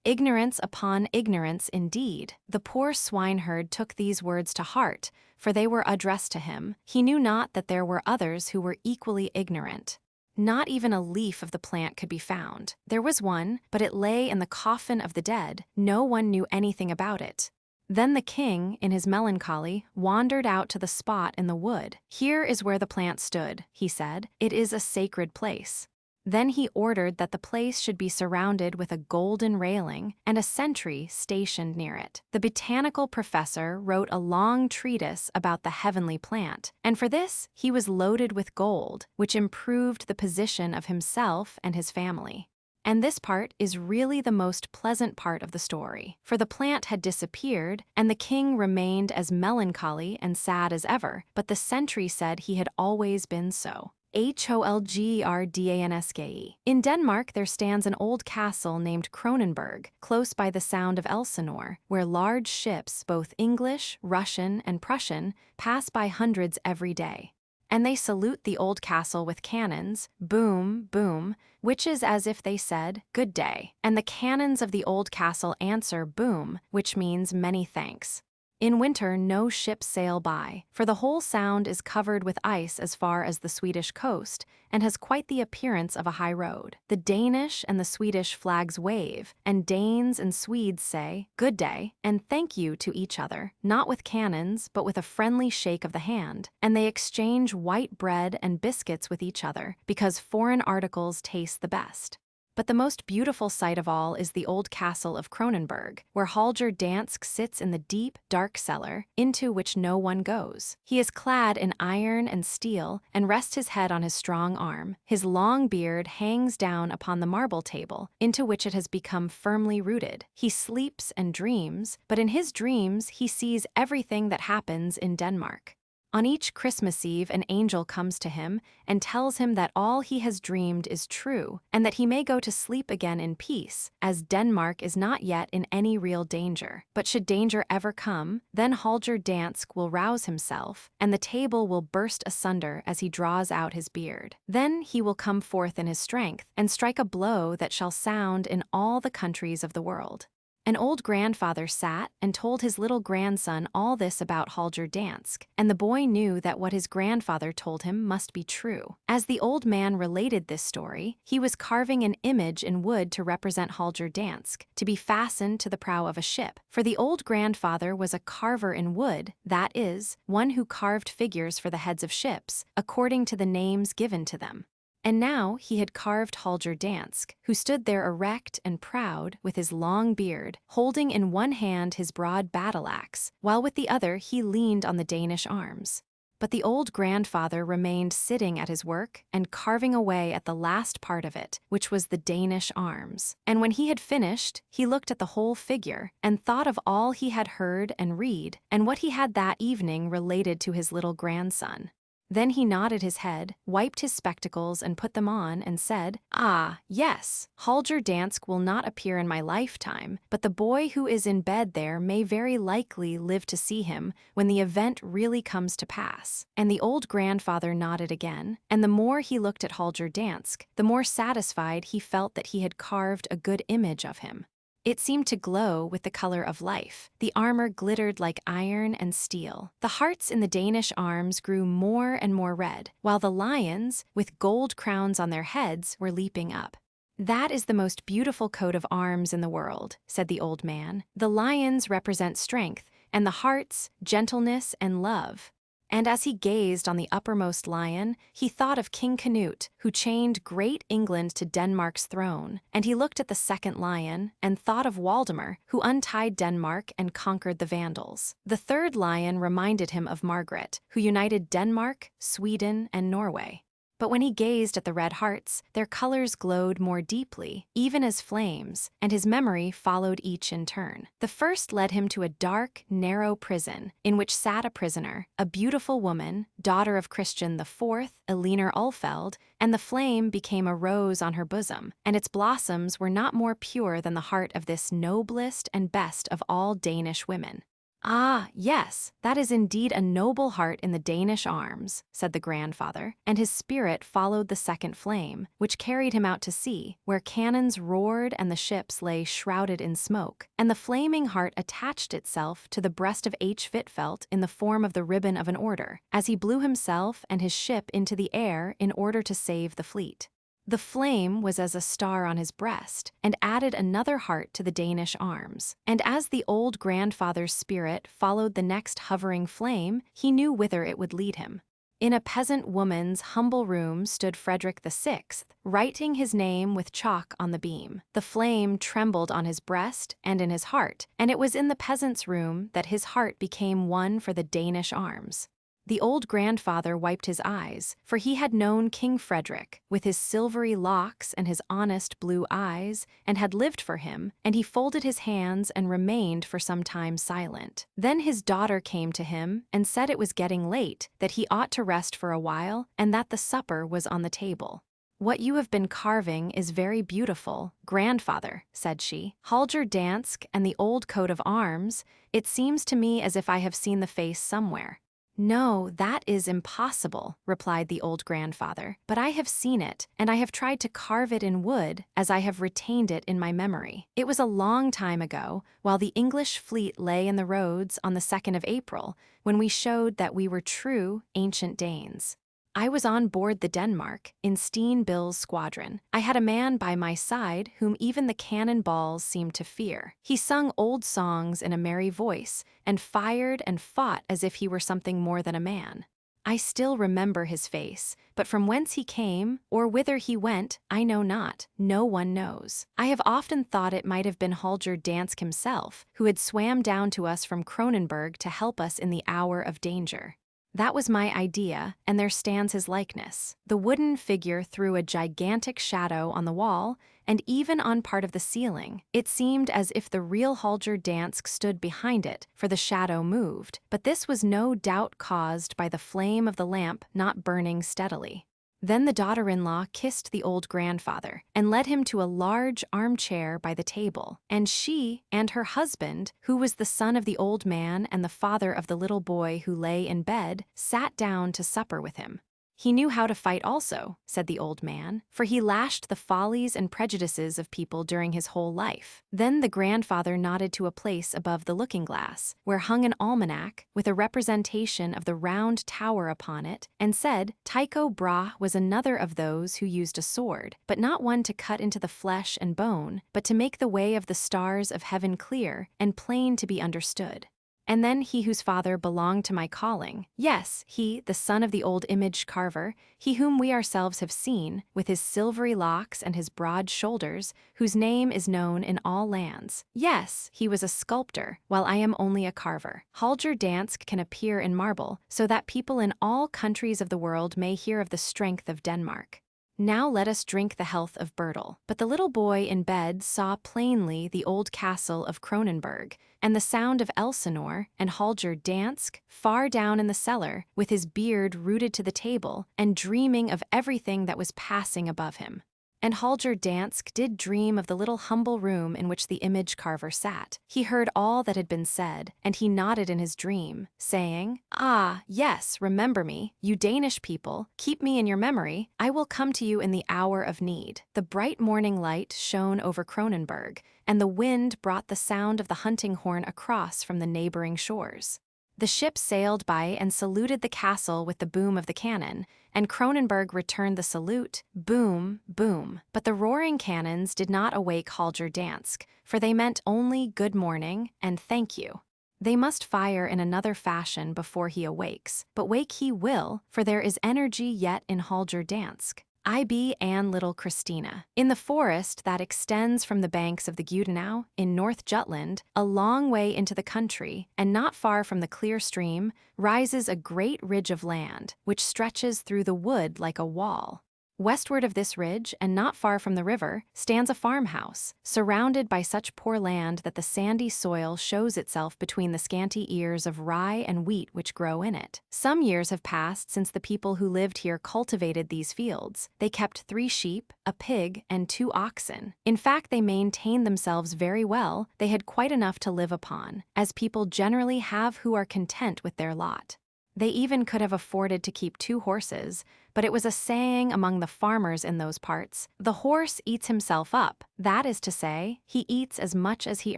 Speaker 1: Ignorance upon ignorance indeed. The poor swineherd took these words to heart, for they were addressed to him. He knew not that there were others who were equally ignorant. Not even a leaf of the plant could be found. There was one, but it lay in the coffin of the dead. No one knew anything about it. Then the king, in his melancholy, wandered out to the spot in the wood. "Here is where the plant stood," he said. "It is a sacred place." Then he ordered that the place should be surrounded with a golden railing and a sentry stationed near it. The botanical professor wrote a long treatise about the heavenly plant, and for this he was loaded with gold, which improved the position of himself and his family. And this part is really the most pleasant part of the story, for the plant had disappeared, and the king remained as melancholy and sad as ever, but the sentry said he had always been so. Holgerdanske. In Denmark there stands an old castle named Kronenberg, close by the Sound of Elsinore, where large ships, both English, Russian, and Prussian, pass by hundreds every day. And they salute the old castle with cannons, boom, boom, which is as if they said, "Good day." And the cannons of the old castle answer boom, which means many thanks. In winter no ships sail by, for the whole sound is covered with ice as far as the Swedish coast, and has quite the appearance of a high road. The Danish and the Swedish flags wave, and Danes and Swedes say, "Good day," and "thank you" to each other, not with cannons, but with a friendly shake of the hand, and they exchange white bread and biscuits with each other, because foreign articles taste the best. But the most beautiful sight of all is the old castle of Kronenberg, where Holger Danske sits in the deep, dark cellar, into which no one goes. He is clad in iron and steel, and rests his head on his strong arm. His long beard hangs down upon the marble table, into which it has become firmly rooted. He sleeps and dreams, but in his dreams he sees everything that happens in Denmark. On each Christmas Eve, an angel comes to him and tells him that all he has dreamed is true and that he may go to sleep again in peace, as Denmark is not yet in any real danger. But should danger ever come, then Holger Dansk will rouse himself, and the table will burst asunder as he draws out his beard. Then he will come forth in his strength and strike a blow that shall sound in all the countries of the world. An old grandfather sat and told his little grandson all this about Holger Dansk, and the boy knew that what his grandfather told him must be true. As the old man related this story, he was carving an image in wood to represent Holger Dansk, to be fastened to the prow of a ship. For the old grandfather was a carver in wood, that is, one who carved figures for the heads of ships, according to the names given to them. And now he had carved Holger Dansk, who stood there erect and proud with his long beard, holding in one hand his broad battle-axe, while with the other he leaned on the Danish arms. But the old grandfather remained sitting at his work and carving away at the last part of it, which was the Danish arms. And when he had finished, he looked at the whole figure and thought of all he had heard and read, and what he had that evening related to his little grandson. Then he nodded his head, wiped his spectacles and put them on, and said, "Ah, yes, Holger Dansk will not appear in my lifetime, but the boy who is in bed there may very likely live to see him when the event really comes to pass." And the old grandfather nodded again, and the more he looked at Holger Dansk, the more satisfied he felt that he had carved a good image of him. It seemed to glow with the color of life. The armor glittered like iron and steel. The hearts in the Danish arms grew more and more red, while the lions, with gold crowns on their heads, were leaping up. "That is the most beautiful coat of arms in the world," said the old man. "The lions represent strength, and the hearts, gentleness and love." And as he gazed on the uppermost lion, he thought of King Canute, who chained great England to Denmark's throne, and he looked at the second lion and thought of Waldemar, who untied Denmark and conquered the Vandals. The third lion reminded him of Margaret, who united Denmark, Sweden, and Norway. But when he gazed at the red hearts, their colors glowed more deeply, even as flames, and his memory followed each in turn. The first led him to a dark, narrow prison, in which sat a prisoner, a beautiful woman, daughter of Christian IV, Elinor Ulfeld, and the flame became a rose on her bosom, and its blossoms were not more pure than the heart of this noblest and best of all Danish women. "Ah, yes, that is indeed a noble heart in the Danish arms," said the grandfather, and his spirit followed the second flame, which carried him out to sea, where cannons roared and the ships lay shrouded in smoke, and the flaming heart attached itself to the breast of H. Hvitfeldt in the form of the ribbon of an order, as he blew himself and his ship into the air in order to save the fleet. The flame was as a star on his breast, and added another heart to the Danish arms. And as the old grandfather's spirit followed the next hovering flame, he knew whither it would lead him. In a peasant woman's humble room stood Frederick VI, writing his name with chalk on the beam. The flame trembled on his breast and in his heart, and it was in the peasant's room that his heart became one for the Danish arms. The old grandfather wiped his eyes, for he had known King Frederick, with his silvery locks and his honest blue eyes, and had lived for him, and he folded his hands and remained for some time silent. Then his daughter came to him and said it was getting late, that he ought to rest for a while, and that the supper was on the table. "What you have been carving is very beautiful, grandfather," said she. "Holger Dansk and the old coat of arms, it seems to me as if I have seen the face somewhere." "No, that is impossible," replied the old grandfather, "but I have seen it, and I have tried to carve it in wood, as I have retained it in my memory. It was a long time ago, while the English fleet lay in the roads on the 2nd of April, when we showed that we were true ancient Danes. I was on board the Denmark, in Steen Bille's squadron. I had a man by my side whom even the cannon balls seemed to fear. He sung old songs in a merry voice, and fired and fought as if he were something more than a man. I still remember his face, but from whence he came, or whither he went, I know not. No one knows. I have often thought it might have been Holger Dansk himself, who had swam down to us from Kronenberg to help us in the hour of danger. That was my idea, and there stands his likeness." The wooden figure threw a gigantic shadow on the wall, and even on part of the ceiling. It seemed as if the real Holger Dansk stood behind it, for the shadow moved, but this was no doubt caused by the flame of the lamp not burning steadily. Then the daughter-in-law kissed the old grandfather and led him to a large armchair by the table, and she and her husband, who was the son of the old man and the father of the little boy who lay in bed, sat down to supper with him. He knew how to fight also, said the old man, for he lashed the follies and prejudices of people during his whole life. Then the grandfather nodded to a place above the looking-glass, where hung an almanac with a representation of the round tower upon it, and said Tycho Brahe was another of those who used a sword, but not one to cut into the flesh and bone, but to make the way of the stars of heaven clear and plain to be understood. And then he whose father belonged to my calling, yes, he, the son of the old image carver, he whom we ourselves have seen, with his silvery locks and his broad shoulders, whose name is known in all lands. Yes, he was a sculptor, while I am only a carver. Holger Dansk can appear in marble, so that people in all countries of the world may hear of the strength of Denmark. Now let us drink the health of Bertel. But the little boy in bed saw plainly the old castle of Kronenberg, and the sound of Elsinore and Holger Dansk, far down in the cellar, with his beard rooted to the table, and dreaming of everything that was passing above him. And Holger Dansk did dream of the little humble room in which the image carver sat. He heard all that had been said, and he nodded in his dream, saying, "Ah, yes, remember me, you Danish people, keep me in your memory, I will come to you in the hour of need." The bright morning light shone over Kronenberg, and the wind brought the sound of the hunting horn across from the neighboring shores. The ship sailed by and saluted the castle with the boom of the cannon, and Kronenberg returned the salute, boom, boom. But the roaring cannons did not awake Holger Dansk, for they meant only good morning and thank you. They must fire in another fashion before he awakes, but wake he will, for there is energy yet in Holger Dansk. I.B. and Little Christina. In the forest that extends from the banks of the Gudenau, in North Jutland, a long way into the country, and not far from the clear stream, rises a great ridge of land, which stretches through the wood like a wall. Westward of this ridge, and not far from the river, stands a farmhouse, surrounded by such poor land that the sandy soil shows itself between the scanty ears of rye and wheat which grow in it. Some years have passed since the people who lived here cultivated these fields. They kept 3 sheep, a pig, and 2 oxen. In fact, they maintained themselves very well. They had quite enough to live upon, as people generally have who are content with their lot. They even could have afforded to keep 2 horses, but it was a saying among the farmers in those parts, "The horse eats himself up," that is to say, he eats as much as he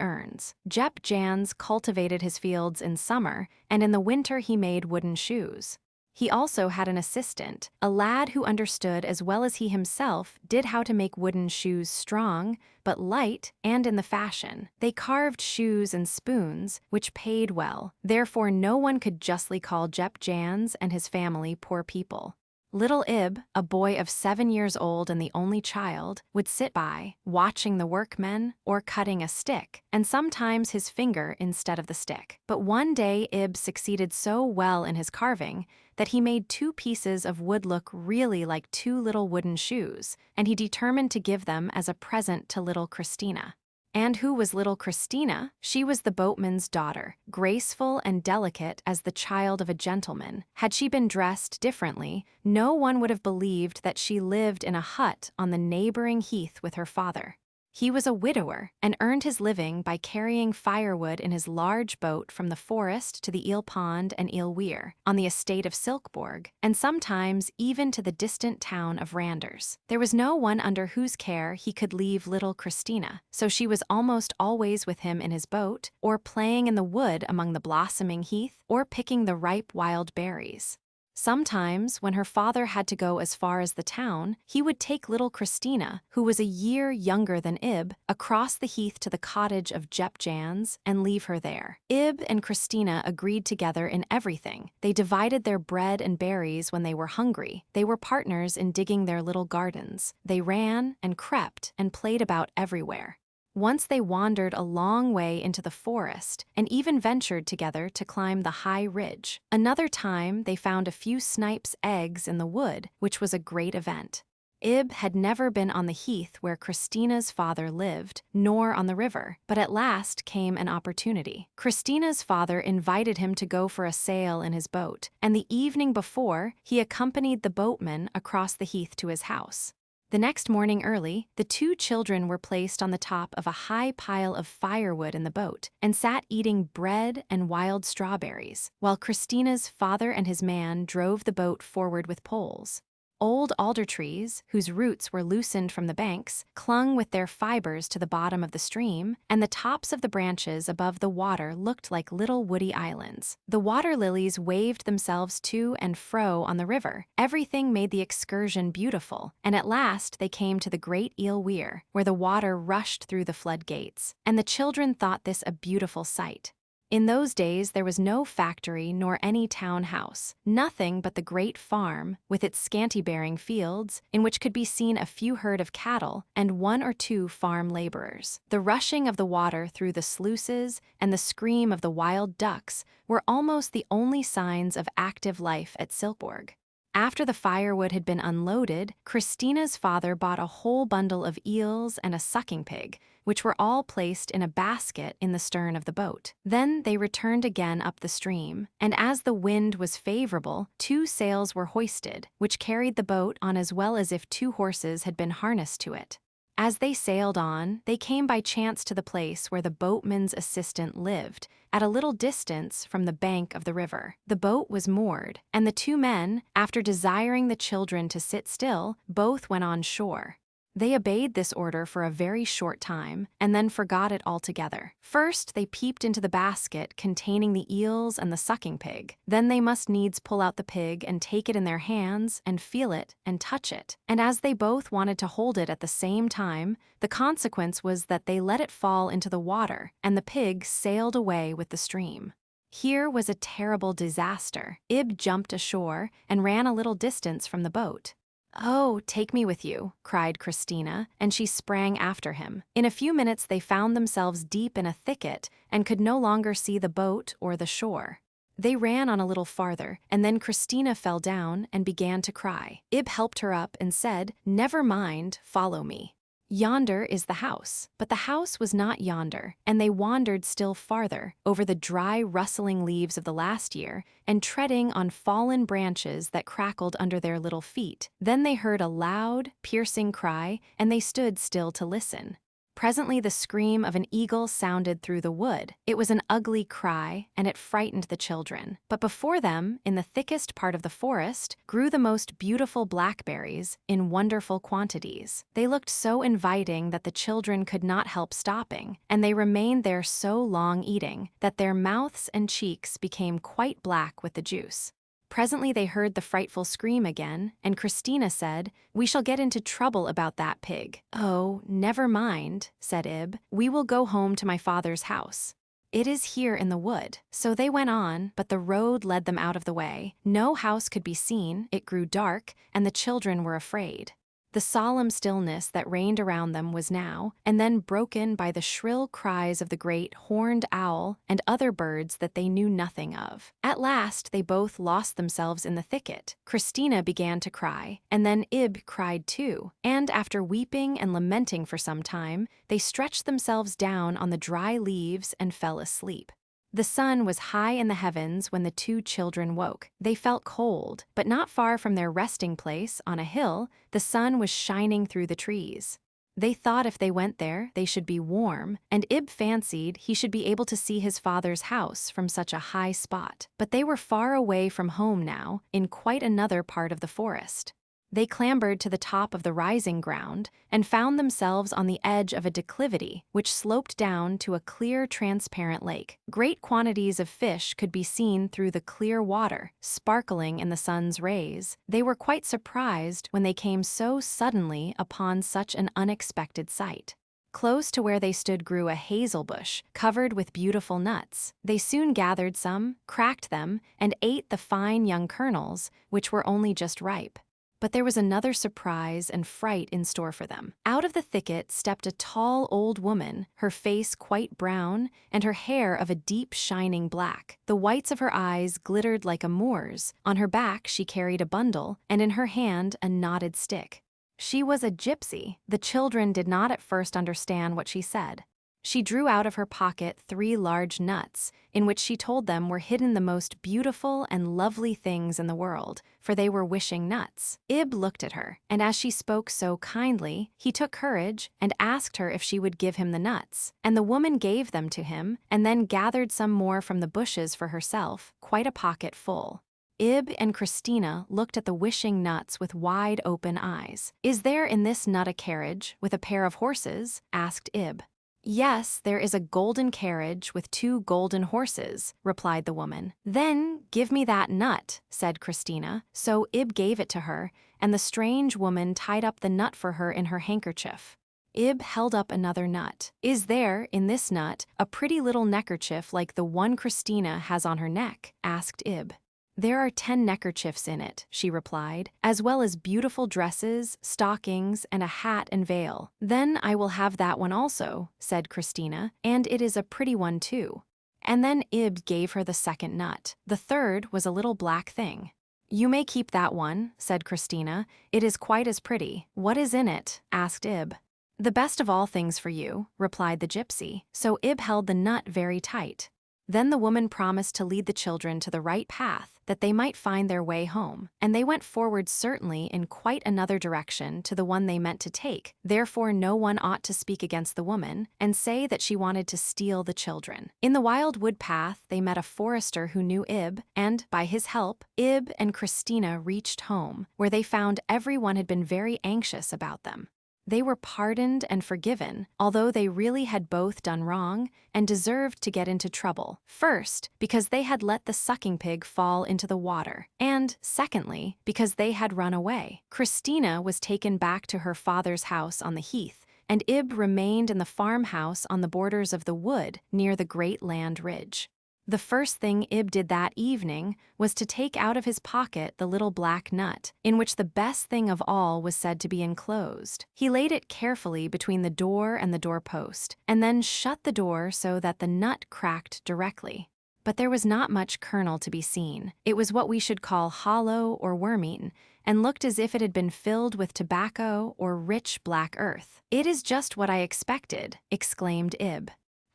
Speaker 1: earns. Jep Jans cultivated his fields in summer, and in the winter he made wooden shoes. He also had an assistant, a lad who understood as well as he himself did how to make wooden shoes strong, but light and in the fashion. They carved shoes and spoons, which paid well. Therefore no one could justly call Jep Jans and his family poor people. Little Ib, a boy of 7 years old and the only child, would sit by, watching the workmen, or cutting a stick, and sometimes his finger instead of the stick. But one day Ib succeeded so well in his carving that he made 2 pieces of wood look really like 2 little wooden shoes, and he determined to give them as a present to little Christina. And who was little Christina? She was the boatman's daughter, graceful and delicate as the child of a gentleman. Had she been dressed differently, no one would have believed that she lived in a hut on the neighboring heath with her father. He was a widower and earned his living by carrying firewood in his large boat from the forest to the eel pond and eel weir, on the estate of Silkeborg, and sometimes even to the distant town of Randers. There was no one under whose care he could leave little Christina, so she was almost always with him in his boat, or playing in the wood among the blossoming heath, or picking the ripe wild berries. Sometimes, when her father had to go as far as the town, he would take little Christina, who was a year younger than Ib, across the heath to the cottage of Jep Jans and leave her there. Ib and Christina agreed together in everything. They divided their bread and berries when they were hungry. They were partners in digging their little gardens. They ran and crept and played about everywhere. Once they wandered a long way into the forest and even ventured together to climb the high ridge. Another time they found a few snipes' eggs in the wood, which was a great event. Ib had never been on the heath where Christina's father lived, nor on the river, but at last came an opportunity. Christina's father invited him to go for a sail in his boat, and the evening before, he accompanied the boatman across the heath to his house. The next morning early, the two children were placed on the top of a high pile of firewood in the boat and sat eating bread and wild strawberries, while Christina's father and his man drove the boat forward with poles. Old alder trees, whose roots were loosened from the banks, clung with their fibers to the bottom of the stream, and the tops of the branches above the water looked like little woody islands. The water lilies waved themselves to and fro on the river. Everything made the excursion beautiful, and at last they came to the great eel weir, where the water rushed through the floodgates, and the children thought this a beautiful sight. In those days there was no factory nor any town house, nothing but the great farm, with its scanty-bearing fields, in which could be seen a few herd of cattle and one or two farm laborers. The rushing of the water through the sluices and the scream of the wild ducks were almost the only signs of active life at Silkeborg. After the firewood had been unloaded, Christina's father bought a whole bundle of eels and a sucking pig, which were all placed in a basket in the stern of the boat. Then they returned again up the stream, and as the wind was favorable, 2 sails were hoisted, which carried the boat on as well as if 2 horses had been harnessed to it. As they sailed on, they came by chance to the place where the boatman's assistant lived, at a little distance from the bank of the river. The boat was moored, and the 2 men, after desiring the children to sit still, both went on shore. They obeyed this order for a very short time, and then forgot it altogether. First, they peeped into the basket containing the eels and the sucking pig. Then they must needs pull out the pig and take it in their hands and feel it and touch it. And as they both wanted to hold it at the same time, the consequence was that they let it fall into the water, and the pig sailed away with the stream. Here was a terrible disaster. Ib jumped ashore and ran a little distance from the boat. "Oh, take me with you," cried Christina, and she sprang after him. In a few minutes they found themselves deep in a thicket and could no longer see the boat or the shore. They ran on a little farther, and then Christina fell down and began to cry. Ib helped her up and said, "Never mind, follow me. Yonder is the house." But the house was not yonder, and they wandered still farther, over the dry, rustling leaves of the last year, and treading on fallen branches that crackled under their little feet. Then they heard a loud, piercing cry, and they stood still to listen. Presently the scream of an eagle sounded through the wood. It was an ugly cry, and it frightened the children. But before them, in the thickest part of the forest, grew the most beautiful blackberries in wonderful quantities. They looked so inviting that the children could not help stopping, and they remained there so long eating that their mouths and cheeks became quite black with the juice. Presently they heard the frightful scream again, and Christina said, "We shall get into trouble about that pig." "Oh, never mind," said Ib. "We will go home to my father's house. It is here in the wood." So they went on, but the road led them out of the way. No house could be seen, it grew dark, and the children were afraid. The solemn stillness that reigned around them was now and then broken by the shrill cries of the great horned owl and other birds that they knew nothing of. At last they both lost themselves in the thicket. Christina began to cry, and then Ib cried too, and after weeping and lamenting for some time, they stretched themselves down on the dry leaves and fell asleep. The sun was high in the heavens when the 2 children woke. They felt cold, but not far from their resting place, on a hill, the sun was shining through the trees. They thought if they went there, they should be warm, and Ib fancied he should be able to see his father's house from such a high spot. But they were far away from home now, in quite another part of the forest. They clambered to the top of the rising ground and found themselves on the edge of a declivity which sloped down to a clear, transparent lake. Great quantities of fish could be seen through the clear water, sparkling in the sun's rays. They were quite surprised when they came so suddenly upon such an unexpected sight. Close to where they stood grew a hazel bush, covered with beautiful nuts. They soon gathered some, cracked them, and ate the fine young kernels, which were only just ripe. But there was another surprise and fright in store for them. Out of the thicket stepped a tall old woman, her face quite brown, and her hair of a deep shining black. The whites of her eyes glittered like a Moor's. On her back she carried a bundle, and in her hand a knotted stick. She was a gypsy. The children did not at first understand what she said. She drew out of her pocket 3 large nuts, in which she told them were hidden the most beautiful and lovely things in the world, for they were wishing nuts. Ib looked at her, and as she spoke so kindly, he took courage and asked her if she would give him the nuts. And the woman gave them to him, and then gathered some more from the bushes for herself, quite a pocket full. Ib and Christina looked at the wishing nuts with wide open eyes. "Is there in this nut a carriage with a pair of horses?" asked Ib. "Yes, there is a golden carriage with 2 golden horses," replied the woman. "Then give me that nut," said Christina. So Ib gave it to her, and the strange woman tied up the nut for her in her handkerchief. Ib held up another nut. "Is there, in this nut, a pretty little neckerchief like the one Christina has on her neck?" asked Ib. "There are 10 neckerchiefs in it," she replied, "as well as beautiful dresses, stockings, and a hat and veil." "Then I will have that one also," said Christina, "and it is a pretty one too." And then Ib gave her the second nut. The third was a little black thing. "You may keep that one," said Christina. "It is quite as pretty." "What is in it?" asked Ib. "The best of all things for you," replied the gypsy. So Ib held the nut very tight. Then the woman promised to lead the children to the right path, that they might find their way home, and they went forward certainly in quite another direction to the one they meant to take. Therefore no one ought to speak against the woman, and say that she wanted to steal the children. In the wild wood path they met a forester who knew Ib, and, by his help, Ib and Christina reached home, where they found everyone had been very anxious about them. They were pardoned and forgiven, although they really had both done wrong and deserved to get into trouble. First, because they had let the sucking pig fall into the water, and, secondly, because they had run away. Christina was taken back to her father's house on the heath, and Ib remained in the farmhouse on the borders of the wood near the great land ridge. The first thing Ib did that evening was to take out of his pocket the little black nut, in which the best thing of all was said to be enclosed. He laid it carefully between the door and the doorpost, and then shut the door so that the nut cracked directly. But there was not much kernel to be seen. It was what we should call hollow or worm-eaten, and looked as if it had been filled with tobacco or rich black earth. "It is just what I expected," exclaimed Ib.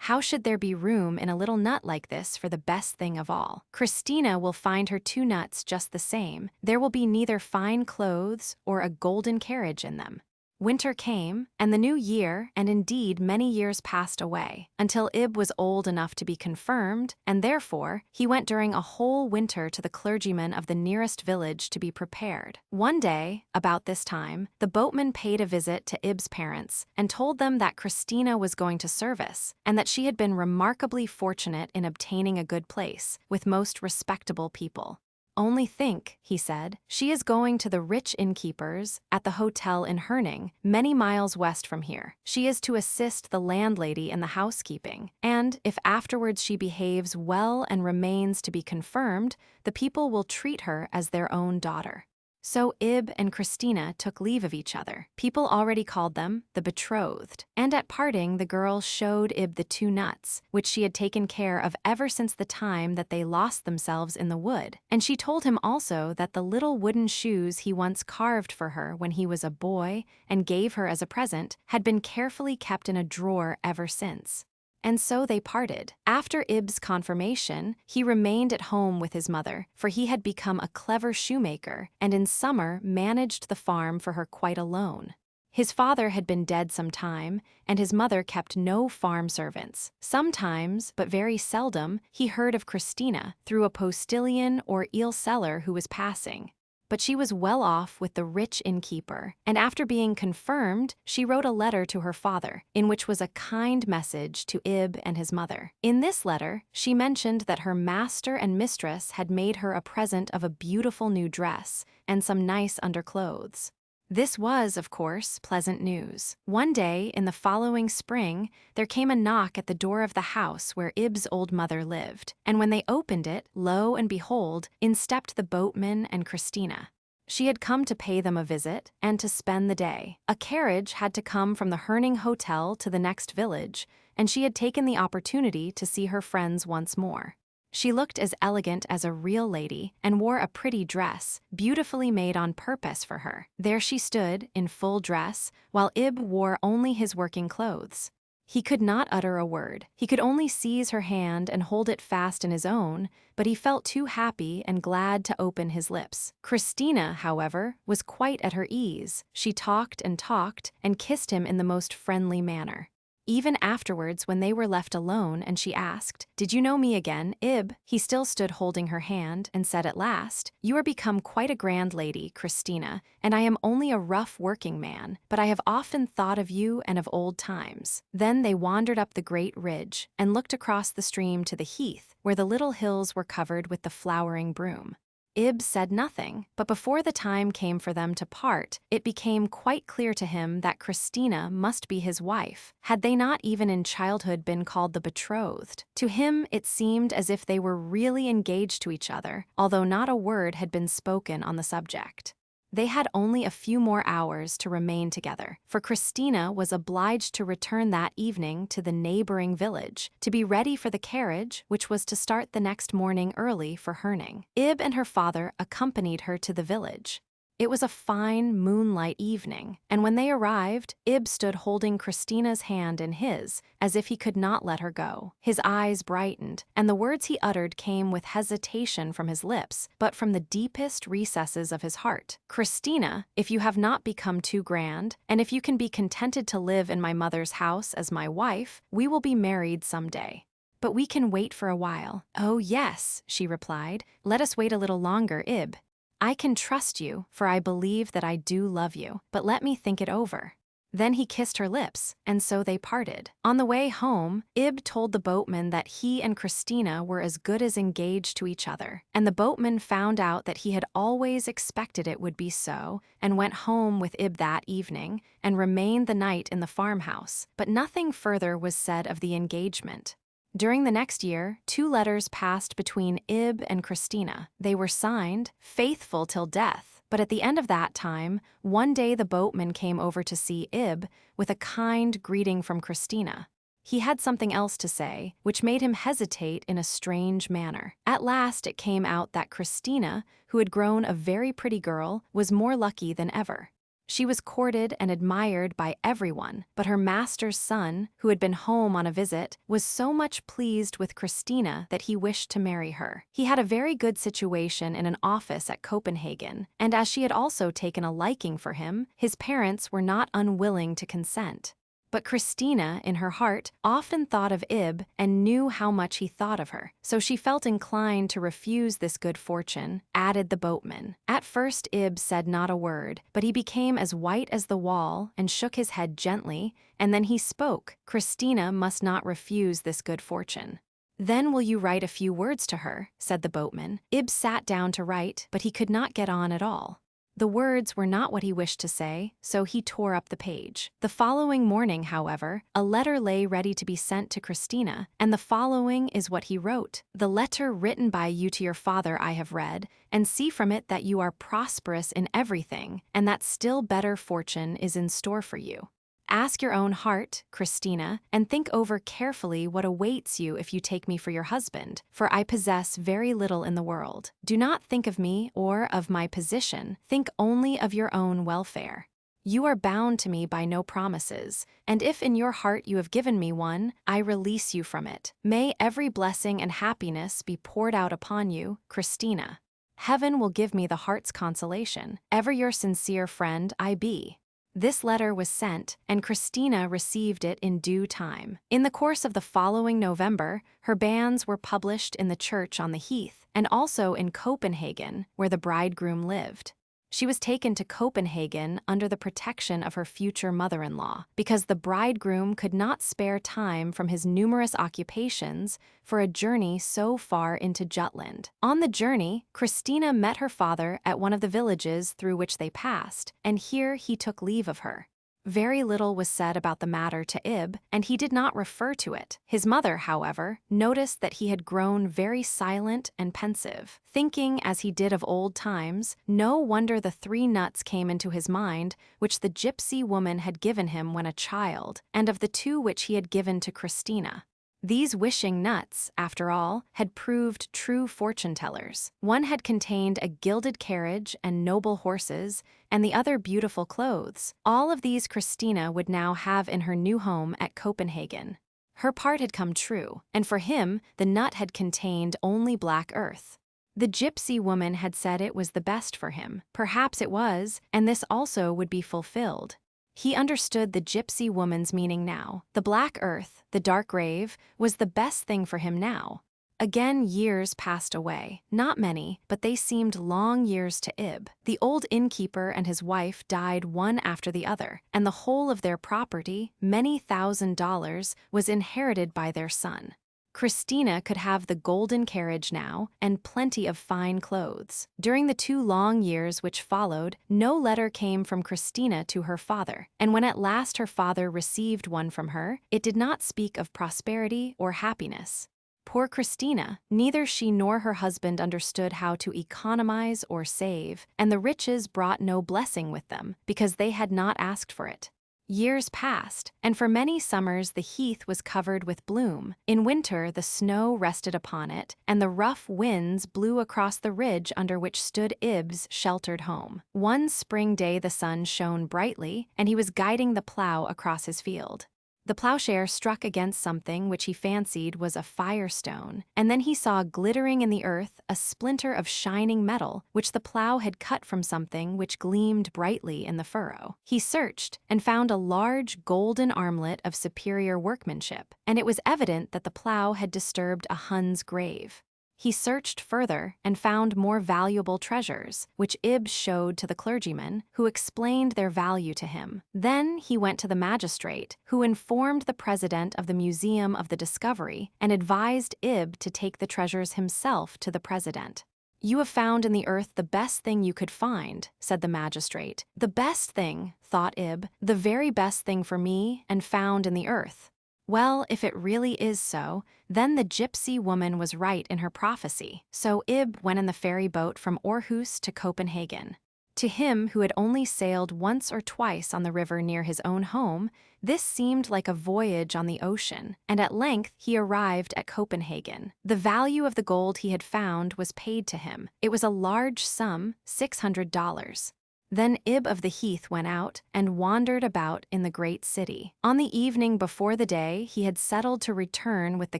Speaker 1: "How should there be room in a little nut like this for the best thing of all? Christina will find her 2 nuts just the same. There will be neither fine clothes or a golden carriage in them." Winter came, and the new year, and indeed many years passed away, until Ib was old enough to be confirmed, and therefore he went during a whole winter to the clergyman of the nearest village to be prepared. One day, about this time, the boatman paid a visit to Ib's parents, and told them that Christina was going to service, and that she had been remarkably fortunate in obtaining a good place, with most respectable people. "Only think," he said, "she is going to the rich innkeepers at the hotel in Herning, many miles west from here. She is to assist the landlady in the housekeeping, and if afterwards she behaves well and remains to be confirmed, the people will treat her as their own daughter." So Ib and Christina took leave of each other. People already called them the betrothed. And at parting, the girl showed Ib the 2 nuts, which she had taken care of ever since the time that they lost themselves in the wood. And she told him also that the little wooden shoes he once carved for her when he was a boy and gave her as a present had been carefully kept in a drawer ever since. And so they parted. After Ib's confirmation, he remained at home with his mother, for he had become a clever shoemaker, and in summer managed the farm for her quite alone. His father had been dead some time, and his mother kept no farm servants. Sometimes, but very seldom, he heard of Christina through a postilion or eel seller who was passing. But she was well off with the rich innkeeper, and after being confirmed, she wrote a letter to her father, in which was a kind message to Ib and his mother. In this letter, she mentioned that her master and mistress had made her a present of a beautiful new dress and some nice underclothes. This was, of course, pleasant news. One day, in the following spring, there came a knock at the door of the house where Ib's old mother lived, and when they opened it, lo and behold, in stepped the boatman and Christina. She had come to pay them a visit and to spend the day. A carriage had to come from the Herning Hotel to the next village, and she had taken the opportunity to see her friends once more. She looked as elegant as a real lady and wore a pretty dress, beautifully made on purpose for her. There she stood, in full dress, while Ib wore only his working clothes. He could not utter a word. He could only seize her hand and hold it fast in his own, but he felt too happy and glad to open his lips. Christina, however, was quite at her ease. She talked and kissed him in the most friendly manner. Even afterwards, when they were left alone and she asked, "Did you know me again, Ib?" He still stood holding her hand and said at last, "You are become quite a grand lady, Christina, and I am only a rough working man, but I have often thought of you and of old times." Then they wandered up the great ridge and looked across the stream to the heath, where the little hills were covered with the flowering broom. Ib said nothing, but before the time came for them to part, it became quite clear to him that Christina must be his wife. Had they not even in childhood been called the betrothed? To him it seemed as if they were really engaged to each other, although not a word had been spoken on the subject. They had only a few more hours to remain together, for Christina was obliged to return that evening to the neighboring village, to be ready for the carriage, which was to start the next morning early for Herning. Ib and her father accompanied her to the village. It was a fine moonlight evening, and when they arrived, Ib stood holding Christina's hand in his, as if he could not let her go. His eyes brightened, and the words he uttered came with hesitation from his lips, but from the deepest recesses of his heart. "Christina, if you have not become too grand, and if you can be contented to live in my mother's house as my wife, we will be married some day. But we can wait for a while." "Oh, yes," she replied. "Let us wait a little longer, Ib. I can trust you, for I believe that I do love you, but let me think it over." Then he kissed her lips, and so they parted. On the way home, Ib told the boatman that he and Christina were as good as engaged to each other, and the boatman found out that he had always expected it would be so, and went home with Ib that evening, and remained the night in the farmhouse, but nothing further was said of the engagement. During the next year, 2 letters passed between Ib and Christina. They were signed, "Faithful till death," but at the end of that time, one day the boatman came over to see Ib with a kind greeting from Christina. He had something else to say, which made him hesitate in a strange manner. At last it came out that Christina, who had grown a very pretty girl, was more lucky than ever. She was courted and admired by everyone, but her master's son, who had been home on a visit, was so much pleased with Christina that he wished to marry her. He had a very good situation in an office at Copenhagen, and as she had also taken a liking for him, his parents were not unwilling to consent. But Christina, in her heart, often thought of Ib and knew how much he thought of her, so she felt inclined to refuse this good fortune, added the boatman. At first Ib said not a word, but he became as white as the wall and shook his head gently, and then he spoke. Christina must not refuse this good fortune. "Then will you write a few words to her?" said the boatman. Ib sat down to write, but he could not get on at all. The words were not what he wished to say, so he tore up the page. The following morning, however, a letter lay ready to be sent to Christina, and the following is what he wrote. "The letter written by you to your father I have read, and see from it that you are prosperous in everything, and that still better fortune is in store for you. Ask your own heart, Christina, and think over carefully what awaits you if you take me for your husband, for I possess very little in the world. Do not think of me or of my position, think only of your own welfare. You are bound to me by no promises, and if in your heart you have given me one, I release you from it. May every blessing and happiness be poured out upon you, Christina. Heaven will give me the heart's consolation. Ever your sincere friend, I.B." This letter was sent, and Christina received it in due time. In the course of the following November, her banns were published in the church on the heath, and also in Copenhagen, where the bridegroom lived. She was taken to Copenhagen under the protection of her future mother-in-law, because the bridegroom could not spare time from his numerous occupations for a journey so far into Jutland. On the journey, Christina met her father at one of the villages through which they passed, and here he took leave of her. Very little was said about the matter to Ib, and he did not refer to it. His mother, however, noticed that he had grown very silent and pensive. Thinking, as he did of old times, no wonder the 3 nuts came into his mind which the gypsy woman had given him when a child, and of the 2 which he had given to Christina. These wishing nuts, after all, had proved true fortune-tellers. One had contained a gilded carriage and noble horses, and the other beautiful clothes. All of these Christina would now have in her new home at Copenhagen. Her part had come true, and for him, the nut had contained only black earth. The gypsy woman had said it was the best for him. Perhaps it was, and this also would be fulfilled. He understood the gypsy woman's meaning now. The black earth, the dark grave, was the best thing for him now. Again, years passed away. Not many, but they seemed long years to Ib. The old innkeeper and his wife died one after the other, and the whole of their property, many $1,000s, was inherited by their son. Christina could have the golden carriage now and plenty of fine clothes. During the 2 long years which followed, no letter came from Christina to her father, and when at last her father received one from her, it did not speak of prosperity or happiness. Poor Christina, neither she nor her husband understood how to economize or save, and the riches brought no blessing with them, because they had not asked for it. Years passed, and for many summers the heath was covered with bloom. In winter the snow rested upon it, and the rough winds blew across the ridge under which stood Ib's sheltered home. One spring day the sun shone brightly, and he was guiding the plow across his field. The plowshare struck against something which he fancied was a firestone, and then he saw glittering in the earth a splinter of shining metal which the plow had cut from something which gleamed brightly in the furrow. He searched and found a large golden armlet of superior workmanship, and it was evident that the plow had disturbed a Hun's grave. He searched further and found more valuable treasures, which Ib showed to the clergyman, who explained their value to him. Then he went to the magistrate, who informed the president of the Museum of the Discovery and advised Ib to take the treasures himself to the president. "You have found in the earth the best thing you could find," said the magistrate. "The best thing," thought Ib, "the very best thing for me and found in the earth. Well, if it really is so, then the gypsy woman was right in her prophecy." So Ib went in the ferry boat from Aarhus to Copenhagen. To him, who had only sailed once or twice on the river near his own home, this seemed like a voyage on the ocean, and at length he arrived at Copenhagen. The value of the gold he had found was paid to him. It was a large sum, $600. Then Ib of the Heath went out and wandered about in the great city. On the evening before the day he had settled to return with the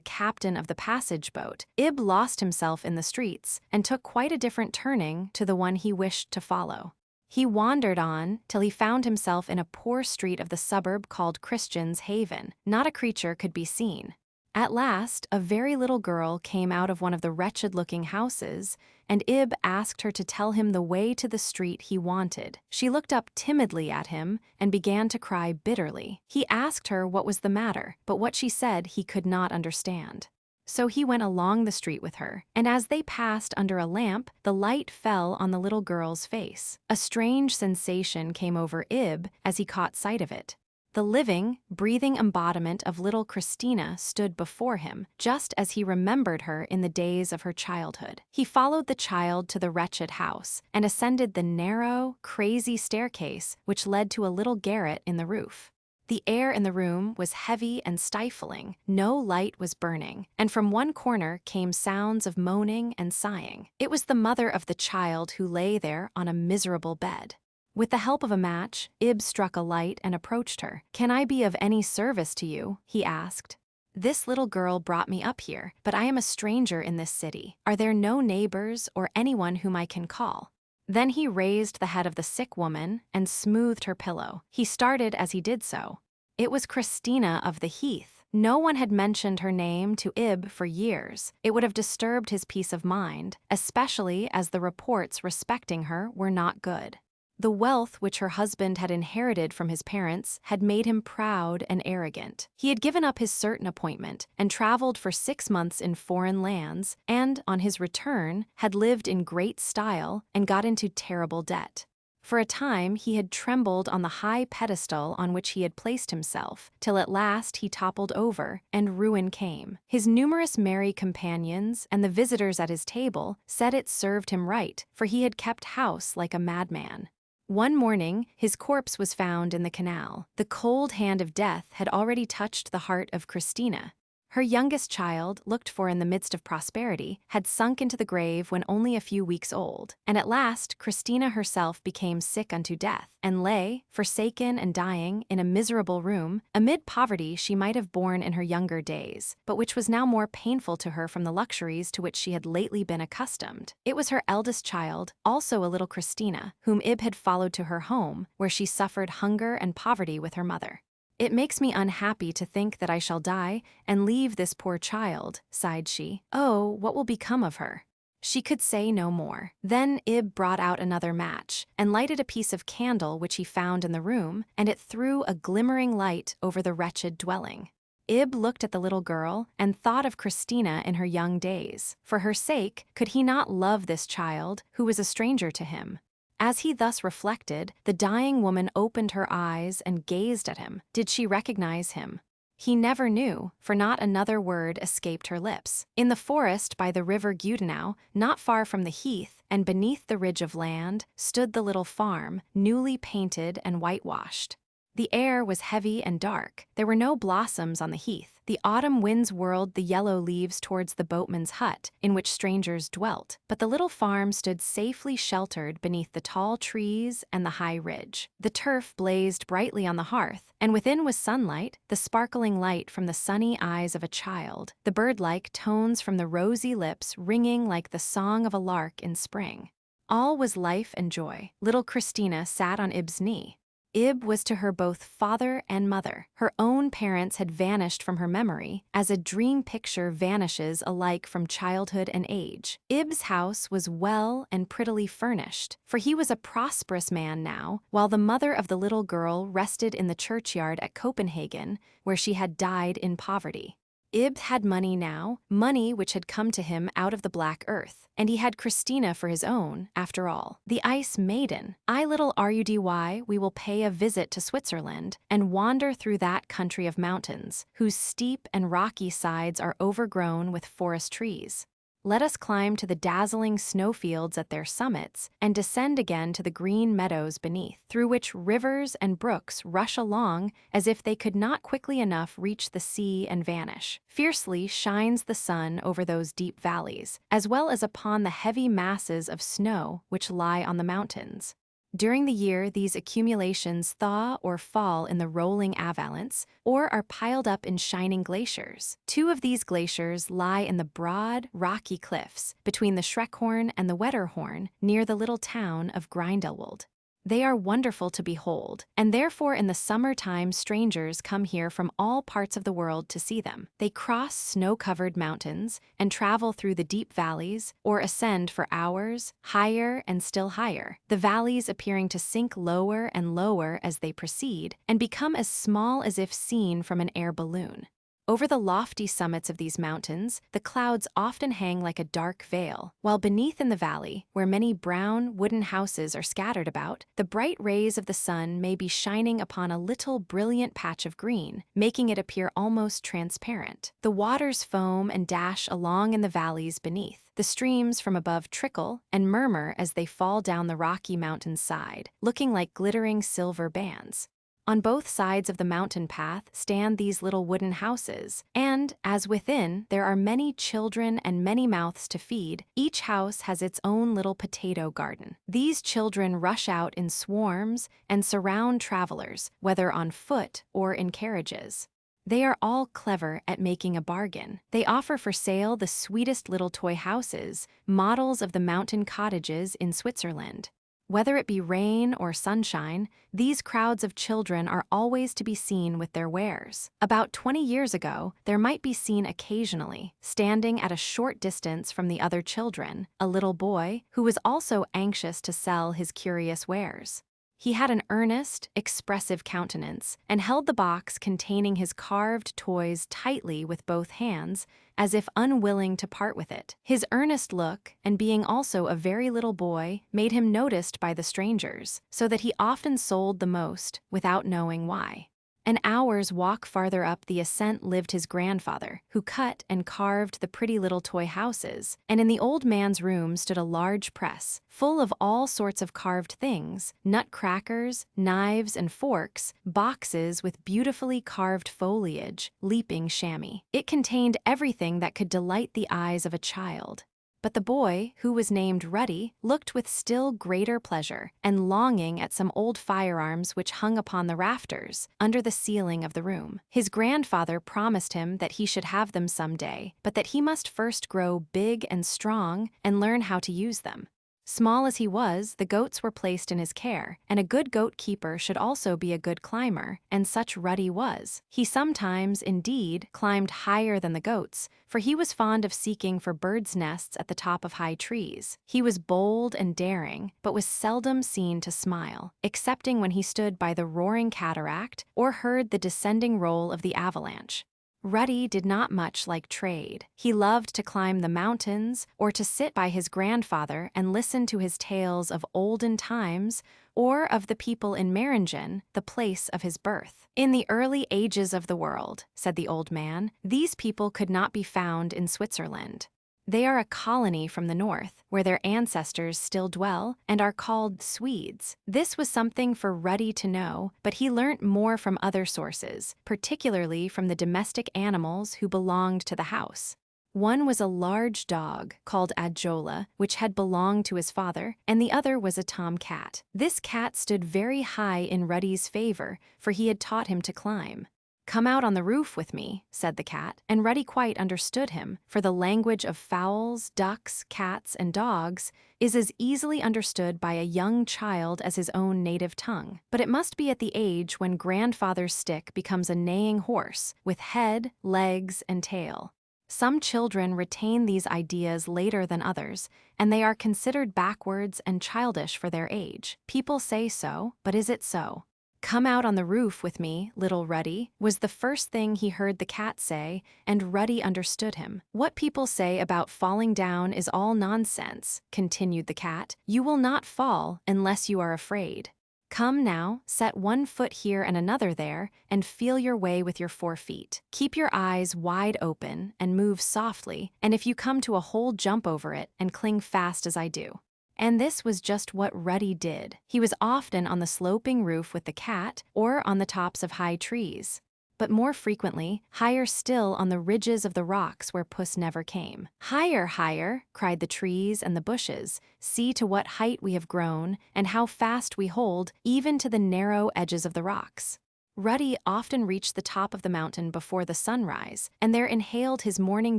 Speaker 1: captain of the passage boat, Ib lost himself in the streets and took quite a different turning to the one he wished to follow. He wandered on till he found himself in a poor street of the suburb called Christian's Haven. Not a creature could be seen. At last, a very little girl came out of one of the wretched-looking houses, and Ib asked her to tell him the way to the street he wanted. She looked up timidly at him and began to cry bitterly. He asked her what was the matter, but what she said he could not understand. So he went along the street with her, and as they passed under a lamp, the light fell on the little girl's face. A strange sensation came over Ib as he caught sight of it. The living, breathing embodiment of little Christina stood before him, just as he remembered her in the days of her childhood. He followed the child to the wretched house, and ascended the narrow, crazy staircase which led to a little garret in the roof. The air in the room was heavy and stifling, no light was burning, and from one corner came sounds of moaning and sighing. It was the mother of the child who lay there on a miserable bed. With the help of a match, Ib struck a light and approached her. "Can I be of any service to you?" he asked. "This little girl brought me up here, but I am a stranger in this city. Are there no neighbors or anyone whom I can call?" Then he raised the head of the sick woman and smoothed her pillow. He started as he did so. It was Christina of the Heath. No one had mentioned her name to Ib for years. It would have disturbed his peace of mind, especially as the reports respecting her were not good. The wealth which her husband had inherited from his parents had made him proud and arrogant. He had given up his certain appointment and traveled for 6 months in foreign lands, and, on his return, had lived in great style and got into terrible debt. For a time he had trembled on the high pedestal on which he had placed himself, till at last he toppled over, and ruin came. His numerous merry companions and the visitors at his table said it served him right, for he had kept house like a madman. One morning, his corpse was found in the canal. The cold hand of death had already touched the heart of Christina. Her youngest child, looked for in the midst of prosperity, had sunk into the grave when only a few weeks old, and at last Christina herself became sick unto death, and lay, forsaken and dying, in a miserable room, amid poverty she might have borne in her younger days, but which was now more painful to her from the luxuries to which she had lately been accustomed. It was her eldest child, also a little Christina, whom Ib had followed to her home, where she suffered hunger and poverty with her mother. "It makes me unhappy to think that I shall die and leave this poor child," sighed she. "Oh, what will become of her?" She could say no more. Then Ib brought out another match, and lighted a piece of candle which he found in the room, and it threw a glimmering light over the wretched dwelling. Ib looked at the little girl, and thought of Christina in her young days. For her sake, could he not love this child, who was a stranger to him? As he thus reflected, the dying woman opened her eyes and gazed at him. Did she recognize him? He never knew, for not another word escaped her lips. In the forest by the river Gudenau, not far from the heath, and beneath the ridge of land, stood the little farm, newly painted and whitewashed. The air was heavy and dark. There were no blossoms on the heath. The autumn winds whirled the yellow leaves towards the boatman's hut, in which strangers dwelt, but the little farm stood safely sheltered beneath the tall trees and the high ridge. The turf blazed brightly on the hearth, and within was sunlight, the sparkling light from the sunny eyes of a child, the bird-like tones from the rosy lips ringing like the song of a lark in spring. All was life and joy. Little Christina sat on Ib's knee. Ib was to her both father and mother. Her own parents had vanished from her memory, as a dream picture vanishes alike from childhood and age. Ib's house was well and prettily furnished, for he was a prosperous man now, while the mother of the little girl rested in the churchyard at Copenhagen, where she had died in poverty. Ib had money now, money which had come to him out of the black earth, and he had Christina for his own, after all. The ice maiden. I little Rudy, we will pay a visit to Switzerland, and wander through that country of mountains, whose steep and rocky sides are overgrown with forest trees. Let us climb to the dazzling snowfields at their summits, and descend again to the green meadows beneath, through which rivers and brooks rush along as if they could not quickly enough reach the sea and vanish. Fiercely shines the sun over those deep valleys, as well as upon the heavy masses of snow which lie on the mountains. During the year, these accumulations thaw or fall in the rolling avalanches, or are piled up in shining glaciers. Two of these glaciers lie in the broad, rocky cliffs between the Schreckhorn and the Wetterhorn, near the little town of Grindelwald. They are wonderful to behold, and therefore in the summer-time strangers come here from all parts of the world to see them. They cross snow-covered mountains and travel through the deep valleys, or ascend for hours, higher and still higher, the valleys appearing to sink lower and lower as they proceed, and become as small as if seen from an air balloon. Over the lofty summits of these mountains, the clouds often hang like a dark veil, while beneath in the valley, where many brown, wooden houses are scattered about, the bright rays of the sun may be shining upon a little brilliant patch of green, making it appear almost transparent. The waters foam and dash along in the valleys beneath. The streams from above trickle and murmur as they fall down the rocky mountain's side, looking like glittering silver bands. On both sides of the mountain path stand these little wooden houses, and, as within, there are many children and many mouths to feed. Each house has its own little potato garden. These children rush out in swarms and surround travelers, whether on foot or in carriages. They are all clever at making a bargain. They offer for sale the sweetest little toy houses, models of the mountain cottages in Switzerland. Whether it be rain or sunshine, these crowds of children are always to be seen with their wares. About 20 years ago, there might be seen occasionally, standing at a short distance from the other children, a little boy who was also anxious to sell his curious wares. He had an earnest, expressive countenance, and held the box containing his carved toys tightly with both hands, as if unwilling to part with it. His earnest look, and being also a very little boy, made him noticed by the strangers, so that he often sold the most, without knowing why. An hour's walk farther up the ascent lived his grandfather, who cut and carved the pretty little toy houses, and in the old man's room stood a large press, full of all sorts of carved things, nutcrackers, knives and forks, boxes with beautifully carved foliage, leaping chamois. It contained everything that could delight the eyes of a child. But the boy, who was named Ruddy, looked with still greater pleasure and longing at some old firearms which hung upon the rafters, under the ceiling of the room. His grandfather promised him that he should have them some day, but that he must first grow big and strong and learn how to use them. Small as he was, the goats were placed in his care, and a good goat keeper should also be a good climber, and such Ruddy was. He sometimes, indeed, climbed higher than the goats, for he was fond of seeking for birds' nests at the top of high trees. He was bold and daring, but was seldom seen to smile, excepting when he stood by the roaring cataract or heard the descending roll of the avalanche. Ruddy did not much like trade. He loved to climb the mountains or to sit by his grandfather and listen to his tales of olden times or of the people in Meringen, the place of his birth. In the early ages of the world, said the old man, these people could not be found in Switzerland. They are a colony from the north, where their ancestors still dwell, and are called Swedes. This was something for Ruddy to know, but he learnt more from other sources, particularly from the domestic animals who belonged to the house. One was a large dog, called Adjola, which had belonged to his father, and the other was a tomcat. This cat stood very high in Ruddy's favor, for he had taught him to climb. "Come out on the roof with me," said the cat, and Ruddy quite understood him, for the language of fowls, ducks, cats, and dogs is as easily understood by a young child as his own native tongue. But it must be at the age when grandfather's stick becomes a neighing horse, with head, legs, and tail. Some children retain these ideas later than others, and they are considered backwards and childish for their age. People say so, but is it so? "Come out on the roof with me, little Ruddy," was the first thing he heard the cat say, and Ruddy understood him. "What people say about falling down is all nonsense," continued the cat. "You will not fall unless you are afraid. Come now, set one foot here and another there, and feel your way with your 4 feet. Keep your eyes wide open and move softly, and if you come to a hole, jump over it and cling fast as I do." And this was just what Ruddy did. He was often on the sloping roof with the cat or on the tops of high trees, but more frequently, higher still on the ridges of the rocks where Puss never came. "Higher, higher," cried the trees and the bushes. "See to what height we have grown, and how fast we hold, even to the narrow edges of the rocks." Ruddy often reached the top of the mountain before the sunrise, and there inhaled his morning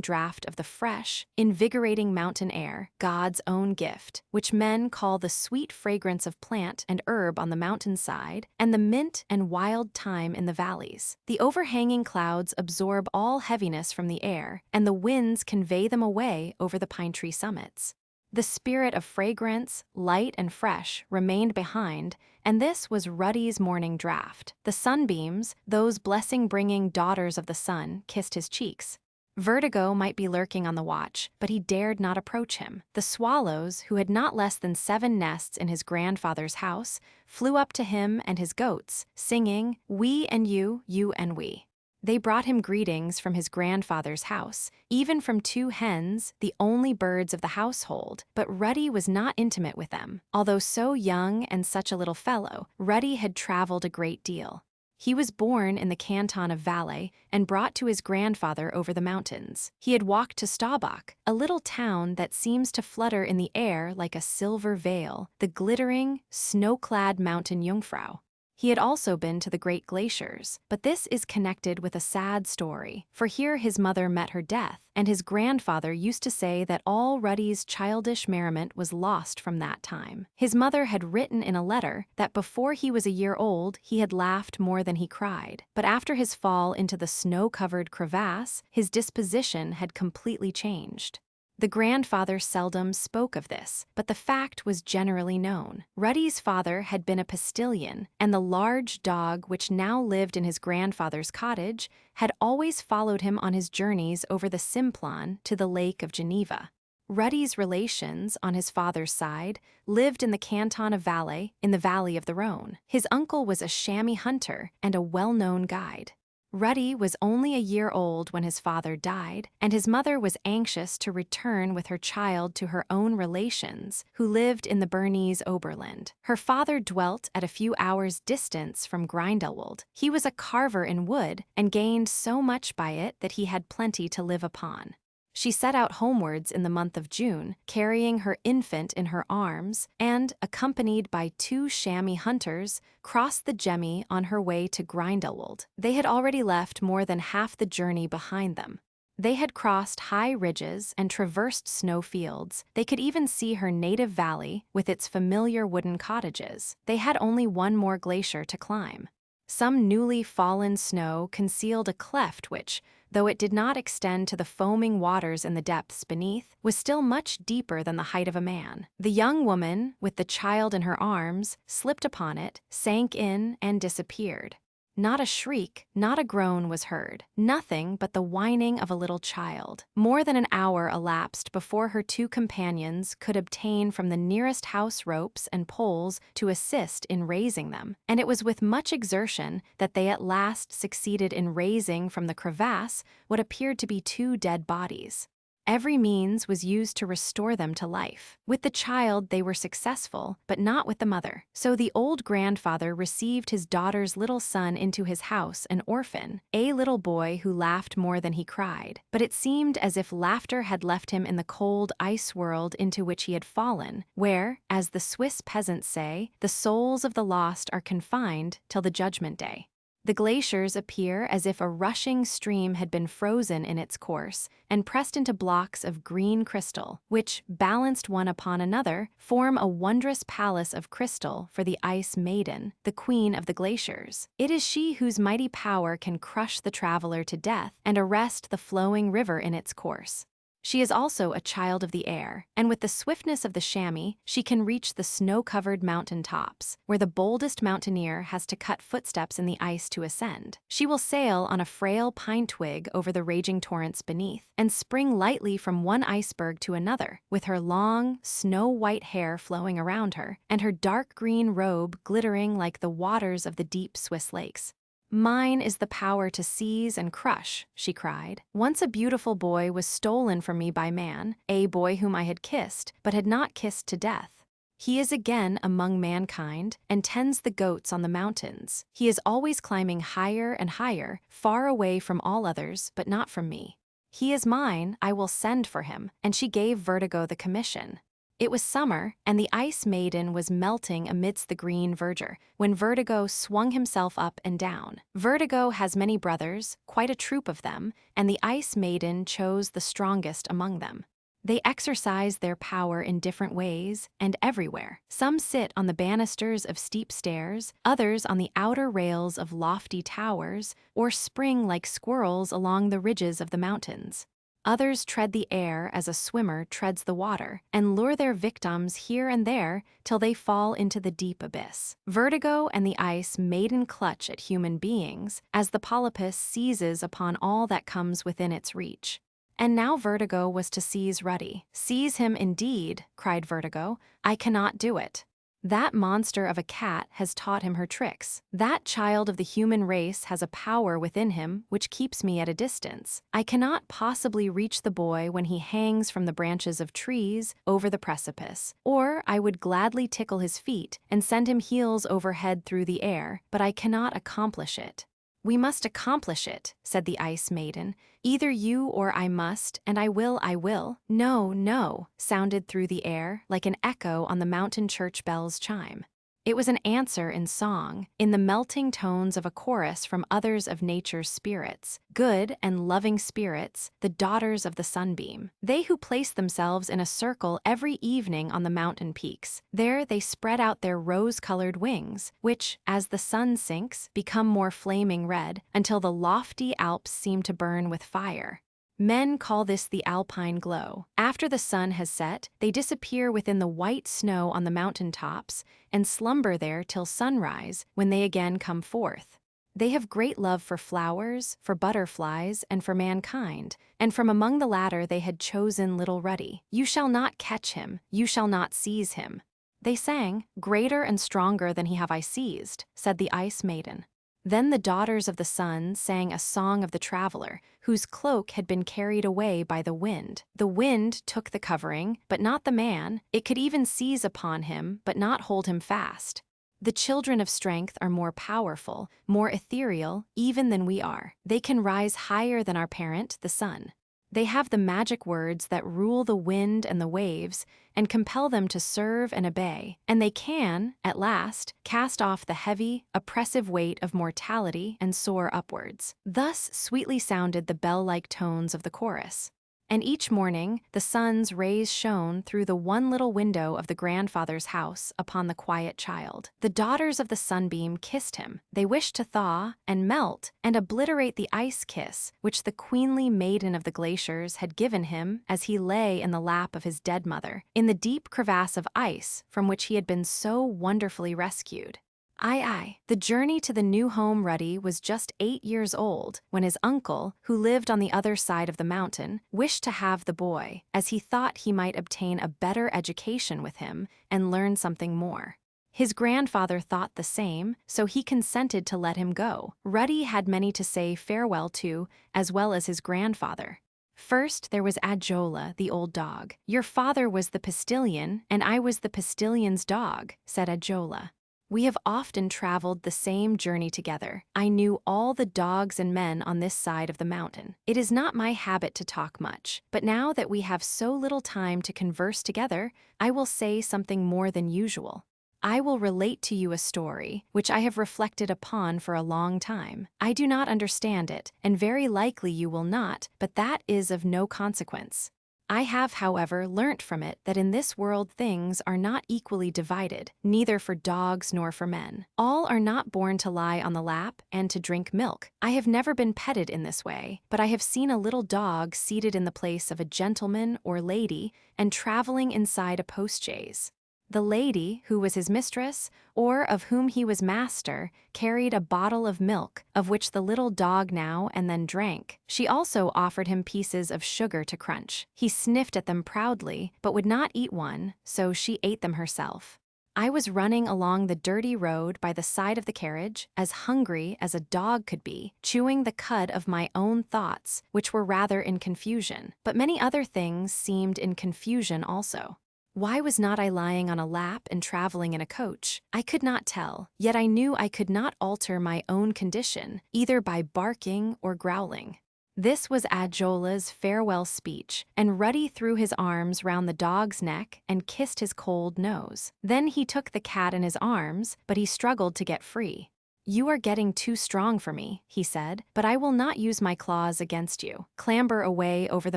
Speaker 1: draught of the fresh, invigorating mountain air, God's own gift, which men call the sweet fragrance of plant and herb on the mountainside, and the mint and wild thyme in the valleys. The overhanging clouds absorb all heaviness from the air, and the winds convey them away over the pine tree summits. The spirit of fragrance, light and fresh, remained behind, and this was Ruddy's morning draught. The sunbeams, those blessing-bringing daughters of the sun, kissed his cheeks. Vertigo might be lurking on the watch, but he dared not approach him. The swallows, who had not less than 7 nests in his grandfather's house, flew up to him and his goats, singing, "We and you and we." They brought him greetings from his grandfather's house, even from 2 hens, the only birds of the household, but Ruddy was not intimate with them. Although so young and such a little fellow, Ruddy had traveled a great deal. He was born in the canton of Valais and brought to his grandfather over the mountains. He had walked to Staubach, a little town that seems to flutter in the air like a silver veil, the glittering, snow-clad mountain Jungfrau. He had also been to the great glaciers, but this is connected with a sad story, for here his mother met her death, and his grandfather used to say that all Ruddy's childish merriment was lost from that time. His mother had written in a letter that before he was a year old he had laughed more than he cried, but after his fall into the snow-covered crevasse, his disposition had completely changed. The grandfather seldom spoke of this, but the fact was generally known. Ruddy's father had been a postilion, and the large dog which now lived in his grandfather's cottage had always followed him on his journeys over the Simplon to the Lake of Geneva. Ruddy's relations, on his father's side, lived in the canton of Valais, in the valley of the Rhone. His uncle was a chamois hunter and a well-known guide. Ruddy was only a year old when his father died, and his mother was anxious to return with her child to her own relations, who lived in the Bernese Oberland. Her father dwelt at a few hours' distance from Grindelwald. He was a carver in wood and gained so much by it that he had plenty to live upon. She set out homewards in the month of June, carrying her infant in her arms, and, accompanied by 2 chamois hunters, crossed the Gemmi on her way to Grindelwald. They had already left more than half the journey behind them. They had crossed high ridges and traversed snow fields. They could even see her native valley with its familiar wooden cottages. They had only one more glacier to climb. Some newly fallen snow concealed a cleft which, though it did not extend to the foaming waters in the depths beneath, was still much deeper than the height of a man. The young woman, with the child in her arms, slipped upon it, sank in, and disappeared. Not a shriek, not a groan was heard, nothing but the whining of a little child. More than an hour elapsed before her 2 companions could obtain from the nearest house ropes and poles to assist in raising them, and it was with much exertion that they at last succeeded in raising from the crevasse what appeared to be 2 dead bodies. Every means was used to restore them to life. With the child they were successful, but not with the mother. So the old grandfather received his daughter's little son into his house, an orphan, a little boy who laughed more than he cried. But it seemed as if laughter had left him in the cold ice world into which he had fallen, where, as the Swiss peasants say, the souls of the lost are confined till the judgment day. The glaciers appear as if a rushing stream had been frozen in its course and pressed into blocks of green crystal, which, balanced one upon another, form a wondrous palace of crystal for the Ice Maiden, the queen of the glaciers. It is she whose mighty power can crush the traveler to death and arrest the flowing river in its course. She is also a child of the air, and with the swiftness of the chamois, she can reach the snow-covered mountain tops, where the boldest mountaineer has to cut footsteps in the ice to ascend. She will sail on a frail pine twig over the raging torrents beneath, and spring lightly from one iceberg to another, with her long, snow-white hair flowing around her, and her dark green robe glittering like the waters of the deep Swiss lakes. "Mine is the power to seize and crush," she cried. "Once a beautiful boy was stolen from me by man, a boy whom I had kissed, but had not kissed to death. He is again among mankind and tends the goats on the mountains. He is always climbing higher and higher, far away from all others, but not from me. He is mine, I will send for him," and she gave Vertigo the commission. It was summer, and the Ice Maiden was melting amidst the green verdure, when Vertigo swung himself up and down. Vertigo has many brothers, quite a troop of them, and the Ice Maiden chose the strongest among them. They exercise their power in different ways and everywhere. Some sit on the banisters of steep stairs, others on the outer rails of lofty towers, or spring like squirrels along the ridges of the mountains. Others tread the air as a swimmer treads the water, and lure their victims here and there till they fall into the deep abyss. Vertigo and the Ice Maiden clutch at human beings, as the polypus seizes upon all that comes within its reach. And now Vertigo was to seize Ruddy. "Seize him indeed," cried Vertigo. "I cannot do it. That monster of a cat has taught him her tricks. That child of the human race has a power within him which keeps me at a distance. I cannot possibly reach the boy when he hangs from the branches of trees over the precipice, or I would gladly tickle his feet and send him heels over head through the air, but I cannot accomplish it." "We must accomplish it," said the Ice Maiden. "Either you or I must, and I will, I will." "No, no," sounded through the air like an echo on the mountain church bell's chime. It was an answer in song, in the melting tones of a chorus from others of nature's spirits, good and loving spirits, the daughters of the sunbeam. They who place themselves in a circle every evening on the mountain peaks. There they spread out their rose-colored wings, which, as the sun sinks, become more flaming red, until the lofty Alps seem to burn with fire. Men call this the alpine glow. After the sun has set, they disappear within the white snow on the mountain tops and slumber there till sunrise, when they again come forth. They have great love for flowers, for butterflies, and for mankind, and from among the latter they had chosen little Ruddy. You shall not catch him, you shall not seize him. They sang, greater and stronger than he have I seized, said the Ice Maiden. Then the daughters of the sun sang a song of the traveler, whose cloak had been carried away by the wind. The wind took the covering, but not the man. It could even seize upon him, but not hold him fast. The children of strength are more powerful, more ethereal, even than we are. They can rise higher than our parent, the sun. They have the magic words that rule the wind and the waves and compel them to serve and obey, and they can, at last, cast off the heavy, oppressive weight of mortality and soar upwards. Thus sweetly sounded the bell-like tones of the chorus. And each morning, the sun's rays shone through the one little window of the grandfather's house upon the quiet child. The daughters of the sunbeam kissed him. They wished to thaw and melt and obliterate the ice kiss which the queenly maiden of the glaciers had given him as he lay in the lap of his dead mother, in the deep crevasse of ice from which he had been so wonderfully rescued. Aye. The journey to the new home Ruddy was just 8 years old when his uncle, who lived on the other side of the mountain, wished to have the boy, as he thought he might obtain a better education with him and learn something more. His grandfather thought the same, so he consented to let him go. Ruddy had many to say farewell to, as well as his grandfather. First, there was Adjola, the old dog. Your father was the postilion, and I was the postillion's dog, said Adjola. We have often traveled the same journey together. I knew all the dogs and men on this side of the mountain. It is not my habit to talk much, but now that we have so little time to converse together, I will say something more than usual. I will relate to you a story which I have reflected upon for a long time. I do not understand it, and very likely you will not, but that is of no consequence. I have, however, learnt from it that in this world things are not equally divided, neither for dogs nor for men. All are not born to lie on the lap and to drink milk. I have never been petted in this way, but I have seen a little dog seated in the place of a gentleman or lady and traveling inside a postchaise. The lady, who was his mistress, or of whom he was master, carried a bottle of milk, of which the little dog now and then drank. She also offered him pieces of sugar to crunch. He sniffed at them proudly, but would not eat one, so she ate them herself. I was running along the dirty road by the side of the carriage, as hungry as a dog could be, chewing the cud of my own thoughts, which were rather in confusion, but many other things seemed in confusion also. Why was not I lying on a lap and traveling in a coach? I could not tell, yet I knew I could not alter my own condition, either by barking or growling. This was Adjola's farewell speech, and Ruddy threw his arms round the dog's neck and kissed his cold nose. Then he took the cat in his arms, but he struggled to get free. You are getting too strong for me, he said, but I will not use my claws against you. Clamber away over the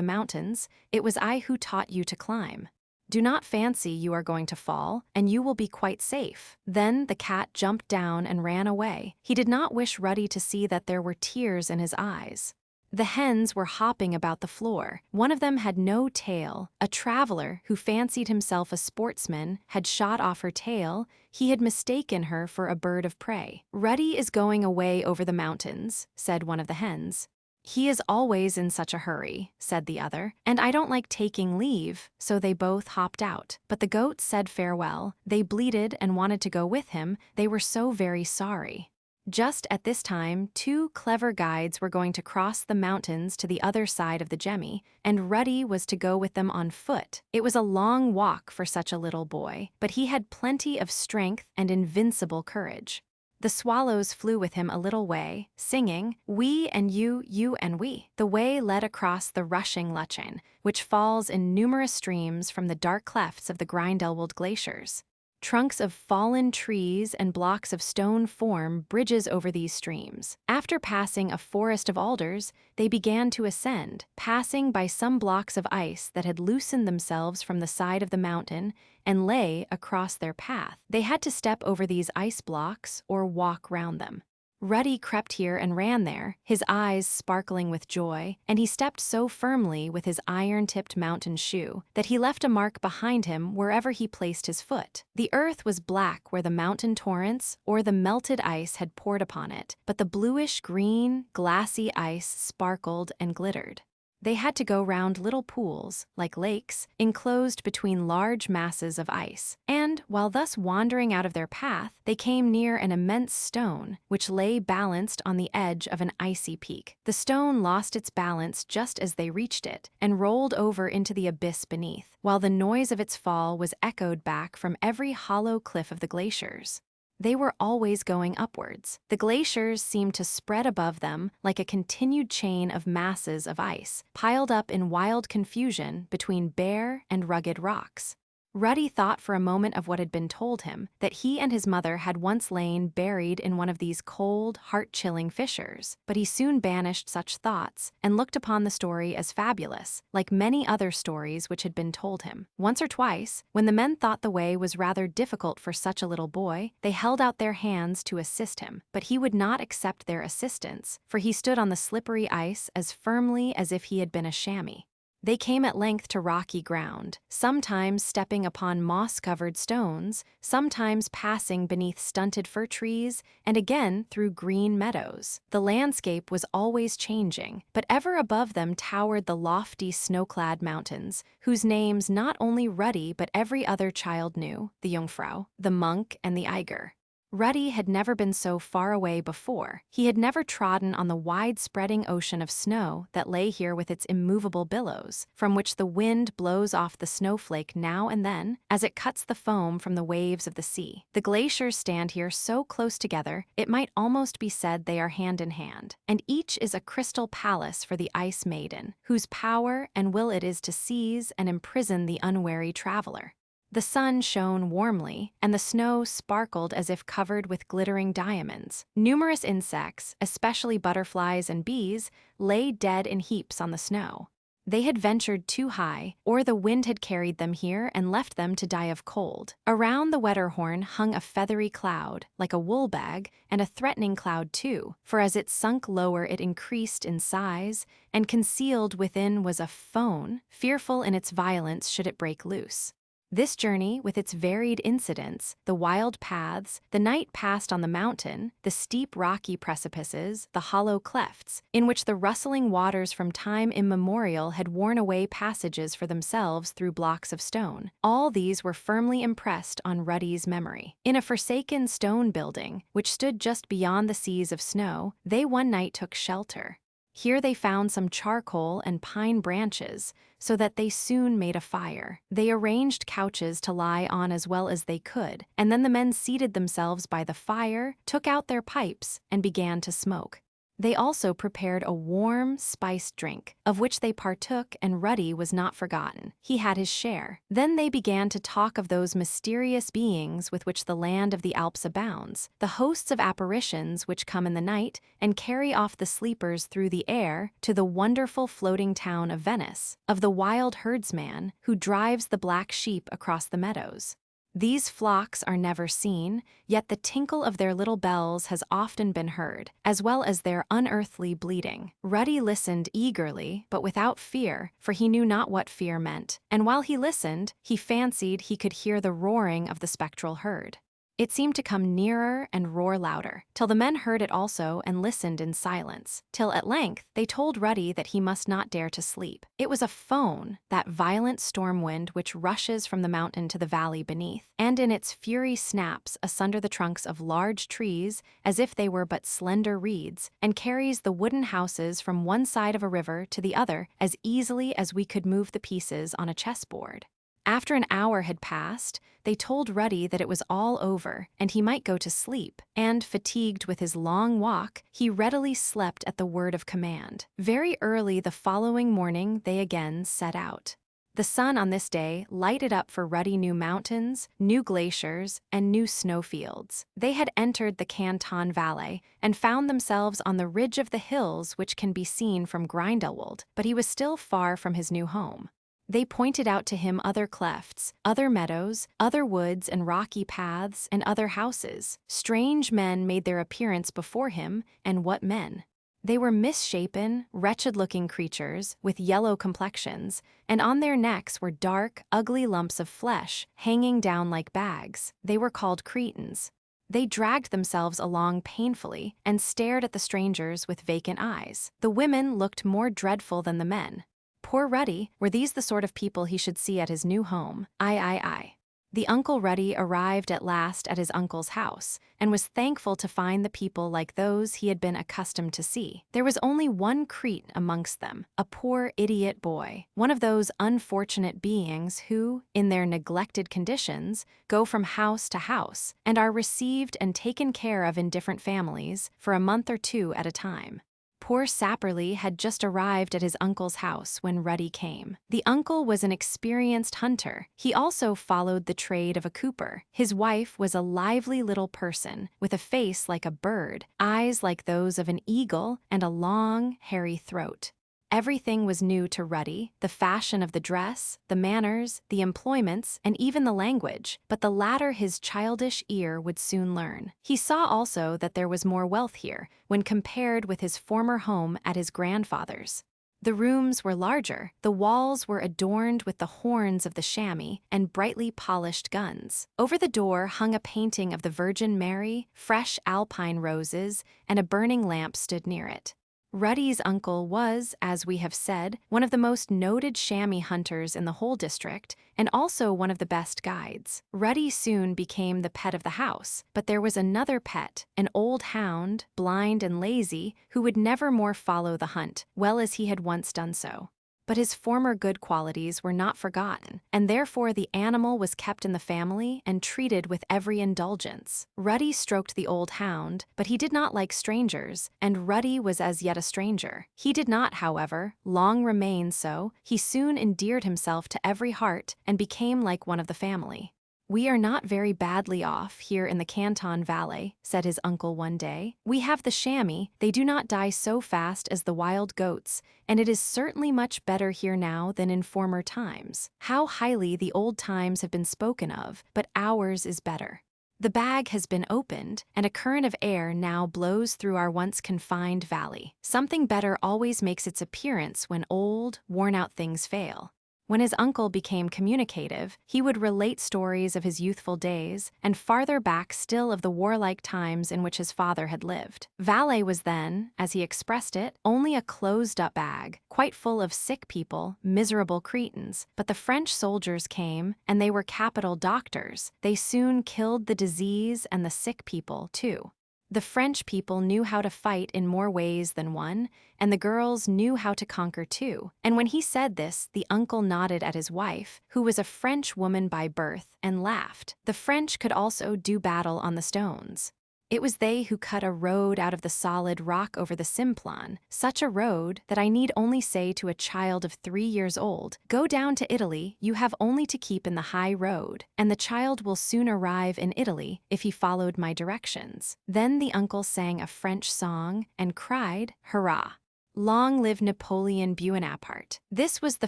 Speaker 1: mountains. It was I who taught you to climb. Do not fancy you are going to fall, and you will be quite safe. Then the cat jumped down and ran away. He did not wish Ruddy to see that there were tears in his eyes. The hens were hopping about the floor. One of them had no tail. A traveler, who fancied himself a sportsman, had shot off her tail. He had mistaken her for a bird of prey. Ruddy is going away over the mountains, said one of the hens. He is always in such a hurry, said the other, and I don't like taking leave, so they both hopped out. But the goats said farewell. They bleated and wanted to go with him. They were so very sorry. Just at this time, 2 clever guides were going to cross the mountains to the other side of the Gemmi, and Ruddy was to go with them on foot. It was a long walk for such a little boy, but he had plenty of strength and invincible courage. The swallows flew with him a little way, singing, we and you and we. The way led across the rushing Lutchen, which falls in numerous streams from the dark clefts of the Grindelwald glaciers. Trunks of fallen trees and blocks of stone form bridges over these streams. After passing a forest of alders, they began to ascend, passing by some blocks of ice that had loosened themselves from the side of the mountain and lay across their path. They had to step over these ice blocks or walk round them. Ruddy crept here and ran there, his eyes sparkling with joy, and he stepped so firmly with his iron-tipped mountain shoe that he left a mark behind him wherever he placed his foot. The earth was black where the mountain torrents or the melted ice had poured upon it, but the bluish-green, glassy ice sparkled and glittered. They had to go round little pools, like lakes, enclosed between large masses of ice. And, while thus wandering out of their path, they came near an immense stone, which lay balanced on the edge of an icy peak. The stone lost its balance just as they reached it, and rolled over into the abyss beneath, while the noise of its fall was echoed back from every hollow cliff of the glaciers. They were always going upwards. The glaciers seemed to spread above them like a continued chain of masses of ice, piled up in wild confusion between bare and rugged rocks. Ruddy thought for a moment of what had been told him, that he and his mother had once lain buried in one of these cold, heart-chilling fissures. But he soon banished such thoughts and looked upon the story as fabulous, like many other stories which had been told him. Once or twice, when the men thought the way was rather difficult for such a little boy, they held out their hands to assist him, but he would not accept their assistance, for he stood on the slippery ice as firmly as if he had been a chamois. They came at length to rocky ground, sometimes stepping upon moss-covered stones, sometimes passing beneath stunted fir trees, and again through green meadows. The landscape was always changing, but ever above them towered the lofty snow-clad mountains, whose names not only Ruddy but every other child knew, the Jungfrau, the Monk, and the Eiger. Ruddy had never been so far away before. He had never trodden on the wide-spreading ocean of snow that lay here with its immovable billows, from which the wind blows off the snowflake now and then as it cuts the foam from the waves of the sea. The glaciers stand here so close together, it might almost be said they are hand in hand, and each is a crystal palace for the Ice Maiden, whose power and will it is to seize and imprison the unwary traveler. The sun shone warmly, and the snow sparkled as if covered with glittering diamonds. Numerous insects, especially butterflies and bees, lay dead in heaps on the snow. They had ventured too high, or the wind had carried them here and left them to die of cold. Around the Wetterhorn hung a feathery cloud, like a wool bag, and a threatening cloud too, for as it sunk lower it increased in size, and concealed within was a foehn, fearful in its violence should it break loose. This journey, with its varied incidents, the wild paths, the night passed on the mountain, the steep rocky precipices, the hollow clefts, in which the rustling waters from time immemorial had worn away passages for themselves through blocks of stone, all these were firmly impressed on Ruddy's memory. In a forsaken stone building, which stood just beyond the seas of snow, they one night took shelter. Here they found some charcoal and pine branches, so that they soon made a fire. They arranged couches to lie on as well as they could, and then the men seated themselves by the fire, took out their pipes, and began to smoke. They also prepared a warm, spiced drink, of which they partook, and Ruddy was not forgotten. He had his share. Then they began to talk of those mysterious beings with which the land of the Alps abounds, the hosts of apparitions which come in the night and carry off the sleepers through the air to the wonderful floating town of Venice, of the wild herdsman who drives the black sheep across the meadows. These flocks are never seen, yet the tinkle of their little bells has often been heard, as well as their unearthly bleating. Ruddy listened eagerly, but without fear, for he knew not what fear meant, and while he listened, he fancied he could hear the roaring of the spectral herd. It seemed to come nearer and roar louder, till the men heard it also and listened in silence, till at length they told Ruddy that he must not dare to sleep. It was a foehn, that violent storm wind which rushes from the mountain to the valley beneath, and in its fury snaps asunder the trunks of large trees as if they were but slender reeds, and carries the wooden houses from one side of a river to the other as easily as we could move the pieces on a chessboard. After an hour had passed, they told Ruddy that it was all over and he might go to sleep, and, fatigued with his long walk, he readily slept at the word of command. Very early the following morning they again set out. The sun on this day lighted up for Ruddy new mountains, new glaciers, and new snowfields. They had entered the Canton Valley and found themselves on the ridge of the hills which can be seen from Grindelwald, but he was still far from his new home. They pointed out to him other clefts, other meadows, other woods and rocky paths, and other houses. Strange men made their appearance before him, and what men! They were misshapen, wretched-looking creatures with yellow complexions, and on their necks were dark, ugly lumps of flesh hanging down like bags. They were called cretins. They dragged themselves along painfully and stared at the strangers with vacant eyes. The women looked more dreadful than the men. Poor Ruddy, were these the sort of people he should see at his new home? Aye. The Uncle Ruddy arrived at last at his uncle's house, and was thankful to find the people like those he had been accustomed to see. There was only one Cretin amongst them, a poor idiot boy, one of those unfortunate beings who, in their neglected conditions, go from house to house, and are received and taken care of in different families for a month or two at a time. Poor Sapperly had just arrived at his uncle's house when Ruddy came. The uncle was an experienced hunter. He also followed the trade of a cooper. His wife was a lively little person, with a face like a bird, eyes like those of an eagle, and a long, hairy throat. Everything was new to Ruddy, the fashion of the dress, the manners, the employments, and even the language, but the latter his childish ear would soon learn. He saw also that there was more wealth here, when compared with his former home at his grandfather's. The rooms were larger, the walls were adorned with the horns of the chamois and brightly polished guns. Over the door hung a painting of the Virgin Mary, fresh alpine roses, and a burning lamp stood near it. Ruddy's uncle was, as we have said, one of the most noted chamois hunters in the whole district, and also one of the best guides. Ruddy soon became the pet of the house, but there was another pet, an old hound, blind and lazy, who would never more follow the hunt, well as he had once done so. But his former good qualities were not forgotten, and therefore the animal was kept in the family and treated with every indulgence. Ruddy stroked the old hound, but he did not like strangers, and Ruddy was as yet a stranger. He did not, however, long remain so. He soon endeared himself to every heart and became like one of the family. "We are not very badly off here in the Canton Valley," said his uncle one day. "We have the chamois, they do not die so fast as the wild goats, and it is certainly much better here now than in former times. How highly the old times have been spoken of, but ours is better. The bag has been opened, and a current of air now blows through our once confined valley. Something better always makes its appearance when old, worn-out things fail." When his uncle became communicative, he would relate stories of his youthful days, and farther back still of the warlike times in which his father had lived. Valais was then, as he expressed it, only a closed-up bag, quite full of sick people, miserable cretins. But the French soldiers came, and they were capital doctors. They soon killed the disease and the sick people, too. The French people knew how to fight in more ways than one, and the girls knew how to conquer too. And when he said this, the uncle nodded at his wife, who was a French woman by birth, and laughed. The French could also do battle on the stones. It was they who cut a road out of the solid rock over the Simplon, such a road that I need only say to a child of 3 years old, "Go down to Italy, you have only to keep in the high road," and the child will soon arrive in Italy if he followed my directions. Then the uncle sang a French song and cried, "Hurrah! Long live Napoleon Buonaparte." This was the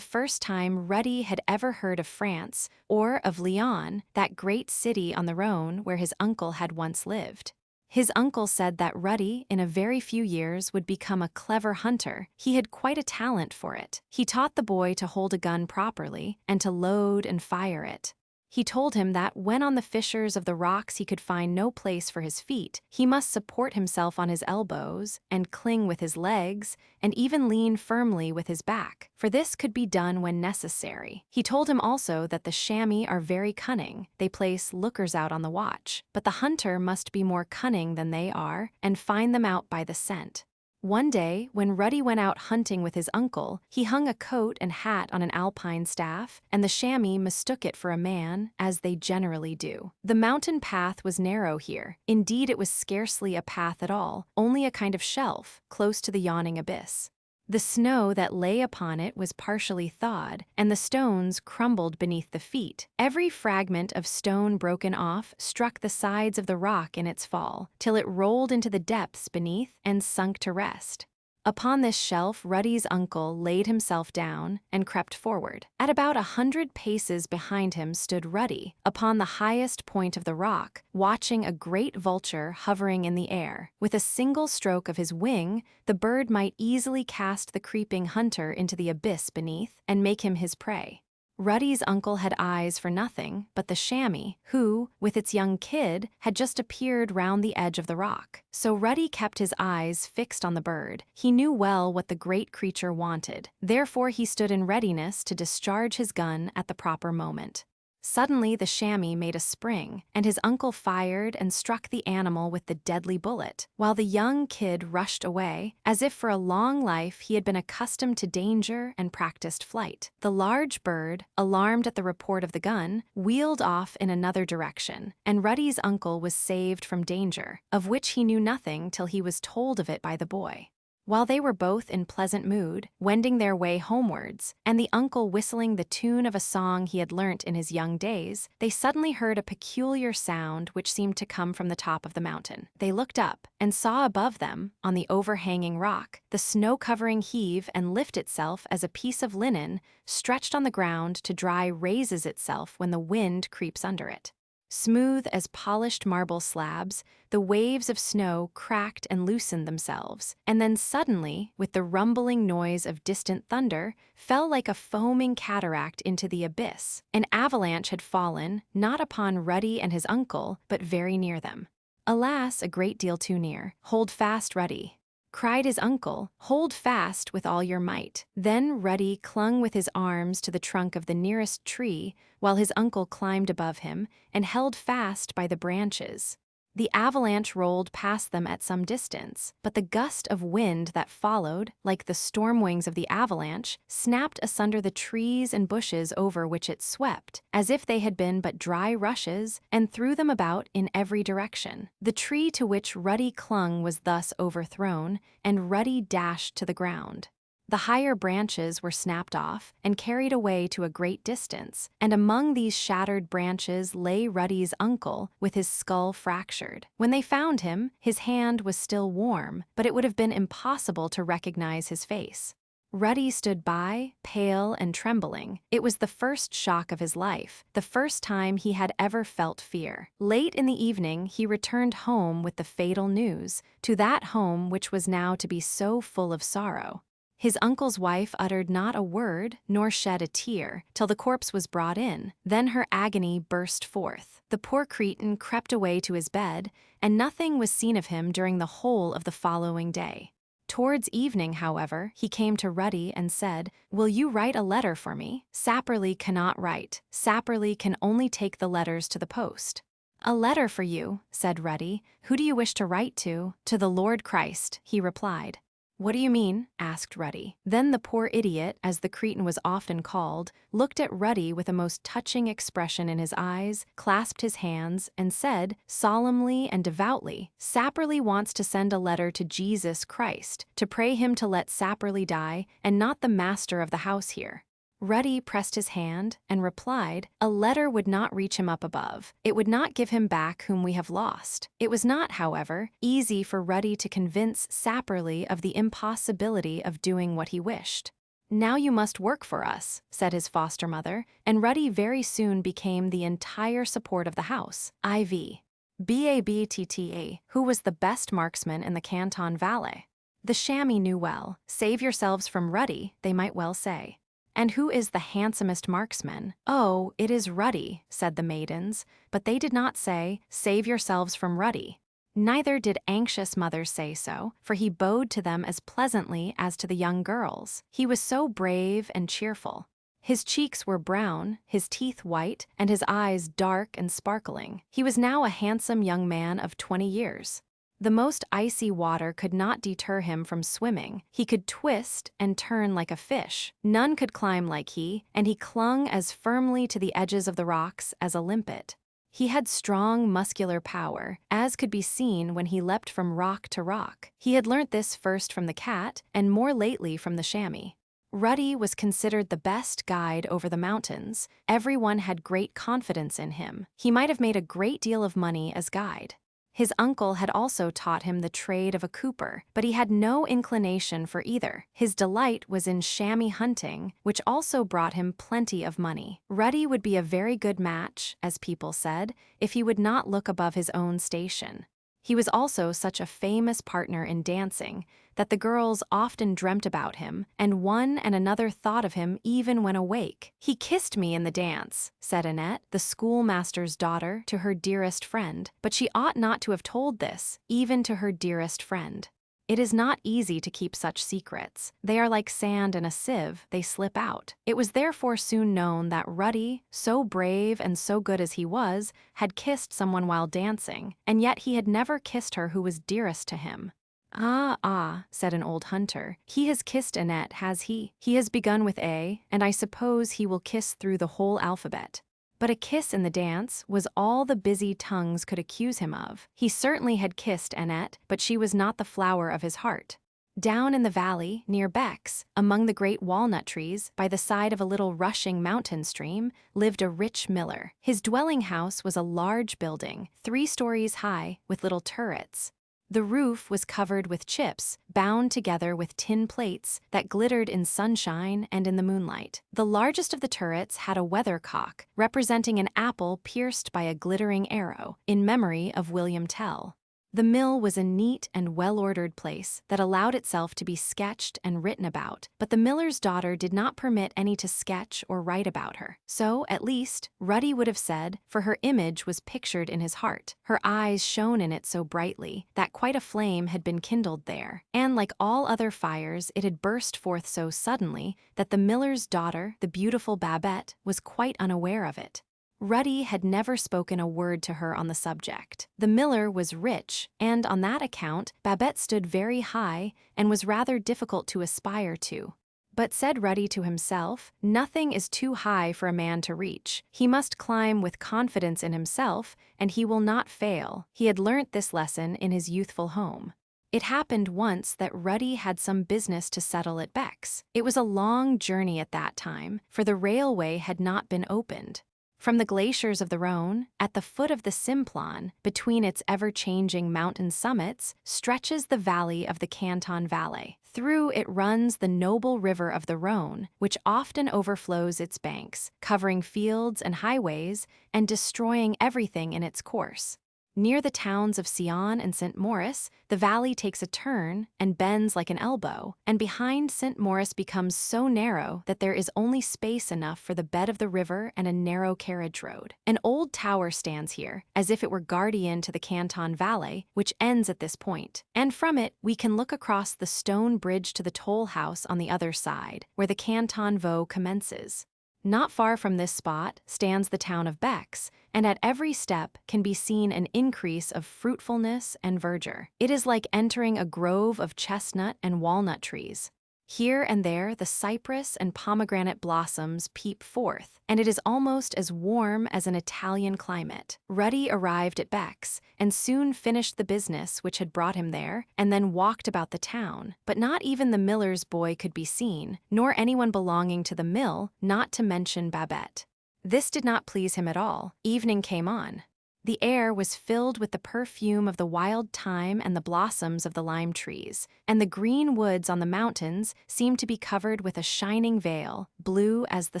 Speaker 1: first time Ruddy had ever heard of France, or of Lyon, that great city on the Rhone where his uncle had once lived. His uncle said that Ruddy, in a very few years, would become a clever hunter. He had quite a talent for it. He taught the boy to hold a gun properly, and to load and fire it. He told him that when on the fissures of the rocks he could find no place for his feet, he must support himself on his elbows, and cling with his legs, and even lean firmly with his back, for this could be done when necessary. He told him also that the chamois are very cunning. They place lookers out on the watch, but the hunter must be more cunning than they are, and find them out by the scent. One day, when Ruddy went out hunting with his uncle, he hung a coat and hat on an alpine staff, and the chamois mistook it for a man, as they generally do. The mountain path was narrow here. Indeed, it was scarcely a path at all, only a kind of shelf, close to the yawning abyss. The snow that lay upon it was partially thawed, and the stones crumbled beneath the feet. Every fragment of stone broken off struck the sides of the rock in its fall, till it rolled into the depths beneath and sunk to rest. Upon this shelf, Ruddy's uncle laid himself down and crept forward. At about 100 paces behind him stood Ruddy, upon the highest point of the rock, watching a great vulture hovering in the air. With a single stroke of his wing, the bird might easily cast the creeping hunter into the abyss beneath and make him his prey. Ruddy's uncle had eyes for nothing but the chamois, who, with its young kid, had just appeared round the edge of the rock. So Ruddy kept his eyes fixed on the bird. He knew well what the great creature wanted. Therefore he stood in readiness to discharge his gun at the proper moment. Suddenly the chamois made a spring, and his uncle fired and struck the animal with the deadly bullet, while the young kid rushed away, as if for a long life he had been accustomed to danger and practiced flight. The large bird, alarmed at the report of the gun, wheeled off in another direction, and Ruddy's uncle was saved from danger, of which he knew nothing till he was told of it by the boy. While they were both in pleasant mood, wending their way homewards, and the uncle whistling the tune of a song he had learnt in his young days, they suddenly heard a peculiar sound which seemed to come from the top of the mountain. They looked up, and saw above them, on the overhanging rock, the snow-covering heave and lift itself as a piece of linen, stretched on the ground to dry, raises itself when the wind creeps under it. Smooth as polished marble slabs, the waves of snow cracked and loosened themselves, and then suddenly, with the rumbling noise of distant thunder, fell like a foaming cataract into the abyss. An avalanche had fallen, not upon Ruddy and his uncle, but very near them. Alas, a great deal too near. "Hold fast, Ruddy," cried his uncle. "Hold fast with all your might." Then Ruddy clung with his arms to the trunk of the nearest tree, while his uncle climbed above him and held fast by the branches. The avalanche rolled past them at some distance, but the gust of wind that followed, like the storm wings of the avalanche, snapped asunder the trees and bushes over which it swept, as if they had been but dry rushes, and threw them about in every direction. The tree to which Ruddy clung was thus overthrown, and Ruddy dashed to the ground. The higher branches were snapped off and carried away to a great distance, and among these shattered branches lay Ruddy's uncle with his skull fractured. When they found him, his hand was still warm, but it would have been impossible to recognize his face. Ruddy stood by, pale and trembling. It was the first shock of his life, the first time he had ever felt fear. Late in the evening, he returned home with the fatal news, to that home which was now to be so full of sorrow. His uncle's wife uttered not a word, nor shed a tear, till the corpse was brought in. Then her agony burst forth. The poor cretin crept away to his bed, and nothing was seen of him during the whole of the following day. Towards evening, however, he came to Ruddy and said, "Will you write a letter for me?" Sapperly cannot write. Sapperly can only take the letters to the post. "A letter for you," said Ruddy. "Who do you wish to write to?" "To the Lord Christ," he replied. "What do you mean?" asked Ruddy. Then the poor idiot, as the cretin was often called, looked at Ruddy with a most touching expression in his eyes, clasped his hands, and said, solemnly and devoutly, "Sapperly wants to send a letter to Jesus Christ, to pray him to let Sapperly die, and not the master of the house here." Ruddy pressed his hand and replied, "A letter would not reach him up above. It would not give him back whom we have lost." It was not, however, easy for Ruddy to convince Sapperly of the impossibility of doing what he wished. "Now you must work for us," said his foster mother, and Ruddy very soon became the entire support of the house. IV. Babtta, who was the best marksman in the Canton Valais. The chamois knew well. "Save yourselves from Ruddy," they might well say. "And who is the handsomest marksman?" "Oh, it is Ruddy," said the maidens, but they did not say, "Save yourselves from Ruddy." Neither did anxious mothers say so, for he bowed to them as pleasantly as to the young girls. He was so brave and cheerful. His cheeks were brown, his teeth white, and his eyes dark and sparkling. He was now a handsome young man of 20 years. The most icy water could not deter him from swimming. He could twist and turn like a fish. None could climb like he, and he clung as firmly to the edges of the rocks as a limpet. He had strong muscular power, as could be seen when he leapt from rock to rock. He had learnt this first from the cat, and more lately from the chamois. Ruddy was considered the best guide over the mountains. Everyone had great confidence in him. He might have made a great deal of money as guide. His uncle had also taught him the trade of a cooper, but he had no inclination for either. His delight was in chamois hunting, which also brought him plenty of money. Ruddy would be a very good match, as people said, if he would not look above his own station. He was also such a famous partner in dancing that the girls often dreamt about him, and one and another thought of him even when awake. "He kissed me in the dance," said Annette, the schoolmaster's daughter, to her dearest friend, but she ought not to have told this, even to her dearest friend. It is not easy to keep such secrets. They are like sand in a sieve, they slip out. It was therefore soon known that Ruddy, so brave and so good as he was, had kissed someone while dancing, and yet he had never kissed her who was dearest to him. Ah, said an old hunter, he has kissed Annette, has he? He has begun with A, and I suppose he will kiss through the whole alphabet. But a kiss in the dance was all the busy tongues could accuse him of. He certainly had kissed Annette, but she was not the flower of his heart. Down in the valley, near Bex, among the great walnut trees, by the side of a little rushing mountain stream, lived a rich miller. His dwelling house was a large building, 3 stories high, with little turrets. The roof was covered with chips, bound together with tin plates that glittered in sunshine and in the moonlight. The largest of the turrets had a weathercock, representing an apple pierced by a glittering arrow, in memory of William Tell. The mill was a neat and well-ordered place that allowed itself to be sketched and written about, but the miller's daughter did not permit any to sketch or write about her. So, at least, Ruddy would have said, for her image was pictured in his heart. Her eyes shone in it so brightly that quite a flame had been kindled there, and like all other fires, it had burst forth so suddenly that the miller's daughter, the beautiful Babette, was quite unaware of it. Ruddy had never spoken a word to her on the subject. The miller was rich, and on that account, Babette stood very high and was rather difficult to aspire to. But said Ruddy to himself, nothing is too high for a man to reach. He must climb with confidence in himself, and he will not fail. He had learnt this lesson in his youthful home. It happened once that Ruddy had some business to settle at Bex. It was a long journey at that time, for the railway had not been opened. From the glaciers of the Rhone, at the foot of the Simplon, between its ever-changing mountain summits, stretches the valley of the Canton Valley. Through it runs the noble river of the Rhone, which often overflows its banks, covering fields and highways and destroying everything in its course. Near the towns of Sion and St. Maurice, the valley takes a turn and bends like an elbow, and behind St. Maurice becomes so narrow that there is only space enough for the bed of the river and a narrow carriage road. An old tower stands here, as if it were guardian to the Canton Valley, which ends at this point, and from it we can look across the stone bridge to the toll house on the other side, where the Canton Vaud commences. Not far from this spot stands the town of Bex, and at every step can be seen an increase of fruitfulness and verdure. It is like entering a grove of chestnut and walnut trees. Here and there the cypress and pomegranate blossoms peep forth, and it is almost as warm as an Italian climate. Ruddy arrived at Bex, and soon finished the business which had brought him there, and then walked about the town. But not even the miller's boy could be seen, nor anyone belonging to the mill, not to mention Babette. This did not please him at all. Evening came on. The air was filled with the perfume of the wild thyme and the blossoms of the lime trees, and the green woods on the mountains seemed to be covered with a shining veil, blue as the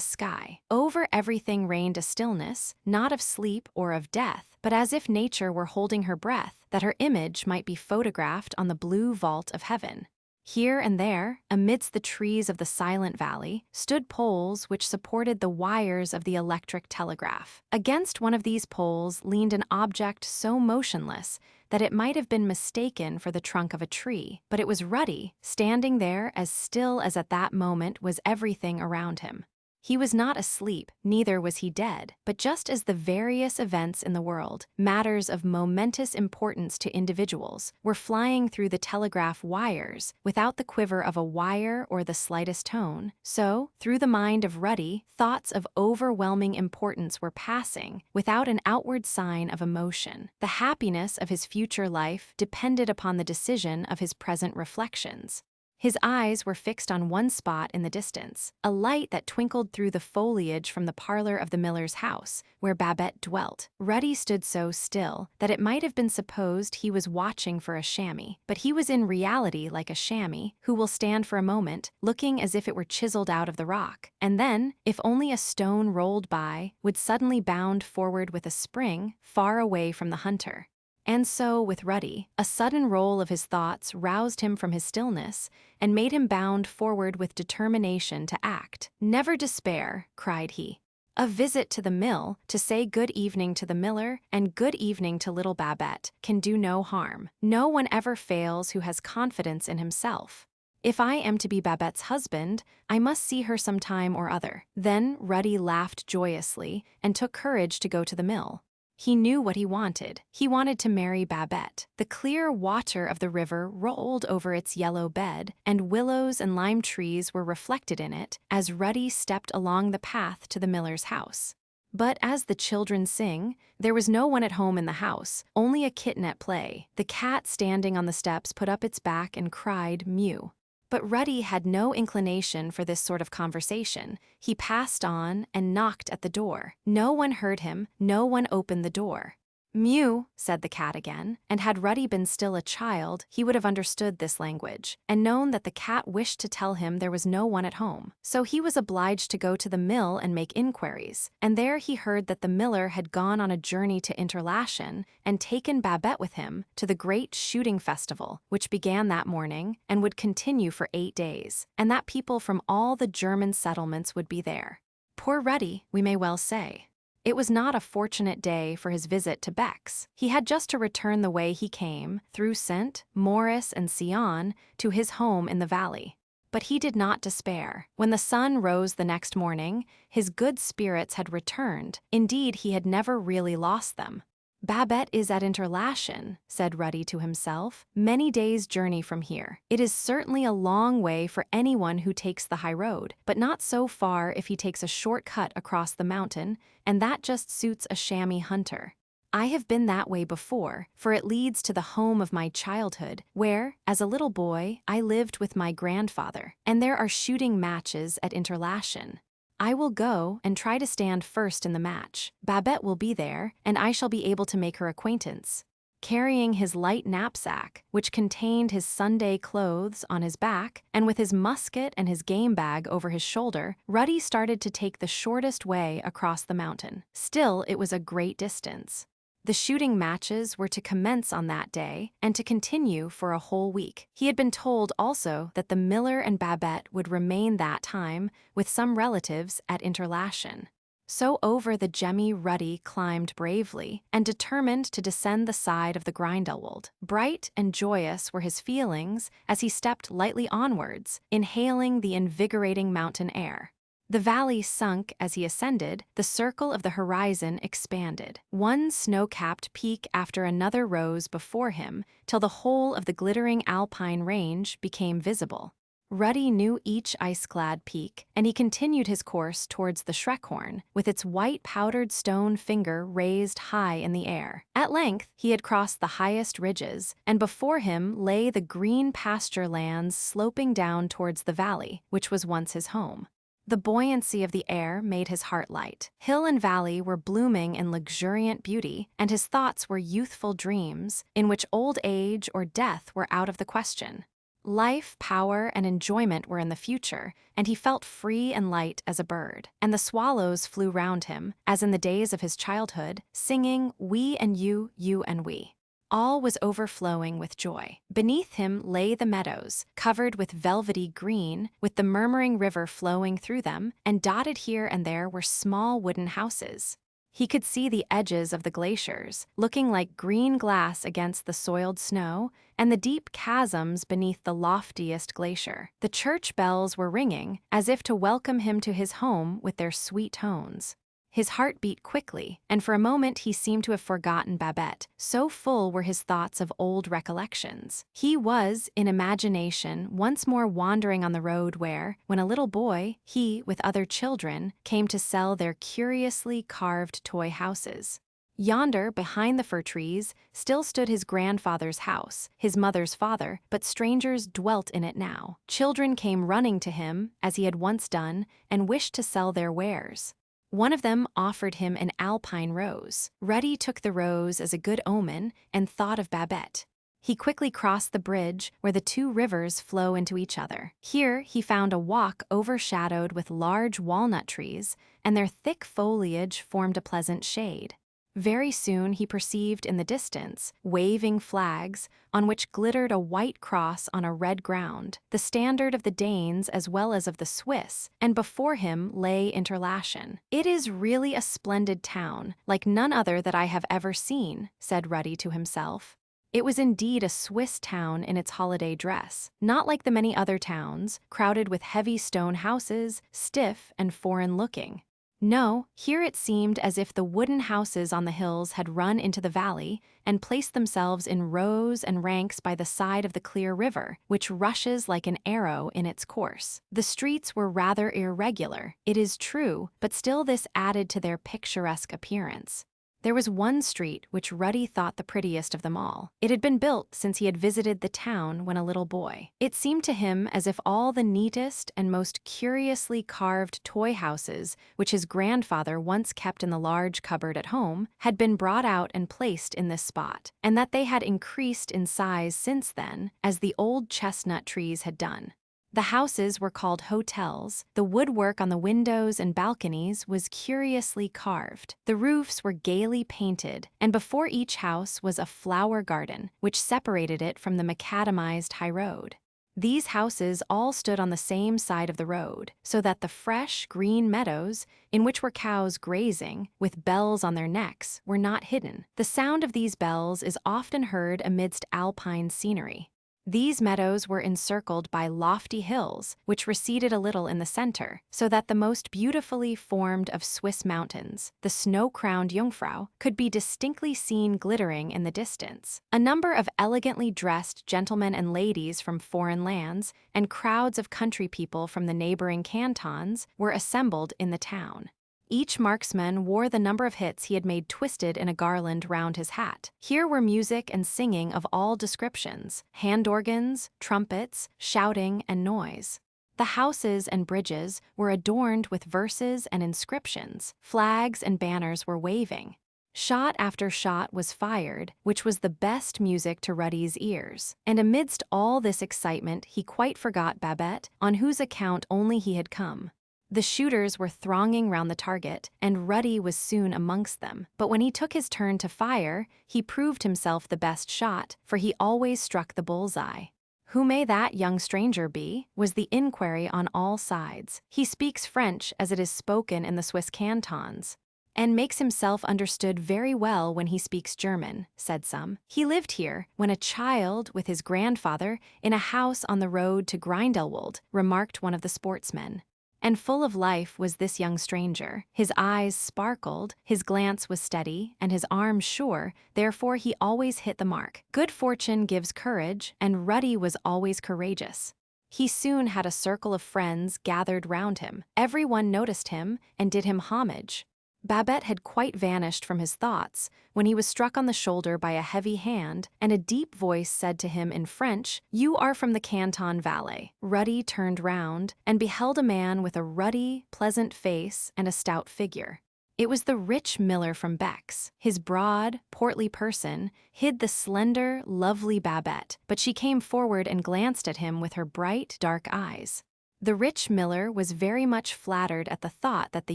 Speaker 1: sky. Over everything reigned a stillness, not of sleep or of death, but as if nature were holding her breath, that her image might be photographed on the blue vault of heaven. Here and there, amidst the trees of the silent valley, stood poles which supported the wires of the electric telegraph. Against one of these poles leaned an object so motionless that it might have been mistaken for the trunk of a tree, but it was Ruddy, standing there as still as at that moment was everything around him. He was not asleep, neither was he dead, but just as the various events in the world, matters of momentous importance to individuals, were flying through the telegraph wires without the quiver of a wire or the slightest tone, so, through the mind of Ruddy, thoughts of overwhelming importance were passing without an outward sign of emotion. The happiness of his future life depended upon the decision of his present reflections. His eyes were fixed on one spot in the distance, a light that twinkled through the foliage from the parlor of the miller's house, where Babette dwelt. Ruddy stood so still that it might have been supposed he was watching for a chamois, but he was in reality like a chamois, who will stand for a moment, looking as if it were chiseled out of the rock, and then, if only a stone rolled by, would suddenly bound forward with a spring, far away from the hunter. And so, with Ruddy, a sudden roll of his thoughts roused him from his stillness and made him bound forward with determination to act. "Never despair," cried he. "A visit to the mill, to say good evening to the miller and good evening to little Babette, can do no harm. No one ever fails who has confidence in himself. If I am to be Babette's husband, I must see her some time or other." Then Ruddy laughed joyously and took courage to go to the mill. He knew what he wanted. He wanted to marry Babette. The clear water of the river rolled over its yellow bed, and willows and lime trees were reflected in it as Ruddy stepped along the path to the miller's house. But as the children sing, there was no one at home in the house, only a kitten at play. The cat standing on the steps put up its back and cried, "Mew." But Ruddy had no inclination for this sort of conversation. He passed on and knocked at the door. No one heard him, no one opened the door. "Mew," said the cat again, and had Ruddy been still a child, he would have understood this language, and known that the cat wished to tell him there was no one at home. So he was obliged to go to the mill and make inquiries, and there he heard that the miller had gone on a journey to Interlachen and taken Babette with him to the great shooting festival, which began that morning and would continue for 8 days, and that people from all the German settlements would be there. Poor Ruddy, we may well say. It was not a fortunate day for his visit to Bex. He had just to return the way he came, through Saint, Maurice, and Sion, to his home in the valley. But he did not despair. When the sun rose the next morning, his good spirits had returned. Indeed, he had never really lost them. "Babette is at Interlachen," said Ruddy to himself, "many days' journey from here. It is certainly a long way for anyone who takes the high road, but not so far if he takes a short cut across the mountain, and that just suits a chamois hunter. I have been that way before, for it leads to the home of my childhood, where, as a little boy, I lived with my grandfather, and there are shooting matches at Interlachen. I will go and try to stand first in the match. Babette will be there, and I shall be able to make her acquaintance." Carrying his light knapsack, which contained his Sunday clothes, on his back, and with his musket and his game bag over his shoulder, Ruddy started to take the shortest way across the mountain. Still, it was a great distance. The shooting matches were to commence on that day and to continue for a whole week. He had been told also that the miller and Babette would remain that time with some relatives at Interlachen. So over the gemmy Ruddy climbed bravely and determined to descend the side of the Grindelwald. Bright and joyous were his feelings as he stepped lightly onwards, inhaling the invigorating mountain air. The valley sunk as he ascended, the circle of the horizon expanded. One snow-capped peak after another rose before him, till the whole of the glittering alpine range became visible. Ruddy knew each ice-clad peak, and he continued his course towards the Schreckhorn, with its white powdered stone finger raised high in the air. At length, he had crossed the highest ridges, and before him lay the green pasture lands sloping down towards the valley, which was once his home. The buoyancy of the air made his heart light. Hill and valley were blooming in luxuriant beauty, and his thoughts were youthful dreams, in which old age or death were out of the question. Life, power, and enjoyment were in the future, and he felt free and light as a bird. And the swallows flew round him, as in the days of his childhood, singing, "We and you and we." All was overflowing with joy. Beneath him lay the meadows, covered with velvety green, with the murmuring river flowing through them, and dotted here and there were small wooden houses. He could see the edges of the glaciers, looking like green glass against the soiled snow, and the deep chasms beneath the loftiest glacier. The church bells were ringing, as if to welcome him to his home with their sweet tones. His heart beat quickly, and for a moment he seemed to have forgotten Babette, so full were his thoughts of old recollections. He was, in imagination, once more wandering on the road where, when a little boy, he, with other children, came to sell their curiously carved toy houses. Yonder, behind the fir trees, still stood his grandfather's house, his mother's father, but strangers dwelt in it now. Children came running to him, as he had once done, and wished to sell their wares. One of them offered him an alpine rose. Ruddy took the rose as a good omen and thought of Babette. He quickly crossed the bridge where the two rivers flow into each other. Here he found a walk overshadowed with large walnut trees, and their thick foliage formed a pleasant shade. Very soon he perceived in the distance waving flags on which glittered a white cross on a red ground, the standard of the Danes as well as of the Swiss, and before him lay Interlachen. "It is really a splendid town, like none other that I have ever seen," said Ruddy to himself. It was indeed a Swiss town in its holiday dress, not like the many other towns, crowded with heavy stone houses, stiff and foreign-looking. No, here it seemed as if the wooden houses on the hills had run into the valley and placed themselves in rows and ranks by the side of the clear river, which rushes like an arrow in its course. The streets were rather irregular, it is true, but still this added to their picturesque appearance. There was one street which Ruddy thought the prettiest of them all. It had been built since he had visited the town when a little boy. It seemed to him as if all the neatest and most curiously carved toy houses which his grandfather once kept in the large cupboard at home had been brought out and placed in this spot, and that they had increased in size since then, as the old chestnut trees had done. The houses were called hotels, the woodwork on the windows and balconies was curiously carved, the roofs were gaily painted, and before each house was a flower garden, which separated it from the macadamized high road. These houses all stood on the same side of the road, so that the fresh, green meadows, in which were cows grazing, with bells on their necks, were not hidden. The sound of these bells is often heard amidst alpine scenery. These meadows were encircled by lofty hills, which receded a little in the center, so that the most beautifully formed of Swiss mountains, the snow-crowned Jungfrau, could be distinctly seen glittering in the distance. A number of elegantly dressed gentlemen and ladies from foreign lands, and crowds of country people from the neighboring cantons, were assembled in the town. Each marksman wore the number of hits he had made twisted in a garland round his hat. Here were music and singing of all descriptions, hand organs, trumpets, shouting, and noise. The houses and bridges were adorned with verses and inscriptions. Flags and banners were waving. Shot after shot was fired, which was the best music to Ruddy's ears. And amidst all this excitement he quite forgot Babette, on whose account only he had come. The shooters were thronging round the target, and Ruddy was soon amongst them. But when he took his turn to fire, he proved himself the best shot, for he always struck the bull's-eye. "Who may that young stranger be?" was the inquiry on all sides. "He speaks French as it is spoken in the Swiss cantons, and makes himself understood very well when he speaks German," said some. "He lived here, when a child, with his grandfather, in a house on the road to Grindelwald," remarked one of the sportsmen. And full of life was this young stranger. His eyes sparkled, his glance was steady, and his arm sure, therefore he always hit the mark. Good fortune gives courage, and Ruddy was always courageous. He soon had a circle of friends gathered round him. Everyone noticed him and did him homage. Babette had quite vanished from his thoughts when he was struck on the shoulder by a heavy hand, and a deep voice said to him in French, "You are from the Canton Valais." Ruddy turned round and beheld a man with a ruddy, pleasant face and a stout figure. It was the rich miller from Bex. His broad, portly person hid the slender, lovely Babette, but she came forward and glanced at him with her bright, dark eyes. The rich miller was very much flattered at the thought that the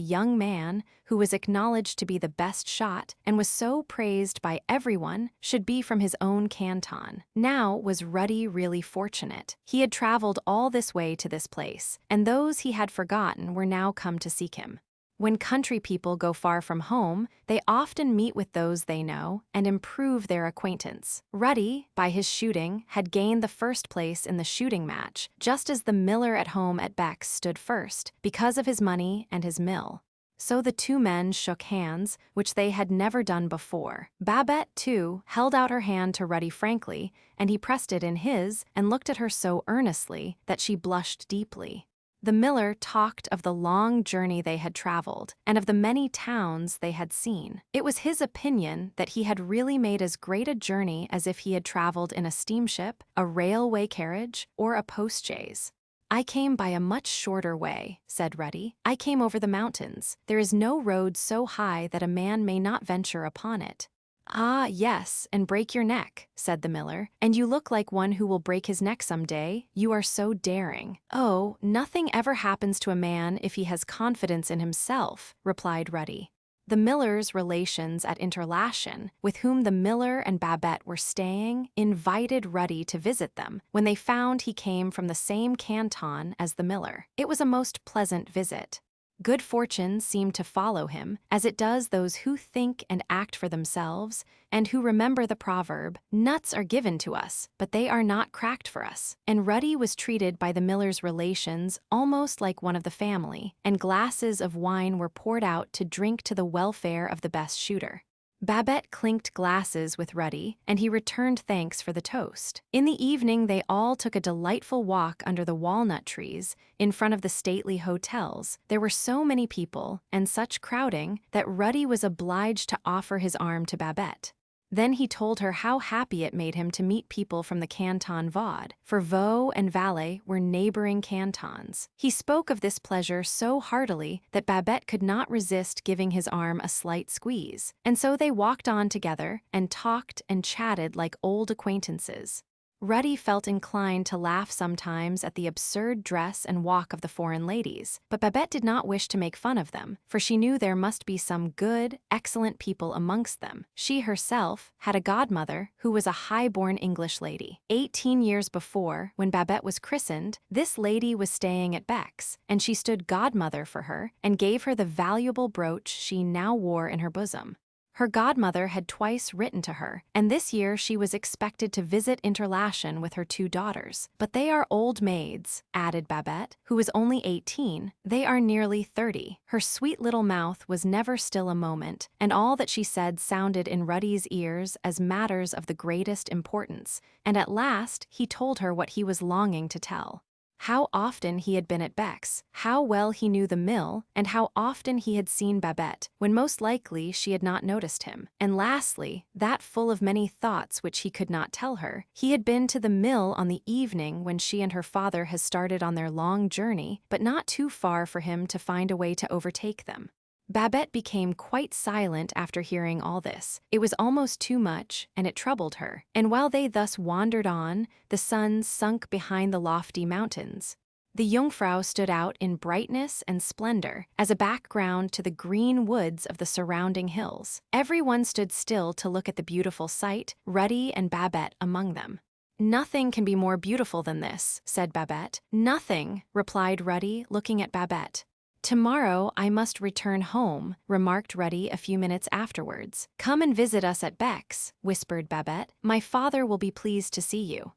Speaker 1: young man, who was acknowledged to be the best shot and was so praised by everyone, should be from his own canton. Now was Ruddy really fortunate. He had traveled all this way to this place, and those he had forgotten were now come to seek him. When country people go far from home, they often meet with those they know and improve their acquaintance. Ruddy, by his shooting, had gained the first place in the shooting match, just as the miller at home at Bex stood first, because of his money and his mill. So the two men shook hands, which they had never done before. Babette, too, held out her hand to Ruddy frankly, and he pressed it in his and looked at her so earnestly that she blushed deeply. The miller talked of the long journey they had traveled and of the many towns they had seen. It was his opinion that he had really made as great a journey as if he had traveled in a steamship, a railway carriage, or a postchaise. "I came by a much shorter way," said Ruddy. "I came over the mountains. There is no road so high that a man may not venture upon it." "Ah, yes, and break your neck," said the miller. "And you look like one who will break his neck some day. You are so daring." "Oh, nothing ever happens to a man if he has confidence in himself," replied Ruddy. The miller's relations at Interlachen, with whom the miller and Babette were staying, invited Ruddy to visit them when they found he came from the same canton as the miller. It was a most pleasant visit. Good fortune seemed to follow him, as it does those who think and act for themselves, and who remember the proverb, "Nuts are given to us, but they are not cracked for us." And Ruddy was treated by the miller's relations almost like one of the family, and glasses of wine were poured out to drink to the welfare of the best shooter. Babette clinked glasses with Ruddy, and he returned thanks for the toast. In the evening, they all took a delightful walk under the walnut trees in front of the stately hotels. There were so many people, and such crowding, that Ruddy was obliged to offer his arm to Babette. Then he told her how happy it made him to meet people from the Canton Vaud, for Vaud and Valais were neighboring cantons. He spoke of this pleasure so heartily that Babette could not resist giving his arm a slight squeeze, and so they walked on together and talked and chatted like old acquaintances. Ruddy felt inclined to laugh sometimes at the absurd dress and walk of the foreign ladies, but Babette did not wish to make fun of them, for she knew there must be some good, excellent people amongst them. She herself had a godmother who was a high-born English lady. 18 years before, when Babette was christened, this lady was staying at Beck's, and she stood godmother for her and gave her the valuable brooch she now wore in her bosom. Her godmother had twice written to her, and this year she was expected to visit Interlachen with her 2 daughters. "But they are old maids," added Babette, who was only 18. "They are nearly 30. Her sweet little mouth was never still a moment, and all that she said sounded in Ruddy's ears as matters of the greatest importance, and at last he told her what he was longing to tell. How often he had been at Beck's, how well he knew the mill, and how often he had seen Babette, when most likely she had not noticed him. And lastly, that full of many thoughts which he could not tell her, he had been to the mill on the evening when she and her father had started on their long journey, but not too far for him to find a way to overtake them. Babette became quite silent after hearing all this. It was almost too much, and it troubled her. And while they thus wandered on, the sun sunk behind the lofty mountains. The Jungfrau stood out in brightness and splendor as a background to the green woods of the surrounding hills. Everyone stood still to look at the beautiful sight, Ruddy and Babette among them. "Nothing can be more beautiful than this," said Babette. "Nothing," replied Ruddy, looking at Babette. "Tomorrow I must return home," remarked Ruddy a few minutes afterwards. "Come and visit us at Beck's," whispered Babette. "My father will be pleased to see you."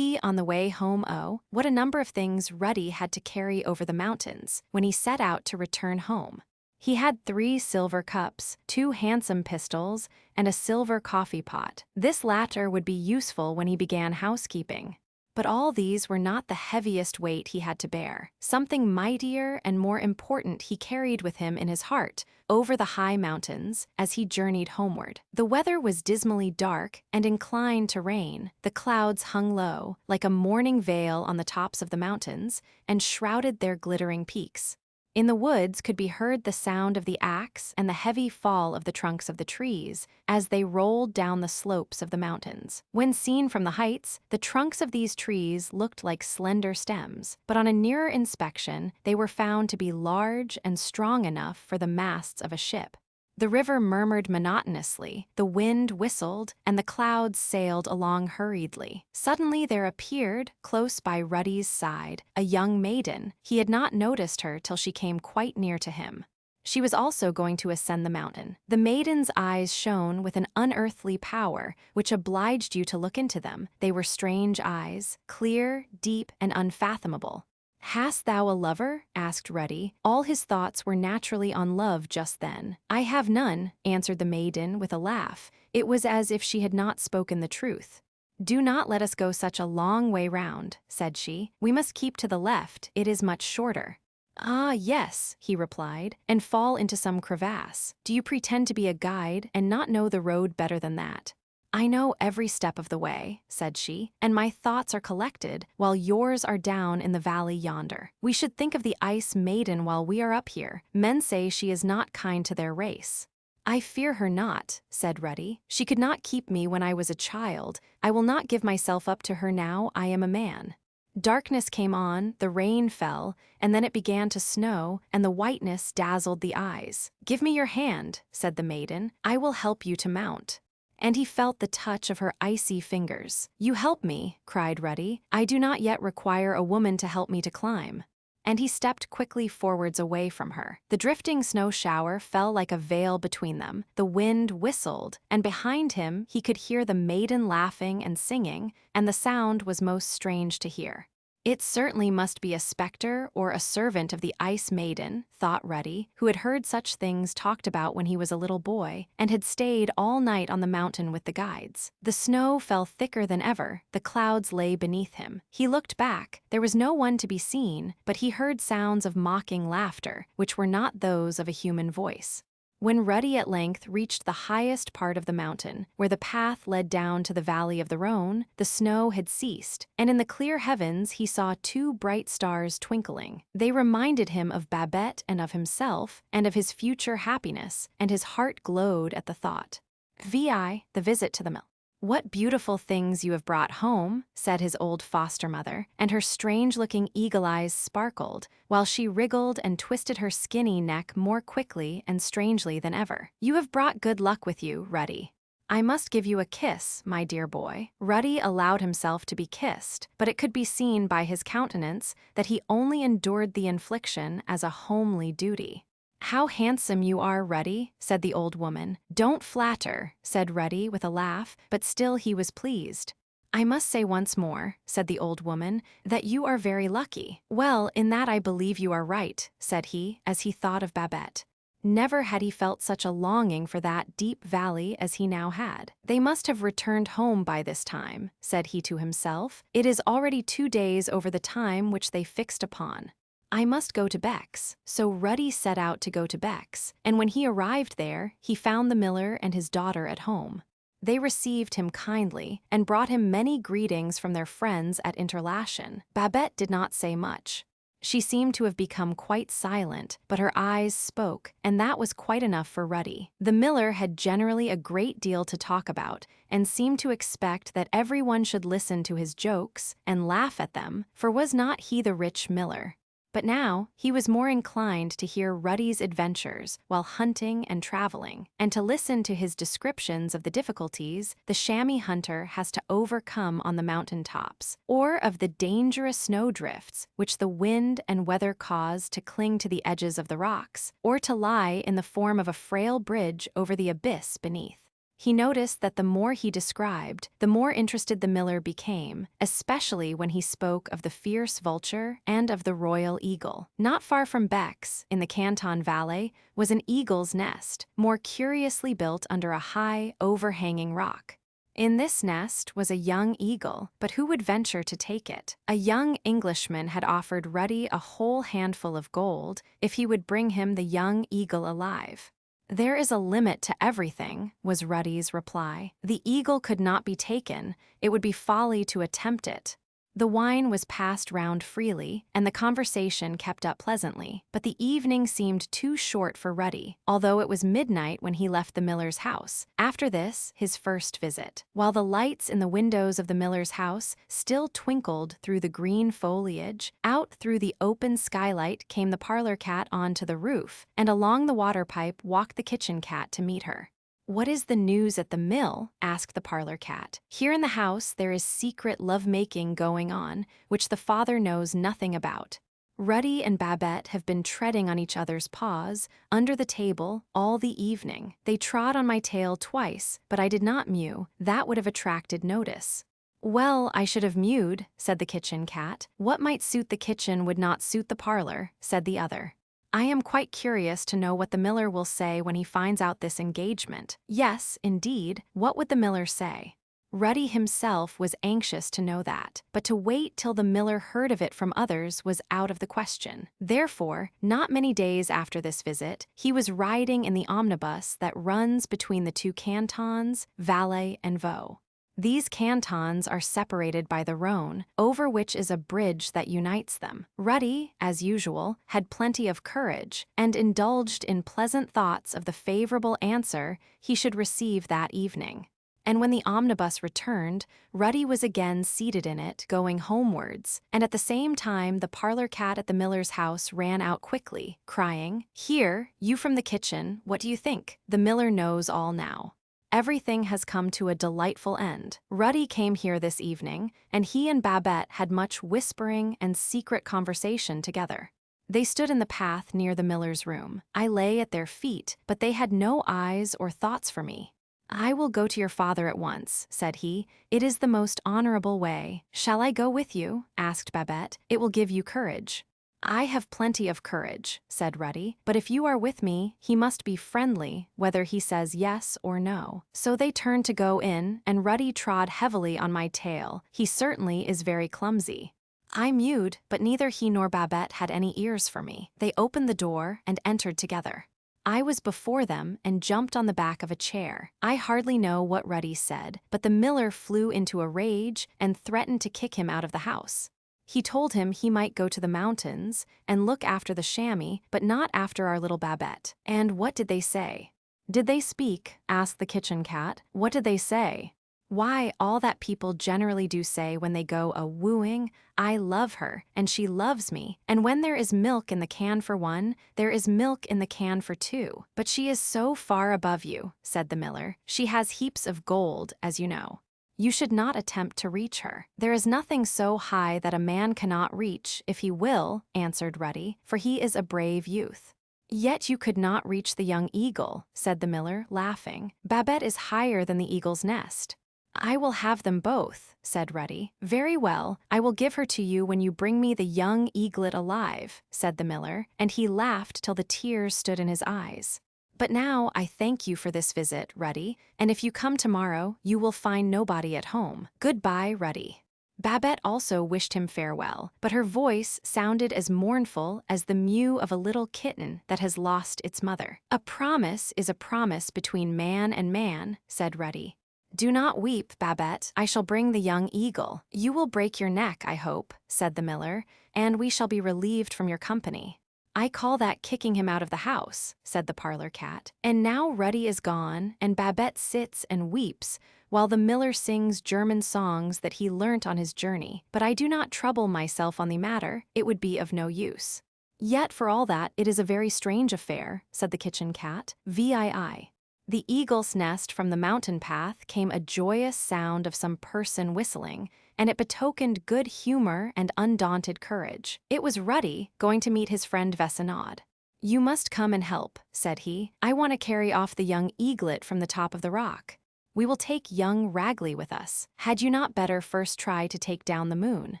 Speaker 1: On the way home. Oh, what a number of things Ruddy had to carry over the mountains when he set out to return home. He had 3 silver cups, 2 handsome pistols, and a silver coffee pot. This latter would be useful when he began housekeeping. But all these were not the heaviest weight he had to bear. Something mightier and more important he carried with him in his heart, over the high mountains, as he journeyed homeward. The weather was dismally dark and inclined to rain. The clouds hung low, like a morning veil on the tops of the mountains, and shrouded their glittering peaks. In the woods could be heard the sound of the axe and the heavy fall of the trunks of the trees as they rolled down the slopes of the mountains. When seen from the heights, the trunks of these trees looked like slender stems, but on a nearer inspection, they were found to be large and strong enough for the masts of a ship. The river murmured monotonously, the wind whistled, and the clouds sailed along hurriedly. Suddenly there appeared, close by Ruddy's side, a young maiden. He had not noticed her till she came quite near to him. She was also going to ascend the mountain. The maiden's eyes shone with an unearthly power, which obliged you to look into them. They were strange eyes, clear, deep, and unfathomable. "Hast thou a lover?" asked Ruddy. All his thoughts were naturally on love just then. "I have none," answered the maiden with a laugh. It was as if she had not spoken the truth. "Do not let us go such a long way round," said she. "We must keep to the left, it is much shorter." "Ah, yes," he replied, "and fall into some crevasse. Do you pretend to be a guide and not know the road better than that?" "I know every step of the way," said she, "and my thoughts are collected, while yours are down in the valley yonder. We should think of the Ice Maiden while we are up here. Men say she is not kind to their race." "I fear her not," said Ruddy. "She could not keep me when I was a child. I will not give myself up to her now I am a man." Darkness came on, the rain fell, and then it began to snow, and the whiteness dazzled the eyes. "Give me your hand," said the maiden. "I will help you to mount." And he felt the touch of her icy fingers. "You help me," cried Ruddy. "I do not yet require a woman to help me to climb." And he stepped quickly forwards away from her. The drifting snow shower fell like a veil between them. The wind whistled, and behind him he could hear the maiden laughing and singing, and the sound was most strange to hear. "It certainly must be a specter or a servant of the Ice Maiden," thought Ruddy, who had heard such things talked about when he was a little boy, and had stayed all night on the mountain with the guides. The snow fell thicker than ever, the clouds lay beneath him. He looked back, there was no one to be seen, but he heard sounds of mocking laughter, which were not those of a human voice. When Ruddy at length reached the highest part of the mountain, where the path led down to the valley of the Rhone, the snow had ceased, and in the clear heavens he saw two bright stars twinkling. They reminded him of Babette and of himself, and of his future happiness, and his heart glowed at the thought. The visit to the mill. "What beautiful things you have brought home," said his old foster mother, and her strange-looking eagle eyes sparkled, while she wriggled and twisted her skinny neck more quickly and strangely than ever. "You have brought good luck with you, Ruddy. I must give you a kiss, my dear boy." Ruddy allowed himself to be kissed, but it could be seen by his countenance that he only endured the infliction as a homely duty. "How handsome you are, Ruddy," said the old woman. "Don't flatter," said Ruddy with a laugh, but still he was pleased. "I must say once more," said the old woman, "that you are very lucky." "Well, in that I believe you are right," said he, as he thought of Babette. Never had he felt such a longing for that deep valley as he now had. "They must have returned home by this time," said he to himself. "It is already 2 days over the time which they fixed upon. I must go to Beck's." So Ruddy set out to go to Beck's, and when he arrived there, he found the miller and his daughter at home. They received him kindly, and brought him many greetings from their friends at Interlachen. Babette did not say much. She seemed to have become quite silent, but her eyes spoke, and that was quite enough for Ruddy. The miller had generally a great deal to talk about, and seemed to expect that everyone should listen to his jokes and laugh at them, for was not he the rich miller? But now he was more inclined to hear Ruddy's adventures while hunting and traveling, and to listen to his descriptions of the difficulties the chamois hunter has to overcome on the mountain tops, or of the dangerous snowdrifts which the wind and weather cause to cling to the edges of the rocks, or to lie in the form of a frail bridge over the abyss beneath. He noticed that the more he described, the more interested the miller became, especially when he spoke of the fierce vulture and of the royal eagle. Not far from Beck's, in the Canton Valley, was an eagle's nest, more curiously built under a high, overhanging rock. In this nest was a young eagle, but who would venture to take it? A young Englishman had offered Ruddy a whole handful of gold if he would bring him the young eagle alive. "There is a limit to everything," was Ruddy's reply. "The eagle could not be taken. It would be folly to attempt it." The wine was passed round freely, and the conversation kept up pleasantly, but the evening seemed too short for Ruddy, although it was midnight when he left the miller's house. After this, his first visit. While the lights in the windows of the miller's house still twinkled through the green foliage, out through the open skylight came the parlor cat onto the roof, and along the water pipe walked the kitchen cat to meet her. "What is the news at the mill?" asked the parlor cat. "Here in the house there is secret love-making going on, which the father knows nothing about. Ruddy and Babette have been treading on each other's paws, under the table, all the evening. They trod on my tail twice, but I did not mew. That would have attracted notice." "Well, I should have mewed," said the kitchen cat. "What might suit the kitchen would not suit the parlor," said the other. "I am quite curious to know what the miller will say when he finds out this engagement." "Yes, indeed, what would the miller say?" Ruddy himself was anxious to know that, but to wait till the miller heard of it from others was out of the question. Therefore, not many days after this visit, he was riding in the omnibus that runs between the two cantons, Valais and Vaux. These cantons are separated by the Rhône, over which is a bridge that unites them. Ruddy, as usual, had plenty of courage, and indulged in pleasant thoughts of the favorable answer he should receive that evening. And when the omnibus returned, Ruddy was again seated in it, going homewards, and at the same time the parlor cat at the miller's house ran out quickly, crying, "Here, you from the kitchen, what do you think? The miller knows all now. Everything has come to a delightful end. Ruddy came here this evening, and he and Babette had much whispering and secret conversation together. They stood in the path near the miller's room. I lay at their feet, but they had no eyes or thoughts for me. 'I will go to your father at once,' said he. 'It is the most honorable way.' 'Shall I go with you?' asked Babette. 'It will give you courage.' 'I have plenty of courage,' said Ruddy, 'but if you are with me, he must be friendly, whether he says yes or no.' So they turned to go in, and Ruddy trod heavily on my tail. He certainly is very clumsy. I mewed, but neither he nor Babette had any ears for me. They opened the door and entered together. I was before them and jumped on the back of a chair. I hardly know what Ruddy said, but the miller flew into a rage and threatened to kick him out of the house. He told him he might go to the mountains and look after the chamois, but not after our little Babette. And what did they say? Did they speak? Asked the kitchen cat. What did they say? Why, all that people generally do say when they go a-wooing. I love her, and she loves me, and when there is milk in the can for one, there is milk in the can for two. But she is so far above you, said the miller. She has heaps of gold, as you know. You should not attempt to reach her. There is nothing so high that a man cannot reach, if he will, answered Ruddy, for he is a brave youth. Yet you could not reach the young eagle, said the miller, laughing. Babette is higher than the eagle's nest. I will have them both, said Ruddy. Very well, I will give her to you when you bring me the young eaglet alive, said the miller, and he laughed till the tears stood in his eyes. But now I thank you for this visit, Ruddy, and if you come tomorrow, you will find nobody at home. Goodbye, Ruddy. Babette also wished him farewell, but her voice sounded as mournful as the mew of a little kitten that has lost its mother. A promise is a promise between man and man, said Ruddy. Do not weep, Babette. I shall bring the young eagle. You will break your neck, I hope, said the miller, and we shall be relieved from your company. I call that kicking him out of the house, said the parlor cat. And now Ruddy is gone, and Babette sits and weeps, while the miller sings German songs that he learnt on his journey. But I do not trouble myself on the matter, it would be of no use. Yet for all that, it is a very strange affair, said the kitchen cat. VII. The eagle's nest from the mountain path came a joyous sound of some person whistling, and it betokened good humor and undaunted courage. It was Ruddy, going to meet his friend Vesinade. You must come and help, said he. I want to carry off the young eaglet from the top of the rock. We will take young Raggly with us. Had you not better first try to take down the moon?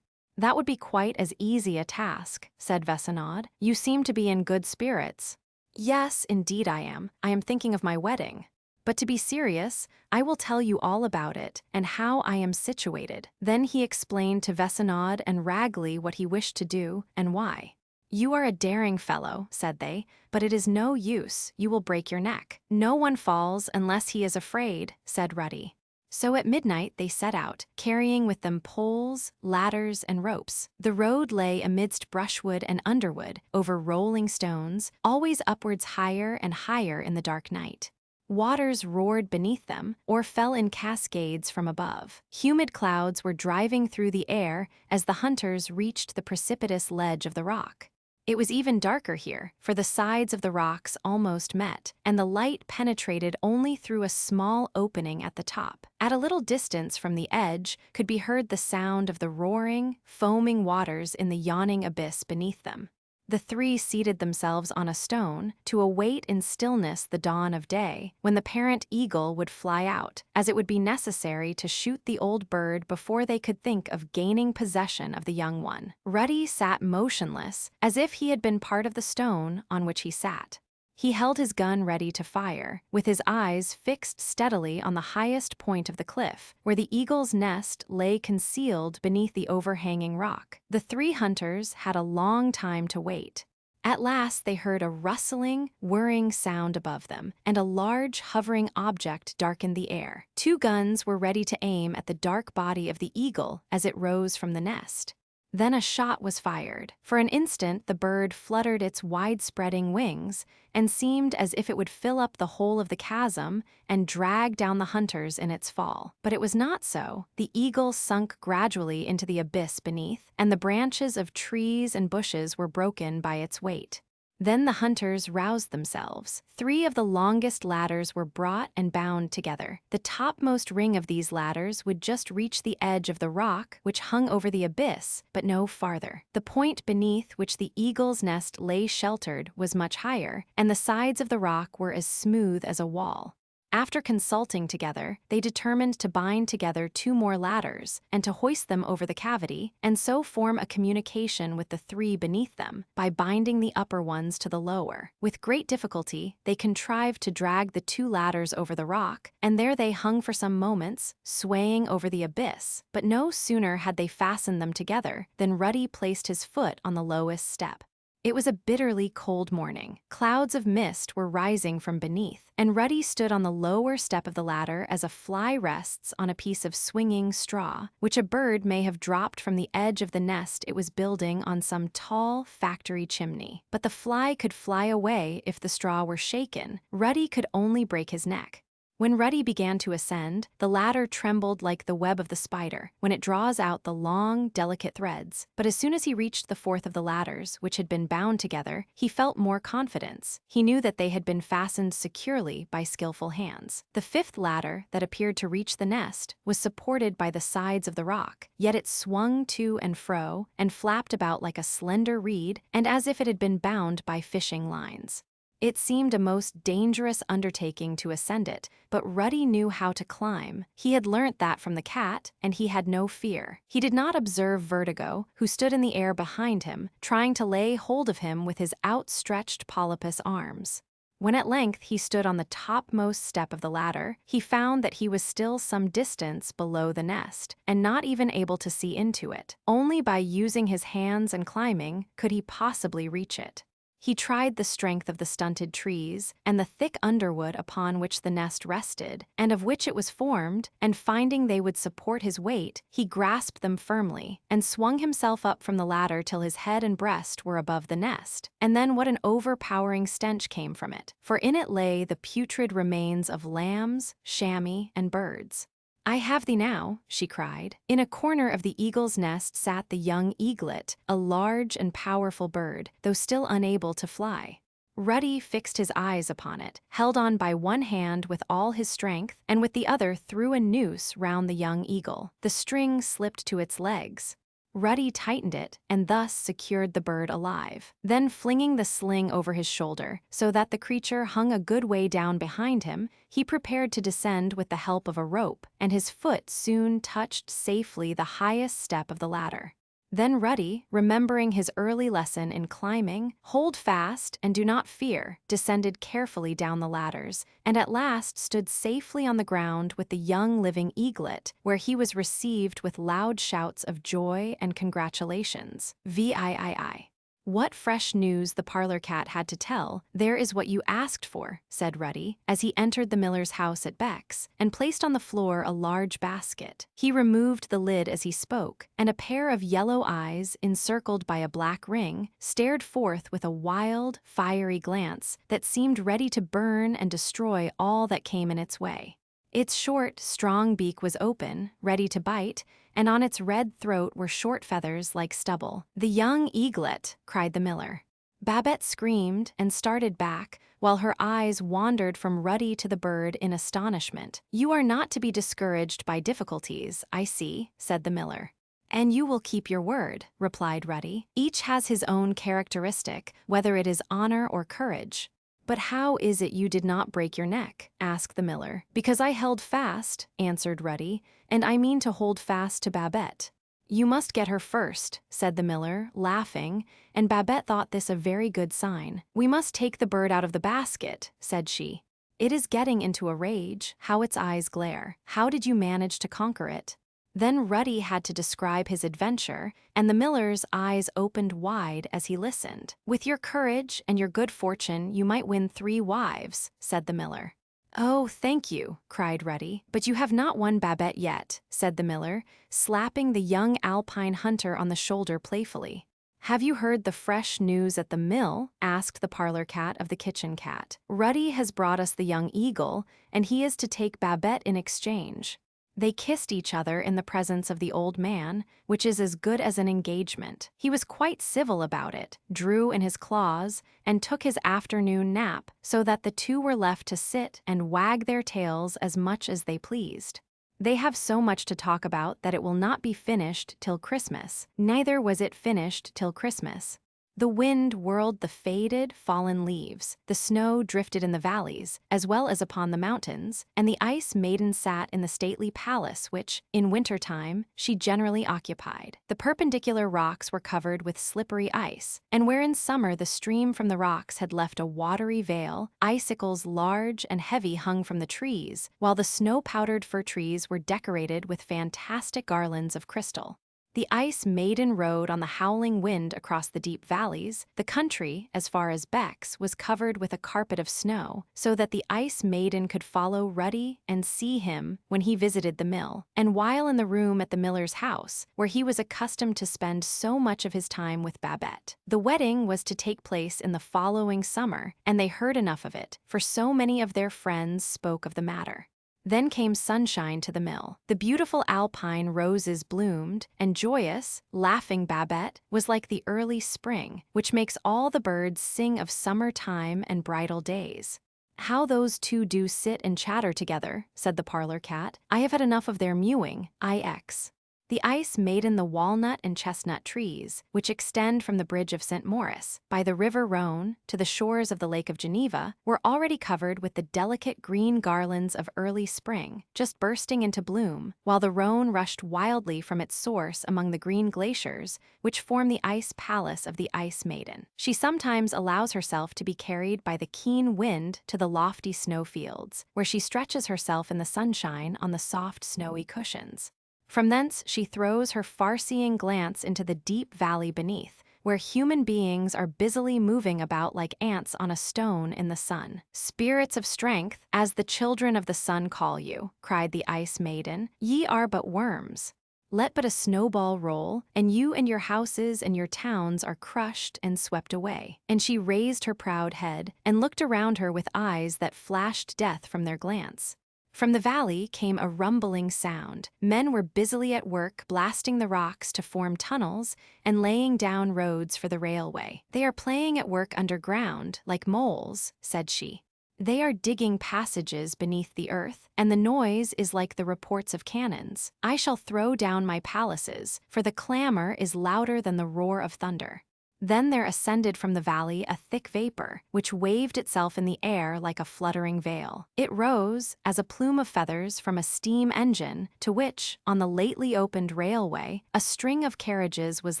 Speaker 1: That would be quite as easy a task, said Vesinade. You seem to be in good spirits. Yes, indeed I am. I am thinking of my wedding. But to be serious, I will tell you all about it, and how I am situated. Then he explained to Vesinade and Raggly what he wished to do, and why. You are a daring fellow, said they, but it is no use, you will break your neck. No one falls unless he is afraid, said Ruddy. So at midnight they set out, carrying with them poles, ladders, and ropes. The road lay amidst brushwood and underwood, over rolling stones, always upwards higher and higher in the dark night. Waters roared beneath them, or fell in cascades from above. Humid clouds were driving through the air as the hunters reached the precipitous ledge of the rock. It was even darker here, for the sides of the rocks almost met, and the light penetrated only through a small opening at the top. At a little distance from the edge could be heard the sound of the roaring, foaming waters in the yawning abyss beneath them. The three seated themselves on a stone to await in stillness the dawn of day, when the parent eagle would fly out, as it would be necessary to shoot the old bird before they could think of gaining possession of the young one. Ruddy sat motionless, as if he had been part of the stone on which he sat. He held his gun ready to fire, with his eyes fixed steadily on the highest point of the cliff, where the eagle's nest lay concealed beneath the overhanging rock. The three hunters had a long time to wait. At last they heard a rustling, whirring sound above them, and a large, hovering object darkened the air. Two guns were ready to aim at the dark body of the eagle as it rose from the nest. Then a shot was fired. For an instant the bird fluttered its wide-spreading wings and seemed as if it would fill up the whole of the chasm and drag down the hunters in its fall. But it was not so. The eagle sunk gradually into the abyss beneath, and the branches of trees and bushes were broken by its weight. Then the hunters roused themselves. 3 of the longest ladders were brought and bound together. The topmost ring of these ladders would just reach the edge of the rock, which hung over the abyss, but no farther. The point beneath which the eagle's nest lay sheltered was much higher, and the sides of the rock were as smooth as a wall. After consulting together, they determined to bind together 2 more ladders and to hoist them over the cavity, and so form a communication with the 3 beneath them by binding the upper ones to the lower. With great difficulty, they contrived to drag the 2 ladders over the rock, and there they hung for some moments, swaying over the abyss. But no sooner had they fastened them together than Ruddy placed his foot on the lowest step. It was a bitterly cold morning. Clouds of mist were rising from beneath, and Ruddy stood on the lower step of the ladder as a fly rests on a piece of swinging straw, which a bird may have dropped from the edge of the nest it was building on some tall factory chimney. But the fly could fly away if the straw were shaken. Ruddy could only break his neck. When Ruddy began to ascend, the ladder trembled like the web of the spider when it draws out the long, delicate threads. But as soon as he reached the 4th of the ladders, which had been bound together, he felt more confidence. He knew that they had been fastened securely by skillful hands. The 5th ladder, that appeared to reach the nest, was supported by the sides of the rock, yet it swung to and fro and flapped about like a slender reed and as if it had been bound by fishing lines. It seemed a most dangerous undertaking to ascend it, but Ruddy knew how to climb. He had learnt that from the cat, and he had no fear. He did not observe Vertigo, who stood in the air behind him, trying to lay hold of him with his outstretched polypus arms. When at length he stood on the topmost step of the ladder, he found that he was still some distance below the nest, and not even able to see into it. Only by using his hands and climbing could he possibly reach it. He tried the strength of the stunted trees and the thick underwood upon which the nest rested, and of which it was formed, and finding they would support his weight, he grasped them firmly, and swung himself up from the ladder till his head and breast were above the nest. And then what an overpowering stench came from it, for in it lay the putrid remains of lambs, chamois, and birds. "I have thee now," she cried. In a corner of the eagle's nest sat the young eaglet, a large and powerful bird, though still unable to fly. Ruddy fixed his eyes upon it, held on by one hand with all his strength, and with the other threw a noose round the young eagle. The string slipped to its legs. Ruddy tightened it, and thus secured the bird alive. Then flinging the sling over his shoulder, so that the creature hung a good way down behind him, he prepared to descend with the help of a rope, and his foot soon touched safely the highest step of the ladder. Then Ruddy, remembering his early lesson in climbing, "Hold fast and do not fear," descended carefully down the ladders, and at last stood safely on the ground with the young living eaglet, where he was received with loud shouts of joy and congratulations. VIII. "What fresh news the parlor cat had to tell, there is what you asked for," said Ruddy, as he entered the miller's house at Beck's, and placed on the floor a large basket. He removed the lid as he spoke, and a pair of yellow eyes, encircled by a black ring, stared forth with a wild, fiery glance that seemed ready to burn and destroy all that came in its way. Its short, strong beak was open, ready to bite, and on its red throat were short feathers like stubble. "The young eaglet!" cried the miller. Babette screamed and started back, while her eyes wandered from Ruddy to the bird in astonishment. "You are not to be discouraged by difficulties, I see," said the miller. "And you will keep your word," replied Ruddy. "Each has his own characteristic, whether it is honor or courage." "But how is it you did not break your neck?" asked the miller. "Because I held fast," answered Ruddy, "and I mean to hold fast to Babette." "You must get her first," said the miller, laughing, and Babette thought this a very good sign. "We must take the bird out of the basket," said she. "It is getting into a rage. How its eyes glare! How did you manage to conquer it?" Then Ruddy had to describe his adventure, and the miller's eyes opened wide as he listened. "With your courage and your good fortune, you might win 3 wives," said the miller. "Oh, thank you," cried Ruddy. "But you have not won Babette yet," said the miller, slapping the young alpine hunter on the shoulder playfully. "Have you heard the fresh news at the mill?" asked the parlor cat of the kitchen cat. "Ruddy has brought us the young eagle, and he is to take Babette in exchange." They kissed each other in the presence of the old man, which is as good as an engagement. He was quite civil about it, drew in his claws, and took his afternoon nap, so that the two were left to sit and wag their tails as much as they pleased. They have so much to talk about that it will not be finished till Christmas. Neither was it finished till Christmas. The wind whirled the faded, fallen leaves, the snow drifted in the valleys, as well as upon the mountains, and the ice maiden sat in the stately palace which, in winter-time, she generally occupied. The perpendicular rocks were covered with slippery ice, and where in summer the stream from the rocks had left a watery veil, icicles large and heavy hung from the trees, while the snow-powdered fir trees were decorated with fantastic garlands of crystal. The ice maiden rode on the howling wind across the deep valleys. The country, as far as Beck's, was covered with a carpet of snow, so that the ice maiden could follow Ruddy and see him when he visited the mill. And while in the room at the miller's house, where he was accustomed to spend so much of his time with Babette, the wedding was to take place in the following summer, and they heard enough of it, for so many of their friends spoke of the matter. Then came sunshine to the mill. The beautiful alpine roses bloomed, and joyous, laughing Babette was like the early spring, which makes all the birds sing of summer time and bridal days. "How those two do sit and chatter together," said the parlor cat. "I have had enough of their mewing, IX." The ice maiden the walnut and chestnut trees, which extend from the bridge of St. Maurice, by the river Rhone, to the shores of the Lake of Geneva, were already covered with the delicate green garlands of early spring, just bursting into bloom, while the Rhone rushed wildly from its source among the green glaciers, which form the ice palace of the ice maiden. She sometimes allows herself to be carried by the keen wind to the lofty snowfields, where she stretches herself in the sunshine on the soft snowy cushions. From thence she throws her far-seeing glance into the deep valley beneath, where human beings are busily moving about like ants on a stone in the sun. "Spirits of strength, as the children of the sun call you," cried the ice maiden, "ye are but worms. Let but a snowball roll, and you and your houses and your towns are crushed and swept away." And she raised her proud head, and looked around her with eyes that flashed death from their glance. From the valley came a rumbling sound. Men were busily at work blasting the rocks to form tunnels and laying down roads for the railway. "They are playing at work underground, like moles," said she. "They are digging passages beneath the earth, and the noise is like the reports of cannons. I shall throw down my palaces, for the clamor is louder than the roar of thunder." Then there ascended from the valley a thick vapor, which waved itself in the air like a fluttering veil. It rose, as a plume of feathers from a steam engine, to which, on the lately opened railway, a string of carriages was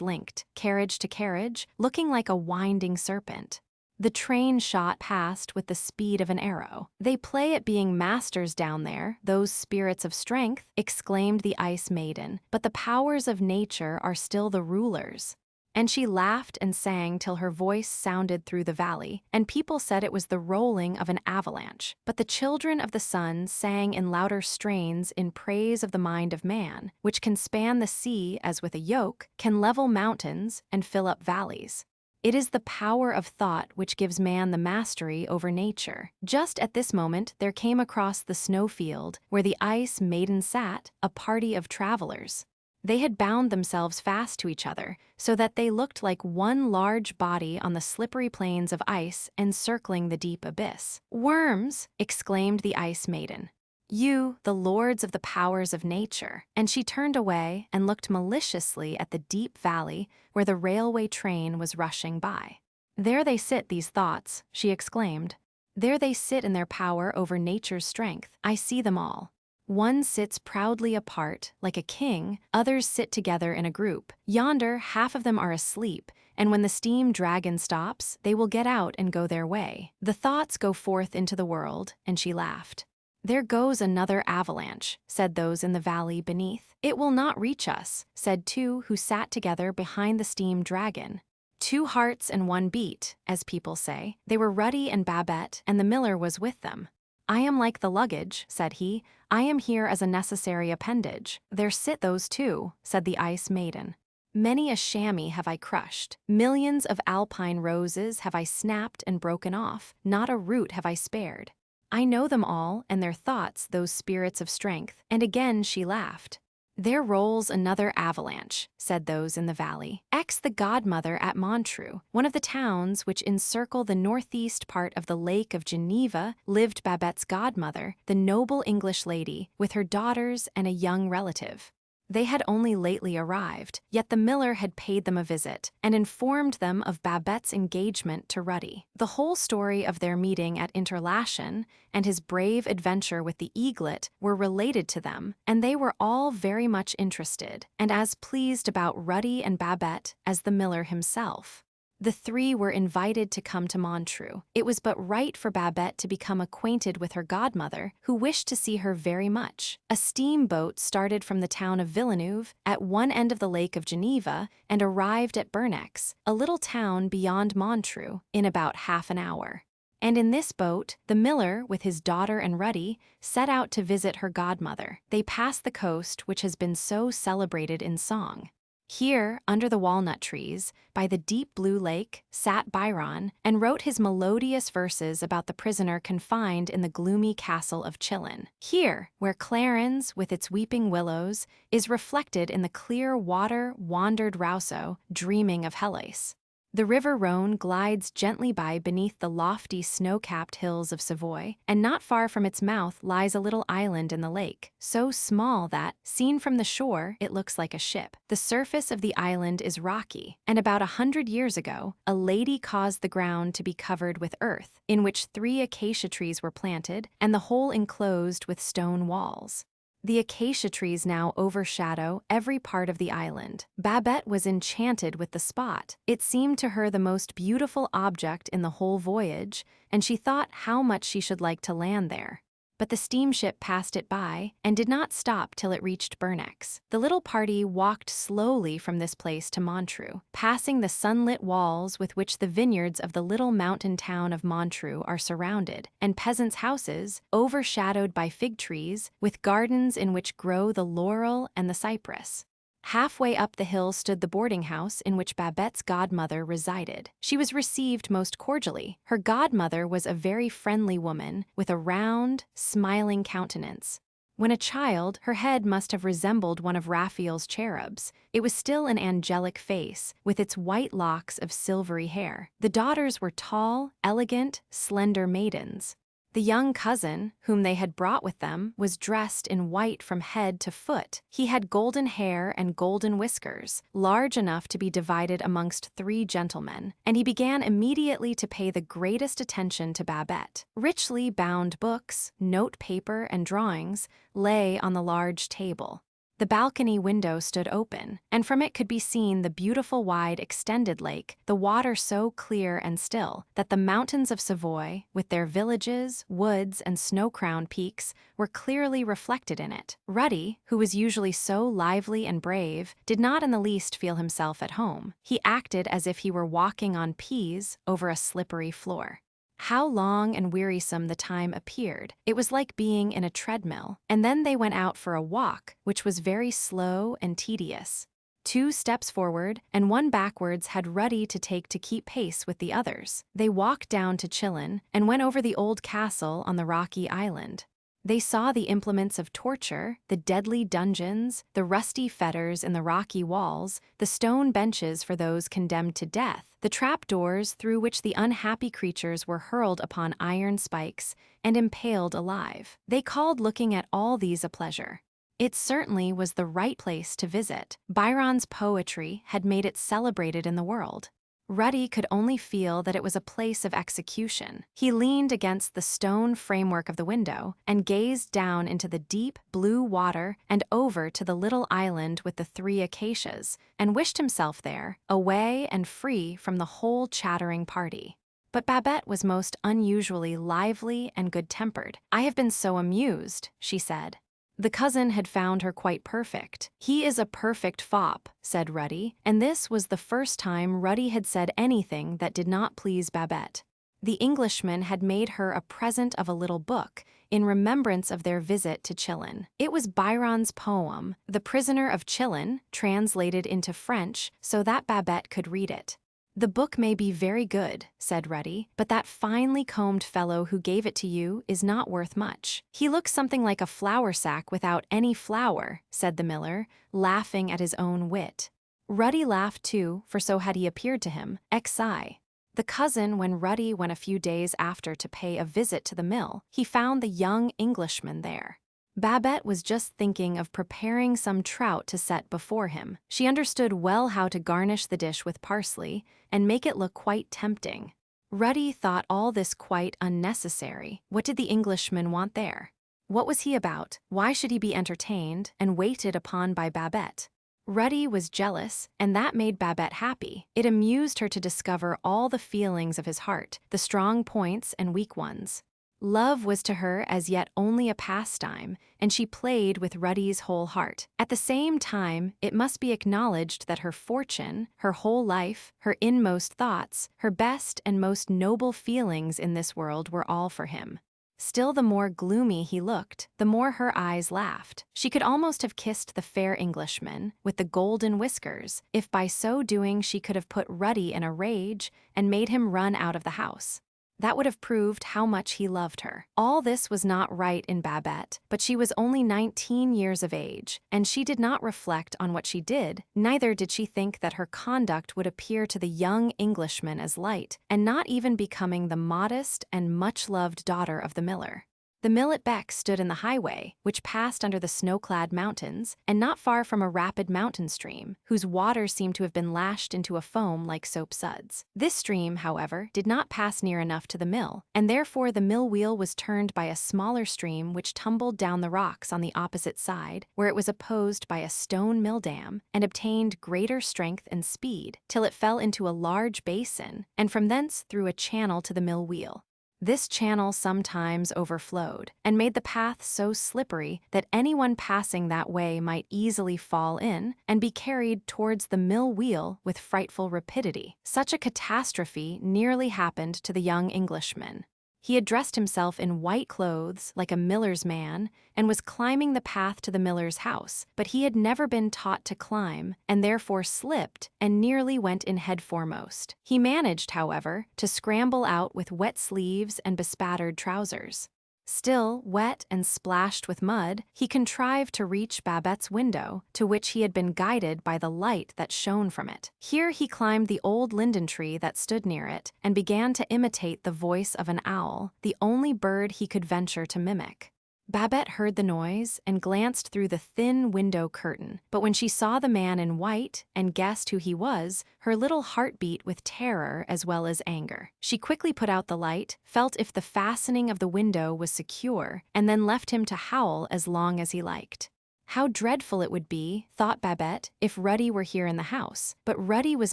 Speaker 1: linked, carriage to carriage, looking like a winding serpent. The train shot past with the speed of an arrow. "They play at being masters down there, those spirits of strength," exclaimed the ice maiden, "but the powers of nature are still the rulers." And she laughed and sang till her voice sounded through the valley, and people said it was the rolling of an avalanche. But the children of the sun sang in louder strains in praise of the mind of man, which can span the sea as with a yoke, can level mountains, and fill up valleys. It is the power of thought which gives man the mastery over nature. Just at this moment there came across the snowfield, where the ice maiden sat, a party of travelers. They had bound themselves fast to each other, so that they looked like one large body on the slippery plains of ice encircling the deep abyss. "Worms!" exclaimed the ice maiden. "You, the lords of the powers of nature." And she turned away and looked maliciously at the deep valley where the railway train was rushing by. "There they sit, these thoughts," she exclaimed. "There they sit in their power over nature's strength. I see them all. One sits proudly apart, like a king, others sit together in a group. Yonder, half of them are asleep, and when the steam dragon stops, they will get out and go their way. The thoughts go forth into the world, and she laughed. There goes another avalanche, said those in the valley beneath. It will not reach us, said two who sat together behind the steam dragon. Two hearts and one beat, as people say. They were Ruddy and Babette, and the miller was with them. I am like the luggage, said he. I am here as a necessary appendage. There sit those two, said the ice maiden. Many a chamois have I crushed. Millions of alpine roses have I snapped and broken off. Not a root have I spared. I know them all, and their thoughts, those spirits of strength. And again she laughed. There rolls another avalanche, said those in the valley. The godmother at Montreux, one of the towns which encircle the northeast part of the Lake of Geneva, lived Babette's godmother, the noble English lady, with her daughters and a young relative. They had only lately arrived, yet the miller had paid them a visit and informed them of Babette's engagement to Ruddy. The whole story of their meeting at Interlachen and his brave adventure with the eaglet were related to them, and they were all very much interested and as pleased about Ruddy and Babette as the miller himself. The three were invited to come to Montreux. It was but right for Babette to become acquainted with her godmother, who wished to see her very much. A steamboat started from the town of Villeneuve, at one end of the Lake of Geneva, and arrived at Bernex, a little town beyond Montreux, in about half an hour. And in this boat, the miller, with his daughter and Ruddy, set out to visit her godmother. They passed the coast which has been so celebrated in song. Here, under the walnut trees, by the deep blue lake, sat Byron and wrote his melodious verses about the prisoner confined in the gloomy castle of Chillon. Here, where Clarens, with its weeping willows, is reflected in the clear water, wandered Rousseau, dreaming of Hellas. The river Rhone glides gently by beneath the lofty snow-capped hills of Savoy, and not far from its mouth lies a little island in the lake, so small that, seen from the shore, it looks like a ship. The surface of the island is rocky, and about 100 years ago, a lady caused the ground to be covered with earth, in which 3 acacia trees were planted, and the whole enclosed with stone walls. The acacia trees now overshadow every part of the island. Babette was enchanted with the spot. It seemed to her the most beautiful object in the whole voyage, and she thought how much she should like to land there. But the steamship passed it by and did not stop till it reached Bernex. The little party walked slowly from this place to Montreux, passing the sunlit walls with which the vineyards of the little mountain town of Montreux are surrounded, and peasants' houses, overshadowed by fig trees, with gardens in which grow the laurel and the cypress. Halfway up the hill stood the boarding house in which Babette's godmother resided. She was received most cordially. Her godmother was a very friendly woman, with a round, smiling countenance. When a child, her head must have resembled one of Raphael's cherubs. It was still an angelic face, with its white locks of silvery hair. The daughters were tall, elegant, slender maidens. The young cousin, whom they had brought with them, was dressed in white from head to foot. He had golden hair and golden whiskers, large enough to be divided amongst 3 gentlemen, and he began immediately to pay the greatest attention to Babette. Richly bound books, note paper, and drawings lay on the large table. The balcony window stood open, and from it could be seen the beautiful wide extended lake, the water so clear and still that the mountains of Savoy, with their villages, woods, and snow-crowned peaks, were clearly reflected in it. Ruddy, who was usually so lively and brave, did not in the least feel himself at home. He acted as if he were walking on peas over a slippery floor. How long and wearisome the time appeared. It was like being in a treadmill. And then they went out for a walk, which was very slow and tedious. 2 steps forward and 1 backwards had Ruddy to take to keep pace with the others. They walked down to Chillon and went over the old castle on the rocky island. They saw the implements of torture, the deadly dungeons, the rusty fetters in the rocky walls, the stone benches for those condemned to death, the trapdoors through which the unhappy creatures were hurled upon iron spikes and impaled alive. They called looking at all these a pleasure. It certainly was the right place to visit. Byron's poetry had made it celebrated in the world. Ruddy could only feel that it was a place of execution. He leaned against the stone framework of the window and gazed down into the deep, blue water and over to the little island with the 3 acacias, and wished himself there, away and free from the whole chattering party. But Babette was most unusually lively and good-tempered. "I have been so amused," she said. The cousin had found her quite perfect. "He is a perfect fop," said Ruddy, and this was the first time Ruddy had said anything that did not please Babette. The Englishman had made her a present of a little book in remembrance of their visit to Chillon. It was Byron's poem, The Prisoner of Chillon, translated into French so that Babette could read it. "The book may be very good," said Ruddy, "but that finely combed fellow who gave it to you is not worth much." "He looks something like a flour sack without any flour," said the miller, laughing at his own wit. Ruddy laughed too, for so had he appeared to him, XI. The cousin, when Ruddy went a few days after to pay a visit to the mill, he found the young Englishman there. Babette was just thinking of preparing some trout to set before him. She understood well how to garnish the dish with parsley and make it look quite tempting. Ruddy thought all this quite unnecessary. What did the Englishman want there? What was he about? Why should he be entertained and waited upon by Babette? Ruddy was jealous, and that made Babette happy. It amused her to discover all the feelings of his heart, the strong points and weak ones. Love was to her as yet only a pastime, and she played with Ruddy's whole heart. At the same time, it must be acknowledged that her fortune, her whole life, her inmost thoughts, her best and most noble feelings in this world were all for him. Still, the more gloomy he looked, the more her eyes laughed. She could almost have kissed the fair Englishman, with the golden whiskers, if by so doing she could have put Ruddy in a rage and made him run out of the house. That would have proved how much he loved her. All this was not right in Babette, but she was only 19 years of age, and she did not reflect on what she did, neither did she think that her conduct would appear to the young Englishman as light, and not even becoming the modest and much-loved daughter of the miller. The mill at Beck stood in the highway, which passed under the snow-clad mountains, and not far from a rapid mountain stream, whose water seemed to have been lashed into a foam like soap suds. This stream, however, did not pass near enough to the mill, and therefore the mill wheel was turned by a smaller stream which tumbled down the rocks on the opposite side, where it was opposed by a stone mill dam, and obtained greater strength and speed, till it fell into a large basin, and from thence through a channel to the mill wheel. This channel sometimes overflowed, and made the path so slippery that anyone passing that way might easily fall in and be carried towards the mill wheel with frightful rapidity. Such a catastrophe nearly happened to the young Englishman. He had dressed himself in white clothes like a miller's man and was climbing the path to the miller's house, but he had never been taught to climb and therefore slipped and nearly went in head foremost. He managed, however, to scramble out with wet sleeves and bespattered trousers. Still, wet and splashed with mud, he contrived to reach Babette's window, to which he had been guided by the light that shone from it. Here he climbed the old linden tree that stood near it, and began to imitate the voice of an owl, the only bird he could venture to mimic. Babette heard the noise and glanced through the thin window curtain, but when she saw the man in white and guessed who he was, her little heart beat with terror as well as anger. She quickly put out the light, felt if the fastening of the window was secure, and then left him to howl as long as he liked. How dreadful it would be, thought Babette, if Ruddy were here in the house. But Ruddy was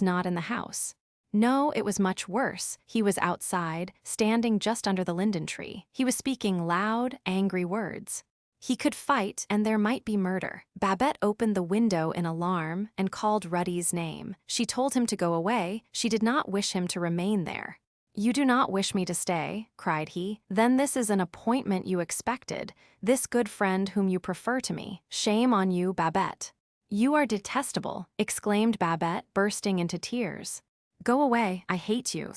Speaker 1: not in the house. No, it was much worse. He was outside, standing just under the linden tree. He was speaking loud, angry words. He could fight, and there might be murder. Babette opened the window in alarm and called Ruddy's name. She told him to go away. She did not wish him to remain there. "You do not wish me to stay," cried he. "Then this is an appointment you expected, this good friend whom you prefer to me. Shame on you, Babette." "You are detestable," exclaimed Babette, bursting into tears. "Go away, I hate you."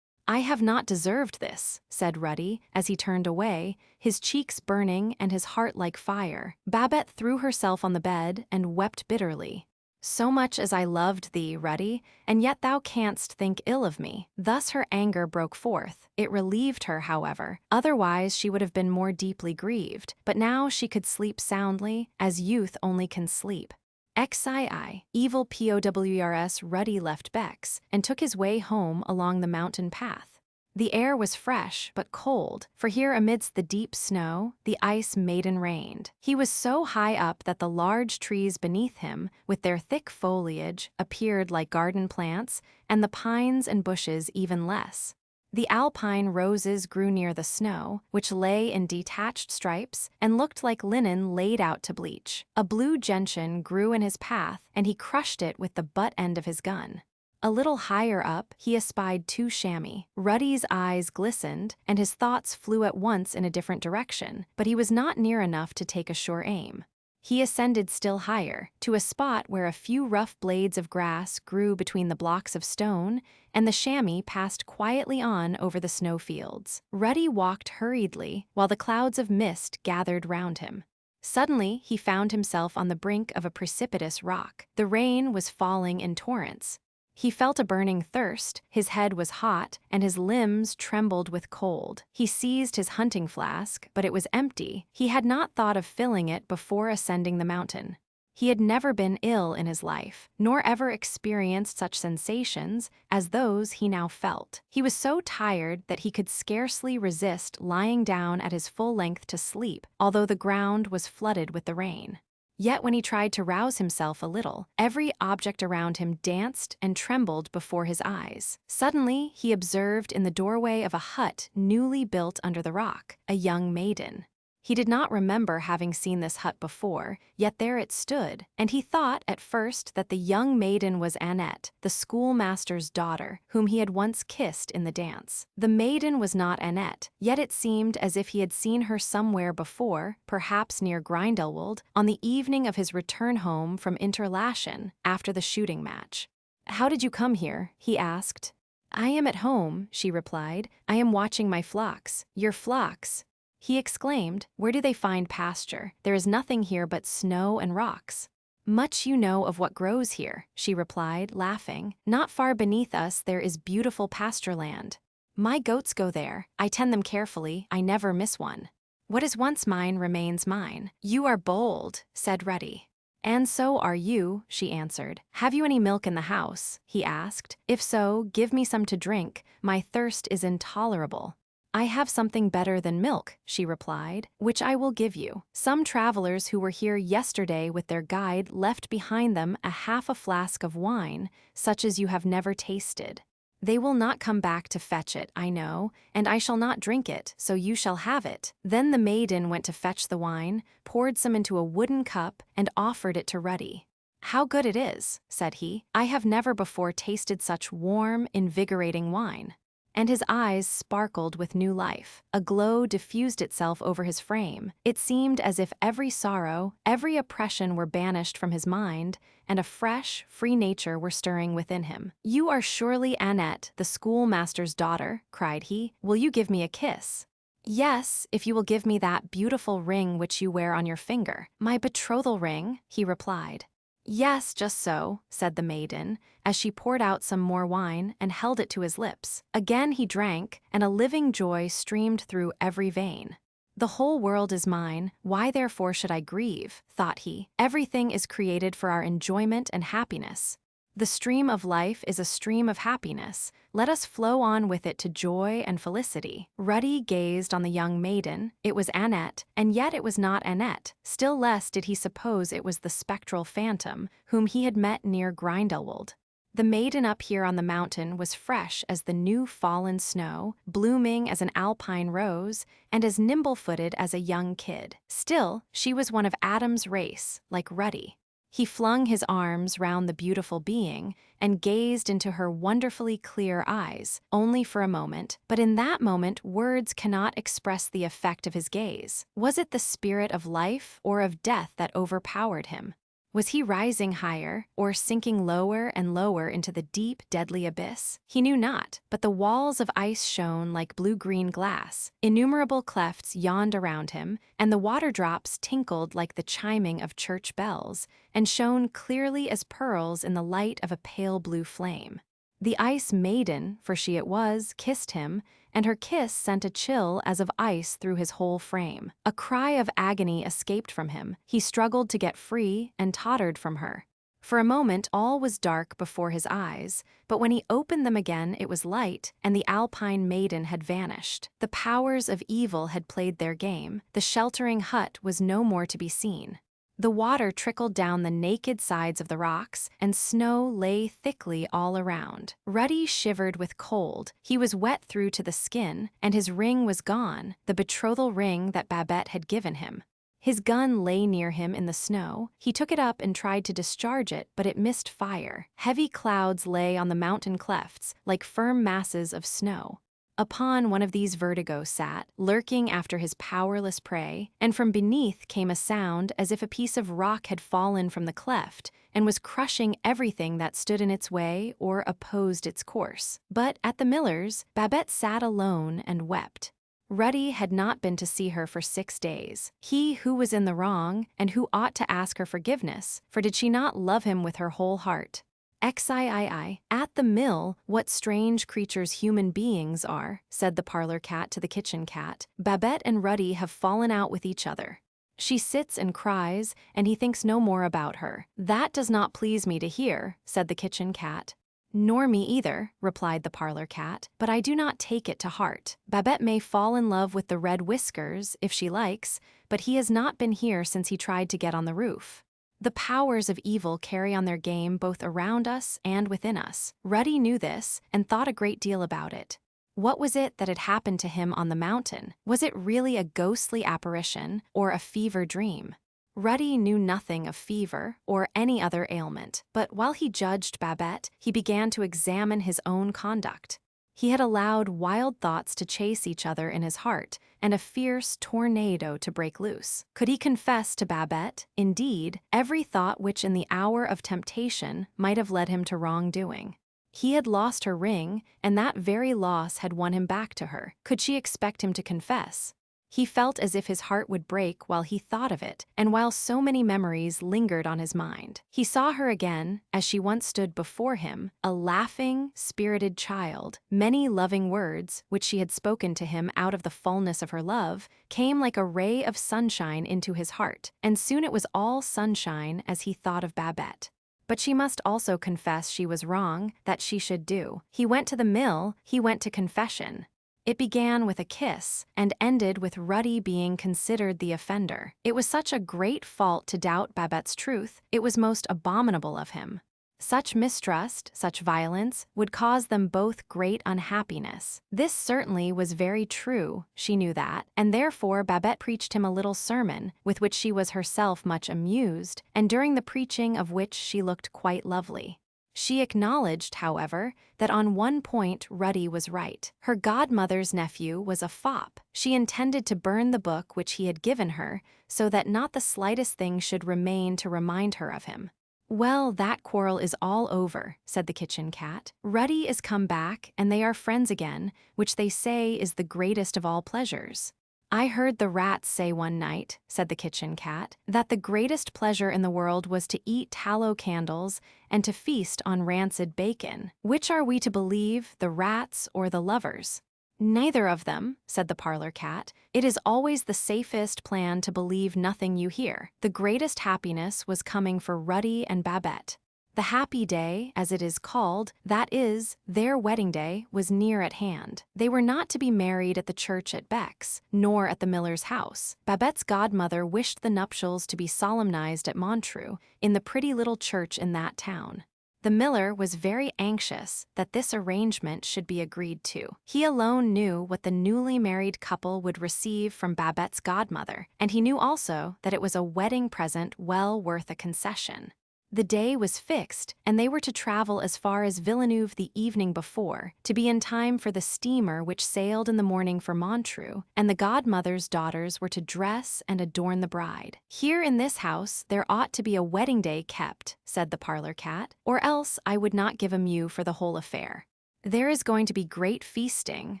Speaker 1: "I have not deserved this," said Ruddy, as he turned away, his cheeks burning and his heart like fire. Babette threw herself on the bed and wept bitterly. "So much as I loved thee, Ruddy, and yet thou canst think ill of me." Thus her anger broke forth. It relieved her, however. Otherwise she would have been more deeply grieved, but now she could sleep soundly, as youth only can sleep. XII, evil POWERS Ruddy left Bex and took his way home along the mountain path. The air was fresh but cold, for here amidst the deep snow, the ice maiden reigned. He was so high up that the large trees beneath him, with their thick foliage, appeared like garden plants, and the pines and bushes even less. The alpine roses grew near the snow, which lay in detached stripes and looked like linen laid out to bleach. A blue gentian grew in his path, and he crushed it with the butt end of his gun. A little higher up, he espied two chamois. Ruddy's eyes glistened, and his thoughts flew at once in a different direction, but he was not near enough to take a sure aim. He ascended still higher, to a spot where a few rough blades of grass grew between the blocks of stone, and the chamois passed quietly on over the snowfields. Ruddy walked hurriedly, while the clouds of mist gathered round him. Suddenly, he found himself on the brink of a precipitous rock. The rain was falling in torrents. He felt a burning thirst, his head was hot, and his limbs trembled with cold. He seized his hunting flask, but it was empty. He had not thought of filling it before ascending the mountain. He had never been ill in his life, nor ever experienced such sensations as those he now felt. He was so tired that he could scarcely resist lying down at his full length to sleep, although the ground was flooded with the rain. Yet when he tried to rouse himself a little, every object around him danced and trembled before his eyes. Suddenly, he observed in the doorway of a hut newly built under the rock, a young maiden. He did not remember having seen this hut before, yet there it stood, and he thought at first that the young maiden was Annette, the schoolmaster's daughter, whom he had once kissed in the dance. The maiden was not Annette, yet it seemed as if he had seen her somewhere before, perhaps near Grindelwald, on the evening of his return home from Interlachen after the shooting match. "How did you come here?" he asked. "I am at home," she replied. "I am watching my flocks." "Your flocks?" He exclaimed, "Where do they find pasture? There is nothing here but snow and rocks." "Much you know of what grows here," she replied, laughing. "Not far beneath us there is beautiful pasture land. My goats go there. I tend them carefully. I never miss one. What is once mine remains mine." "You are bold," said Ruddy. "And so are you," she answered. "Have you any milk in the house?" he asked. "If so, give me some to drink. My thirst is intolerable." "I have something better than milk," she replied, "which I will give you. Some travelers who were here yesterday with their guide left behind them half a flask of wine, such as you have never tasted. They will not come back to fetch it, I know, and I shall not drink it, so you shall have it." Then the maiden went to fetch the wine, poured some into a wooden cup, and offered it to Ruddy. "How good it is," said he. "I have never before tasted such warm, invigorating wine." And his eyes sparkled with new life. A glow diffused itself over his frame. It seemed as if every sorrow, every oppression were banished from his mind, and a fresh, free nature were stirring within him. "You are surely Annette, the schoolmaster's daughter," cried he. "Will you give me a kiss?" "Yes, if you will give me that beautiful ring which you wear on your finger." "My betrothal ring?" he replied. "Yes, just so," said the maiden, as she poured out some more wine and held it to his lips. Again he drank, and a living joy streamed through every vein. "The whole world is mine, why therefore should I grieve?" thought he. "Everything is created for our enjoyment and happiness. The stream of life is a stream of happiness. Let us flow on with it to joy and felicity." Ruddy gazed on the young maiden. It was Annette, and yet it was not Annette. Still less did he suppose it was the spectral phantom whom he had met near Grindelwald. The maiden up here on the mountain was fresh as the new fallen snow, blooming as an alpine rose, and as nimble-footed as a young kid. Still, she was one of Adam's race, like Ruddy. He flung his arms round the beautiful being and gazed into her wonderfully clear eyes, only for a moment, but in that moment words cannot express the effect of his gaze. Was it the spirit of life or of death that overpowered him? Was he rising higher, or sinking lower and lower into the deep, deadly abyss? He knew not, but the walls of ice shone like blue-green glass. Innumerable clefts yawned around him, and the water drops tinkled like the chiming of church bells, and shone clearly as pearls in the light of a pale blue flame. The Ice Maiden, for she it was, kissed him, and her kiss sent a chill as of ice through his whole frame. A cry of agony escaped from him. He struggled to get free and tottered from her. For a moment all was dark before his eyes, but when he opened them again it was light, and the Alpine Maiden had vanished. The powers of evil had played their game. The sheltering hut was no more to be seen. The water trickled down the naked sides of the rocks, and snow lay thickly all around. Ruddy shivered with cold. He was wet through to the skin, and his ring was gone, the betrothal ring that Babette had given him. His gun lay near him in the snow. He took it up and tried to discharge it, but it missed fire. Heavy clouds lay on the mountain clefts, like firm masses of snow. Upon one of these Vertigo sat, lurking after his powerless prey, and from beneath came a sound as if a piece of rock had fallen from the cleft and was crushing everything that stood in its way or opposed its course. But at the miller's, Babette sat alone and wept. Ruddy had not been to see her for 6 days. He who was in the wrong, and who ought to ask her forgiveness, for did she not love him with her whole heart? XIII, at the mill, what strange creatures human beings are, said the parlor cat to the kitchen cat. Babette and Ruddy have fallen out with each other. She sits and cries, and he thinks no more about her. That does not please me to hear, said the kitchen cat. Nor me either, replied the parlor cat, but I do not take it to heart. Babette may fall in love with the red whiskers, if she likes, but he has not been here since he tried to get on the roof. The powers of evil carry on their game both around us and within us. Ruddy knew this and thought a great deal about it. What was it that had happened to him on the mountain? Was it really a ghostly apparition or a fever dream? Ruddy knew nothing of fever or any other ailment, but while he judged Babette, he began to examine his own conduct. He had allowed wild thoughts to chase each other in his heart, and a fierce tornado to break loose. Could he confess to Babette, indeed, every thought which in the hour of temptation might have led him to wrongdoing? He had lost her ring, and that very loss had won him back to her. Could she expect him to confess? He felt as if his heart would break while he thought of it, and while so many memories lingered on his mind. He saw her again, as she once stood before him, a laughing, spirited child. Many loving words, which she had spoken to him out of the fullness of her love, came like a ray of sunshine into his heart, and soon it was all sunshine as he thought of Babette. But she must also confess she was wrong, that she should do. He went to the mill, he went to confession. It began with a kiss, and ended with Ruddy being considered the offender. It was such a great fault to doubt Babette's truth, it was most abominable of him. Such mistrust, such violence, would cause them both great unhappiness. This certainly was very true, she knew that, and therefore Babette preached him a little sermon, with which she was herself much amused, and during the preaching of which she looked quite lovely. She acknowledged, however, that on one point Ruddy was right. Her godmother's nephew was a fop. She intended to burn the book which he had given her, so that not the slightest thing should remain to remind her of him. Well, that quarrel is all over, said the kitchen cat. Ruddy is come back, and they are friends again, which they say is the greatest of all pleasures. I heard the rats say one night, said the kitchen cat, that the greatest pleasure in the world was to eat tallow candles and to feast on rancid bacon. Which are we to believe, the rats or the lovers? Neither of them, said the parlor cat. It is always the safest plan to believe nothing you hear. The greatest happiness was coming for Ruddy and Babette. The happy day, as it is called, that is, their wedding day, was near at hand. They were not to be married at the church at Bex, nor at the miller's house. Babette's godmother wished the nuptials to be solemnized at Montreux, in the pretty little church in that town. The miller was very anxious that this arrangement should be agreed to. He alone knew what the newly married couple would receive from Babette's godmother, and he knew also that it was a wedding present well worth a concession. The day was fixed, and they were to travel as far as Villeneuve the evening before, to be in time for the steamer which sailed in the morning for Montreux, and the godmother's daughters were to dress and adorn the bride. Here in this house there ought to be a wedding day kept, said the parlor cat, or else I would not give a mew for the whole affair. There is going to be great feasting,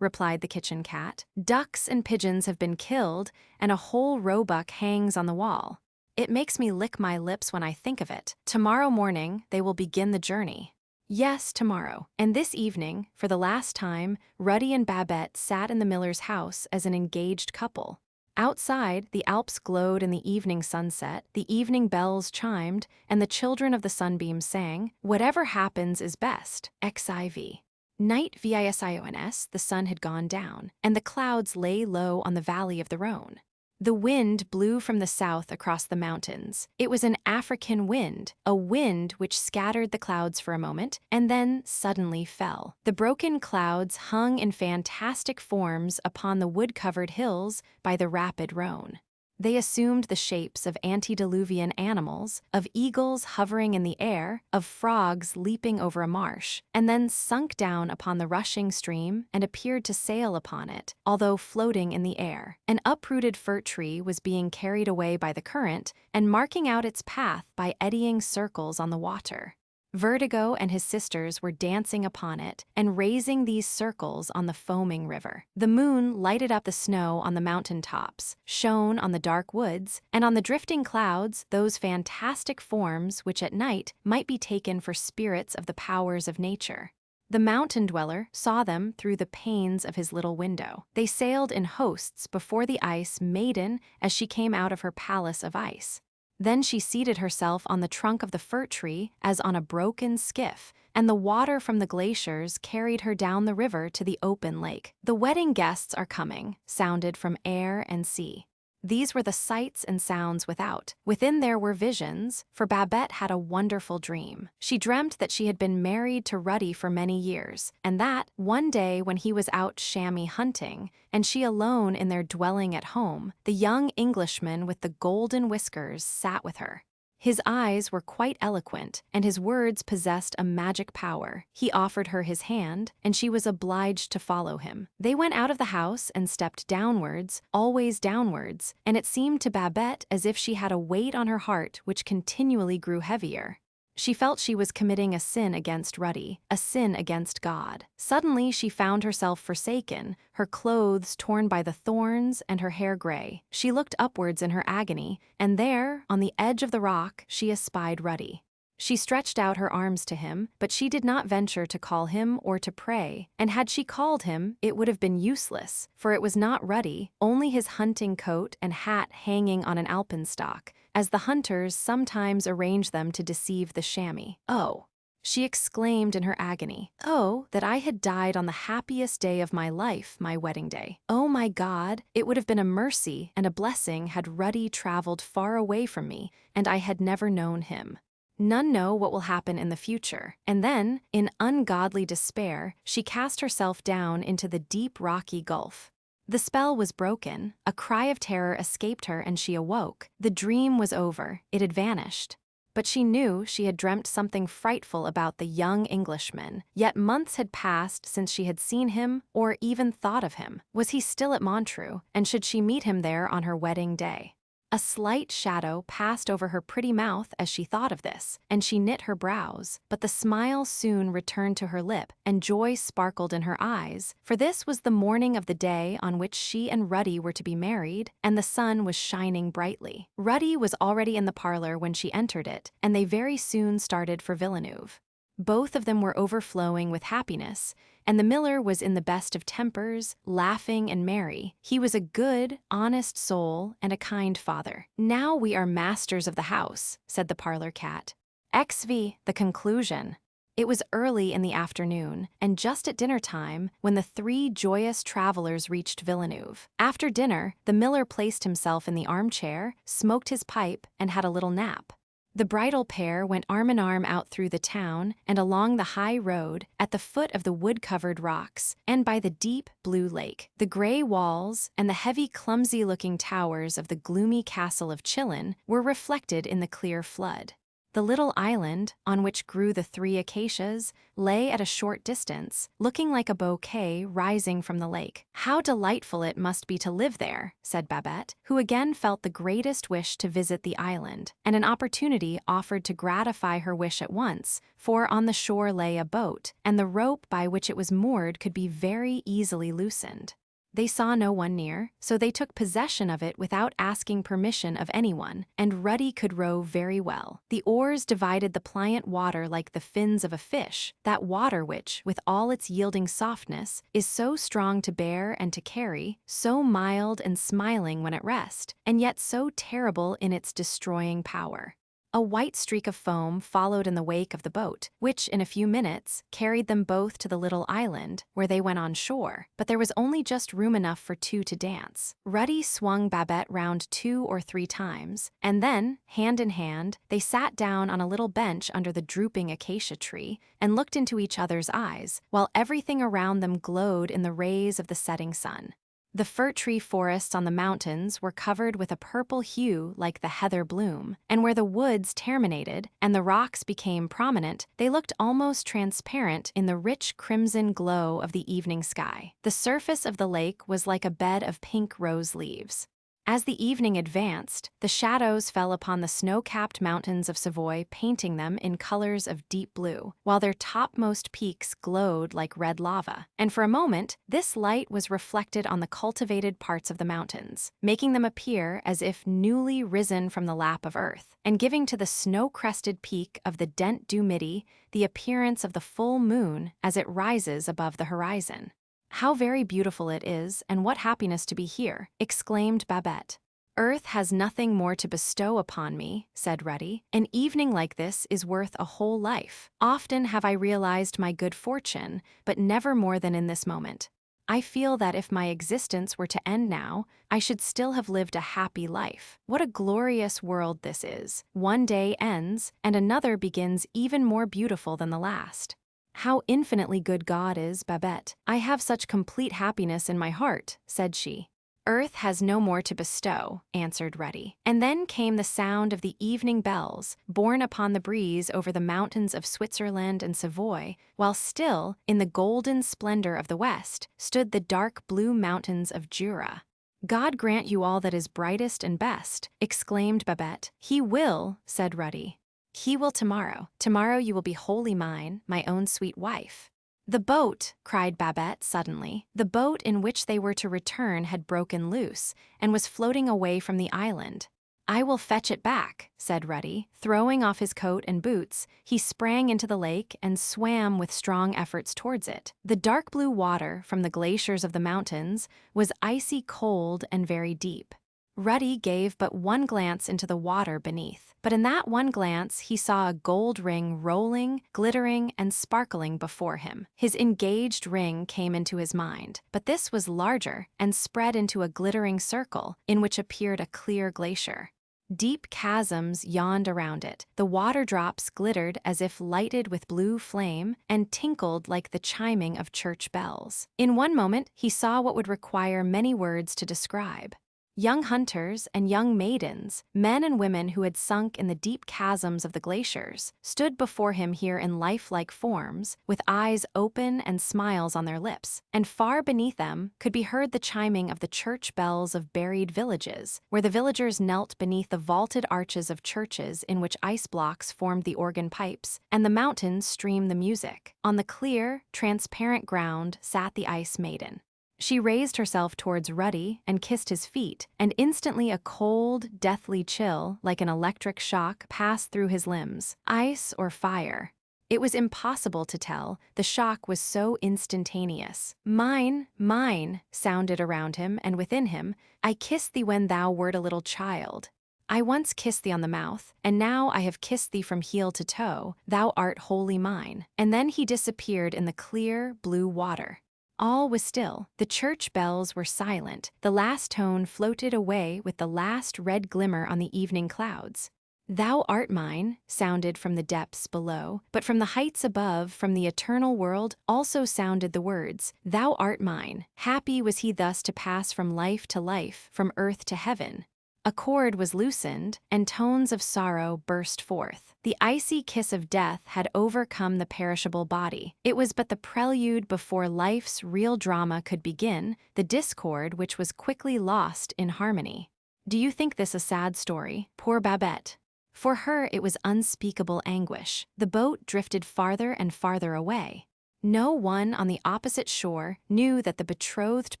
Speaker 1: replied the kitchen cat. Ducks and pigeons have been killed, and a whole roebuck hangs on the wall. It makes me lick my lips when I think of it. Tomorrow morning they will begin the journey. Yes, tomorrow. And this evening, for the last time, Ruddy and Babette sat in the miller's house as an engaged couple. Outside, the Alps glowed in the evening sunset, the evening bells chimed, and the children of the sunbeams sang, "Whatever happens is best, XIV." Night VISIONS, the sun had gone down, and the clouds lay low on the valley of the Rhone. The wind blew from the south across the mountains. It was an African wind, a wind which scattered the clouds for a moment and then suddenly fell. The broken clouds hung in fantastic forms upon the wood-covered hills by the rapid Rhone. They assumed the shapes of antediluvian animals, of eagles hovering in the air, of frogs leaping over a marsh, and then sunk down upon the rushing stream and appeared to sail upon it, although floating in the air. An uprooted fir tree was being carried away by the current and marking out its path by eddying circles on the water. Vertigo and his sisters were dancing upon it and raising these circles on the foaming river. The moon lighted up the snow on the mountain tops, shone on the dark woods, and on the drifting clouds those fantastic forms which at night might be taken for spirits of the powers of nature. The mountain dweller saw them through the panes of his little window. They sailed in hosts before the ice maiden as she came out of her palace of ice. Then she seated herself on the trunk of the fir tree as on a broken skiff, and the water from the glaciers carried her down the river to the open lake. "The wedding guests are coming," sounded from air and sea. These were the sights and sounds without. Within there were visions, for Babette had a wonderful dream. She dreamt that she had been married to Ruddy for many years, and that, one day when he was out chamois hunting, and she alone in their dwelling at home, the young Englishman with the golden whiskers sat with her. His eyes were quite eloquent, and his words possessed a magic power. He offered her his hand, and she was obliged to follow him. They went out of the house and stepped downwards, always downwards, and it seemed to Babette as if she had a weight on her heart which continually grew heavier. She felt she was committing a sin against Ruddy, a sin against God. Suddenly she found herself forsaken, her clothes torn by the thorns and her hair gray. She looked upwards in her agony, and there, on the edge of the rock, she espied Ruddy. She stretched out her arms to him, but she did not venture to call him or to pray, and had she called him, it would have been useless, for it was not Ruddy, only his hunting coat and hat hanging on an alpenstock, as the hunters sometimes arrange them to deceive the chamois. "Oh," she exclaimed in her agony, "oh, that I had died on the happiest day of my life, my wedding day. Oh my God, it would have been a mercy and a blessing had Ruddy traveled far away from me, and I had never known him. None know what will happen in the future." And then, in ungodly despair, she cast herself down into the deep rocky gulf. The spell was broken, a cry of terror escaped her and she awoke. The dream was over, it had vanished. But she knew she had dreamt something frightful about the young Englishman, yet months had passed since she had seen him or even thought of him. Was he still at Montreux, and should she meet him there on her wedding day? A slight shadow passed over her pretty mouth as she thought of this, and she knit her brows, but the smile soon returned to her lip, and joy sparkled in her eyes, for this was the morning of the day on which she and Ruddy were to be married, and the sun was shining brightly. Ruddy was already in the parlor when she entered it, and they very soon started for Villeneuve. Both of them were overflowing with happiness, and the miller was in the best of tempers, laughing and merry. He was a good, honest soul and a kind father. "Now we are masters of the house," said the parlor cat. XV, the conclusion. It was early in the afternoon, and just at dinner time, when the three joyous travelers reached Villeneuve. After dinner, the miller placed himself in the armchair, smoked his pipe, and had a little nap. The bridal pair went arm in arm out through the town and along the high road, at the foot of the wood-covered rocks, and by the deep blue lake. The gray walls and the heavy, clumsy-looking towers of the gloomy castle of Chillon were reflected in the clear flood. The little island, on which grew the three acacias, lay at a short distance, looking like a bouquet rising from the lake. "How delightful it must be to live there," said Babette, who again felt the greatest wish to visit the island, and an opportunity offered to gratify her wish at once, for on the shore lay a boat, and the rope by which it was moored could be very easily loosened. They saw no one near, so they took possession of it without asking permission of anyone, and Ruddy could row very well. The oars divided the pliant water like the fins of a fish, that water which, with all its yielding softness, is so strong to bear and to carry, so mild and smiling when at rest, and yet so terrible in its destroying power. A white streak of foam followed in the wake of the boat, which, in a few minutes, carried them both to the little island, where they went on shore, but there was only just room enough for two to dance. Ruddy swung Babette round 2 or 3 times, and then, hand in hand, they sat down on a little bench under the drooping acacia tree and looked into each other's eyes, while everything around them glowed in the rays of the setting sun. The fir tree forests on the mountains were covered with a purple hue like the heather bloom, and where the woods terminated and the rocks became prominent, they looked almost transparent in the rich crimson glow of the evening sky. The surface of the lake was like a bed of pink rose leaves. As the evening advanced, the shadows fell upon the snow-capped mountains of Savoy, painting them in colors of deep blue, while their topmost peaks glowed like red lava. And for a moment, this light was reflected on the cultivated parts of the mountains, making them appear as if newly risen from the lap of earth, and giving to the snow-crested peak of the Dent du Midi the appearance of the full moon as it rises above the horizon. "How very beautiful it is, and what happiness to be here," exclaimed Babette. "Earth has nothing more to bestow upon me," said Ruddy. "An evening like this is worth a whole life. Often have I realized my good fortune, but never more than in this moment. I feel that if my existence were to end now, I should still have lived a happy life. What a glorious world this is! One day ends, and another begins even more beautiful than the last. How infinitely good God is, Babette. I have such complete happiness in my heart," said she. "Earth has no more to bestow," answered Ruddy. And then came the sound of the evening bells, borne upon the breeze over the mountains of Switzerland and Savoy, while still, in the golden splendor of the west, stood the dark blue mountains of Jura. "God grant you all that is brightest and best," exclaimed Babette. "He will," said Ruddy. "He will tomorrow. Tomorrow you will be wholly mine, my own sweet wife." "The boat!" cried Babette suddenly. The boat in which they were to return had broken loose, and was floating away from the island. "I will fetch it back," said Ruddy. Throwing off his coat and boots, he sprang into the lake and swam with strong efforts towards it. The dark blue water from the glaciers of the mountains was icy cold and very deep. Ruddy gave but one glance into the water beneath, but in that one glance he saw a gold ring rolling, glittering, and sparkling before him. His engaged ring came into his mind, but this was larger and spread into a glittering circle in which appeared a clear glacier. Deep chasms yawned around it. The water drops glittered as if lighted with blue flame and tinkled like the chiming of church bells. In one moment he saw what would require many words to describe. Young hunters and young maidens, men and women who had sunk in the deep chasms of the glaciers, stood before him here in lifelike forms, with eyes open and smiles on their lips, and far beneath them could be heard the chiming of the church bells of buried villages, where the villagers knelt beneath the vaulted arches of churches in which ice blocks formed the organ pipes, and the mountains streamed the music. On the clear, transparent ground sat the Ice Maiden. She raised herself towards Ruddy and kissed his feet, and instantly a cold, deathly chill, like an electric shock, passed through his limbs. Ice or fire? It was impossible to tell, the shock was so instantaneous. "Mine, mine," sounded around him and within him. "I kissed thee when thou wert a little child. I once kissed thee on the mouth, and now I have kissed thee from heel to toe. Thou art wholly mine." And then he disappeared in the clear, blue water. All was still. The church bells were silent. The last tone floated away with the last red glimmer on the evening clouds. "Thou art mine," sounded from the depths below, but from the heights above, from the eternal world, also sounded the words, "Thou art mine." Happy was he thus to pass from life to life, from earth to heaven. A cord was loosened, and tones of sorrow burst forth. The icy kiss of death had overcome the perishable body. It was but the prelude before life's real drama could begin, the discord which was quickly lost in harmony. Do you think this a sad story? Poor Babette. For her it was unspeakable anguish. The boat drifted farther and farther away. No one on the opposite shore knew that the betrothed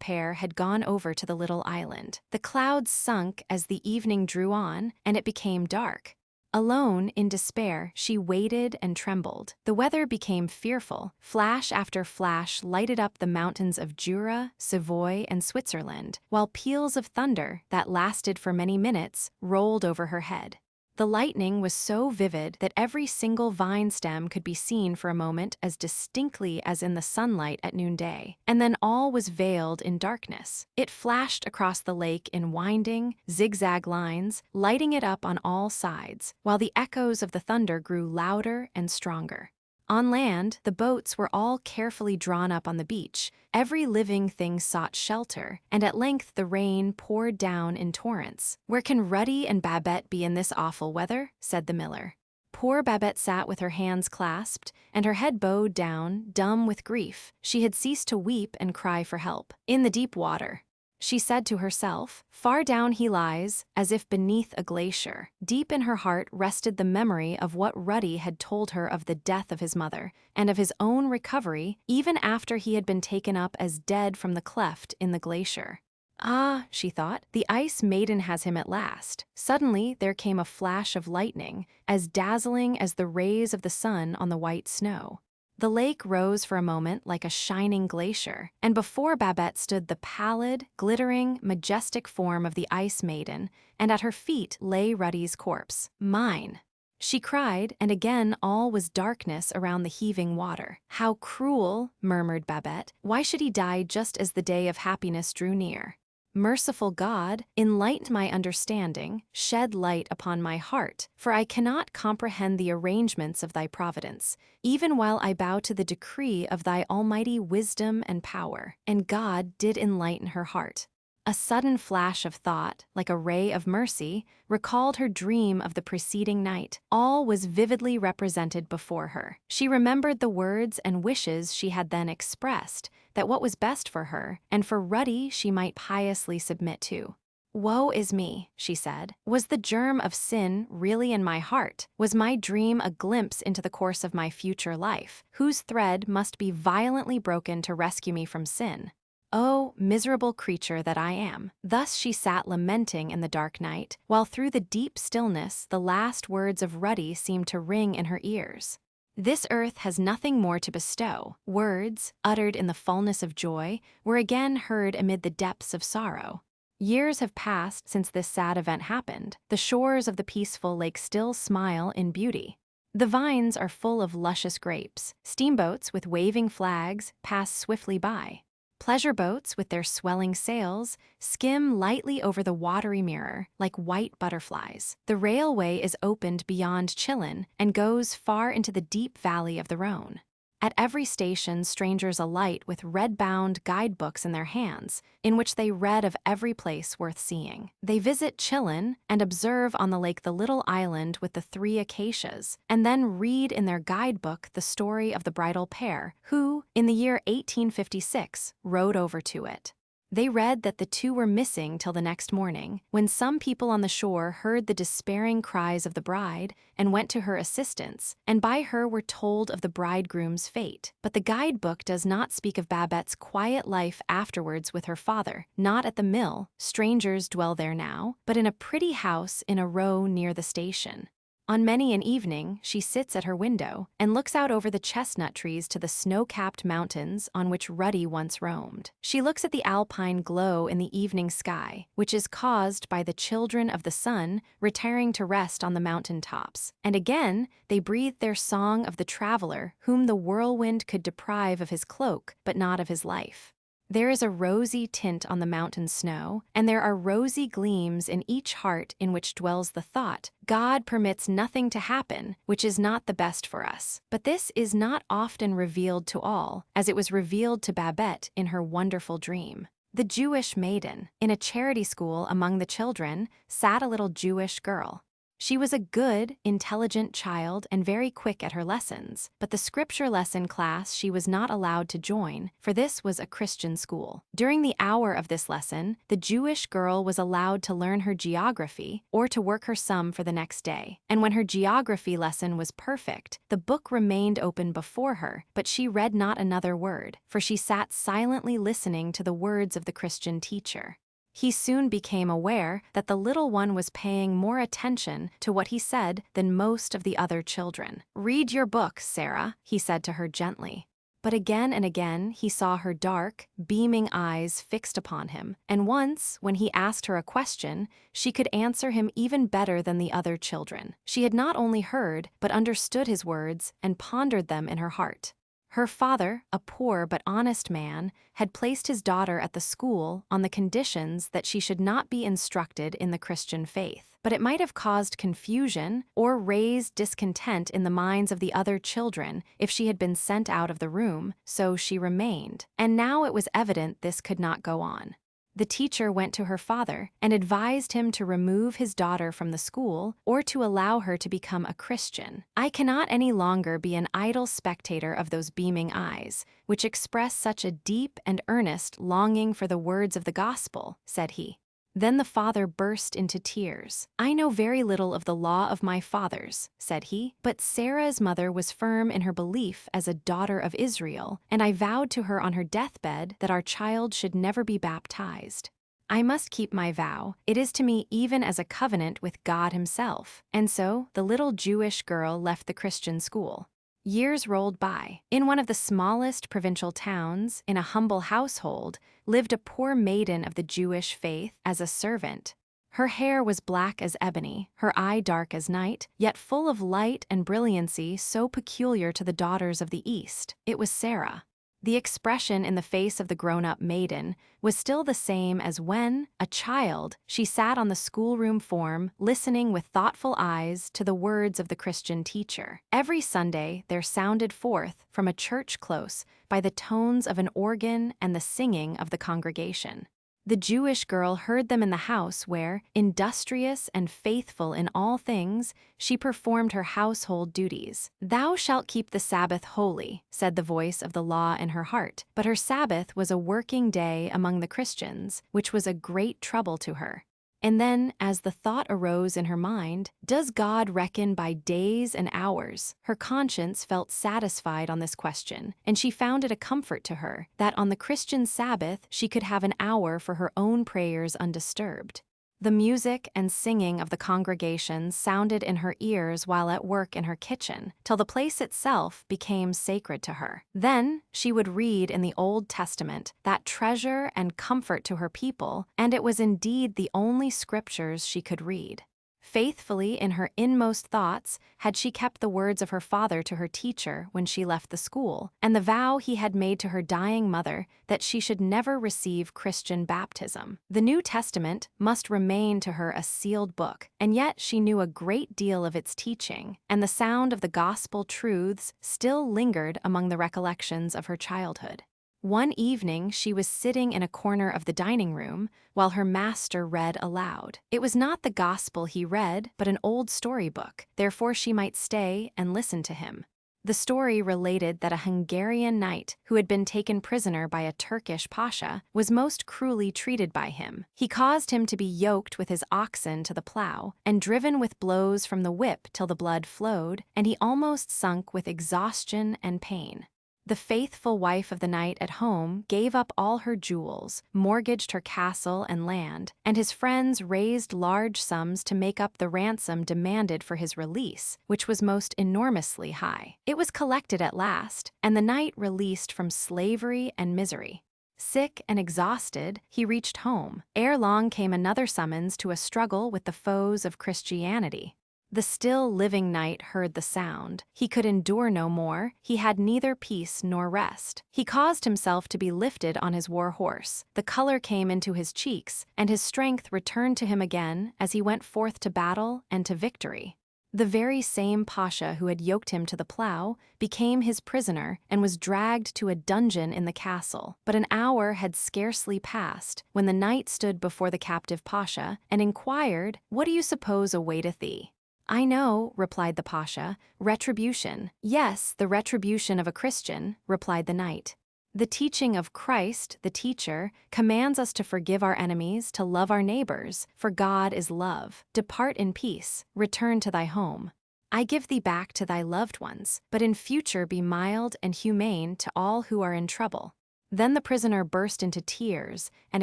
Speaker 1: pair had gone over to the little island. The clouds sunk as the evening drew on, and it became dark. Alone, in despair, she waited and trembled. The weather became fearful. Flash after flash lighted up the mountains of Jura, Savoy, and Switzerland, while peals of thunder, that lasted for many minutes, rolled over her head. The lightning was so vivid that every single vine stem could be seen for a moment as distinctly as in the sunlight at noonday, and then all was veiled in darkness. It flashed across the lake in winding, zigzag lines, lighting it up on all sides, while the echoes of the thunder grew louder and stronger. On land, the boats were all carefully drawn up on the beach. Every living thing sought shelter, and at length the rain poured down in torrents. "Where can Ruddy and Babette be in this awful weather?" said the miller. Poor Babette sat with her hands clasped, and her head bowed down, dumb with grief. She had ceased to weep and cry for help. "In the deep water," she said to herself. "Far down he lies, as if beneath a glacier." Deep in her heart rested the memory of what Ruddy had told her of the death of his mother, and of his own recovery, even after he had been taken up as dead from the cleft in the glacier. "Ah," she thought, "the ice maiden has him at last." Suddenly there came a flash of lightning, as dazzling as the rays of the sun on the white snow. The lake rose for a moment like a shining glacier, and before Babette stood the pallid, glittering, majestic form of the Ice Maiden, and at her feet lay Ruddy's corpse. "Mine!" she cried, and again all was darkness around the heaving water. "How cruel," murmured Babette. "Why should he die just as the day of happiness drew near? Merciful God, enlighten my understanding, shed light upon my heart, for I cannot comprehend the arrangements of thy providence, even while I bow to the decree of thy almighty wisdom and power." And God did enlighten her heart. A sudden flash of thought, like a ray of mercy, recalled her dream of the preceding night. All was vividly represented before her. She remembered the words and wishes she had then expressed, that what was best for her, and for Ruddy she might piously submit to. "Woe is me," she said. "Was the germ of sin really in my heart? Was my dream a glimpse into the course of my future life, whose thread must be violently broken to rescue me from sin? Oh, miserable creature that I am." Thus she sat lamenting in the dark night, while through the deep stillness the last words of Ruddy seemed to ring in her ears. "This earth has nothing more to bestow." Words, uttered in the fullness of joy, were again heard amid the depths of sorrow. Years have passed since this sad event happened. The shores of the peaceful lake still smile in beauty. The vines are full of luscious grapes. Steamboats with waving flags pass swiftly by. Pleasure boats, with their swelling sails, skim lightly over the watery mirror like white butterflies. The railway is opened beyond Chillon and goes far into the deep valley of the Rhone. At every station, strangers alight with red-bound guidebooks in their hands, in which they read of every place worth seeing. They visit Chillon and observe on the lake the little island with the 3 acacias, and then read in their guidebook the story of the bridal pair who, in the year 1856, rode over to it. They read that the 2 were missing till the next morning, when some people on the shore heard the despairing cries of the bride and went to her assistance, and by her were told of the bridegroom's fate. But the guidebook does not speak of Babette's quiet life afterwards with her father, not at the mill, strangers dwell there now, but in a pretty house in a row near the station. On many an evening, she sits at her window and looks out over the chestnut trees to the snow-capped mountains on which Ruddy once roamed. She looks at the alpine glow in the evening sky, which is caused by the children of the sun retiring to rest on the mountain tops. And again, they breathe their song of the traveler whom the whirlwind could deprive of his cloak, but not of his life. There is a rosy tint on the mountain snow, and there are rosy gleams in each heart in which dwells the thought, God permits nothing to happen which is not the best for us. But this is not often revealed to all, as it was revealed to Babette in her wonderful dream. The Jewish maiden. In a charity school among the children sat a little Jewish girl. She was a good, intelligent child and very quick at her lessons, but the scripture lesson class she was not allowed to join, for this was a Christian school. During the hour of this lesson, the Jewish girl was allowed to learn her geography or to work her sum for the next day. And when her geography lesson was perfect, the book remained open before her, but she read not another word, for she sat silently listening to the words of the Christian teacher. He soon became aware that the little one was paying more attention to what he said than most of the other children. "Read your book, Sarah," he said to her gently. But again and again he saw her dark, beaming eyes fixed upon him, and once, when he asked her a question, she could answer him even better than the other children. She had not only heard, but understood his words and pondered them in her heart. Her father, a poor but honest man, had placed his daughter at the school on the conditions that she should not be instructed in the Christian faith. But it might have caused confusion or raised discontent in the minds of the other children if she had been sent out of the room, so she remained. And now it was evident this could not go on. The teacher went to her father and advised him to remove his daughter from the school or to allow her to become a Christian. "I cannot any longer be an idle spectator of those beaming eyes, which express such a deep and earnest longing for the words of the gospel," said he. Then the father burst into tears. "I know very little of the law of my fathers," said he, "but Sarah's mother was firm in her belief as a daughter of Israel, and I vowed to her on her deathbed that our child should never be baptized. I must keep my vow. It is to me even as a covenant with God himself." And so the little Jewish girl left the Christian school. Years rolled by. In one of the smallest provincial towns, in a humble household, lived a poor maiden of the Jewish faith as a servant. Her hair was black as ebony, her eye dark as night, yet full of light and brilliancy so peculiar to the daughters of the East. It was Sarah. The expression in the face of the grown-up maiden was still the same as when, a child, she sat on the schoolroom form, listening with thoughtful eyes to the words of the Christian teacher. Every Sunday there sounded forth, from a church close, by the tones of an organ and the singing of the congregation. The Jewish girl heard them in the house where, industrious and faithful in all things, she performed her household duties. "Thou shalt keep the Sabbath holy," said the voice of the law in her heart. But her Sabbath was a working day among the Christians, which was a great trouble to her. And then, as the thought arose in her mind, "Does God reckon by days and hours?" her conscience felt satisfied on this question, and she found it a comfort to her that on the Christian Sabbath she could have an hour for her own prayers undisturbed. The music and singing of the congregation sounded in her ears while at work in her kitchen, till the place itself became sacred to her. Then she would read in the Old Testament, that treasure and comfort to her people, and it was indeed the only scriptures she could read. Faithfully in her inmost thoughts had she kept the words of her father to her teacher when she left the school, and the vow he had made to her dying mother that she should never receive Christian baptism. The New Testament must remain to her a sealed book, and yet she knew a great deal of its teaching, and the sound of the gospel truths still lingered among the recollections of her childhood. One evening she was sitting in a corner of the dining room while her master read aloud. It was not the gospel he read, but an old storybook, therefore she might stay and listen to him. The story related that a Hungarian knight who had been taken prisoner by a Turkish pasha was most cruelly treated by him. He caused him to be yoked with his oxen to the plow and driven with blows from the whip till the blood flowed, and he almost sunk with exhaustion and pain. The faithful wife of the knight at home gave up all her jewels, mortgaged her castle and land, and his friends raised large sums to make up the ransom demanded for his release, which was most enormously high. It was collected at last, and the knight released from slavery and misery. Sick and exhausted, he reached home. Ere long came another summons to a struggle with the foes of Christianity. The still living knight heard the sound. He could endure no more. He had neither peace nor rest. He caused himself to be lifted on his war horse. The color came into his cheeks, and his strength returned to him again as he went forth to battle and to victory. The very same pasha who had yoked him to the plow became his prisoner and was dragged to a dungeon in the castle. But an hour had scarcely passed when the knight stood before the captive pasha and inquired, "What do you suppose awaiteth thee?" "I know," replied the Pasha. "Retribution." "Yes, the retribution of a Christian," replied the knight. "The teaching of Christ, the teacher, commands us to forgive our enemies, to love our neighbors, for God is love. Depart in peace, return to thy home. I give thee back to thy loved ones, but in future be mild and humane to all who are in trouble." Then the prisoner burst into tears and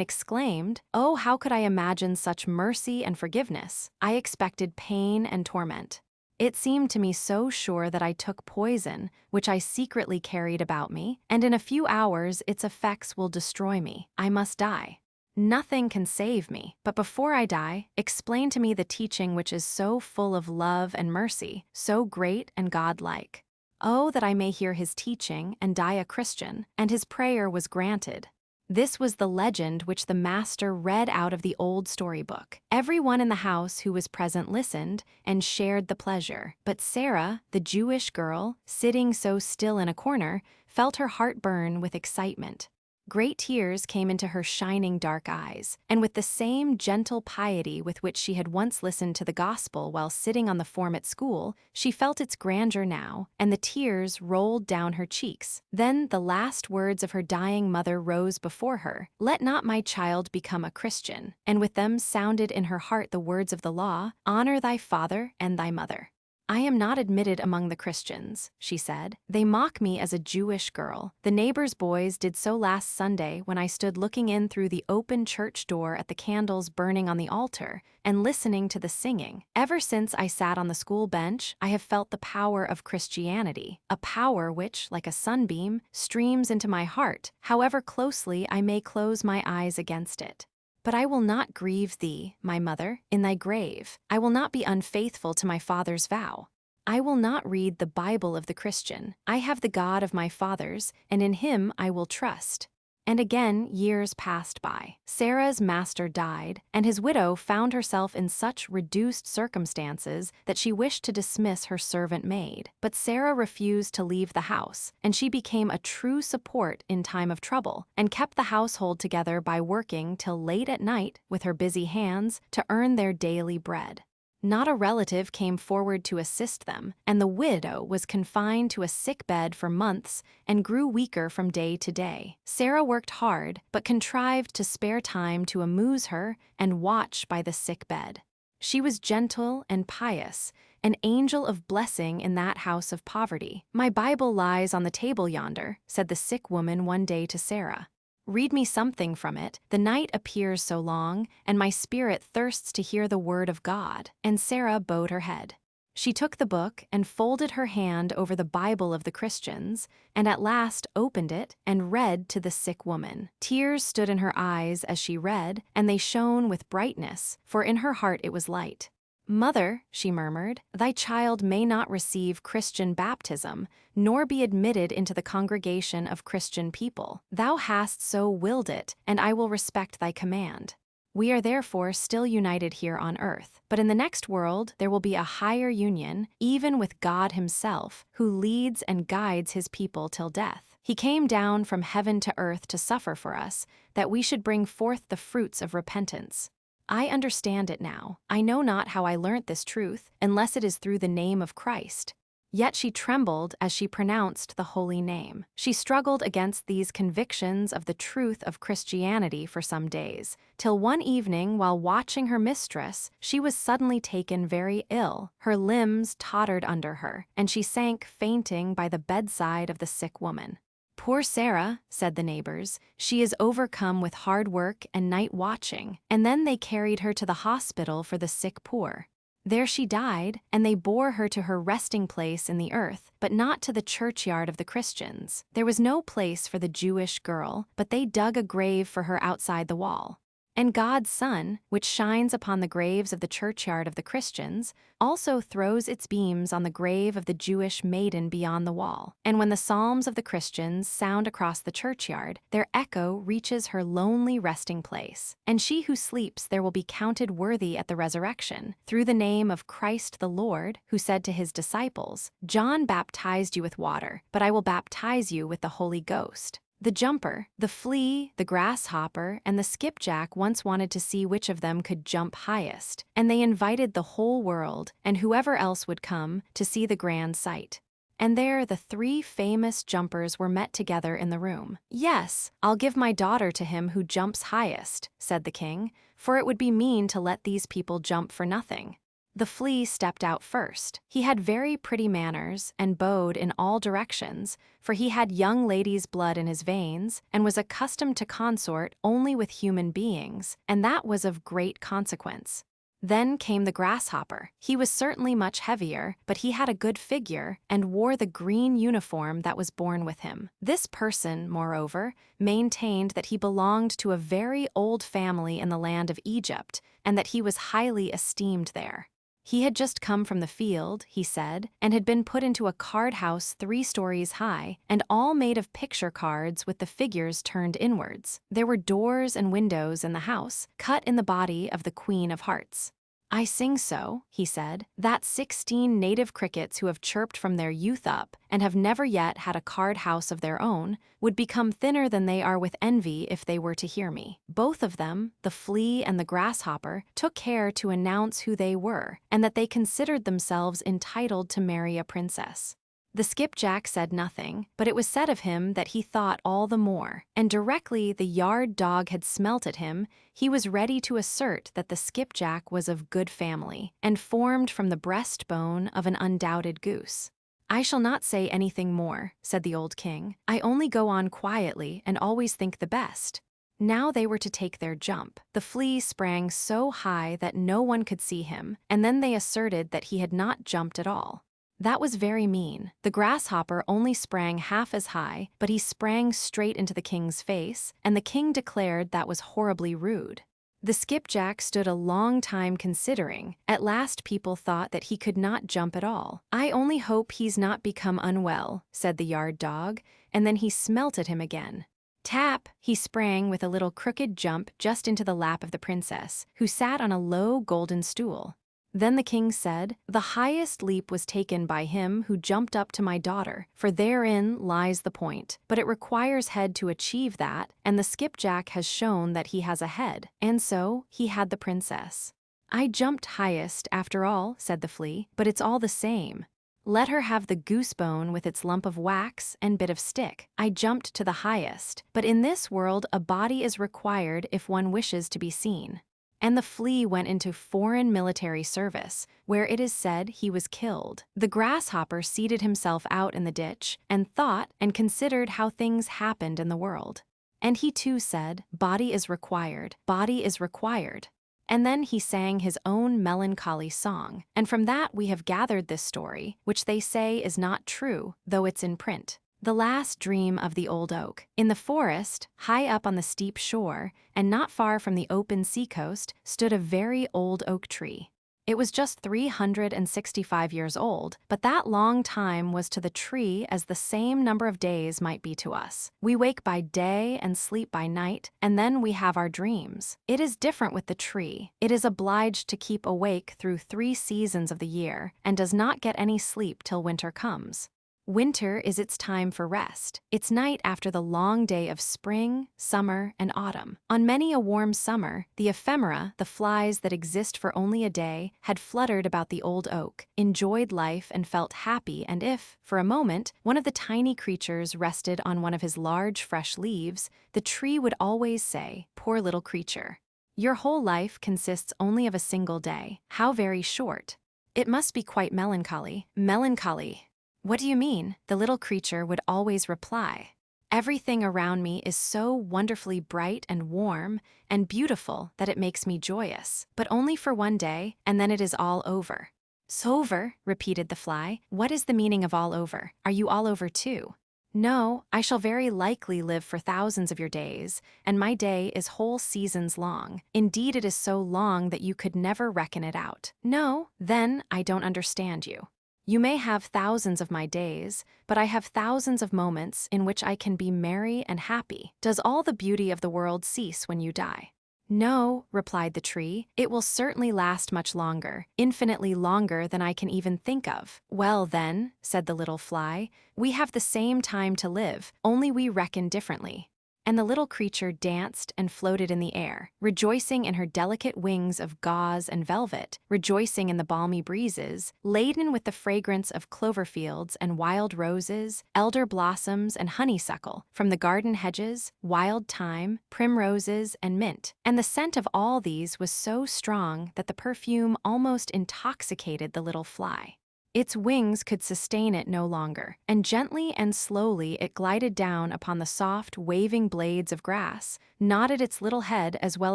Speaker 1: exclaimed, "Oh, how could I imagine such mercy and forgiveness? I expected pain and torment. It seemed to me so sure that I took poison, which I secretly carried about me, and in a few hours its effects will destroy me. I must die. Nothing can save me, but before I die, explain to me the teaching which is so full of love and mercy, so great and godlike." Oh, that I may hear his teaching and die a Christian, and his prayer was granted. This was the legend which the master read out of the old storybook. Everyone in the house who was present listened and shared the pleasure. But Sarah, the Jewish girl, sitting so still in a corner, felt her heart burn with excitement. Great tears came into her shining dark eyes, and with the same gentle piety with which she had once listened to the gospel while sitting on the form at school, she felt its grandeur now, and the tears rolled down her cheeks. Then the last words of her dying mother rose before her, "Let not my child become a Christian," and with them sounded in her heart the words of the law, "Honor thy father and thy mother." "I am not admitted among the Christians," she said. "They mock me as a Jewish girl. The neighbors' boys did so last Sunday when I stood looking in through the open church door at the candles burning on the altar and listening to the singing. Ever since I sat on the school bench, I have felt the power of Christianity, a power which, like a sunbeam, streams into my heart, however closely I may close my eyes against it. But I will not grieve thee, my mother, in thy grave. I will not be unfaithful to my father's vow. I will not read the Bible of the Christian. I have the God of my fathers, and in him I will trust." And again years passed by. Sarah's master died, and his widow found herself in such reduced circumstances that she wished to dismiss her servant maid. But Sarah refused to leave the house, and she became a true support in time of trouble, and kept the household together by working till late at night with her busy hands to earn their daily bread. Not a relative came forward to assist them, and the widow was confined to a sick bed for months and grew weaker from day to day. Sarah worked hard, but contrived to spare time to amuse her and watch by the sick bed. She was gentle and pious, an angel of blessing in that house of poverty. "My Bible lies on the table yonder," said the sick woman one day to Sarah. "Read me something from it. The night appears so long, and my spirit thirsts to hear the word of God." And Sarah bowed her head. She took the book and folded her hand over the Bible of the Christians, and at last opened it and read to the sick woman. Tears stood in her eyes as she read, and they shone with brightness, for in her heart it was light. "Mother," she murmured, "thy child may not receive Christian baptism, nor be admitted into the congregation of Christian people. Thou hast so willed it, and I will respect thy command. We are therefore still united here on earth, but in the next world there will be a higher union, even with God himself, who leads and guides his people till death. He came down from heaven to earth to suffer for us, that we should bring forth the fruits of repentance. I understand it now. I know not how I learnt this truth, unless it is through the name of Christ." Yet she trembled as she pronounced the holy name. She struggled against these convictions of the truth of Christianity for some days, till one evening, while watching her mistress, she was suddenly taken very ill. Her limbs tottered under her, and she sank fainting by the bedside of the sick woman. "Poor Sarah," said the neighbors, "she is overcome with hard work and night watching." And then they carried her to the hospital for the sick poor. There she died, and they bore her to her resting place in the earth, but not to the churchyard of the Christians. There was no place for the Jewish girl, but they dug a grave for her outside the wall. And God's sun, which shines upon the graves of the churchyard of the Christians, also throws its beams on the grave of the Jewish maiden beyond the wall. And when the psalms of the Christians sound across the churchyard, their echo reaches her lonely resting place. And she who sleeps there will be counted worthy at the resurrection, through the name of Christ the Lord, who said to his disciples, "John baptized you with water, but I will baptize you with the Holy Ghost." The jumper, the flea, the grasshopper, and the skipjack once wanted to see which of them could jump highest, and they invited the whole world, and whoever else would come, to see the grand sight. And there the three famous jumpers were met together in the room. "Yes, I'll give my daughter to him who jumps highest," said the king, "for it would be mean to let these people jump for nothing." The flea stepped out first. He had very pretty manners and bowed in all directions, for he had young ladies' blood in his veins and was accustomed to consort only with human beings, and that was of great consequence. Then came the grasshopper. He was certainly much heavier, but he had a good figure and wore the green uniform that was born with him. This person, moreover, maintained that he belonged to a very old family in the land of Egypt, and that he was highly esteemed there. He had just come from the field, he said, and had been put into a card house 3 stories high, and all made of picture cards with the figures turned inwards. There were doors and windows in the house, cut in the body of the Queen of Hearts. "I sing so," he said, "that 16 native crickets who have chirped from their youth up, and have never yet had a card house of their own, would become thinner than they are with envy if they were to hear me." Both of them, the flea and the grasshopper, took care to announce who they were, and that they considered themselves entitled to marry a princess. The skipjack said nothing, but it was said of him that he thought all the more, and directly the yard dog had smelt at him, he was ready to assert that the skipjack was of good family, and formed from the breastbone of an undoubted goose. "I shall not say anything more," said the old king. "I only go on quietly and always think the best." Now they were to take their jump. The flea sprang so high that no one could see him, and then they asserted that he had not jumped at all. That was very mean. The grasshopper only sprang half as high, but he sprang straight into the king's face, and the king declared that was horribly rude. The skipjack stood a long time considering. At last people thought that he could not jump at all. "I only hope he's not become unwell," said the yard dog, and then he smelt at him again. Tap! He sprang with a little crooked jump just into the lap of the princess, who sat on a low golden stool. Then the king said, "The highest leap was taken by him who jumped up to my daughter, for therein lies the point. But it requires head to achieve that, and the skipjack has shown that he has a head, and so he had the princess." "I jumped highest, after all," said the flea, "but it's all the same. Let her have the goose bone with its lump of wax and bit of stick. I jumped to the highest, but in this world a body is required if one wishes to be seen." And the flea went into foreign military service, where it is said he was killed. The grasshopper seated himself out in the ditch, and thought and considered how things happened in the world. And he too said, "Body is required, body is required." And then he sang his own melancholy song, and from that we have gathered this story, which they say is not true, though it's in print. The last dream of the old oak. In the forest, high up on the steep shore, and not far from the open seacoast, stood a very old oak tree. It was just 365 years old, but that long time was to the tree as the same number of days might be to us. We wake by day and sleep by night, and then we have our dreams. It is different with the tree. It is obliged to keep awake through 3 seasons of the year, and does not get any sleep till winter comes. Winter is its time for rest, its night after the long day of spring, summer, and autumn. On many a warm summer, the ephemera, the flies that exist for only a day, had fluttered about the old oak, enjoyed life and felt happy, and if, for a moment, one of the tiny creatures rested on one of his large fresh leaves, the tree would always say, "Poor little creature. Your whole life consists only of a single day. How very short. It must be quite melancholy." "Melancholy. What do you mean?" the little creature would always reply. "Everything around me is so wonderfully bright and warm and beautiful that it makes me joyous. But only for one day, and then it is all over." "Sover," repeated the fly. "What is the meaning of all over? Are you all over too?" "No, I shall very likely live for thousands of your days, and my day is whole seasons long. Indeed, it is so long that you could never reckon it out." "No, then I don't understand you. You may have thousands of my days, but I have thousands of moments in which I can be merry and happy. Does all the beauty of the world cease when you die?" "No," replied the tree, "it will certainly last much longer, infinitely longer than I can even think of." "Well, then," said the little fly, "we have the same time to live, only we reckon differently." And the little creature danced and floated in the air, rejoicing in her delicate wings of gauze and velvet, rejoicing in the balmy breezes, laden with the fragrance of clover fields and wild roses, elder blossoms and honeysuckle, from the garden hedges, wild thyme, primroses, and mint. And the scent of all these was so strong that the perfume almost intoxicated the little fly. Its wings could sustain it no longer, and gently and slowly it glided down upon the soft, waving blades of grass, nodded its little head as well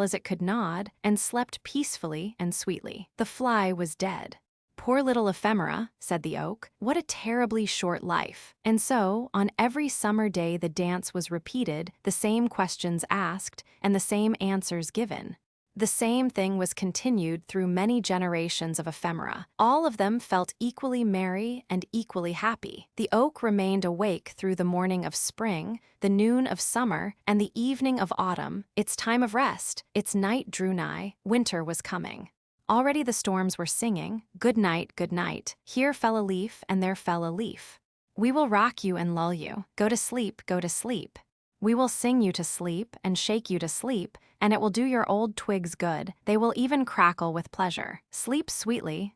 Speaker 1: as it could nod, and slept peacefully and sweetly. The fly was dead. "Poor little ephemera," said the oak, "what a terribly short life." And so, on every summer day the dance was repeated, the same questions asked, and the same answers given. The same thing was continued through many generations of ephemera. All of them felt equally merry and equally happy. The oak remained awake through the morning of spring, the noon of summer, and the evening of autumn. Its time of rest, its night drew nigh, winter was coming. Already the storms were singing, "Good night, good night. Here fell a leaf and there fell a leaf. We will rock you and lull you. Go to sleep, go to sleep. We will sing you to sleep and shake you to sleep, and it will do your old twigs good. They will even crackle with pleasure. Sleep sweetly,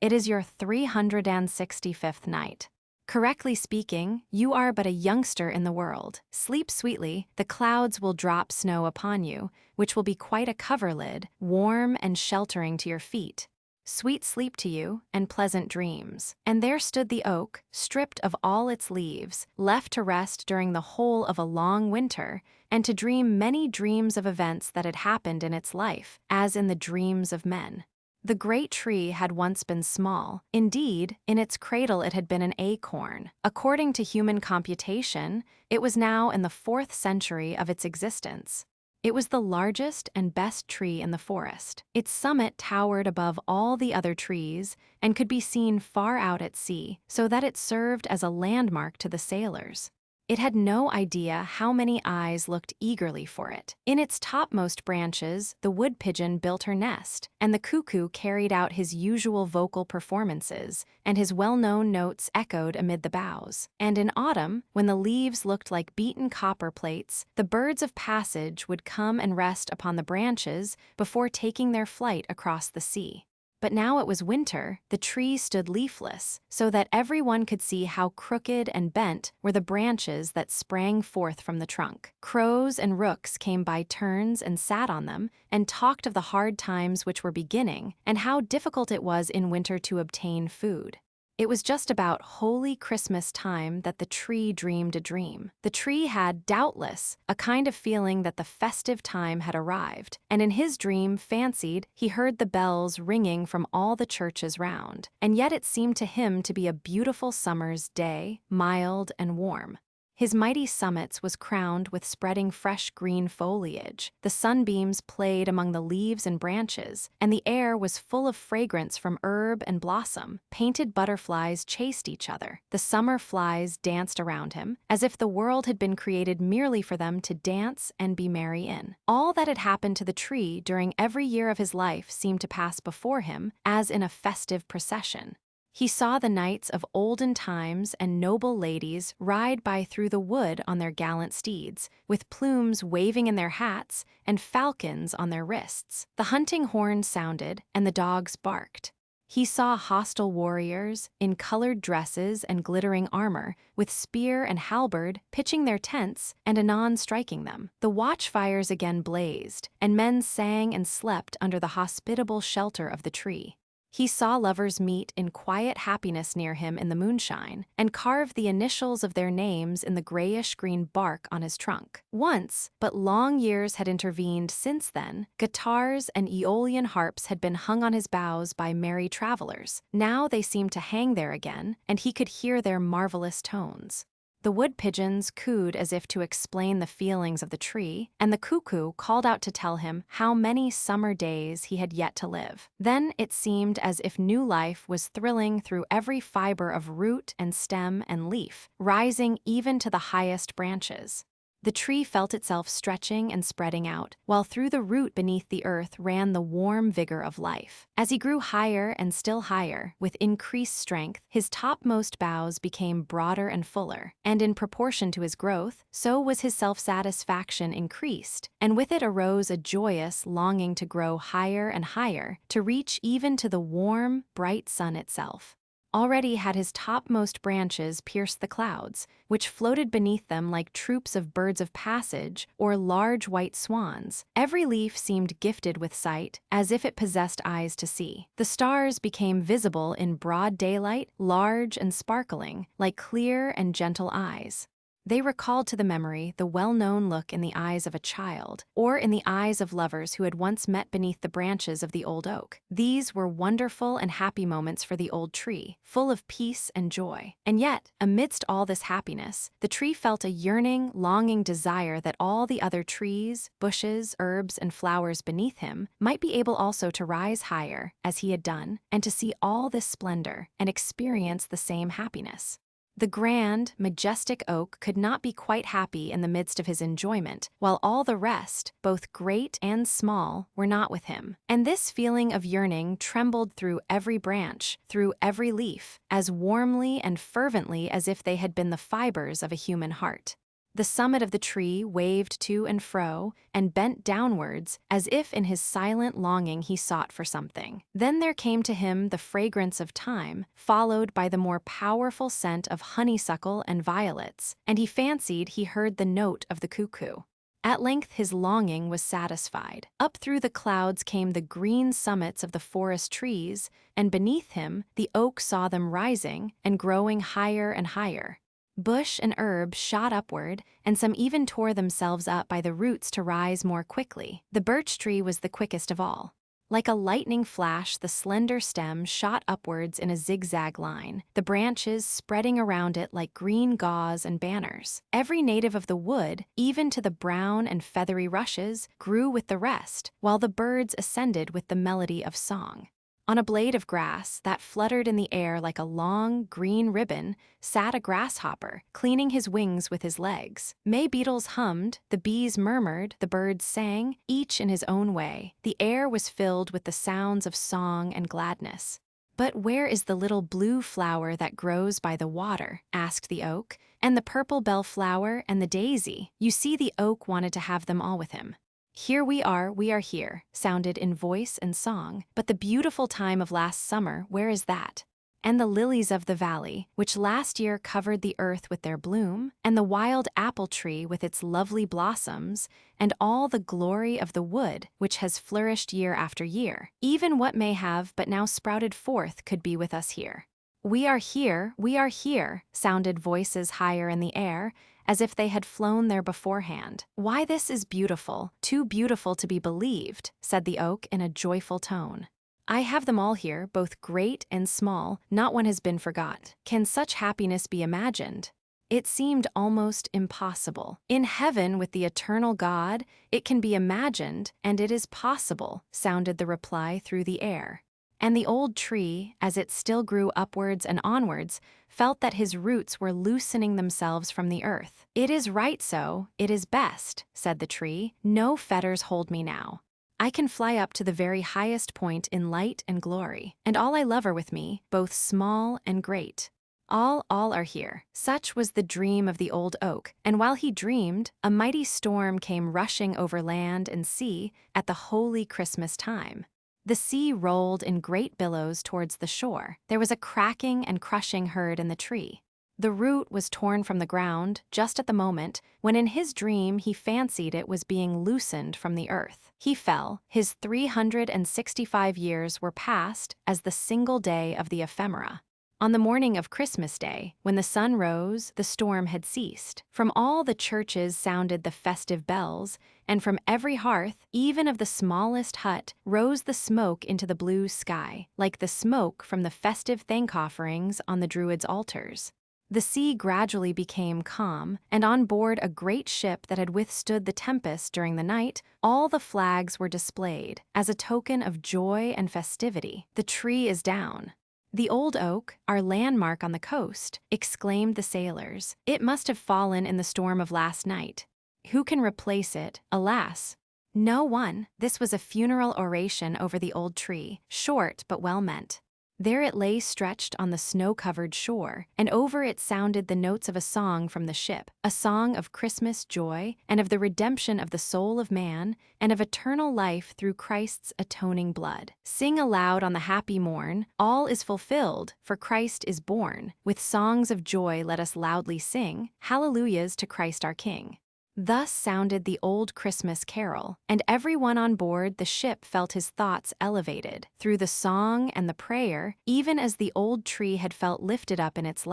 Speaker 1: it is your 365th night. Correctly speaking, you are but a youngster in the world. Sleep sweetly, the clouds will drop snow upon you, which will be quite a coverlid, warm and sheltering to your feet. Sweet sleep to you, and pleasant dreams." And there stood the oak, stripped of all its leaves, left to rest during the whole of a long winter, and to dream many dreams of events that had happened in its life, as in the dreams of men. The great tree had once been small. Indeed, in its cradle it had been an acorn. According to human computation, it was now in the 4th century of its existence. It was the largest and best tree in the forest. Its summit towered above all the other trees and could be seen far out at sea, so that it served as a landmark to the sailors. It had no idea how many eyes looked eagerly for it. In its topmost branches, the wood pigeon built her nest, and the cuckoo carried out his usual vocal performances, and his well-known notes echoed amid the boughs. And in autumn, when the leaves looked like beaten copper plates, the birds of passage would come and rest upon the branches before taking their flight across the sea. But now it was winter, the tree stood leafless, so that everyone could see how crooked and bent were the branches that sprang forth from the trunk. Crows and rooks came by turns and sat on them, and talked of the hard times which were beginning, and how difficult it was in winter to obtain food. It was just about holy Christmas time that the tree dreamed a dream. The tree had, doubtless, a kind of feeling that the festive time had arrived, and in his dream fancied he heard the bells ringing from all the churches round, and yet it seemed to him to be a beautiful summer's day, mild and warm. His mighty summits was crowned with spreading fresh green foliage. The sunbeams played among the leaves and branches, and the air was full of fragrance from herb and blossom. Painted butterflies chased each other. The summer flies danced around him, as if the world had been created merely for them to dance and be merry in. All that had happened to the tree during every year of his life seemed to pass before him, as in a festive procession. He saw the knights of olden times and noble ladies ride by through the wood on their gallant steeds, with plumes waving in their hats and falcons on their wrists. The hunting horn sounded, and the dogs barked. He saw hostile warriors, in colored dresses and glittering armor, with spear and halberd, pitching their tents and anon striking them. The watchfires again blazed, and men sang and slept under the hospitable shelter of the tree. He saw lovers meet in quiet happiness near him in the moonshine, and carve the initials of their names in the grayish-green bark on his trunk. Once, but long years had intervened since then, guitars and Aeolian harps had been hung on his boughs by merry travelers. Now they seemed to hang there again, and he could hear their marvelous tones. The wood pigeons cooed as if to explain the feelings of the tree, and the cuckoo called out to tell him how many summer days he had yet to live. Then it seemed as if new life was thrilling through every fiber of root and stem and leaf, rising even to the highest branches. The tree felt itself stretching and spreading out, while through the root beneath the earth ran the warm vigor of life. As he grew higher and still higher, with increased strength, his topmost boughs became broader and fuller, and in proportion to his growth, so was his self-satisfaction increased, and with it arose a joyous longing to grow higher and higher, to reach even to the warm, bright sun itself. Already had his topmost branches pierced the clouds, which floated beneath them like troops of birds of passage or large white swans. Every leaf seemed gifted with sight, as if it possessed eyes to see. The stars became visible in broad daylight, large and sparkling, like clear and gentle eyes. They recalled to the memory the well-known look in the eyes of a child, or in the eyes of lovers who had once met beneath the branches of the old oak. These were wonderful and happy moments for the old tree, full of peace and joy. And yet, amidst all this happiness, the tree felt a yearning, longing desire that all the other trees, bushes, herbs, and flowers beneath him might be able also to rise higher, as he had done, and to see all this splendor, and experience the same happiness. The grand, majestic oak could not be quite happy in the midst of his enjoyment, while all the rest, both great and small, were not with him. And this feeling of yearning trembled through every branch, through every leaf, as warmly and fervently as if they had been the fibers of a human heart. The summit of the tree waved to and fro, and bent downwards, as if in his silent longing he sought for something. Then there came to him the fragrance of thyme, followed by the more powerful scent of honeysuckle and violets, and he fancied he heard the note of the cuckoo. At length his longing was satisfied. Up through the clouds came the green summits of the forest trees, and beneath him the oak saw them rising and growing higher and higher. Bush and herb shot upward, and some even tore themselves up by the roots to rise more quickly. The birch tree was the quickest of all. Like a lightning flash, the slender stem shot upwards in a zigzag line, the branches spreading around it like green gauze and banners. Every native of the wood, even to the brown and feathery rushes, grew with the rest, while the birds ascended with the melody of song. On a blade of grass that fluttered in the air like a long, green ribbon sat a grasshopper, cleaning his wings with his legs. May beetles hummed, the bees murmured, the birds sang, each in his own way. The air was filled with the sounds of song and gladness. "But where is the little blue flower that grows by the water?" asked the oak, "and the purple bellflower and the daisy?" You see, the oak wanted to have them all with him. "Here we are here," sounded in voice and song. "But the beautiful time of last summer, where is that? And the lilies of the valley, which last year covered the earth with their bloom, and the wild apple tree with its lovely blossoms, and all the glory of the wood, which has flourished year after year. Even what may have but now sprouted forth could be with us here." We are here," sounded voices higher in the air, as if they had flown there beforehand. "Why, this is beautiful, too beautiful to be believed," said the oak in a joyful tone. "I have them all here, both great and small, not one has been forgot. Can such happiness be imagined? It seemed almost impossible. In heaven with the eternal God, it can be imagined, and it is possible," sounded the reply through the air. And the old tree, as it still grew upwards and onwards, felt that his roots were loosening themselves from the earth. "It is right so, it is best," said the tree. "No fetters hold me now. I can fly up to the very highest point in light and glory, and all I love are with me, both small and great. All are here." Such was the dream of the old oak, and while he dreamed, a mighty storm came rushing over land and sea at the holy Christmas time. The sea rolled in great billows towards the shore. There was a cracking and crushing heard in the tree. The root was torn from the ground just at the moment when in his dream he fancied it was being loosened from the earth. He fell. His 365 years were passed as the single day of the ephemera. On the morning of Christmas Day, when the sun rose, the storm had ceased. From all the churches sounded the festive bells, and from every hearth, even of the smallest hut, rose the smoke into the blue sky, like the smoke from the festive thank-offerings on the Druids' altars. The sea gradually became calm, and on board a great ship that had withstood the tempest during the night, all the flags were displayed, as a token of joy and festivity. "The tree is down." "The old oak, our landmark on the coast," exclaimed the sailors. "It must have fallen in the storm of last night." Who can replace it? Alas, no one. This was a funeral oration over the old tree, short but well meant. There it lay stretched on the snow-covered shore, and over it sounded the notes of a song from the ship, a song of Christmas joy and of the redemption of the soul of man and of eternal life through Christ's atoning blood. Sing aloud on the happy morn, all is fulfilled, for Christ is born. With songs of joy let us loudly sing, hallelujahs to Christ our King. Thus sounded the old Christmas carol, and everyone on board the ship felt his thoughts elevated through the song and the prayer, even as the old tree had felt lifted up in its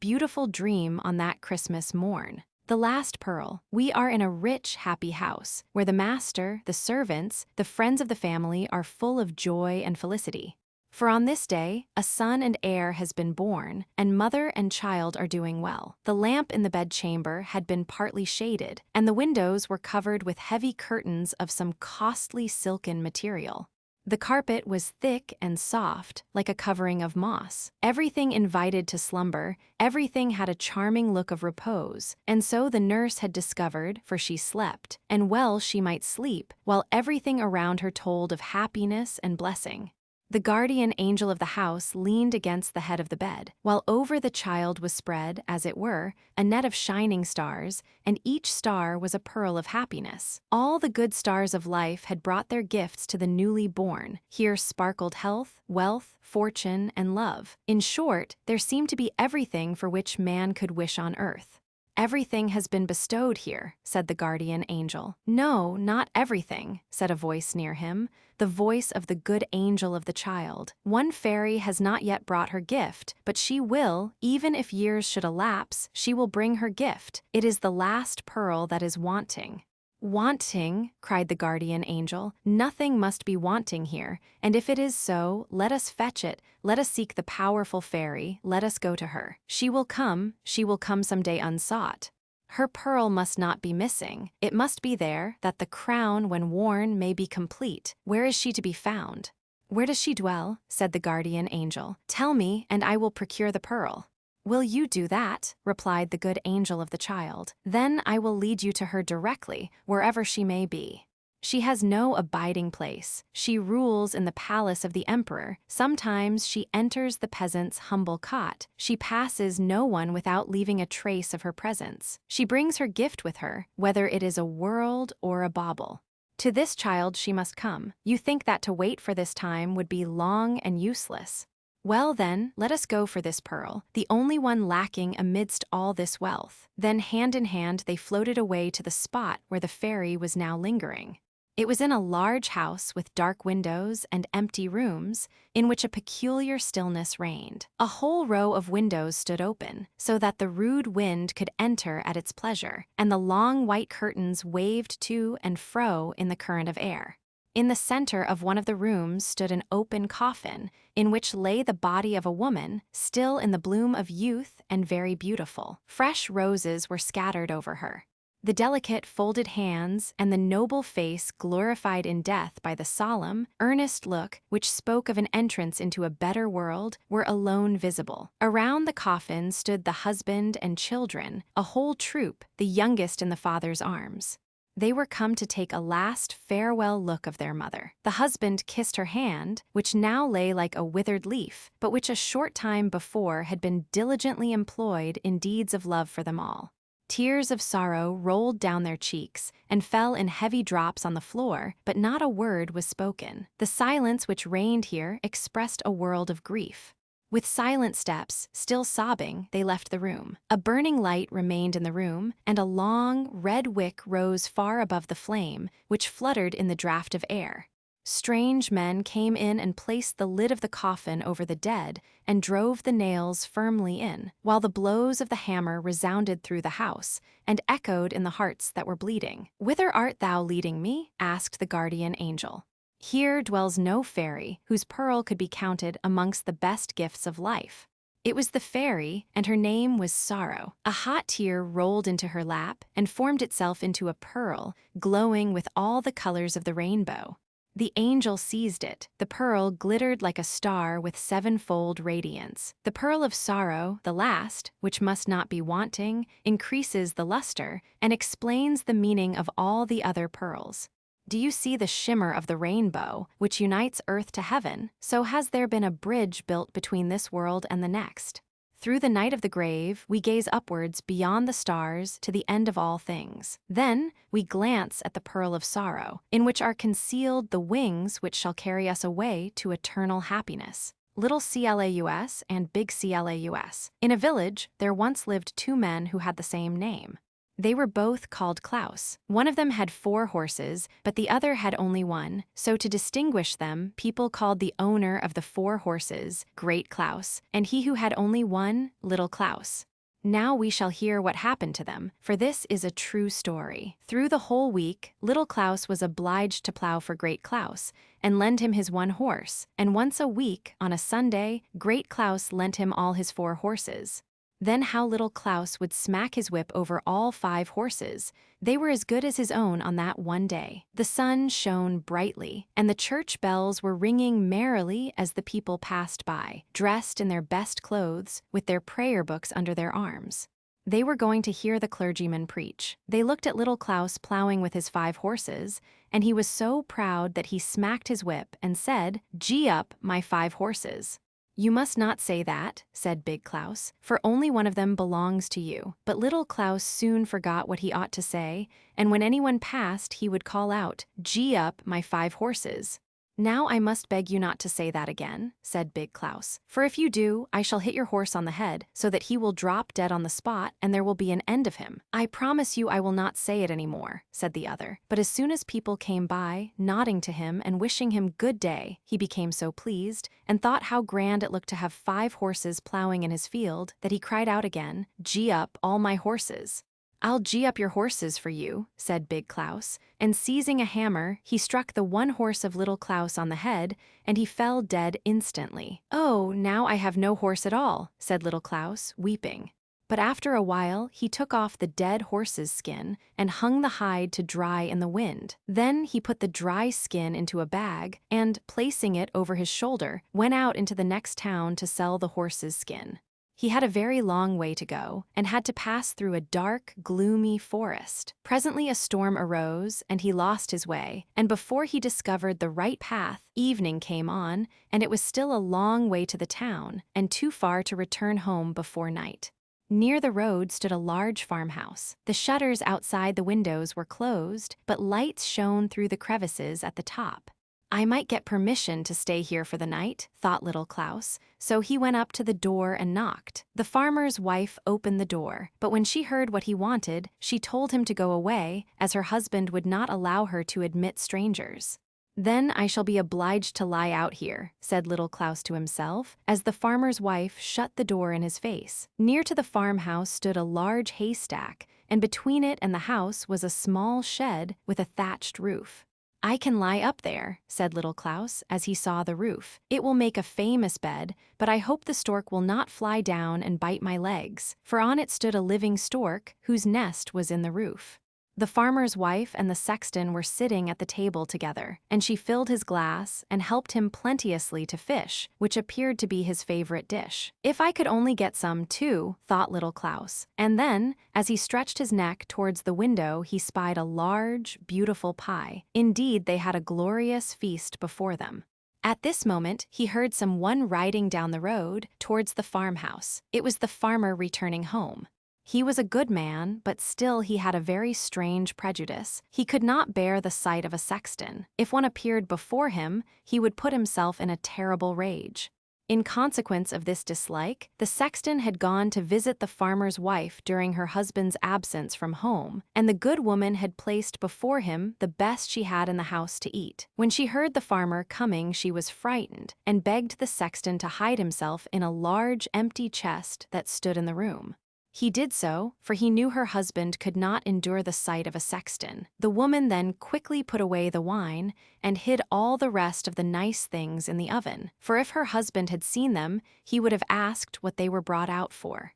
Speaker 1: beautiful dream on that Christmas morn. The last pearl. We are in a rich, happy house, where the master, the servants, the friends of the family are full of joy and felicity. For on this day, a son and heir has been born, and mother and child are doing well. The lamp in the bedchamber had been partly shaded, and the windows were covered with heavy curtains of some costly silken material. The carpet was thick and soft, like a covering of moss. Everything invited to slumber, everything had a charming look of repose, and so the nurse had discovered, for she slept, and well she might sleep, while everything around her told of happiness and blessing. The guardian angel of the house leaned against the head of the bed, while over the child was spread, as it were, a net of shining stars, and each star was a pearl of happiness. All the good stars of life had brought their gifts to the newly born. Here sparkled health, wealth, fortune, and love. In short, there seemed to be everything for which man could wish on earth. Everything has been bestowed here, said the guardian angel. No, not everything, said a voice near him, the voice of the good angel of the child. One fairy has not yet brought her gift, but she will, even if years should elapse, she will bring her gift. It is the last pearl that is wanting. Wanting, cried the guardian angel. Nothing must be wanting here, and if it is so, let us fetch it, let us seek the powerful fairy, let us go to her. She will come some day unsought. Her pearl must not be missing, it must be there, that the crown, when worn, may be complete. Where is she to be found? Where does she dwell? Said the guardian angel. Tell me, and I will procure the pearl. Will you do that? Replied the good angel of the child. Then I will lead you to her directly, wherever she may be. She has no abiding place. She rules in the palace of the emperor. Sometimes she enters the peasant's humble cot. She passes no one without leaving a trace of her presence. She brings her gift with her, whether it is a world or a bauble. To this child she must come. You think that to wait for this time would be long and useless. Well then, let us go for this pearl, the only one lacking amidst all this wealth. Then hand in hand they floated away to the spot where the fairy was now lingering. It was in a large house with dark windows and empty rooms, in which a peculiar stillness reigned. A whole row of windows stood open, so that the rude wind could enter at its pleasure, and the long white curtains waved to and fro in the current of air. In the center of one of the rooms stood an open coffin, in which lay the body of a woman, still in the bloom of youth and very beautiful. Fresh roses were scattered over her. The delicate folded hands and the noble face glorified in death by the solemn, earnest look which spoke of an entrance into a better world were alone visible. Around the coffin stood the husband and children, a whole troop, the youngest in the father's arms. They were come to take a last farewell look of their mother. The husband kissed her hand, which now lay like a withered leaf, but which a short time before had been diligently employed in deeds of love for them all. Tears of sorrow rolled down their cheeks and fell in heavy drops on the floor, but not a word was spoken. The silence which reigned here expressed a world of grief. With silent steps, still sobbing, they left the room. A burning light remained in the room, and a long, red wick rose far above the flame, which fluttered in the draught of air. Strange men came in and placed the lid of the coffin over the dead and drove the nails firmly in, while the blows of the hammer resounded through the house and echoed in the hearts that were bleeding. "Whither art thou leading me?" asked the guardian angel. "Here dwells no fairy whose pearl could be counted amongst the best gifts of life." It was the fairy, and her name was Sorrow. A hot tear rolled into her lap and formed itself into a pearl, glowing with all the colors of the rainbow. The angel seized it. The pearl glittered like a star with sevenfold radiance. The pearl of sorrow, the last, which must not be wanting, increases the luster and explains the meaning of all the other pearls. Do you see the shimmer of the rainbow, which unites earth to heaven? So has there been a bridge built between this world and the next. Through the night of the grave, we gaze upwards beyond the stars to the end of all things. Then we glance at the pearl of sorrow, in which are concealed the wings which shall carry us away to eternal happiness. Little Claus and Big Claus. In a village, there once lived two men who had the same name. They were both called Klaus. One of them had 4 horses, but the other had only one, so to distinguish them, people called the owner of the 4 horses Great Klaus, and he who had only one, Little Klaus. Now we shall hear what happened to them, for this is a true story. Through the whole week, Little Klaus was obliged to plow for Great Klaus, and lend him his 1 horse, and once a week, on a Sunday, Great Klaus lent him all his 4 horses. Then how Little Klaus would smack his whip over all 5 horses. They were as good as his own on that one day. The sun shone brightly, and the church bells were ringing merrily as the people passed by, dressed in their best clothes, with their prayer books under their arms. They were going to hear the clergyman preach. They looked at Little Klaus plowing with his 5 horses, and he was so proud that he smacked his whip and said, "Gee up, my 5 horses." "You must not say that," said Big Klaus, "for only one of them belongs to you." But Little Klaus soon forgot what he ought to say, and when anyone passed, he would call out, "Gee up, my 5 horses." "Now I must beg you not to say that again," said Big Klaus, "for if you do, I shall hit your horse on the head, so that he will drop dead on the spot, and there will be an end of him." "I promise you I will not say it any more," said the other. But as soon as people came by, nodding to him and wishing him good day, he became so pleased, and thought how grand it looked to have 5 horses plowing in his field, that he cried out again, "Gee up, all my horses." "I'll gee up your horses for you," said Big Klaus, and seizing a hammer, he struck the 1 horse of Little Klaus on the head, and he fell dead instantly. "Oh, now I have no horse at all," said Little Klaus, weeping. But after a while, he took off the dead horse's skin and hung the hide to dry in the wind. Then he put the dry skin into a bag and, placing it over his shoulder, went out into the next town to sell the horse's skin. He had a very long way to go, and had to pass through a dark, gloomy forest. Presently a storm arose, and he lost his way, and before he discovered the right path, evening came on, and it was still a long way to the town, and too far to return home before night. Near the road stood a large farmhouse. The shutters outside the windows were closed, but lights shone through the crevices at the top. "I might get permission to stay here for the night," thought Little Klaus, so he went up to the door and knocked. The farmer's wife opened the door, but when she heard what he wanted, she told him to go away, as her husband would not allow her to admit strangers. "Then I shall be obliged to lie out here," said Little Klaus to himself, as the farmer's wife shut the door in his face. Near to the farmhouse stood a large haystack, and between it and the house was a small shed with a thatched roof. "I can lie up there," said Little Klaus, as he saw the roof. "It will make a famous bed, but I hope the stork will not fly down and bite my legs," for on it stood a living stork, whose nest was in the roof. The farmer's wife and the sexton were sitting at the table together, and she filled his glass and helped him plenteously to fish, which appeared to be his favorite dish. "If I could only get some, too," thought Little Klaus. And then, as he stretched his neck towards the window, he spied a large, beautiful pie. Indeed, they had a glorious feast before them. At this moment, he heard some one riding down the road towards the farmhouse. It was the farmer returning home. He was a good man, but still he had a very strange prejudice. He could not bear the sight of a sexton. If one appeared before him, he would put himself in a terrible rage. In consequence of this dislike, the sexton had gone to visit the farmer's wife during her husband's absence from home, and the good woman had placed before him the best she had in the house to eat. When she heard the farmer coming, she was frightened, and begged the sexton to hide himself in a large empty chest that stood in the room. He did so, for he knew her husband could not endure the sight of a sexton. The woman then quickly put away the wine and hid all the rest of the nice things in the oven, for if her husband had seen them, he would have asked what they were brought out for.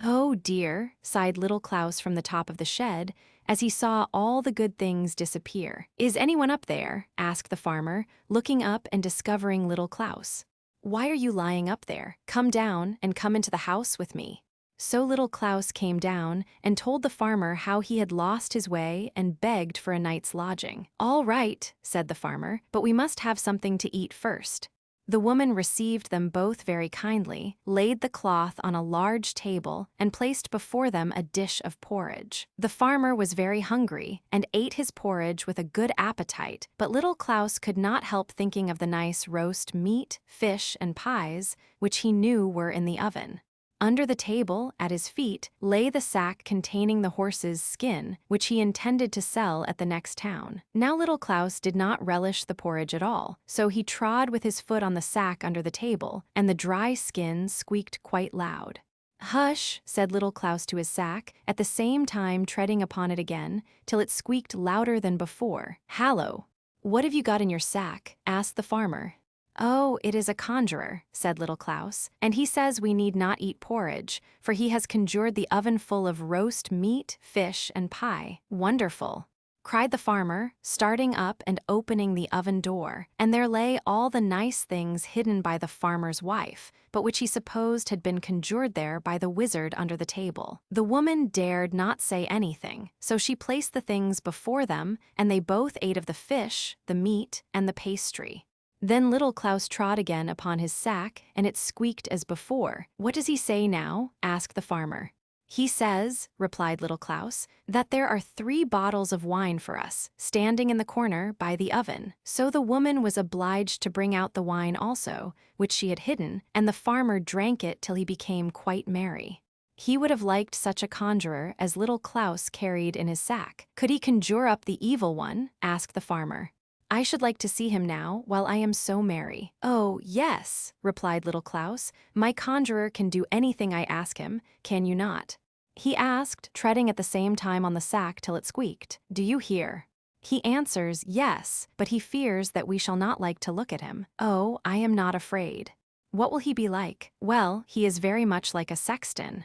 Speaker 1: "Oh dear," sighed Little Klaus from the top of the shed, as he saw all the good things disappear. "Is anyone up there?" asked the farmer, looking up and discovering little Klaus. "Why are you lying up there? Come down and come into the house with me." So little Klaus came down and told the farmer how he had lost his way and begged for a night's lodging. "All right," said the farmer, "but we must have something to eat first." The woman received them both very kindly, laid the cloth on a large table, and placed before them a dish of porridge. The farmer was very hungry and ate his porridge with a good appetite, but little Klaus could not help thinking of the nice roast meat, fish, and pies, which he knew were in the oven. Under the table, at his feet, lay the sack containing the horse's skin, which he intended to sell at the next town. Now little Klaus did not relish the porridge at all, so he trod with his foot on the sack under the table, and the dry skin squeaked quite loud. "Hush," said little Klaus to his sack, at the same time treading upon it again, till it squeaked louder than before. "Hallo! What have you got in your sack?" asked the farmer. "Oh, it is a conjurer," said little Klaus, "and he says we need not eat porridge, for he has conjured the oven full of roast meat, fish, and pie." "Wonderful!" cried the farmer, starting up and opening the oven door, and there lay all the nice things hidden by the farmer's wife, but which he supposed had been conjured there by the wizard under the table. The woman dared not say anything, so she placed the things before them, and they both ate of the fish, the meat, and the pastry. Then little Klaus trod again upon his sack, and it squeaked as before. "What does he say now?" asked the farmer. "He says," replied little Klaus, "that there are 3 bottles of wine for us, standing in the corner by the oven." So the woman was obliged to bring out the wine also, which she had hidden, and the farmer drank it till he became quite merry. He would have liked such a conjurer as little Klaus carried in his sack. "Could he conjure up the evil one?" asked the farmer. "I should like to see him now, while I am so merry." "Oh, yes," replied little Klaus. "My conjurer can do anything I ask him, can you not?" he asked, treading at the same time on the sack till it squeaked. "Do you hear?" He answers, "Yes, but he fears that we shall not like to look at him." "Oh, I am not afraid." "What will he be like?" "Well, he is very much like a sexton."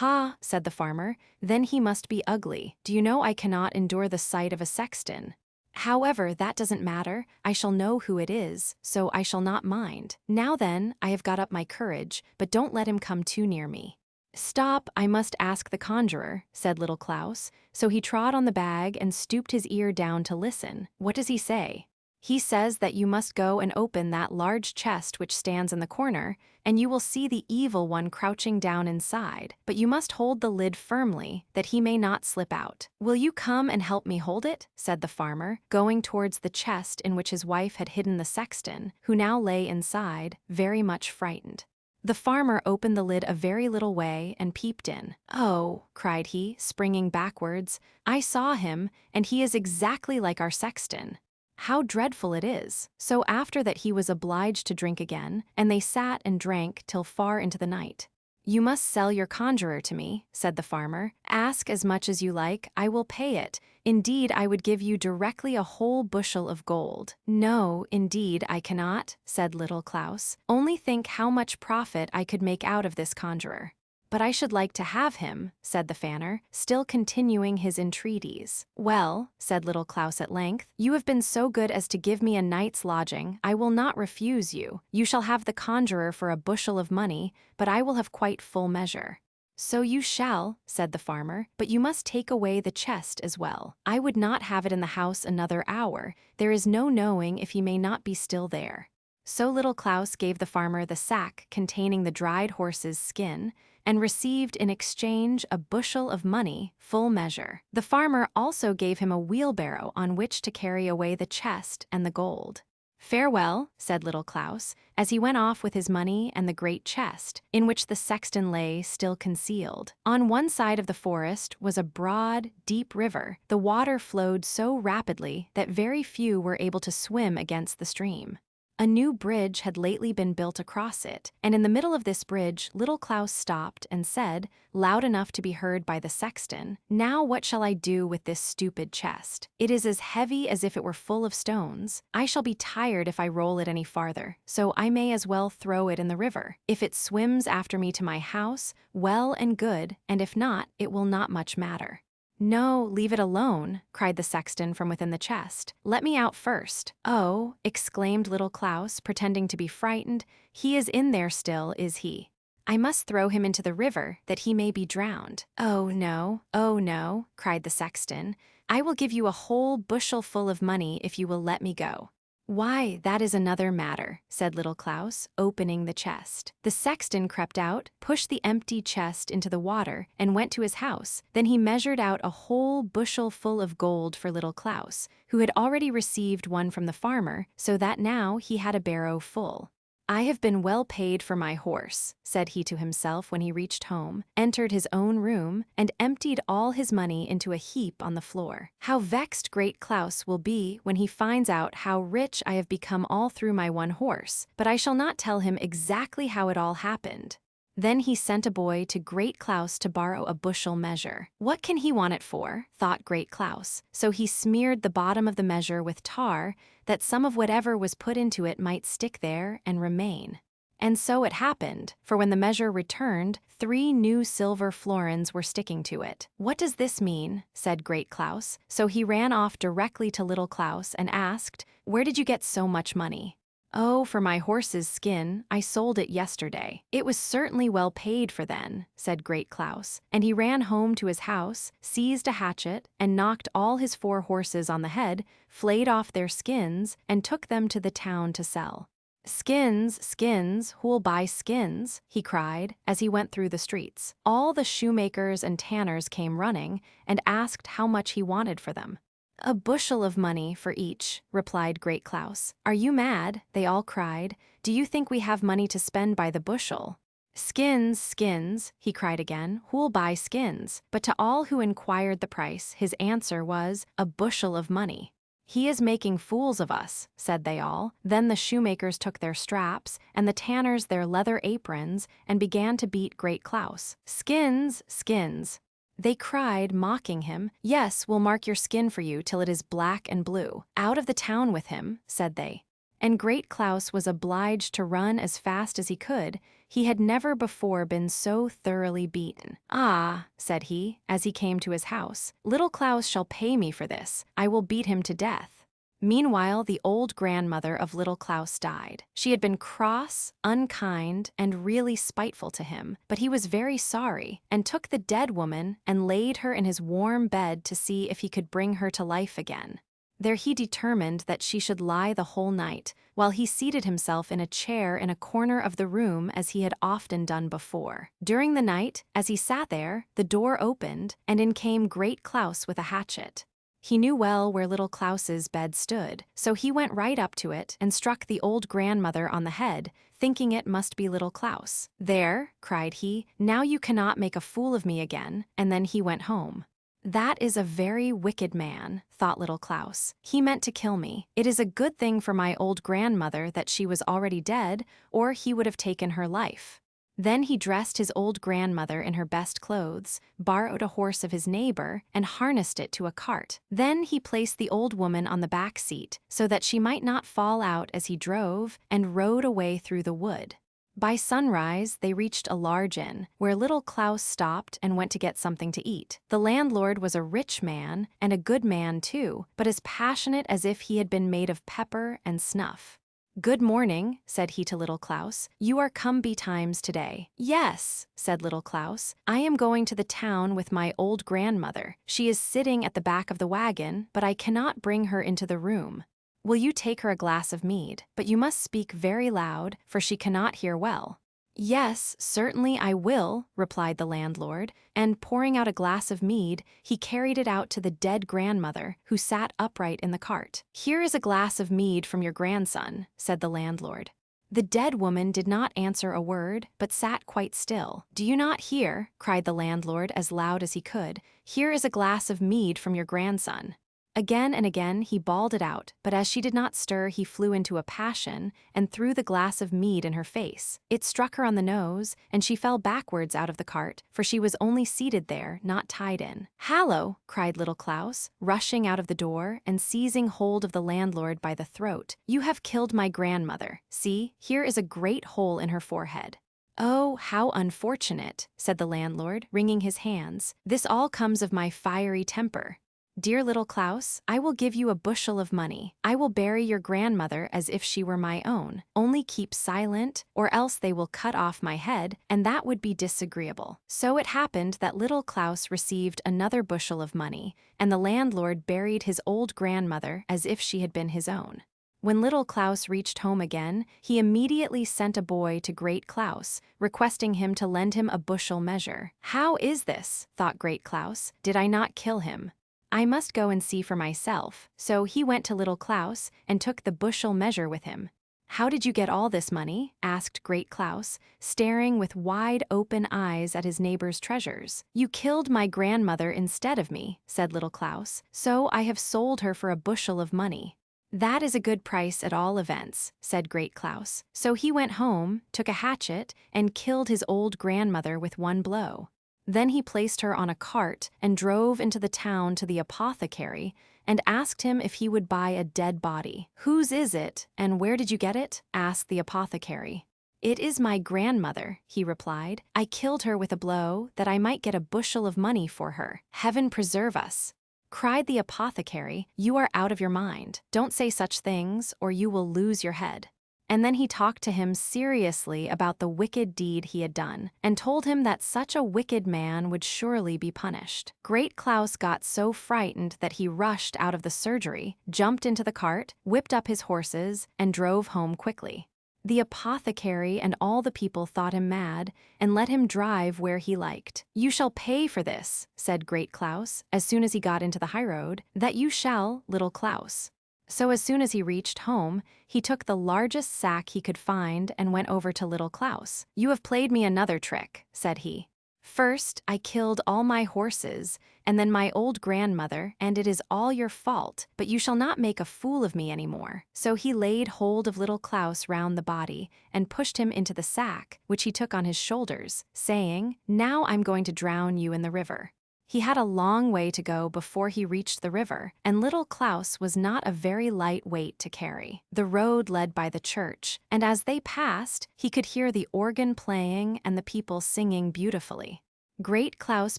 Speaker 1: "Ha," said the farmer, "then he must be ugly. Do you know I cannot endure the sight of a sexton? However, that doesn't matter. I shall know who it is, so I shall not mind. Now then, I have got up my courage, but don't let him come too near me." "Stop, I must ask the conjurer," said little Klaus, so he trod on the bag and stooped his ear down to listen. "What does he say?" "He says that you must go and open that large chest which stands in the corner, and you will see the evil one crouching down inside, but you must hold the lid firmly, that he may not slip out." "Will you come and help me hold it?" said the farmer, going towards the chest in which his wife had hidden the sexton, who now lay inside, very much frightened. The farmer opened the lid a very little way and peeped in. "Oh," cried he, springing backwards, "I saw him, and he is exactly like our sexton. How dreadful it is!" So after that he was obliged to drink again, and they sat and drank till far into the night. "You must sell your conjurer to me," said the farmer. "Ask as much as you like, I will pay it. Indeed, I would give you directly a whole bushel of gold." "No, indeed, I cannot," said little Klaus. "Only think how much profit I could make out of this conjurer." "But I should like to have him," said the fanner, still continuing his entreaties. "Well," said little Klaus at length, "you have been so good as to give me a night's lodging, I will not refuse you. You shall have the conjurer for a bushel of money, but I will have quite full measure." "So you shall," said the farmer, "but you must take away the chest as well. I would not have it in the house another hour. There is no knowing if he may not be still there." So little Klaus gave the farmer the sack containing the dried horse's skin, and received in exchange a bushel of money, full measure. The farmer also gave him a wheelbarrow on which to carry away the chest and the gold. "Farewell," said little Klaus, as he went off with his money and the great chest, in which the sexton lay still concealed. On one side of the forest was a broad, deep river. The water flowed so rapidly that very few were able to swim against the stream. A new bridge had lately been built across it, and in the middle of this bridge little Klaus stopped and said, loud enough to be heard by the sexton, "Now what shall I do with this stupid chest? It is as heavy as if it were full of stones. I shall be tired if I roll it any farther, so I may as well throw it in the river. If it swims after me to my house, well and good, and if not, it will not much matter." "No, leave it alone," cried the sexton from within the chest. "Let me out first." "Oh," exclaimed little Klaus, pretending to be frightened, "he is in there still, is he? I must throw him into the river, that he may be drowned." Oh no," cried the sexton. "I will give you a whole bushel full of money if you will let me go." "Why, that is another matter," said little Klaus, opening the chest. The sexton crept out, pushed the empty chest into the water, and went to his house. Then he measured out a whole bushel full of gold for little Klaus, who had already received one from the farmer, so that now he had a barrow full. "I have been well paid for my horse," said he to himself when he reached home, entered his own room, and emptied all his money into a heap on the floor. "How vexed Great Klaus will be when he finds out how rich I have become all through my one horse, but I shall not tell him exactly how it all happened." Then he sent a boy to Great Klaus to borrow a bushel measure. "What can he want it for?" thought Great Klaus. So he smeared the bottom of the measure with tar, that some of whatever was put into it might stick there and remain. And so it happened, for when the measure returned, 3 new silver florins were sticking to it. "What does this mean?" said Great Klaus. So he ran off directly to little Klaus and asked, "Where did you get so much money?" "Oh, for my horse's skin. I sold it yesterday." "It was certainly well paid for then," said Great Klaus, and he ran home to his house, seized a hatchet, and knocked all his 4 horses on the head, flayed off their skins, and took them to the town to sell. "Skins, skins, who'll buy skins?" he cried as he went through the streets. All the shoemakers and tanners came running and asked how much he wanted for them. "A bushel of money for each," replied Great Klaus. "Are you mad?" they all cried. "Do you think we have money to spend by the bushel?" "Skins, skins," he cried again, "who'll buy skins?" But to all who inquired the price, his answer was, "A bushel of money." "He is making fools of us," said they all. Then the shoemakers took their straps, and the tanners their leather aprons, and began to beat Great Klaus. "Skins, skins." They cried, mocking him, "Yes, we'll mark your skin for you till it is black and blue." "Out of the town with him," said they. And Great Klaus was obliged to run as fast as he could. He had never before been so thoroughly beaten. "Ah," said he, as he came to his house, "Little Klaus shall pay me for this. I will beat him to death." Meanwhile, the old grandmother of little Klaus died. She had been cross, unkind, and really spiteful to him, but he was very sorry, and took the dead woman and laid her in his warm bed to see if he could bring her to life again. There he determined that she should lie the whole night, while he seated himself in a chair in a corner of the room as he had often done before. During the night, as he sat there, the door opened, and in came Great Klaus with a hatchet. He knew well where little Klaus's bed stood, so he went right up to it and struck the old grandmother on the head, thinking it must be little Klaus. "There," cried he, "now you cannot make a fool of me again," and then he went home. "That is a very wicked man," thought little Klaus. "He meant to kill me. It is a good thing for my old grandmother that she was already dead, or he would have taken her life." Then he dressed his old grandmother in her best clothes, borrowed a horse of his neighbor, and harnessed it to a cart. Then he placed the old woman on the back seat, so that she might not fall out as he drove, and rode away through the wood. By sunrise, they reached a large inn, where little Klaus stopped and went to get something to eat. The landlord was a rich man, and a good man too, but as passionate as if he had been made of pepper and snuff. "Good morning," said he to little Klaus. "You are come betimes today." "Yes," said little Klaus. "I am going to the town with my old grandmother. She is sitting at the back of the wagon, but I cannot bring her into the room. Will you take her a glass of mead? But you must speak very loud, for she cannot hear well." "Yes, certainly I will," replied the landlord, and pouring out a glass of mead, he carried it out to the dead grandmother, who sat upright in the cart. "Here is a glass of mead from your grandson," said the landlord. The dead woman did not answer a word, but sat quite still. "Do you not hear?" cried the landlord as loud as he could. "Here is a glass of mead from your grandson." Again and again he bawled it out, but as she did not stir, he flew into a passion and threw the glass of mead in her face. It struck her on the nose, and she fell backwards out of the cart, for she was only seated there, not tied in. "Hallo!" cried little Klaus, rushing out of the door and seizing hold of the landlord by the throat. "You have killed my grandmother. See, here is a great hole in her forehead." "Oh, how unfortunate," said the landlord, wringing his hands. "This all comes of my fiery temper. Dear little Klaus, I will give you a bushel of money. I will bury your grandmother as if she were my own. Only keep silent, or else they will cut off my head, and that would be disagreeable." So it happened that little Klaus received another bushel of money, and the landlord buried his old grandmother as if she had been his own. When little Klaus reached home again, he immediately sent a boy to Great Klaus, requesting him to lend him a bushel measure. "How is this?" thought Great Klaus. "Did I not kill him? I must go and see for myself." So he went to little Klaus and took the bushel measure with him. "How did you get all this money?" asked Great Klaus, staring with wide open eyes at his neighbor's treasures. "You killed my grandmother instead of me," said little Klaus, "so I have sold her for a bushel of money." "That is a good price at all events," said Great Klaus. So he went home, took a hatchet, and killed his old grandmother with one blow. Then he placed her on a cart and drove into the town to the apothecary and asked him if he would buy a dead body. "Whose is it, and where did you get it?" asked the apothecary. "It is my grandmother," he replied. "I killed her with a blow that I might get a bushel of money for her. Heaven preserve us!" Cried the apothecary, "You are out of your mind. Don't say such things, or you will lose your head." And then he talked to him seriously about the wicked deed he had done, and told him that such a wicked man would surely be punished. Great Klaus got so frightened that he rushed out of the surgery, jumped into the cart, whipped up his horses, and drove home quickly. The apothecary and all the people thought him mad, and let him drive where he liked. "You shall pay for this," said Great Klaus, as soon as he got into the highroad. "That you shall, little Klaus." So as soon as he reached home, he took the largest sack he could find and went over to little Klaus. "You have played me another trick," said he. "First, I killed all my horses, and then my old grandmother, and it is all your fault, but you shall not make a fool of me any more." So he laid hold of little Klaus round the body and pushed him into the sack, which he took on his shoulders, saying, "Now I'm going to drown you in the river." He had a long way to go before he reached the river, and little Klaus was not a very light weight to carry. The road led by the church, and as they passed, he could hear the organ playing and the people singing beautifully. Great Klaus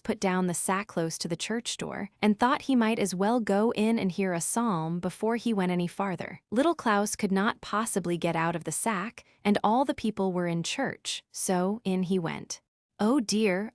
Speaker 1: put down the sack close to the church door and thought he might as well go in and hear a psalm before he went any farther. Little Klaus could not possibly get out of the sack, and all the people were in church, so in he went. "Oh dear,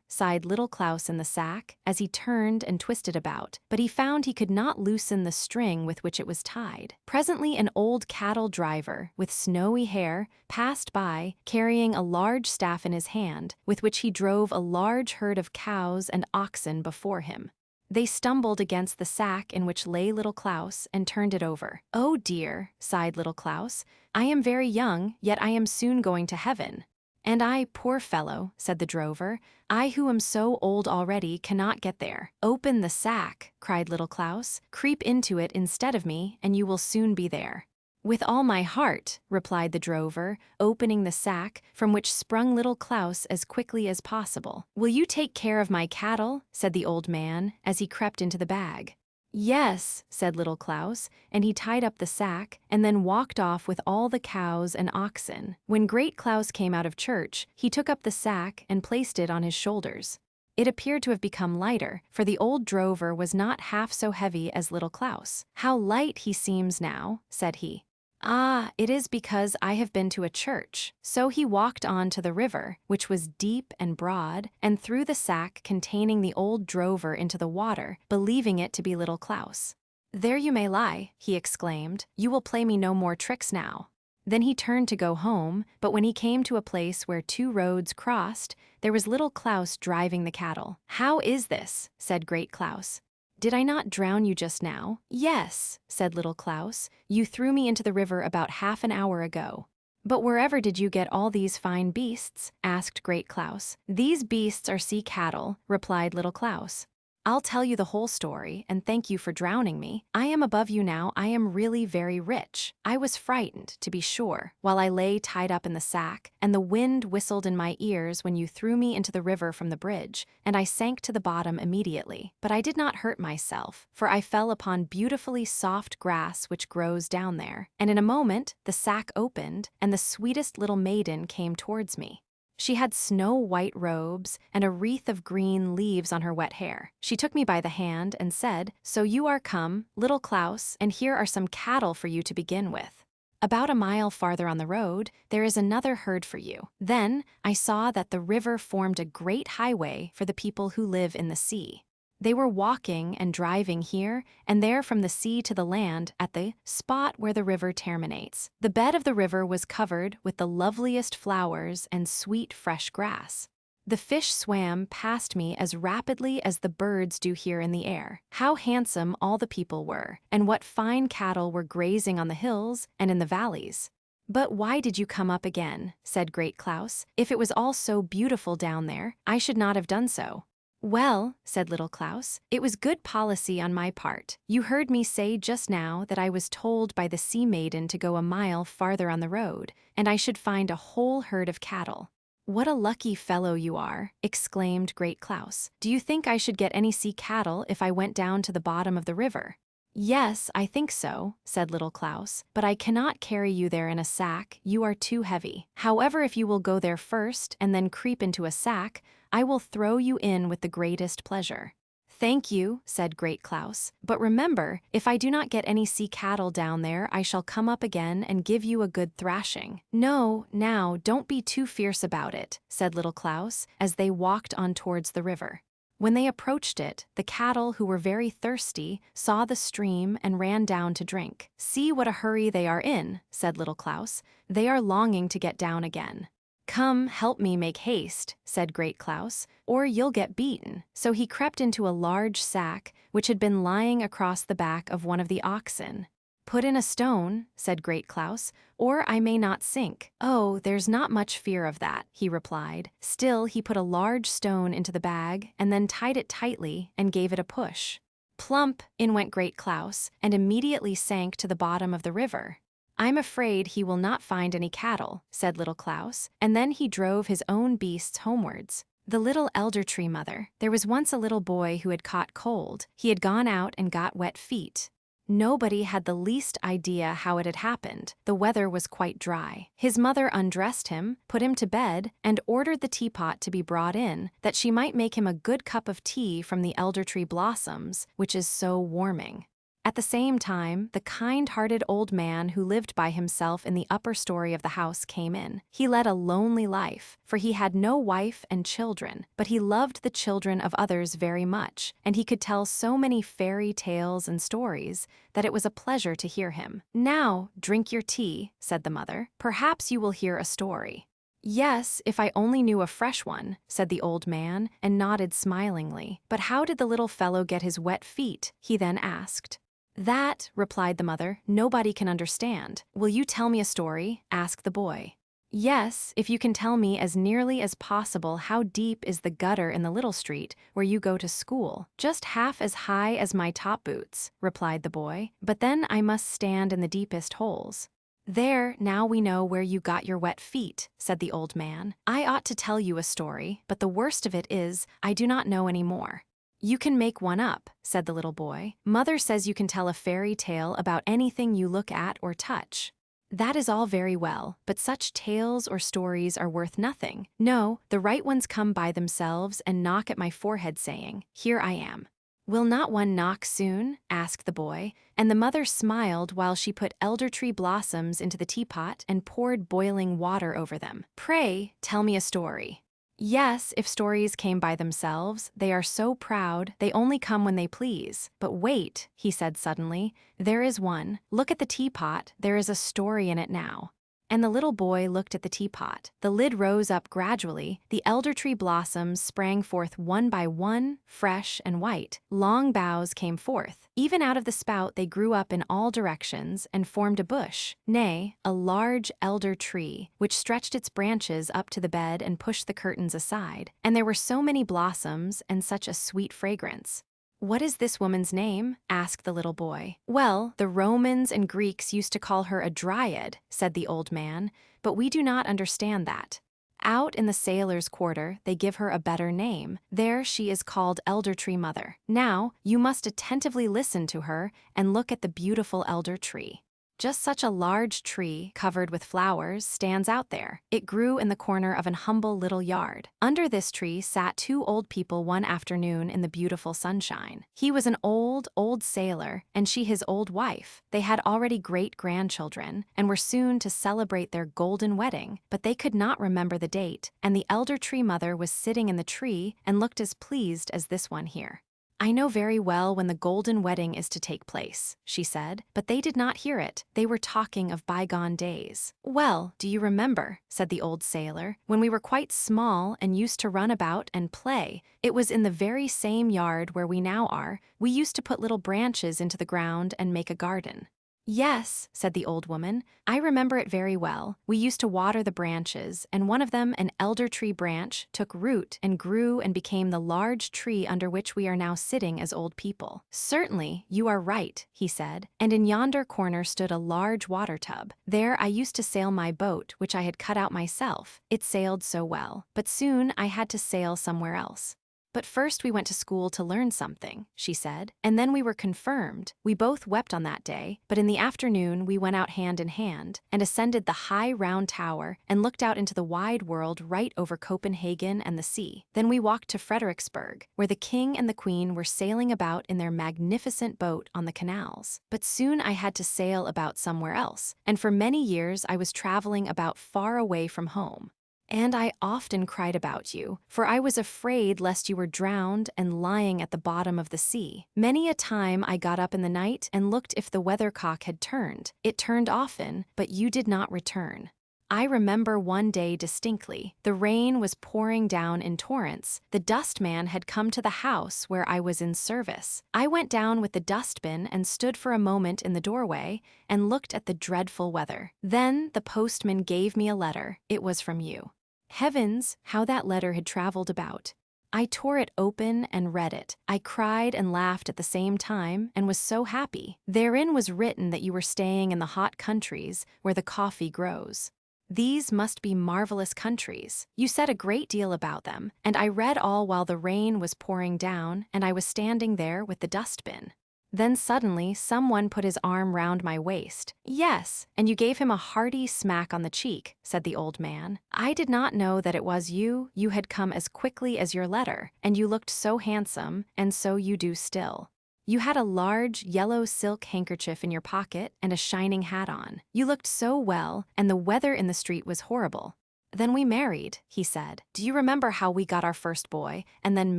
Speaker 1: sighed little Klaus in the sack as he turned and twisted about, but he found he could not loosen the string with which it was tied. Presently an old cattle driver, with snowy hair, passed by, carrying a large staff in his hand, with which he drove a large herd of cows and oxen before him. They stumbled against the sack in which lay little Klaus and turned it over. "Oh dear," sighed little Klaus, "I am very young, yet I am soon going to heaven." "And I, poor fellow," said the drover, "I who am so old already cannot get there." "Open the sack," cried little Klaus. "Creep into it instead of me, and you will soon be there." "With all my heart," replied the drover, opening the sack, from which sprung little Klaus as quickly as possible. "Will you take care of my cattle?" said the old man, as he crept into the bag. "Yes," said little Klaus, and he tied up the sack, and then walked off with all the cows and oxen. When Great Klaus came out of church, he took up the sack and placed it on his shoulders. It appeared to have become lighter, for the old drover was not half so heavy as little Klaus. "How light he seems now," said he. "Ah, it is because I have been to a church." So he walked on to the river, which was deep and broad, and threw the sack containing the old drover into the water, believing it to be little Klaus. "There you may lie," he exclaimed. "You will play me no more tricks now." Then he turned to go home, but when he came to a place where two roads crossed, there was little Klaus driving the cattle. "How is this?" said Great Klaus. "Did I not drown you just now?" "Yes," said little Klaus. "You threw me into the river about half an hour ago." "But wherever did you get all these fine beasts?" asked Great Klaus. "These beasts are sea cattle," replied little Klaus. "I'll tell you the whole story, and thank you for drowning me. I am above you now. I am really very rich. I was frightened, to be sure, while I lay tied up in the sack, and the wind whistled in my ears when you threw me into the river from the bridge, and I sank to the bottom immediately. But I did not hurt myself, for I fell upon beautifully soft grass which grows down there, and in a moment the sack opened, and the sweetest little maiden came towards me. She had snow-white robes and a wreath of green leaves on her wet hair. She took me by the hand and said, "So you are come, little Klaus, and here are some cattle for you to begin with. About a mile farther on the road, there is another herd for you." Then I saw that the river formed a great highway for the people who live in the sea. They were walking and driving here and there from the sea to the land at the spot where the river terminates. The bed of the river was covered with the loveliest flowers and sweet fresh grass. The fish swam past me as rapidly as the birds do here in the air. How handsome all the people were, and what fine cattle were grazing on the hills and in the valleys. "But why did you come up again?" said Great Klaus. "If it was all so beautiful down there, I should not have done so." "Well," said Little Klaus, "it was good policy on my part. You heard me say just now that I was told by the sea maiden to go a mile farther on the road, and I should find a whole herd of cattle." "What a lucky fellow you are," exclaimed Great Klaus. "Do you think I should get any sea cattle if I went down to the bottom of the river?" "Yes, I think so," said Little Klaus, "but I cannot carry you there in a sack, you are too heavy. However, if you will go there first and then creep into a sack, I will throw you in with the greatest pleasure." "Thank you," said Great Klaus, "but remember, if I do not get any sea cattle down there, I shall come up again and give you a good thrashing." "No, now, don't be too fierce about it," said Little Klaus, as they walked on towards the river. When they approached it, the cattle, who were very thirsty, saw the stream and ran down to drink. "See what a hurry they are in," said Little Klaus. "They are longing to get down again." "Come, help me make haste," said Great Klaus, "or you'll get beaten." So he crept into a large sack, which had been lying across the back of one of the oxen. "Put in a stone," said Great Klaus, "or I may not sink." "Oh, there's not much fear of that," he replied. Still, he put a large stone into the bag and then tied it tightly and gave it a push. Plump, in went Great Klaus, and immediately sank to the bottom of the river. "I'm afraid he will not find any cattle," said Little Klaus, and then he drove his own beasts homewards. The little elder tree mother. There was once a little boy who had caught cold. He had gone out and got wet feet. Nobody had the least idea how it had happened. The weather was quite dry. His mother undressed him, put him to bed, and ordered the teapot to be brought in, that she might make him a good cup of tea from the elder tree blossoms, which is so warming. At the same time, the kind-hearted old man who lived by himself in the upper story of the house came in. He led a lonely life, for he had no wife and children, but he loved the children of others very much, and he could tell so many fairy tales and stories that it was a pleasure to hear him. "Now, drink your tea," said the mother. "Perhaps you will hear a story." "Yes, if I only knew a fresh one," said the old man, and nodded smilingly. "But how did the little fellow get his wet feet?" he then asked. "That," replied the mother, "nobody can understand." "Will you tell me a story?" asked the boy. "Yes, if you can tell me as nearly as possible how deep is the gutter in the little street where you go to school." "Just half as high as my top boots," replied the boy, "but then I must stand in the deepest holes." "There, now we know where you got your wet feet," said the old man. "I ought to tell you a story, but the worst of it is, I do not know any more." "You can make one up," said the little boy. "Mother says you can tell a fairy tale about anything you look at or touch." "That is all very well, but such tales or stories are worth nothing. No, the right ones come by themselves and knock at my forehead saying, 'Here I am.'" "Will not one knock soon?" asked the boy, and the mother smiled while she put elder tree blossoms into the teapot and poured boiling water over them. "Pray, tell me a story." "Yes, if stories came by themselves, they are so proud, they only come when they please. But wait," he said suddenly, "there is one. Look at the teapot, there is a story in it now." And the little boy looked at the teapot. The lid rose up gradually, the elder tree blossoms sprang forth one by one, fresh and white. Long boughs came forth. Even out of the spout they grew up in all directions and formed a bush, nay, a large elder tree, which stretched its branches up to the bed and pushed the curtains aside. And there were so many blossoms and such a sweet fragrance. "What is this woman's name?" asked the little boy. "Well, the Romans and Greeks used to call her a dryad," said the old man, "but we do not understand that. Out in the sailors' quarter they give her a better name. There she is called Elder Tree Mother. Now, you must attentively listen to her and look at the beautiful elder tree." Just such a large tree, covered with flowers, stands out there. It grew in the corner of an humble little yard. Under this tree sat two old people one afternoon in the beautiful sunshine. He was an old sailor, and she his old wife. They had already great-grandchildren, and were soon to celebrate their golden wedding, but they could not remember the date, and the elder tree mother was sitting in the tree and looked as pleased as this one here. "I know very well when the golden wedding is to take place," she said, but they did not hear it. They were talking of bygone days. "Well, do you remember," said the old sailor, "when we were quite small and used to run about and play? It was in the very same yard where we now are. We used to put little branches into the ground and make a garden." "Yes," said the old woman, "I remember it very well. We used to water the branches, and one of them, an elder tree branch, took root and grew and became the large tree under which we are now sitting as old people." "Certainly, you are right," he said, "and in yonder corner stood a large water tub. There I used to sail my boat, which I had cut out myself. It sailed so well, but soon I had to sail somewhere else. But first we went to school to learn something," she said, "and then we were confirmed. We both wept on that day, but in the afternoon we went out hand in hand, and ascended the high round tower, and looked out into the wide world right over Copenhagen and the sea. Then we walked to Fredericksburg, where the king and the queen were sailing about in their magnificent boat on the canals. But soon I had to sail about somewhere else, and for many years I was traveling about far away from home. And I often cried about you, for I was afraid lest you were drowned and lying at the bottom of the sea. Many a time I got up in the night and looked if the weathercock had turned. It turned often, but you did not return. I remember one day distinctly. The rain was pouring down in torrents. The dustman had come to the house where I was in service. I went down with the dustbin and stood for a moment in the doorway and looked at the dreadful weather. Then the postman gave me a letter. It was from you. Heavens, how that letter had traveled about! I tore it open and read it. I cried and laughed at the same time and was so happy. Therein was written that you were staying in the hot countries where the coffee grows. These must be marvelous countries. You said a great deal about them, and I read all while the rain was pouring down and I was standing there with the dustbin. Then suddenly someone put his arm round my waist. "Yes, and you gave him a hearty smack on the cheek," said the old man. "I did not know that it was you. You had come as quickly as your letter, and you looked so handsome, and so you do still. You had a large yellow silk handkerchief in your pocket and a shining hat on. You looked so well, and the weather in the street was horrible. Then we married," he said. "Do you remember how we got our first boy, and then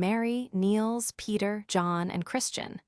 Speaker 1: Mary, Niels, Peter, John, and Christian?"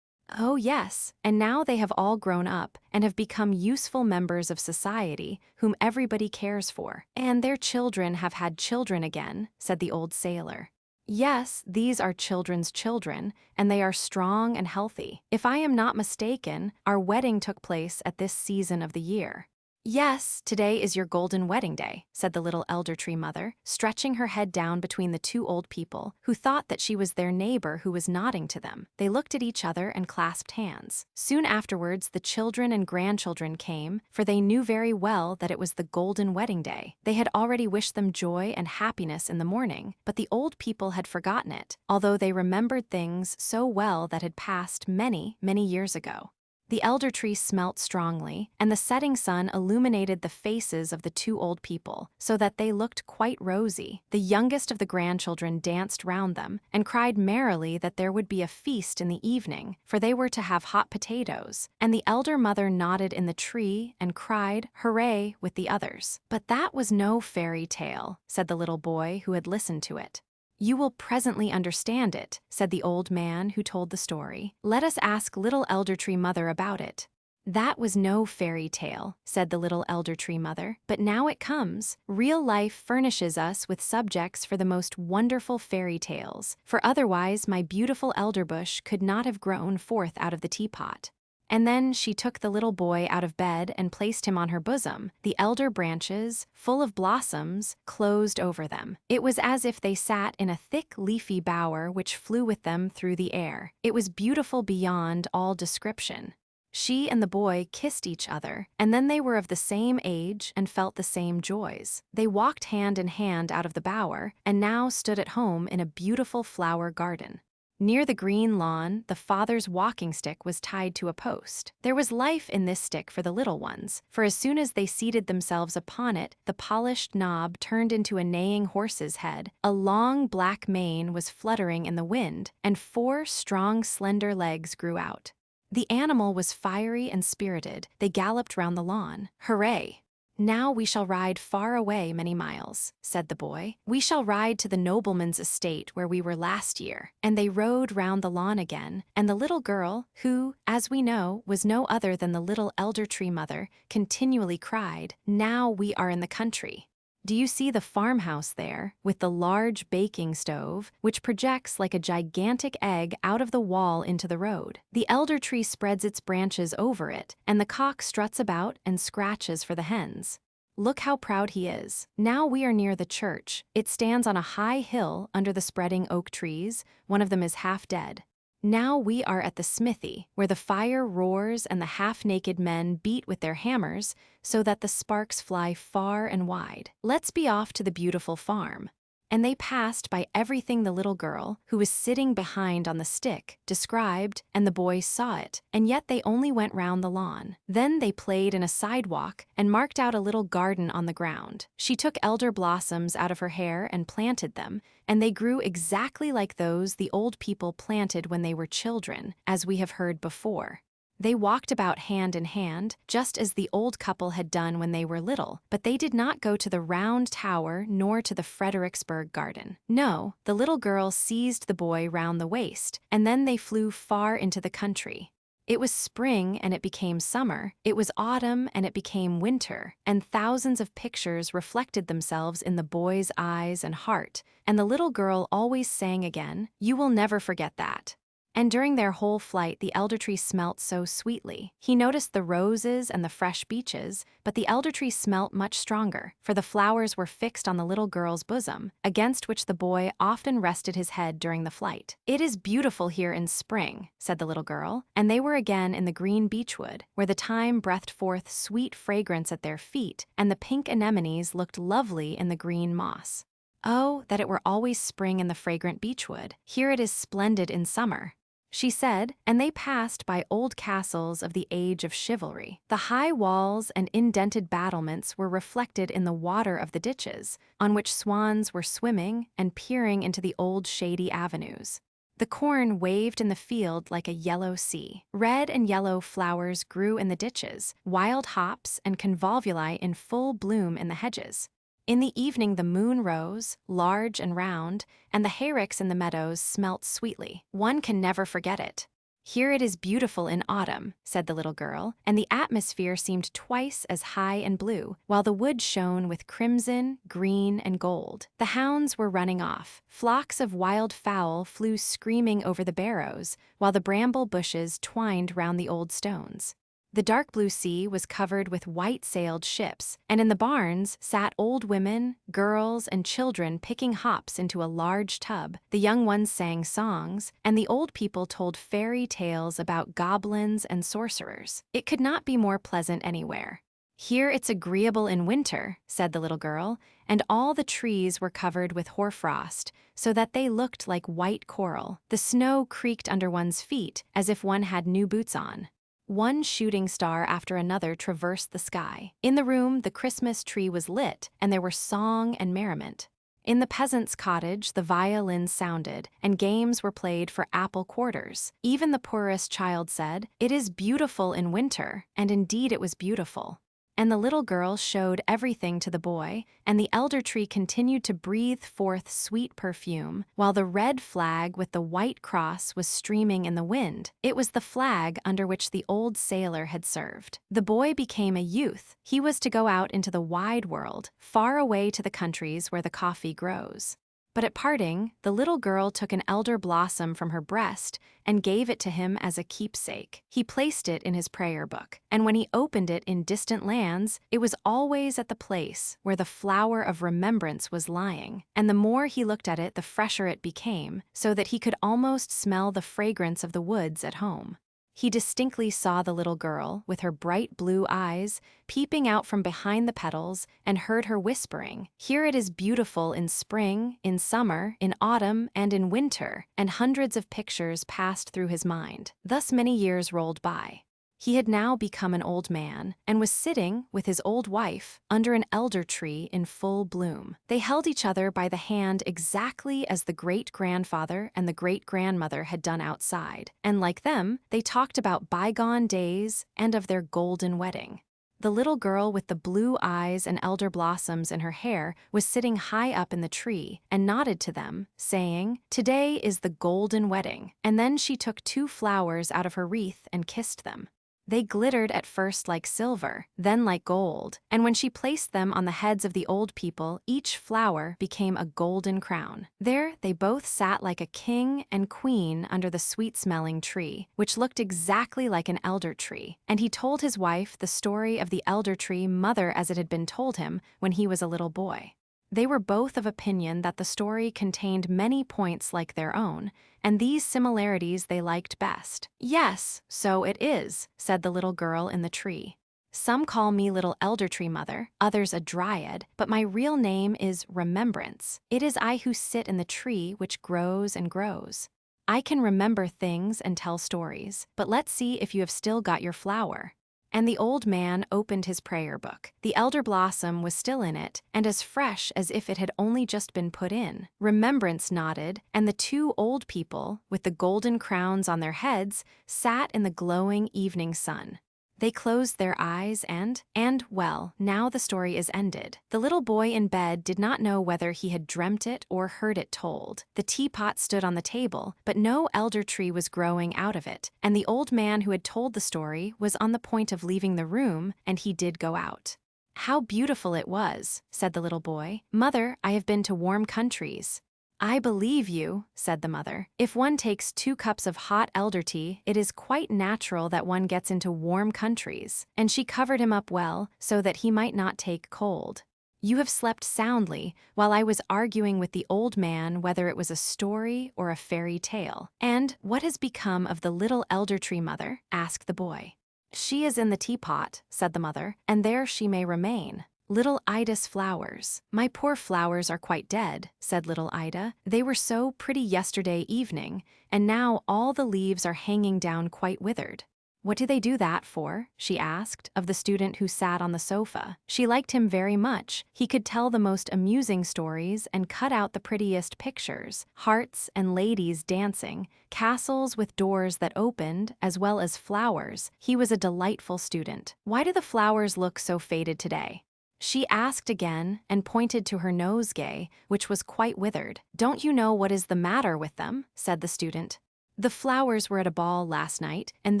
Speaker 1: "Oh, yes, and now they have all grown up and have become useful members of society whom everybody cares for. And their children have had children again," said the old sailor. "Yes, these are children's children, and they are strong and healthy. If I am not mistaken, our wedding took place at this season of the year." "Yes, today is your golden wedding day," said the little elder tree mother, stretching her head down between the two old people, who thought that she was their neighbor who was nodding to them. They looked at each other and clasped hands. Soon afterwards the children and grandchildren came, for they knew very well that it was the golden wedding day. They had already wished them joy and happiness in the morning, but the old people had forgotten it, although they remembered things so well that had passed many, many years ago. The elder tree smelt strongly, and the setting sun illuminated the faces of the two old people, so that they looked quite rosy. The youngest of the grandchildren danced round them, and cried merrily that there would be a feast in the evening, for they were to have hot potatoes, and the elder mother nodded in the tree and cried, "Hooray," with the others. "But that was no fairy tale," said the little boy who had listened to it. "You will presently understand it," said the old man who told the story. "Let us ask little elder tree mother about it." "That was no fairy tale," said the little elder tree mother, "but now it comes. Real life furnishes us with subjects for the most wonderful fairy tales, for otherwise my beautiful elderbush could not have grown forth out of the teapot." And then she took the little boy out of bed and placed him on her bosom. The elder branches, full of blossoms, closed over them. It was as if they sat in a thick leafy bower which flew with them through the air. It was beautiful beyond all description. She and the boy kissed each other, and then they were of the same age and felt the same joys. They walked hand in hand out of the bower, and now stood at home in a beautiful flower garden. Near the green lawn, the father's walking stick was tied to a post. There was life in this stick for the little ones, for as soon as they seated themselves upon it, the polished knob turned into a neighing horse's head, a long black mane was fluttering in the wind, and 4 strong, slender legs grew out. The animal was fiery and spirited. They galloped round the lawn. "Hooray! Now we shall ride far away many miles," said the boy. "We shall ride to the nobleman's estate where we were last year." And they rode round the lawn again, and the little girl, who, as we know, was no other than the little elder tree mother, continually cried, "Now we are in the country. Do you see the farmhouse there, with the large baking stove, which projects like a gigantic egg out of the wall into the road? The elder tree spreads its branches over it, and the cock struts about and scratches for the hens. Look how proud he is. Now we are near the church. It stands on a high hill under the spreading oak trees. One of them is half dead. Now we are at the smithy, where the fire roars and the half-naked men beat with their hammers so that the sparks fly far and wide. Let's be off to the beautiful farm." And they passed by everything the little girl, who was sitting behind on the stick, described, and the boys saw it, and yet they only went round the lawn. Then they played in a sidewalk and marked out a little garden on the ground. She took elder blossoms out of her hair and planted them, and they grew exactly like those the old people planted when they were children, as we have heard before. They walked about hand in hand, just as the old couple had done when they were little, but they did not go to the round tower nor to the Fredericksburg garden. No, the little girl seized the boy round the waist, and then they flew far into the country. It was spring and it became summer, it was autumn and it became winter, and thousands of pictures reflected themselves in the boy's eyes and heart, and the little girl always sang again, "You will never forget that." And during their whole flight, the elder tree smelt so sweetly. He noticed the roses and the fresh beeches, but the elder tree smelt much stronger, for the flowers were fixed on the little girl's bosom, against which the boy often rested his head during the flight. "It is beautiful here in spring," said the little girl, and they were again in the green beechwood, where the thyme breathed forth sweet fragrance at their feet, and the pink anemones looked lovely in the green moss. "Oh, that it were always spring in the fragrant beechwood! Here it is splendid in summer," she said, and they passed by old castles of the age of chivalry. The high walls and indented battlements were reflected in the water of the ditches, on which swans were swimming and peering into the old shady avenues. The corn waved in the field like a yellow sea. Red and yellow flowers grew in the ditches, wild hops and convolvuli in full bloom in the hedges. In the evening the moon rose, large and round, and the hayricks in the meadows smelt sweetly. One can never forget it. "Here it is beautiful in autumn," said the little girl, and the atmosphere seemed twice as high and blue, while the wood shone with crimson, green, and gold. The hounds were running off. Flocks of wild fowl flew screaming over the barrows, while the bramble bushes twined round the old stones. The dark blue sea was covered with white-sailed ships, and in the barns sat old women, girls, and children picking hops into a large tub. The young ones sang songs, and the old people told fairy tales about goblins and sorcerers. It could not be more pleasant anywhere. "Here it's agreeable in winter," said the little girl, and all the trees were covered with hoarfrost, so that they looked like white coral. The snow creaked under one's feet as if one had new boots on. One shooting star after another traversed the sky. In the room, the Christmas tree was lit, and there were song and merriment. In the peasant's cottage, the violins sounded, and games were played for apple quarters. Even the poorest child said, "It is beautiful in winter," and indeed it was beautiful. And the little girl showed everything to the boy, and the elder tree continued to breathe forth sweet perfume, while the red flag with the white cross was streaming in the wind. It was the flag under which the old sailor had served. The boy became a youth. He was to go out into the wide world, far away to the countries where the coffee grows. But at parting, the little girl took an elder blossom from her breast and gave it to him as a keepsake. He placed it in his prayer book, and when he opened it in distant lands, it was always at the place where the flower of remembrance was lying, and the more he looked at it, the fresher it became, so that he could almost smell the fragrance of the woods at home. He distinctly saw the little girl, with her bright blue eyes, peeping out from behind the petals, and heard her whispering, "Here it is beautiful in spring, in summer, in autumn, and in winter," and hundreds of pictures passed through his mind. Thus many years rolled by. He had now become an old man, and was sitting, with his old wife, under an elder tree in full bloom. They held each other by the hand exactly as the great-grandfather and the great-grandmother had done outside, and like them, they talked about bygone days and of their golden wedding. The little girl with the blue eyes and elder blossoms in her hair was sitting high up in the tree and nodded to them, saying, "Today is the golden wedding," and then she took 2 flowers out of her wreath and kissed them. They glittered at first like silver, then like gold, and when she placed them on the heads of the old people, each flower became a golden crown. There they both sat like a king and queen under the sweet-smelling tree, which looked exactly like an elder tree, and he told his wife the story of the elder tree mother as it had been told him when he was a little boy. They were both of opinion that the story contained many points like their own, and these similarities they liked best. "Yes, so it is," said the little girl in the tree. "Some call me Little Elder Tree Mother, others a Dryad, but my real name is Remembrance. It is I who sit in the tree which grows and grows. I can remember things and tell stories, but let's see if you have still got your flower." And the old man opened his prayer book. The elder blossom was still in it, and as fresh as if it had only just been put in. Remembrance nodded, and the 2 old people, with the golden crowns on their heads, sat in the glowing evening sun. They closed their eyes and, well, now the story is ended. The little boy in bed did not know whether he had dreamt it or heard it told. The teapot stood on the table, but no elder tree was growing out of it, and the old man who had told the story was on the point of leaving the room, and he did go out. "How beautiful it was," said the little boy. "Mother, I have been to warm countries." "I believe you," said the mother. "If one takes 2 cups of hot elder tea, it is quite natural that one gets into warm countries." And she covered him up well, so that he might not take cold. "You have slept soundly, while I was arguing with the old man whether it was a story or a fairy tale." "And what has become of the little elder tree mother?" asked the boy. "She is in the teapot," said the mother, "and there she may remain." "Little Ida's flowers." "My poor flowers are quite dead," said little Ida. "They were so pretty yesterday evening, and now all the leaves are hanging down quite withered." "What do they do that for?" she asked of the student who sat on the sofa. She liked him very much. He could tell the most amusing stories and cut out the prettiest pictures, hearts and ladies dancing, castles with doors that opened, as well as flowers. He was a delightful student. "Why do the flowers look so faded today?" She asked again and pointed to her nosegay, which was quite withered. "Don't you know what is the matter with them?" said the student. "The flowers were at a ball last night, and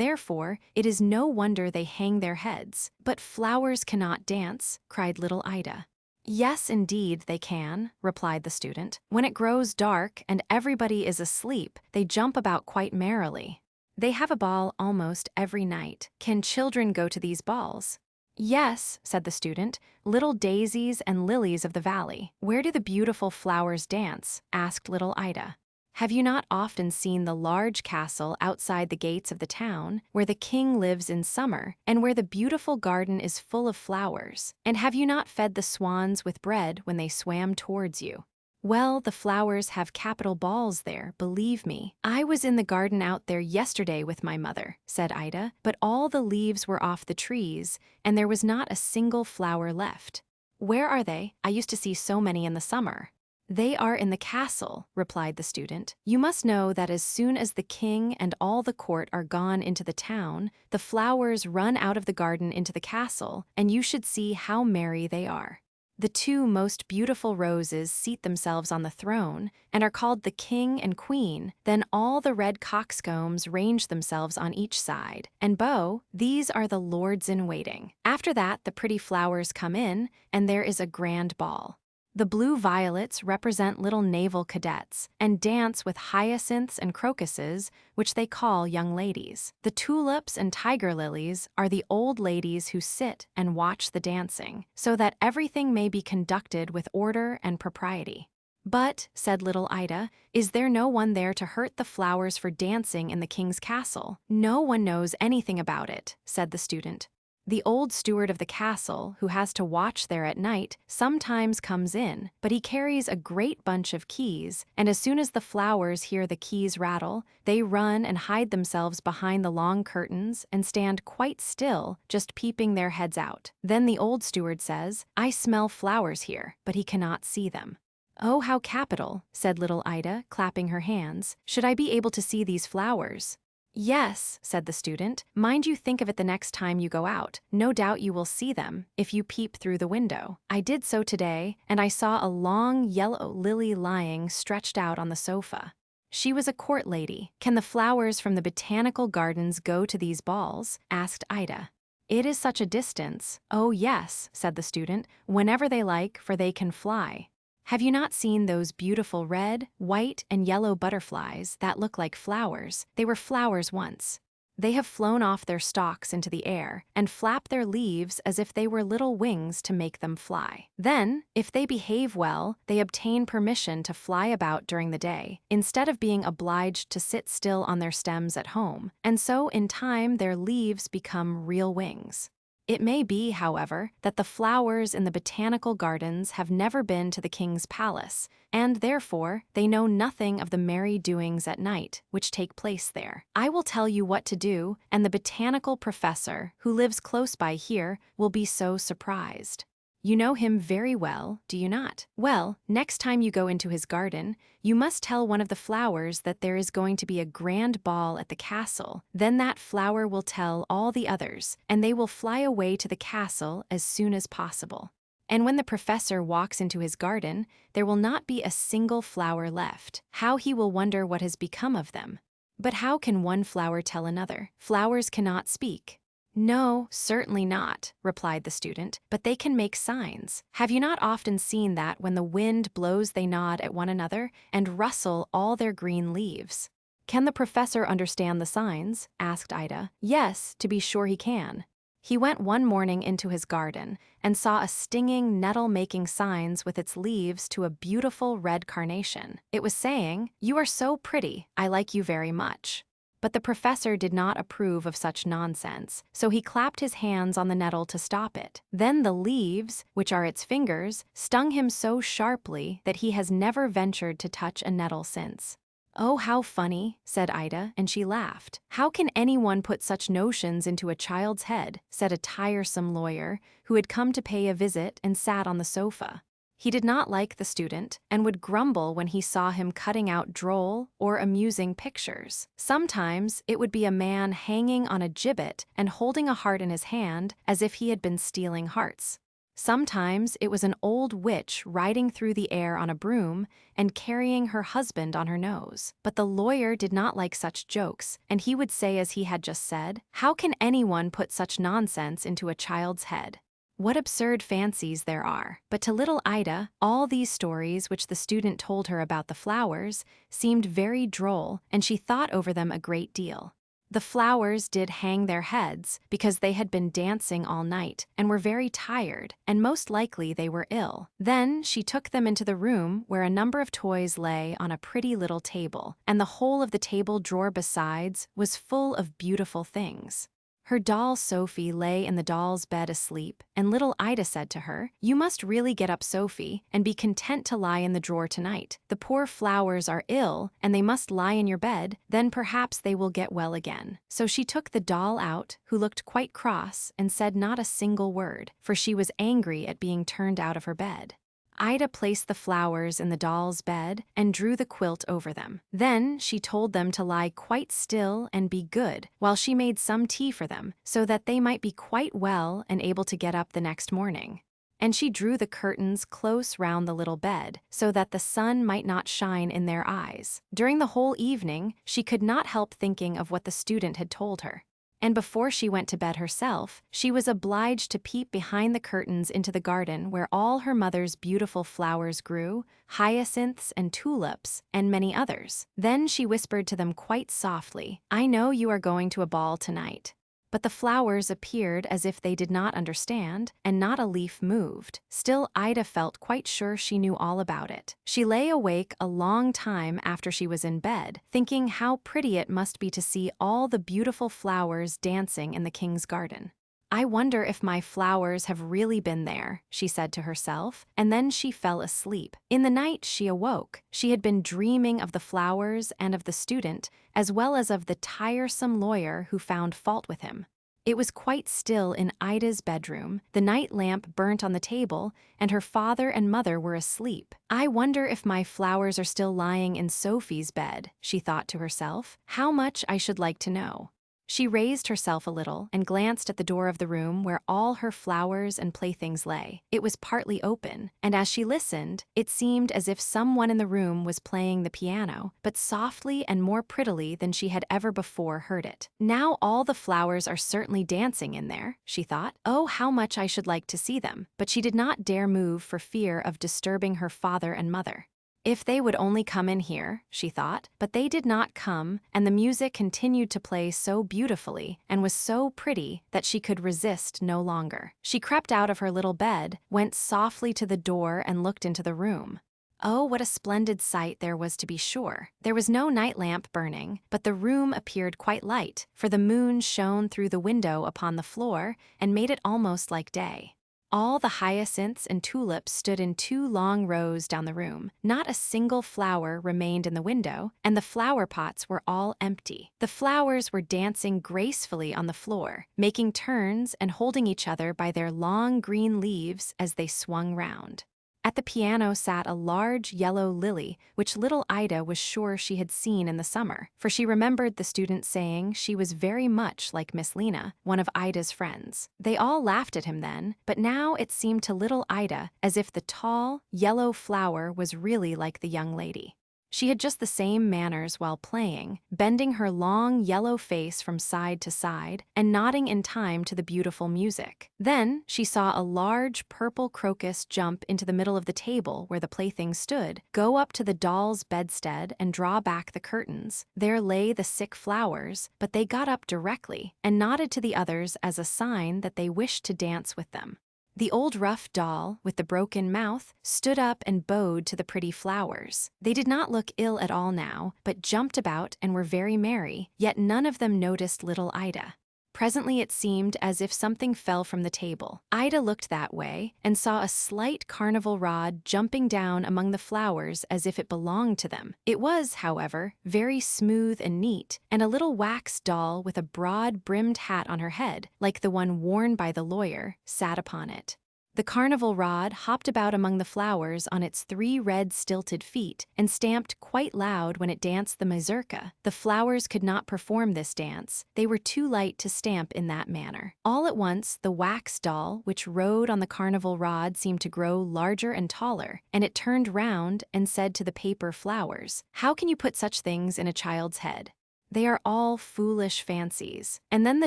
Speaker 1: therefore it is no wonder they hang their heads." "But flowers cannot dance," cried little Ida. "Yes, indeed, they can," replied the student. "When it grows dark and everybody is asleep, they jump about quite merrily. They have a ball almost every night. Can children go to these balls?" "Yes," said the student, "little daisies and lilies of the valley." "Where do the beautiful flowers dance?" asked little Ida. "Have you not often seen the large castle outside the gates of the town, where the king lives in summer, and where the beautiful garden is full of flowers? And have you not fed the swans with bread when they swam towards you? Well, the flowers have capital balls there, believe me. I was in the garden out there yesterday with my mother," said Ida, "but all the leaves were off the trees, and there was not a single flower left." "Where are they? I used to see so many in the summer." "They are in the castle," replied the student. "You must know that as soon as the king and all the court are gone into the town, the flowers run out of the garden into the castle, and you should see how merry they are. The 2 most beautiful roses seat themselves on the throne, and are called the king and queen. Then all the red coxcombs range themselves on each side, and beau, these are the lords-in-waiting. After that the pretty flowers come in, and there is a grand ball. The blue violets represent little naval cadets, and dance with hyacinths and crocuses, which they call young ladies. The tulips and tiger lilies are the old ladies who sit and watch the dancing, so that everything may be conducted with order and propriety. "But," said little Ida, "is there no one there to hurt the flowers for dancing in the king's castle?" "No one knows anything about it," said the student. "The old steward of the castle, who has to watch there at night, sometimes comes in, but he carries a great bunch of keys, and as soon as the flowers hear the keys rattle, they run and hide themselves behind the long curtains and stand quite still, just peeping their heads out. Then the old steward says, 'I smell flowers here,' but he cannot see them." "Oh, how capital," said little Ida, clapping her hands. "Should I be able to see these flowers?" "Yes," said the student. "Mind you think of it the next time you go out. No doubt you will see them, if you peep through the window. I did so today, and I saw a long yellow lily lying stretched out on the sofa. She was a court lady." "Can the flowers from the botanical gardens go to these balls?" asked Ida. "It is such a distance." "Oh, yes," said the student, "whenever they like, for they can fly. Have you not seen those beautiful red, white, and yellow butterflies that look like flowers? They were flowers once. They have flown off their stalks into the air and flap their leaves as if they were little wings to make them fly. Then, if they behave well, they obtain permission to fly about during the day, instead of being obliged to sit still on their stems at home, and so in time their leaves become real wings. It may be, however, that the flowers in the botanical gardens have never been to the king's palace, and therefore they know nothing of the merry doings at night which take place there. I will tell you what to do, and the botanical professor, who lives close by here, will be so surprised. You know him very well, do you not? Well, next time you go into his garden, you must tell one of the flowers that there is going to be a grand ball at the castle. Then that flower will tell all the others, and they will fly away to the castle as soon as possible. And when the professor walks into his garden, there will not be a single flower left. How he will wonder what has become of them. But how can one flower tell another? Flowers cannot speak. "No, certainly not," replied the student, "but they can make signs. Have you not often seen that when the wind blows they nod at one another and rustle all their green leaves?" "Can the professor understand the signs?" asked Ida. "Yes, to be sure he can. He went one morning into his garden and saw a stinging nettle making signs with its leaves to a beautiful red carnation. It was saying, 'You are so pretty, I like you very much.' But the professor did not approve of such nonsense, so he clapped his hands on the nettle to stop it. Then the leaves, which are its fingers, stung him so sharply that he has never ventured to touch a nettle since." "Oh, how funny," said Ida, and she laughed. "How can anyone put such notions into a child's head?" said a tiresome lawyer, who had come to pay a visit and sat on the sofa. He did not like the student, and would grumble when he saw him cutting out droll or amusing pictures. Sometimes it would be a man hanging on a gibbet and holding a heart in his hand as if he had been stealing hearts. Sometimes it was an old witch riding through the air on a broom and carrying her husband on her nose. But the lawyer did not like such jokes, and he would say as he had just said, "How can anyone put such nonsense into a child's head? What absurd fancies there are." But to little Ida, all these stories which the student told her about the flowers seemed very droll, and she thought over them a great deal. The flowers did hang their heads because they had been dancing all night and were very tired, and most likely they were ill. Then she took them into the room where a number of toys lay on a pretty little table, and the whole of the table drawer besides was full of beautiful things. Her doll Sophie lay in the doll's bed asleep, and little Ida said to her, "You must really get up, Sophie, and be content to lie in the drawer tonight. The poor flowers are ill, and they must lie in your bed, then perhaps they will get well again." So she took the doll out, who looked quite cross and said not a single word, for she was angry at being turned out of her bed. Ida placed the flowers in the doll's bed and drew the quilt over them. Then she told them to lie quite still and be good while she made some tea for them, so that they might be quite well and able to get up the next morning. And she drew the curtains close round the little bed, so that the sun might not shine in their eyes. During the whole evening, she could not help thinking of what the student had told her. And before she went to bed herself, she was obliged to peep behind the curtains into the garden where all her mother's beautiful flowers grew, hyacinths and tulips, and many others. Then she whispered to them quite softly, "I know you are going to a ball tonight. But the flowers appeared as if they did not understand, and not a leaf moved. Still, Ida felt quite sure she knew all about it. She lay awake a long time after she was in bed, thinking how pretty it must be to see all the beautiful flowers dancing in the king's garden. I wonder if my flowers have really been there, she said to herself, and then she fell asleep. In the night she awoke. She had been dreaming of the flowers and of the student, as well as of the tiresome lawyer who found fault with him. It was quite still in Ida's bedroom, the night lamp burnt on the table, and her father and mother were asleep. I wonder if my flowers are still lying in Sophie's bed, she thought to herself. How much I should like to know. She raised herself a little and glanced at the door of the room where all her flowers and playthings lay. It was partly open, and as she listened, it seemed as if someone in the room was playing the piano, but softly and more prettily than she had ever before heard it. Now all the flowers are certainly dancing in there, she thought. Oh, how much I should like to see them. But she did not dare move for fear of disturbing her father and mother. If they would only come in here, she thought, but they did not come, and the music continued to play so beautifully and was so pretty that she could resist no longer. She crept out of her little bed, went softly to the door and looked into the room. Oh, what a splendid sight there was, to be sure. There was no night lamp burning, but the room appeared quite light, for the moon shone through the window upon the floor and made it almost like day. All the hyacinths and tulips stood in 2 long rows down the room. Not a single flower remained in the window, and the flower pots were all empty. The flowers were dancing gracefully on the floor, making turns and holding each other by their long green leaves as they swung round. At the piano sat a large yellow lily, which little Ida was sure she had seen in the summer, for she remembered the student saying she was very much like Miss Lena, one of Ida's friends. They all laughed at him then, but now it seemed to little Ida as if the tall, yellow flower was really like the young lady. She had just the same manners while playing, bending her long yellow face from side to side and nodding in time to the beautiful music. Then she saw a large purple crocus jump into the middle of the table where the playthings stood, go up to the doll's bedstead and draw back the curtains. There lay the sick flowers, but they got up directly and nodded to the others as a sign that they wished to dance with them. The old rough doll, with the broken mouth, stood up and bowed to the pretty flowers. They did not look ill at all now, but jumped about and were very merry, yet none of them noticed little Ida. Presently it seemed as if something fell from the table. Ida looked that way and saw a slight carnival rod jumping down among the flowers as if it belonged to them. It was, however, very smooth and neat, and a little wax doll with a broad-brimmed hat on her head, like the one worn by the lawyer, sat upon it. The carnival rod hopped about among the flowers on its 3 red stilted feet and stamped quite loud when it danced the mazurka. The flowers could not perform this dance. They were too light to stamp in that manner. All at once, the wax doll, which rode on the carnival rod, seemed to grow larger and taller, and it turned round and said to the paper flowers, "How can you put such things in a child's head? They are all foolish fancies." And then the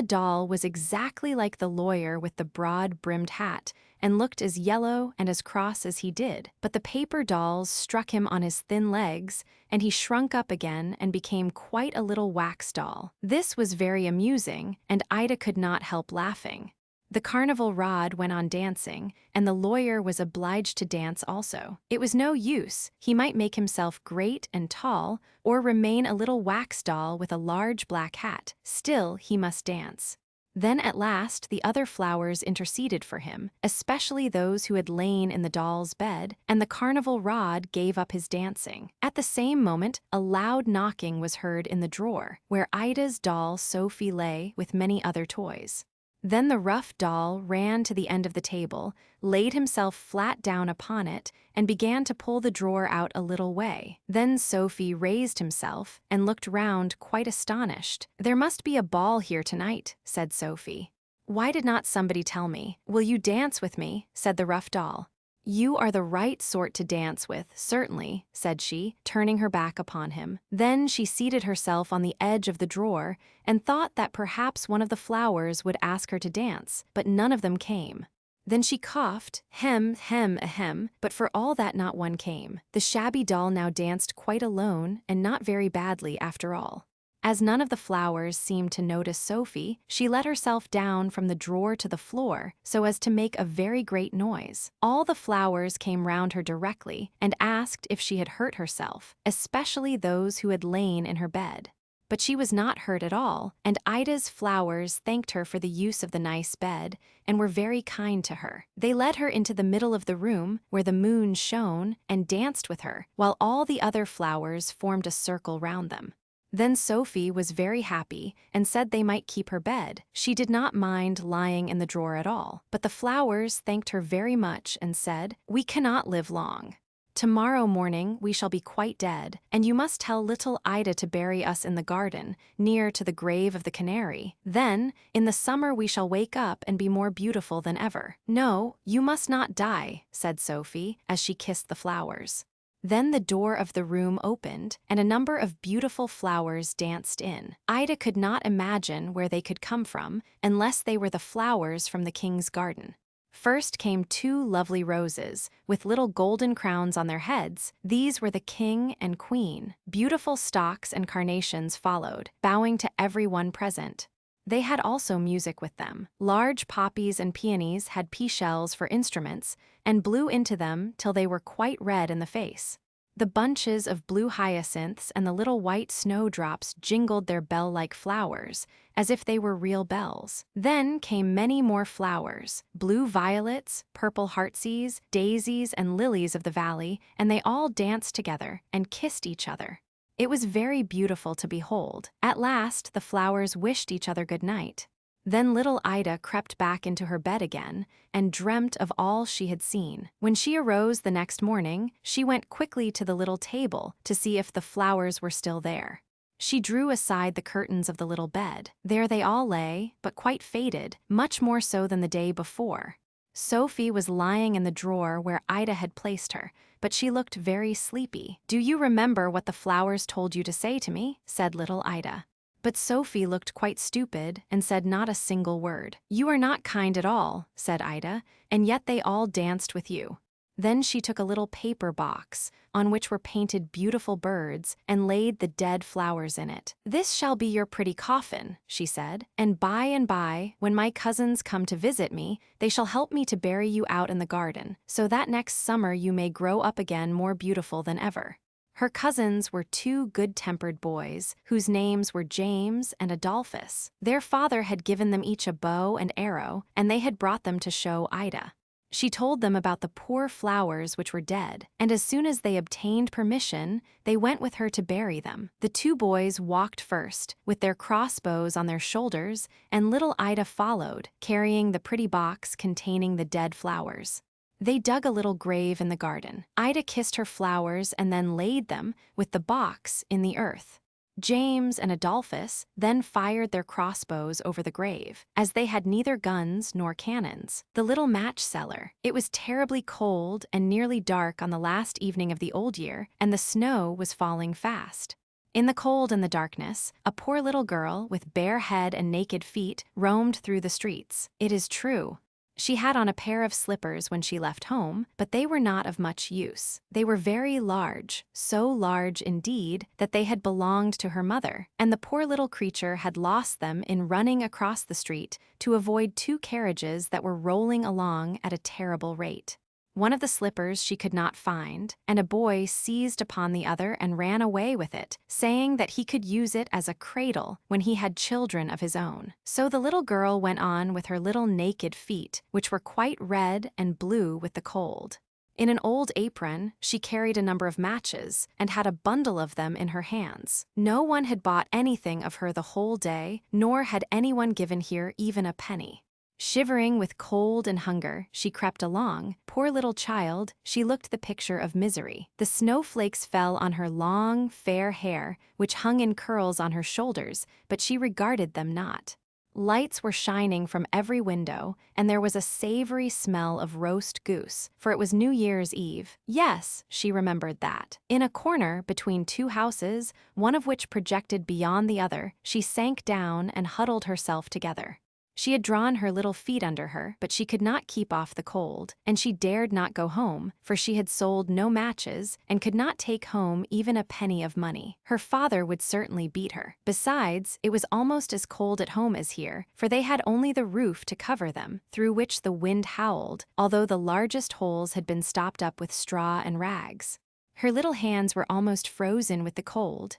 Speaker 1: doll was exactly like the lawyer with the broad-brimmed hat, and looked as yellow and as cross as he did. But the paper dolls struck him on his thin legs, and he shrunk up again and became quite a little wax doll. This was very amusing, and Ida could not help laughing. The carnival rod went on dancing, and the lawyer was obliged to dance also. It was no use. He might make himself great and tall, or remain a little wax doll with a large black hat. Still, he must dance. Then at last the other flowers interceded for him, especially those who had lain in the doll's bed, and the carnival rod gave up his dancing. At the same moment, a loud knocking was heard in the drawer, where Ida's doll Sophie lay with many other toys. Then the rough doll ran to the end of the table, laid himself flat down upon it, and began to pull the drawer out a little way. Then Sophie raised himself and looked round quite astonished. "There must be a ball here tonight," said Sophie. "Why did not somebody tell me? Will you dance with me?" said the rough doll. "You are the right sort to dance with, certainly," said she, turning her back upon him. Then she seated herself on the edge of the drawer and thought that perhaps one of the flowers would ask her to dance, but none of them came. Then she coughed, hem, hem, ahem, but for all that not one came. The shabby doll now danced quite alone and not very badly after all. As none of the flowers seemed to notice Sophie, she let herself down from the drawer to the floor so as to make a very great noise. All the flowers came round her directly and asked if she had hurt herself, especially those who had lain in her bed. But she was not hurt at all, and Ida's flowers thanked her for the use of the nice bed and were very kind to her. They led her into the middle of the room where the moon shone and danced with her, while all the other flowers formed a circle round them. Then Sophie was very happy and said they might keep her bed. She did not mind lying in the drawer at all, but the flowers thanked her very much and said, "We cannot live long. Tomorrow morning we shall be quite dead, and you must tell little Ida to bury us in the garden, near to the grave of the canary. Then, in the summer we shall wake up and be more beautiful than ever." "No, you must not die," said Sophie, as she kissed the flowers. Then the door of the room opened, and a number of beautiful flowers danced in. Ida could not imagine where they could come from, unless they were the flowers from the king's garden. First came 2 lovely roses, with little golden crowns on their heads. These were the king and queen. Beautiful stocks and carnations followed, bowing to everyone present. They had also music with them. Large poppies and peonies had pea-shells for instruments, and blew into them till they were quite red in the face. The bunches of blue hyacinths and the little white snowdrops jingled their bell-like flowers, as if they were real bells. Then came many more flowers, blue violets, purple heartsease, daisies, and lilies of the valley, and they all danced together and kissed each other. It was very beautiful to behold. At last the flowers wished each other good night. Then little Ida crept back into her bed again and dreamt of all she had seen. When she arose the next morning, she went quickly to the little table to see if the flowers were still there. She drew aside the curtains of the little bed. There they all lay, but quite faded, much more so than the day before. Sophie was lying in the drawer where Ida had placed her, but she looked very sleepy. "Do you remember what the flowers told you to say to me?" said little Ida. But Sophie looked quite stupid and said not a single word. "You are not kind at all," said Ida, "and yet they all danced with you." Then she took a little paper box, on which were painted beautiful birds, and laid the dead flowers in it. "This shall be your pretty coffin," she said, "and by, when my cousins come to visit me, they shall help me to bury you out in the garden, so that next summer you may grow up again more beautiful than ever." Her cousins were 2 good-tempered boys, whose names were James and Adolphus. Their father had given them each a bow and arrow, and they had brought them to show Ida. She told them about the poor flowers which were dead, and as soon as they obtained permission, they went with her to bury them. The 2 boys walked first, with their crossbows on their shoulders, and little Ida followed, carrying the pretty box containing the dead flowers. They dug a little grave in the garden. Ida kissed her flowers and then laid them, with the box, in the earth. James and Adolphus then fired their crossbows over the grave, as they had neither guns nor cannons. The little match seller. It was terribly cold and nearly dark on the last evening of the old year, and the snow was falling fast. In the cold and the darkness, a poor little girl with bare head and naked feet roamed through the streets. It is true, she had on a pair of slippers when she left home, but they were not of much use. They were very large, so large indeed that they had belonged to her mother, and the poor little creature had lost them in running across the street to avoid 2 carriages that were rolling along at a terrible rate. One of the slippers she could not find, and a boy seized upon the other and ran away with it, saying that he could use it as a cradle when he had children of his own. So the little girl went on with her little naked feet, which were quite red and blue with the cold. In an old apron, she carried a number of matches, and had a bundle of them in her hands. No one had bought anything of her the whole day, nor had anyone given her even a penny. Shivering with cold and hunger, she crept along. Poor little child, she looked the picture of misery. The snowflakes fell on her long, fair hair, which hung in curls on her shoulders, but she regarded them not. Lights were shining from every window, and there was a savory smell of roast goose, for it was New Year's Eve. Yes, she remembered that. In a corner between 2 houses, one of which projected beyond the other, she sank down and huddled herself together. She had drawn her little feet under her, but she could not keep off the cold, and she dared not go home, for she had sold no matches and could not take home even a penny of money. Her father would certainly beat her. Besides, it was almost as cold at home as here, for they had only the roof to cover them, through which the wind howled, although the largest holes had been stopped up with straw and rags. Her little hands were almost frozen with the cold.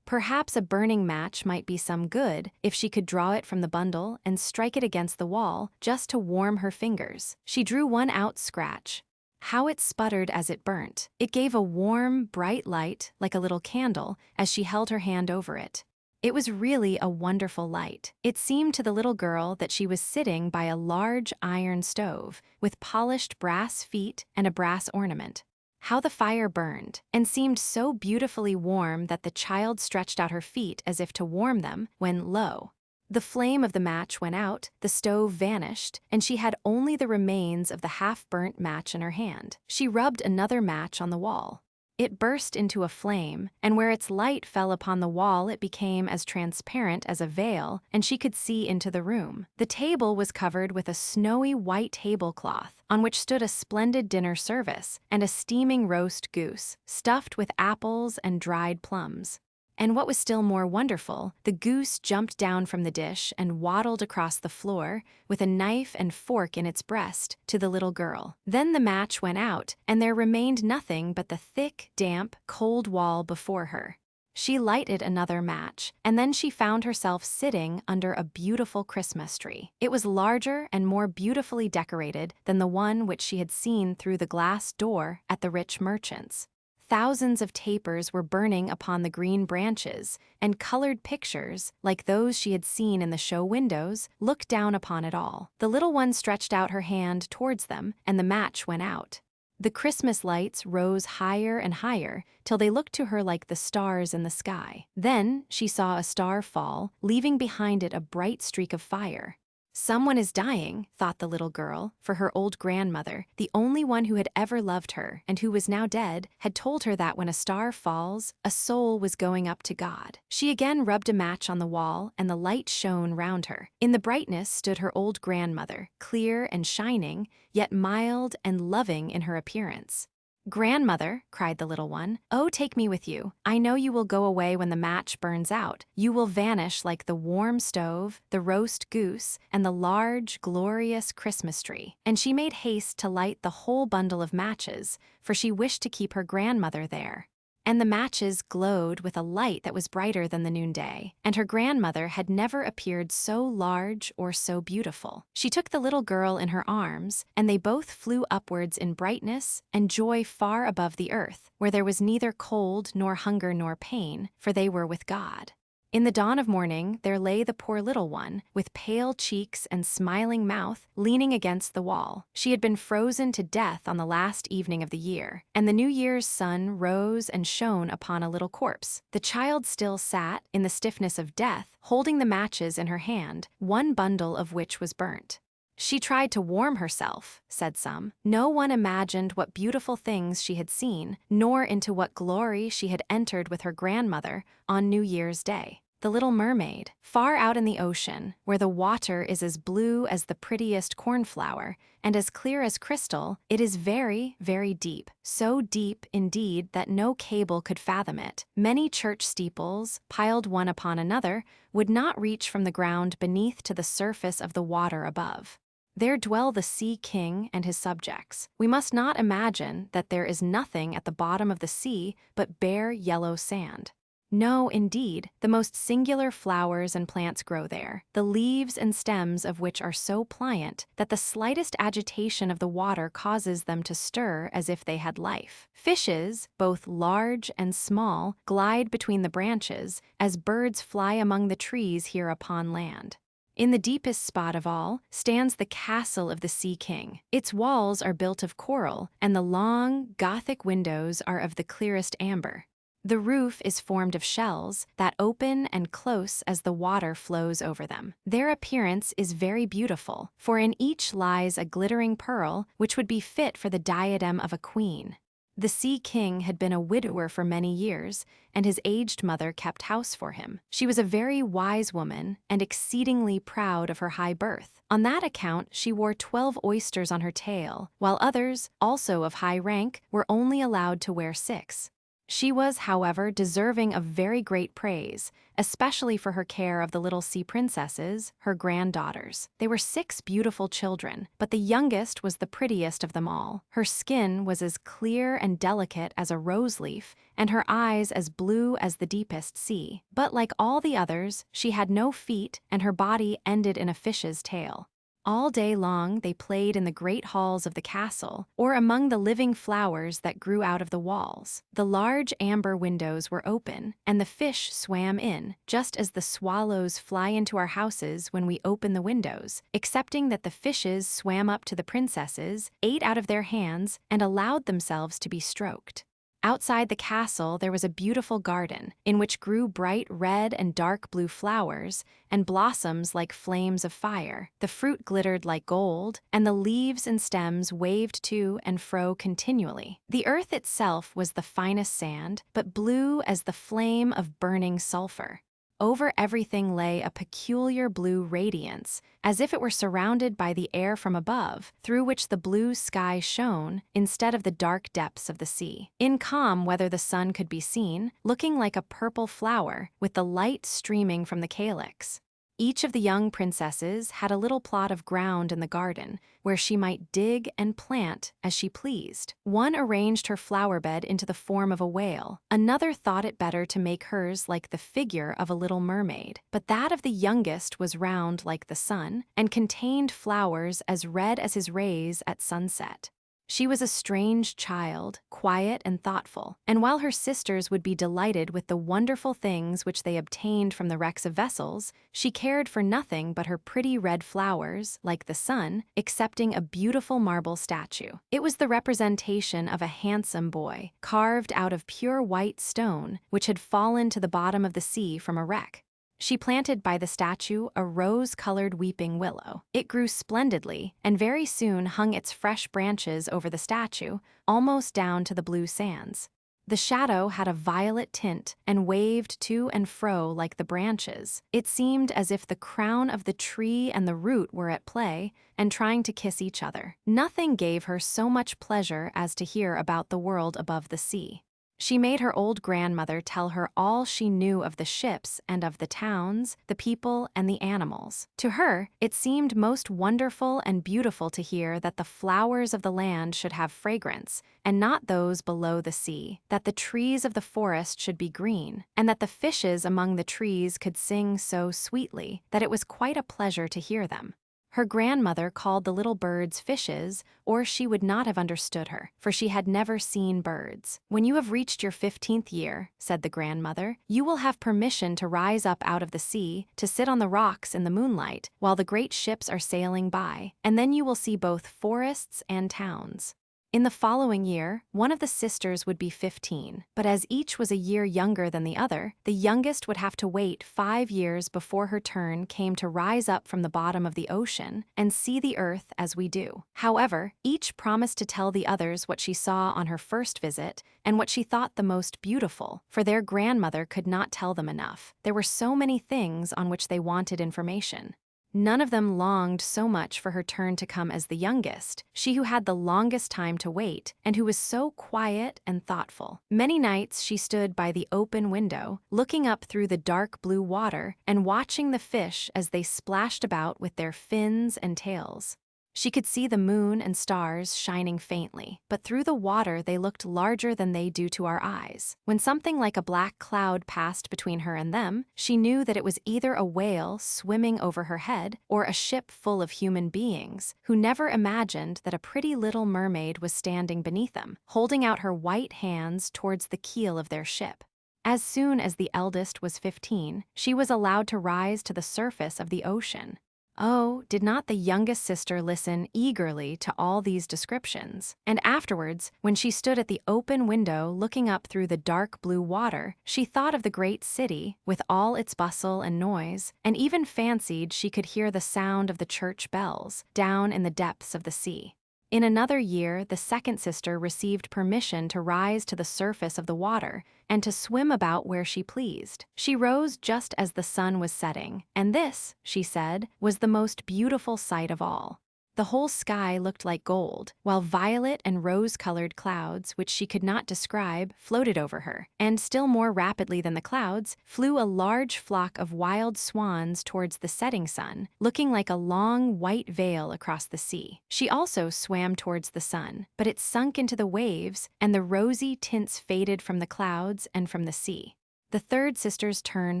Speaker 1: Perhaps a burning match might be some good if she could draw it from the bundle and strike it against the wall just to warm her fingers. She drew one out scratch. How it sputtered as it burnt. It gave a warm, bright light, like a little candle, as she held her hand over it. It was really a wonderful light. It seemed to the little girl that she was sitting by a large iron stove with polished brass feet and a brass ornament. How the fire burned, and seemed so beautifully warm that the child stretched out her feet as if to warm them, when lo! The flame of the match went out, the stove vanished, and she had only the remains of the half-burnt match in her hand. She rubbed another match on the wall. It burst into a flame, and where its light fell upon the wall it became as transparent as a veil, and she could see into the room. The table was covered with a snowy white tablecloth, on which stood a splendid dinner service, and a steaming roast goose, stuffed with apples and dried plums. And what was still more wonderful, the goose jumped down from the dish and waddled across the floor, with a knife and fork in its breast, to the little girl. Then the match went out, and there remained nothing but the thick, damp, cold wall before her. She lighted another match, and then she found herself sitting under a beautiful Christmas tree. It was larger and more beautifully decorated than the one which she had seen through the glass door at the rich merchant's. Thousands of tapers were burning upon the green branches, and colored pictures, like those she had seen in the show windows, looked down upon it all. The little one stretched out her hand towards them, and the match went out. The Christmas lights rose higher and higher, till they looked to her like the stars in the sky. Then she saw a star fall, leaving behind it a bright streak of fire. Someone is dying, thought the little girl, for her old grandmother, the only one who had ever loved her and who was now dead, had told her that when a star falls, a soul was going up to God. She again rubbed a match on the wall, and the light shone round her. In the brightness stood her old grandmother, clear and shining, yet mild and loving in her appearance. "Grandmother," cried the little one, "oh, take me with you. I know you will go away when the match burns out. You will vanish like the warm stove, the roast goose, and the large, glorious Christmas tree." And she made haste to light the whole bundle of matches, for she wished to keep her grandmother there. And the matches glowed with a light that was brighter than the noonday, and her grandmother had never appeared so large or so beautiful. She took the little girl in her arms, and they both flew upwards in brightness and joy far above the earth, where there was neither cold nor hunger nor pain, for they were with God. In the dawn of morning there lay the poor little one, with pale cheeks and smiling mouth, leaning against the wall. She had been frozen to death on the last evening of the year, and the New Year's sun rose and shone upon a little corpse. The child still sat, in the stiffness of death, holding the matches in her hand, one bundle of which was burnt. She tried to warm herself, said some. No one imagined what beautiful things she had seen, nor into what glory she had entered with her grandmother on New Year's Day. The Little Mermaid, far out in the ocean, where the water is as blue as the prettiest cornflower, and as clear as crystal, it is very, very deep. So deep, indeed, that no cable could fathom it. Many church steeples, piled one upon another, would not reach from the ground beneath to the surface of the water above. There dwell the Sea King and his subjects. We must not imagine that there is nothing at the bottom of the sea but bare yellow sand. No, indeed, the most singular flowers and plants grow there, the leaves and stems of which are so pliant that the slightest agitation of the water causes them to stir as if they had life. Fishes, both large and small, glide between the branches, as birds fly among the trees here upon land. In the deepest spot of all stands the castle of the Sea King. Its walls are built of coral, and the long, Gothic windows are of the clearest amber. The roof is formed of shells that open and close as the water flows over them. Their appearance is very beautiful, for in each lies a glittering pearl which would be fit for the diadem of a queen. The Sea King had been a widower for many years, and his aged mother kept house for him. She was a very wise woman and exceedingly proud of her high birth. On that account, she wore 12 oysters on her tail, while others, also of high rank, were only allowed to wear 6. She was, however, deserving of very great praise, especially for her care of the little sea princesses, her granddaughters. They were 6 beautiful children, but the youngest was the prettiest of them all. Her skin was as clear and delicate as a rose leaf, and her eyes as blue as the deepest sea. But like all the others, she had no feet, and her body ended in a fish's tail. All day long they played in the great halls of the castle, or among the living flowers that grew out of the walls. The large amber windows were open, and the fish swam in, just as the swallows fly into our houses when we open the windows, excepting that the fishes swam up to the princesses, ate out of their hands, and allowed themselves to be stroked. Outside the castle there was a beautiful garden, in which grew bright red and dark blue flowers, and blossoms like flames of fire. The fruit glittered like gold, and the leaves and stems waved to and fro continually. The earth itself was the finest sand, but blue as the flame of burning sulfur. Over everything lay a peculiar blue radiance, as if it were surrounded by the air from above, through which the blue sky shone, instead of the dark depths of the sea. In calm weather the sun could be seen, looking like a purple flower, with the light streaming from the calyx. Each of the young princesses had a little plot of ground in the garden, where she might dig and plant as she pleased. One arranged her flower bed into the form of a whale. Another thought it better to make hers like the figure of a little mermaid. But that of the youngest was round like the sun, and contained flowers as red as his rays at sunset. She was a strange child, quiet and thoughtful, and while her sisters would be delighted with the wonderful things which they obtained from the wrecks of vessels, she cared for nothing but her pretty red flowers, like the sun, excepting a beautiful marble statue. It was the representation of a handsome boy, carved out of pure white stone, which had fallen to the bottom of the sea from a wreck. She planted by the statue a rose-colored weeping willow. It grew splendidly, and very soon hung its fresh branches over the statue, almost down to the blue sands. The shadow had a violet tint and waved to and fro like the branches. It seemed as if the crown of the tree and the root were at play and trying to kiss each other. Nothing gave her so much pleasure as to hear about the world above the sea. She made her old grandmother tell her all she knew of the ships and of the towns, the people, and the animals. To her, it seemed most wonderful and beautiful to hear that the flowers of the land should have fragrance, and not those below the sea, that the trees of the forest should be green, and that the fishes among the trees could sing so sweetly that it was quite a pleasure to hear them. Her grandmother called the little birds fishes, or she would not have understood her, for she had never seen birds. "When you have reached your 15th year," said the grandmother, "you will have permission to rise up out of the sea, to sit on the rocks in the moonlight, while the great ships are sailing by, and then you will see both forests and towns." In the following year, one of the sisters would be 15, but as each was a year younger than the other, the youngest would have to wait 5 years before her turn came to rise up from the bottom of the ocean and see the earth as we do. However, each promised to tell the others what she saw on her first visit and what she thought the most beautiful, for their grandmother could not tell them enough. There were so many things on which they wanted information. None of them longed so much for her turn to come as the youngest, she who had the longest time to wait, and who was so quiet and thoughtful. Many nights she stood by the open window, looking up through the dark blue water and watching the fish as they splashed about with their fins and tails. She could see the moon and stars shining faintly, but through the water they looked larger than they do to our eyes. When something like a black cloud passed between her and them, she knew that it was either a whale swimming over her head or a ship full of human beings, who never imagined that a pretty little mermaid was standing beneath them, holding out her white hands towards the keel of their ship. As soon as the eldest was 15, she was allowed to rise to the surface of the ocean. Oh, did not the youngest sister listen eagerly to all these descriptions? And afterwards, when she stood at the open window looking up through the dark blue water, she thought of the great city, with all its bustle and noise, and even fancied she could hear the sound of the church bells, down in the depths of the sea. In another year, the second sister received permission to rise to the surface of the water and to swim about where she pleased. She rose just as the sun was setting, and this, she said, was the most beautiful sight of all. The whole sky looked like gold, while violet and rose-colored clouds, which she could not describe, floated over her. And still more rapidly than the clouds, flew a large flock of wild swans towards the setting sun, looking like a long white veil across the sea. She also swam towards the sun, but it sunk into the waves, and the rosy tints faded from the clouds and from the sea. The third sister's turn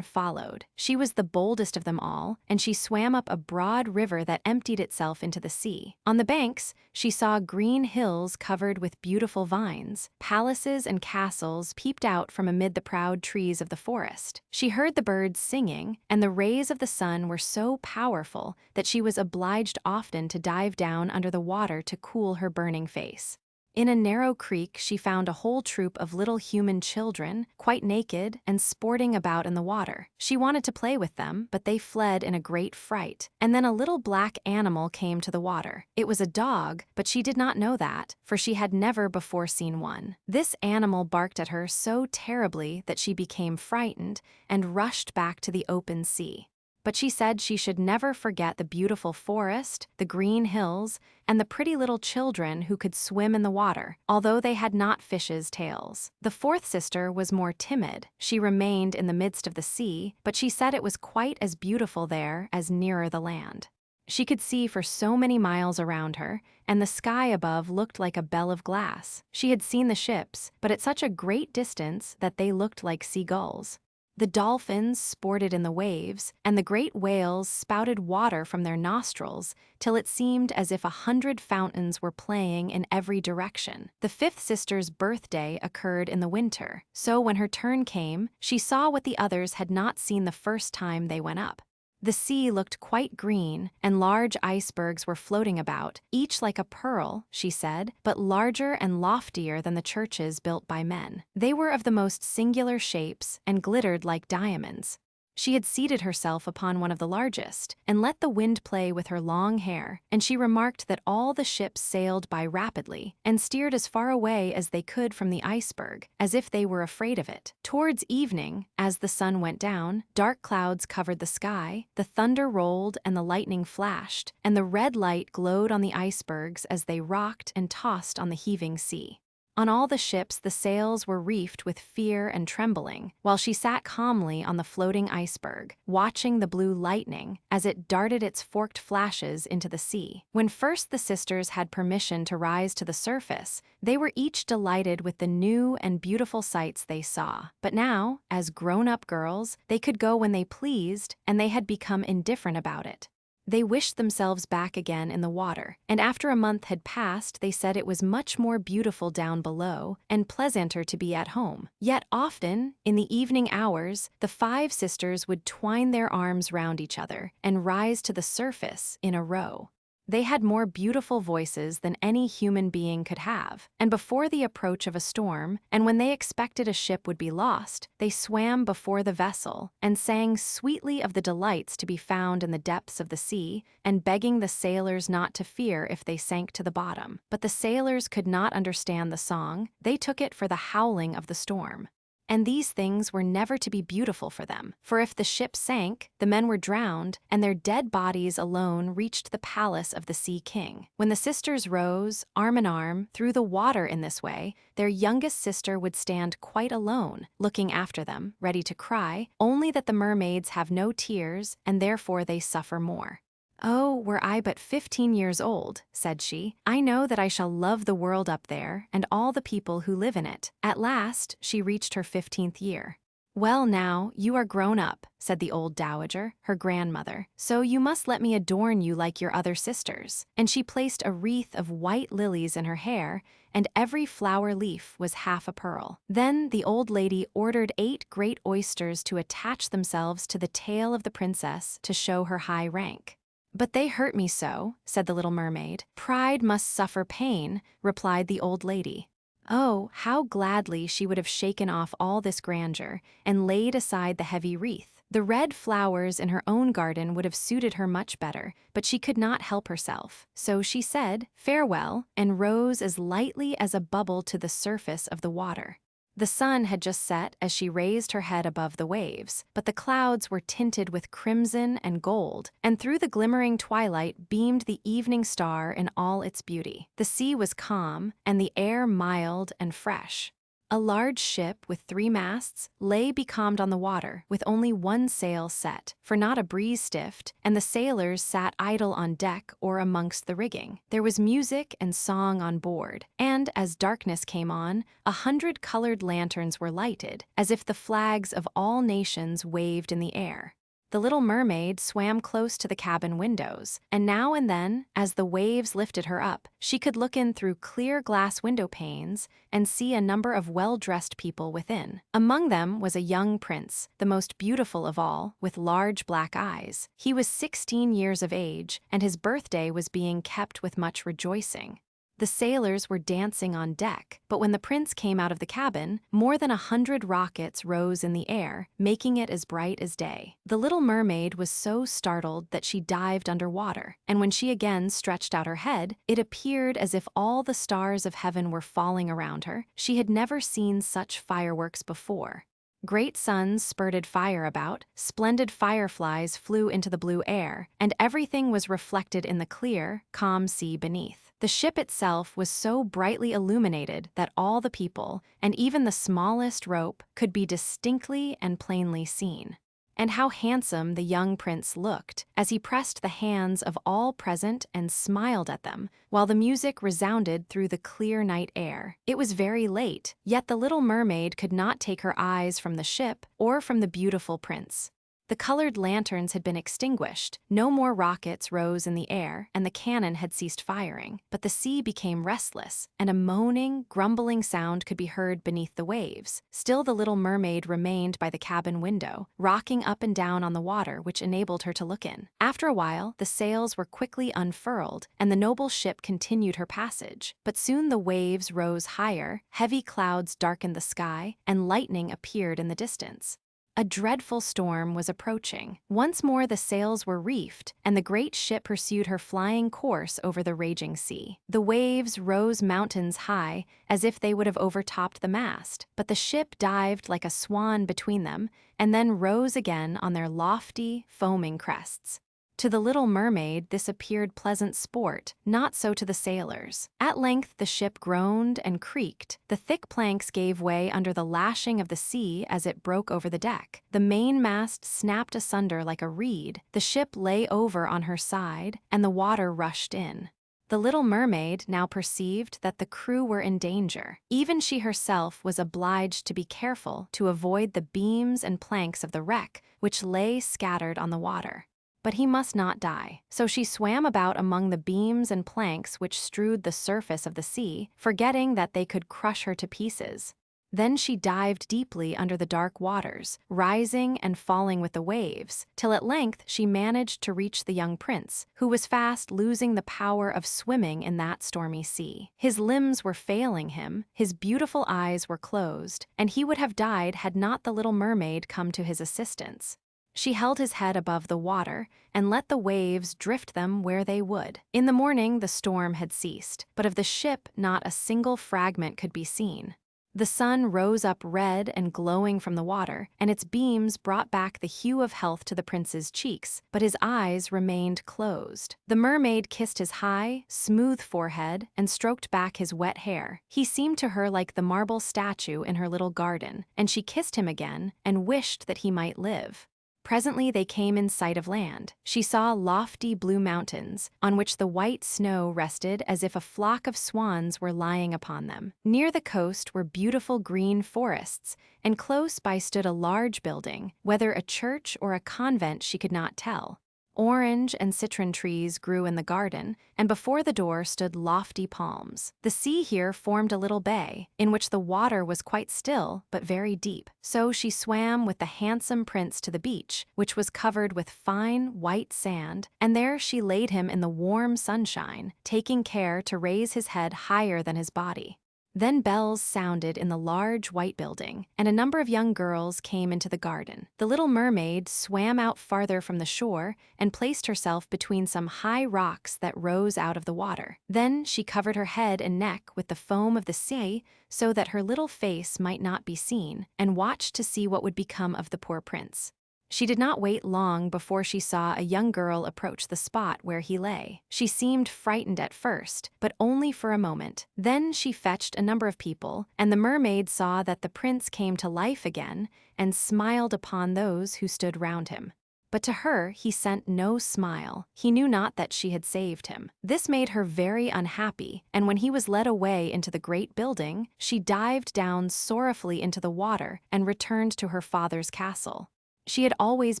Speaker 1: followed. She was the boldest of them all, and she swam up a broad river that emptied itself into the sea. On the banks, she saw green hills covered with beautiful vines. Palaces and castles peeped out from amid the proud trees of the forest. She heard the birds singing, and the rays of the sun were so powerful that she was obliged often to dive down under the water to cool her burning face. In a narrow creek, she found a whole troop of little human children, quite naked and sporting about in the water. She wanted to play with them, but they fled in a great fright. And then a little black animal came to the water. It was a dog, but she did not know that, for she had never before seen one. This animal barked at her so terribly that she became frightened and rushed back to the open sea. But she said she should never forget the beautiful forest, the green hills, and the pretty little children who could swim in the water, although they had not fishes' tails. The fourth sister was more timid. She remained in the midst of the sea, but she said it was quite as beautiful there as nearer the land. She could see for so many miles around her, and the sky above looked like a bell of glass. She had seen the ships, but at such a great distance that they looked like seagulls. The dolphins sported in the waves, and the great whales spouted water from their nostrils till it seemed as if 100 fountains were playing in every direction. The fifth sister's birthday occurred in the winter, so when her turn came, she saw what the others had not seen the first time they went up. The sea looked quite green, and large icebergs were floating about, each like a pearl, she said, but larger and loftier than the churches built by men. They were of the most singular shapes and glittered like diamonds. She had seated herself upon one of the largest, and let the wind play with her long hair, and she remarked that all the ships sailed by rapidly, and steered as far away as they could from the iceberg, as if they were afraid of it. Towards evening, as the sun went down, dark clouds covered the sky, the thunder rolled and the lightning flashed, and the red light glowed on the icebergs as they rocked and tossed on the heaving sea. On all the ships the sails were reefed with fear and trembling, while she sat calmly on the floating iceberg, watching the blue lightning as it darted its forked flashes into the sea. When first the sisters had permission to rise to the surface, they were each delighted with the new and beautiful sights they saw. But now, as grown-up girls, they could go when they pleased, and they had become indifferent about it. They wished themselves back again in the water, and after a month had passed they said it was much more beautiful down below and pleasanter to be at home. Yet often, in the evening hours, the 5 sisters would twine their arms round each other and rise to the surface in a row. They had more beautiful voices than any human being could have, and before the approach of a storm, and when they expected a ship would be lost, they swam before the vessel, and sang sweetly of the delights to be found in the depths of the sea, and begging the sailors not to fear if they sank to the bottom. But the sailors could not understand the song, they took it for the howling of the storm. And these things were never to be beautiful for them, for if the ship sank, the men were drowned, and their dead bodies alone reached the palace of the Sea King. When the sisters rose, arm in arm, through the water in this way, their youngest sister would stand quite alone, looking after them, ready to cry, only that the mermaids have no tears, and therefore they suffer more. "Oh, were I but 15 years old," said she, "I know that I shall love the world up there and all the people who live in it." At last, she reached her 15th year. "Well now, you are grown up," said the old dowager, her grandmother, "so you must let me adorn you like your other sisters." And she placed a wreath of white lilies in her hair, and every flower leaf was half a pearl. Then the old lady ordered 8 great oysters to attach themselves to the tail of the princess to show her high rank. "But they hurt me so," said the little mermaid. "Pride must suffer pain," replied the old lady. Oh, how gladly she would have shaken off all this grandeur and laid aside the heavy wreath. The red flowers in her own garden would have suited her much better, but she could not help herself. So she said, "Farewell," and rose as lightly as a bubble to the surface of the water. The sun had just set as she raised her head above the waves, but the clouds were tinted with crimson and gold, and through the glimmering twilight beamed the evening star in all its beauty. The sea was calm, and the air mild and fresh. A large ship with 3 masts lay becalmed on the water, with only one sail set, for not a breeze stiffed, and the sailors sat idle on deck or amongst the rigging. There was music and song on board, and as darkness came on, 100 colored lanterns were lighted, as if the flags of all nations waved in the air. The little mermaid swam close to the cabin windows, and now and then, as the waves lifted her up, she could look in through clear glass window panes and see a number of well-dressed people within. Among them was a young prince, the most beautiful of all, with large black eyes. He was 16 years of age, and his birthday was being kept with much rejoicing. The sailors were dancing on deck, but when the prince came out of the cabin, more than 100 rockets rose in the air, making it as bright as day. The little mermaid was so startled that she dived underwater, and when she again stretched out her head, it appeared as if all the stars of heaven were falling around her. She had never seen such fireworks before. Great suns spurted fire about, splendid fireflies flew into the blue air, and everything was reflected in the clear, calm sea beneath. The ship itself was so brightly illuminated that all the people, and even the smallest rope, could be distinctly and plainly seen. And how handsome the young prince looked as he pressed the hands of all present and smiled at them, while the music resounded through the clear night air. It was very late, yet the little mermaid could not take her eyes from the ship or from the beautiful prince. The colored lanterns had been extinguished, no more rockets rose in the air, and the cannon had ceased firing, but the sea became restless, and a moaning, grumbling sound could be heard beneath the waves. Still the little mermaid remained by the cabin window, rocking up and down on the water which enabled her to look in. After a while, the sails were quickly unfurled, and the noble ship continued her passage. But soon the waves rose higher, heavy clouds darkened the sky, and lightning appeared in the distance. A dreadful storm was approaching. Once more the sails were reefed, and the great ship pursued her flying course over the raging sea. The waves rose mountains high, as if they would have overtopped the mast, but the ship dived like a swan between them, and then rose again on their lofty, foaming crests. To the little mermaid this appeared pleasant sport, not so to the sailors. At length the ship groaned and creaked. The thick planks gave way under the lashing of the sea as it broke over the deck. The mainmast snapped asunder like a reed, the ship lay over on her side, and the water rushed in. The little mermaid now perceived that the crew were in danger. Even she herself was obliged to be careful to avoid the beams and planks of the wreck, which lay scattered on the water. But he must not die, so she swam about among the beams and planks which strewed the surface of the sea, forgetting that they could crush her to pieces. Then she dived deeply under the dark waters, rising and falling with the waves, till at length she managed to reach the young prince, who was fast losing the power of swimming in that stormy sea. His limbs were failing him, his beautiful eyes were closed, and he would have died had not the little mermaid come to his assistance. She held his head above the water and let the waves drift them where they would. In the morning the storm had ceased, but of the ship not a single fragment could be seen. The sun rose up red and glowing from the water, and its beams brought back the hue of health to the prince's cheeks, but his eyes remained closed. The mermaid kissed his high, smooth forehead and stroked back his wet hair. He seemed to her like the marble statue in her little garden, and she kissed him again and wished that he might live. Presently they came in sight of land. She saw lofty blue mountains, on which the white snow rested as if a flock of swans were lying upon them. Near the coast were beautiful green forests, and close by stood a large building, whether a church or a convent she could not tell. Orange and citron trees grew in the garden, and before the door stood lofty palms. The sea here formed a little bay, in which the water was quite still but very deep. So she swam with the handsome prince to the beach, which was covered with fine white sand, and there she laid him in the warm sunshine, taking care to raise his head higher than his body. Then bells sounded in the large white building, and a number of young girls came into the garden. The little mermaid swam out farther from the shore and placed herself between some high rocks that rose out of the water. Then she covered her head and neck with the foam of the sea so that her little face might not be seen, and watched to see what would become of the poor prince. She did not wait long before she saw a young girl approach the spot where he lay. She seemed frightened at first, but only for a moment. Then she fetched a number of people, and the mermaid saw that the prince came to life again and smiled upon those who stood round him. But to her he sent no smile. He knew not that she had saved him. This made her very unhappy, and when he was led away into the great building, she dived down sorrowfully into the water and returned to her father's castle. She had always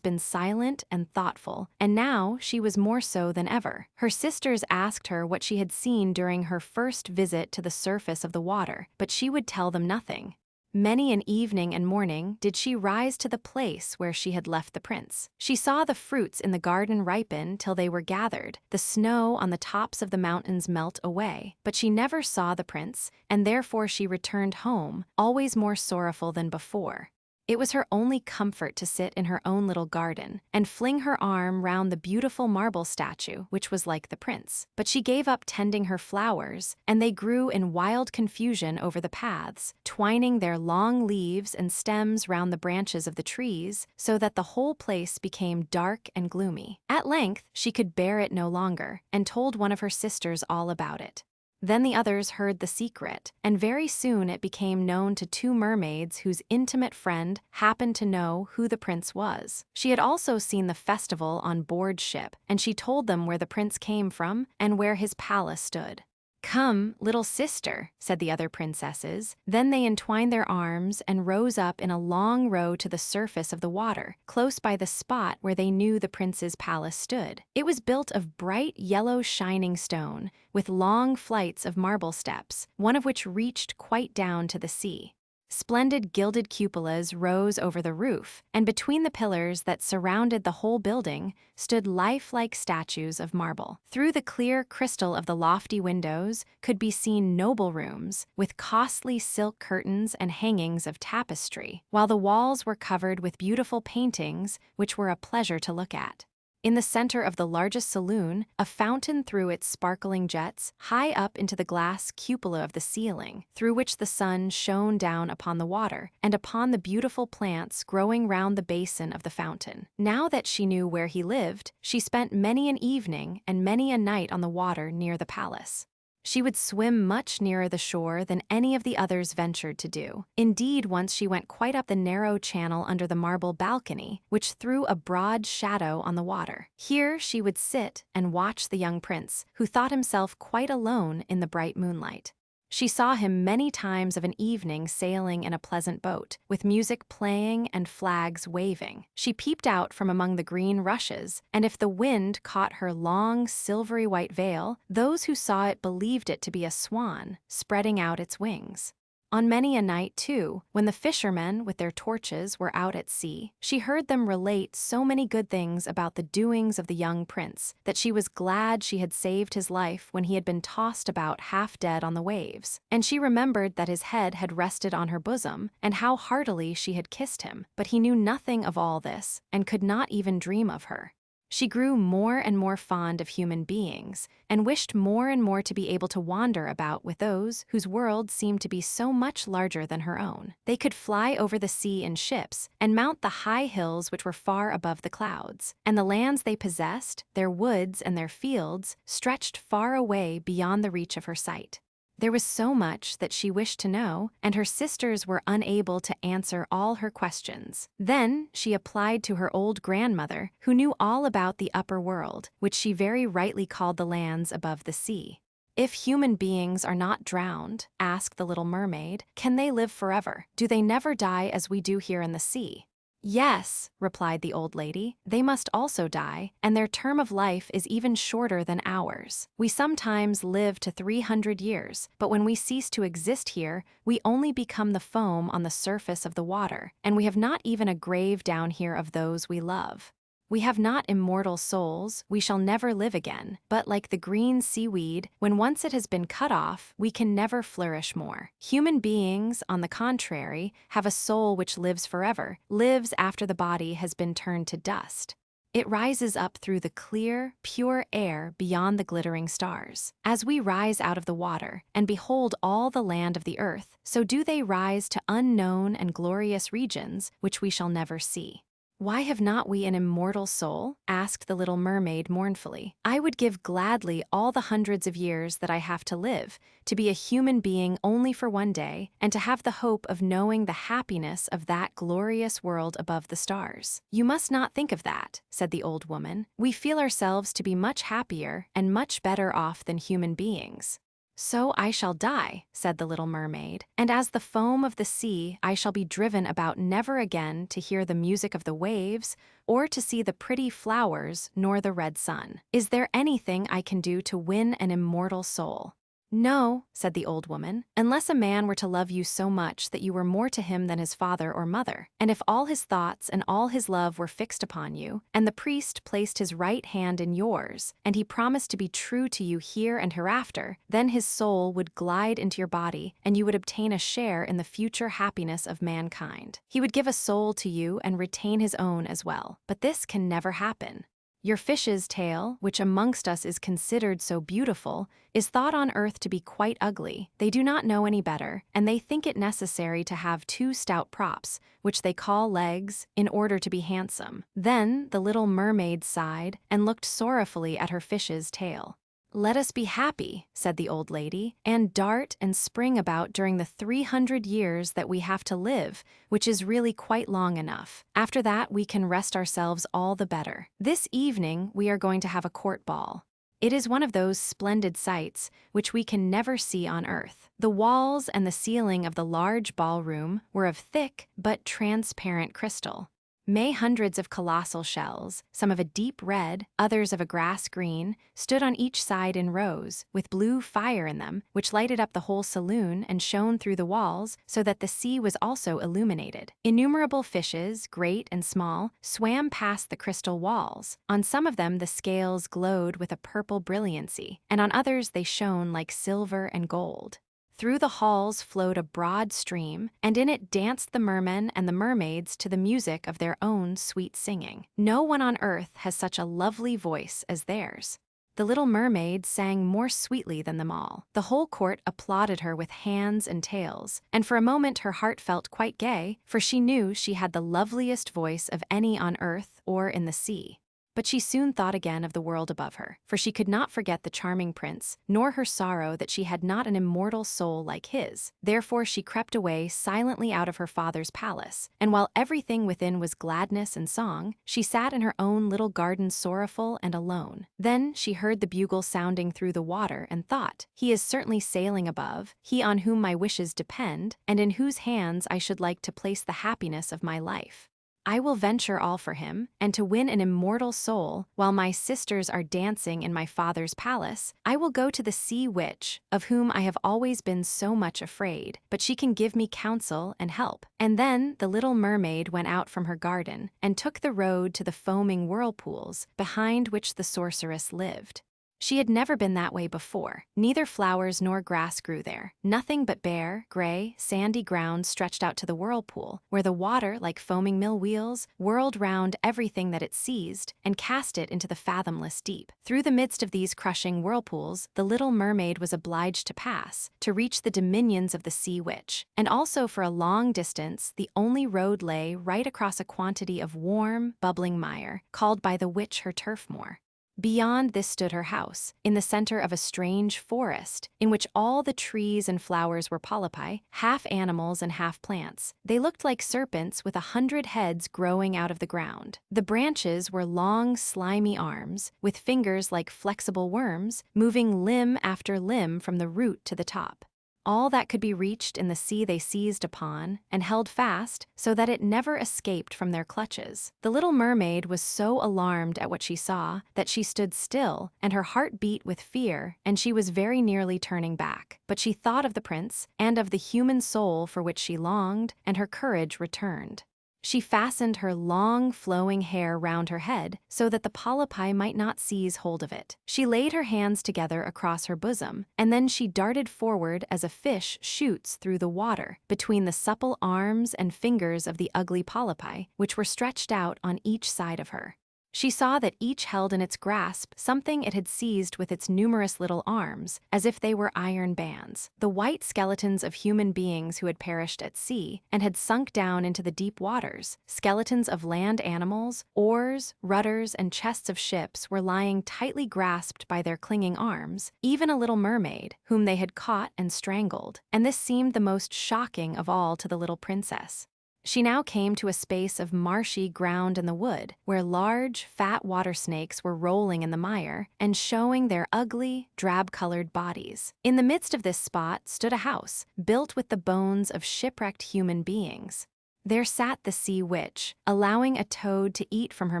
Speaker 1: been silent and thoughtful, and now she was more so than ever. Her sisters asked her what she had seen during her first visit to the surface of the water, but she would tell them nothing. Many an evening and morning did she rise to the place where she had left the prince. She saw the fruits in the garden ripen till they were gathered, the snow on the tops of the mountains melt away, but she never saw the prince, and therefore she returned home, always more sorrowful than before. It was her only comfort to sit in her own little garden and fling her arm round the beautiful marble statue, which was like the prince. But she gave up tending her flowers, and they grew in wild confusion over the paths, twining their long leaves and stems round the branches of the trees, so that the whole place became dark and gloomy. At length, she could bear it no longer, and told one of her sisters all about it. Then the others heard the secret, and very soon it became known to two mermaids whose intimate friend happened to know who the prince was. She had also seen the festival on board ship, and she told them where the prince came from and where his palace stood. "Come, little sister," said the other princesses. Then they entwined their arms and rose up in a long row to the surface of the water, close by the spot where they knew the prince's palace stood. It was built of bright yellow shining stone, with long flights of marble steps, one of which reached quite down to the sea. Splendid gilded cupolas rose over the roof, and between the pillars that surrounded the whole building stood lifelike statues of marble. Through the clear crystal of the lofty windows could be seen noble rooms, with costly silk curtains and hangings of tapestry, while the walls were covered with beautiful paintings which were a pleasure to look at. In the center of the largest saloon, a fountain threw its sparkling jets high up into the glass cupola of the ceiling, through which the sun shone down upon the water and upon the beautiful plants growing round the basin of the fountain. Now that she knew where he lived, she spent many an evening and many a night on the water near the palace. She would swim much nearer the shore than any of the others ventured to do. Indeed, once she went quite up the narrow channel under the marble balcony, which threw a broad shadow on the water. Here she would sit and watch the young prince, who thought himself quite alone in the bright moonlight. She saw him many times of an evening sailing in a pleasant boat, with music playing and flags waving. She peeped out from among the green rushes, and if the wind caught her long, silvery white veil, those who saw it believed it to be a swan, spreading out its wings. On many a night, too, when the fishermen with their torches were out at sea, she heard them relate so many good things about the doings of the young prince that she was glad she had saved his life when he had been tossed about half dead on the waves. And she remembered that his head had rested on her bosom, and how heartily she had kissed him. But he knew nothing of all this, and could not even dream of her. She grew more and more fond of human beings, and wished more and more to be able to wander about with those whose world seemed to be so much larger than her own. They could fly over the sea in ships, and mount the high hills which were far above the clouds, and the lands they possessed, their woods and their fields, stretched far away beyond the reach of her sight. There was so much that she wished to know, and her sisters were unable to answer all her questions. Then she applied to her old grandmother, who knew all about the upper world, which she very rightly called the lands above the sea. "If human beings are not drowned," asked the little mermaid, "can they live forever? Do they never die as we do here in the sea?" "Yes," replied the old lady, "they must also die, and their term of life is even shorter than ours. We sometimes live to 300 years, but when we cease to exist here, we only become the foam on the surface of the water, and we have not even a grave down here of those we love." We have not immortal souls, we shall never live again, but like the green seaweed, when once it has been cut off, we can never flourish more. Human beings, on the contrary, have a soul which lives forever, lives after the body has been turned to dust. It rises up through the clear, pure air beyond the glittering stars. As we rise out of the water and behold all the land of the earth, so do they rise to unknown and glorious regions which we shall never see. Why have not we an immortal soul? Asked the little mermaid mournfully. I would give gladly all the hundreds of years that I have to live, to be a human being only for one day, and to have the hope of knowing the happiness of that glorious world above the stars. You must not think of that, said the old woman. We feel ourselves to be much happier and much better off than human beings. So I shall die, said the little mermaid, and as the foam of the sea I shall be driven about never again to hear the music of the waves, or to see the pretty flowers, nor the red sun. Is there anything I can do to win an immortal soul? No, said the old woman, unless a man were to love you so much that you were more to him than his father or mother, and if all his thoughts and all his love were fixed upon you, and the priest placed his right hand in yours, and he promised to be true to you here and hereafter, then his soul would glide into your body, and you would obtain a share in the future happiness of mankind. He would give a soul to you and retain his own as well, but this can never happen. Your fish's tail, which amongst us is considered so beautiful, is thought on earth to be quite ugly. They do not know any better, and they think it necessary to have two stout props, which they call legs, in order to be handsome. Then the little mermaid sighed and looked sorrowfully at her fish's tail. Let us be happy, said the old lady, and dart and spring about during the 300 years that we have to live, which is really quite long enough. After that we can rest ourselves all the better. This evening we are going to have a court ball. It is one of those splendid sights which we can never see on earth. The walls and the ceiling of the large ballroom were of thick but transparent crystal. May hundreds of colossal shells, some of a deep red, others of a grass green, stood on each side in rows, with blue fire in them, which lighted up the whole saloon and shone through the walls, so that the sea was also illuminated. Innumerable fishes, great and small, swam past the crystal walls. On some of them the scales glowed with a purple brilliancy, and on others they shone like silver and gold. Through the halls flowed a broad stream, and in it danced the mermen and the mermaids to the music of their own sweet singing. No one on earth has such a lovely voice as theirs. The little mermaid sang more sweetly than them all. The whole court applauded her with hands and tails, and for a moment her heart felt quite gay, for she knew she had the loveliest voice of any on earth or in the sea. But she soon thought again of the world above her, for she could not forget the charming prince, nor her sorrow that she had not an immortal soul like his. Therefore she crept away silently out of her father's palace, and while everything within was gladness and song, she sat in her own little garden sorrowful and alone. Then she heard the bugle sounding through the water and thought, he is certainly sailing above, he on whom my wishes depend, and in whose hands I should like to place the happiness of my life. I will venture all for him, and to win an immortal soul, while my sisters are dancing in my father's palace, I will go to the sea witch, of whom I have always been so much afraid, but she can give me counsel and help. And then the little mermaid went out from her garden, and took the road to the foaming whirlpools, behind which the sorceress lived. She had never been that way before. Neither flowers nor grass grew there. Nothing but bare, gray, sandy ground stretched out to the whirlpool, where the water, like foaming mill wheels, whirled round everything that it seized and cast it into the fathomless deep. Through the midst of these crushing whirlpools, the little mermaid was obliged to pass, to reach the dominions of the sea witch. And also for a long distance, the only road lay right across a quantity of warm, bubbling mire, called by the witch her turfmoor. Beyond this stood her house, in the center of a strange forest, in which all the trees and flowers were polypi, half animals and half plants. They looked like serpents with 100 heads growing out of the ground. The branches were long, slimy arms, with fingers like flexible worms, moving limb after limb from the root to the top. All that could be reached in the sea they seized upon and held fast so that it never escaped from their clutches. The little mermaid was so alarmed at what she saw that she stood still, and her heart beat with fear, and she was very nearly turning back. But she thought of the prince and of the human soul for which she longed, and her courage returned. She fastened her long, flowing hair round her head so that the polypi might not seize hold of it. She laid her hands together across her bosom, and then she darted forward as a fish shoots through the water, between the supple arms and fingers of the ugly polypi, which were stretched out on each side of her. She saw that each held in its grasp something it had seized with its numerous little arms, as if they were iron bands. The white skeletons of human beings who had perished at sea and had sunk down into the deep waters, skeletons of land animals, oars, rudders, and chests of ships were lying tightly grasped by their clinging arms, even a little mermaid, whom they had caught and strangled, and this seemed the most shocking of all to the little princess. She now came to a space of marshy ground in the wood, where large, fat water snakes were rolling in the mire and showing their ugly, drab-colored bodies. In the midst of this spot stood a house, built with the bones of shipwrecked human beings. There sat the sea witch, allowing a toad to eat from her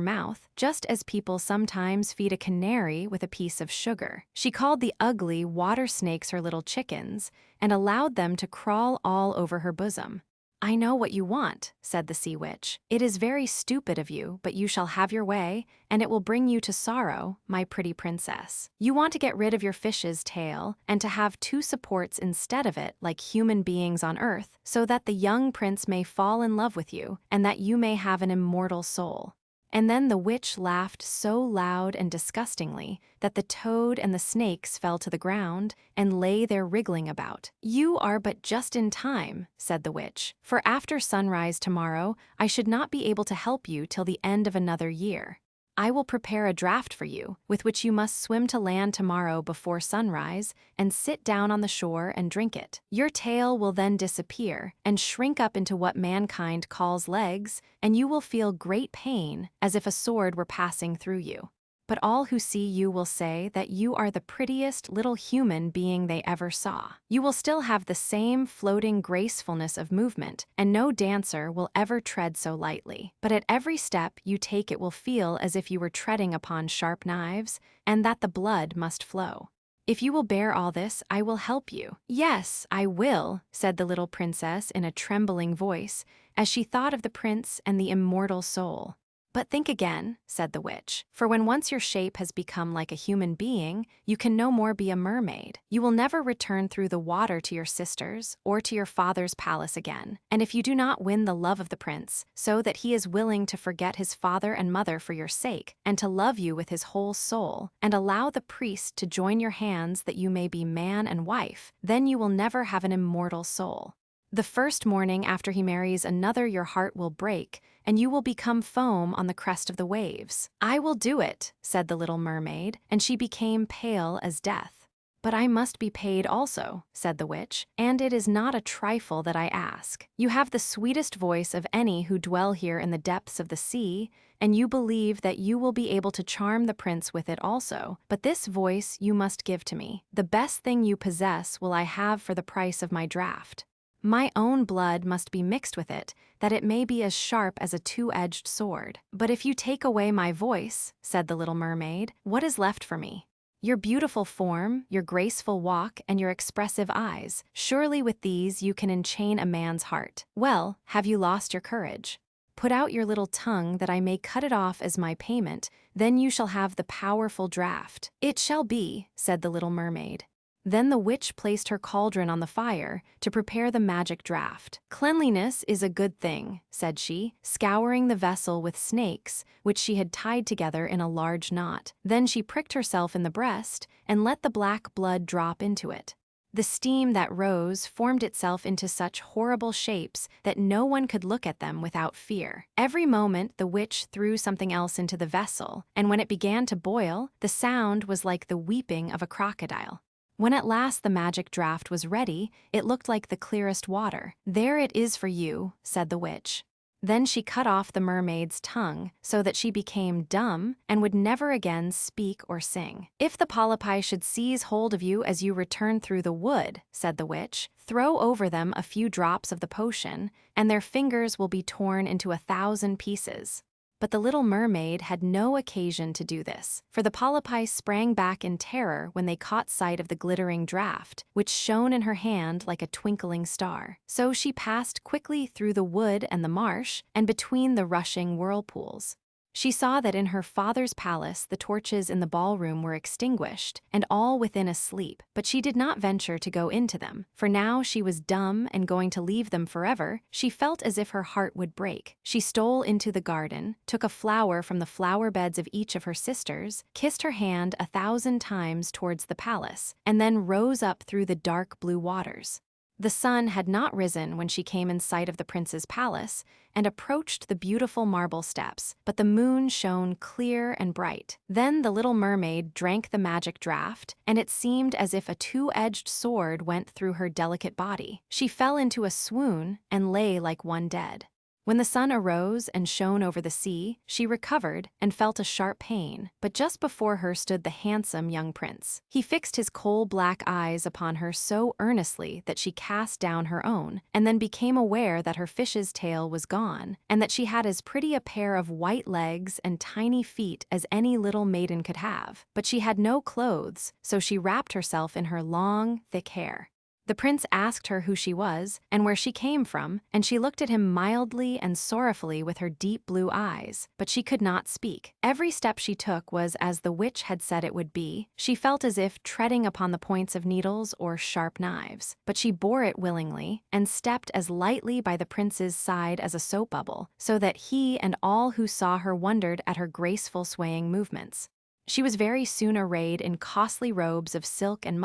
Speaker 1: mouth, just as people sometimes feed a canary with a piece of sugar. She called the ugly water snakes her little chickens, and allowed them to crawl all over her bosom. "I know what you want," said the sea witch. "It is very stupid of you, but you shall have your way, and it will bring you to sorrow, my pretty princess. You want to get rid of your fish's tail, and to have two supports instead of it like human beings on earth, so that the young prince may fall in love with you, and that you may have an immortal soul." And then the witch laughed so loud and disgustingly that the toad and the snakes fell to the ground and lay there wriggling about. "You are but just in time," said the witch, "for after sunrise tomorrow I should not be able to help you till the end of another year. I will prepare a draught for you, with which you must swim to land tomorrow before sunrise and sit down on the shore and drink it. Your tail will then disappear and shrink up into what mankind calls legs, and you will feel great pain, as if a sword were passing through you. But all who see you will say that you are the prettiest little human being they ever saw. You will still have the same floating gracefulness of movement, and no dancer will ever tread so lightly. But at every step you take it will feel as if you were treading upon sharp knives, and that the blood must flow. If you will bear all this, I will help you." "Yes, I will," said the little princess in a trembling voice, as she thought of the prince and the immortal soul. "But think again," said the witch, "for when once your shape has become like a human being, you can no more be a mermaid. You will never return through the water to your sisters or to your father's palace again. And if you do not win the love of the prince, so that he is willing to forget his father and mother for your sake, and to love you with his whole soul, and allow the priest to join your hands that you may be man and wife, then you will never have an immortal soul. The first morning after he marries another your heart will break, and you will become foam on the crest of the waves." "I will do it," said the little mermaid, and she became pale as death. "But I must be paid also," said the witch, "and it is not a trifle that I ask. You have the sweetest voice of any who dwell here in the depths of the sea, and you believe that you will be able to charm the prince with it also, but this voice you must give to me. The best thing you possess will I have for the price of my draught. My own blood must be mixed with it, that it may be as sharp as a two-edged sword. But if you take away my voice," said the little mermaid, "what is left for me? Your beautiful form, your graceful walk, and your expressive eyes. Surely with these you can enchain a man's heart. Well, have you lost your courage? Put out your little tongue that I may cut it off as my payment, then you shall have the powerful draught." "It shall be," said the little mermaid. Then the witch placed her cauldron on the fire to prepare the magic draught. "Cleanliness is a good thing," said she, scouring the vessel with snakes, which she had tied together in a large knot. Then she pricked herself in the breast and let the black blood drop into it. The steam that rose formed itself into such horrible shapes that no one could look at them without fear. Every moment the witch threw something else into the vessel, and when it began to boil, the sound was like the weeping of a crocodile. When at last the magic draught was ready, it looked like the clearest water. "There it is for you," said the witch. Then she cut off the mermaid's tongue so that she became dumb and would never again speak or sing. "If the polypi should seize hold of you as you return through the wood," said the witch, "throw over them a few drops of the potion, and their fingers will be torn into 1,000 pieces. But the little mermaid had no occasion to do this, for the polypi sprang back in terror when they caught sight of the glittering draught, which shone in her hand like a twinkling star. So she passed quickly through the wood and the marsh, and between the rushing whirlpools. She saw that in her father's palace the torches in the ballroom were extinguished, and all within asleep, but she did not venture to go into them, for now she was dumb and going to leave them forever. She felt as if her heart would break. She stole into the garden, took a flower from the flower beds of each of her sisters, kissed her hand 1,000 times towards the palace, and then rose up through the dark blue waters. The sun had not risen when she came in sight of the prince's palace and approached the beautiful marble steps, but the moon shone clear and bright. Then the little mermaid drank the magic draught, and it seemed as if a two-edged sword went through her delicate body. She fell into a swoon and lay like one dead. When the sun arose and shone over the sea, she recovered and felt a sharp pain, but just before her stood the handsome young prince. He fixed his coal-black eyes upon her so earnestly that she cast down her own, and then became aware that her fish's tail was gone, and that she had as pretty a pair of white legs and tiny feet as any little maiden could have. But she had no clothes, so she wrapped herself in her long, thick hair. The prince asked her who she was and where she came from, and she looked at him mildly and sorrowfully with her deep blue eyes, but she could not speak. Every step she took was as the witch had said it would be. She felt as if treading upon the points of needles or sharp knives, but she bore it willingly and stepped as lightly by the prince's side as a soap bubble, so that he and all who saw her wondered at her graceful swaying movements. She was very soon arrayed in costly robes of silk and